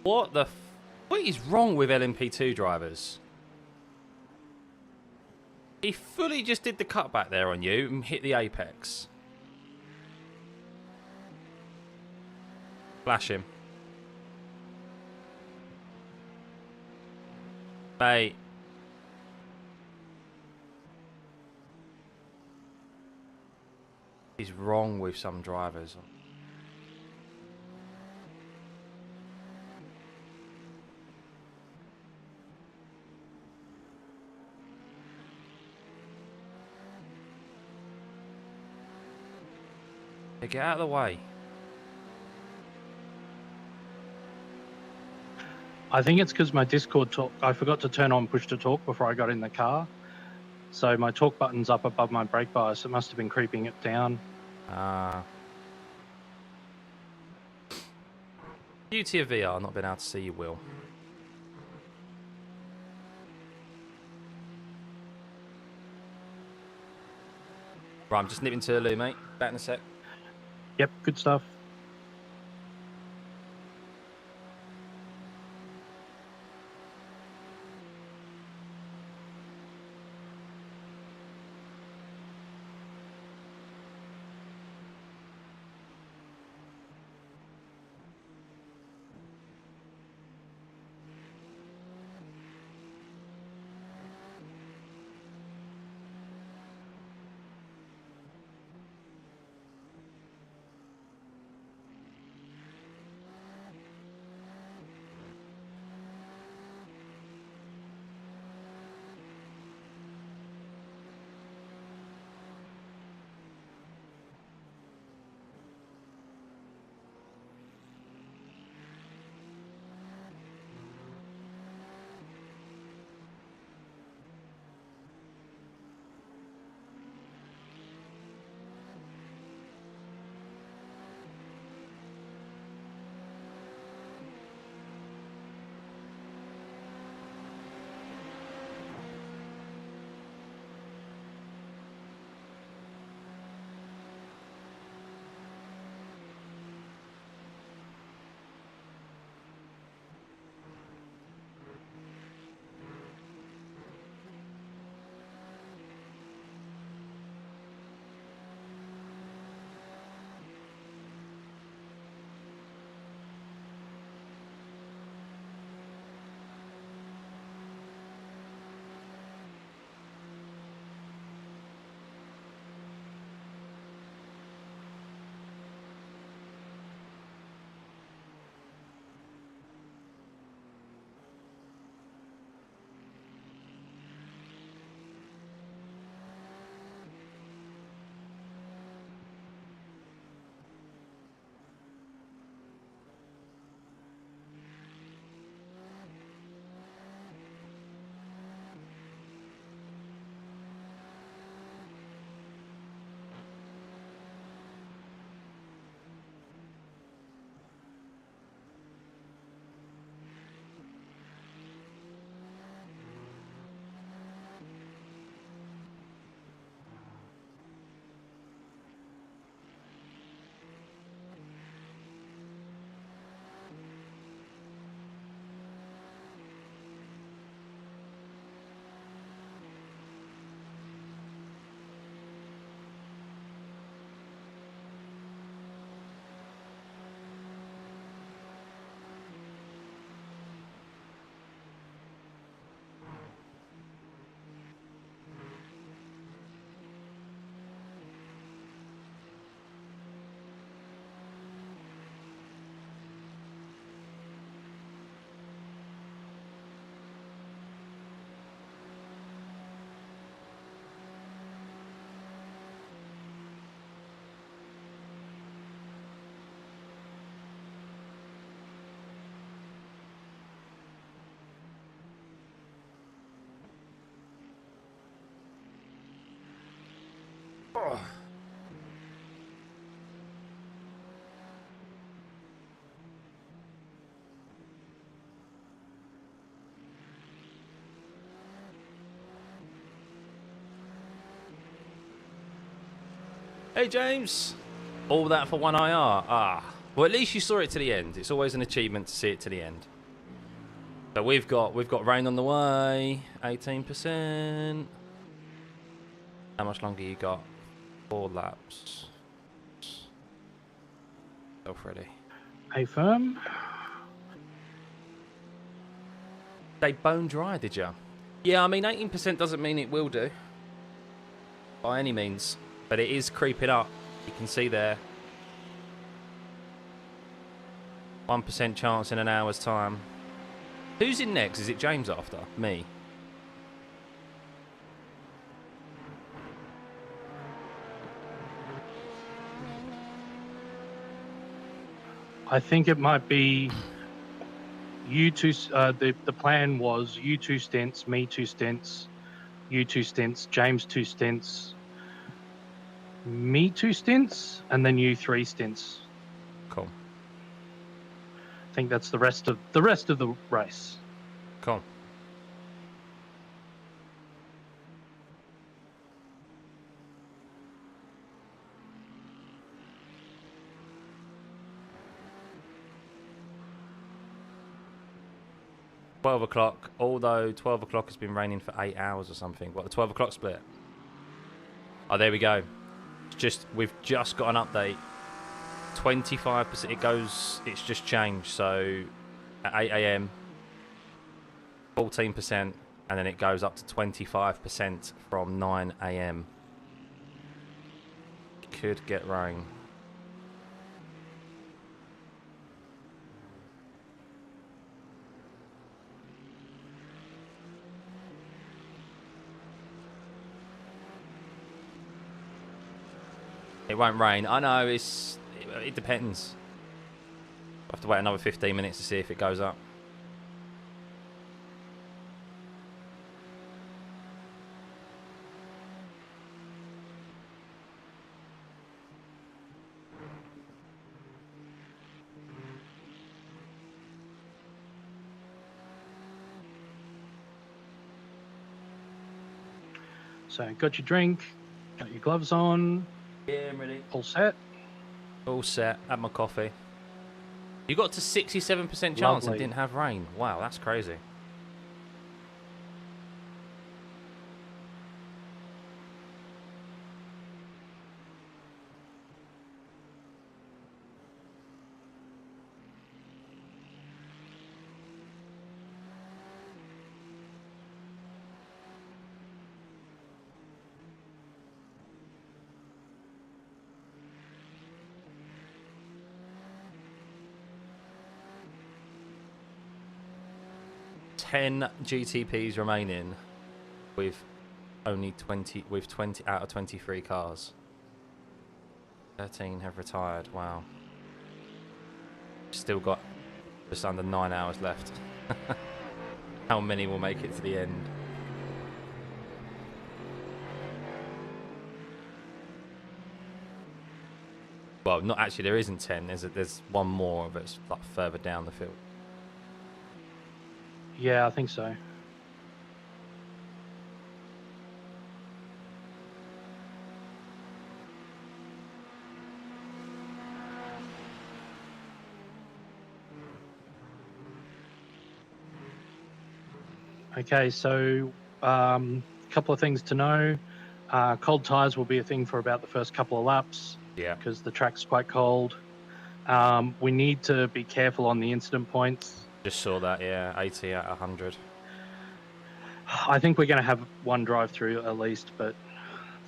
What is wrong with LMP2 drivers? He fully just did the cutback there on you and hit the apex. Flash him. Mate. He's wrong with some drivers. Hey, get out of the way. I think it's because my Discord talk, I forgot to turn on push to talk before I got in the car. So my talk button's up above my brake bias. It must have been creeping it down. Beauty of VR, not being able to see your wheel. Right, I'm just nipping to the loo, mate. Back in a sec. Yep, good stuff. Oh. Hey James! All that for one IR. Ah. Well, at least you saw it to the end. It's always an achievement to see it to the end. But we've got rain on the way. 18%. How much longer you got? 4 laps. Self-ready. Hey, firm. They bone dry, did you? Yeah, I mean, 18% doesn't mean it will do. By any means. But it is creeping up. You can see there. 1% chance in an hour's time. Who's in next? Is it James after? Me. I think it might be you two. The plan was you 2 stints, me 2 stints, you 2 stints, James 2 stints, me 2 stints, and then you 3 stints. Cool. I think that's the rest of the race. Cool. $12, although 12 o'clock has been raining for 8 hours or something. What, the 12 o'clock split? Oh, there we go. We've just got an update. 25%, it's just changed. So at 8 AM, 14%, and then it goes up to 25% from 9 AM. Could get rain. It won't rain. I know, it depends. I'll have to wait another 15 minutes to see if it goes up. So, got your drink, got your gloves on. Yeah, I'm ready. All set. All set. Had my coffee. You got to 67% chance Lovely. and didn't have rain. Wow, that's crazy. Ten GTPs remaining with only 20 out of 23 cars. 13 have retired. Wow. Still got just under 9 hours left. How many will make it to the end? Well, not actually. There isn't 10. There's one more, but it's like further down the field. Yeah, I think so. Okay, so a couple of things to know. Cold tyres will be a thing for about the first couple of laps. Yeah. Because the track's quite cold. We need to be careful on the incident points. Just saw that, yeah. 80 out of 100. I think we're going to have one drive-through at least, but...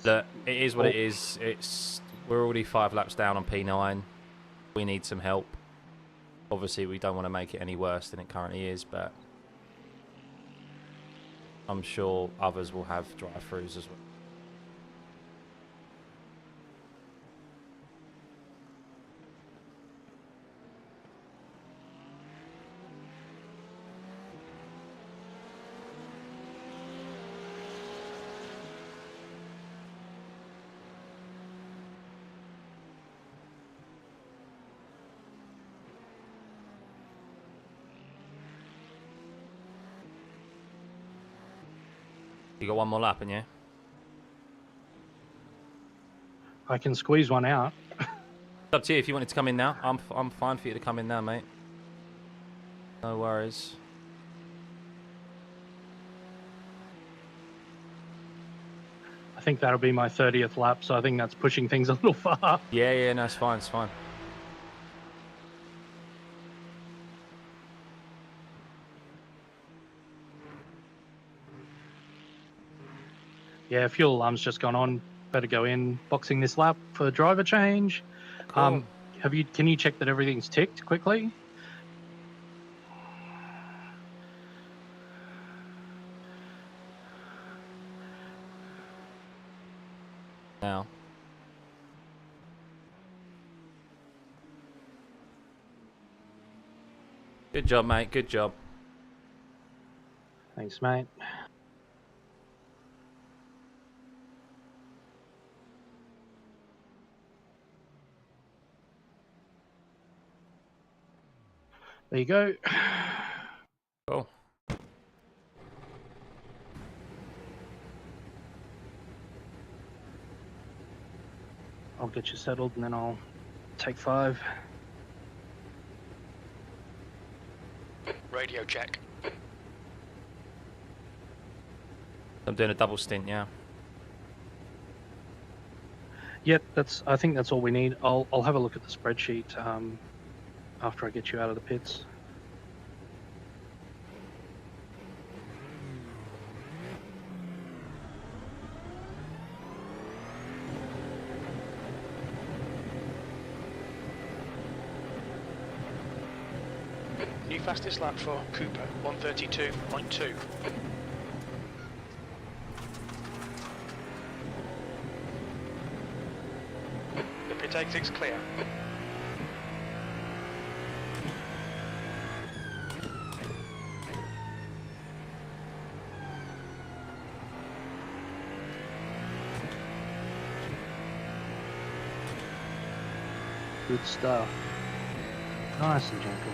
Look, it is what it is. We're already 5 laps down on P9. We need some help. Obviously, we don't want to make it any worse than it currently is, but... I'm sure others will have drive-throughs as well. You got one more lap, and you? I can squeeze one out. It's up to you if you wanted to come in now. I'm fine for you to come in now, mate. No worries. I think that'll be my 30th lap, so I think that's pushing things a little far. Yeah, no, it's fine, it's fine. Yeah, fuel alarm's just gone on. Better go in, boxing this lap for driver change. Cool. Can you check that everything's ticked quickly? Now. Good job, mate. Good job. Thanks, mate. There you go. Cool. I'll get you settled and then I'll take 5. Radio check. I'm doing a double stint, yeah. Yep, I think that's all we need. I'll have a look at the spreadsheet after I get you out of the pits. New fastest lap for Cooper, 132.2. The pit exit's clear. Good stuff. Nice and gentle.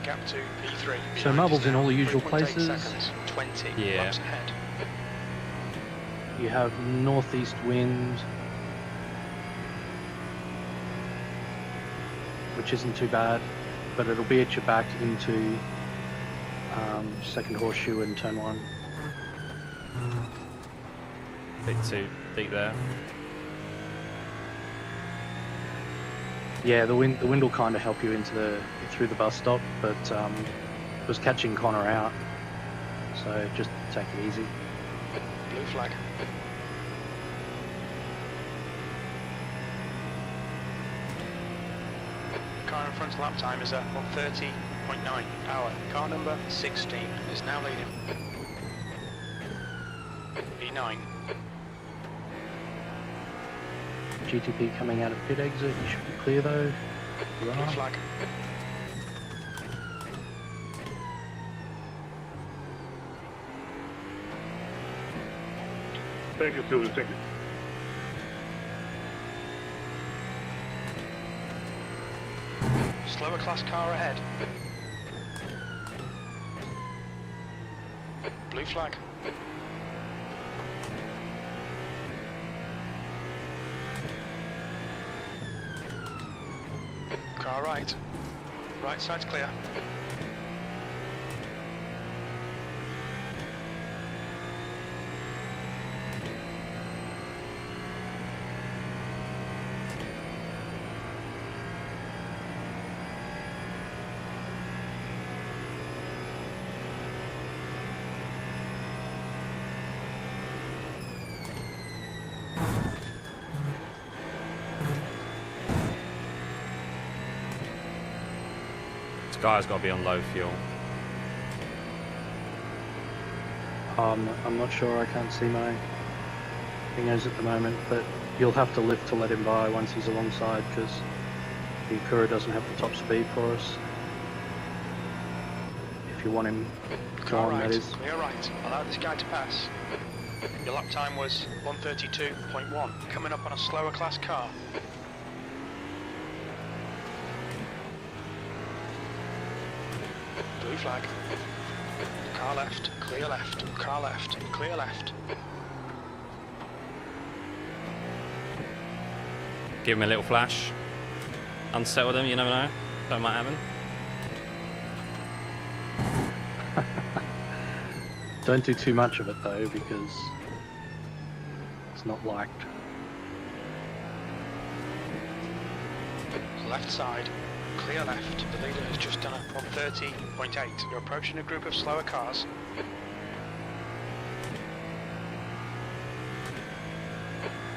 Gap to P3. So Marble's in all the usual places. Seconds, 20 Yeah. laps ahead. You have northeast wind, which isn't too bad, but it'll be at your back into second horseshoe and turn 1. Bit too deep there. Yeah, the wind will kind of help you through the bus stop, but it was catching Connor out, so just take it easy. Blue flag. Car in front lap time is at 1:30.9. Our car number 16 is now leading. P9. GTP coming out of pit exit, you should be clear though. You Blue are. flag. Thank you, Sylvia. Thank you. Slower class car ahead. Blue flag. Car right. Right side's clear. This guy's got to be on low fuel. I'm not sure, I can't see my fingers at the moment, but you'll have to lift to let him by once he's alongside, because The Acura doesn't have the top speed for us. If you want him Car gone, right, that is. clear right. Allow this guy to pass. Your lap time was 1:32.1. Coming up on a slower class car. Blue flag. Car left, clear left, car left, clear left. Give him a little flash. Unsettle them, you never know. That might happen. Don't do too much of it though, because it's not liked. Left side, clear left. The leader has just done a 1:30.8. You're approaching a group of slower cars.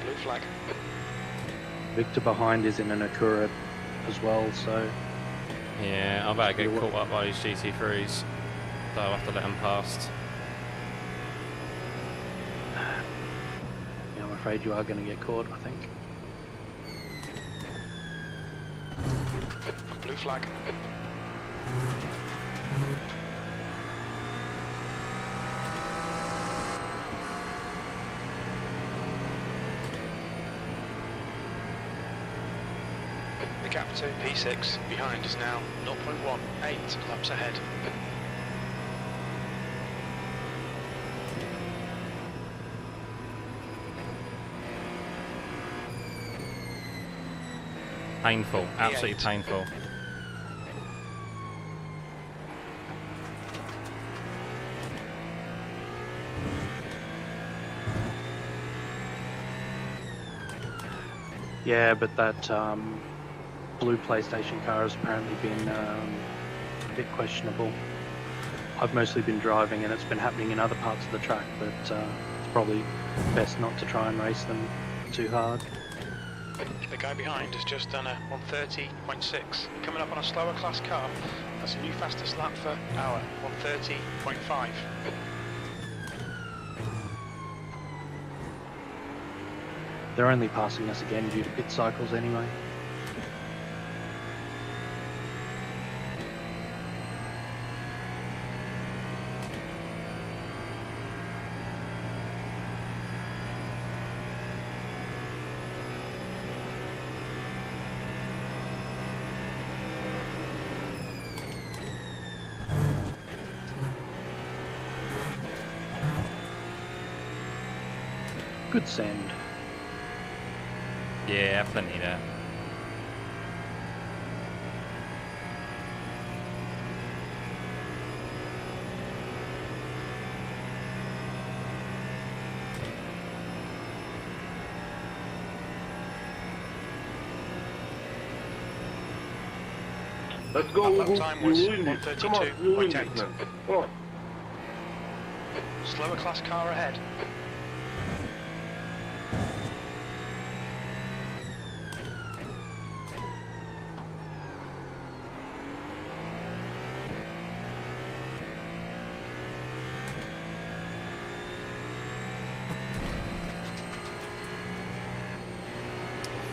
Blue flag. Victor behind is in an Acura as well, so Yeah, I better get caught up by these GT3s. So I'll have to let them past. yeah, I'm afraid you are going to get caught, I think. Blue flag. The gap to P6 behind is now 0.18 laps ahead. Painful, absolutely P8. painful. Yeah, but that blue PlayStation car has apparently been a bit questionable. I've mostly been driving and it's been happening in other parts of the track, but it's probably best not to try and race them too hard. The guy behind has just done a 1:30.6. Coming up on a slower class car. That's a new fastest lap for hour, 1:30.5. They're only passing us again due to pit cycles anyway. Good send. Yeah, plenty there. Let's go. Lap time was We'll win this. Come on, we'll win this, 1:32.8. man. Come on. Slower class car ahead.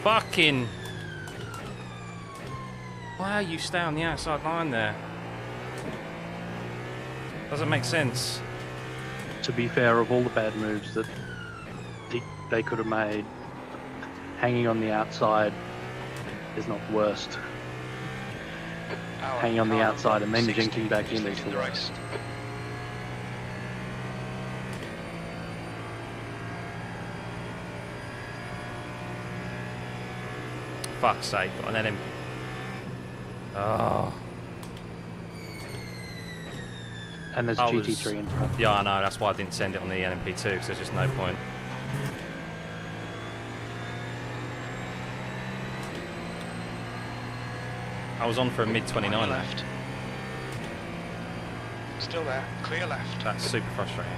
Fucking... Why you stay on the outside line there? Doesn't make sense. To be fair, of all the bad moves that they could have made, hanging on the outside is not the worst. Hanging on the outside and then jinking back in is the worst. Fuck's sake, and then him. Oh. And there's I was- GT3 in front. Yeah, I know, that's why I didn't send it on the LMP2, because there's just no point. I was on for a mid-29 left. Left. Still there. Clear left. That's super frustrating.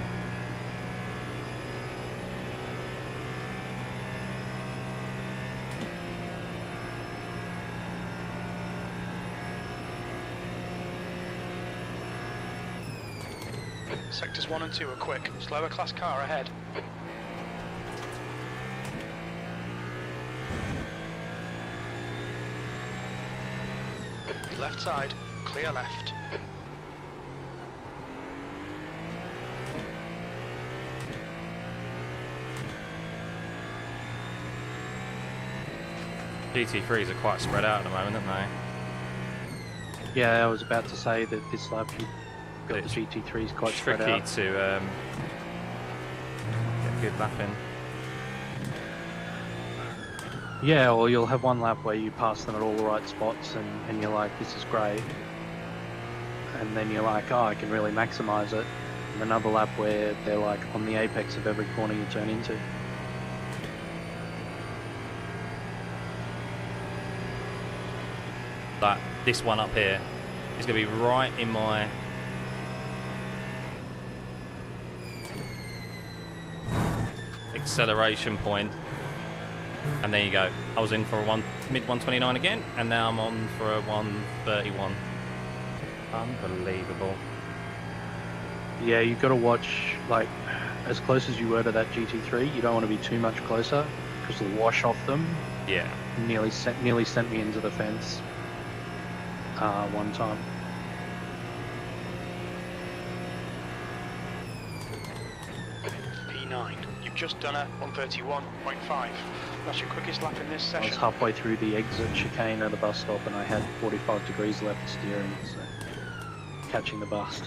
Sectors 1 and 2 are quick. Slower class car ahead. left side, clear left. GT3s are quite spread out at the moment, aren't they? Yeah, I was about to say that this lap you've got It's the GT3s quite spread Tricky out. to get a good lap in. Yeah, or you'll have one lap where you pass them at all the right spots and you're like, this is great. And then you're like, oh, I can really maximise it. And another lap where they're like on the apex of every corner you turn into. Like this one up here is going to be right in my acceleration point. And there you go. I was in for a mid 129 again, and now I'm on for a 131. Unbelievable. Yeah, you've got to watch, like, as close as you were to that GT3, you don't want to be too much closer, because the wash off them Yeah. nearly sent me into the fence one time. P9, you've just done a 131.5. That's your quickest lap in this I was session. halfway through the exit chicane at the bus stop and I had 45 degrees left steering, so catching the bus.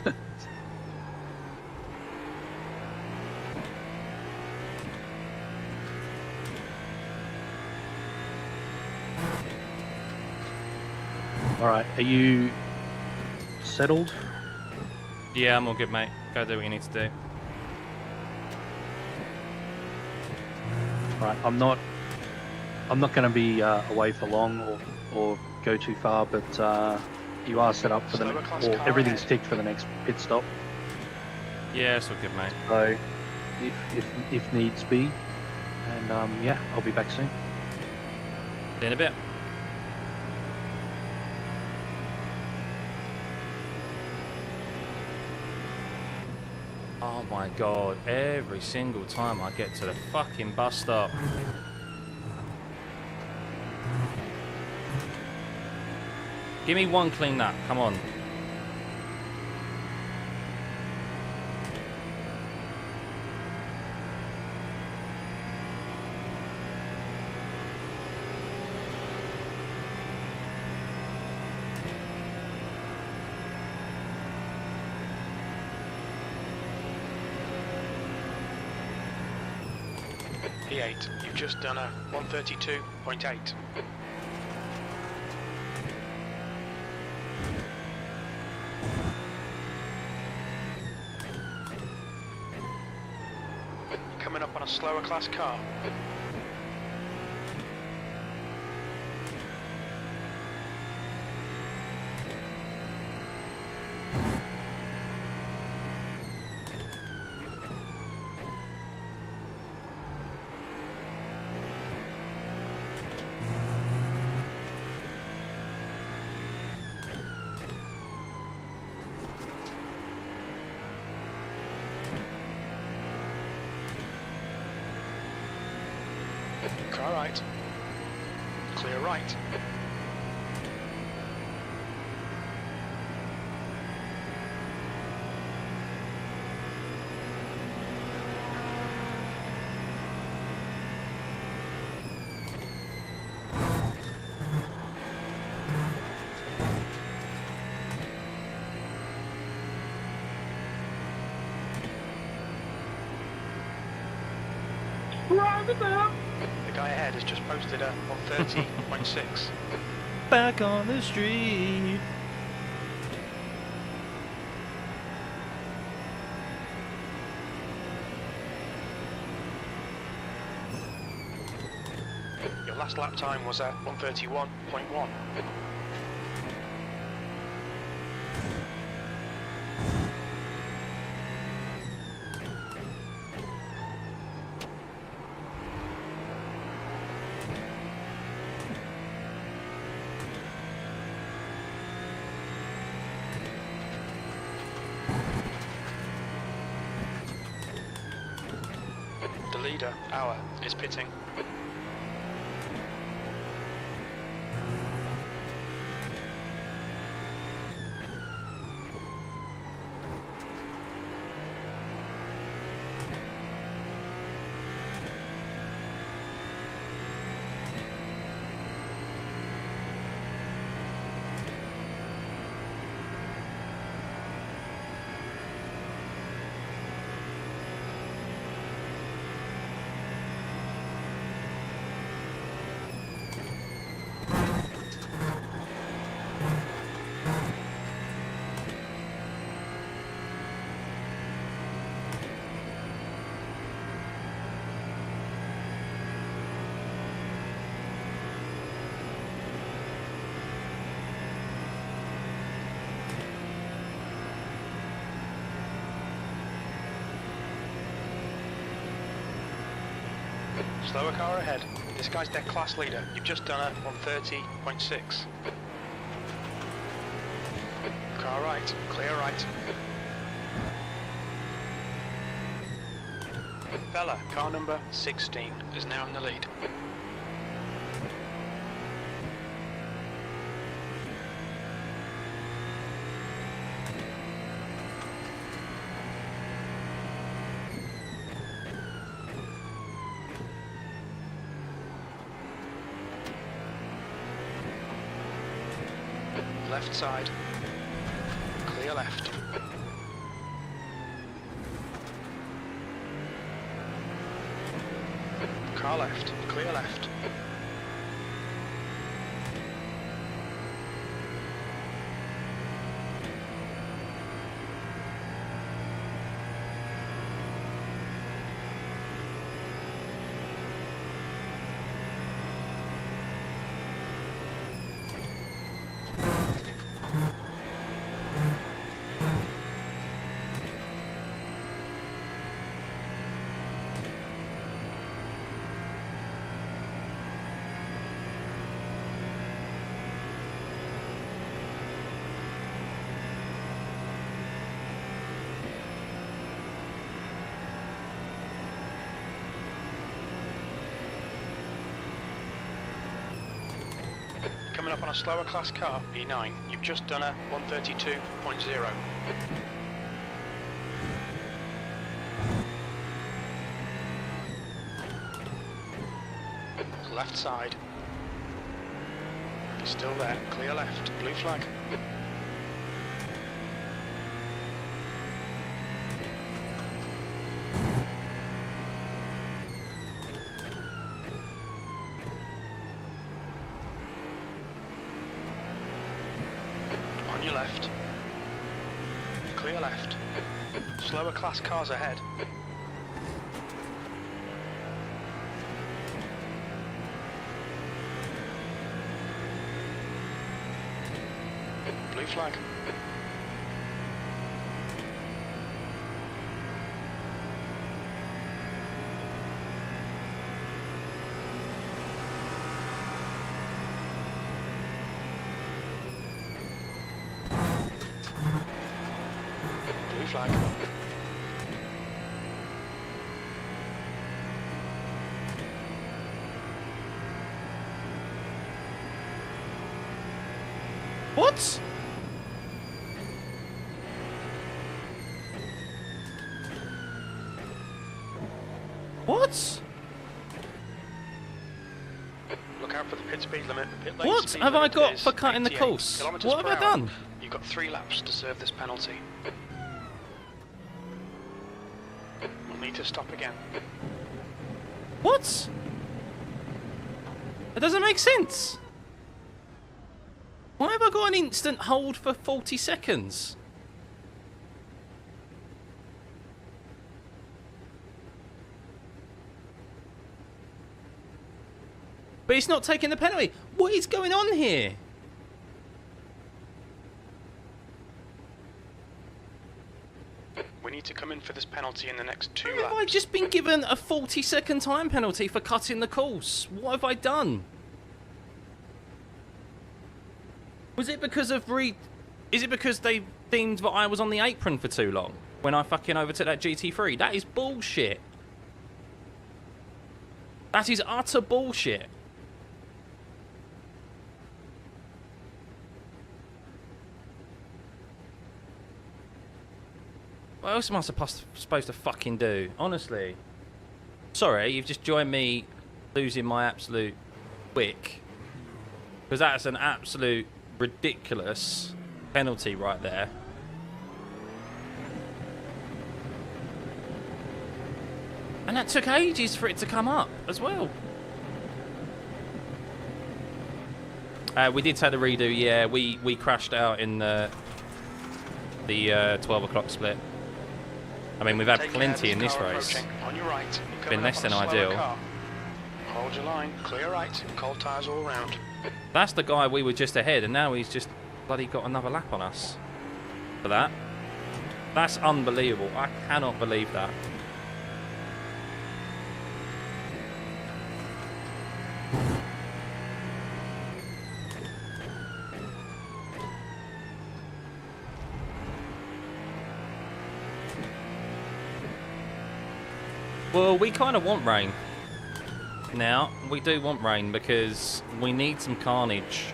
Alright, are you settled? Yeah, I'm all good, mate. Go do what you need to do. Right, I'm not going to be away for long or go too far, but you are set up for the Slower class car everything's ahead. ticked for the next pit stop. Yeah, it's all good, mate. So if needs be, and yeah, I'll be back soon. See you in a bit. Oh my god, every single time I get to the fucking bus stop. Give me one clean lap, come on. P8, you've just done a 132.8. Coming up on a slower class car. Car right. Clear right. The guy ahead has just posted a 130.6. Back on the street. Your last lap time was at 131.1. The leader, Hour, is pitting. Slower car ahead. This guy's their class leader. You've just done a 130.6. Car right, clear right. Bella, car number 16, is now in the lead. Left side, clear left. Car left, clear left. Coming up on a slower class car, E9. You've just done a 132.0. Left side. You're still there. Clear left. Blue flag. On your left. Clear left. Slower class cars ahead. Blue flag. Blue flag. What? What? Look out for the pit speed limit. The pit lane What speed have I limit got is for cutting the 88 course? kilometers What have per I hour. done? You've got 3 laps to serve this penalty. We'll need to stop again. What? That doesn't make sense. Why have I got an instant hold for 40 seconds? But it's not taking the penalty. What is going on here? We need to come in for this penalty in the next 2 How laps. have I just been given a 40-second time penalty for cutting the course? What have I done? Was it because of Is it because they deemed that I was on the apron for too long when I fucking overtook that GT3? That is bullshit. That is utter bullshit. What else am I supposed to fucking do? Honestly. Sorry, you've just joined me losing my absolute wick. Because that's an absolute ridiculous penalty right there. And that took ages for it to come up as well. We did take the redo, yeah. We crashed out in the 12 o'clock split. I mean, we've had Take plenty care, in this car race. approaching. On your right. You're Been coming less up on than a slower ideal. car. Hold your line. Clear right. Cold tyres all round. That's the guy we were just ahead, and now he's just bloody got another lap on us for that. That's unbelievable. I cannot believe that. Well, we kind of want rain. Now, we do want rain because we need some carnage.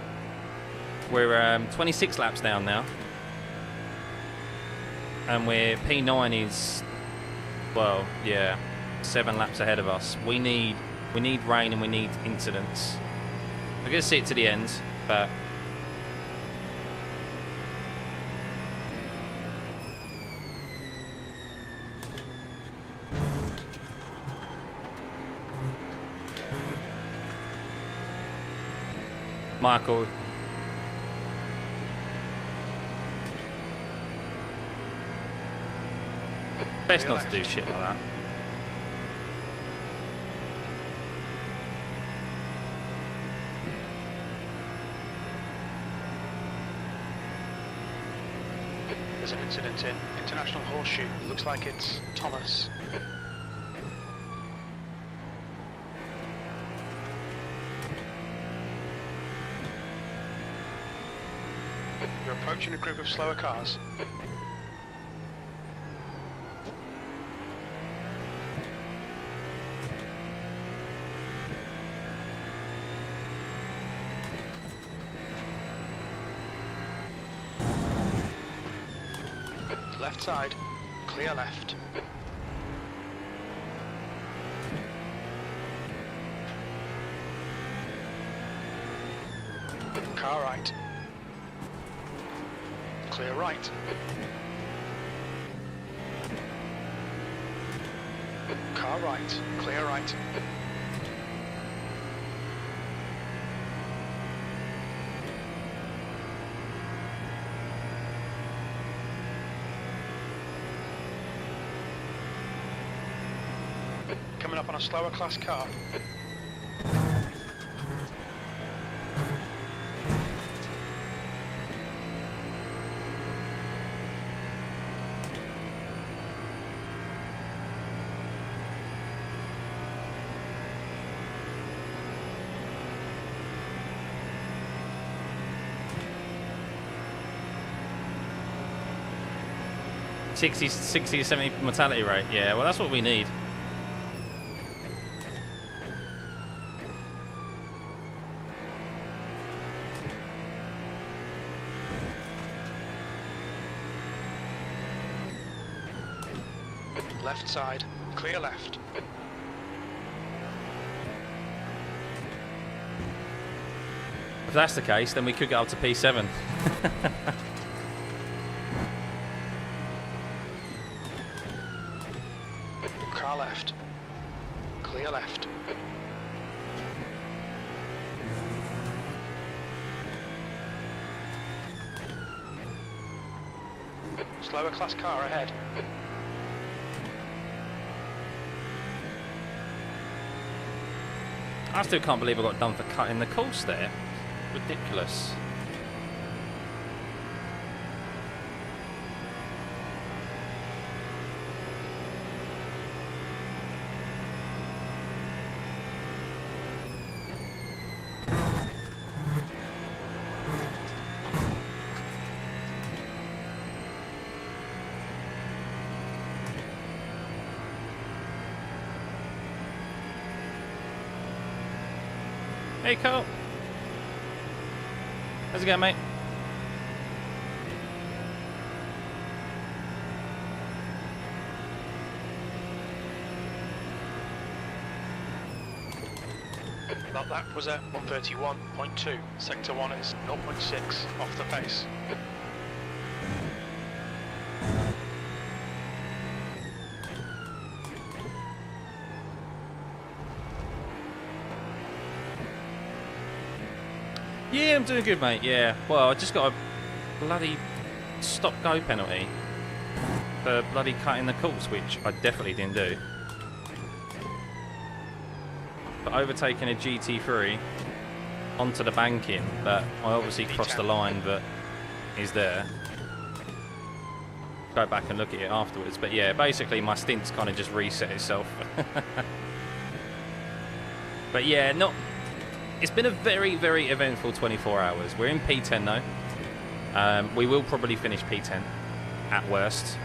We're 26 laps down now. And we're P9 is, well, yeah, 7 laps ahead of us. We need rain and we need incidents. We're going to see it to the end, but... Michael. Best not to do shit like that. There's an incident in International Horseshoe. Looks like it's Thomas. You're approaching a group of slower cars. Left side, clear left. Car right. Clear right. Car right, clear right. Coming up on a slower class car. $60 to 70 mortality rate. Yeah, well, that's what we need. Left side, clear left. If that's the case, then we could get up to P7. Car left, clear left. Slower class car ahead. I still can't believe I got done for cutting the course there. Ridiculous. Hey, Cole. How's it going, mate? That was at 131.2. Sector 1 is 0.6 off the pace. Yeah, I'm doing good, mate. Yeah. Well, I just got a bloody stop-go penalty for bloody cutting the course, which I definitely didn't do. For overtaking a GT3 onto the banking, but I obviously crossed the line that is there. Go back and look at it afterwards. But yeah, basically my stint's kind of just reset itself. But yeah, it's been a very, very eventful 24 hours. We're in P10 though. We will probably finish P10 at worst.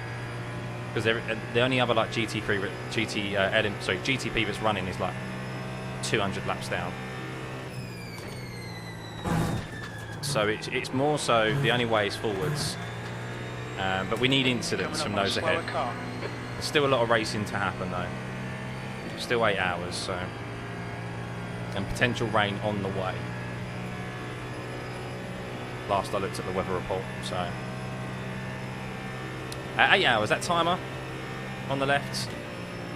because the only other like GT3 GTP that's running is like 200 laps down. So it's more so the only way is forwards. But we need incidents from those ahead. There's still a lot of racing to happen though. Still 8 hours, so, and potential rain on the way. Last I looked at the weather report, so. At 8 hours, that timer on the left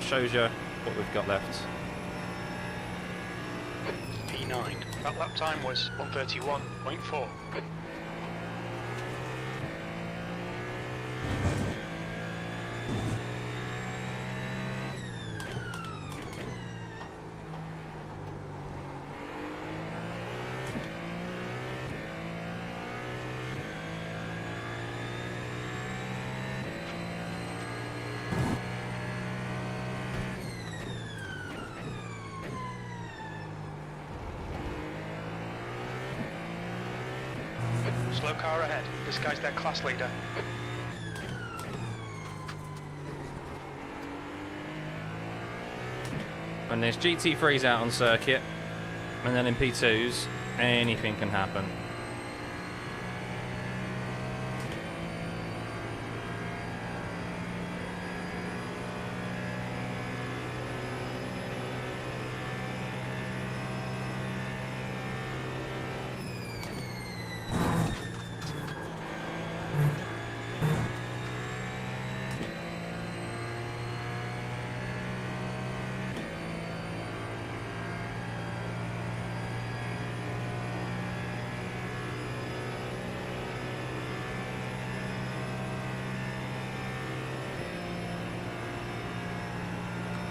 shows you what we've got left. P9. That lap time was 1:31.4. Slow car ahead. This guy's their class leader. When there's GT3s out on circuit, and then in P2s, anything can happen.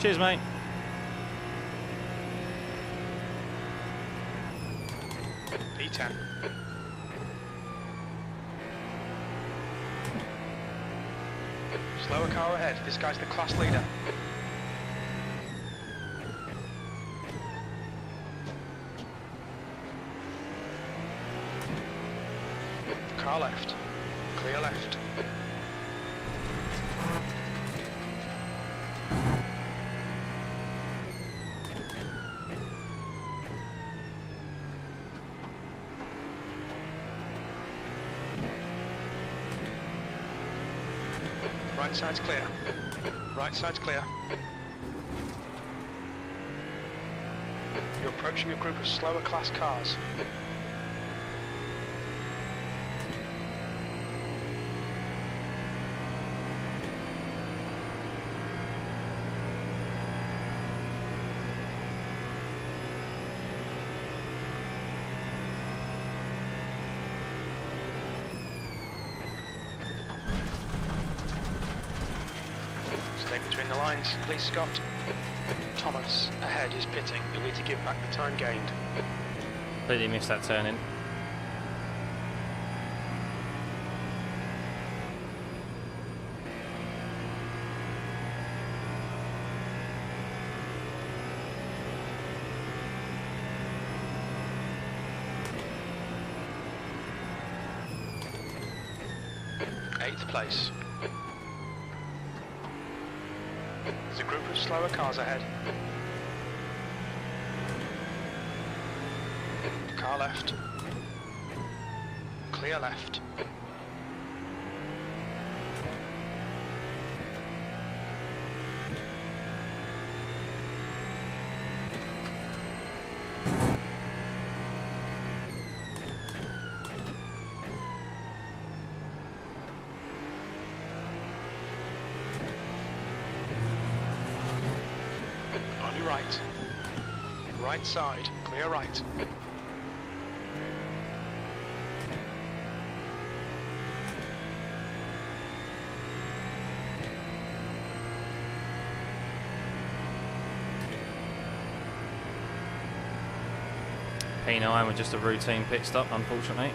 Cheers, mate. P10. Slower car ahead. This guy's the class leader. Car left. Clear left. Right side's clear. Right side's clear. You're approaching a group of slower class cars. Between the lines, please, Scott. Thomas, ahead is pitting. You'll need to give back the time gained. Completely missed that turn in. Eighth place. There's a group of slower cars ahead. Car left. Clear left. Right. Right side, clear right. P9 with just a routine pit stop, unfortunately.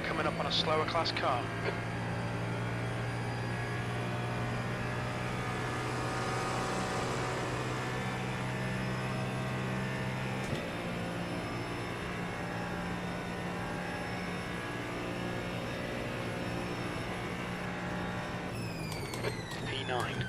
Coming up on a slower class car. 29.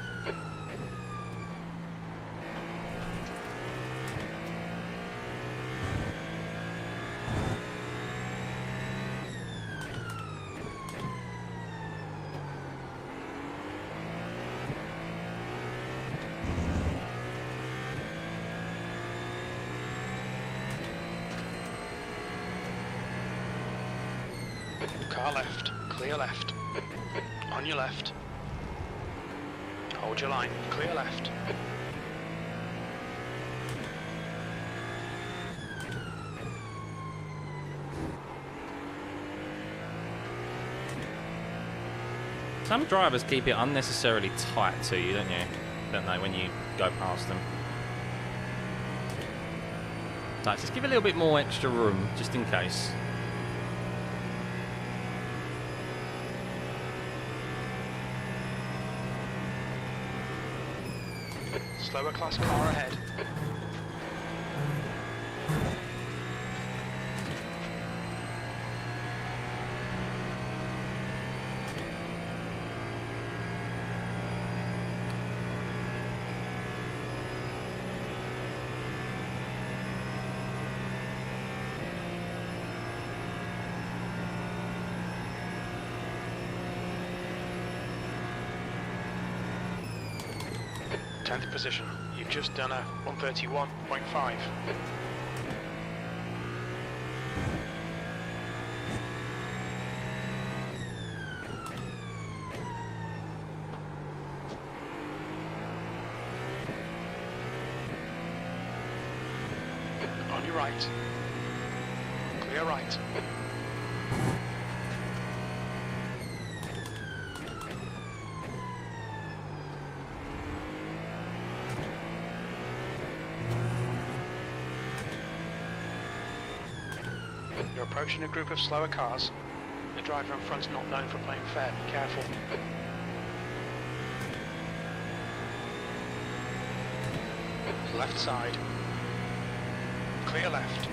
Car left, clear left. On your left. Hold your line, clear left. Some drivers keep it unnecessarily tight to you, don't you? Don't they, when you go past them? So just give a little bit more extra room, just in case. Slower class car ahead. Tenth position. You've just done a 131.5. On your right. Clear right. You're approaching a group of slower cars. The driver in front's not known for playing fair. Be careful. Left side. Clear left.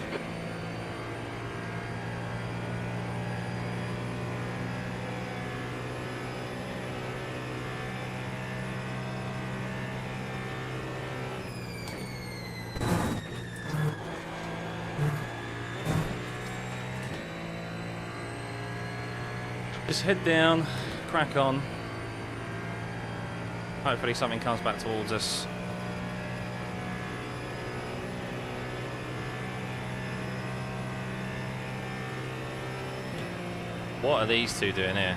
Just head down, crack on. Hopefully something comes back towards us. What are these two doing here?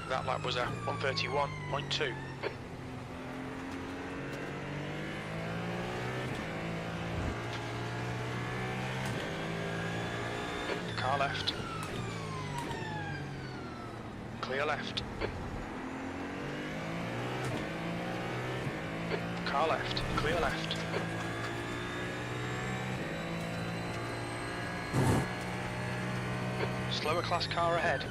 That lap was a 131.2. Car left. Clear left. Car left. Clear left. Slower class car ahead.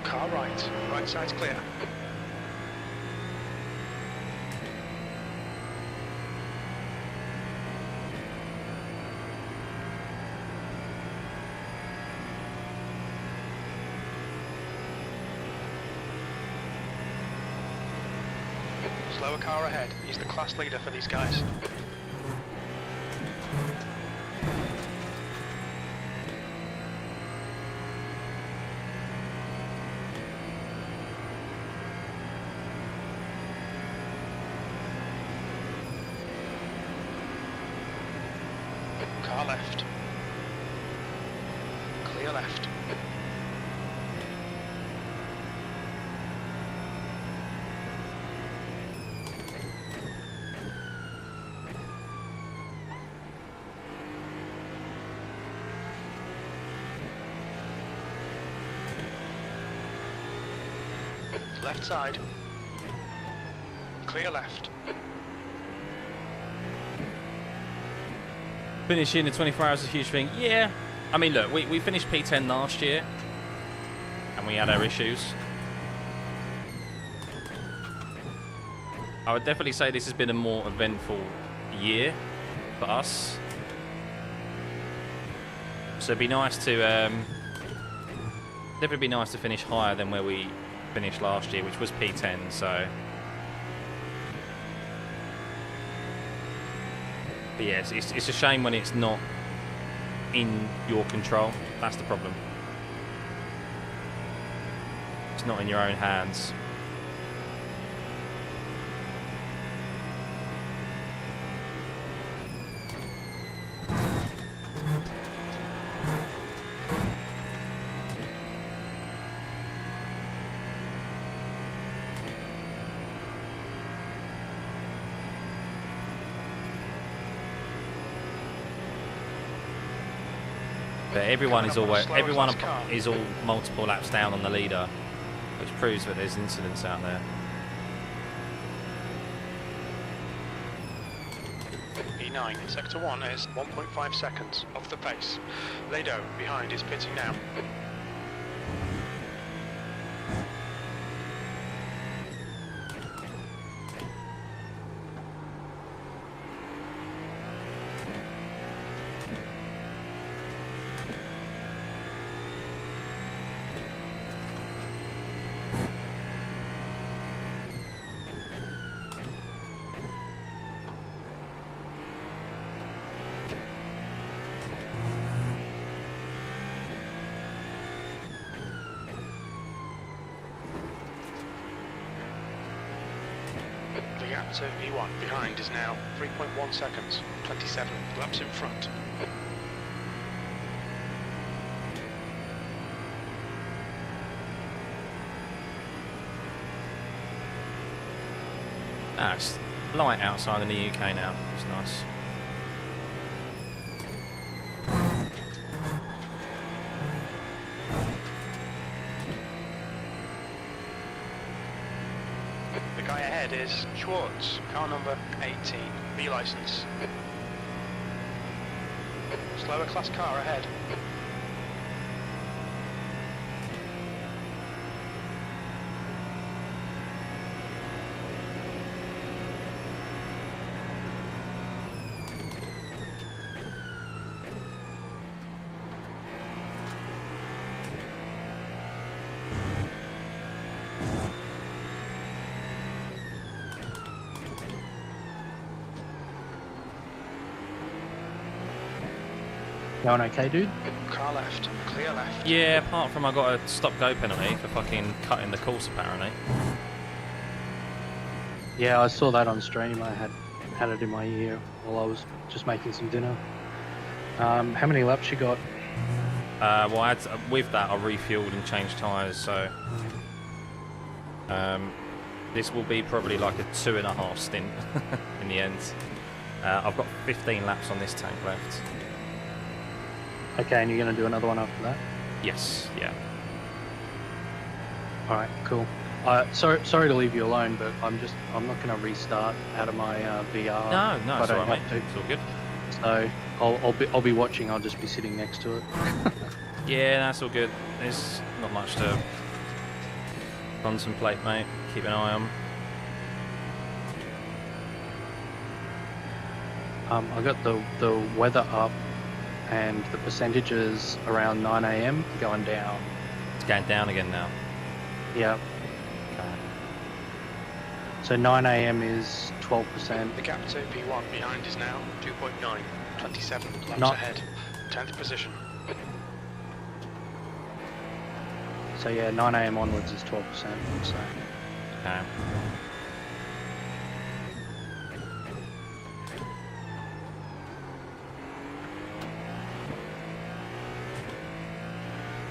Car right. Right side's clear. Slower car ahead. He's the class leader for these guys. Car left. Clear left. Left side. Clear left. Finishing the 24 hours is a huge thing. Yeah, I mean, look, we finished P10 last year, and we had our issues. I would definitely say this has been a more eventful year for us. So it'd be nice to definitely be nice to finish higher than where we finished last year, which was P10. So, but yes, it's a shame when it's not in your control. That's the problem. It's not in your own hands. But everyone is all multiple laps down on the leader, which proves that there's incidents out there. P9 in sector 1 is 1.5 seconds off the pace. Lado behind is pitting now. The gap to E1 behind is now 3.1 seconds, 27 laps in front. Ah, it's light outside in the UK now. It's nice. The guy ahead is Schwartz, car number 18, B license. Slower class car ahead. Going okay, dude? Car left, clear left. Yeah, apart from I got a stop-go penalty for fucking cutting the course, apparently. Yeah, I saw that on stream. I had it in my ear while I was just making some dinner. How many laps you got? Well, with that, I refueled and changed tyres, so this will be probably like a 2.5 stint in the end. I've got 15 laps on this tank left. Okay, and you're going to do another one after that? Yes, yeah. All right, cool. Sorry to leave you alone, but I'm not going to restart out of my VR. No, it's alright, mate. It's all good. So I'll be watching. I'll just be sitting next to it. Yeah, that's all good. There's not much to contemplate, mate. Keep an eye on. I got the weather up, and the percentages around 9 AM going down. It's going down again now. Yeah. Okay. So 9 AM is 12%. The gap to P1 behind is now 2.9, 27 laps Not- ahead, 10th position. So yeah, 9 AM onwards is 12%. So Okay.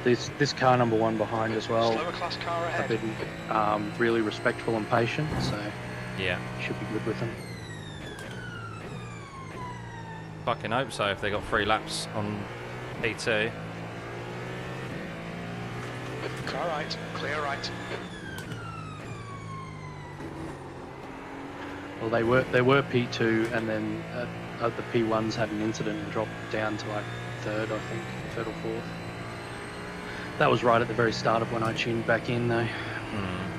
this car number one behind as well. Slower class car I've ahead. been really respectful and patient, so Yeah. should be good with them. Fucking hope so if they got 3 laps on P2. Car right, clear right. Well, they were P2, and then the P1s had an incident and dropped down to like third, I think. third or fourth. That was right at the very start of when I tuned back in, though.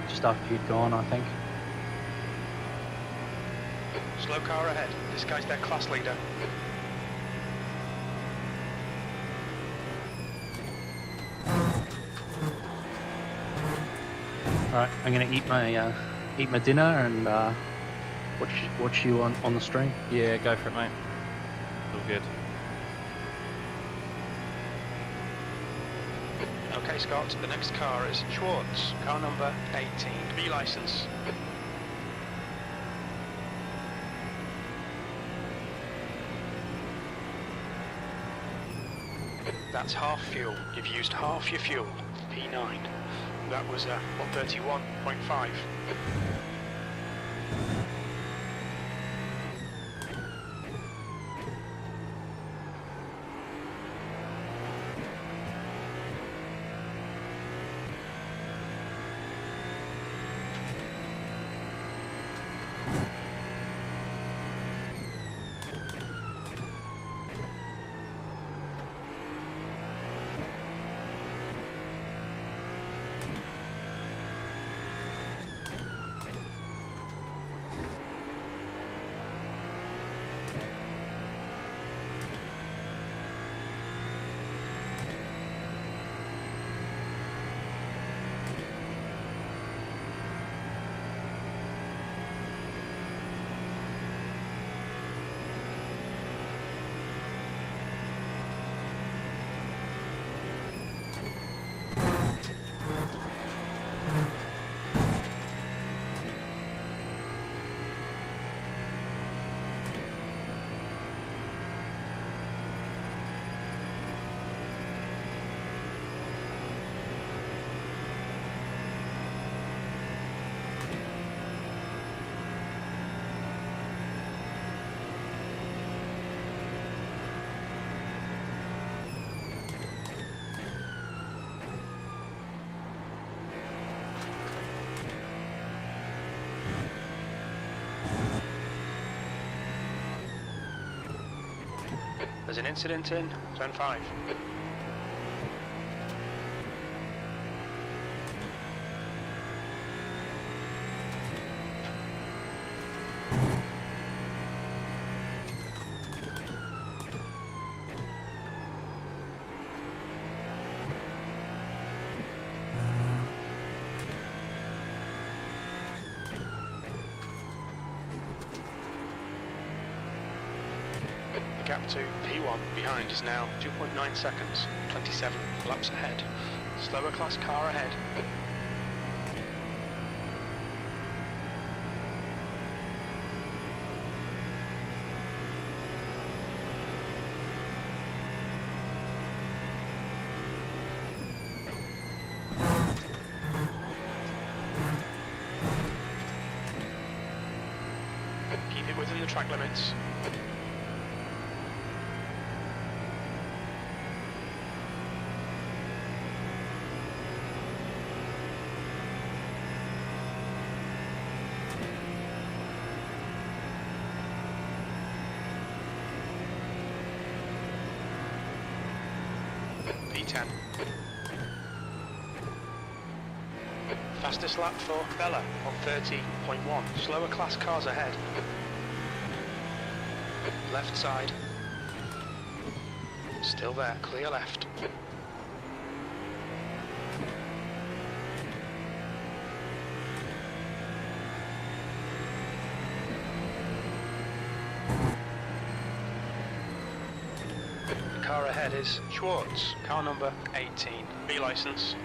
Just after you'd gone, I think. Slow car ahead. This guy's their class leader. Alright, I'm gonna eat my dinner and watch you on the stream. Yeah, go for it, mate. All good. Okay, Scott, the next car is Schwartz, car number 18, B license. That's half fuel. You've used half your fuel. P9. That was 131.5. There's an incident in Zone 5. The gap to P1 behind is now 2.9 seconds, 27 laps ahead. Slower class car ahead. Keep it within the track limits. P10. Fastest lap for Bella on 30.1. Slower class cars ahead. Left side. Still there, clear left. Car ahead is Schwartz, car number 18, B license.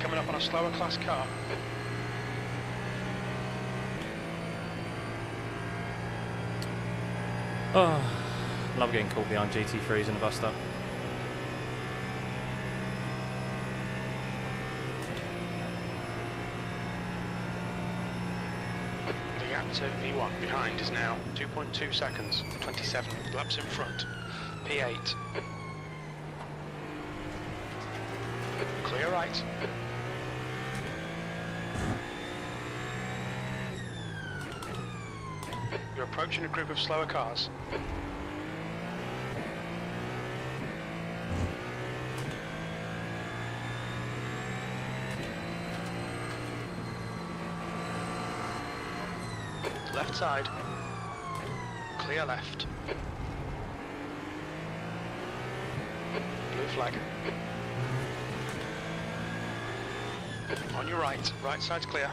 Coming up on a slower class car. Oh, love getting caught behind GT3s in the bus stop. The gap to V1 behind is now 2.2 seconds, 27 laps in front. P8. Clear right. You're approaching a group of slower cars. Left side. Clear left. Blue flag. On your right. Right side's clear.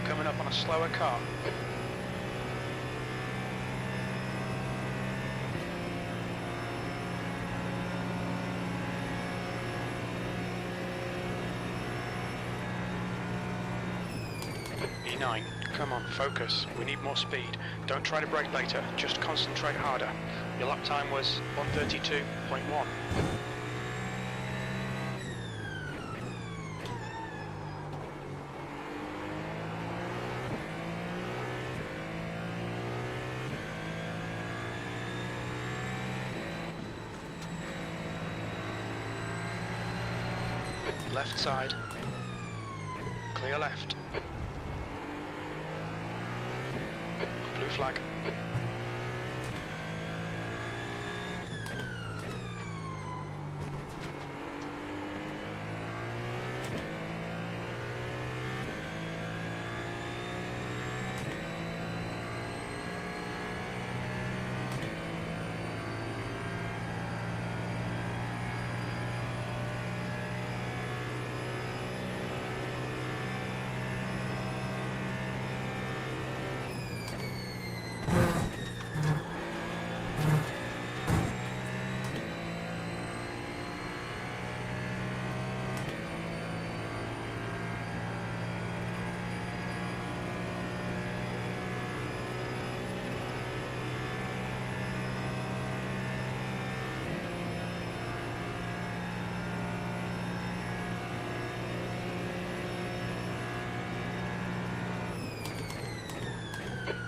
Coming up on a slower car. E9, come on, focus. We need more speed. Don't try to brake later, just concentrate harder. Your lap time was 1:32.1. Left side. Clear left. Blue flag.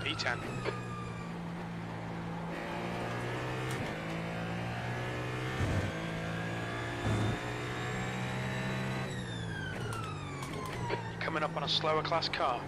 P10. Coming up on a slower class car.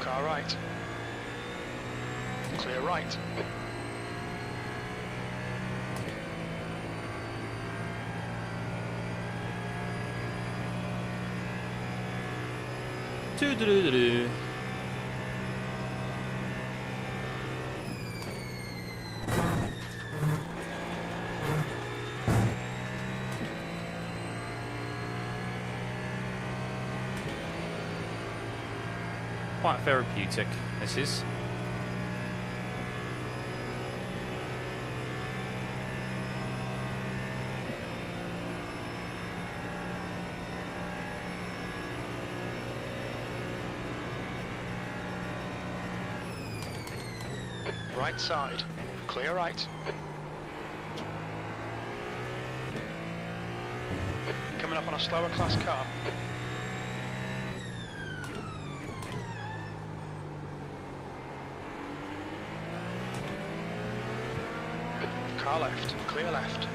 Car right. Clear right. Doo-doo-doo-doo. Quite therapeutic, this is. Right side. Clear right. Coming up on a slower class car. car left, clear left.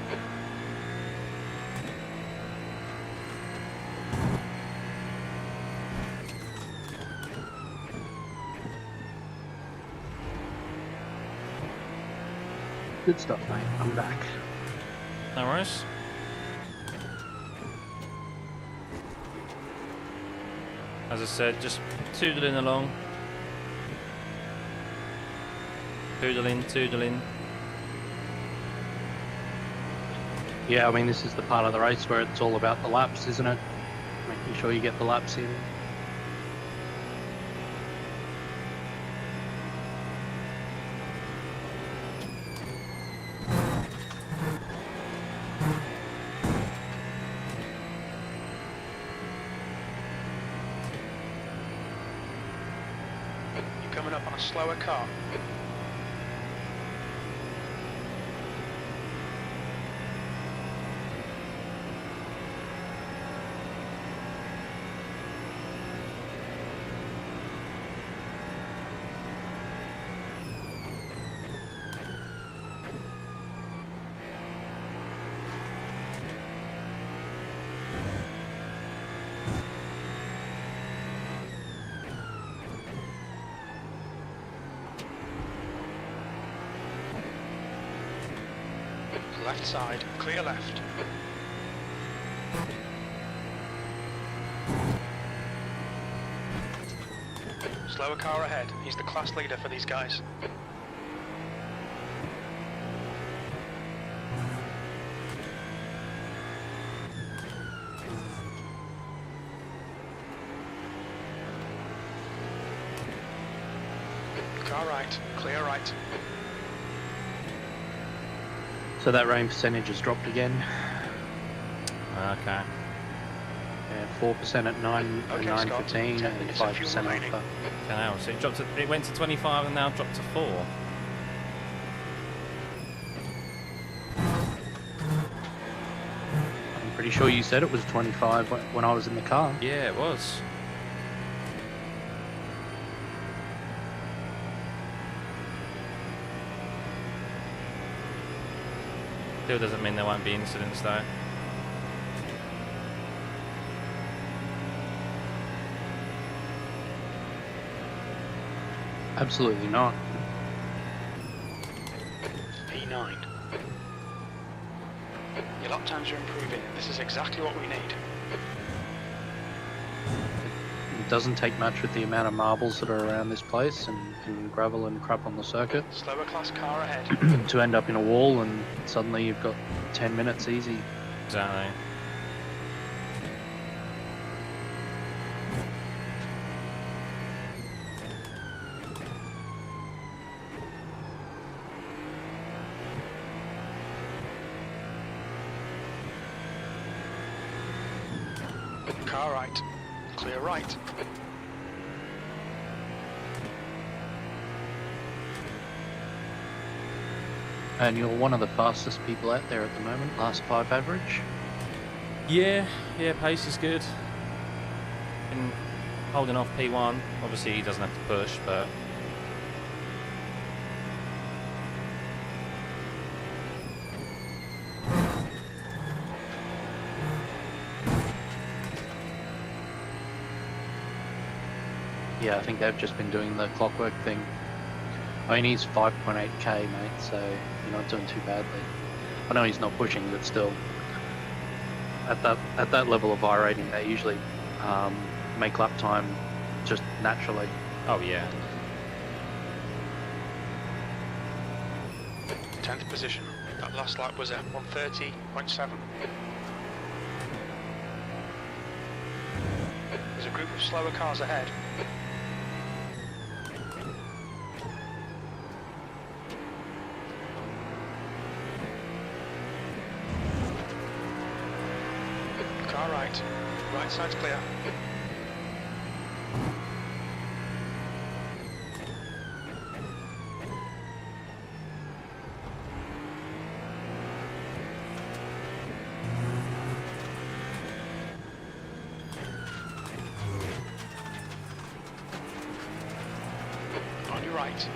Good stuff, mate. I'm back. No worries. As I said, just toodling along. Toodling. Yeah, I mean, this is the part of the race where it's all about the laps, isn't it? Making sure you get the laps in. You're coming up on a slower car. Left side, clear left. Slower car ahead. He's the class leader for these guys. Car right, clear right. So that rain percentage has dropped again. Okay. Yeah, 4% at 9:15 and 5% after. Now, so it went to 25 and now dropped to 4. I'm pretty sure you said it was 25 when I was in the car. Yeah, it was. Still doesn't mean there won't be incidents though. Absolutely not. P9. Your lap times are improving. This is exactly what we need. It doesn't take much with the amount of marbles that are around this place and gravel and crap on the circuit Slower class car ahead. to end up in a wall and suddenly you've got 10 minutes easy. Exactly. Car right, clear right. And you're one of the fastest people out there at the moment, last 5 average. Yeah, pace is good. Been holding off P1. Obviously he doesn't have to push, but Yeah, I think they've just been doing the clockwork thing. I mean, he's 5.8k, mate, so you're not doing too badly. I know he's not pushing, but still, at that level of iRating, they usually make lap time just naturally. oh yeah. 10th position. That last lap was at 130.7. There's a group of slower cars ahead. Car right. Right side's clear. On your right.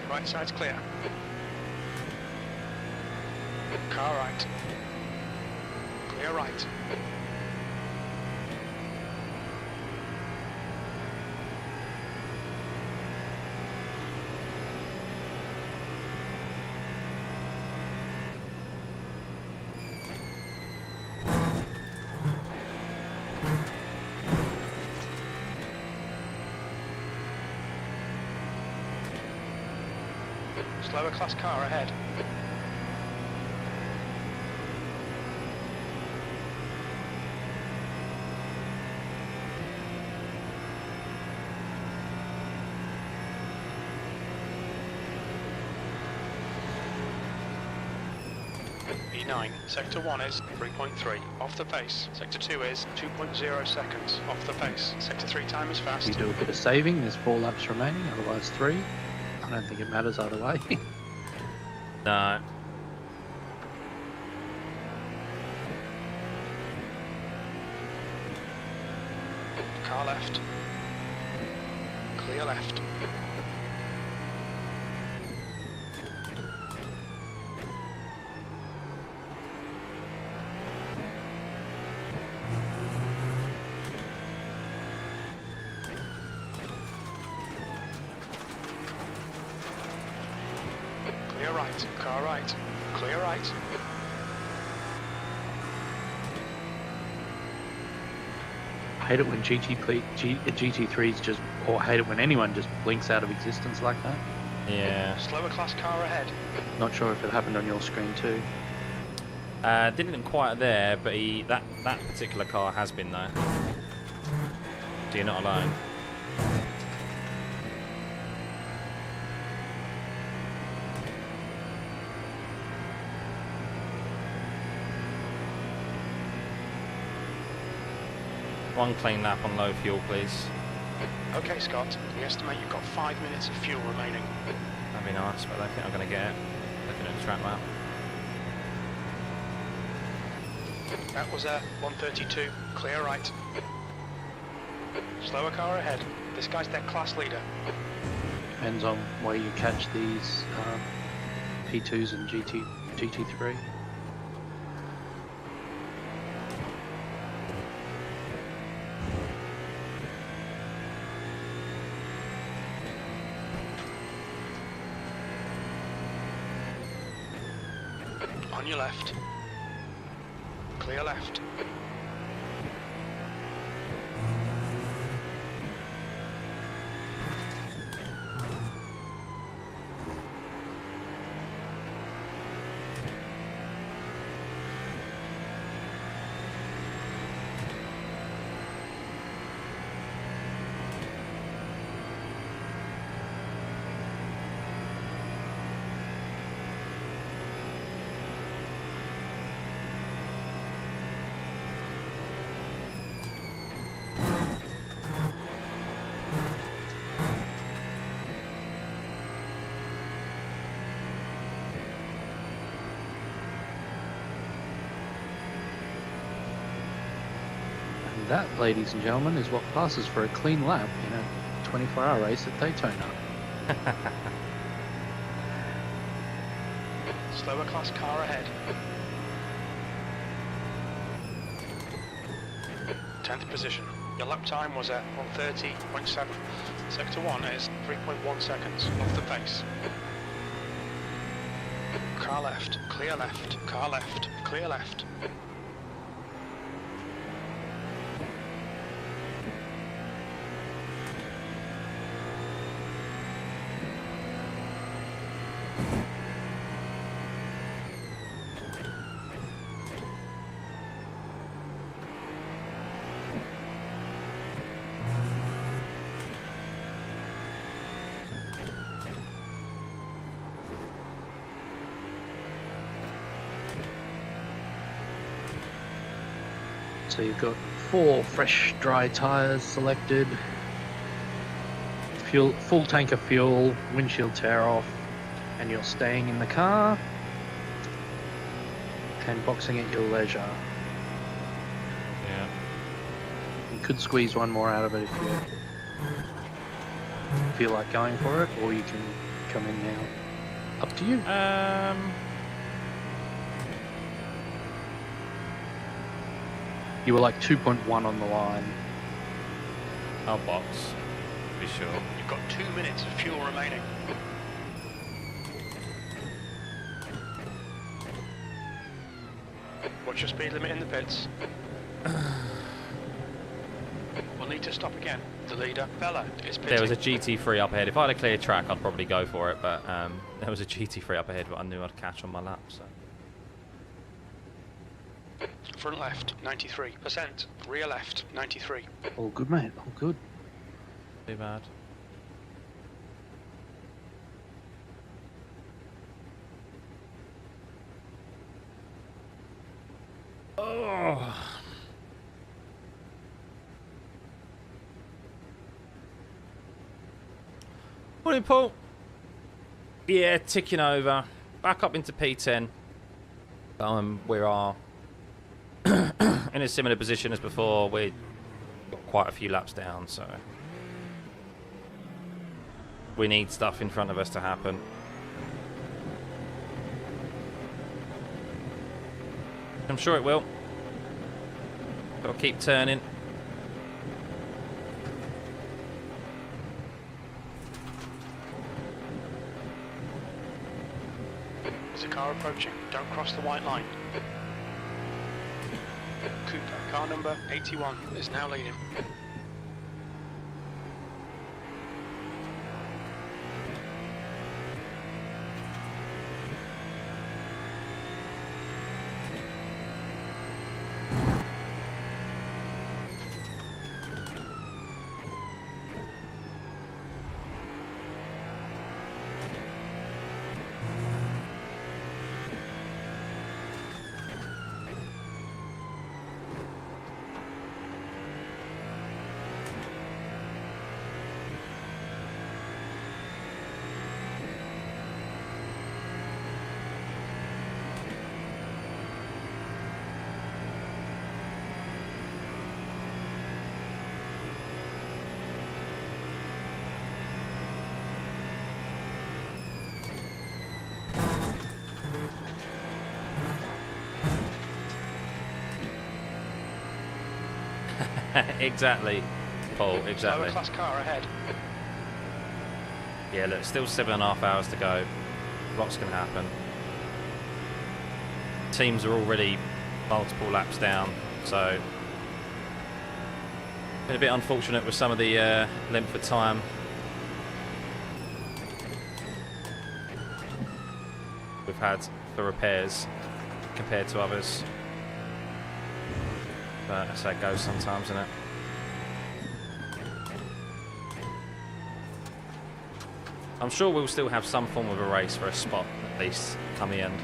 Right side's clear. car right. Clear right. Slower class car ahead. E9, sector 1 is 3.3, off the pace. Sector 2 is 2.0 seconds, off the pace. Sector 3 time is fast. You do a bit of saving, there's 4 laps remaining, otherwise 3. I don't think it matters either way. No. Car left. Clear left. Clear right. Car right. Clear right. I hate it when GT3s just, or I hate it when anyone just blinks out of existence like that. Yeah. Slower class car ahead. Not sure if it happened on your screen too. Didn't quite there, but that particular car has been though. So you're not alone. One clean lap on low fuel, please. Okay, Scott. We estimate you've got 5 minutes of fuel remaining. That'd be nice, but I don't think I'm going to get it. Looking at the track map. That was a 132. Clear right. Slower car ahead. This guy's their class leader. Depends on where you catch these P2s and GT3. On your left. Clear left. That, ladies and gentlemen, is what passes for a clean lap in a 24-hour race at Daytona. Slower class car ahead. 10th position. Your lap time was at 1:30.7. Sector 1 is 3.1 seconds off the pace. Car left, clear left, car left, clear left. So you've got 4 fresh, dry tyres selected, full tank of fuel, windshield tear off, and you're staying in the car and boxing at your leisure. Yeah. You could squeeze one more out of it if you feel like going for it, or you can come in now. Up to you. You were like 2.1 on the line. I'll box. Be sure. You've got 2 minutes of fuel remaining. What's your speed limit in the pits? We'll need to stop again. The leader, Bella, is pitting. There was a GT3 up ahead. If I had a clear track, I'd probably go for it, but there was a GT3 up ahead, but I knew I'd catch on my lap, so. Front left, 93%. Rear left, 93. All good, mate. All good. Too bad. Oh. Morning, Paul. Yeah, ticking over. Back up into P10. We are in a similar position as before. We got quite a few laps down, so we need stuff in front of us to happen. I'm sure it will. Got to keep turning. There's a car approaching. Don't cross the white line. Cooper, car number 81, is now leading. Exactly, Paul, exactly. Lower class car ahead. Yeah, look, still 7.5 hours to go. Lots can happen. Teams are already multiple laps down, so been a bit unfortunate with some of the length of time. We've had for repairs compared to others. But that's how it goes sometimes, isn't it? I'm sure we'll still have some form of a race for a spot, at least, come the end.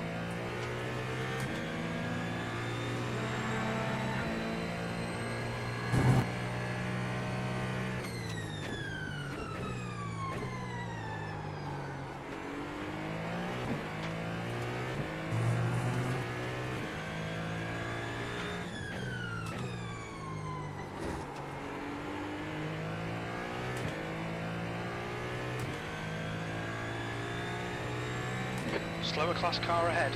Slower class car ahead.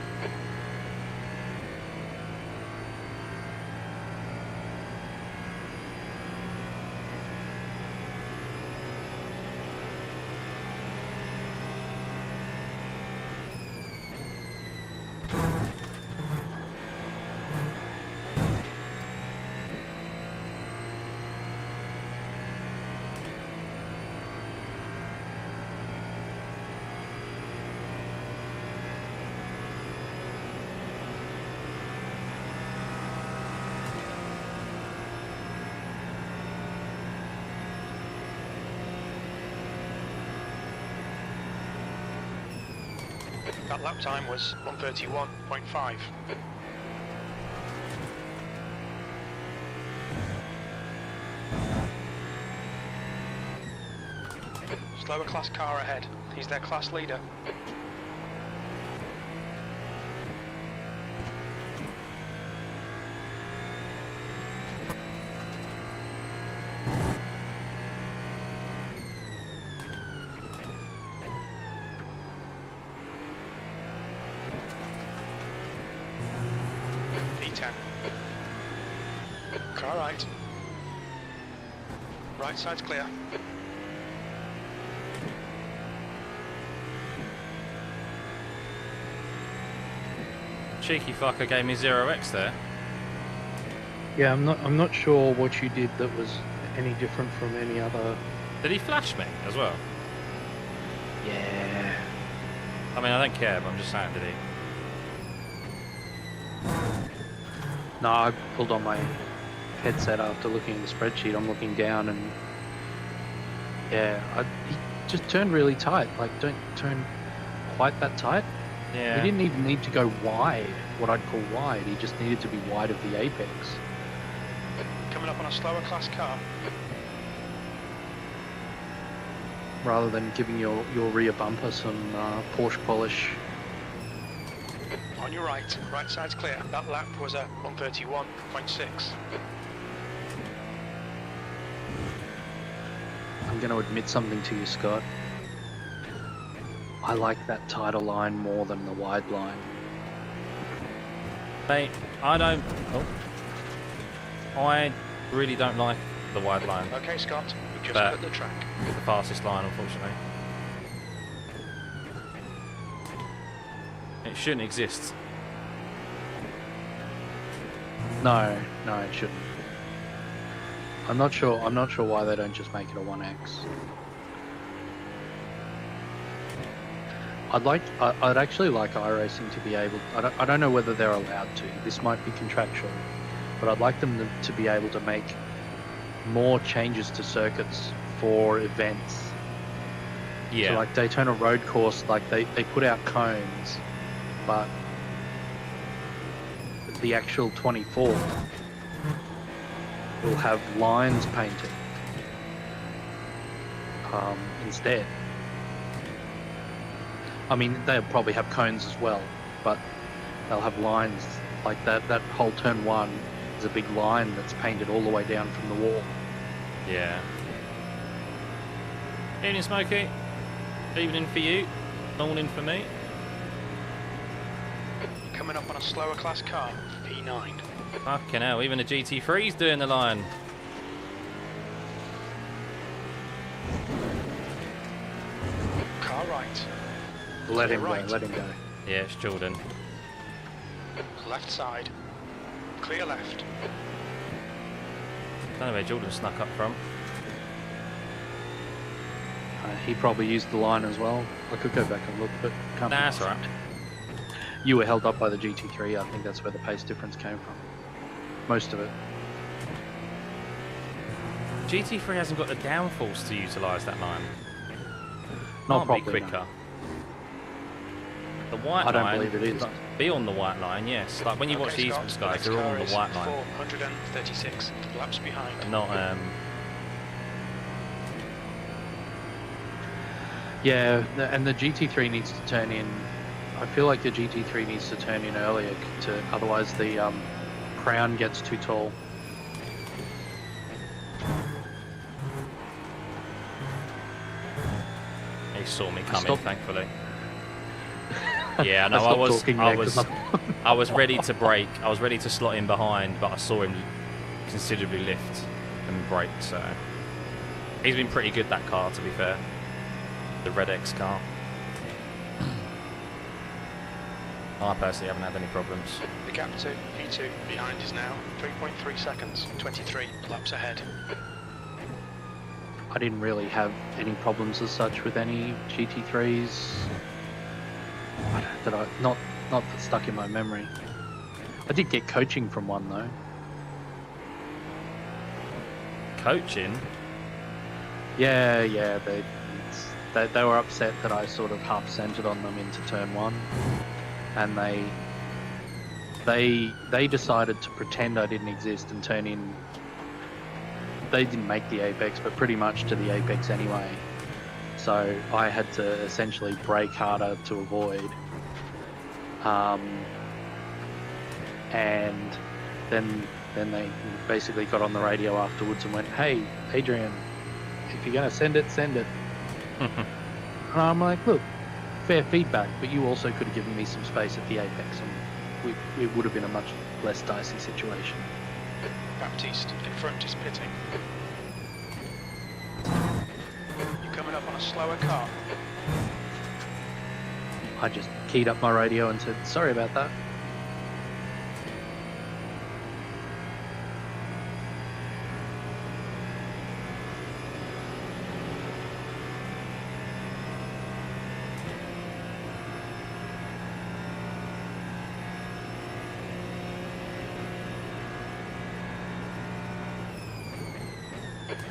That lap time was 1:31.5. Slower class car ahead. He's their class leader. Car right. Right side's clear. Cheeky fucker gave me 0x there. Yeah, I'm not sure what you did that was any different from any other. Did he flash me as well? Yeah. I mean, I don't care, but I'm just saying, did he? No, I pulled on my headset after looking at the spreadsheet. I'm looking down and yeah, he just turned really tight. Like, don't turn quite that tight. Yeah. He didn't even need to go wide, what I'd call wide. He just needed to be wide of the apex. Coming up on a slower class car. Rather than giving your rear bumper some Porsche polish. On your right. Right side's clear. That lap was a 131.6. I'm going to admit something to you, Scott. I like that tighter line more than the wide line. Mate, I really don't like the wide line. Okay, Scott. We've just But put the track. the fastest line, unfortunately. It shouldn't exist. No, it shouldn't. I'm not sure why they don't just make it a 1X. I'd actually like iRacing to be able. I don't know whether they're allowed to. This might be contractual, but I'd like them to be able to make more changes to circuits for events. Yeah. So like Daytona Road Course, like they put out cones, but the actual 24 will have lines painted instead. I mean, they'll probably have cones as well, but they'll have lines like that. That whole turn 1 is a big line that's painted all the way down from the wall. Yeah. Evening, Smokey. Evening for you. Morning for me. Coming up on a slower class car. P9. Fucking hell, even the GT3's doing the line. Car right. Let him Right. go, let him go. Yeah, it's Jordan. Left side. Clear left. Don't know where Jordan snuck up from. He probably used the line as well. I could go back and look, but can't. Nah, that's alright. You were held up by the GT3. I think that's where the pace difference came from. Most of it. GT3 hasn't got the downforce to utilise that line. Not Can't be properly, no. quicker. The white I don't line believe it is. be on the white line, yes. Like when you watch the esports guys, they're all on the white line. 436 laps behind. Not Yeah, and the GT3 needs to turn in. I feel like the GT3 needs to turn in earlier, otherwise the crown gets too tall. he saw me coming, Stop. thankfully. Yeah, no, stopped talking there 'cause I was ready to brake. I was ready to slot in behind, but I saw him considerably lift and brake. So he's been pretty good, that car, to be fair. The Red X car. I personally haven't had any problems. The gap to P2 behind is now 3.3 seconds. 23 laps ahead. I didn't really have any problems as such with any GT3s that not that stuck in my memory. I did get coaching from one though. Coaching? Yeah, they were upset that I sort of half centered on them into turn 1, and they decided to pretend I didn't exist and turn in. They didn't make the apex, but pretty much to the apex anyway. So I had to essentially brake harder to avoid. And then they basically got on the radio afterwards and went, "Hey, Adrian, if you're gonna send it, send it." And I'm like, "Look, fair feedback, but you also could have given me some space at the apex, and it would have been a much less dicey situation." Baptiste in front is pitting. You're coming up on a slower car. I just keyed up my radio and said, sorry about that.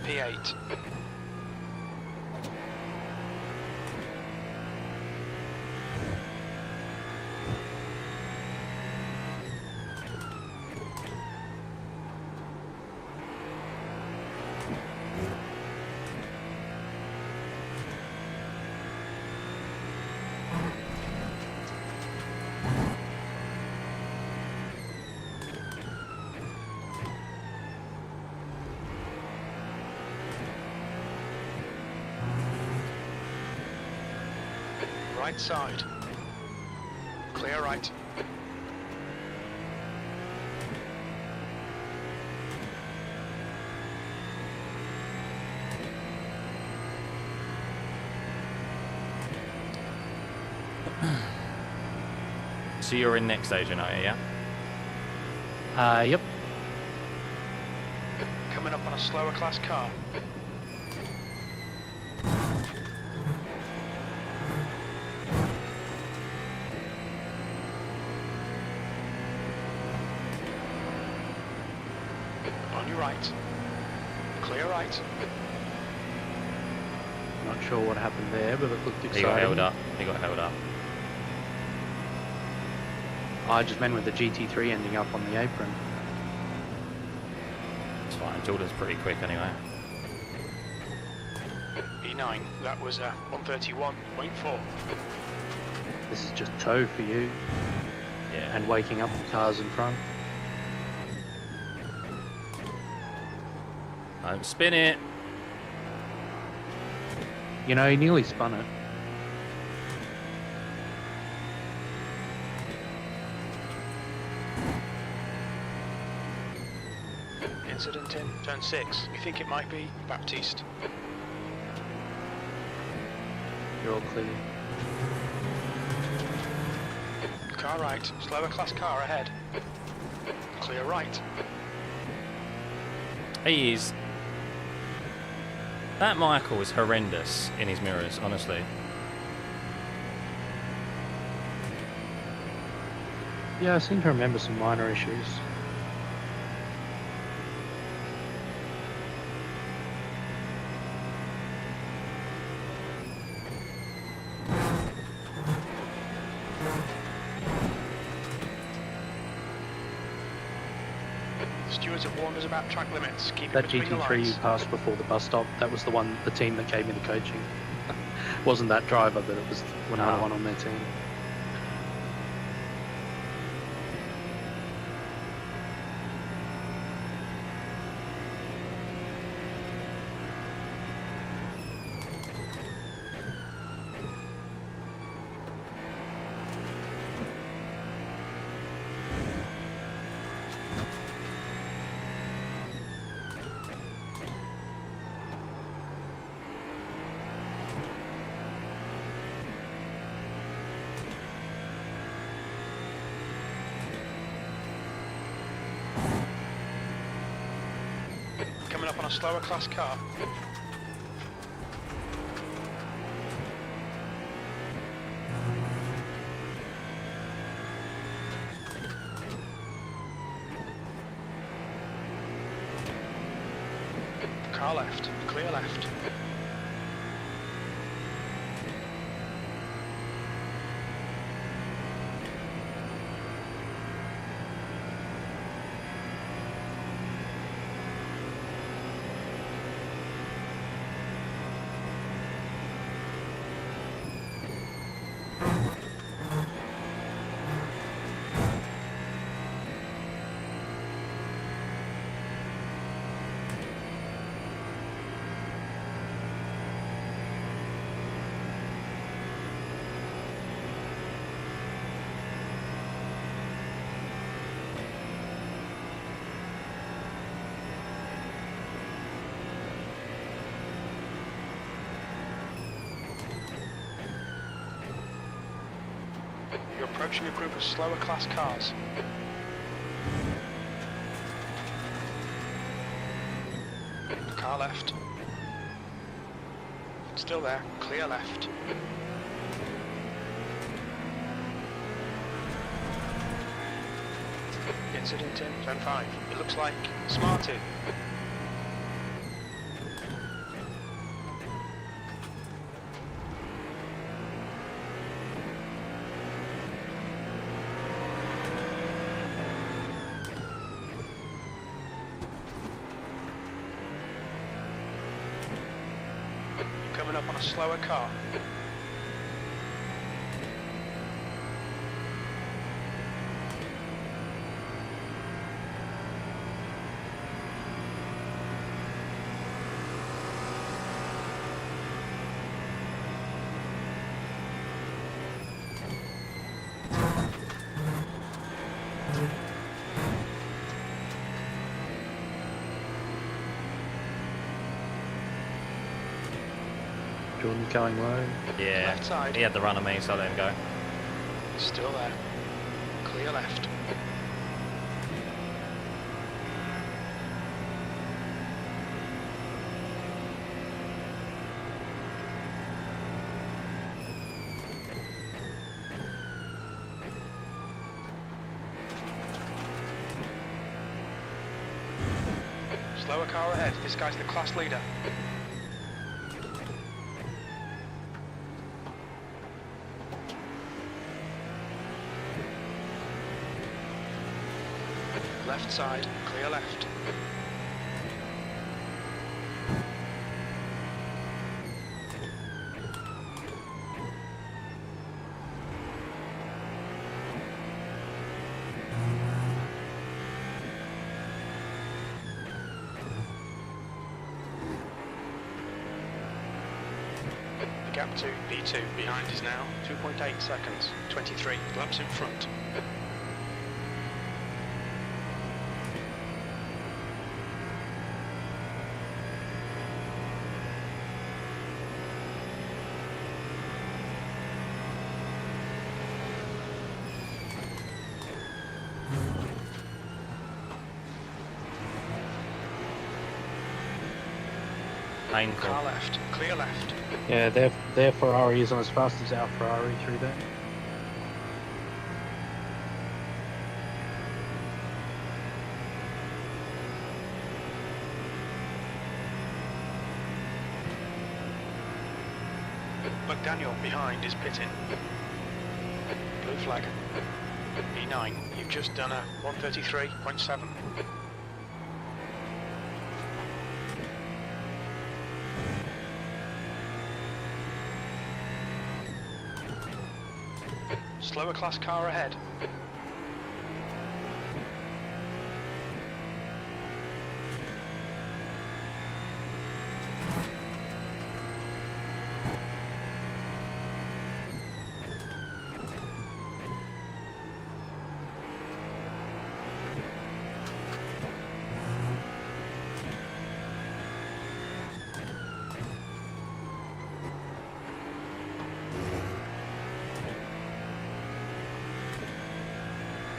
P8. Right side. Clear right. So you're in next station, are you? Yeah. Yep. Coming up on a slower class car. On your right. Clear right. Not sure what happened there, but it looked He exciting. got held up. He got held up. I just meant with the GT3 ending up on the apron. It's fine. Jordan's pretty quick anyway. E9. That was 131.4. This is just toe for you Yeah. and waking up the cars in front. Don't spin it. You know, he nearly spun it. Incident in turn 6. We think it might be Baptiste. You're all clear. Car right. Slower class car ahead. Clear right. He is. That Michael is horrendous in his mirrors, honestly. Yeah, I seem to remember some minor issues. Stewards have warned us about track limits. Keep it That between the GT3 you lines. passed before the bus stop, that was the team that gave me the coaching. Wasn't that driver, but it was another one on their team. Coming up on a slower class car. Car left. Clear left. Approaching a group of slower class cars. Car left. Still there, clear left. Incident in turn 5. It looks like Smarty. Coming up on a slower car. Jordan's going low. Yeah, Left side. he had the run on me, so I let him go. Still there. Clear left. Slower car ahead. This guy's the class leader. Left side, clear left. The gap to V2 behind is now 2.8 seconds, 23 laps in front. Painful. Car left, clear left. Yeah, their Ferrari isn't as fast as our Ferrari through there. McDaniel behind is pitting. Blue flag. E9, you've just done a 133.7. Slower class car ahead.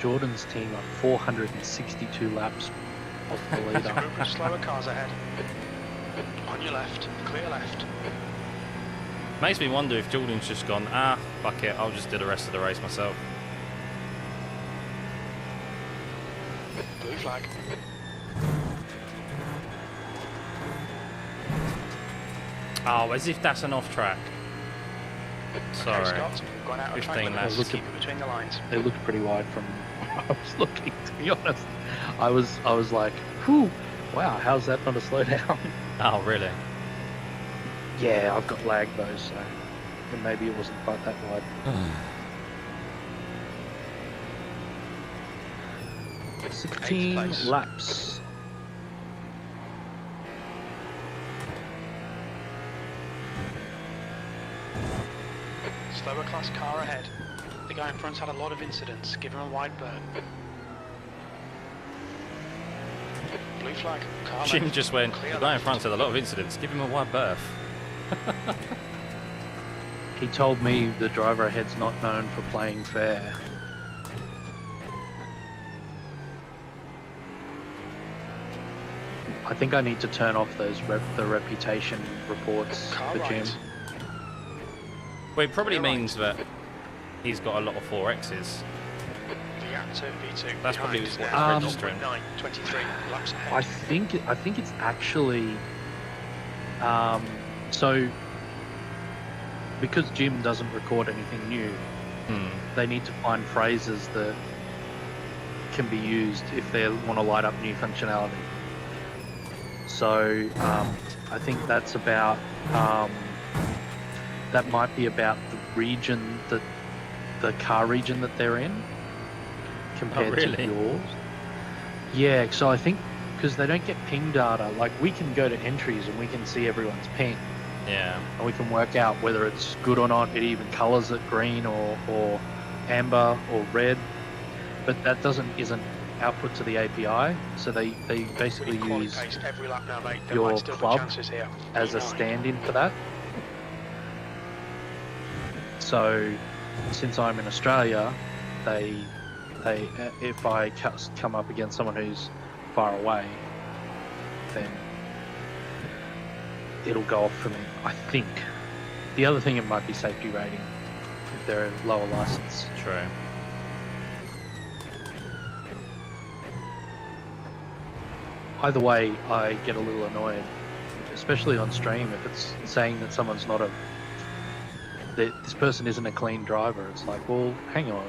Jordan's team are 462 laps off the There's a leader. group of slower cars ahead. On your left, clear left. Makes me wonder if Jordan's just gone, fuck it, I'll just do the rest of the race myself. Blue flag. Oh, as if that's an off track. Sorry. Okay, Scott, we've gone out of 15 track limits. laps. Let's keep it between the lines. They looked pretty wide from where I was looking, to be honest. I was like, whew, wow, how's that not a slowdown? Oh, really? Yeah, I've got lag though, so maybe it wasn't quite that wide. 16 place. laps. Slower class car ahead. The guy in front's had a lot of incidents. Give him a wide berth. Blue flag. Car Jim left. just went, Clear the guy in left. front had a lot of incidents, give him a wide berth. He told me the driver ahead's not known for playing fair. I think I need to turn off those the reputation reports Car for Jim. right. Well, it probably You're right. means that he's got a lot of 4Xs. The Elagto V2 That's probably behind is what's now registering. 0.923 laps ahead. I think it's actually so because Jim doesn't record anything new, they need to find phrases that can be used if they want to light up new functionality. So I think that's about that might be about the region that the car region that they're in compared to yours. Yeah, so I think because they don't get ping data, like we can go to entries and we can see everyone's ping. Yeah. And we can work out whether it's good or not. It even colors it green or amber or red, but that isn't output to the API. So they basically Really use pace every lap now, mate. There your might still be club chances here. as a P9. stand-in for that. So since I'm in Australia, they if I come up against someone who's far away, then it'll go off for me, I think. The other thing, it might be safety rating if they're a lower license. True. Either way, I get a little annoyed, especially on stream, if it's saying that someone's not that this person isn't a clean driver. It's like, well, hang on.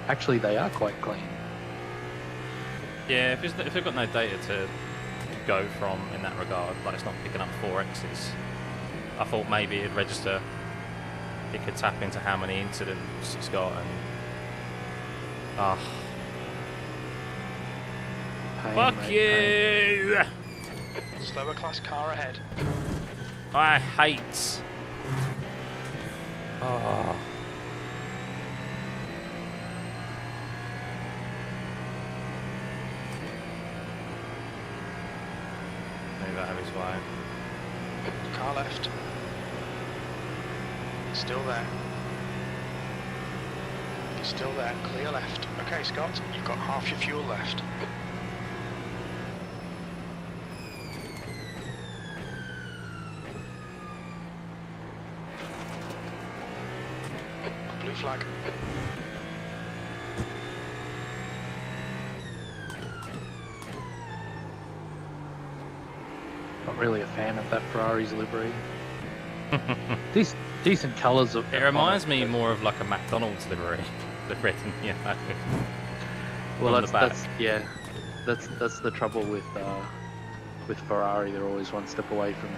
Actually, they are quite clean. Yeah, if they've got no data to go from in that regard, like it's not picking up 4Xs, I thought maybe it'd register, it could tap into how many incidents it's got and... Pain, Fuck mate, you! pain. Slower class car ahead. I hate... Oh. Move out of his way. Car left. Still there. Still there. Clear left. Okay, Scott, you've got half your fuel left. Blue flag. Not really a fan of that Ferrari's livery. Decent colours of. It reminds me more of like a McDonald's livery. The red and yellow. Well, on the back. that's the trouble with Ferrari. They're always one step away from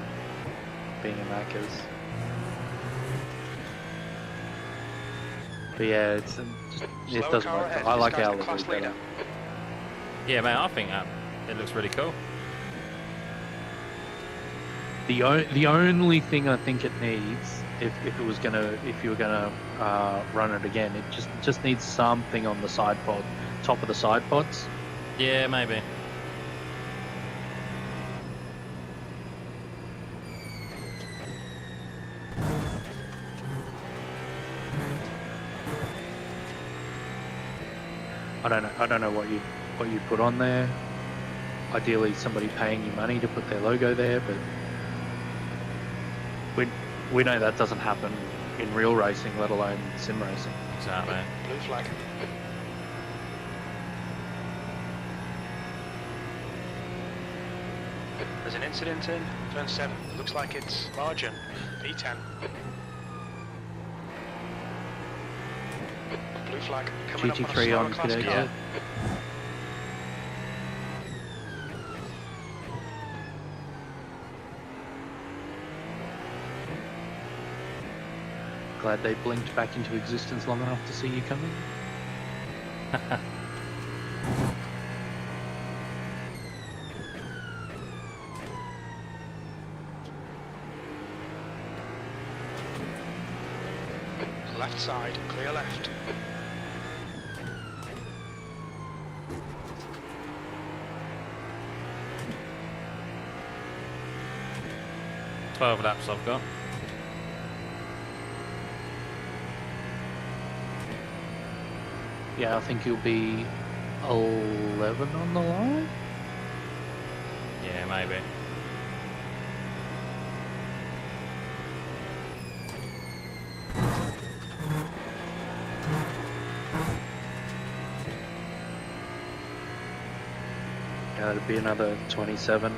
being a Macca's. But yeah, it Slower doesn't car work. ahead. I This like guy's our the class livery better. leader. Yeah, man, I think it looks really cool. The only thing I think it needs, if you were gonna run it again, it just needs something on the side pod, top of the side pods. Yeah, maybe. I don't know what you put on there. Ideally, somebody paying you money to put their logo there, but we know that doesn't happen in real racing, let alone sim racing. Exactly. Blue flag. There's an incident in turn 7. Looks like it's margin. P10. Blue flag. Coming up on a GT3 slower on class today. car. Yeah. Glad they blinked back into existence long enough to see you coming. Left side, clear left. $12 laps I've got. Yeah, I think you'll be 11 on the line. Yeah, maybe. Yeah, that'd be another 27.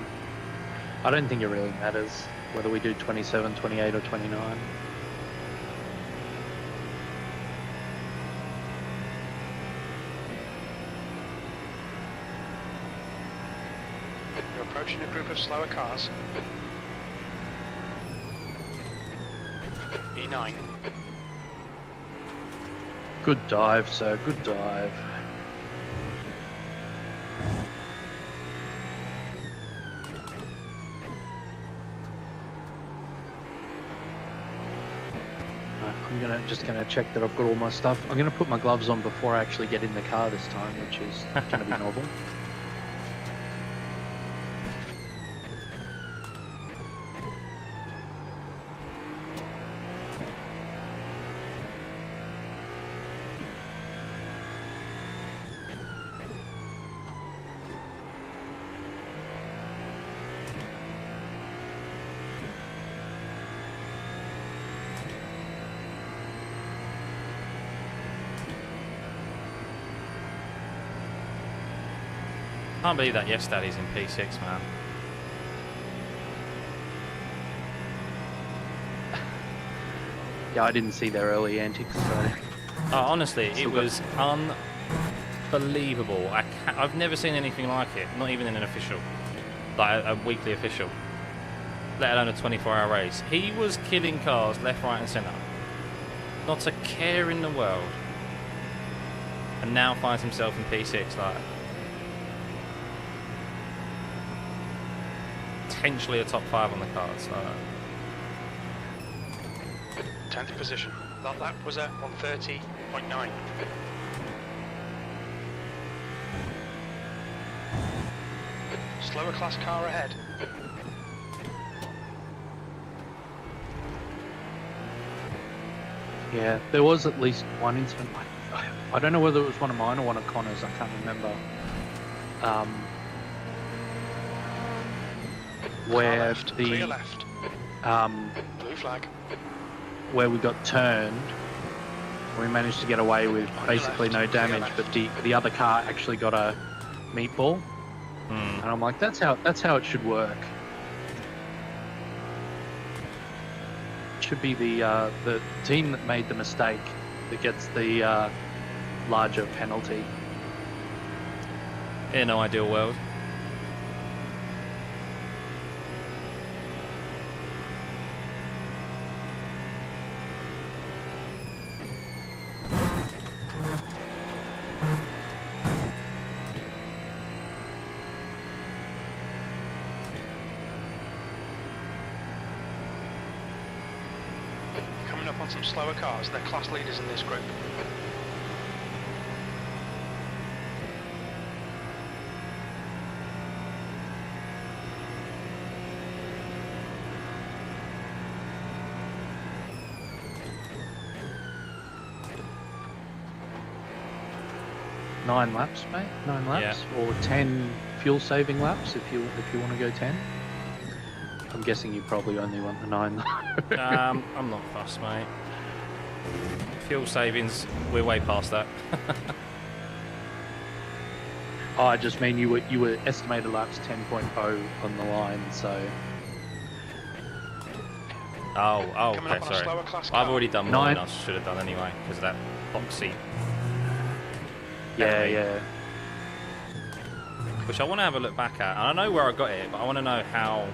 I don't think it really matters whether we do 27, 28 or 29. You're approaching a group of slower cars. E9. Good dive, sir. Good dive. I'm just gonna check that I've got all my stuff. I'm gonna put my gloves on before I actually get in the car this time, which is gonna be novel. Can't believe that Yes Daddy's in P6, man. Yeah, I didn't see their early antics, so... Honestly, it was unbelievable. I've never seen anything like it, not even in an official, like a weekly official, let alone a 24-hour race. He was killing cars left, right and centre. Not a care in the world. And now finds himself in P6, like... potentially a top 5 on the card, so... 10th position. That lap was at 130.9. Slower class car ahead. Yeah, there was at least one incident. I don't know whether it was one of mine or one of Connor's, I can't remember. Where left, the clear left. Blue flag. Where we got turned, we managed to get away with basically no damage, but the other car actually got a meatball, and I'm like, that's how it should work. It should be the team that made the mistake that gets the larger penalty. In an ideal world. On some slower cars, they're class leaders in this group. Nine laps, mate. 9 laps, or 10 fuel-saving laps if you want to go 10. I'm guessing you probably only want the 9. I'm not fussed, mate. Fuel savings, we're way past that. Oh, I just mean you were estimated laps 10.0 on the line, so. Oh, okay, sorry. I've already done more than I should have done anyway because of that boxy. Yeah. Which I want to have a look back at. And I know where I got it, but I want to know how.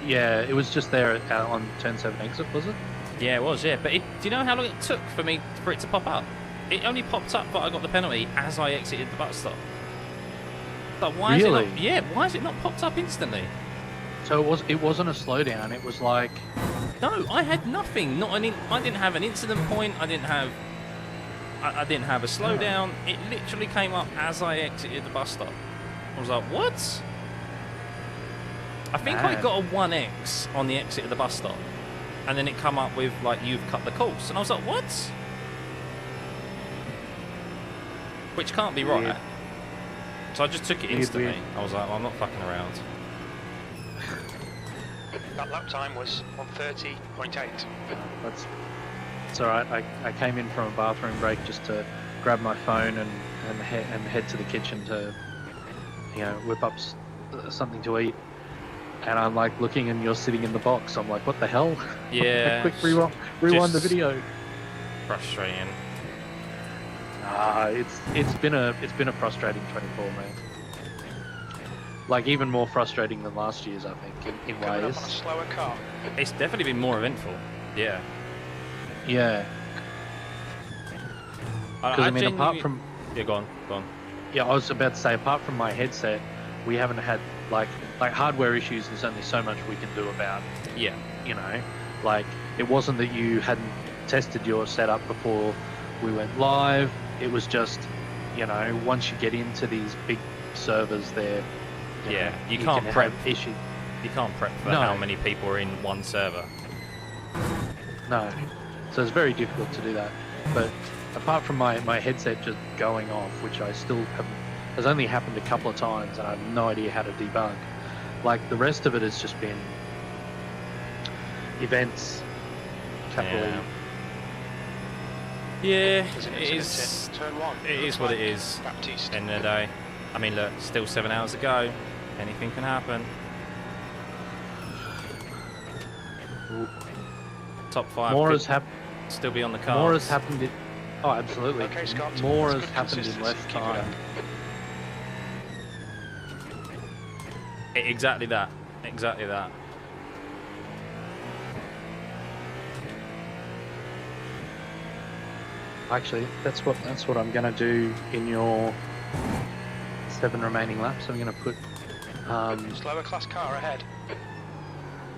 Yeah, it was just there on turn 7 exit, was it? Yeah, it was, yeah. But do you know how long it took for it to pop up? It only popped up, but I got the penalty as I exited the bus stop. But why really? Is it not, yeah, why has it not popped up instantly? So it wasn't a slowdown, it was like... No, I had nothing. I didn't have an incident point, I didn't have a slowdown. It literally came up as I exited the bus stop. I was like, what? I think I got a 1X on the exit of the bus stop. And then it come up with, like, you've cut the course. And I was like, what? which can't be right. Weird. So I just took it Weird, instantly. weird. I was like, well, I'm not fucking around. That lap time was 1:30.8. It's all right. I came in from a bathroom break just to grab my phone and head to the kitchen to, you know, whip up something to eat. And I'm like looking, and you're sitting in the box. I'm like, what the hell? Yeah. Quick rewind the just video. Frustrating. It's been a frustrating 24, man. Like even more frustrating than last year's, I think, in Coming ways. up on a slower car. It's definitely been more eventful. Yeah. Yeah. Because I mean, apart from yeah, go on. yeah, I was about to say, apart from my headset, we haven't had like hardware issues. There's only so much we can do about. Yeah. You know, like it wasn't that you hadn't tested your setup before we went live. It was just, you know, once you get into these big servers, there. Yeah, you can't prep issues. You can't prep for how many people are in one server. No, so it's very difficult to do that. But apart from my headset just going off, which I still haven't, has only happened a couple of times, and I have no idea how to debug. Like the rest of it has just been events, capital. Yeah, There's an it incident is. in turn 1. It is what it is. Baptiste. End of the day. I mean, look, still 7 hours to go. Anything can happen. Top 5 More could has happened. still be on the cards. More has happened in. Oh, absolutely. Okay, Scott. More That's has good happened in less consistency. Keep it time. Exactly that. Exactly that. Actually, that's what I'm gonna do in your 7 remaining laps. I'm gonna put Slower class car ahead.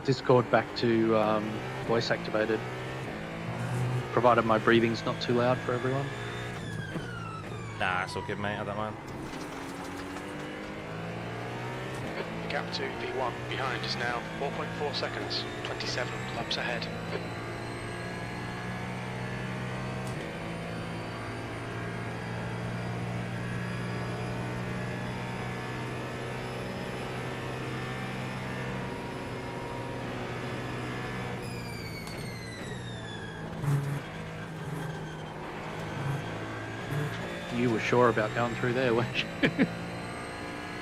Discord back to voice activated, provided my breathing's not too loud for everyone. Nah, it's all good, mate. I don't mind. The gap to V1 behind is now 4.4 seconds, 27 laps ahead. You were sure about going through there, weren't you?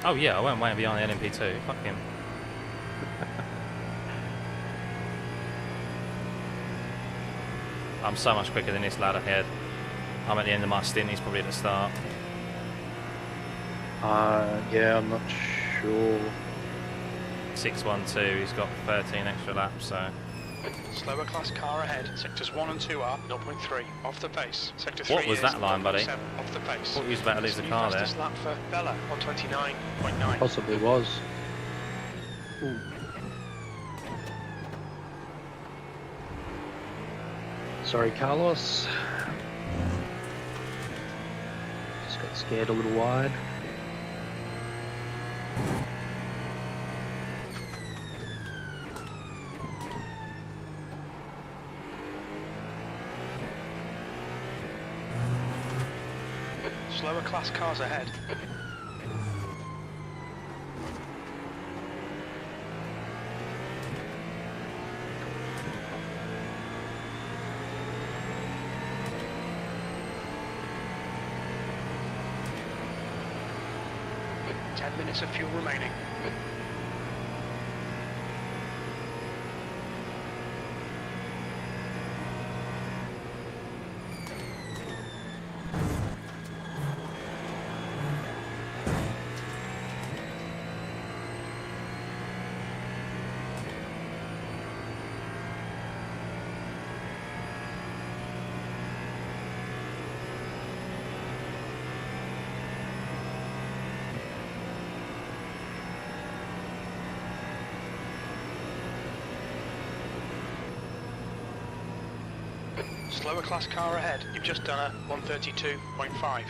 Oh yeah, I went way beyond the LMP2. Fuck him. I'm so much quicker than this lad ahead. I'm at the end of my stint, he's probably at the start. Yeah, I'm not sure. 612, he's got 13 extra laps, so... Slower class car ahead. Sectors 1 and 2 are 0.3 off the pace. Sector 3 What was is that line, buddy? 0.7 off the pace. Thought you was about to lose the car there. Fastest lap for Bella on 29.9. Possibly was. Ooh. Sorry, Carlos. Just got scared a little wide. Slower class cars ahead. Ten minutes of fuel remaining. Slower class car ahead. You've just done a 132.5.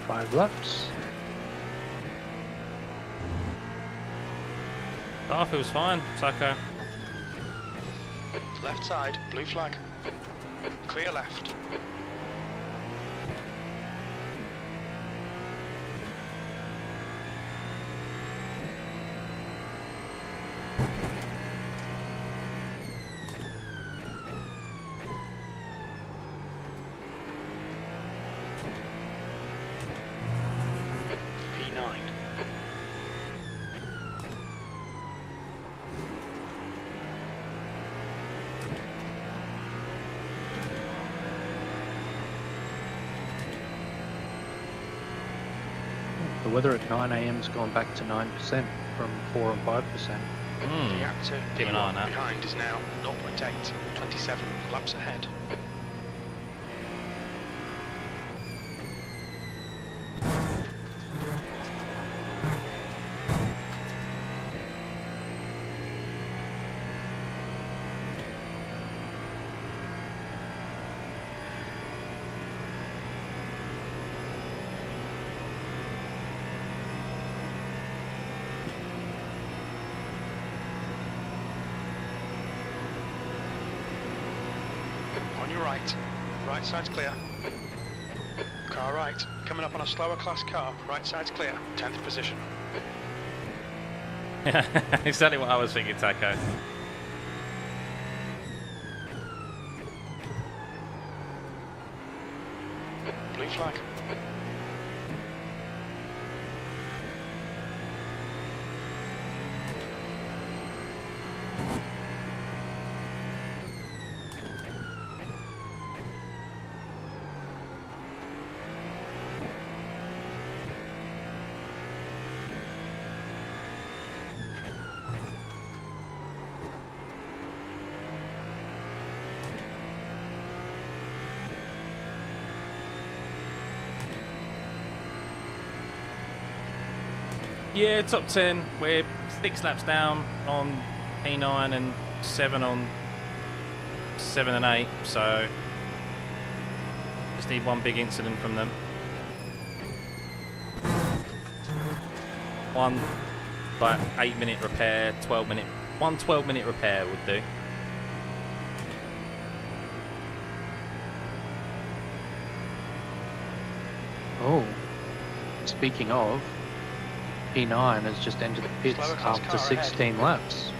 5 laps. Oh, feels fine, Sacco. Left side, blue flag. Clear left. The weather at 9 a.m.'s gone back to 9% from 4 and 5%. The gap to Keep an eye on P1 that. behind is now 0.8, 27 laps ahead. On your right. Right side's clear. Car right. Coming up on a slower class car. Right side's clear. 10th position. Exactly what I was thinking, Taco. Blue flag. Yeah, top 10. We're 6 laps down on P9 and 7 on 7 and 8. So just need one big incident from them. One like 8-minute repair, 12-minute. One 12-minute repair would do. Oh, speaking of, P9 has just entered the pits Slower class after car 16 laps.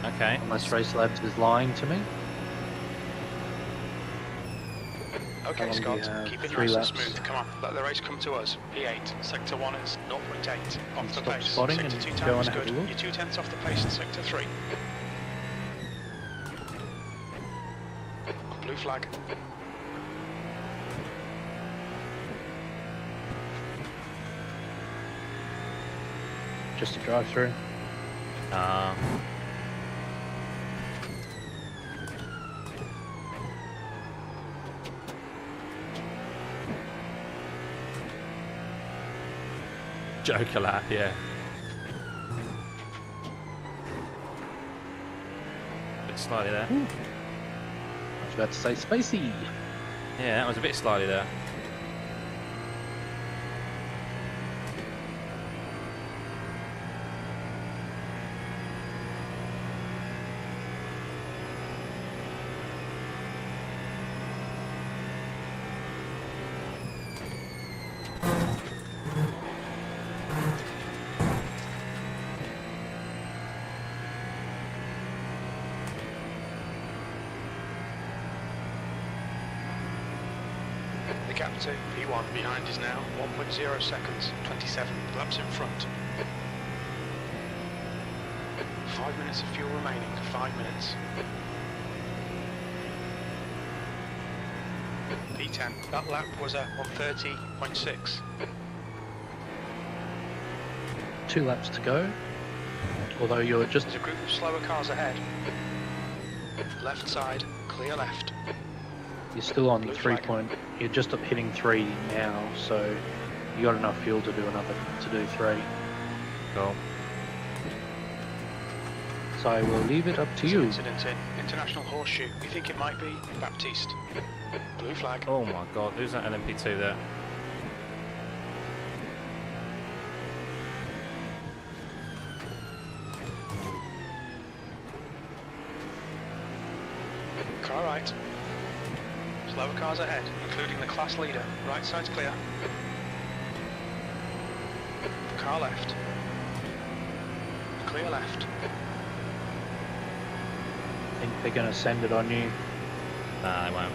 Okay. Unless Race Labs is lying to me. Okay, How long do you Scott, have? keep it 3 nice laps. and smooth. Come on, let the race come to us. P8, sector 1 is 0.8, off the Stop pace. spotting Sector and 2 go time is and have good. a look. You're 2/10 off the pace in sector 3. Blue flag. Just a drive through. Joker lap, yeah. Bit slightly there. I was about to say spacey. Yeah, that was a bit slightly there. The gap to P1 behind is now 1.0 seconds, 27 laps in front. 5 minutes of fuel remaining, 5 minutes. P10, that lap was a 130.6. 2 laps to go. Although you're just There's a group of slower cars ahead. Left side, clear left. you're still on Blue 3 flag. point. You're just up hitting 3 now, so you got enough fuel to do 3. Cool. So I will leave it up to There's an you. incident in International Horseshoe. We think it might be Baptiste. Blue flag. Oh my god, who's that LMP2 there? Car right. Slower cars ahead, including the class leader. Right side's clear. Car left. Clear left. Think they're going to send it on you? Nah, they won't.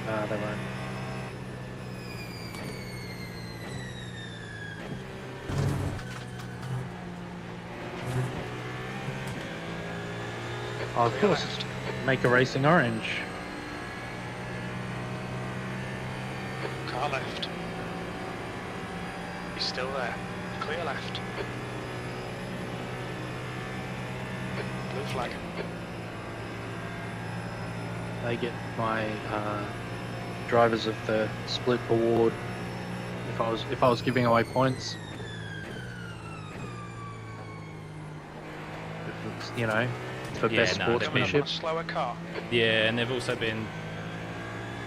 Nah, they won't. Oh, of Clear course, left. make a racing orange. Car left. He's still there. Clear left. Blue flag. They get my drivers of the split award if I was giving away points. If it's, you know, for best no, sportsmanship. A slower car. Yeah, and they've also been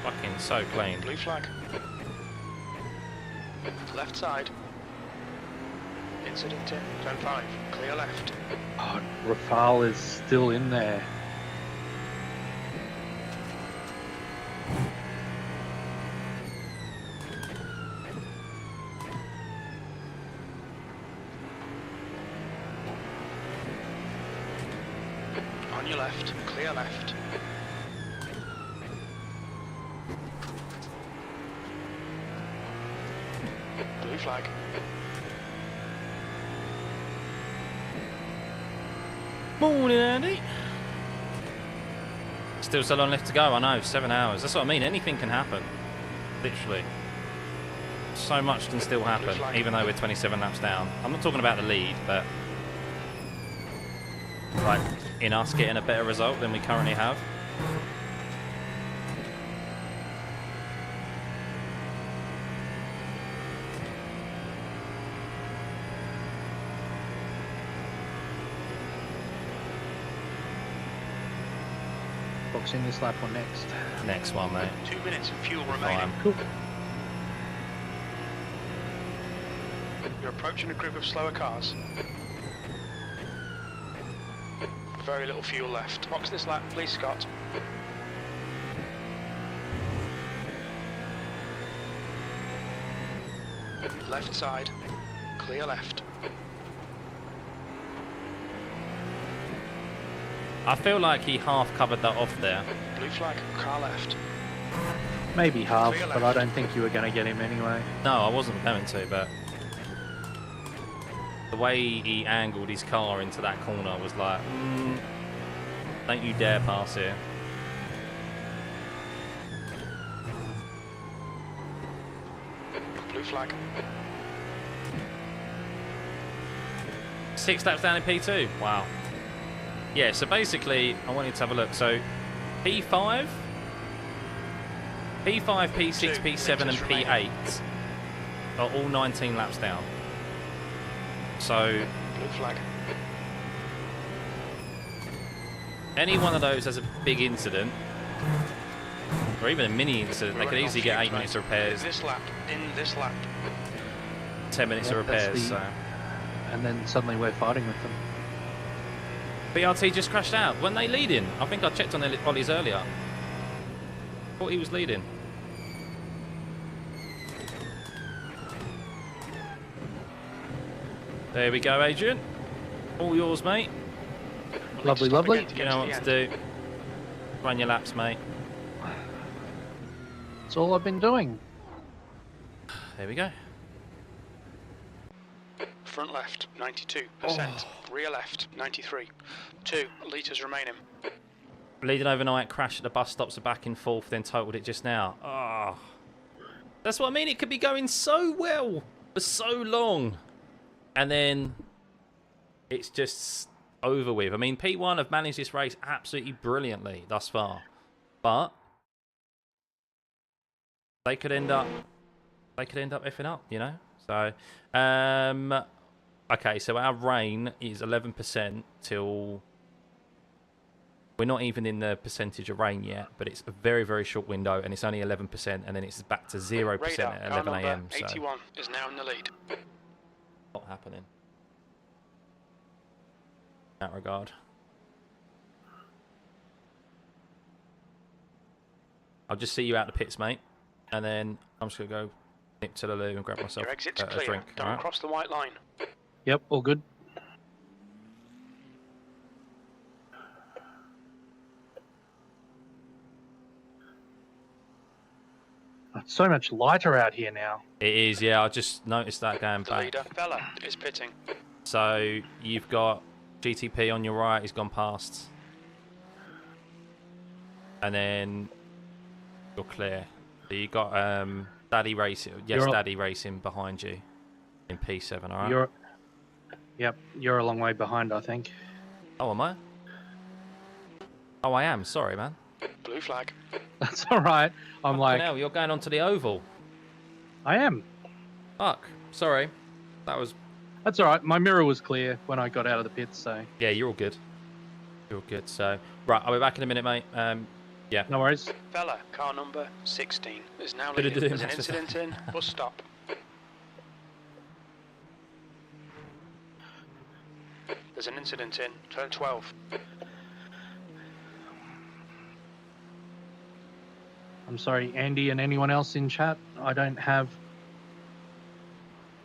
fucking so clean. Blue flag. Left side. Incident in. Turn 5. Clear left. Oh, Rafale is still in there. On your left. Clear left. Blue flag. Morning, Andy. Still so long left to go. I know, 7 hours. That's what I mean. Anything can happen. Literally. So much can still happen, even though we're 27 laps down. I'm not talking about the lead, but like in us getting a better result than we currently have. Boxing this lap or next? Next one, mate. 2 minutes of fuel remaining. Cool. You're approaching a group of slower cars. Very little fuel left. Box this lap, please, Scott. Left side. Clear left. I feel like he half covered that off there. Blue flag, car left. Maybe half, but I don't think you were going to get him anyway. No, I wasn't going to, but the way he angled his car into that corner was like, don't you dare pass here. Blue flag. 6 laps down in P2. Wow. Yeah, so basically, I wanted to have a look. So, P5, P6, P7, and P8 are all 19 laps down. So, Blue flag. any one of those has a big incident, or even a mini incident, they could easily get 8 minutes of repairs, This lap, in this lap. 10 minutes of Yeah, that's repairs. the- So, And then suddenly we're fighting with them. BRT just crashed out. Weren't they leading? I think I checked on their Ollies earlier. Thought he was leading. There we go, Adrian. All yours, mate. Lovely, lovely. You know what to do. Run your laps, mate. That's all I've been doing. There we go. Front left, 92%. Rear left, 93. 2 litres remaining. Leading overnight, crashed at the bus stops, a back and forth, then totaled it just now. Oh. That's what I mean. It could be going so well for so long. And then it's just over with. I mean, P1 have managed this race absolutely brilliantly thus far. But they could end up effing up, you know? So, okay, so our rain is 11% till... We're not even in the percentage of rain yet, but it's a very, very short window, and it's only 11%, and then it's back to 0% Radar, at car 11 number a.m. So, 81 is now in the lead. not happening. In that regard. I'll just see you out the pits, mate, and then I'm just gonna go nip to the loo and grab myself Your exit's a clear. drink. Don't Alright? cross the white line. Yep, all good. It's so much lighter out here now. It is, yeah. I just noticed that going The back. leader, Bella, is pitting. So you've got GTP on your right. He's gone past, and then you're clear. So you got Daddy Racing. Yes, You're on- Daddy Racing behind you. In P7, alright. You're a long way behind, I think. Oh, am I? Oh, I am. Sorry, man. Blue flag. That's all right. I'm Fucking like, hell, you're going onto the oval. I am. Fuck. Sorry. That was... That's all right. My mirror was clear when I got out of the pits, so Yeah, you're all good. You're all good, so... Right, I'll be back in a minute, mate. Yeah. no worries. Fella, car number 16 is now Did it leading. do There's an that? incident in. Bus stop. There's an incident in. Turn 12. I'm sorry, Andy and anyone else in chat. I don't have.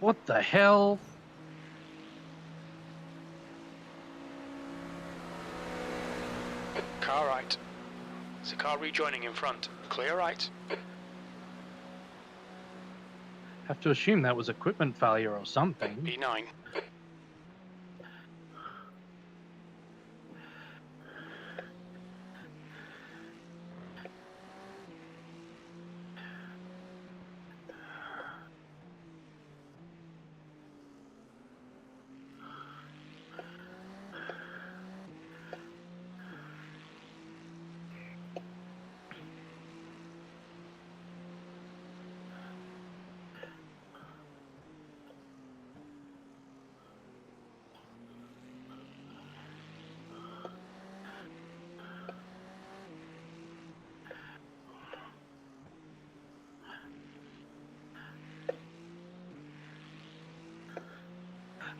What the hell? Car right. There's a car rejoining in front. Clear right. Have to assume that was equipment failure or something. B9.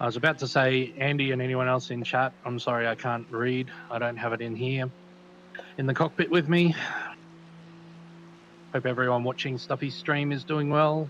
I was about to say, Andy and anyone else in chat, I'm sorry I can't read. I don't have it in here in the cockpit with me. Hope everyone watching Stuffey's stream is doing well.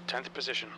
Tenth position.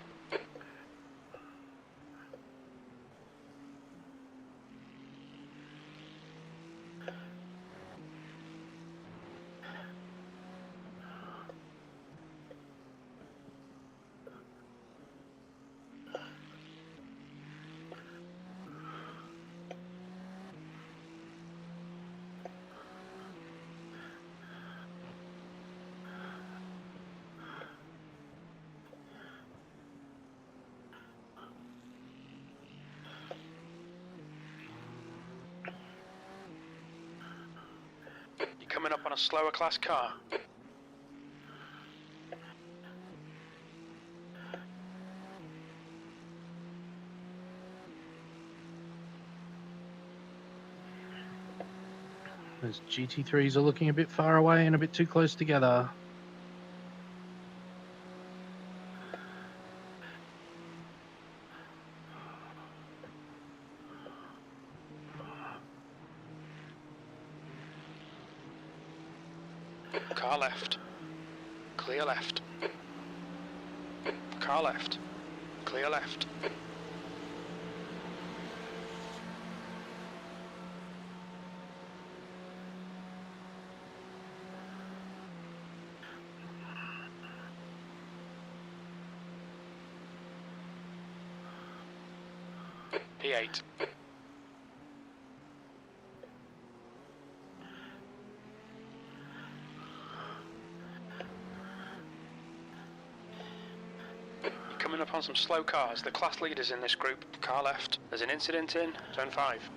You're coming up on a slower class car. Those GT3s are looking a bit far away and a bit too close together. Car left. Clear left. Car left. Clear left. P8. Coming up on some slow cars, the class leaders in this group. Car left. There's an incident in. Turn 5.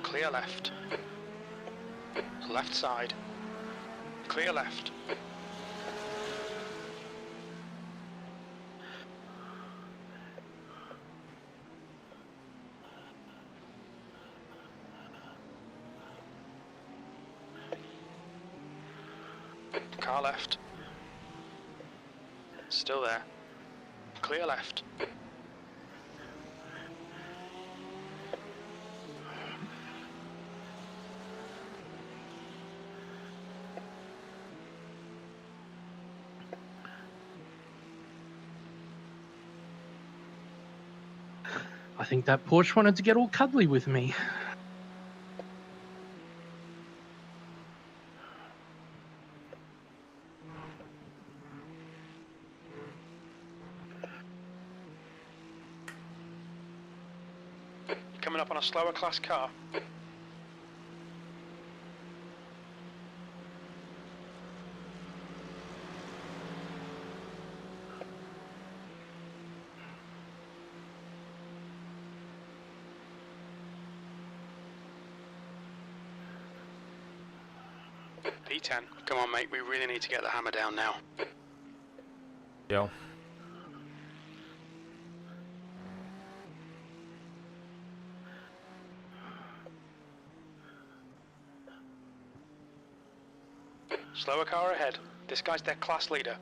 Clear left. Left side. Clear left. Car left. Still there. Clear left. think that Porsche wanted to get all cuddly with me. Coming up on a slower class car. P10. Come on, mate. We really need to get the hammer down now. Yo. Slower car ahead. This guy's their class leader.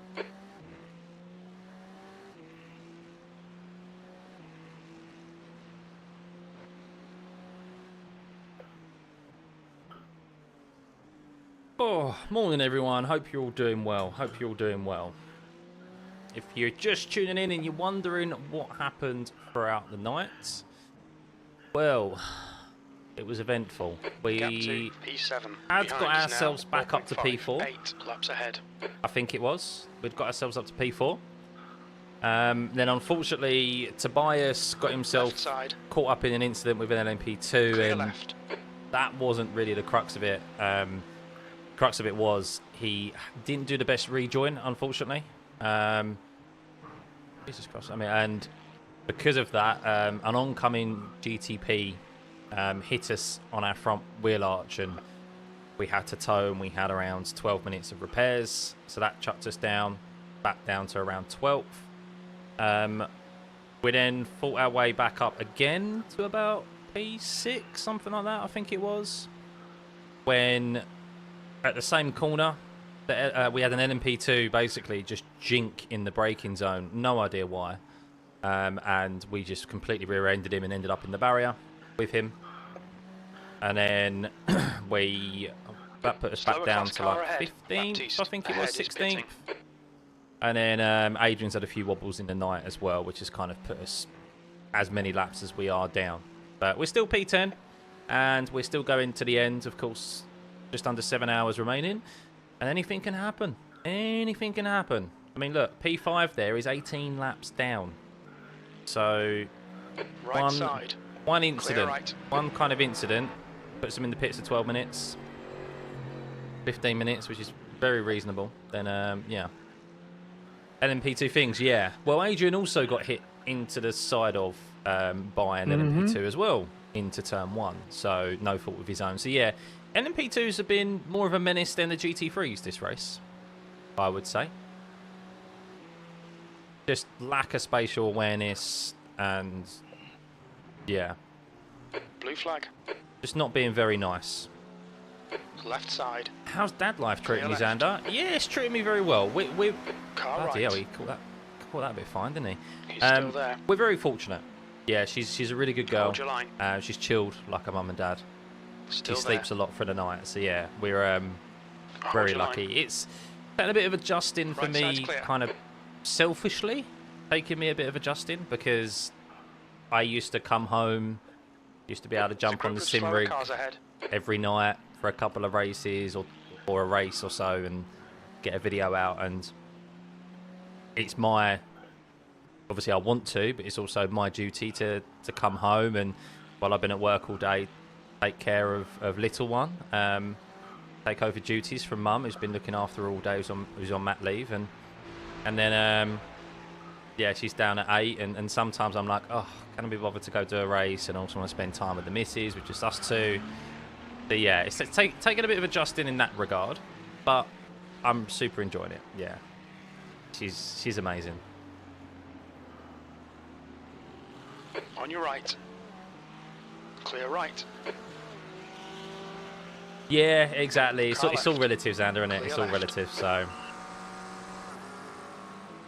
Oh, morning everyone. Hope you're all doing well. Hope you're all doing well. If you're just tuning in and you're wondering what happened throughout the night, well, it was eventful. We P7. had got ourselves back up to P4. 8 laps ahead. I think it was. We'd got ourselves up to P4. Then unfortunately, Tobias got himself caught up in an incident with an LMP2, Clear and left. that wasn't really the crux of it. Crux of it was he didn't do the best rejoin, unfortunately. Jesus Christ! I mean, and because of that, an oncoming GTP hit us on our front wheel arch, and we had to tow, and we had around 12 minutes of repairs, so that chucked us down, back down to around 12th. We then fought our way back up again to about P6, something like that, I think it was, when at the same corner we had an LMP2 basically just jink in the braking zone, no idea why, and we just completely rear-ended him and ended up in the barrier with him. And then that put us back down to like 15th, I think it was, 16th. And then Adrian's had a few wobbles in the night as well, which has kind of put us as many laps as we are down. But we're still P10, and we're still going to the end, of course, just under 7 hours remaining. And anything can happen. Anything can happen. I mean, look, P5 there is 18 laps down. So one incident, one kind of incident, puts them in the pits for 12 minutes, 15 minutes, which is very reasonable. Then, yeah. LMP2 things, yeah. Well, Adrian also got hit into the side of by an LMP2 as well into turn 1, so no fault of his own. So, yeah, LMP2s have been more of a menace than the GT3s this race, I would say. Just lack of spatial awareness and, yeah. Blue flag. Just not being very nice. Left side. How's dad life treating you, Xander? Yeah, it's treating me very well. We're car right. Yeah, he caught that a bit fine, didn't he? He's still there. We're very fortunate. Yeah, she's a really good girl. Hold your line. She's chilled like her mum and dad. Still she sleeps a lot for the night, so yeah, we're very lucky. Line. It's been a bit of adjusting for me, kind of selfishly, taking me a bit of adjusting, because I used to come home, used to be able to jump on the sim rig every night for a couple of races or a race or so and get a video out, and it's my, obviously I want to, but it's also my duty to come home and while I've been at work all day, take care of little one, take over duties from mum who's been looking after her all day, who's on mat leave, and then yeah, she's down at 8, and sometimes I'm like, oh, can I be bothered to go do a race, and also want to spend time with the missus, with just us two. But yeah, it's taking a bit of adjusting in that regard, but I'm super enjoying it. Yeah, she's amazing. On your right. Clear right. Yeah, exactly. It's all relative, Xander, isn't it? It's all relative, so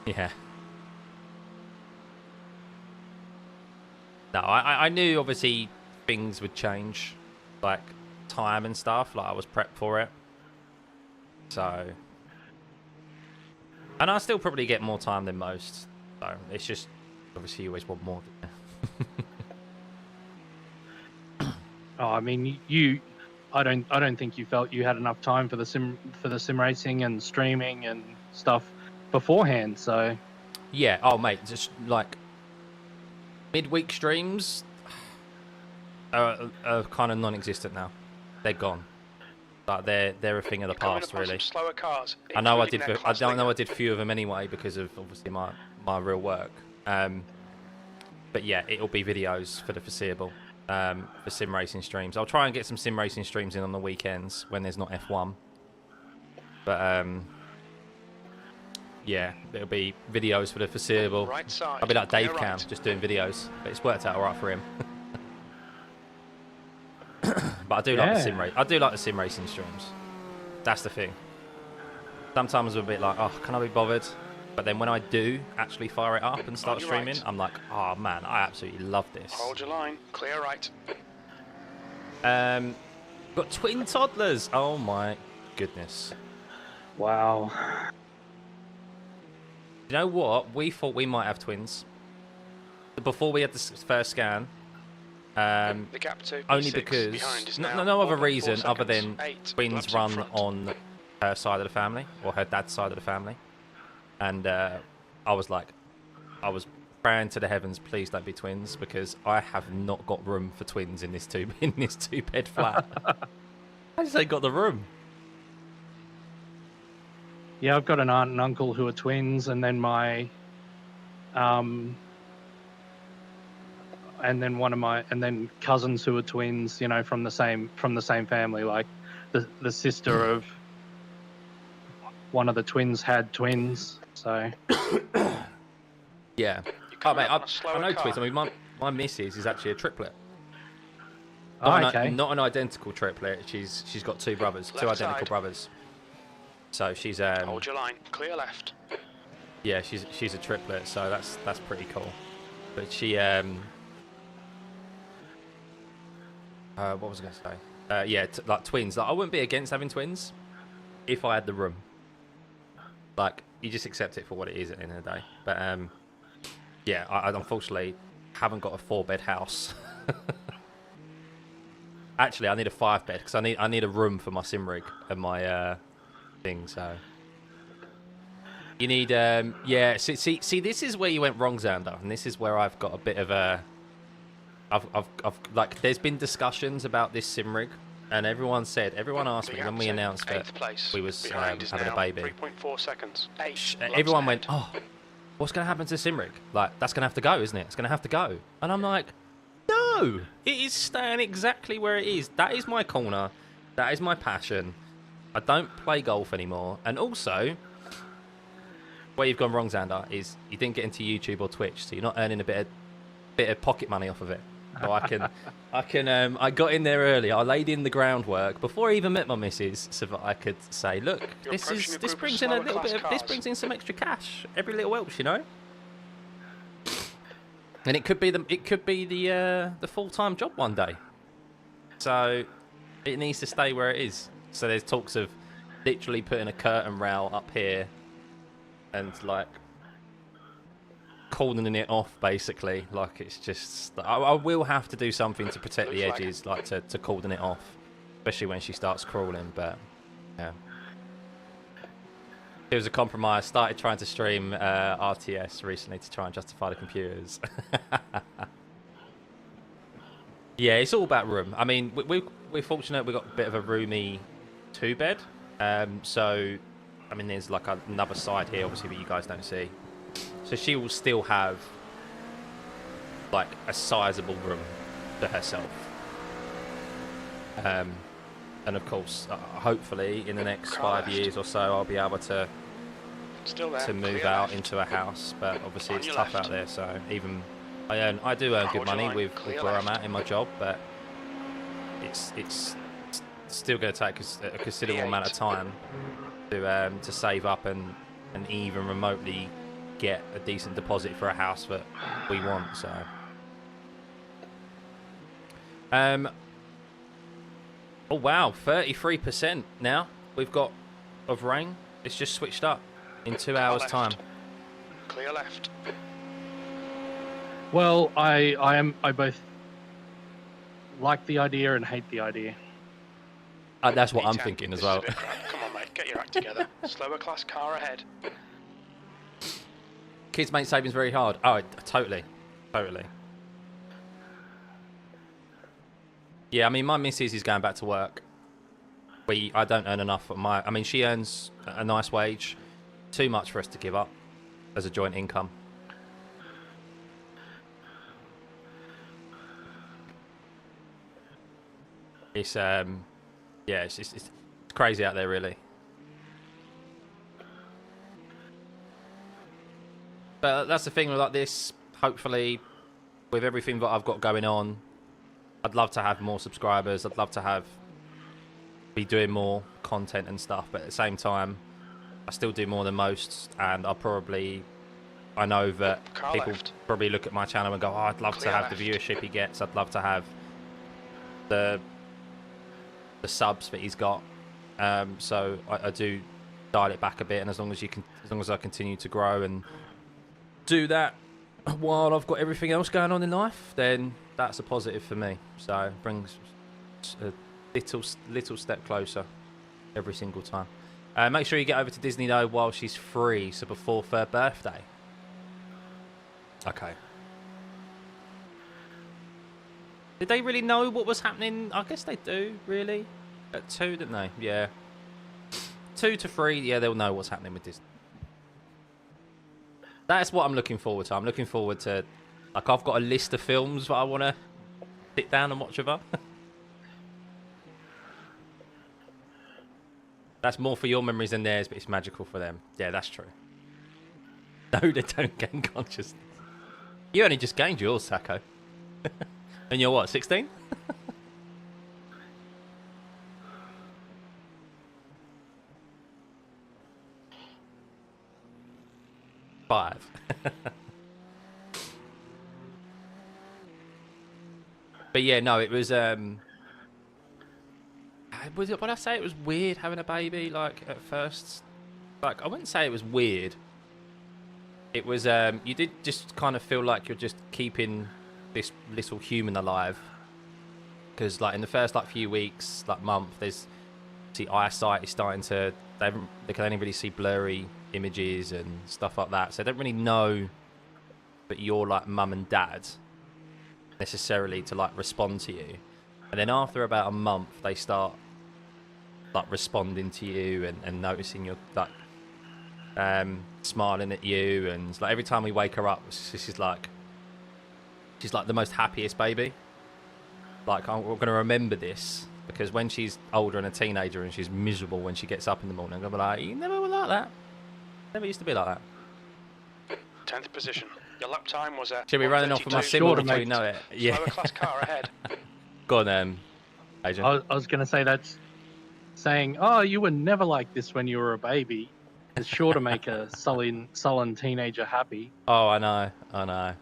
yeah. No, I knew obviously things would change, like time and stuff. Like I was prepped for it. So, and I still probably get more time than most. So it's just obviously you always want more. Oh, I mean, I don't think you felt you had enough time for the sim racing and streaming and stuff beforehand. So Yeah. Oh, mate, just like midweek streams are kind of non-existent now. They're gone. Like they're a thing of the Coming past, up on really. some slower cars, I know I including did. their I class don't know. leader. I did a few of them anyway because of obviously my real work. But yeah, it'll be videos for the foreseeable for sim racing streams. I'll try and get some sim racing streams in on the weekends when there's not F1. But yeah, it'll be videos for the foreseeable. Right side. I'll be like Dave clear Cam, right. just doing videos. But it's worked out alright for him. But I do like the sim race. I do like the sim racing streams. That's the thing. Sometimes I'm a bit like, oh, can I be bothered? But then when I do actually fire it up and start your streaming, right. I'm like, oh man, I absolutely love this. Hold your line. Clear right. Got twin toddlers. Oh my goodness. wow. You know what? We thought we might have twins before we had the first scan. The gap to Only P6 because behind is now no other 4.4 reason other seconds. than 8 twins laps in run front. on her side of the family or her dad's side of the family, and I was praying to the heavens, please don't be twins, because I have not got room for twins in this two bed flat. I just ain't got the room. Yeah, I've got an aunt and uncle who are twins, and then my, and then cousins who are twins. You know, from the same family. Like the sister of one of the twins had twins. So Yeah. Oh mate, I know twins. I mean, my missus is actually a triplet. okay. Not an identical triplet. She's got two brothers, two Left identical side. brothers. So she's Hold your line. Clear left. yeah, she's a triplet. So that's pretty cool. But she what was I gonna say? Yeah, like twins. Like I wouldn't be against having twins if I had the room. Like you just accept it for what it is at the end of the day. But yeah, I unfortunately haven't got a 4-bed house. Actually, I need a 5-bed because I need a room for my sim rig and my thing. So you need yeah. See, this is where you went wrong, Xander, and this is where I've got a bit of a. I've like there's been discussions about this sim rig, and everyone asked me when we announced that we was having a baby. 3.4 seconds. 8 Everyone went, oh, what's going to happen to the sim rig? Like that's going to have to go, isn't it? It's going to have to go. And I'm like, no, it is staying exactly where it is. That is my corner. That is my passion. I don't play golf anymore. And also, where you've gone wrong, Xander, is you didn't get into YouTube or Twitch, so you're not earning a bit of pocket money off of it. So I got in there early. I laid in the groundwork before I even met my missus, so that I could say, look, this brings in a little bit of, this brings in some extra cash. Every little helps, you know. And it could be the full-time job one day. So it needs to stay where it is. So there's talks of literally putting a curtain rail up here and like cordoning it off, basically. Like it's just I will have to do something to protect the edges, like to cordon it off, especially when she starts crawling. But yeah, it was a compromise. Started trying to stream RTS recently to try and justify the computers. Yeah, it's all about room. I mean, we're fortunate we got a bit of a roomy 2-bed. So I mean, there's like another side here, obviously, that you guys don't see. So she will still have like a sizable room to herself. And of course, hopefully in the next 5 years or so, I'll be able to move out into a house. But obviously it's tough out there. So even I do earn good money with where I'm at in my job, but it's still going to take a considerable amount of time to save up and even remotely get a decent deposit for a house that we want. So oh wow, 33% now we've got of rain. It's just switched up in 2 hours time. Clear left. Well, I like the idea and hate the idea. That's what I'm V10. thinking as This is a well. bit crap. Come on, mate, get your act together. Slower class car ahead. Kids make savings very hard. Oh, totally. Yeah, I mean, my missus is going back to work. I don't earn enough for I mean, she earns a nice wage. Too much for us to give up as a joint income. It's yeah, it's crazy out there, really. But that's the thing with like this. Hopefully, with everything that I've got going on, I'd love to have more subscribers. I'd love to be doing more content and stuff. But at the same time, I still do more than most, and I know that Car people left. probably look at my channel and go, "Oh, I'd love Clear to have left. the viewership he gets. I'd love to have the subs that he's got." So I do dial it back a bit, and as long as I continue to grow and do that while I've got everything else going on in life, then that's a positive for me. So it brings a little step closer every single time. Make sure you get over to Disney though while she's free, so before her birthday. Okay. Did they really know what was happening? I guess they do, really. At 2, didn't they? Yeah. 2 to 3, yeah, they'll know what's happening with Disney. That's what I'm looking forward to. I'm looking forward to... Like, I've got a list of films that I want to sit down and watch with her. That's more for your memories than theirs, but it's magical for them. Yeah, that's true. No, they don't gain consciousness. You only just gained yours, Sacco. And you're what, 16? Five. But yeah, no, it was would I say it was weird having a baby, like, at first? Like, I wouldn't say it was weird. It was, you did just kind of feel like you're just keeping this little human alive. Because, like, in the first, like, few weeks, like, month, see, eyesight is starting to, they can only really see blurry images and stuff like that. So they don't really know that you're, like, mum and dad necessarily to, like, respond to you. And then after about a month, they start, like, responding to you and noticing you're, like, smiling at you. And, like, every time we wake her up, she's like the most happiest baby. Like, we're going to remember this, because when she's older and a teenager and she's miserable when she gets up in the morning, I'm going to be like, you never were like that. Never used to be like that. 10th position. Your lap time was at... She'll be running off with my sim before you know it. Yeah. Slower class car ahead. Go on, Adrian. I was going to say that's saying, oh, you were never like this when you were a baby. It's sure to make a sullen teenager happy. Oh, I know.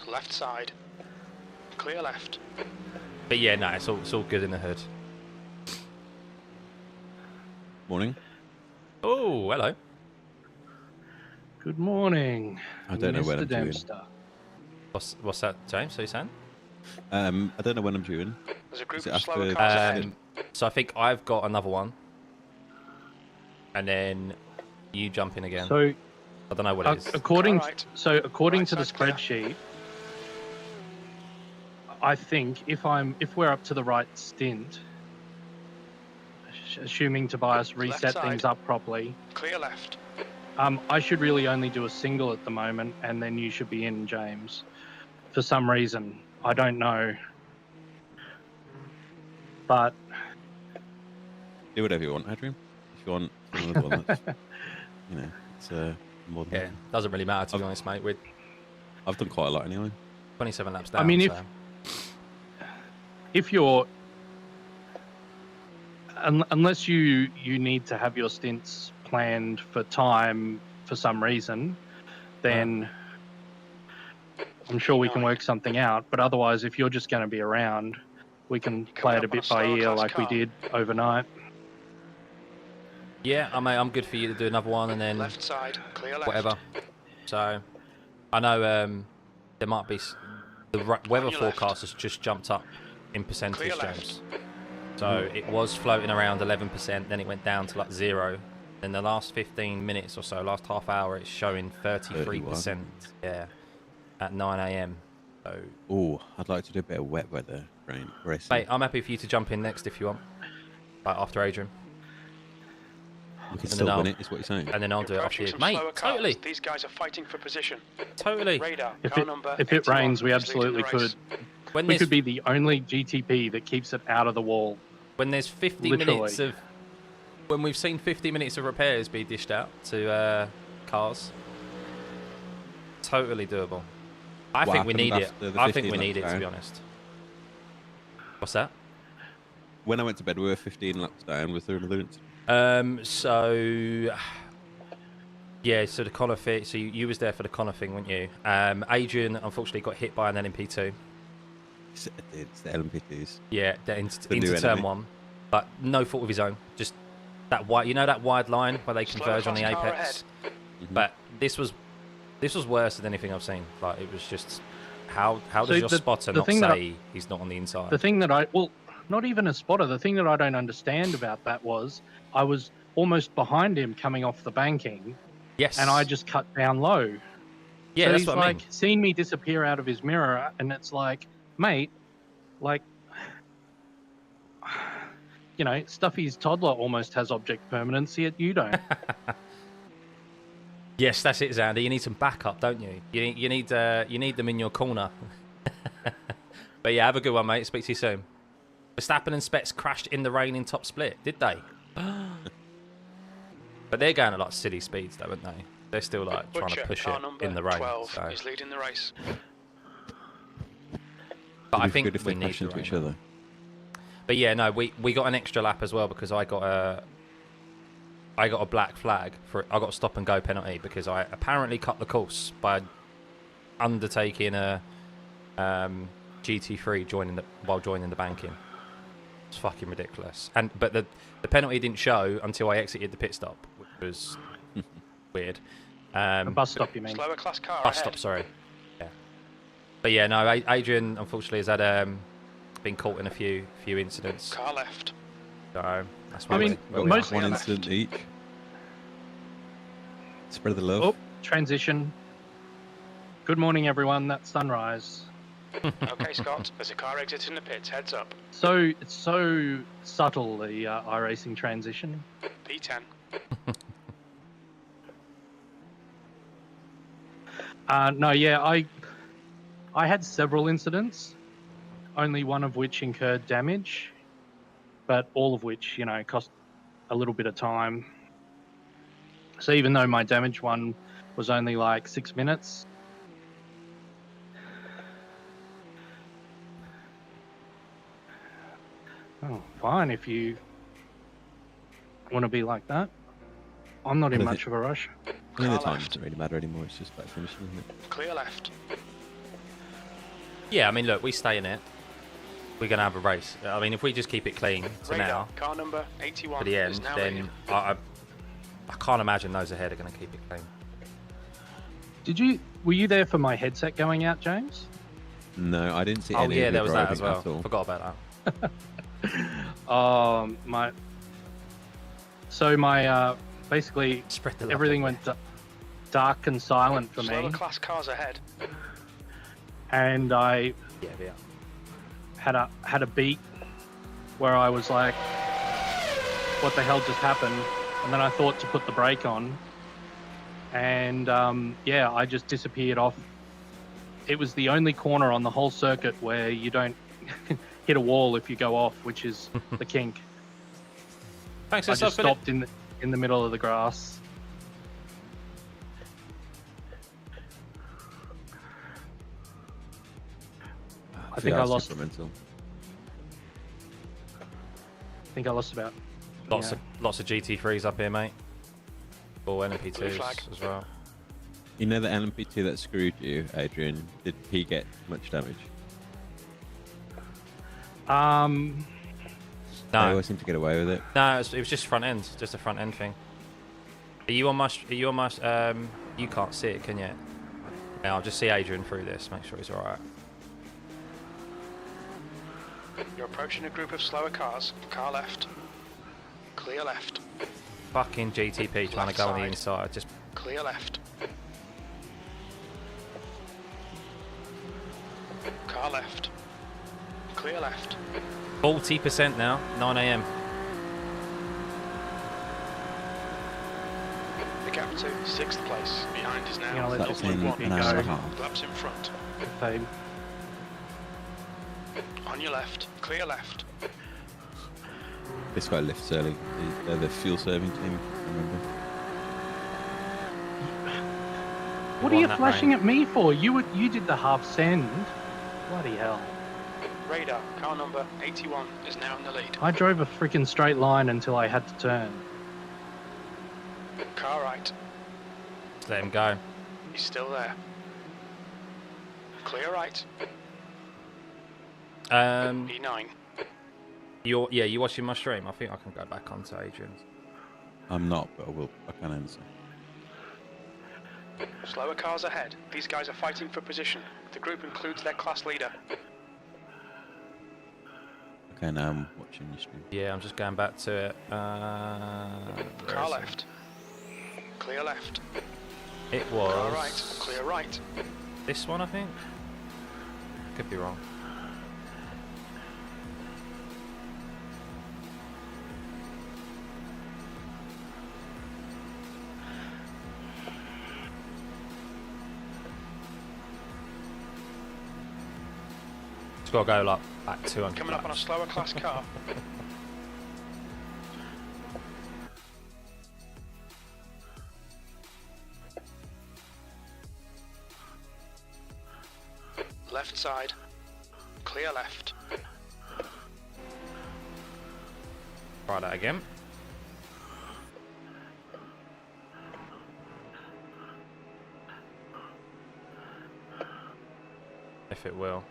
Left side. Clear left. But yeah, no, it's all good in the hood. Morning. Oh, hello. Good morning, I don't know when Mr. I'm due in. Dempster. What's that, James? What are you saying? I don't know when I'm due in. There's a group Is it of slower after- cars ahead. So I think I've got another one, and then you jump in again. So, I don't know what it is. according Alright. to the Right side clear. spreadsheet, I think if we're up to the right stint, assuming Tobias reset side. things up properly, Clear left. I should really only do a single at the moment, and then you should be in, James. For some reason, I don't know, but Do whatever you want, Adrian. If you want another one, that's, it's more than Yeah, doesn't really matter, to be honest, mate. We're I've done quite a lot anyway. 27 laps down. I mean, so. if you're unless you need to have your stints planned for time for some reason, then I'm sure we can work something out. But otherwise, if you're just going to be around, we can play it a bit by ear like we did overnight. Yeah, I'm good for you to do another one, and then Left side. Clear left. whatever. So I know there might be the weather On your left. forecast has just jumped up in percentage, Clear left. James. So it was floating around 11%, then it went down to like 0. In the last 15 minutes or so, last half hour, it's showing 33%. Yeah, at 9 a.m. So, Oh, I'd like to do a bit of wet weather racing. mate, I'm happy for you to jump in next if you want. Like after Adrian. We can and still then win I'll- it, is what you're saying. And then I'll do it Approaching after you. some Mate, slower cars. totally. These guys are fighting for position. Totally. Radar, If car it, number if it 81 rains, we is leading the absolutely could. race. When We there's, could be the only GTP that keeps it out of the wall. when there's 50 Literally. minutes of... When we've seen 50 minutes of repairs be dished out to cars, totally doable. I What think we happened need it. after the I think 15 we need it, laps to be down? honest. What's that? When I went to bed, we were 15 laps down. Was there another incident? So... Yeah, so the Connor thing, so you was there for the Connor thing, weren't you? Adrian, unfortunately, got hit by an LMP2. It's the LMP2s. Yeah, The into new turn enemy. 1. But no fault of his own. Just that wide, you know that wide line where they Slow converge on the fast car apex? Mhm. But this was worse than anything I've seen. Like, it was just... How So does your the- spotter the not thing that say he's not on the inside? The thing that not even a spotter, the thing that I don't understand about that was I was almost behind him coming off the banking, Yes. and I just cut down low. Yeah, so that's he's what I like mean. seen me disappear out of his mirror, and it's like, mate, like, you know, Stuffey's toddler almost has object permanence, yet you don't. Yes, that's it, Zandy. You need some backup, don't you? You need them in your corner. But yeah, have a good one, mate. Speak to you soon. Verstappen and Spets crashed in the rain in top split, did they? But they're going at like silly speeds, though, aren't they? They're still like trying to Butcher, push car it number in the rain. 12 So. is leading the race. But I It'd be think good if we they need crash the into rain. each other. But yeah, no, we got an extra lap as well because I got a black flag for I got a stop and go penalty because I apparently cut the course by undertaking a GT3 while joining the banking. It's fucking ridiculous. But the penalty didn't show until I exited the pit stop, which was weird. A bus stop, you mean? Slower class car Bus ahead. stop, sorry. Yeah. But yeah, no, Adrian unfortunately has had been caught in a few incidents. Car left. So that's I where mean, where we most- are. One incident each. Spread the love. Oh, transition. Good morning, everyone. That's sunrise. Okay, Scott, there's a car exiting the pits. Heads up. So it's so subtle, the iRacing transition. P10. No, yeah, I had several incidents, only one of which incurred damage, but all of which, you know, cost a little bit of time. So even though my damage one was only like 6 minutes, oh, fine if you want to be like that. I'm not in I much of a rush. I mean, the Car time left. doesn't really matter anymore. It's just about finishing, isn't it? Clear left. Yeah, I mean, look, we stay in it. We're going to have a race. I mean, if we just keep it clean to Radar. now, Car number 81 to the is end, now then leading. I can't imagine those ahead are going to keep it clean. Were you there for my headset going out, James? No, I didn't see Oh any yeah, of there you was that as driving well. at all. Forgot about that. My basically Spread the love. everything went dark and silent for Slower me, class cars ahead. and I Yeah. had a beat where I was like, "What the hell just happened?" And then I thought to put the brake on, and I just disappeared off. It was the only corner on the whole circuit where you don't hit a wall if you go off, which is the kink. Thanks, I for just stopped in the middle of the grass. I think I that's lost. temperamental. I think I lost about. Lots of GT3s up here, mate. All Blue NP2s flag. as well. You know the LMP2 that screwed you, Adrian? Did he get much damage? Um, They No, always seem to get away with it. no, it was just front end, just a front end thing. Are you on my? You can't see it, can you? Yeah, I'll just see Adrian through this. Make sure he's all right. You're approaching a group of slower cars. Car left. Clear left. Fucking GTP trying to go on the inside. Just clear left. Car left. Clear left. 40% now. 9 AM. The gap to 6th place. Behind is now. Yeah, let's That's just in keep an hour and a going. half. Laps in front. Same. On your left. Clear left. This guy lifts early. They're the fuel serving team, remember? What are you flashing at me for? You did the half send. Bloody hell. Radar. Car number 81 is now in the lead. I drove a freaking straight line until I had to turn. Car right. let him go. He's still there. Clear right. E9. You watching my stream? I think I can go back onto Adrian's. I'm not, but I can answer. Slower cars ahead. These guys are fighting for position. The group includes their class leader. Okay, now I'm watching your stream. Yeah, I'm just going back to it. Car left. Clear left. It was... Car right. Clear right. This one, I think? Could be wrong. It's got to go like back 200 Coming up on a slower class car. Left side. Clear left. Try that again. If it will.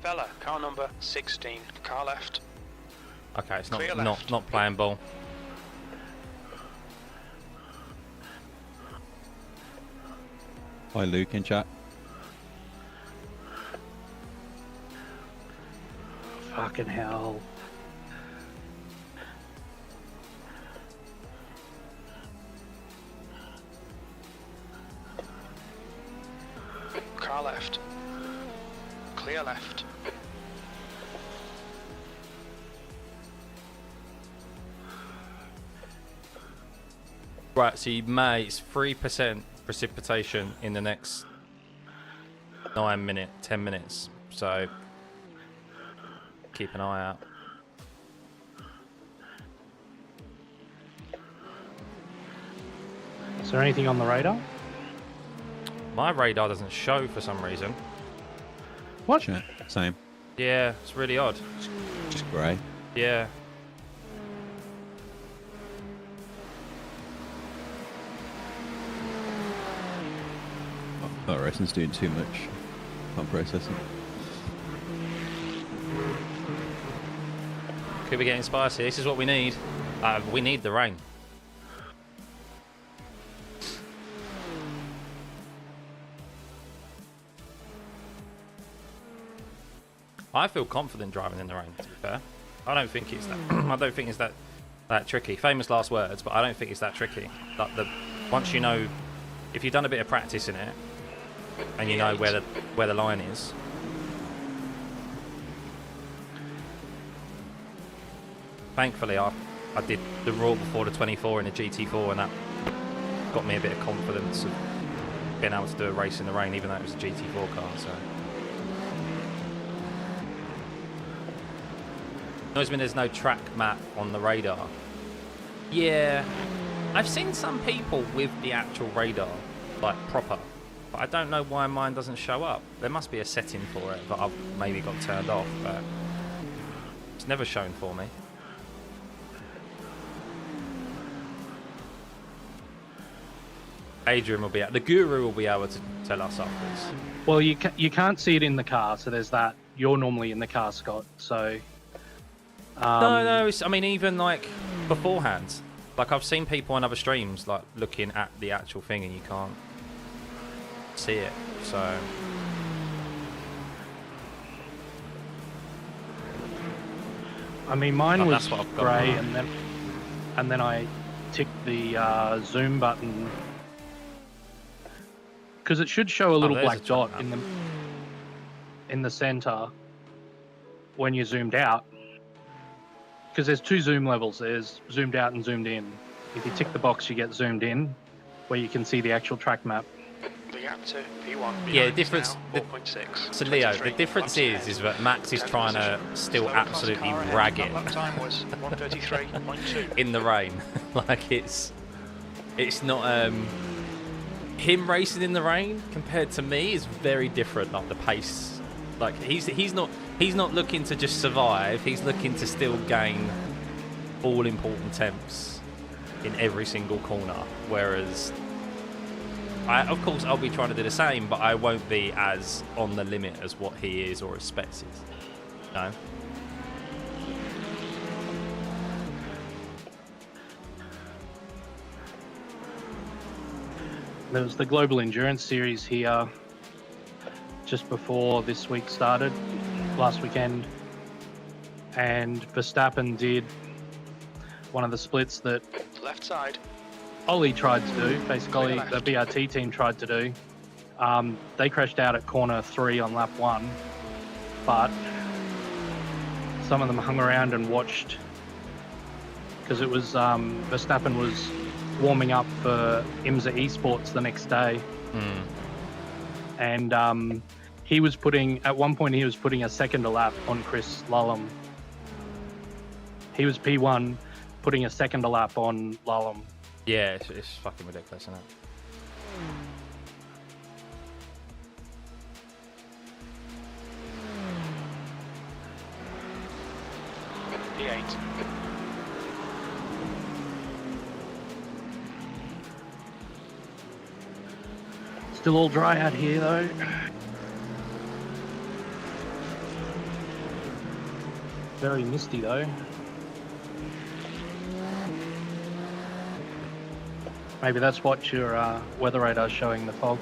Bella, car number 16, car left. Okay, it's Clear not left. not playing ball. Hi Luke in chat. Fucking hell. Car left. Clear left. Right, so you may, it's 3% precipitation in the next 10 minutes. So keep an eye out. Is there anything on the radar? My radar doesn't show for some reason. What? Chat. Same. Yeah, it's really odd. Just grey. Yeah. That racing's doing too much. Can't process it. Could be getting spicy. This is what we need. We need the rain. I feel confident driving in the rain, to be fair. I don't think it's that I don't think it's that tricky. Famous last words, but I don't think it's that tricky. Like once you know, if you've done a bit of practice in it and you know where the line is. Thankfully I did the raw before the 24 in the GT4, and that got me a bit of confidence of being able to do a race in the rain, even though it was a GT4 car. So annoys me there's no track map on the radar. Yeah, I've seen some people with the actual radar, like proper, but I don't know why mine doesn't show up. There must be a setting for it that I've maybe got turned off, but it's never shown for me. Adrian will be the guru will be able to tell us afterwards. Well, you can't see it in the car, so there's that. You're normally in the car, Scott, so No, I mean, even like beforehand. Like, I've seen people on other streams, like, looking at the actual thing and you can't see it, so... I mean, mine was that's what I've got. grey, and then I ticked the zoom button because it should show a little there's black a dot track in the center when you zoomed out. Because there's two zoom levels. There's zoomed out and zoomed in. If you tick the box, you get zoomed in, where you can see the actual track map. The gap to P1. Yeah, the difference. Now, 4.6. So Leo, the 23, difference laps is ahead. that Max is 10th trying to position. still Slower class absolutely car ahead. rag it Lap time was 1:33.2. in the rain. Like, it's not him racing in the rain compared to me is very different. Like, the pace, like he's not looking to just survive. He's looking to still gain all important temps in every single corner. Whereas, of course, I'll be trying to do the same, but I won't be as on the limit as what he is or expects is. No. There was the Global Endurance Series here just before this week started, last weekend, and Verstappen did one of the splits that Left side. Ollie tried to do, basically the BRT team tried to do. They crashed out at corner 3 on lap 1, but some of them hung around and watched because it was Verstappen was warming up for IMSA Esports the next day. And he was at one point he was putting a second a lap on Chris Lullum. He was P1 putting a second a lap on Lullum. Yeah, it's fucking ridiculous, isn't it? P8. Still all dry out here though. Very misty though. Maybe that's what your weather radar's showing, the fog.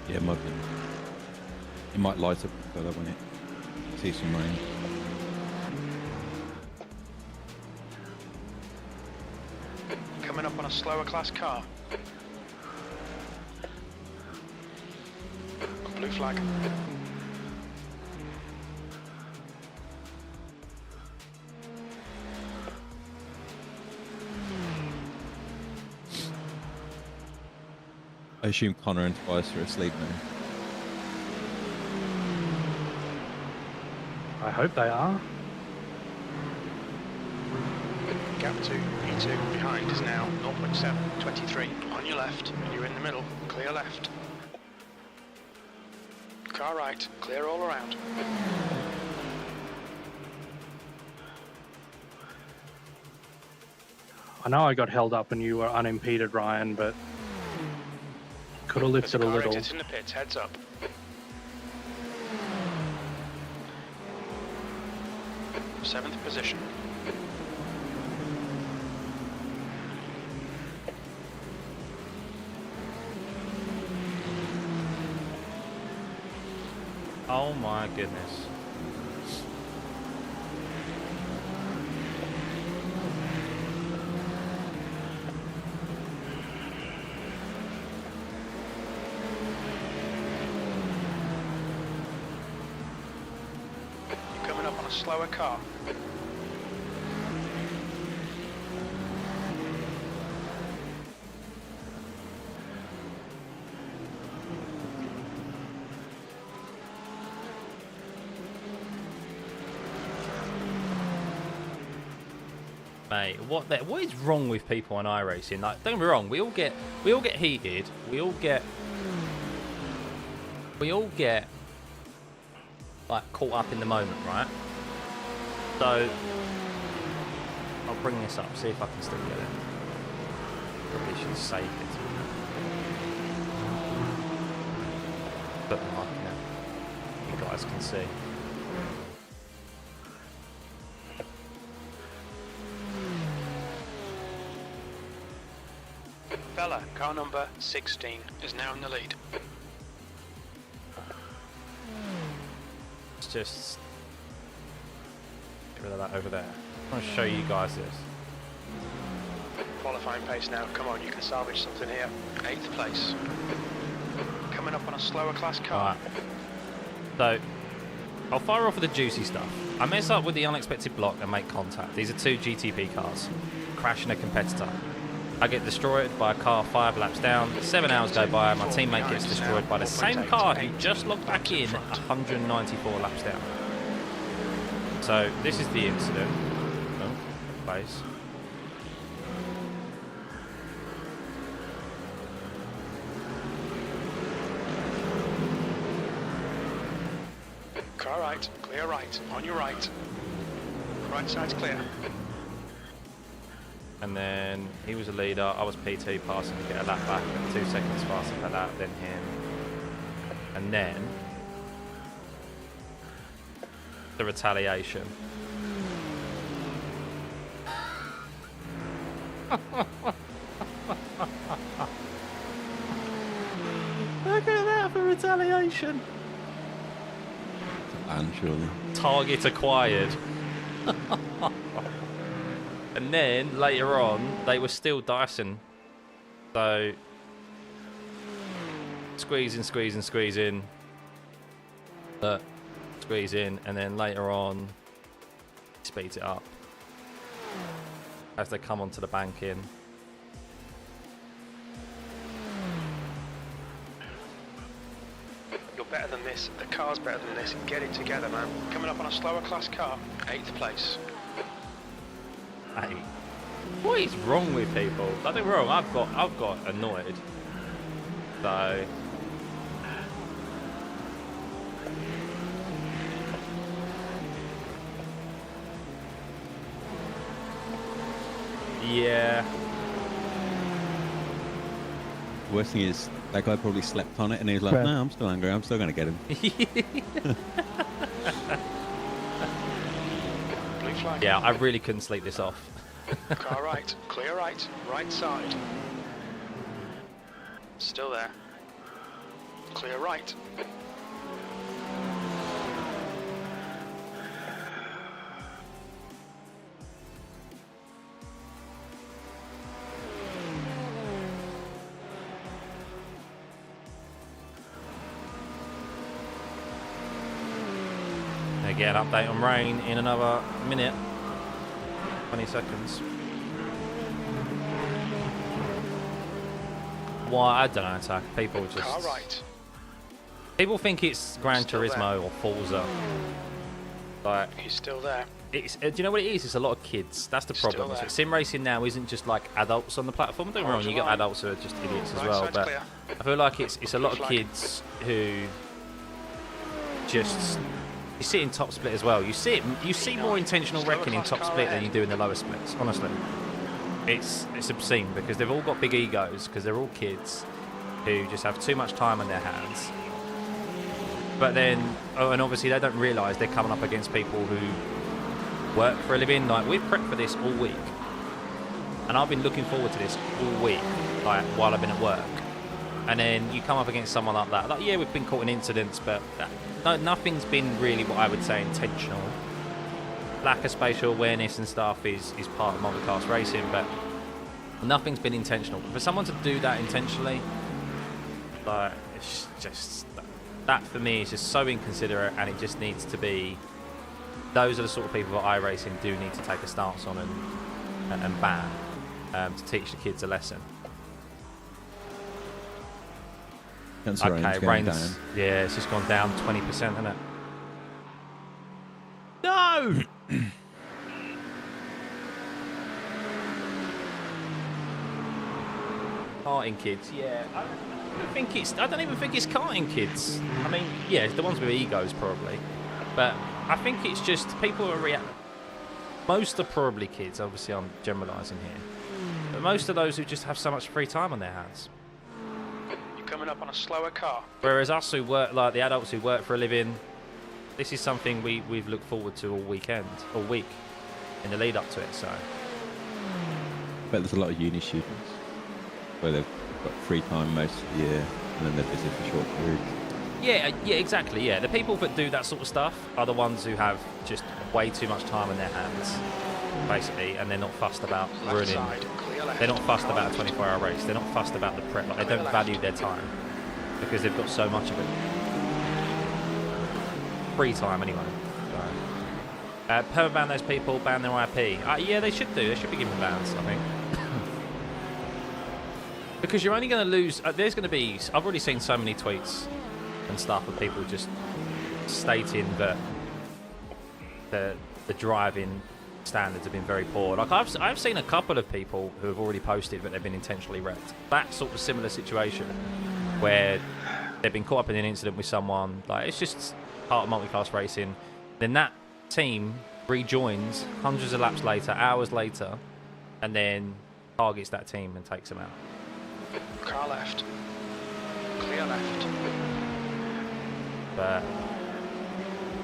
Yeah, it might be. It might light up further when it sees some rain. Coming up on a slower class car. A blue flag. I assume Connor and Tobias are asleep now. I hope they are. Gap to P2 behind is now 0.723. On your left, you're in the middle, clear left. Car right, clear all around. I know I got held up and you were unimpeded, Ryan, but could have lifted a Car little. exits in the pits, heads up. Seventh position. Oh my goodness. You're coming up on a slower car. Mate, what is wrong with people on iRacing? Like, don't get me wrong, we all get heated, we all get like caught up in the moment, right? So I'll bring this up, see if I can still get it. Probably should save it. But like, you guys can see. Bella, car number 16, is now in the lead. Let's just get rid of that over there. I want to show you guys this. Qualifying pace now, come on, you can salvage something here. 8th place. Coming up on a slower class car. Right. So, I'll fire off with the juicy stuff. I mess up with the unexpected block and make contact. These are 2 GTP cars, crashing a competitor. I get destroyed by a car 5 laps down. 7 hours go by, my teammate gets destroyed by the same car who just logged back in 194 laps down. So, this is the incident. Oh, place. Car right, clear right, on your right. Right side's clear. And then he was a leader, I was P2 passing to get a lap back, 2 seconds faster per lap than him. And then the retaliation. Look at that for retaliation. And surely. Target acquired. And then later on, they were still dicing. So squeezing, squeezing, squeezing. Squeeze in, and then later on, speeds it up as they come onto the bank in. You're better than this. The car's better than this. Get it together, man. Coming up on a slower class car. 8th place. Hey, what is wrong with people? Nothing wrong. I've got annoyed. So yeah. The worst thing is, that guy probably slept on it and he was like, no, I'm still angry, I'm still going to get him. Blue flag. Yeah, I really couldn't sleep this off. Car right, clear right, right side. Still there. Clear right. Get an update on rain in another minute, 20 seconds. Why? I don't know, Attack. People just... Car right. People think it's Gran Still Turismo there. or Forza. Like, He's still there. it's, do you know what it is? It's a lot of kids. That's the Still problem. there. Sim racing now isn't just like adults on the platform. Don't get me wrong, you got adults who are just idiots as Right well. side's But clear. I feel like it's a lot of Flag. kids who just... You see it in top split as well. You see more intentional wrecking in top split than you do in the lower splits. Honestly, it's obscene because they've all got big egos because they're all kids who just have too much time on their hands. But then, and obviously they don't realise they're coming up against people who work for a living. Like, we've prepped for this all week, and I've been looking forward to this all week, like while I've been at work. And then you come up against someone like that. Like, yeah, we've been caught in incidents, but nothing's been really what I would say intentional. Lack of spatial awareness and stuff is part of multicast racing, but nothing's been intentional. But for someone to do that intentionally, like, it's just that for me is just so inconsiderate, and it just needs to be. Those are the sort of people that iRacing do need to take a stance on and ban to teach the kids a lesson. Okay, rain's yeah, it's just gone down 20%, isn't it? No. Karting kids, yeah. I don't even think it's karting kids. I mean, yeah, the ones with egos probably, but I think it's just people who are most are probably kids. Obviously, I'm generalising here, but most of those who just have so much free time on their hands. Coming up on a slower car. Whereas us who work, like the adults who work for a living, this is something we've looked forward to all week in the lead up to it. So, But there's a lot of uni students where they've got free time most of the year and then they're busy for short periods. yeah, exactly. Yeah, the people that do that sort of stuff are the ones who have just way too much time on their hands, basically, and they're not fussed about ruining. They're not fussed about a 24-hour race. They're not fussed about the prep. Like, they don't value their time because they've got so much of it. Free time, anyway. So, permaban those people, ban their IP. Yeah, they should do. They should be given bans, I think. Because you're only going to lose. There's going to be. I've already seen so many tweets and stuff of people just stating that the driving standards have been very poor. Like I've seen a couple of people who have already posted that they've been intentionally wrecked. That sort of similar situation where they've been caught up in an incident with someone. Like, it's just part of multi-class racing. Then that team rejoins hundreds of laps later, hours later, and then targets that team and takes them out. Car left. Clear left. But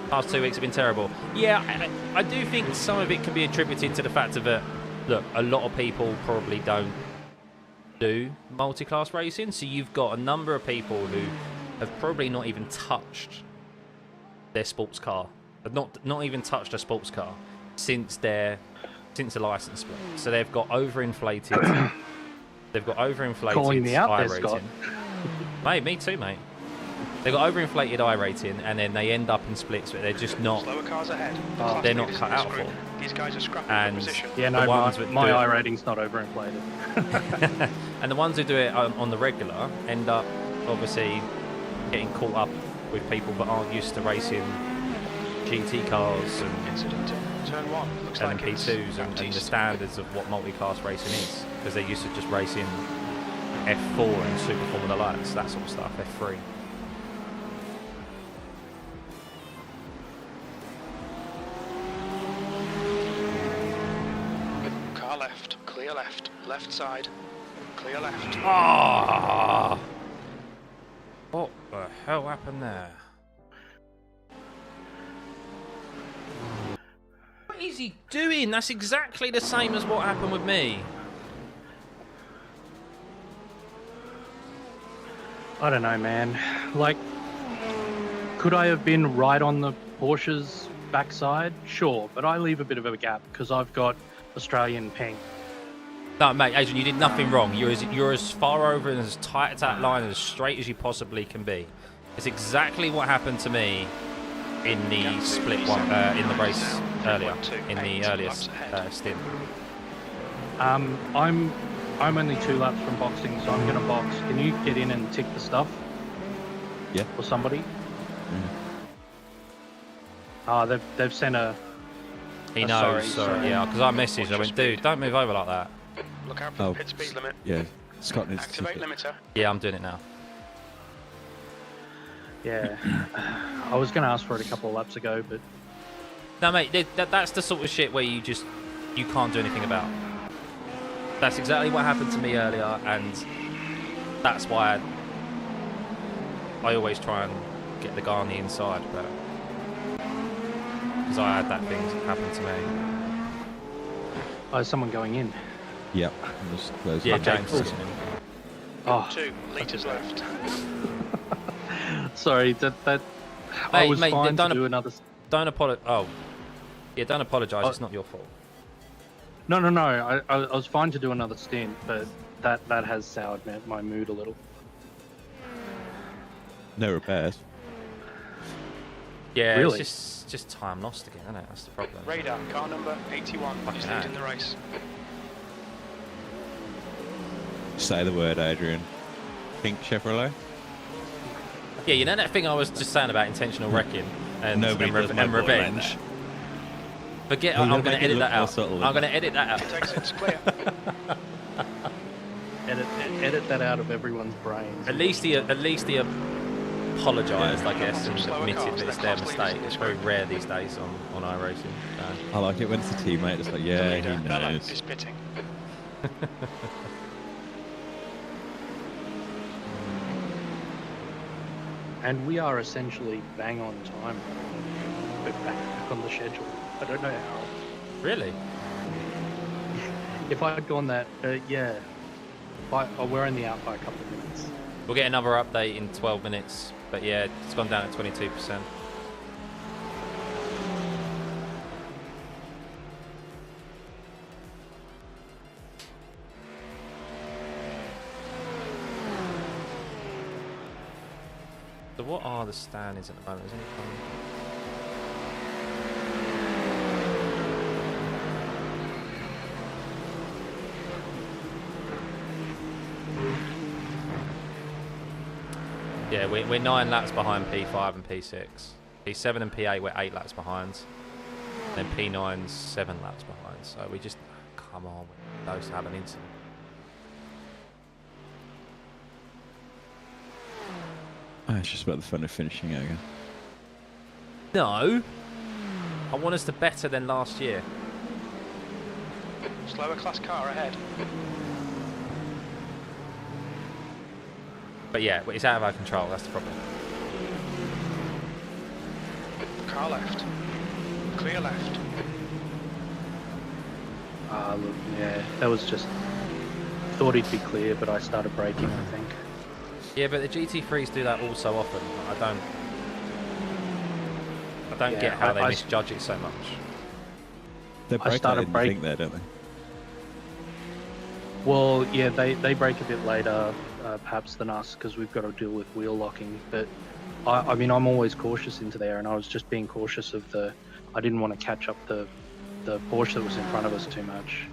past 2 weeks have been terrible. Yeah, I do think some of it can be attributed to the fact of that, look, a lot of people probably don't do multi-class racing, so you've got a number of people who have probably not even touched their sports car, not even touched a sports car since the license split. So they've got overinflated. They've got overinflated Calling me out I there, Scott. rating. Mate, me too, mate. They've got overinflated I rating, and then they end up in splits, but they're just not. Slower cars ahead. They're not cut out for. These guys are scrapping And position. Yeah, the no, ones that my do it- I rating's not overinflated. And the ones who do it on the regular end up obviously getting caught up with people that aren't used to racing GT cars and Incident in turn 1. Looks like it's LMP2s and the standards of what multi-class racing is, because they're used to just racing F4 and Super Formula Lights, that sort of stuff, F3. car left. Clear left. Left side. Clear left. Ah! What the hell happened there? What is he doing? That's exactly the same as what happened with me. I don't know, man. Like, could I have been right on the Porsche's backside? Sure, but I leave a bit of a gap because I've got Australian ping. No, mate, Adrian, you did nothing wrong. You're as far over and as tight as that line and as straight as you possibly can be. It's exactly what happened to me in the split one, in the race earlier, in the earliest stint. I'm only 2 laps from boxing, so I'm gonna box. Can you get in and tick the stuff? Yeah. Or somebody? Ah, they've sent a. He Oh, knows, sorry. yeah, because I messaged, I went, dude, don't move over like that. Look out for the pit speed limit. Yeah, Scott needs to Activate tick it. limiter. Yeah, I'm doing it now. Yeah. I was gonna ask for it a couple of laps ago, but No, mate, that's the sort of shit where you can't do anything about. That's exactly what happened to me earlier, and that's why I always try and get the guy on the inside, but because I had that thing happen to me. oh, is someone going in? Yep. I'm just closing. Yeah, Okay, James. cool. is listening. Oh, 2 litres left. sorry. That I Mate, was mate, fine to don't do another. Don't apologize. Oh, yeah, don't apologise. Oh. It's not your fault. No. I was fine to do another stint, but that has soured my mood a little. No repairs. Yeah, Really? it's just time lost again, isn't it? That's the problem. Radar, car number 81. Fucking He's hell. leading the race. Say the word, Adrian. Pink Chevrolet. Yeah, you know that thing I was just saying about intentional wrecking and, Nobody does my and boy like revenge? that. Forget. We're I'm gonna going to make it edit look that more out. subtle I'm than going to edit that out. Pit exit's clear. Edit that out of everyone's brains. At least he apologised, I guess, and admitted that it's their mistake. It's very rare these days on iRacing. I like it when it's a teammate. It's like, yeah, Leader, he Bella knows. is pitting. And we are essentially bang on time. it back on the schedule. I don't know how. Really? If I had gone that, yeah. We're only out by a couple of minutes. We'll get another update in 12 minutes, but yeah, it's gone down to 22%. So what are the standings at the moment? Is anything... Yeah, we're 9 laps behind P5 and P6. P7 and P8 we're 8 laps behind. And then P9's 7 laps behind. So we just, come on, we're close to have an incident. Oh, it's just about the fun of finishing it again. No. I want us to better than last year. Slower class car ahead. But yeah, it's out of our control, that's the problem. Car left. Clear left. Look, yeah, that was just... Thought he'd be clear, but I started braking, I think. Yeah, but the GT3s do that all so often. I don't Yeah, get how they I misjudge it so much. They break started I think there, don't they? Well, yeah, they break a bit later, perhaps than us, because we've got to deal with wheel locking. But I mean, I'm always cautious into there, and I was just being cautious of I didn't want to catch up the Porsche that was in front of us too much.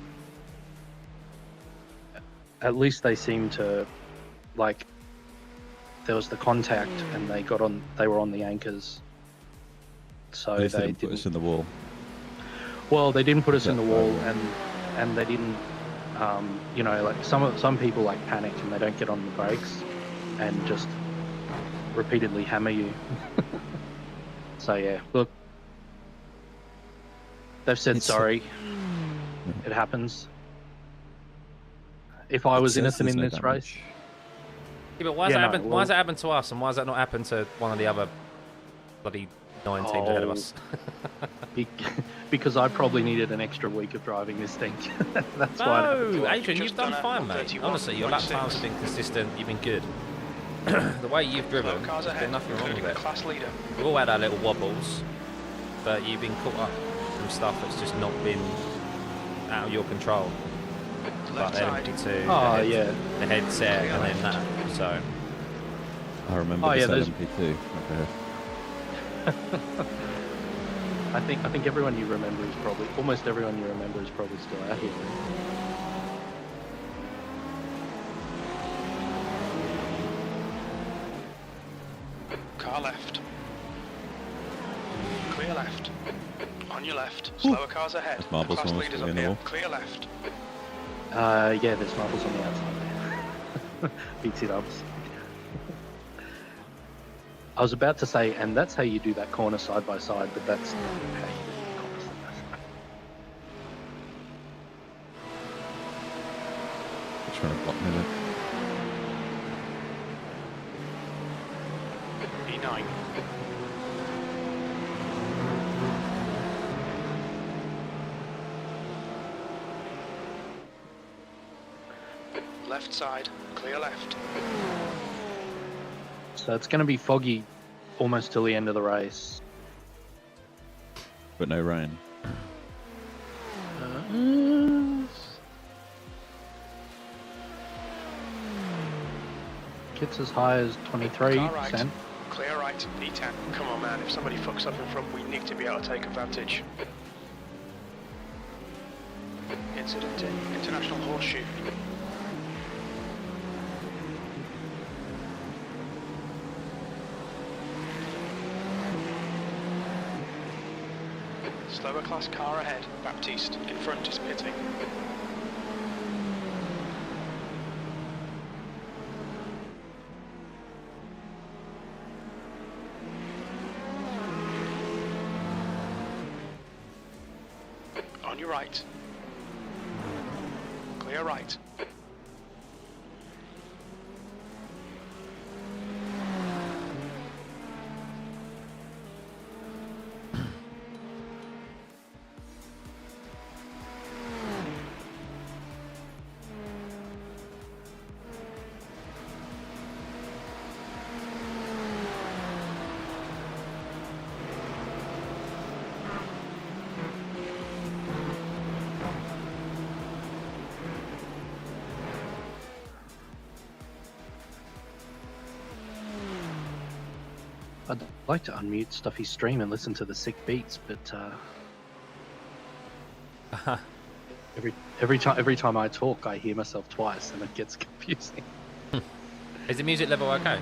At least they seemed to, like, there was the contact, and they were on the anchors. So They they didn't put us in the wall. Well, they didn't put us in the wall, right? and they didn't. You know, like some people like panic and they don't get on the brakes and just repeatedly hammer you. So yeah, look, they've said sorry. It happens. If I was innocent in this race, Yeah, but why has that happened to us, and why has that not happened to one of the other bloody 9 teams ahead of us? Because I probably needed an extra week of driving this thing. That's why. No, Adrian, you've done fine, mate. Honestly, your lap times have been consistent. You've been good. The way you've driven, there's been nothing wrong with it. Class leader. We've all had our little wobbles, but you've been caught up from stuff that's just not been out of your control. Left side. The headset and then that. So. I remember this LMP2. I think everyone you remember is probably almost everyone you remember is probably still out here. Car left. Clear left. On your left. Slower cars ahead. Marbles Class almost leaders in up the here. wall. Clear left. Yeah, there's marbles on the outside there. Beats it ups. I was about to say, and that's how you do that corner side by side, but that's not how you do the corner side by side. They're trying to block me there. E9. Left side, clear left. So it's going to be foggy almost till the end of the race. But no rain. Gets as high as 23%. Right. Clear right, E10. Come on, man, if somebody fucks up in front, we need to be able to take advantage. Incident in International Horseshoe. Slower class car ahead. Baptiste in front is pitting. On your right. Clear right. like to unmute Stuffey's stream and listen to the sick beats, but every time I talk, I hear myself twice, and it gets confusing. Is the music level okay?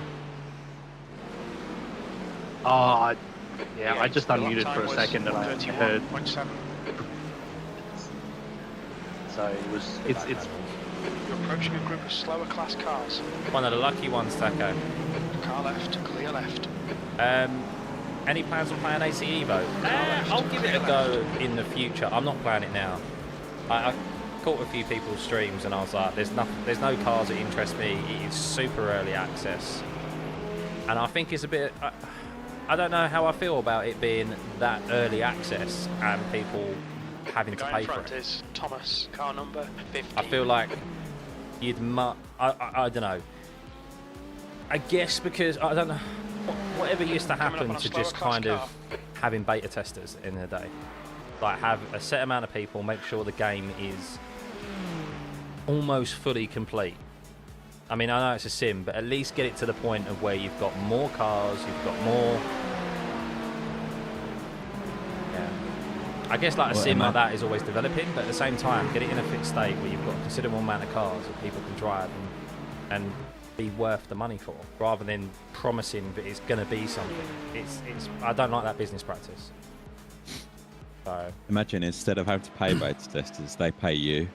Oh, yeah, I just unmuted for a second and I heard. So it's You're approaching a group of slower class cars. One of the lucky ones, Taco. Car left, clear left. Any plans on playing ACE Evo? I'll give it a go in the future. I'm not playing it now. I caught a few people's streams and I was like, there's no cars that interest me. It is super early access, and I think it's a bit. I don't know how I feel about it being that early access and people having to pay for it. Is Thomas, car number 50. I feel like you'd I don't know. I guess because I don't know whatever used to happen to just kind of having beta testers in the day. Like have a set amount of people, make sure the game is almost fully complete. I mean, I know it's a sim, but at least get it to the point of where you've got more cars, you've got more. Yeah. I guess like a sim like that is always developing, but at the same time, get it in a fixed state where you've got a considerable amount of cars that people can drive and be worth the money for, rather than promising that it's going to be something. It's. I don't like that business practice. So imagine instead of having to pay beta testers, they pay you.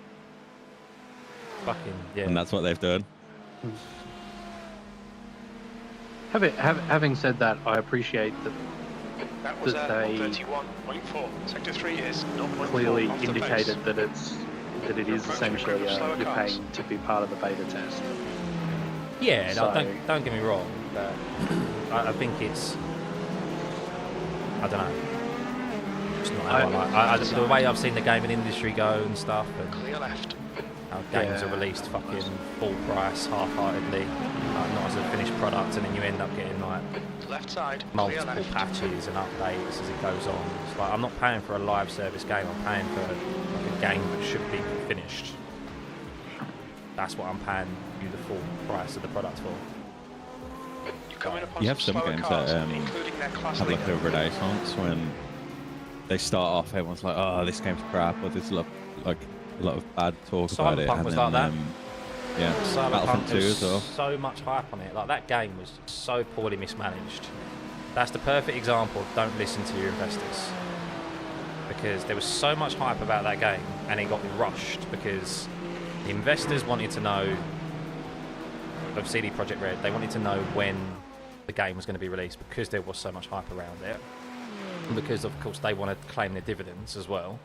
Fucking yeah. And that's what they've done. Having said that, I appreciate that was that they 31.4. Sector 3 is 0.4 clearly off the indicated base. that it is essentially you're paying to be part of the beta test. Yeah, so, no, don't get me wrong, but I think it's, I don't know. It's not how I like. The way I've seen the gaming industry go and stuff, and clear left. How games are released fucking full price, half-heartedly, not as a finished product, and then you end up getting like left side, multiple patches and updates as it goes on. It's like I'm not paying for a live service game. I'm paying for like a game that should be finished. That's what I'm paying you the full price of the product for. You have some games that have like a renaissance when they start off. Everyone's like, "Oh, this game's crap," or there's a lot of bad talk about it. Cyberpunk was like that. Yeah, Cyberpunk 2 as well. So much hype on it. Like that game was so poorly mismanaged. That's the perfect example of don't listen to your investors, because there was so much hype about that game and it got rushed because the investors wanted to know of CD Projekt Red. They wanted to know when the game was going to be released because there was so much hype around it, and because of course they want to claim their dividends as well.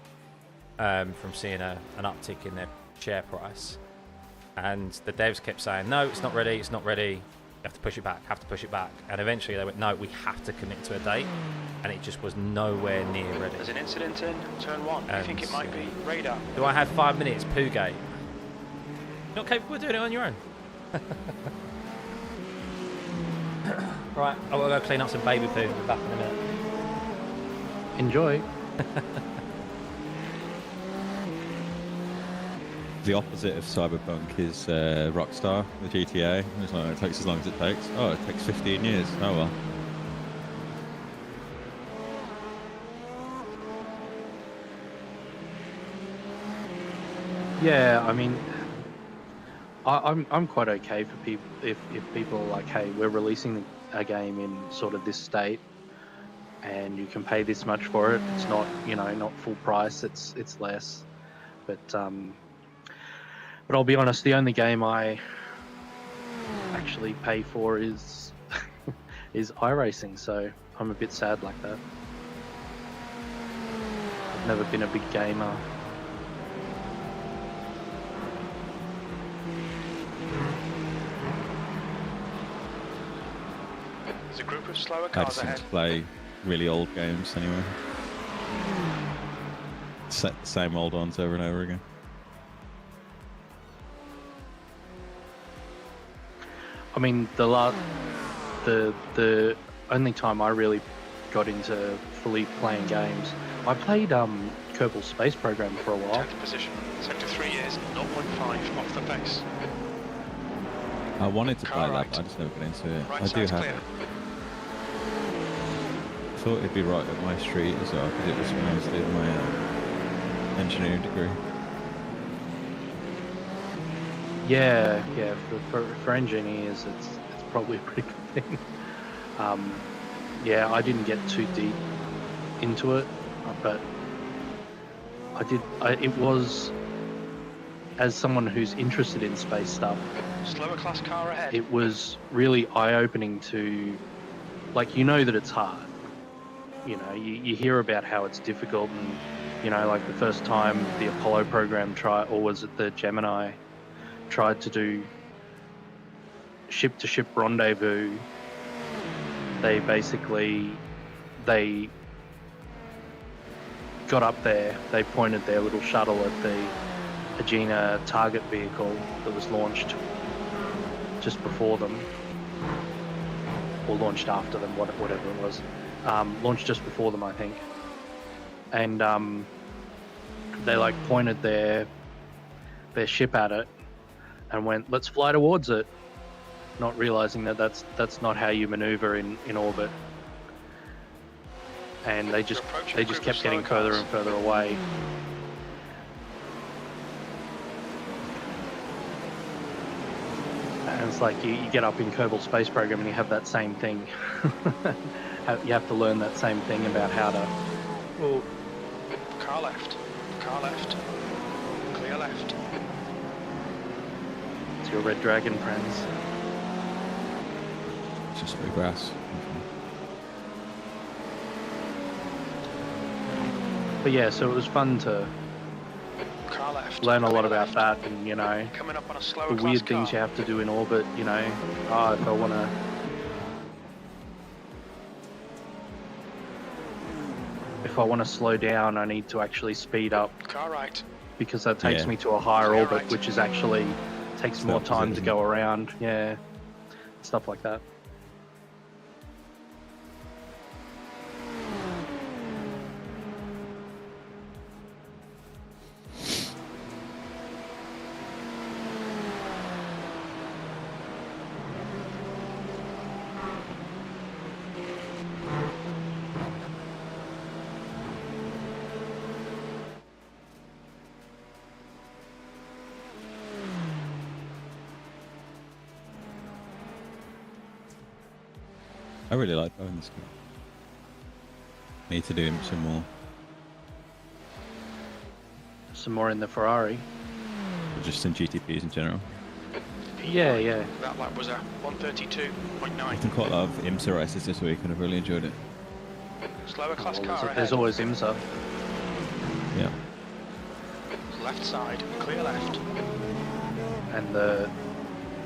From seeing an uptick in their share price, and the devs kept saying, no, it's not ready, you have to push it back, and eventually they went, no, we have to commit to a date, and it just was nowhere near ready. There's an incident in turn 1. I think it might be radar. Do I have 5 minutes, Poogate? You're not capable of doing it on your own. Right, I will go clean up some baby poo. We'll be back in a minute. Enjoy. The opposite of Cyberpunk is Rockstar, the GTA. It's like, it takes as long as it takes. Oh, it takes 15 years. Oh well. Yeah, I mean, I'm quite okay for people if people are like, hey, we're releasing a game in sort of this state, and you can pay this much for it. It's not, not full price. It's less, but I'll be honest, the only game I actually pay for is is iRacing, so I'm a bit sad like that. I've never been a big gamer. There's a group of slower I cars just seem ahead. to play really old games anyway. The same old ones over and over again. I mean, the only time I really got into fully playing games, I played Kerbal Space Program for a while. 10th position. Sector 3 is 0.5 off the pace. I wanted to Car play right. that, but I just never got into it. Right I do side's have clear. it. thought it'd be right up my street as well, because it was when I was doing my engineering degree. Yeah, for engineers, it's probably a pretty good thing. Yeah, I didn't get too deep into it, but it was, as someone who's interested in space stuff, Slower class car ahead. it was really eye-opening to, like, you know that it's hard. You know, you hear about how it's difficult, and, you know, like the first time the Apollo program or was it the Gemini, tried to do ship-to-ship rendezvous, they got up there, they pointed their little shuttle at the Agena target vehicle that was launched just before them, or launched after them, whatever it was. Launched just before them, I think. And they like pointed their ship at it and went, "Let's fly towards it," not realizing that that's not how you maneuver in orbit. And they just kept getting further and further away. And it's like you get up in Kerbal Space Program and you have that same thing. You have to learn that same thing about how to... Well, car left, clear left. It's your Red Dragon, friends. It's just blue grass. But yeah, so it was fun to Car left, learn a lot clear about left. that, and, you know, Coming up on a slower the class weird things car. you have to do in orbit, you know. Oh, if I want to slow down, I need to actually speed up, Car right. because that takes Yeah. me to a higher Clear orbit, right. which is actually takes It's more the time to opposite, go around. Yeah, stuff like that. I really like driving this car. Need to do some more. Some more in the Ferrari. Or just in GTPs in general. Yeah. That lap was a 132.9. I've done quite a lot of IMSA races this week and I've really enjoyed it. Slower class Well, car ahead. there's always IMSA. Yeah. Left side, clear left. And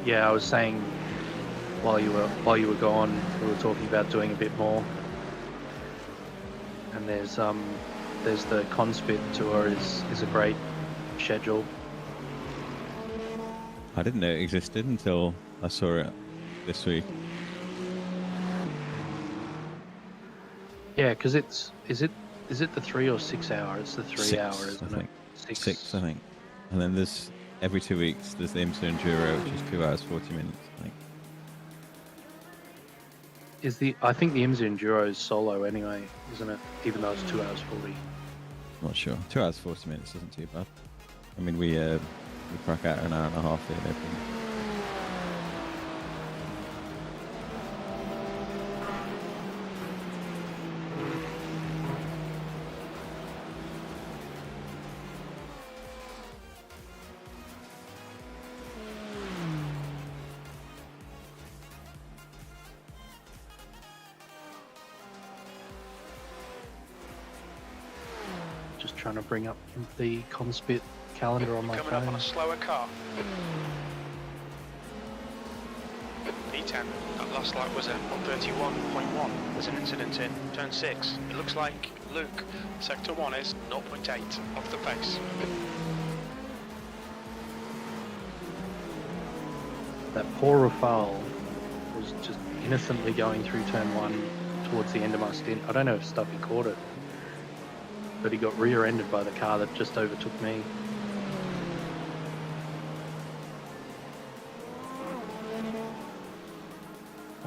I was saying while you were gone, we were talking about doing a bit more. And there's the Conspit tour is a great schedule. I didn't know it existed until I saw it this week. Yeah, because is it the 3 or 6 hour? It's the 3 hour, I isn't think. it? Six, I think. And then there's every 2 weeks there's the IMSA Enduro, which is 2 hours 40 minutes. I think. I think the IMSA Enduro is solo anyway, isn't it? Even though it's 2 hours 40. Not sure. 2 hours 40 minutes isn't too bad. I mean, we crack out an hour and a half here and everything. Just trying to bring up the Conspit calendar on my Coming up on phone. a slower car. P10. That last lap was a 131.1. There's an incident in turn 6. It looks like Luke, sector 1 is 0.8 off the pace. That poor Rafale was just innocently going through turn 1 towards the end of my stint. I don't know if Stuffeyy caught it, but he got rear-ended by the car that just overtook me.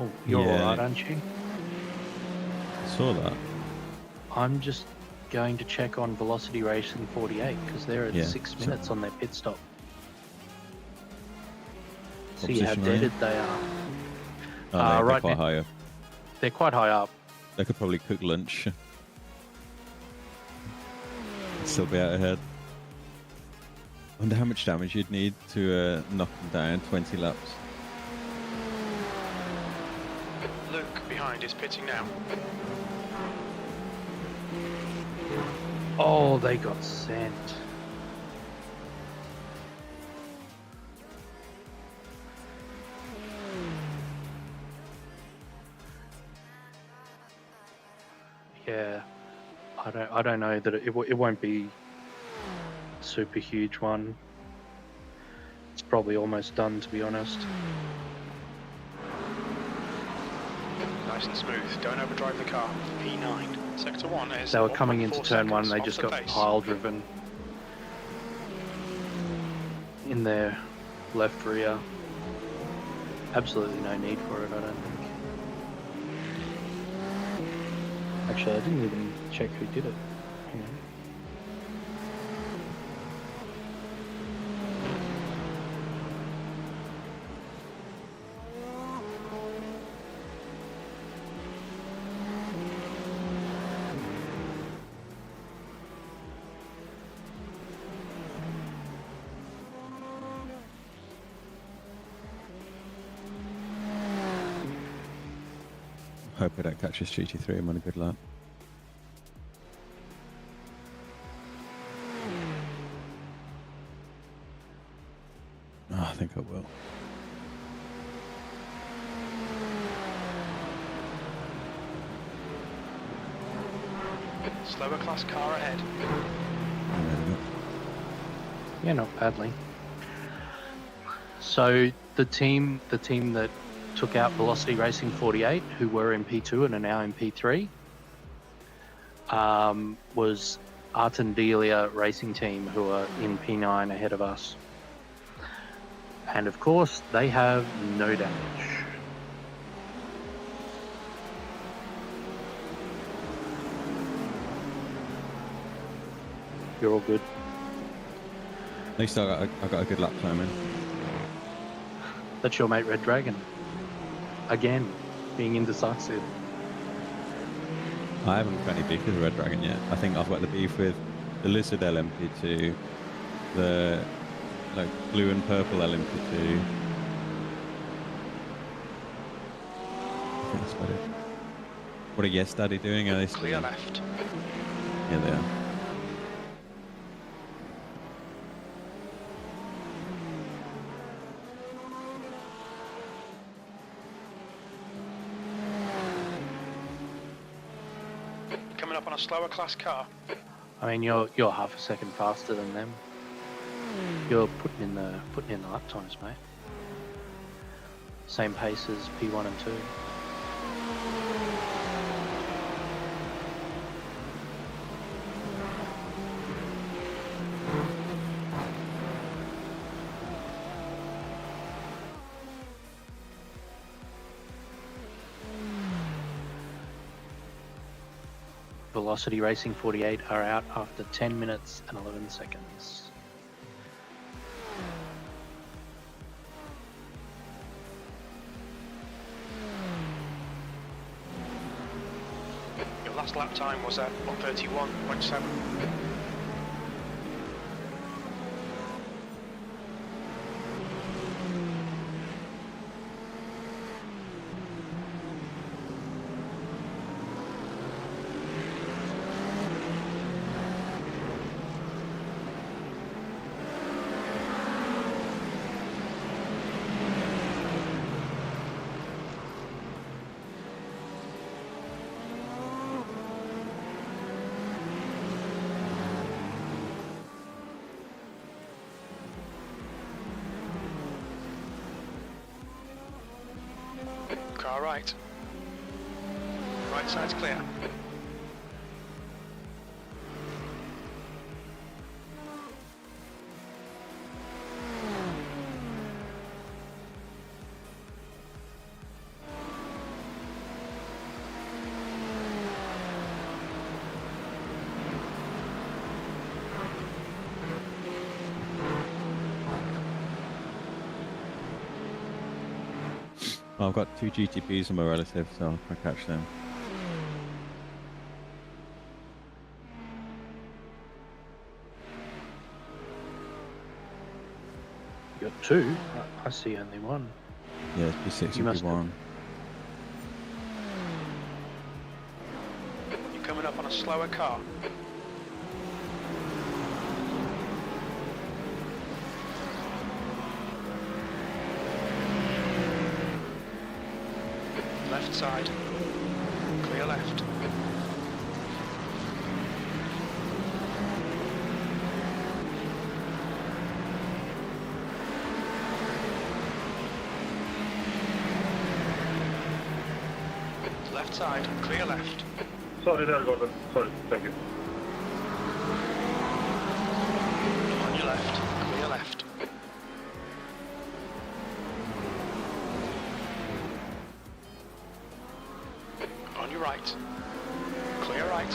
Oh, you're Yeah. alright, aren't you? saw that. I'm just going to check on Velocity Racing 48 because they're at Yeah, 6 so- minutes on their pit stop. What See how position are you? deaded they are. Oh, they're right quite now- high up. They're quite high up. They could probably cook lunch. Still be out ahead. Wonder how much damage you'd need to knock them down 20 laps. Luke behind is pitting now. Oh, they got sent. Yeah, I don't know that it won't be a super huge one. It's probably almost done, to be honest. Nice and smooth. Don't overdrive the car. P9. Sector 1 is. They were coming into 1.4 turn one, seconds they off just the got pace. pile driven in their left rear. Absolutely no need for it, I don't think. Actually, I didn't even check who did it. Hang on. Hope I don't catch this GT3. I'm on a good lap. Oh, I think I will. Slower class car ahead. Yeah, not badly. So the team that took out Velocity Racing 48, who were in P2 and are now in P3, was Artendelia Racing Team, who are in P9 ahead of us. And of course, they have no damage. You're all good. At least I got a good lap time in. That's your mate Red Dragon. Again, being indecisive. I haven't got any beef with the Red Dragon yet. I think I've got the beef with the Lizard LMP2, the blue and purple LMP2. I think that's about it. What are Yes Daddy doing? Are they still... Clear left. Yeah, they are. Coming up on a slower class car. I mean, you're half a second faster than them. You're putting in the lap times, mate. Same pace as P1 and 2. Velocity Racing 48 are out after 10 minutes and 11 seconds. Your last lap time was at 1:31.7. Car right. Right side's clear. Well, I've got 2 GTPs on my relative, so I'll try to catch them. You got 2? I see only 1. Yeah, P6 You and must P1. You're coming up on a slower car. Left side. Clear left. Left side. Clear left. Sorry there, Gordon. Sorry, thank you. On your left. Clear left. On your right. Clear right.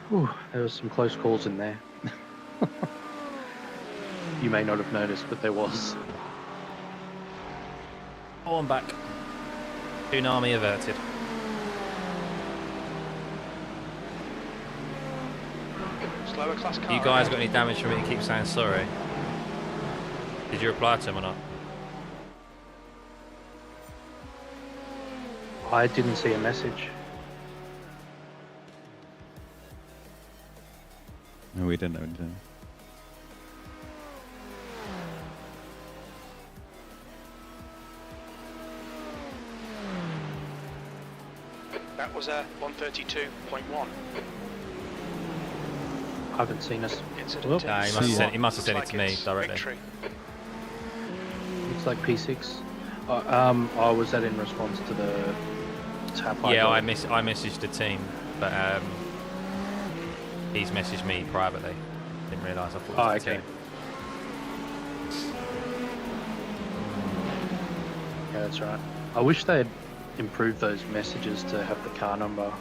Whew, there was some close calls in there. You may not have noticed, but there was. Oh, I'm back. Tsunami averted. Slower class car. You guys got any damage from me to keep saying sorry? Did you reply to him or not? I didn't see a message. No, we didn't know anything. That was a 132.1. I haven't seen us. Incident. Nah, he must have sent it to me directly. Victory. Looks like P6. Was that in response to the tap? Yeah, I messaged the team, but he's messaged me privately. Didn't realise. I thought it was the okay. team. Yeah, that's right. I wish they'd improve those messages to have the car number.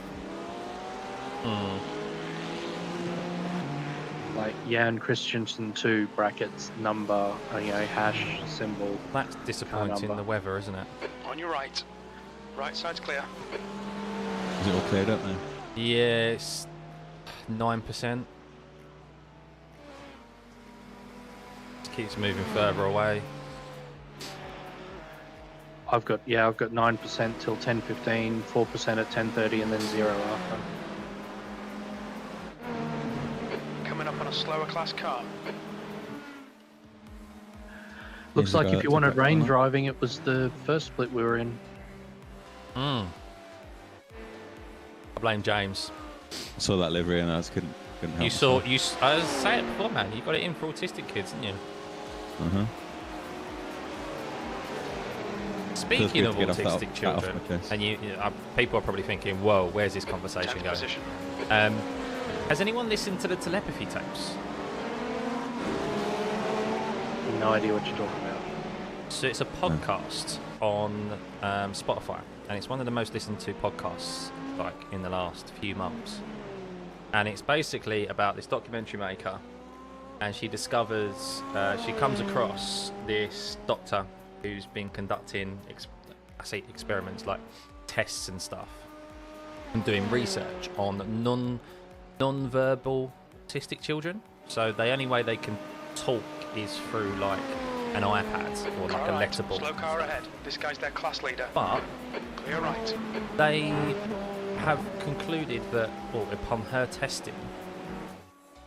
Like Jan Christensen 2 brackets number, hash symbol. That's disappointing. The weather, isn't it? On your right. Right side's clear. Is it all cleared up now? Yeah, it's 9%. Just keeps moving further away. I've got 9% till 10:15, 4% at 10:30, and then 0 after. Coming up on a slower class car. Looks the like guy if that you took wanted that rain corner. driving, it was the first split we were in. I blame James. I saw that livery and I just couldn't help You saw myself. I was saying it before, man. You got it in for autistic kids, didn't you? Uh-huh. Speaking of good to get off autistic that off children, my chest. and people are probably thinking, "Whoa, where's this conversation 10th going?" position. Has anyone listened to the telepathy tapes? No idea what you're talking about. So it's a podcast on Spotify, and it's one of the most listened to podcasts like in the last few months. And it's basically about this documentary maker, and she discovers, she comes across this doctor who's been conducting, experiments like tests and stuff, and doing research on non-verbal autistic children. So the only way they can talk is through like an iPad or like a letterboard. Slow car ahead. This guy's their class leader. But Clear right. they have concluded that, well, upon her testing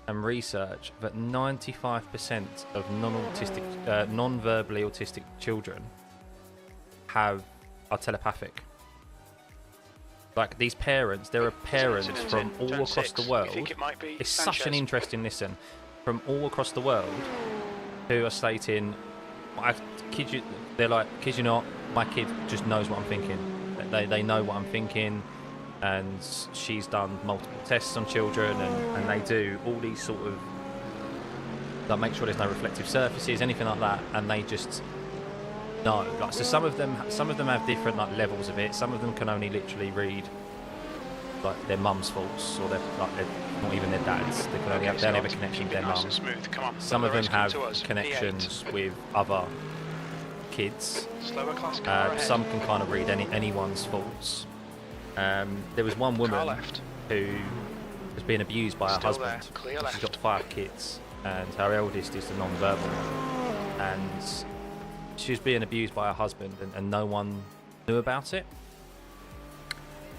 and research, that 95% of non-verbally autistic children are telepathic. Like these parents, there are parents from all across the world. It's such an interesting listen. From all across the world, who are stating, they're like, kid you not, my kid just knows what I'm thinking. They know what I'm thinking, and she's done multiple tests on children, and they do all these sort of, like, make sure there's no reflective surfaces, anything like that, and they just know. Like, so some of them have different like levels of it. Some of them can only literally read like their mum's faults, or they're not even their dad's. They can only have, they only have a connection with their mum. Some of them have connections with other kids. Some can kind of read anyone's faults. There was one woman who was being abused by her husband. She's got 5 kids, and her eldest is the non-verbal. And she was being abused by her husband, and no one knew about it.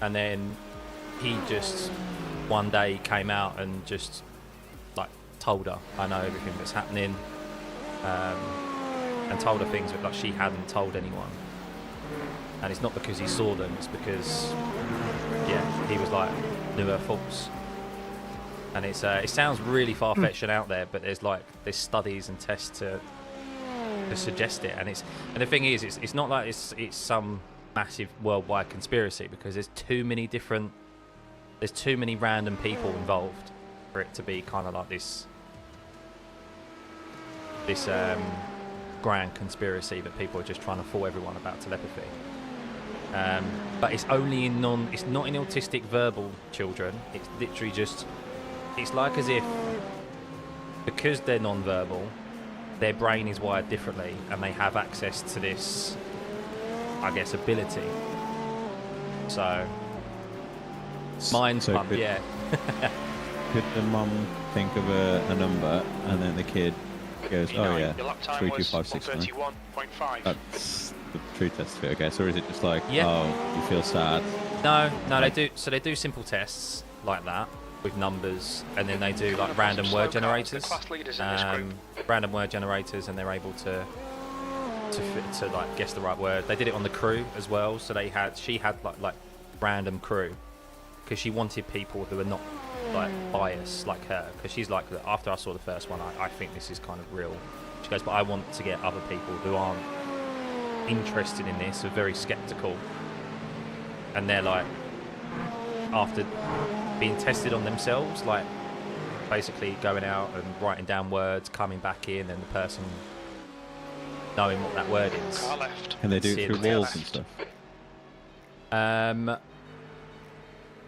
And then he just one day came out and just like told her, I know everything that's happening, and told her things that like she hadn't told anyone. And it's not because he saw them, it's because he was like knew her faults. And it's it sounds really far-fetched and out there, but there's studies and tests to suggest it. And the thing is, it's not like it's some massive worldwide conspiracy, because there's too many random people involved for it to be kind of like this grand conspiracy that people are just trying to fool everyone about telepathy. But it's only it's not in autistic verbal children. It's literally just, it's like as if, because they're non-verbal, their brain is wired differently and they have access to this, I guess, ability. So mind pump, yeah. Could the mum think of a number and then the kid goes, oh yeah, 32569. That's the true test of it, I guess. Or is it just like, oh, you feel sad? No, they do. So they do simple tests like that with numbers, and then they do like random word generators. Random word generators, and they're able to like guess the right word. They did it on the crew as well. So she had like random crew, because she wanted people who are not like biased like her, because she's like, after I saw the first one, I think this is kind of real. She goes, but I want to get other people who aren't interested in this, are very skeptical, and they're like, after being tested on themselves, like basically going out and writing down words, coming back in, and the person knowing what that word is. Can they do it through walls and stuff?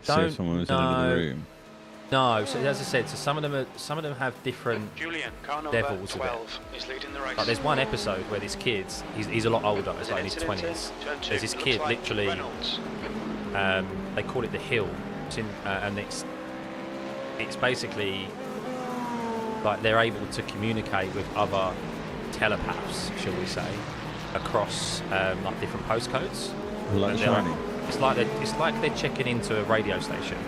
So if someone was in another room. No, so as I said, so some of them have different levels of it. Like there's one episode where this kid, he's a lot older, he's like in his 20s. There's this kid literally, they call it the Hill, and it's basically like they're able to communicate with other telepaths, shall we say, across like different postcodes. It's like they're checking into a radio station.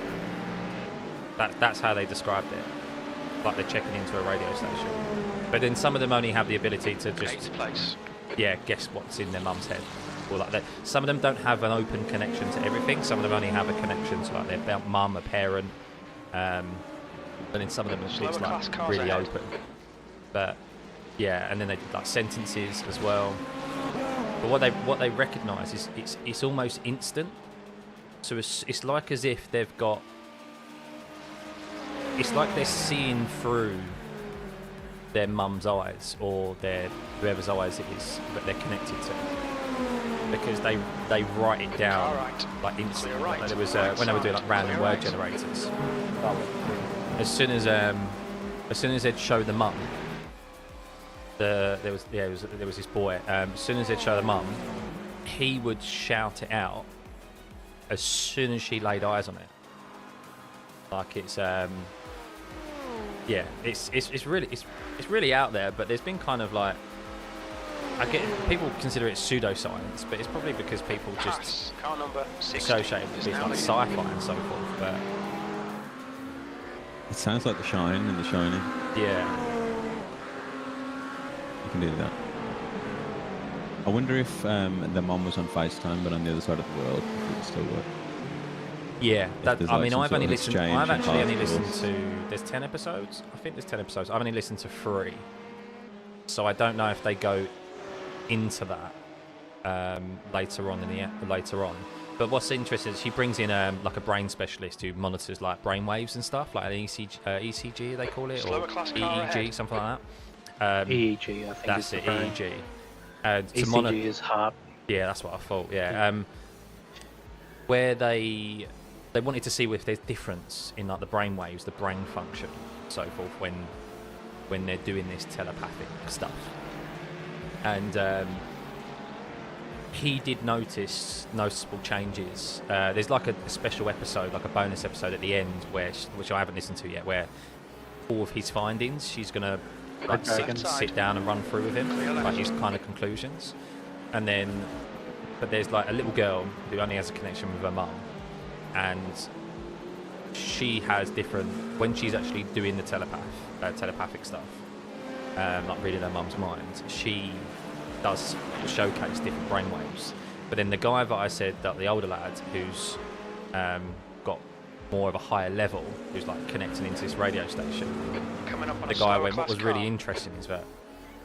That's how they described it. Like they're checking into a radio station. But then some of them only have the ability to just guess what's in their mum's head. Or like that. Some of them don't have an open connection to everything. Some of them only have a connection to like their mum, a parent. And then some of them it's like really open. But yeah, and then they did like sentences as well. But what they recognise is it's almost instant. So it's like as if they've got. It's like they're seeing through their mum's eyes, or whoever's eyes it is that they're connected to, because they write it down like instantly. Like there was when they were doing like random word generators. As soon as they'd show the mum, there was this boy. As soon as they'd show the mum, he would shout it out as soon as she laid eyes on it. Like it's it's really out there, but there's been kind of like, I get people consider it pseudoscience, but it's probably because people just associate it with like sci-fi and so forth. But it sounds like The Shine and The Shining. Yeah, you can do that. I wonder if the mom was on FaceTime, but on the other side of the world, if it would still work. Yeah, I mean, I've actually only listened to. There's 10 episodes. I think there's 10 episodes. I've only listened to 3, so I don't know if they go into that later on. But what's interesting is she brings in like a brain specialist who monitors like brain waves and stuff, like an ECG they call it, or EEG, something like that. EEG, I think. That's it, EEG. ECG is heart. Yeah, that's what I thought. Yeah. Where they they wanted to see if there's difference in like the brain waves, the brain function, so forth when they're doing this telepathic stuff. And he did notice noticeable changes. There's like a special episode, like a bonus episode at the end, which I haven't listened to yet, where all of his findings, she's gonna like sit down and run through with him, like his kind of conclusions. And then, but there's like a little girl who only has a connection with her mum, and she has different when she's actually doing the telepathic stuff, like reading her mum's mind. She does showcase different brainwaves. But then the guy that I said, that the older lad who's got more of a higher level, who's like connecting into this radio station, the guy went, what was really interesting is that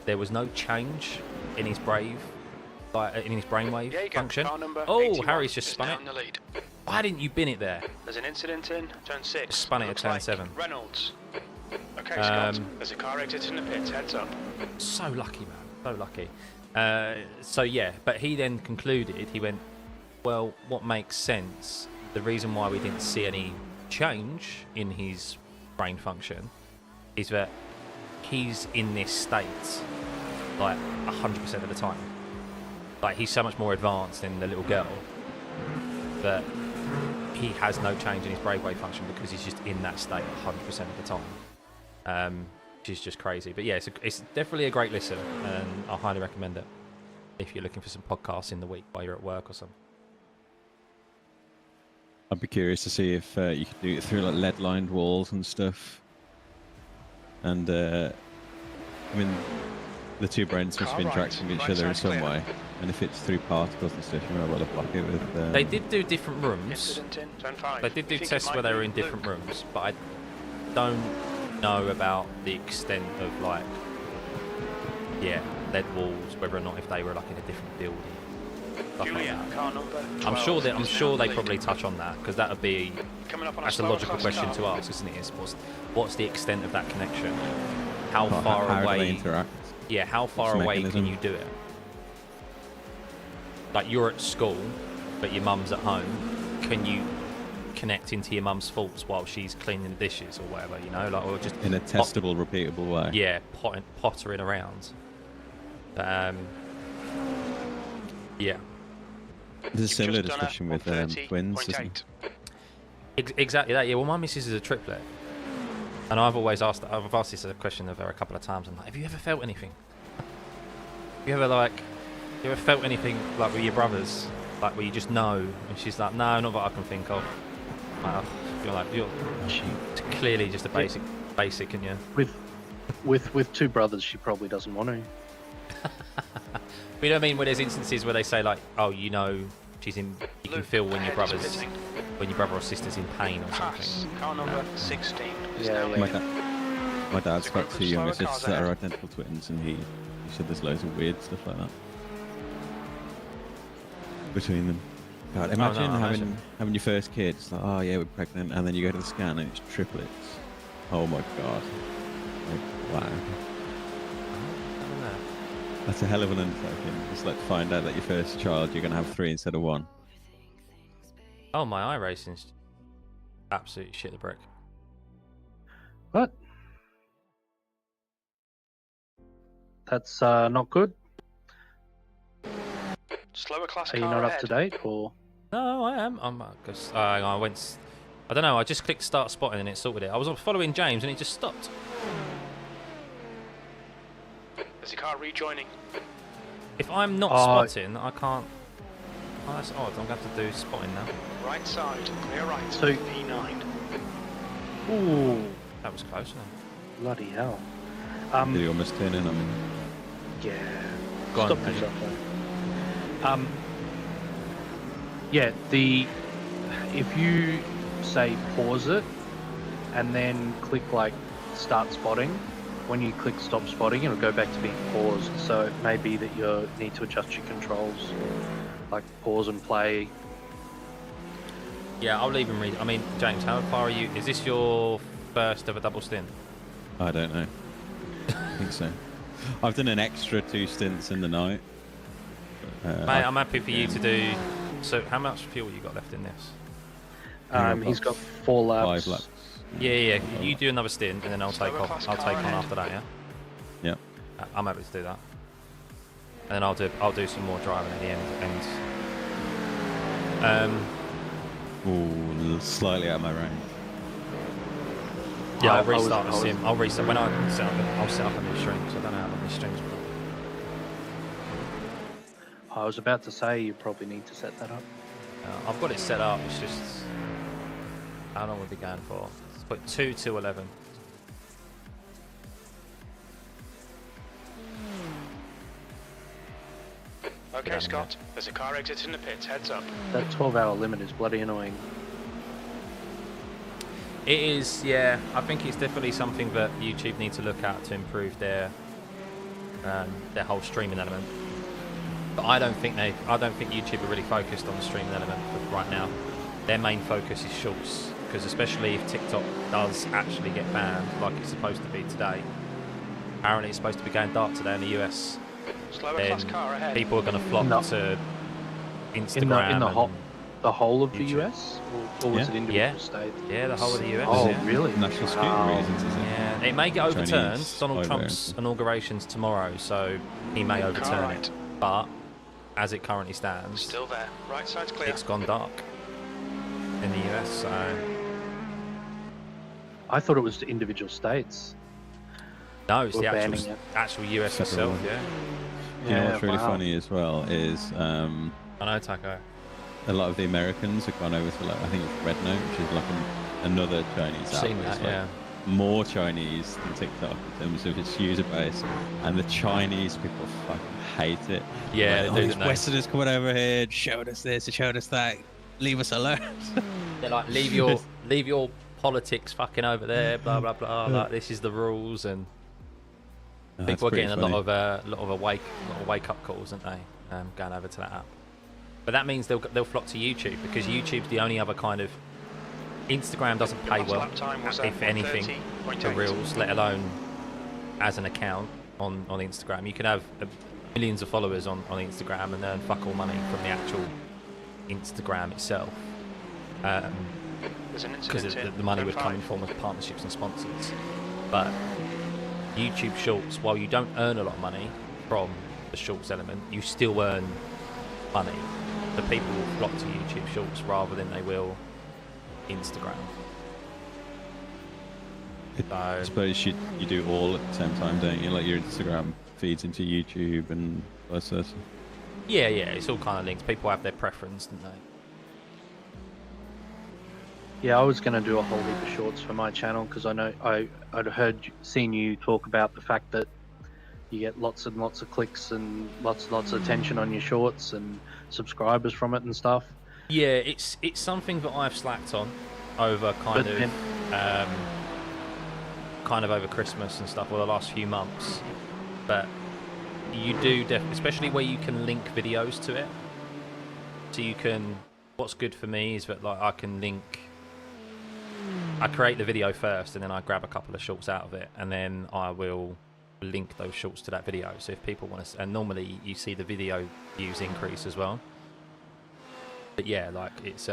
there was no change in his brainwave function. Oh, Harry's just spun it. Why didn't you bin it there? There's an incident in turn 6. Spun it at turn 7. Reynolds. Okay, Scott. There's a car exiting the pits. Heads up. So lucky, man. So lucky. So yeah, but he then concluded, he went, well, what makes sense, the reason why we didn't see any change in his brain function is that he's in this state like 100% of the time. Like, he's so much more advanced than the little girl that he has no change in his brainwave function because he's just in that state 100% of the time. Which is just crazy. But yeah, it's definitely a great listen, and I highly recommend it if you're looking for some podcasts in the week while you're at work or something. I'd be curious to see if you could do it through like lead-lined walls and stuff. And I mean, the two brains must be interacting with each other in some way. And if it's through particles and stuff, you might well block it with. They did do different rooms. They did do tests where they were in different rooms, but I don't know about the extent of like, yeah, lead walls, whether or not if they were like in a different building. Like that. I'm sure they probably touch on that, because that would be, that's a logical question to ask, isn't it? Is what's the extent of that connection? How far how away? Do they interact? Yeah, how far away can you do it? Like, you're at school, but your mum's at home. Can you connect into your mum's faults while she's cleaning the dishes or whatever? You know, like, or just in a testable, repeatable way. Yeah, pottering around. Yeah. There's a similar discussion with twins, isn't it? Exactly that. Yeah. Well, my missus is a triplet, and I've asked this question of her a couple of times. I'm like, have you ever felt anything? You ever felt anything like with your brothers, like where you just know? And she's like, no, not that I can think of. You're clearly just a basic, and yeah. With two brothers, she probably doesn't want to. But you know what I mean? Where there's instances where they say like, oh, you know, she's in. You can feel when your brother or sister's in pain or something. Car number 16. My dad's got two younger sisters that are identical twins, and he said there's loads of weird stuff like that between them. God, imagine having your first kid. It's like, oh yeah, we're pregnant, and then you go to the scan and it's triplets. Oh my god! Like, wow. That's a hell of an undertaking. It's like to find out that your first child, you're going to have 3 instead of 1. Oh, my iRacing's absolutely shit the brick. What? That's not good. Slower class Are you not up to date, or? No, I am. I don't know. I just clicked start spotting and it sorted it. I was following James and it just stopped. There's a car rejoining. If I'm not spotting, I can't. Oh, that's odd. I'm going to have to do spotting now. Right side, clear right. So P9. Ooh, that was close. Bloody hell. Did he almost turn in on me? Yeah. Go Stop on, yourself though. Yeah. If you say pause it and then click like start spotting. When you click stop spotting, it'll go back to being paused. So it may be that you need to adjust your controls, like pause and play. Yeah, I'll leave him read. I mean, James, how far are you? Is this your first ever double stint? I don't know. I think so. I've done an extra 2 stints in the night. Mate, I'm happy for you to do. So, how much fuel you got left in this? He's got 4 laps. 5 laps. Yeah. You do another stint, and then I'll take off. I'll take on after that. Yeah. Yeah. I'm able to do that. And then I'll do some more driving at the end. Ooh, slightly out of my range. Yeah, I'll restart the sim. I'll restart when I set up. I'll set up a new stream. So I don't know how long this stream's been. I was about to say you probably need to set that up. I've got it set up. It's just how long we'll be going for. Let's put 2 to 11. Okay, Scott. There's a car exiting the pits. Heads up. That 12-hour limit is bloody annoying. It is, yeah. I think it's definitely something that YouTube need to look at to improve their whole streaming element. But I don't think YouTube are really focused on the streaming element right now. Their main focus is shorts, because especially if TikTok does actually get banned, like it's supposed to be today. Apparently, it's supposed to be going dark today in the US. Then people are going to flock to Instagram. In the whole of the US, or was it individual states? Yeah, the whole of the US. Oh, yeah. really? National security reasons, is it? Yeah, it may get overturned. Chinese Donald Trump's inauguration's tomorrow, so he may overturn it. But as it currently stands, still there. Right side's clear. It's gone dark in the US. So I thought it was the individual states. no, it's the banning actual US itself. Yeah. You know what's really funny as well is I know, Taco. a lot of the Americans have gone over to, like, I think it's Red Note, which is like another Chinese app. Seen It's that, like yeah. more Chinese than TikTok in terms of its user base, and the Chinese people fucking hate it. Yeah, like, they do, these don't they? Westerners coming over here, showed us this, showed us that, leave us alone. They're like, leave your politics fucking over there, blah blah blah. Like, this is the rules, and people are getting a lot of wake up calls, aren't they? Going over to that app. But that means they'll flock to YouTube, because YouTube's the only other kind of. Instagram doesn't pay well, if anything, for Reels, let alone as an account on Instagram. You can have millions of followers on Instagram and earn fuck all money from the actual Instagram itself, because the money would come in form of partnerships and sponsors. But YouTube Shorts, while you don't earn a lot of money from the Shorts element, you still earn money. The people will flock to YouTube Shorts rather than they will Instagram. I suppose you do all at the same time, don't you? Like, your Instagram feeds into YouTube and vice versa. Yeah, it's all kind of linked. People have their preference, don't they? Yeah, I was going to do a whole heap of shorts for my channel, because I know I'd seen you talk about the fact that you get lots and lots of clicks and lots of attention on your shorts and subscribers from it and stuff. Yeah, it's something that I've slacked on over kind of over Christmas and stuff, or the last few months. But you do especially where you can link videos to it. So you can. What's good for me is that, like, I can link. I create the video first, and then I grab a couple of shorts out of it, and then I will link those shorts to that video. So if people want to, and normally you see the video views increase as well. But yeah, like, it's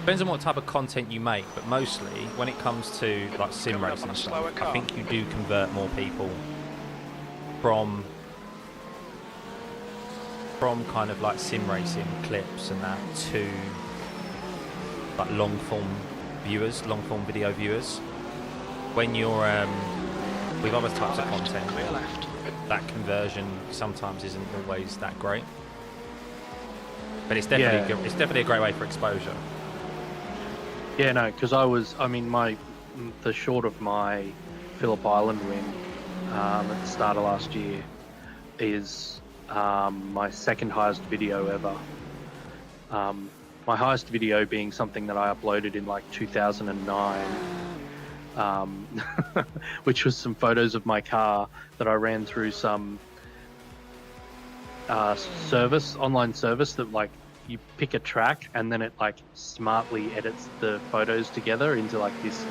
depends on what type of content you make, but mostly when it comes to, like, sim racing and stuff, I think you do convert more people from kind of like sim racing clips and that to, like, long form video viewers. When you're with other types of content, that conversion sometimes isn't always that great. But it's definitely it's definitely a great way for exposure. Yeah, no, because the short of my Phillip Island win at the start of last year is my second highest video ever. My highest video being something that I uploaded in like 2009, which was some photos of my car that I ran through some online service that, like, you pick a track and then it, like, smartly edits the photos together into, like, this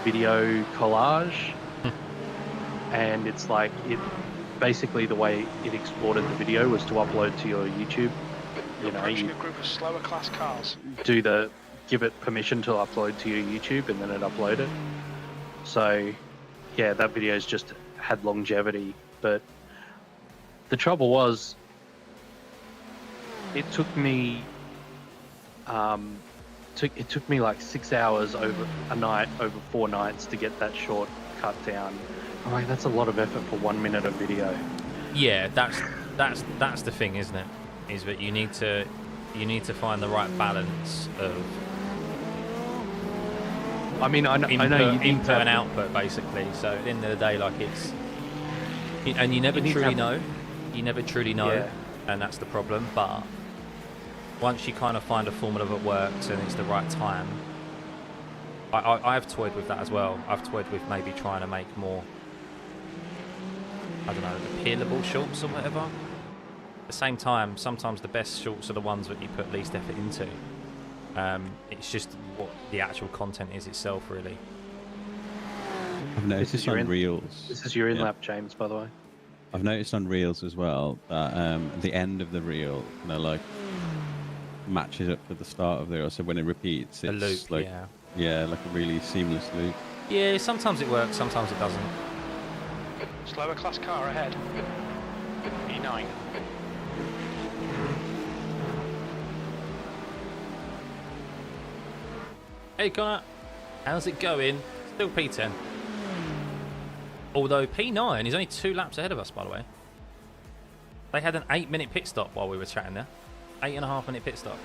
video collage. And it's like, basically the way it exported the video was to upload to your YouTube. You know, you a group of slower class cars. do the give it permission to upload to your YouTube, and then it uploaded. So, yeah, that video's just had longevity. But the trouble was, it took me, it took me like 6 hours over a night, over 4 nights to get that short cut down. I'm like, that's a lot of effort for 1 minute of video. Yeah, that's the thing, isn't it? Is that you need to find the right balance of. I mean, I know input and output, basically. So at the end of the day, like and you never truly know. You never truly know, Yeah. and that's the problem. But once you kind of find a formula that works and it's the right time, I've toyed with that as well. I've toyed with maybe trying to make more, I don't know, appealable shorts or whatever. At the same time, sometimes the best shorts are the ones that you put least effort into. It's just what the actual content is itself, really. I've noticed on Reels. This is your in-lap, James, by the way. I've noticed on Reels as well that the end of the reel, like matches up to the start of the reel. So when it repeats, it's loop, like like a really seamless loop. Yeah, sometimes it works, sometimes it doesn't. Slower class car ahead. E9. Hey Connor, how's it going? Still P10. Although P9 is only 2 laps ahead of us, by the way. They had an 8-minute pit stop while we were chatting there. 8.5-minute pit stop.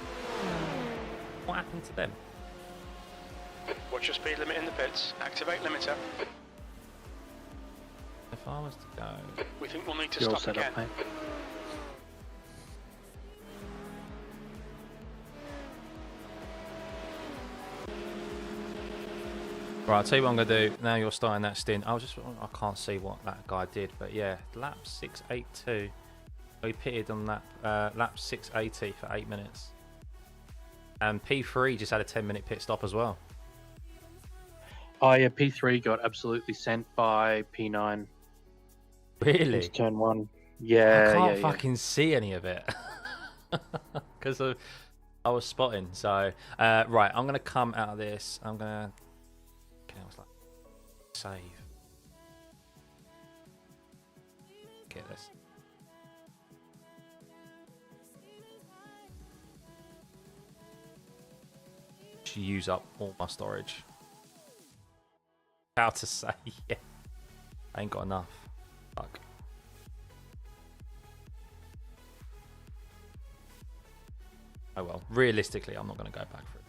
What happened to them? Watch your speed limit in the pits. Activate limiter. If I was to go... We think we'll need to You're all stop set again. up, mate. Right, I'll tell you what I'm going to do. Now you're starting that stint. I can't see what that guy did, but yeah, lap 682. We pitted on that lap 680 for 8 minutes. And P3 just had a 10-minute pit stop as well. Oh yeah, P3 got absolutely sent by P9. Really? Into turn 1. Yeah, I can't yeah. fucking see any of it. Because I was spotting. So, right, I'm going to come out of this. I'm going to... Okay, I was like... Save. Get this. Use up all my storage. How to say, yeah. I ain't got enough. Fuck. Oh well, realistically, I'm not going to go back for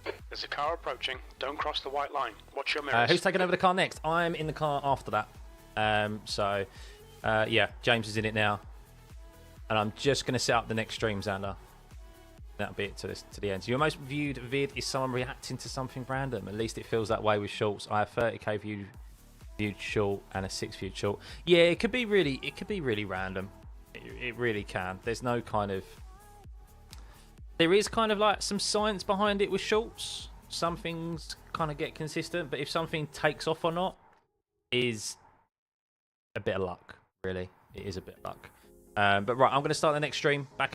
it. There's a car approaching. Don't cross the white line. Watch your mirrors. Who's taking over the car next? I'm in the car after that. Yeah, James is in it now. And I'm just going to set up the next stream, Xander. That'll be it to the end. So your most viewed vid is someone reacting to something random. At least it feels that way with shorts. I have 30k viewed short and a 6 viewed short. Yeah, it could be really random. It really can. There's no kind of... There is kind of like some science behind it with shorts. Some things kind of get consistent, but if something takes off or not is a bit of luck, really. It is a bit of luck. But right, I'm going to start the next stream back